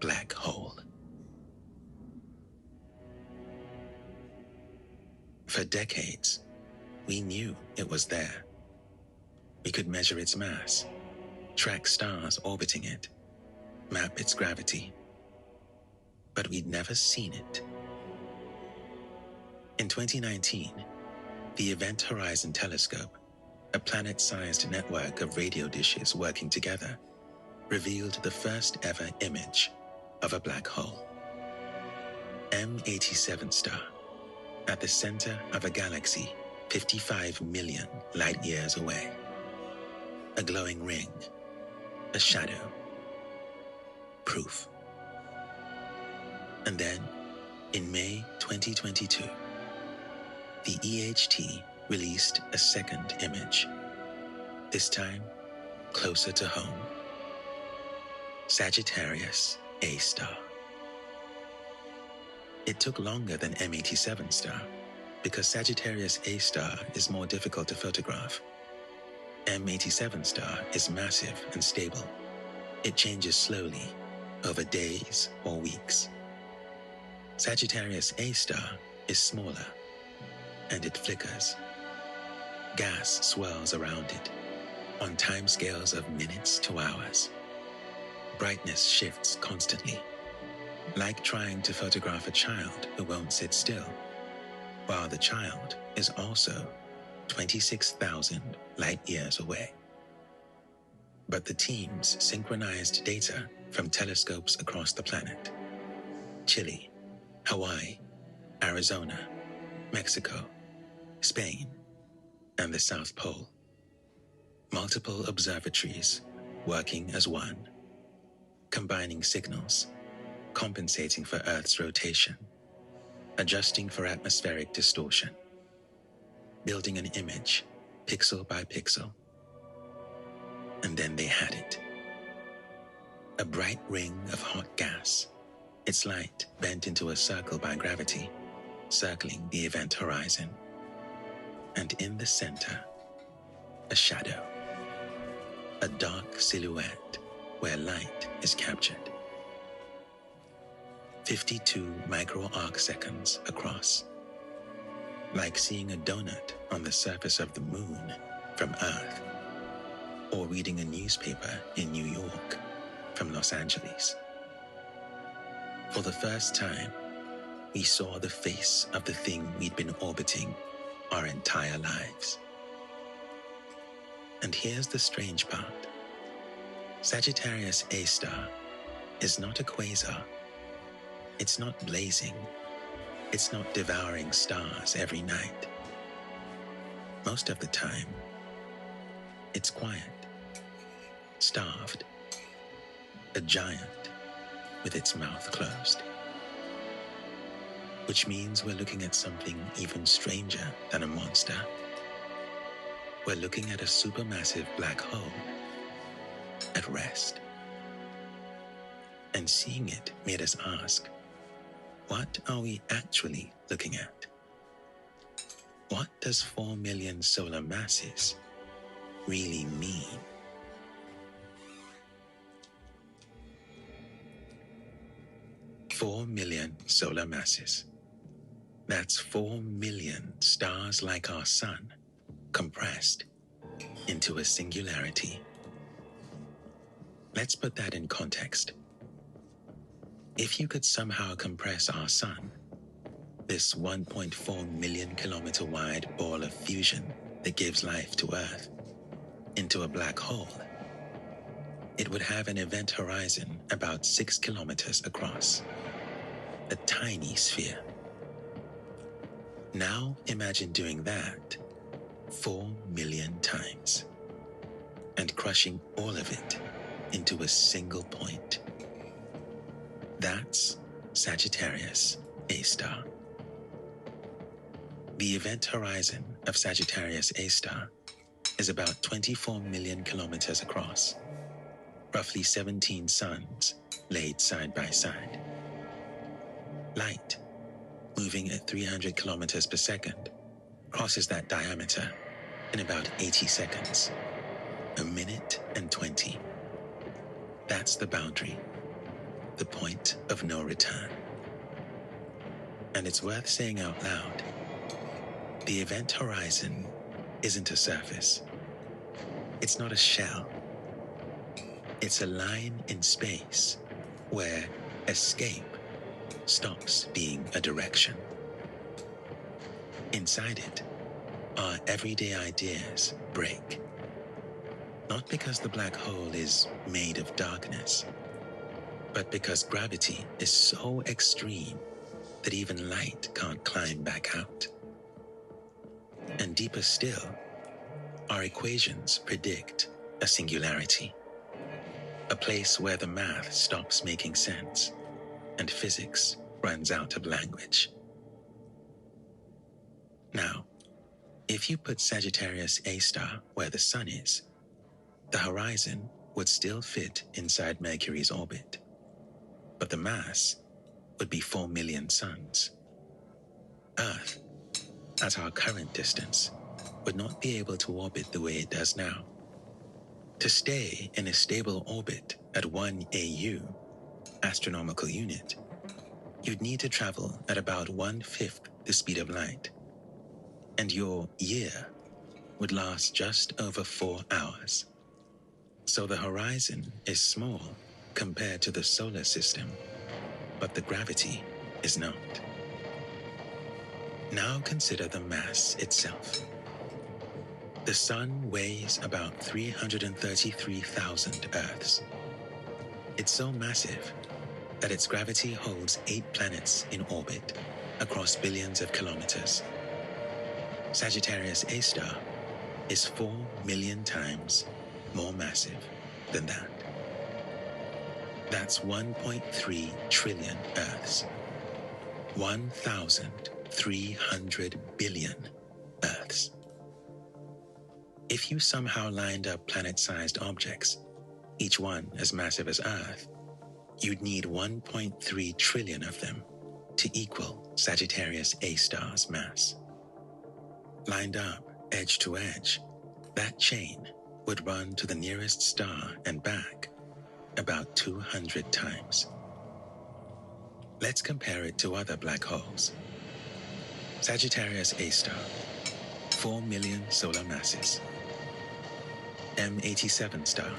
black hole. For decades, we knew it was there. We could measure its mass, track stars orbiting it, map its gravity. But we'd never seen it. In 2019, the Event Horizon Telescope, a planet-sized network of radio dishes working together, revealed the first ever image of a black hole. M87 star, at the center of a galaxy 55 million light years away. A glowing ring, a shadow, proof. And then, in May 2022, the EHT released a second image, this time closer to home. Sagittarius A star. It took longer than M87 star because Sagittarius A star is more difficult to photograph. M87 star is massive and stable. It changes slowly over days or weeks. Sagittarius A star is smaller, and it flickers. Gas swirls around it, on timescales of minutes to hours. Brightness shifts constantly, like trying to photograph a child who won't sit still, while the child is also 26,000 light years away. But the teams synchronized data from telescopes across the planet. Chile, Hawaii, Arizona, Mexico, Spain, and the South Pole. Multiple observatories working as one, combining signals, compensating for Earth's rotation, adjusting for atmospheric distortion, building an image pixel by pixel. And then they had it. A bright ring of hot gas, its light bent into a circle by gravity, circling the event horizon. And in the center, a shadow, a dark silhouette where light is captured. 52 micro-arc-seconds across, like seeing a donut on the surface of the moon from Earth, or reading a newspaper in New York from Los Angeles. For the first time, we saw the face of the thing we'd been orbiting our entire lives. And here's the strange part. Sagittarius A star is not a quasar. It's not blazing. It's not devouring stars every night. Most of the time, it's quiet, starved, a giant with its mouth closed. Which means we're looking at something even stranger than a monster. We're looking at a supermassive black hole at rest. And seeing it made us ask, what are we actually looking at? What does 4 million solar masses really mean? $4 million solar masses. That's 4 million stars like our sun, compressed into a singularity. Let's put that in context. If you could somehow compress our sun, this 1.4 million kilometer wide ball of fusion that gives life to Earth, into a black hole, it would have an event horizon about 6 kilometers across. A tiny sphere. Now imagine doing that 4 million times and crushing all of it into a single point. That's Sagittarius A star. The event horizon of Sagittarius A star is about 24 million kilometers across, roughly 17 suns laid side by side. Light, moving at 300 kilometers per second, crosses that diameter in about 80 seconds, a minute and 20. That's the boundary, the point of no return. And it's worth saying out loud, the event horizon isn't a surface. It's not a shell. It's a line in space where escape stops being a direction. Inside it, our everyday ideas break. Not because the black hole is made of darkness, but because gravity is so extreme that even light can't climb back out. And deeper still, our equations predict a singularity, a place where the math stops making sense and physics runs out of language. Now, if you put Sagittarius A star where the sun is, the horizon would still fit inside Mercury's orbit, but the mass would be 4 million suns. Earth, at our current distance, would not be able to orbit the way it does now. To stay in a stable orbit at 1 AU, astronomical unit, you'd need to travel at about 1/5 the speed of light, and your year would last just over 4 hours. So the horizon is small compared to the solar system, but the gravity is not. Now consider the mass itself. The sun weighs about 333,000 Earths. It's so massive that its gravity holds 8 planets in orbit across billions of kilometers. Sagittarius A star is 4 million times more massive than that. That's 1.3 trillion Earths. 1,300 billion Earths. If you somehow lined up planet-sized objects, each one as massive as Earth, you'd need 1.3 trillion of them to equal Sagittarius A star's mass. Lined up edge to edge, that chain would run to the nearest star and back about 200 times. Let's compare it to other black holes. Sagittarius A star, 4 million solar masses. M87 star,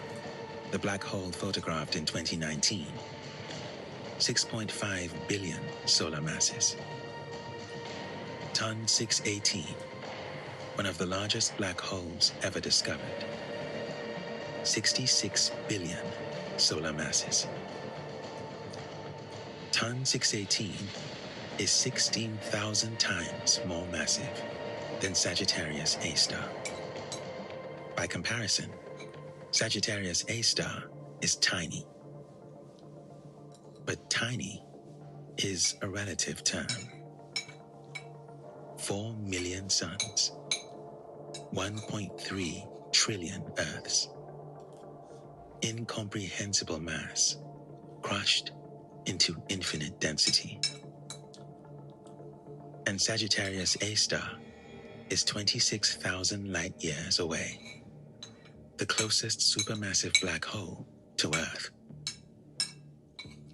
the black hole photographed in 2019, 6.5 billion solar masses. Ton 618, one of the largest black holes ever discovered, 66 billion solar masses. Ton 618 is 16,000 times more massive than Sagittarius A star. By comparison, Sagittarius A star is tiny. But tiny is a relative term. 4 million suns, 1.3 trillion Earths. Incomprehensible mass, crushed into infinite density. And Sagittarius A star is 26,000 light years away, the closest supermassive black hole to Earth.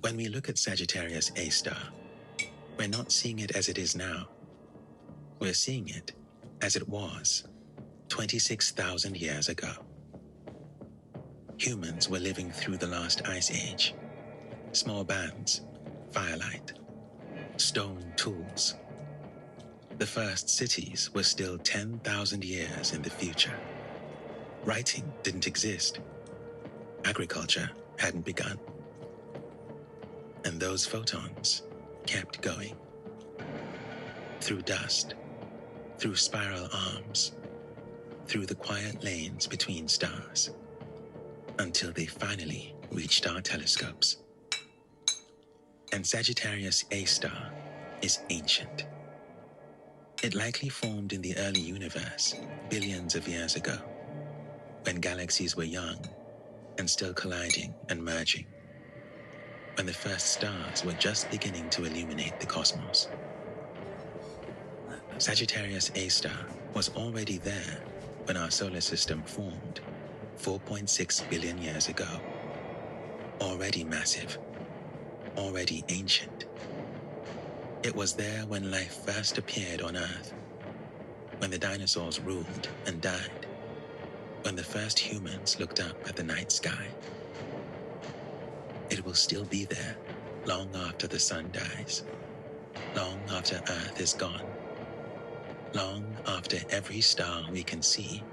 When we look at Sagittarius A star, we're not seeing it as it is now. We're seeing it as it was 26,000 years ago. Humans were living through the last ice age. Small bands, firelight, stone tools. The first cities were still 10,000 years in the future. Writing didn't exist. Agriculture hadn't begun. And those photons kept going. Through dust, through spiral arms, through the quiet lanes between stars, until they finally reached our telescopes. And Sagittarius A star is ancient. It likely formed in the early universe billions of years ago, when galaxies were young and still colliding and merging, when the first stars were just beginning to illuminate the cosmos. Sagittarius A star was already there when our solar system formed 4.6 billion years ago. Already massive, already ancient. It was there when life first appeared on Earth, when the dinosaurs ruled and died, when the first humans looked up at the night sky. It will still be there long after the sun dies, long after Earth is gone, long after every star we can see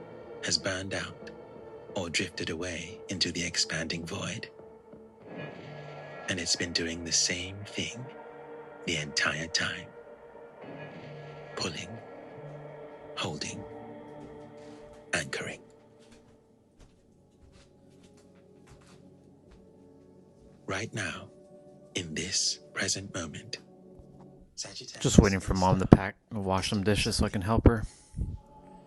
has burned out or drifted away into the expanding void. And it's been doing the same thing the entire time. Pulling, holding, anchoring. Right now, in this present moment, Just waiting for Mom to pack and wash some dishes so I can help her.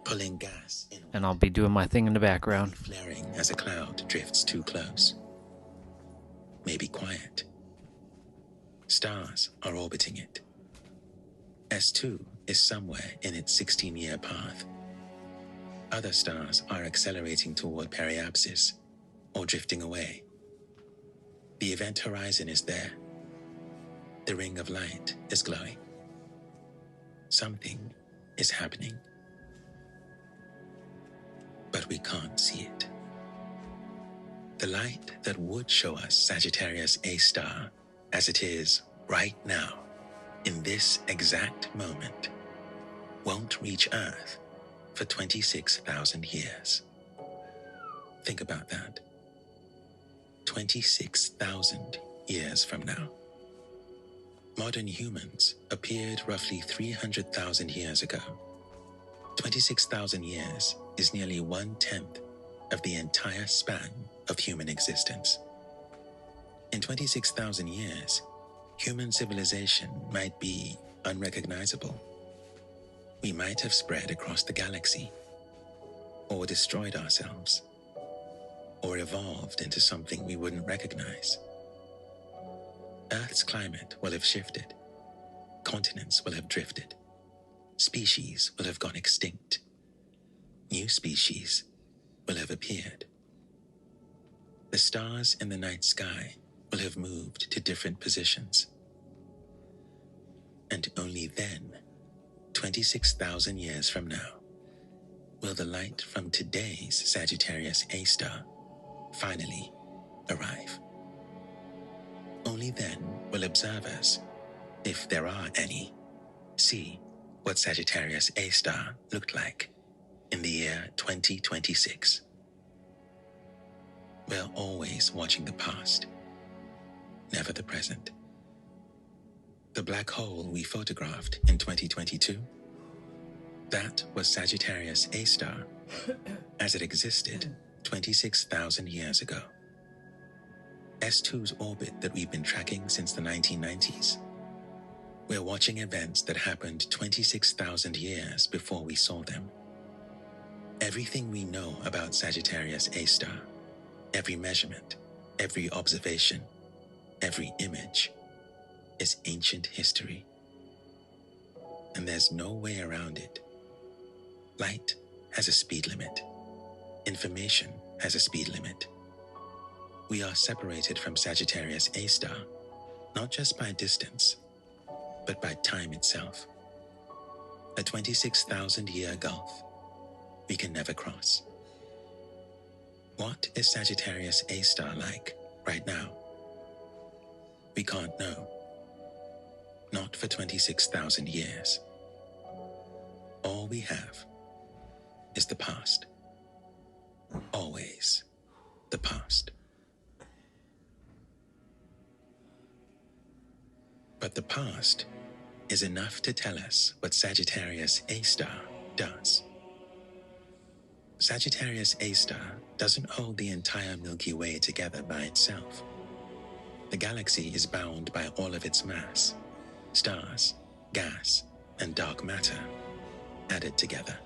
Pulling gas in, And I'll be doing my thing in the background. flaring as a cloud drifts too close. Maybe quiet. Stars are orbiting it. S2 is somewhere in its 16-year path. Other stars are accelerating toward periapsis or drifting away. The event horizon is there. The ring of light is glowing. Something is happening. But we can't see it. The light that would show us Sagittarius A star as it is right now, in this exact moment, won't reach Earth for 26,000 years. Think about that. 26,000 years from now. Modern humans appeared roughly 300,000 years ago. 26,000 years is nearly 1/10 of the entire span of human existence. In 26,000 years, human civilization might be unrecognizable. We might have spread across the galaxy, or destroyed ourselves, or evolved into something we wouldn't recognize. Earth's climate will have shifted. Continents will have drifted. Species will have gone extinct. New species will have appeared. The stars in the night sky will have moved to different positions. And only then, 26,000 years from now, will the light from today's Sagittarius A star finally arrive. Only then will observers, if there are any, see what Sagittarius A star looked like in the year 2026. We're always watching the past, never the present. The black hole we photographed in 2022, that was Sagittarius A star as it existed 26,000 years ago. S2's orbit that we've been tracking since the 1990s. We're watching events that happened 26,000 years before we saw them. Everything we know about Sagittarius A star, every measurement, every observation, every image, is ancient history. And there's no way around it. Light has a speed limit. Information has a speed limit. We are separated from Sagittarius A star, not just by distance, but by time itself. A 26,000-year gulf we can never cross. What is Sagittarius A star like right now? We can't know. Not for 26,000 years. All we have is the past. Always the past. But the past is enough to tell us what Sagittarius A star does. Sagittarius A star doesn't hold the entire Milky Way together by itself. The galaxy is bound by all of its mass, stars, gas, and dark matter added together.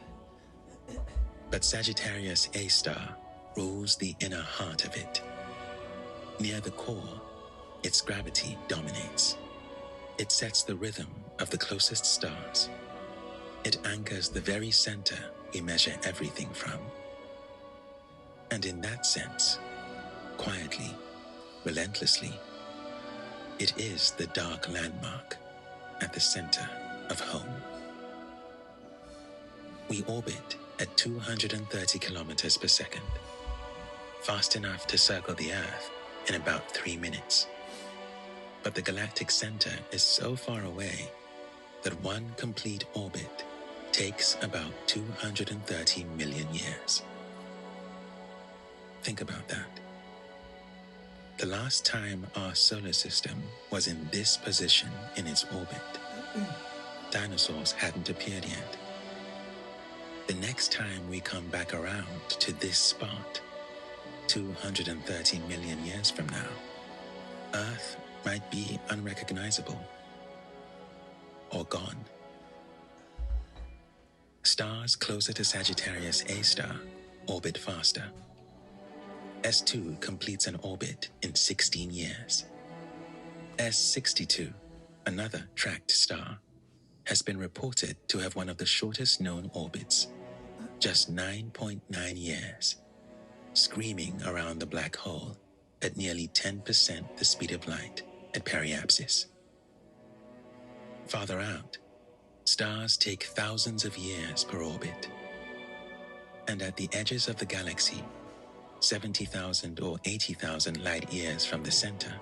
But Sagittarius A star rules the inner heart of it. Near the core, its gravity dominates. It sets the rhythm of the closest stars. It anchors the very center we measure everything from. And in that sense, quietly, relentlessly, it is the dark landmark at the center of home. We orbit at 230 kilometers per second, fast enough to circle the Earth in about 3 minutes. But the galactic center is so far away that one complete orbit takes about 230 million years. Think about that. The last time our solar system was in this position in its orbit, dinosaurs hadn't appeared yet. The next time we come back around to this spot, 230 million years from now, Earth might be unrecognizable or gone. Stars closer to Sagittarius A star orbit faster. S2 completes an orbit in 16 years. S62, another tracked star, has been reported to have one of the shortest known orbits, just 9.9 years, screaming around the black hole at nearly 10% the speed of light at periapsis. Farther out, stars take thousands of years per orbit. And at the edges of the galaxy, 70,000 or 80,000 light years from the center,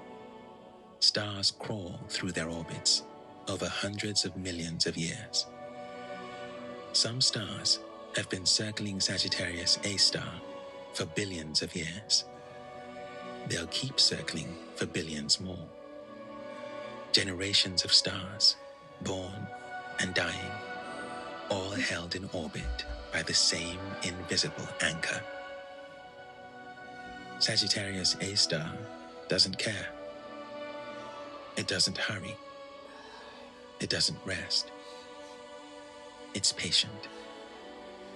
stars crawl through their orbits over hundreds of millions of years. Some stars have been circling Sagittarius A star for billions of years. They'll keep circling for billions more. Generations of stars, born and dying, all held in orbit by the same invisible anchor. Sagittarius A star doesn't care. It doesn't hurry. It doesn't rest. It's patient.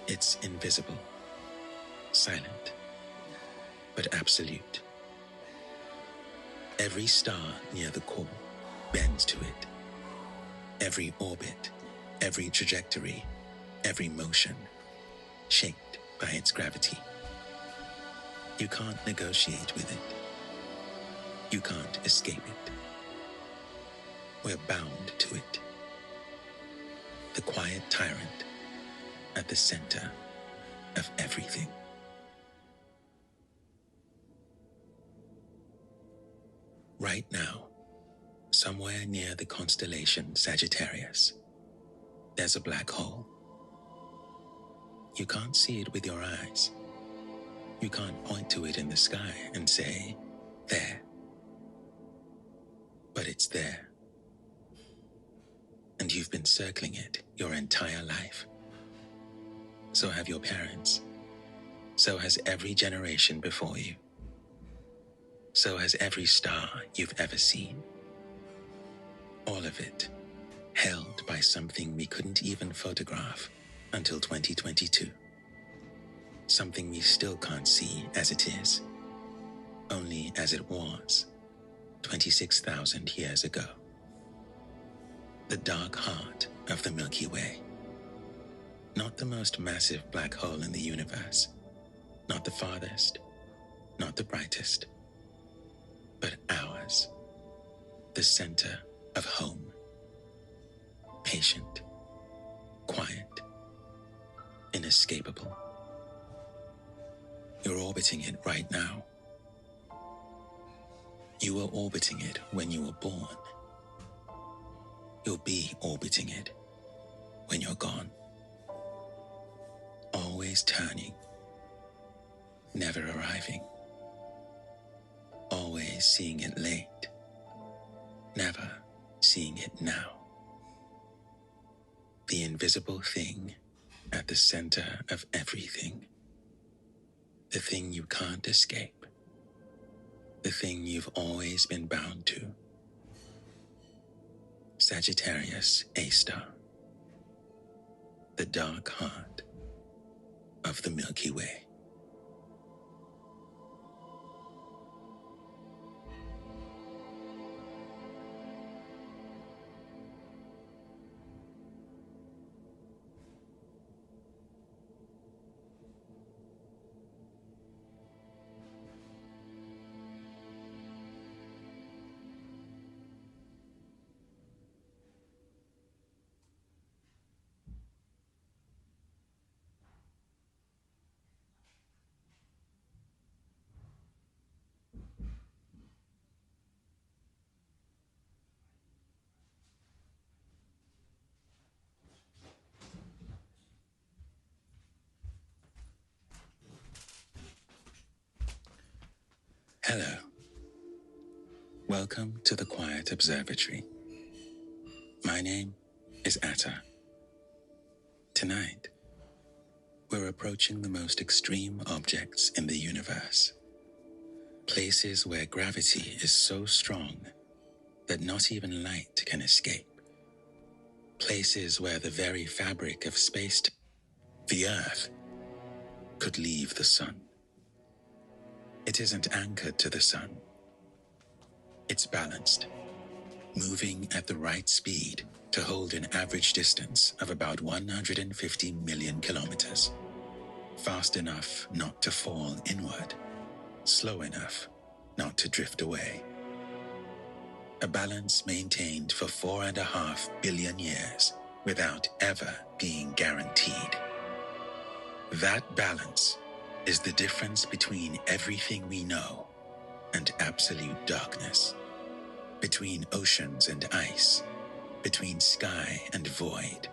It's invisible, silent, but absolute. Every star near the core bends to it. Every orbit, every trajectory, every motion, shaped by its gravity. You can't negotiate with it. You can't escape it. We're bound to it. The quiet tyrant at the center of everything. Right now, somewhere near the constellation Sagittarius, there's a black hole. You can't see it with your eyes. You can't point to it in the sky and say, there. But it's there. And you've been circling it your entire life. So have your parents. So has every generation before you. So has every star you've ever seen. All of it held by something we couldn't even photograph until 2022. Something we still can't see as it is, only as it was 26,000 years ago. The dark heart of the Milky Way. Not the most massive black hole in the universe, not the farthest, not the brightest, but ours, the center of home. Patient, quiet, inescapable. You're orbiting it right now. You were orbiting it when you were born. You'll be orbiting it when you're gone. Always turning, never arriving. Always seeing it late, never seeing it now. The invisible thing at the center of everything. The thing you can't escape. The thing you've always been bound to. Sagittarius A star. The dark heart of the Milky Way. Hello. Welcome to the Quiet Observatory. My name is Atta. Tonight, we're approaching the most extreme objects in the universe. Places where gravity is so strong that not even light can escape. Places where the very fabric of space, the Earth, could leave the sun. It isn't anchored to the sun. It's balanced, moving at the right speed to hold an average distance of about 150 million kilometers. Fast enough not to fall inward, slow enough not to drift away. A balance maintained for 4.5 billion years without ever being guaranteed. That balance is the difference between everything we know and absolute darkness, between oceans and ice, between sky and void,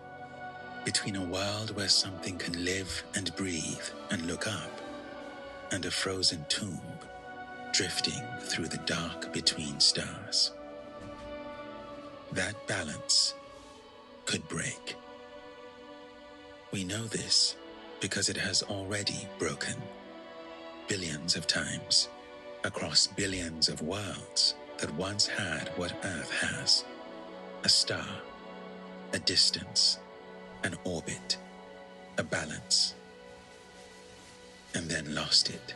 between a world where something can live and breathe and look up, and a frozen tomb drifting through the dark between stars. That balance could break. We know this because it has already broken billions of times across billions of worlds that once had what Earth has: a star, a distance, an orbit, a balance, and then lost it,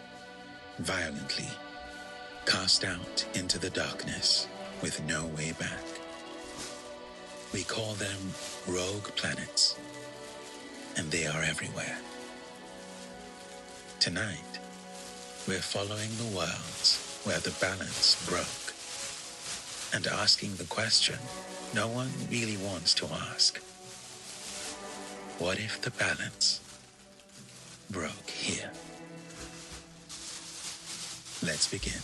violently, cast out into the darkness with no way back. We call them rogue planets, and they are everywhere. Tonight, we're following the worlds where the balance broke and asking the question no one really wants to ask. What if the balance broke here? Let's begin.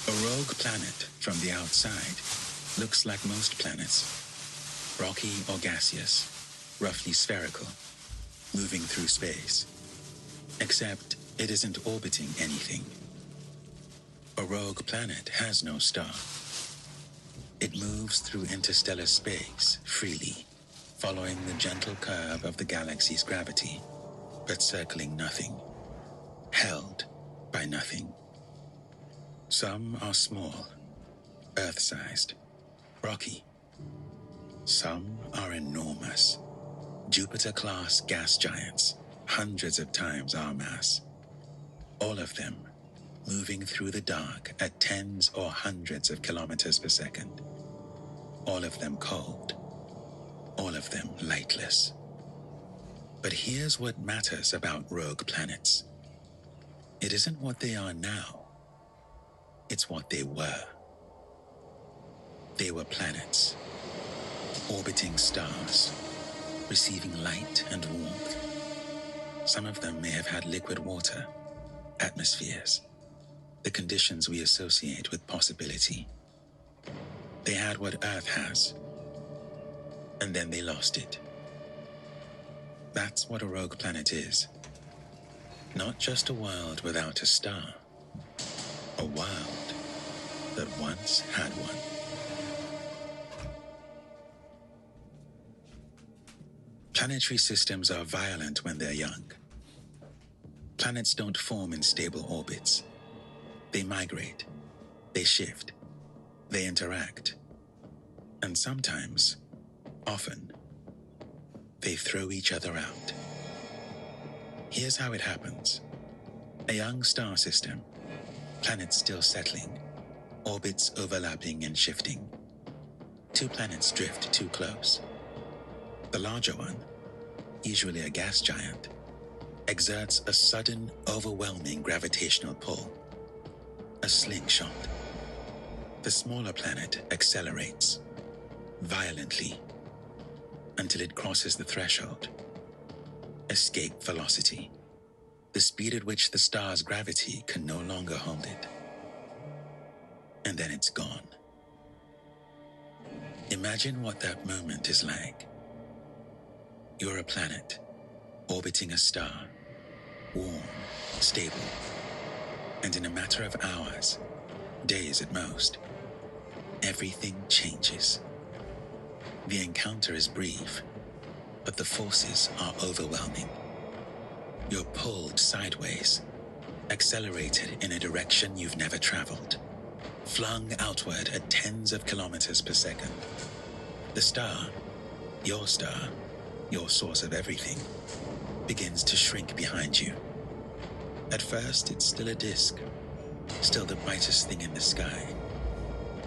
A rogue planet from the outside looks like most planets, rocky or gaseous, roughly spherical, moving through space, except it isn't orbiting anything. A rogue planet has no star. It moves through interstellar space freely, following the gentle curve of the galaxy's gravity, but circling nothing, held by nothing. Some are small, Earth-sized, rocky. Some are enormous, Jupiter-class gas giants, hundreds of times our mass. All of them moving through the dark at tens or hundreds of kilometers per second. All of them cold, all of them lightless. But here's what matters about rogue planets. It isn't what they are now. It's what they were. They were planets, orbiting stars, receiving light and warmth. Some of them may have had liquid water, atmospheres, the conditions we associate with possibility. They had what Earth has, and then they lost it. That's what a rogue planet is. Not just a world without a star. A world that once had one. Planetary systems are violent when they're young. Planets don't form in stable orbits. They migrate, they shift, they interact, and sometimes, often, they throw each other out. Here's how it happens. A young star system, planets still settling, orbits overlapping and shifting. Two planets drift too close. The larger one, usually a gas giant, exerts a sudden, overwhelming gravitational pull. A slingshot. The smaller planet accelerates, violently, until it crosses the threshold. Escape velocity. The speed at which the star's gravity can no longer hold it. And then it's gone. Imagine what that moment is like. You're a planet, orbiting a star, warm, stable, and in a matter of hours, days at most, everything changes. The encounter is brief, but the forces are overwhelming. You're pulled sideways, accelerated in a direction you've never traveled, flung outward at tens of kilometers per second. The star, your source of everything, begins to shrink behind you. At first, it's still a disk, still the brightest thing in the sky,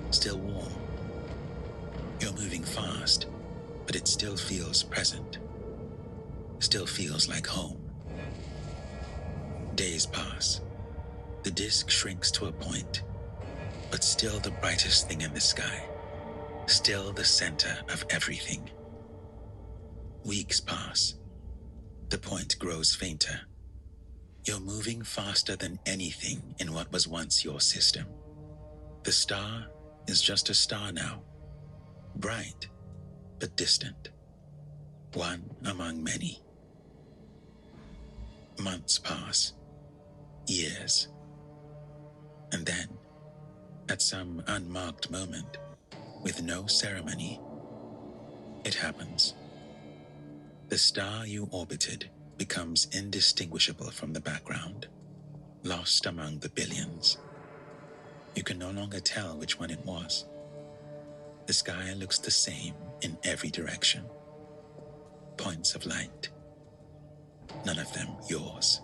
still warm. You're moving fast, but it still feels present, still feels like home. Days pass. The disk shrinks to a point, but still the brightest thing in the sky, still the center of everything. Weeks pass. The point grows fainter. You're moving faster than anything in what was once your system. The star is just a star now, bright but distant, one among many. Months pass, years, and then, at some unmarked moment, with no ceremony, it happens. The star you orbited becomes indistinguishable from the background, lost among the billions. You can no longer tell which one it was. The sky looks the same in every direction. Points of light. None of them yours.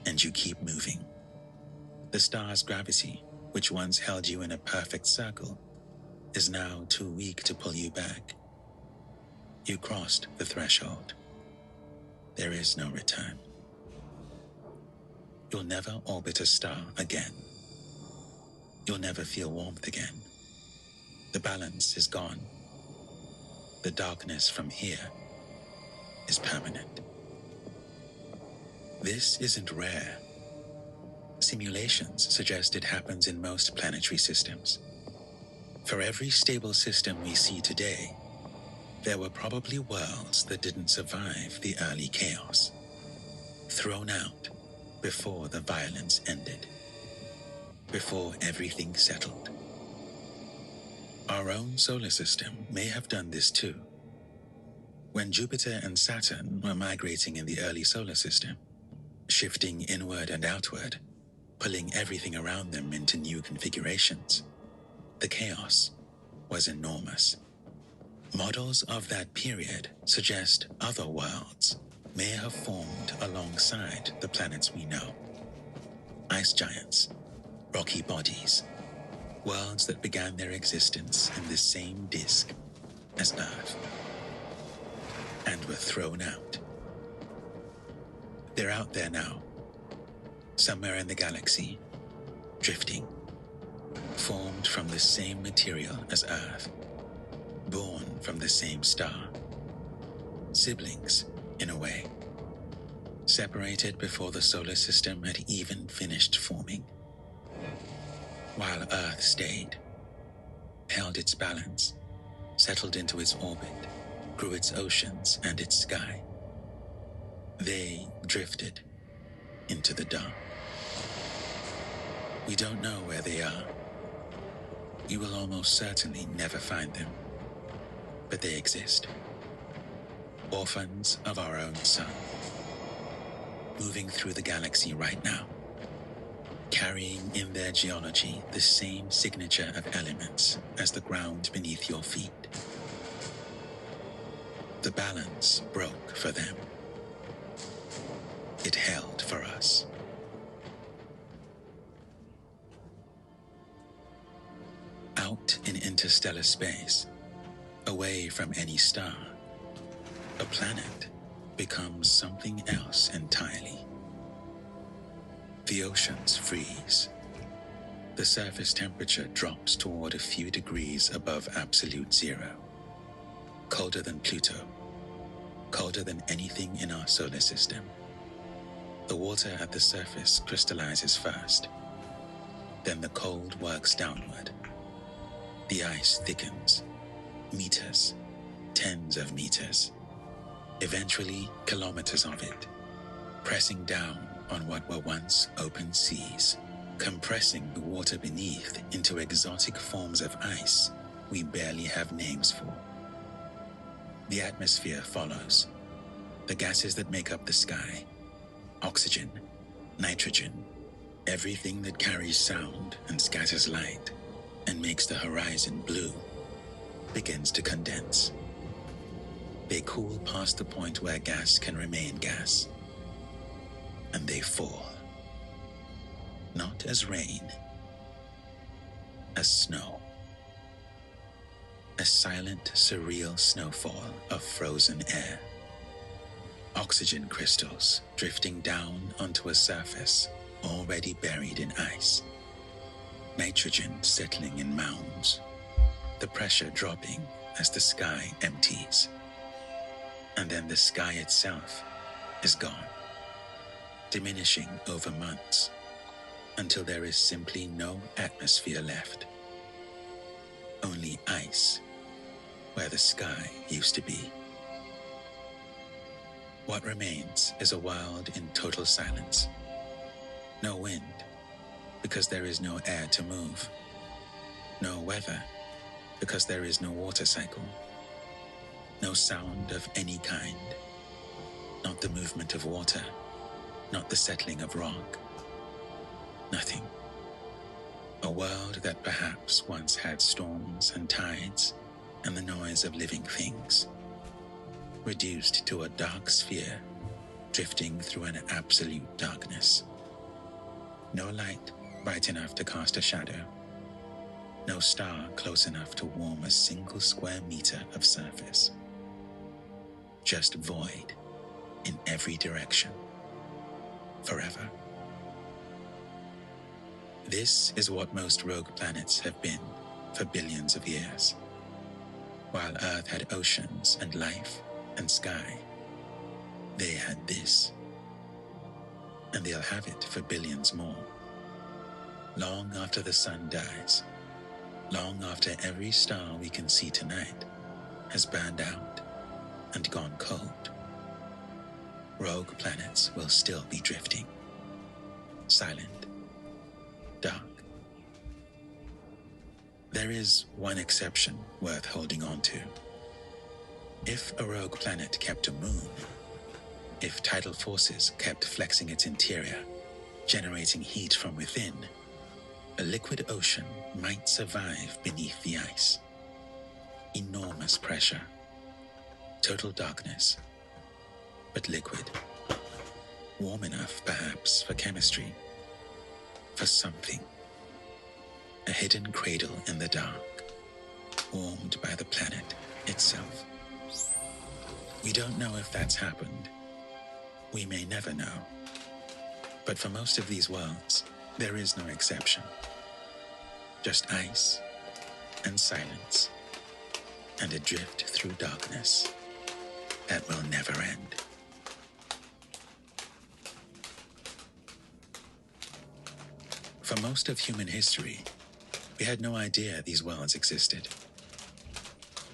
And you keep moving. The star's gravity, which once held you in a perfect circle, is now too weak to pull you back. You crossed the threshold. There is no return. You'll never orbit a star again. You'll never feel warmth again. The balance is gone. The darkness from here is permanent. This isn't rare. Simulations suggest it happens in most planetary systems. For every stable system we see today, there were probably worlds that didn't survive the early chaos, thrown out before the violence ended, before everything settled. Our own solar system may have done this too. When Jupiter and Saturn were migrating in the early solar system, shifting inward and outward, pulling everything around them into new configurations, the chaos was enormous. Models of that period suggest other worlds may have formed alongside the planets we know. Ice giants, rocky bodies, worlds that began their existence in the same disk as Earth and were thrown out. They're out there now, somewhere in the galaxy, drifting, formed from the same material as Earth, born from the same star. Siblings, in a way. Separated before the solar system had even finished forming. While Earth stayed, held its balance, settled into its orbit, grew its oceans and its sky. They drifted into the dark. We don't know where they are. We will almost certainly never find them. But they exist. Orphans of our own sun. Moving through the galaxy right now. Carrying in their geology the same signature of elements as the ground beneath your feet. The balance broke for them. It held for us. Out in interstellar space, away from any star, a planet becomes something else entirely. The oceans freeze. The surface temperature drops toward a few degrees above absolute zero. Colder than Pluto. Colder than anything in our solar system. The water at the surface crystallizes first. Then the cold works downward. The ice thickens. Meters, tens of meters, eventually kilometers of it, pressing down on what were once open seas, compressing the water beneath into exotic forms of ice we barely have names for. The atmosphere follows. The gases that make up the sky, oxygen, nitrogen, everything that carries sound and scatters light and makes the horizon blue, begins to condense. They cool past the point where gas can remain gas. And they fall. Not as rain, as snow. A silent, surreal snowfall of frozen air. Oxygen crystals drifting down onto a surface already buried in ice. Nitrogen settling in mounds. The pressure dropping as the sky empties. And then the sky itself is gone, diminishing over months until there is simply no atmosphere left. Only ice where the sky used to be. What remains is a world in total silence. No wind, because there is no air to move. No weather, because there is no water cycle, no sound of any kind, not the movement of water, not the settling of rock, nothing. A world that perhaps once had storms and tides and the noise of living things, reduced to a dark sphere drifting through an absolute darkness. No light bright enough to cast a shadow, no star close enough to warm a single square meter of surface. Just void in every direction, forever. This is what most rogue planets have been for billions of years. While Earth had oceans and life and sky, they had this. And they'll have it for billions more. Long after the sun dies, long after every star we can see tonight has burned out and gone cold, rogue planets will still be drifting. Silent, dark. There is one exception worth holding on to. If a rogue planet kept a moon, if tidal forces kept flexing its interior, generating heat from within, a liquid ocean might survive beneath the ice. Enormous pressure, total darkness, but liquid. Warm enough, perhaps, for chemistry, for something. A hidden cradle in the dark, warmed by the planet itself. We don't know if that's happened. We may never know. But for most of these worlds, there is no exception. Just ice and silence and a drift through darkness that will never end. For most of human history, we had no idea these worlds existed.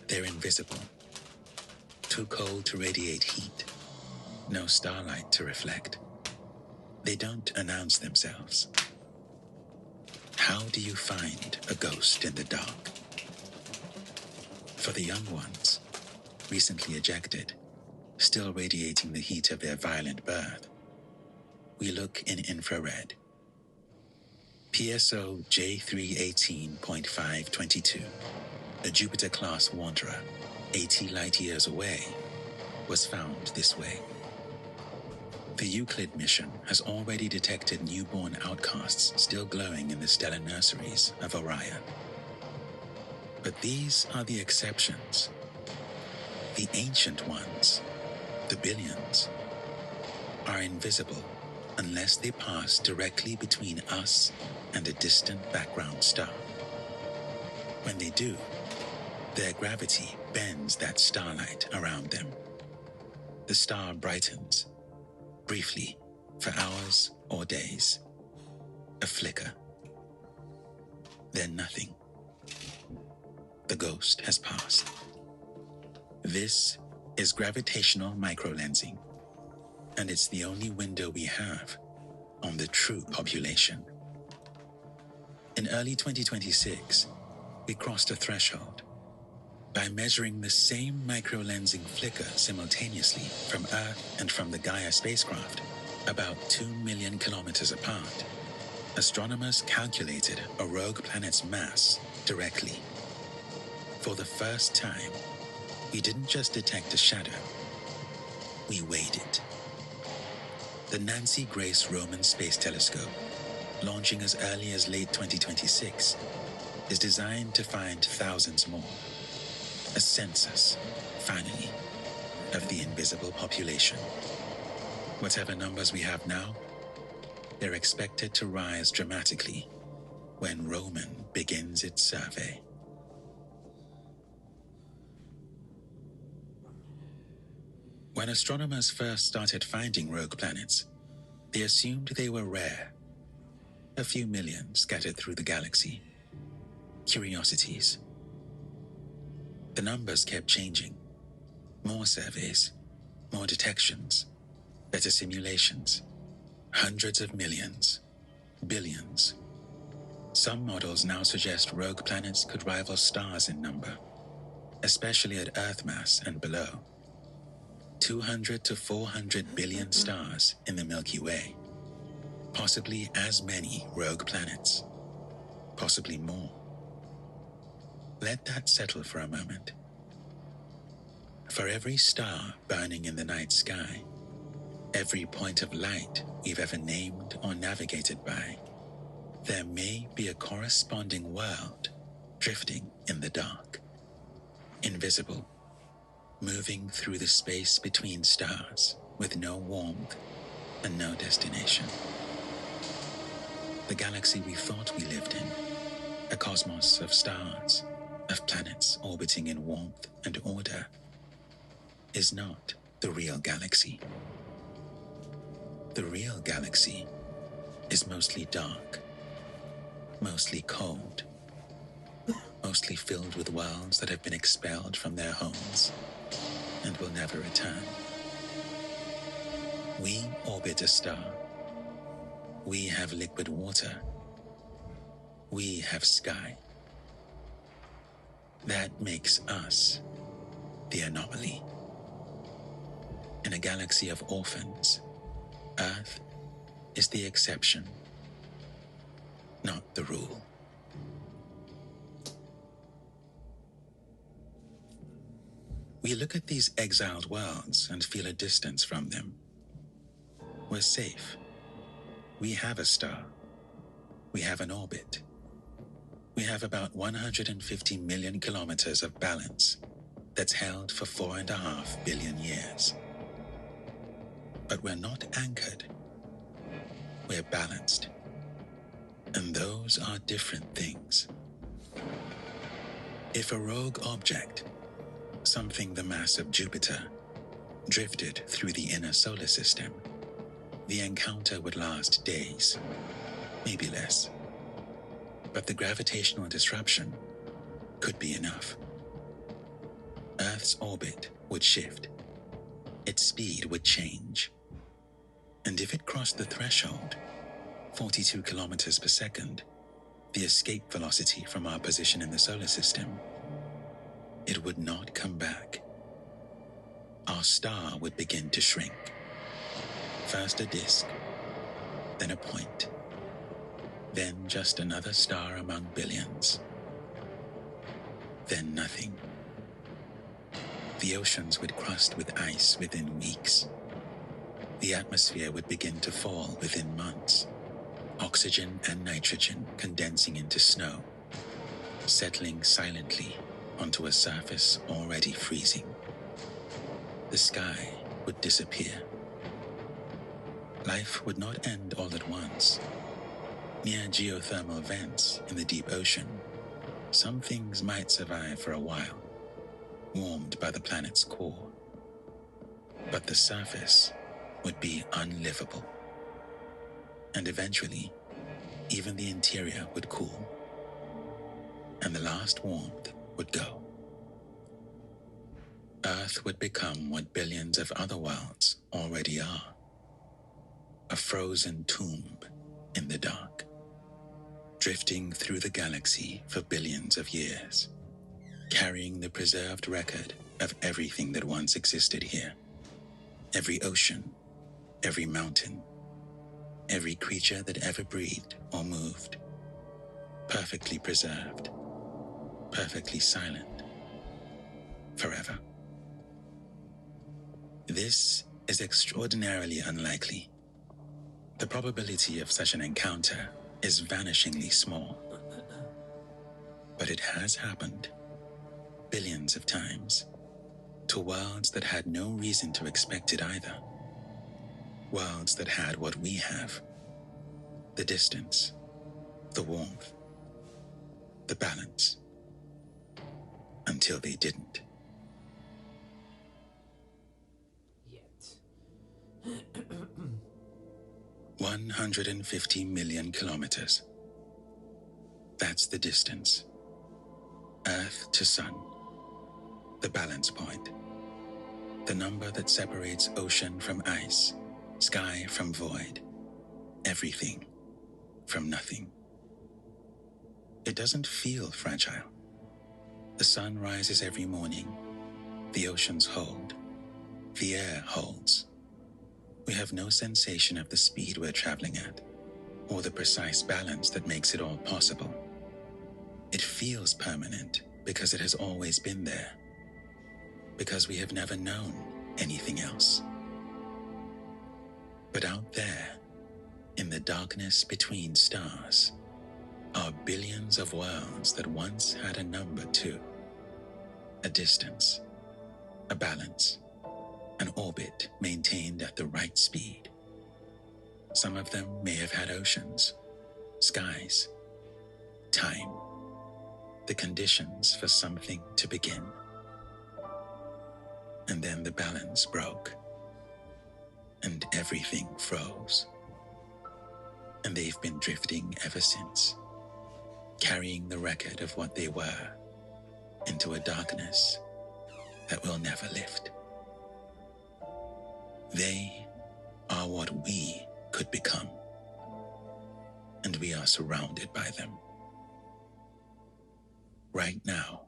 They're invisible, too cold to radiate heat, no starlight to reflect. They don't announce themselves. How do you find a ghost in the dark? For the young ones, recently ejected, still radiating the heat of their violent birth, we look in infrared. PSO J318.522, a Jupiter-class wanderer, 80 light-years away, was found this way. The Euclid mission has already detected newborn outcasts still glowing in the stellar nurseries of Orion. But these are the exceptions. The ancient ones, the billions, are invisible unless they pass directly between us and a distant background star. When they do, their gravity bends that starlight around them. The star brightens, briefly, for hours or days. A flicker. Then nothing. The ghost has passed. This is gravitational microlensing, and it's the only window we have on the true population. In early 2026, we crossed a threshold. By measuring the same microlensing flicker simultaneously from Earth and from the Gaia spacecraft, about 2 million kilometers apart, astronomers calculated a rogue planet's mass directly. For the first time, we didn't just detect a shadow, we weighed it. The Nancy Grace Roman Space Telescope, launching as early as late 2026, is designed to find thousands more. A census, finally, of the invisible population. Whatever numbers we have now, they're expected to rise dramatically when Roman begins its survey. When astronomers first started finding rogue planets, they assumed they were rare. A few million scattered through the galaxy. Curiosities. The numbers kept changing. More surveys, more detections, better simulations. Hundreds of millions, billions. Some models now suggest rogue planets could rival stars in number, especially at Earth mass and below. 200 to 400 billion stars in the Milky Way. Possibly as many rogue planets. Possibly more. Let that settle for a moment. For every star burning in the night sky, every point of light we've ever named or navigated by, there may be a corresponding world drifting in the dark, invisible, moving through the space between stars with no warmth and no destination. The galaxy we thought we lived in, a cosmos of stars, of planets orbiting in warmth and order, is not the real galaxy. The real galaxy is mostly dark, mostly cold, mostly filled with worlds that have been expelled from their homes and will never return. We orbit a star. We have liquid water. We have sky. That makes us the anomaly. In a galaxy of orphans, Earth is the exception, not the rule. We look at these exiled worlds and feel a distance from them. We're safe. We have a star. We have an orbit. We have about 150 million kilometers of balance that's held for 4.5 billion years. But we're not anchored. We're balanced. And those are different things. If a rogue object, something the mass of Jupiter, drifted through the inner solar system, the encounter would last days, maybe less. But the gravitational disruption could be enough. Earth's orbit would shift. Its speed would change. And if it crossed the threshold, 42 kilometers per second, the escape velocity from our position in the solar system, it would not come back. Our star would begin to shrink. First a disk, then a point, then just another star among billions, then nothing. The oceans would crust with ice within weeks. The atmosphere would begin to fall within months. Oxygen and nitrogen condensing into snow, settling silently onto a surface already freezing. The sky would disappear. Life would not end all at once. Near geothermal vents in the deep ocean, some things might survive for a while, warmed by the planet's core. But the surface would be unlivable. And eventually, even the interior would cool, and the last warmth would go. Earth would become what billions of other worlds already are. A frozen tomb in the dark, drifting through the galaxy for billions of years, carrying the preserved record of everything that once existed here. Every ocean, every mountain, every creature that ever breathed or moved, perfectly preserved, perfectly silent, forever. This is extraordinarily unlikely. The probability of such an encounter is vanishingly small. But it has happened, billions of times, to worlds that had no reason to expect it either. Worlds that had what we have: the distance, the warmth, the balance, until they didn't. 150 million kilometers. That's the distance. Earth to Sun. The balance point. The number that separates ocean from ice, sky from void, everything from nothing. It doesn't feel fragile. The sun rises every morning. The oceans hold. The air holds. We have no sensation of the speed we're traveling at, or the precise balance that makes it all possible. It feels permanent because it has always been there, because we have never known anything else. But out there, in the darkness between stars, are billions of worlds that once had a number too. A distance, a balance, an orbit maintained at the right speed. Some of them may have had oceans, skies, time, the conditions for something to begin. And then the balance broke, and everything froze. And they've been drifting ever since, carrying the record of what they were into a darkness that will never lift. They are what we could become, and we are surrounded by them. Right now,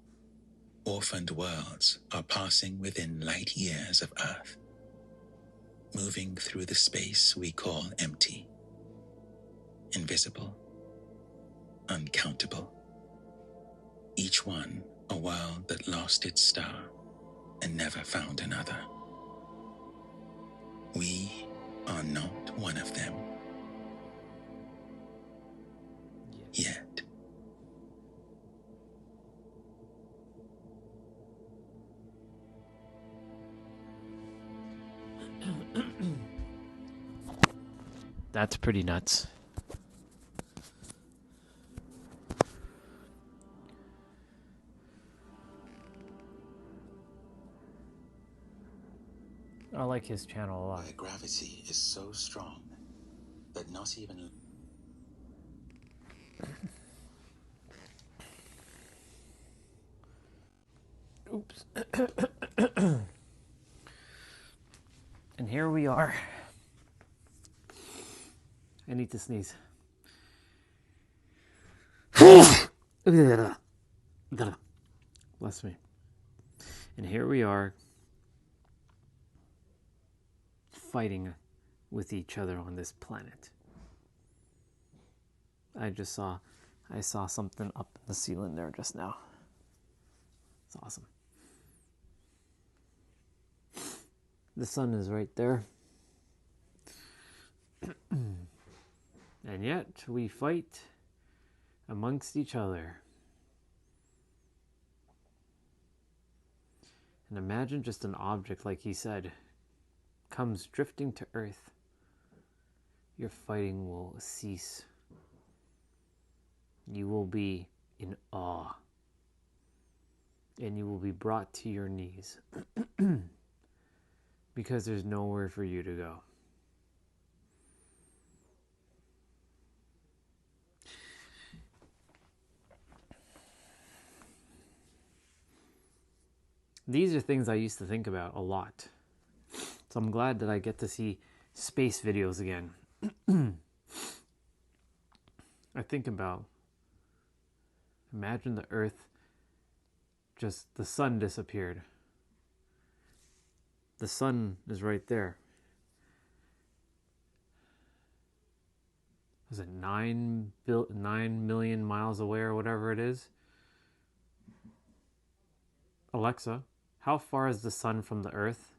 orphaned worlds are passing within light years of Earth, moving through the space we call empty, invisible, uncountable. Each one a world that lost its star and never found another. We are not one of them. Yet. That's pretty nuts. I like his channel a lot. Where gravity is so strong that not even... Oops. And here we are. I need to sneeze. Bless me. And here we are, fighting with each other on this planet. I saw something up in the ceiling there just now. It's awesome. The sun is right there. And yet we fight amongst each other. And imagine just an object, like he said, comes drifting to Earth. Your fighting will cease. You will be in awe. And you will be brought to your knees. Because there's nowhere for you to go. These are things I used to think about a lot. So I'm glad that I get to see space videos again. I think about, imagine the Earth, just the sun disappeared. The sun is right there. Was it 9 million miles away or whatever it is? Alexa, how far is the sun from the Earth?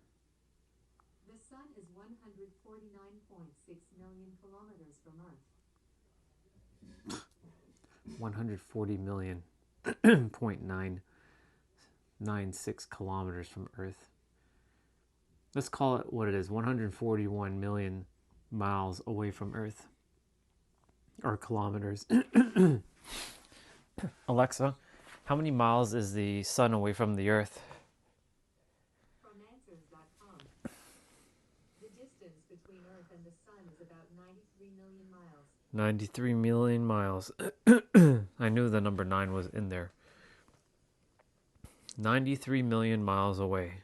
The sun is 149.6 million kilometers from Earth. 140 million, 0.996 kilometers from Earth. Let's call it what it is, 141 million miles away from Earth. Or kilometers. Alexa, how many miles is the sun away from the Earth? From Answers.com, the distance between Earth and the sun is about 93 million miles. 93 million miles. I knew the number 9 was in there. 93 million miles away.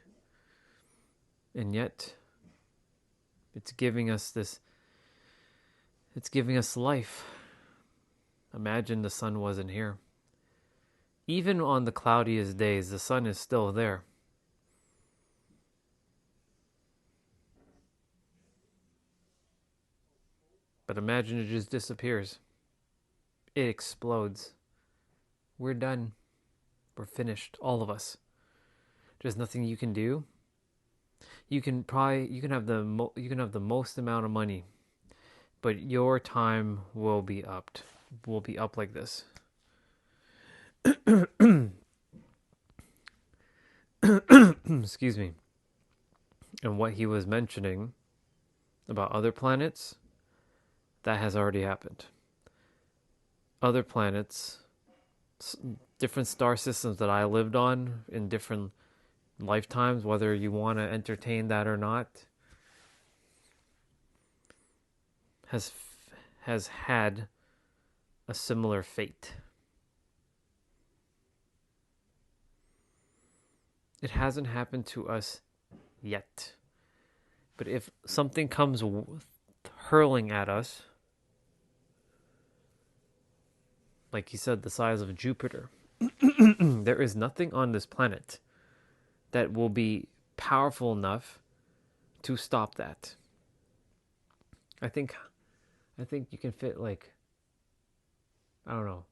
And yet, it's giving us life. Imagine the sun wasn't here. Even on the cloudiest days, the sun is still there. But imagine it just disappears. It explodes. We're done. We're finished, all of us. There's nothing you can do. You can have the most amount of money, but your time will be upped. Will be up like this. Excuse me. And what he was mentioning about other planets, that has already happened. Other planets, different star systems that I lived on in different lifetimes, whether you want to entertain that or not, has had a similar fate. It hasn't happened to us yet. But if something comes hurling at us, like he said, the size of Jupiter, there is nothing on this planet that will be powerful enough to stop that. I think you can fit like, I don't know,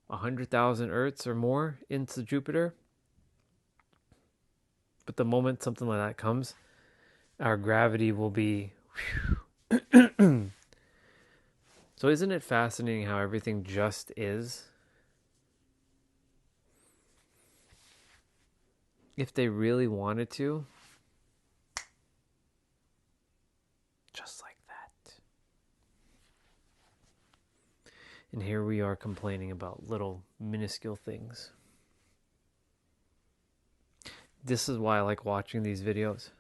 100,000 Earths or more into Jupiter. But the moment something like that comes, our gravity will be... So isn't it fascinating how everything just is? If they really wanted to, just like that. And here we are complaining about little minuscule things. This is why I like watching these videos.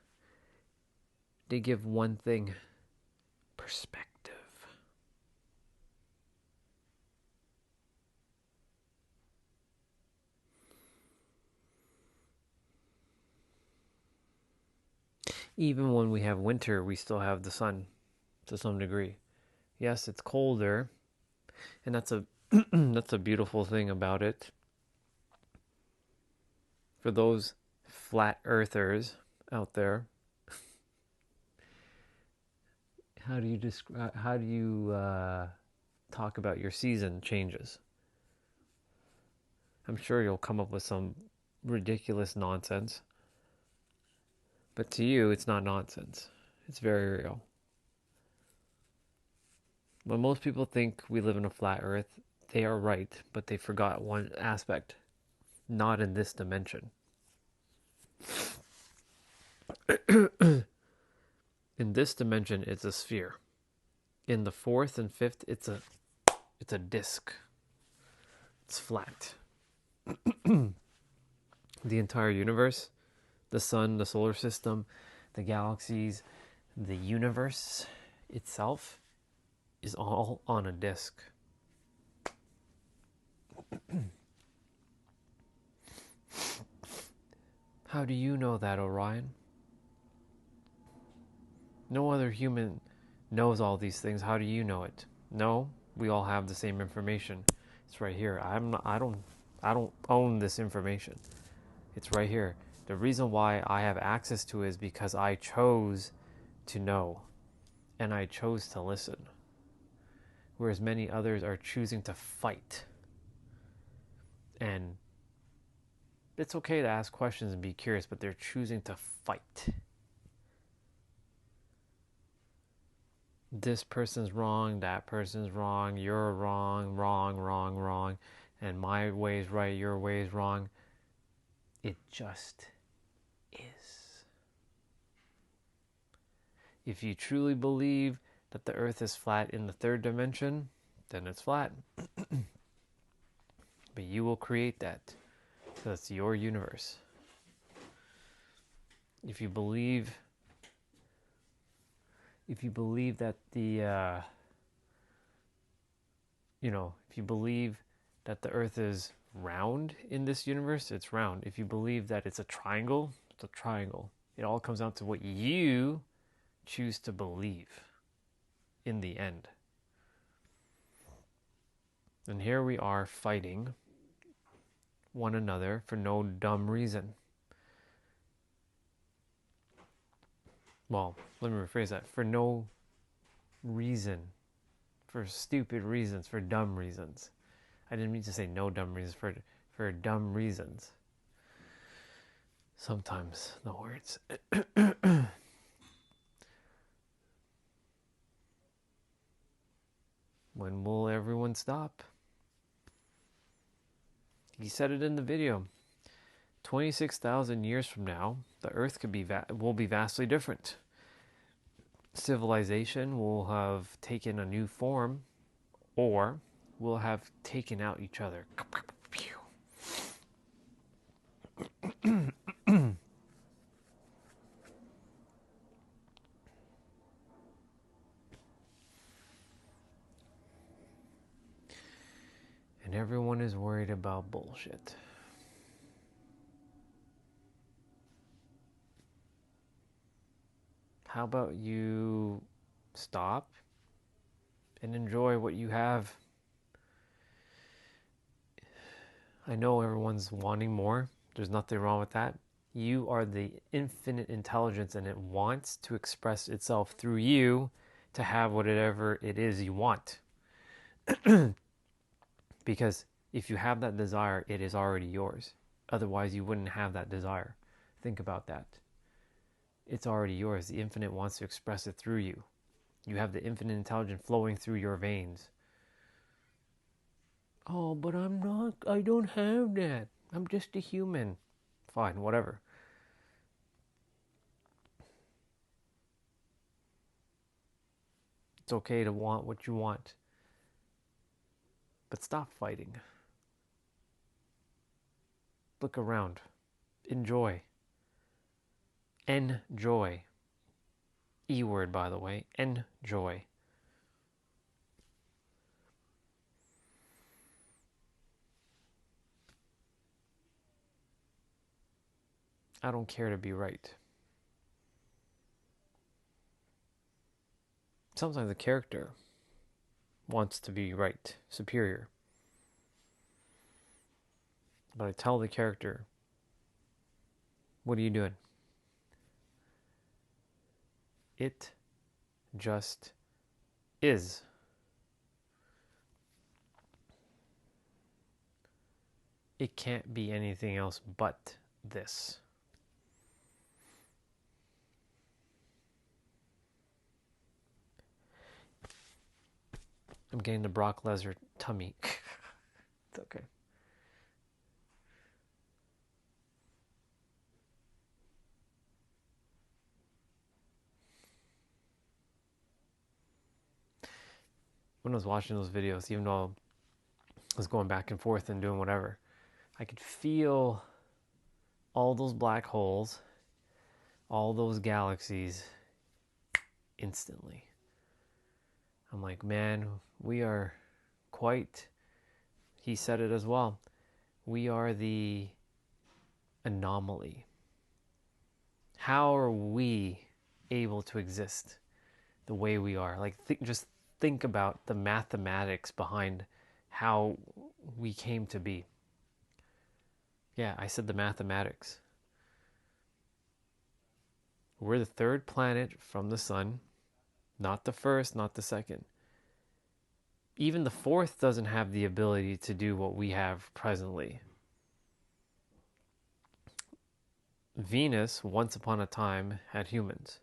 They give one thing: perspective. Even when we have winter, we still have the sun to some degree. Yes, it's colder, and that's a that's a beautiful thing about it. For those flat earthers out there, how do you talk about your season changes? I'm sure you'll come up with some ridiculous nonsense. But to you, it's not nonsense. It's very real. When most people think we live in a flat earth, they are right, but they forgot one aspect. Not in this dimension. In this dimension, it's a sphere. In the fourth and fifth, it's a disc. It's flat. The entire universe, the sun, the solar system, the galaxies, the universe itself is all on a disc. How do you know that, Orion? No other human knows all these things. How do you know it? No, we all have the same information. It's right here. I don't own this information. It's right here. The reason why I have access to it is because I chose to know, and I chose to listen. Whereas many others are choosing to fight. And it's okay to ask questions and be curious, but they're choosing to fight. This person's wrong, that person's wrong, you're wrong, wrong, and my way's right, your way's wrong. It just is. If you truly believe that the earth is flat in the third dimension, then it's flat. But you will create that. So that's your universe. If you believe that if you believe that the earth is round in this universe, it's round. If you believe that it's a triangle, it's a triangle. It all comes down to what you choose to believe in the end. And here we are fighting one another for no dumb reason. Well, let me rephrase that. For no reason. For stupid reasons. For dumb reasons. I didn't mean to say no dumb reasons. For dumb reasons. Sometimes the words. When will everyone stop? He said it in the video. 26,000 years from now, the Earth will be vastly different. Civilization will have taken a new form, or will have taken out each other. And everyone is worried about bullshit. How about you stop and enjoy what you have? I know everyone's wanting more. There's nothing wrong with that. You are the infinite intelligence, and it wants to express itself through you to have whatever it is you want. Because if you have that desire, it is already yours. Otherwise, you wouldn't have that desire. Think about that. It's already yours. The infinite wants to express it through you. You have the infinite intelligence flowing through your veins. Oh, but I don't have that. I'm just a human. Fine, whatever. It's okay to want what you want. But stop fighting. Look around. Enjoy. Enjoy. E word, by the way. Enjoy. I don't care to be right. Sometimes the character wants to be right, superior. But I tell the character, what are you doing? It just is. It can't be anything else but this. I'm getting the Brock Lesnar tummy. It's okay. When I was watching those videos, even though I was going back and forth and doing whatever, I could feel all those black holes, all those galaxies instantly. I'm like, man, we are quite, he said it as well, we are the anomaly. How are we able to exist the way we are? Like, just think about the mathematics behind how we came to be. Yeah, I said the mathematics. We're the third planet from the sun. Not the first, not the second. Even the fourth doesn't have the ability to do what we have presently. Venus, once upon a time, had humans.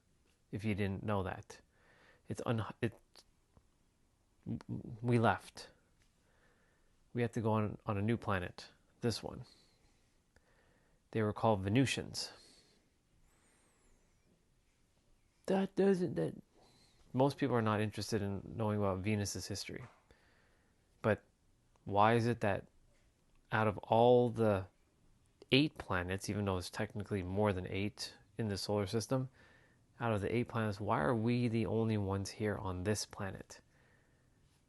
If you didn't know that. We left. We had to go on a new planet. This one. They were called Venusians. Most people are not interested in knowing about Venus's history. But why is it that out of all the 8 planets, even though it's technically more than 8 in the solar system, out of the 8 planets, why are we the only ones here on this planet?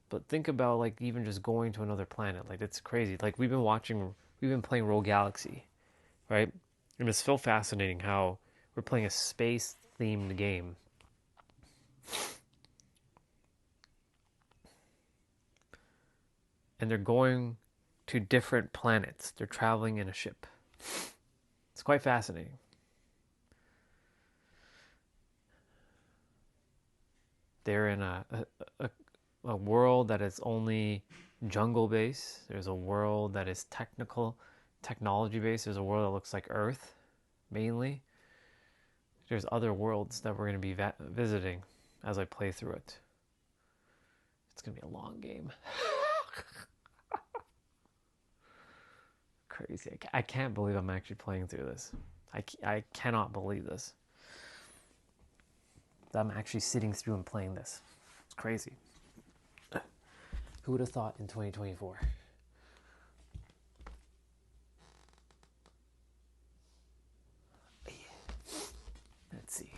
But think about, like, even just going to another planet. Like, it's crazy. Like, we've been playing Rogue Galaxy, right? And it's so fascinating how we're playing a space-themed game. and they're going to different planets. They're traveling in a ship. It's quite fascinating. They're in a world that is only jungle based. There's a world that is technology based. There's a world that looks like Earth, mainly. There's other worlds that we're going to be visiting as I play through it. It's going to be a long game. Crazy. I can't believe I'm actually playing through this. I cannot believe this. That I'm actually sitting through and playing this. It's crazy. Who would have thought in 2024? Let's see.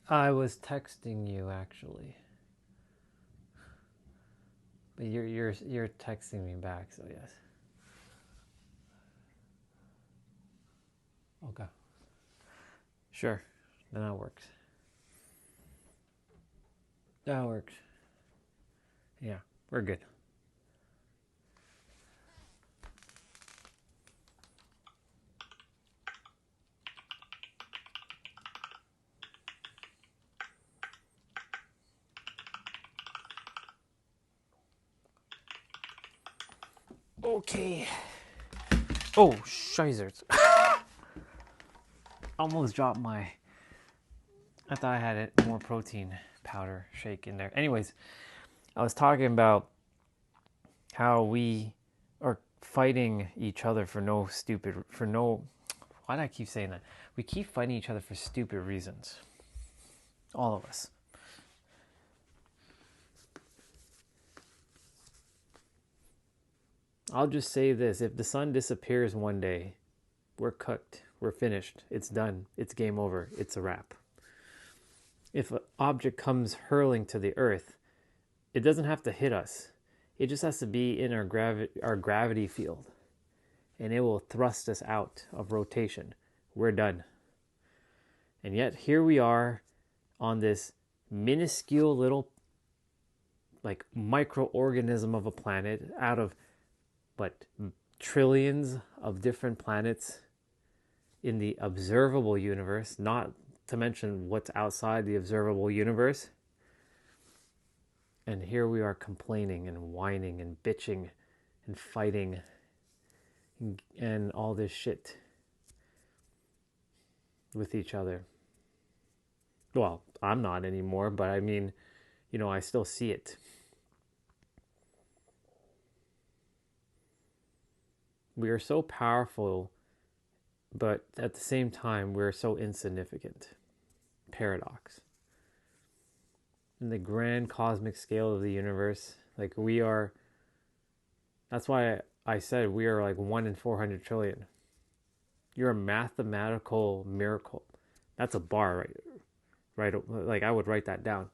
I was texting you actually, but you're texting me back, so yes. Okay. Sure. Then that works. That works. Yeah, we're good. Okay. Oh, shizers. Almost dropped my... I thought I had more protein powder shake in there. Anyways, I was talking about how we are fighting each other for no... Why do I keep saying that? We keep fighting each other for stupid reasons. All of us. I'll just say this. If the sun disappears one day, we're cooked. We're finished. It's done. It's game over. It's a wrap. If an object comes hurling to the earth, it doesn't have to hit us. It just has to be in our gravity field. And it will thrust us out of rotation. We're done. And yet here we are on this minuscule little like microorganism of a planet out of what, trillions of different planets in the observable universe, not to mention what's outside the observable universe. And here we are complaining and whining and bitching and fighting and all this shit with each other. Well, I'm not anymore, but I mean, you know, I still see it. We are so powerful, but at the same time, we're so insignificant. Paradox. In the grand cosmic scale of the universe, like we are, that's why I said we are like 1 in 400 trillion. You're a mathematical miracle. That's a bar, right? Like I would write that down.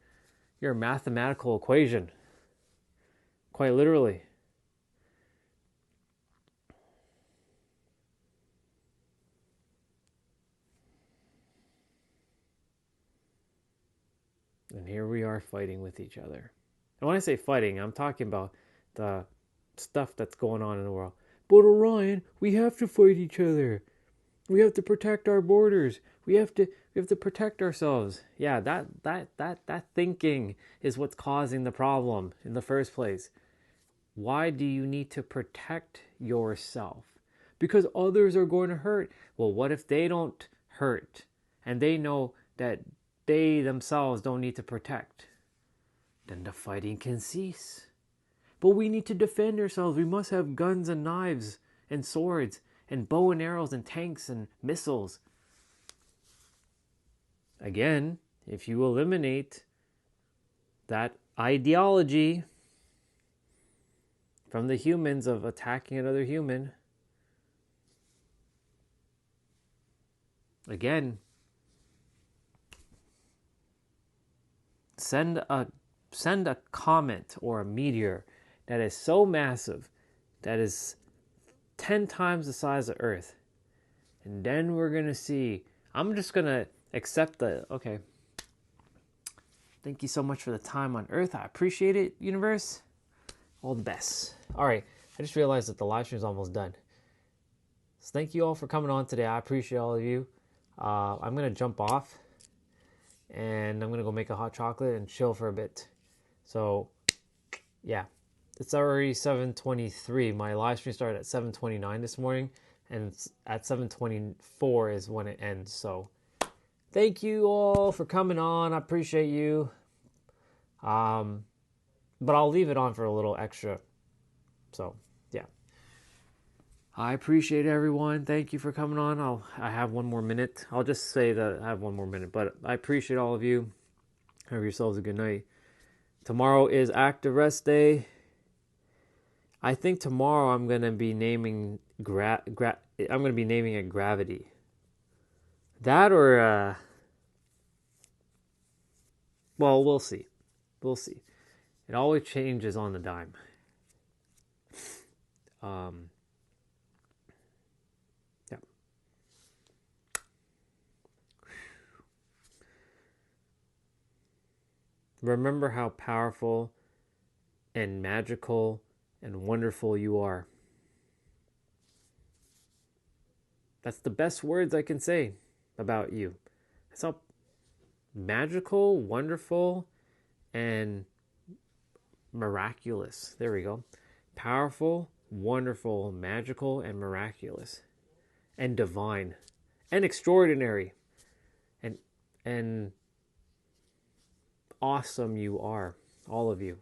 You're a mathematical equation. Quite literally. And here we are fighting with each other. And when I say fighting, I'm talking about the stuff that's going on in the world. But Orion, we have to fight each other. We have to protect our borders. We have to protect ourselves. Yeah, that thinking is what's causing the problem in the first place. Why do you need to protect yourself? Because others are going to hurt. Well, what if they don't hurt and they know that they themselves don't need to protect? Then the fighting can cease. But we need to defend ourselves. We must have guns and knives and swords and bow and arrows and tanks and missiles. Again, if you eliminate that ideology from the humans of attacking another human, again, send a comet or a meteor that is so massive, that is 10 times the size of Earth. And then we're going to see, I'm just going to accept okay. Thank you so much for the time on Earth. I appreciate it, universe. All the best. All right. I just realized that the live stream is almost done. So thank you all for coming on today. I appreciate all of you. I'm going to jump off and I'm going to go make a hot chocolate and chill for a bit. So, yeah. It's already 7:23. My live stream started at 7:29 this morning, and at 7:24 is when it ends. So, thank you all for coming on. I appreciate you. But I'll leave it on for a little extra. So, yeah. I appreciate everyone. Thank you for coming on. I have one more minute. I'll just say that I have one more minute, but I appreciate all of you. Have yourselves a good night. Tomorrow is active rest day. I think tomorrow I'm going to be naming I'm going to be naming it Gravity. That or well, we'll see. We'll see. It always changes on the dime. Yeah. Remember how powerful and magical and wonderful you are. That's the best words I can say about you. That's how magical, wonderful, and miraculous. There we go. Powerful, wonderful, magical, and miraculous. And divine. And extraordinary. And awesome you are. All of you.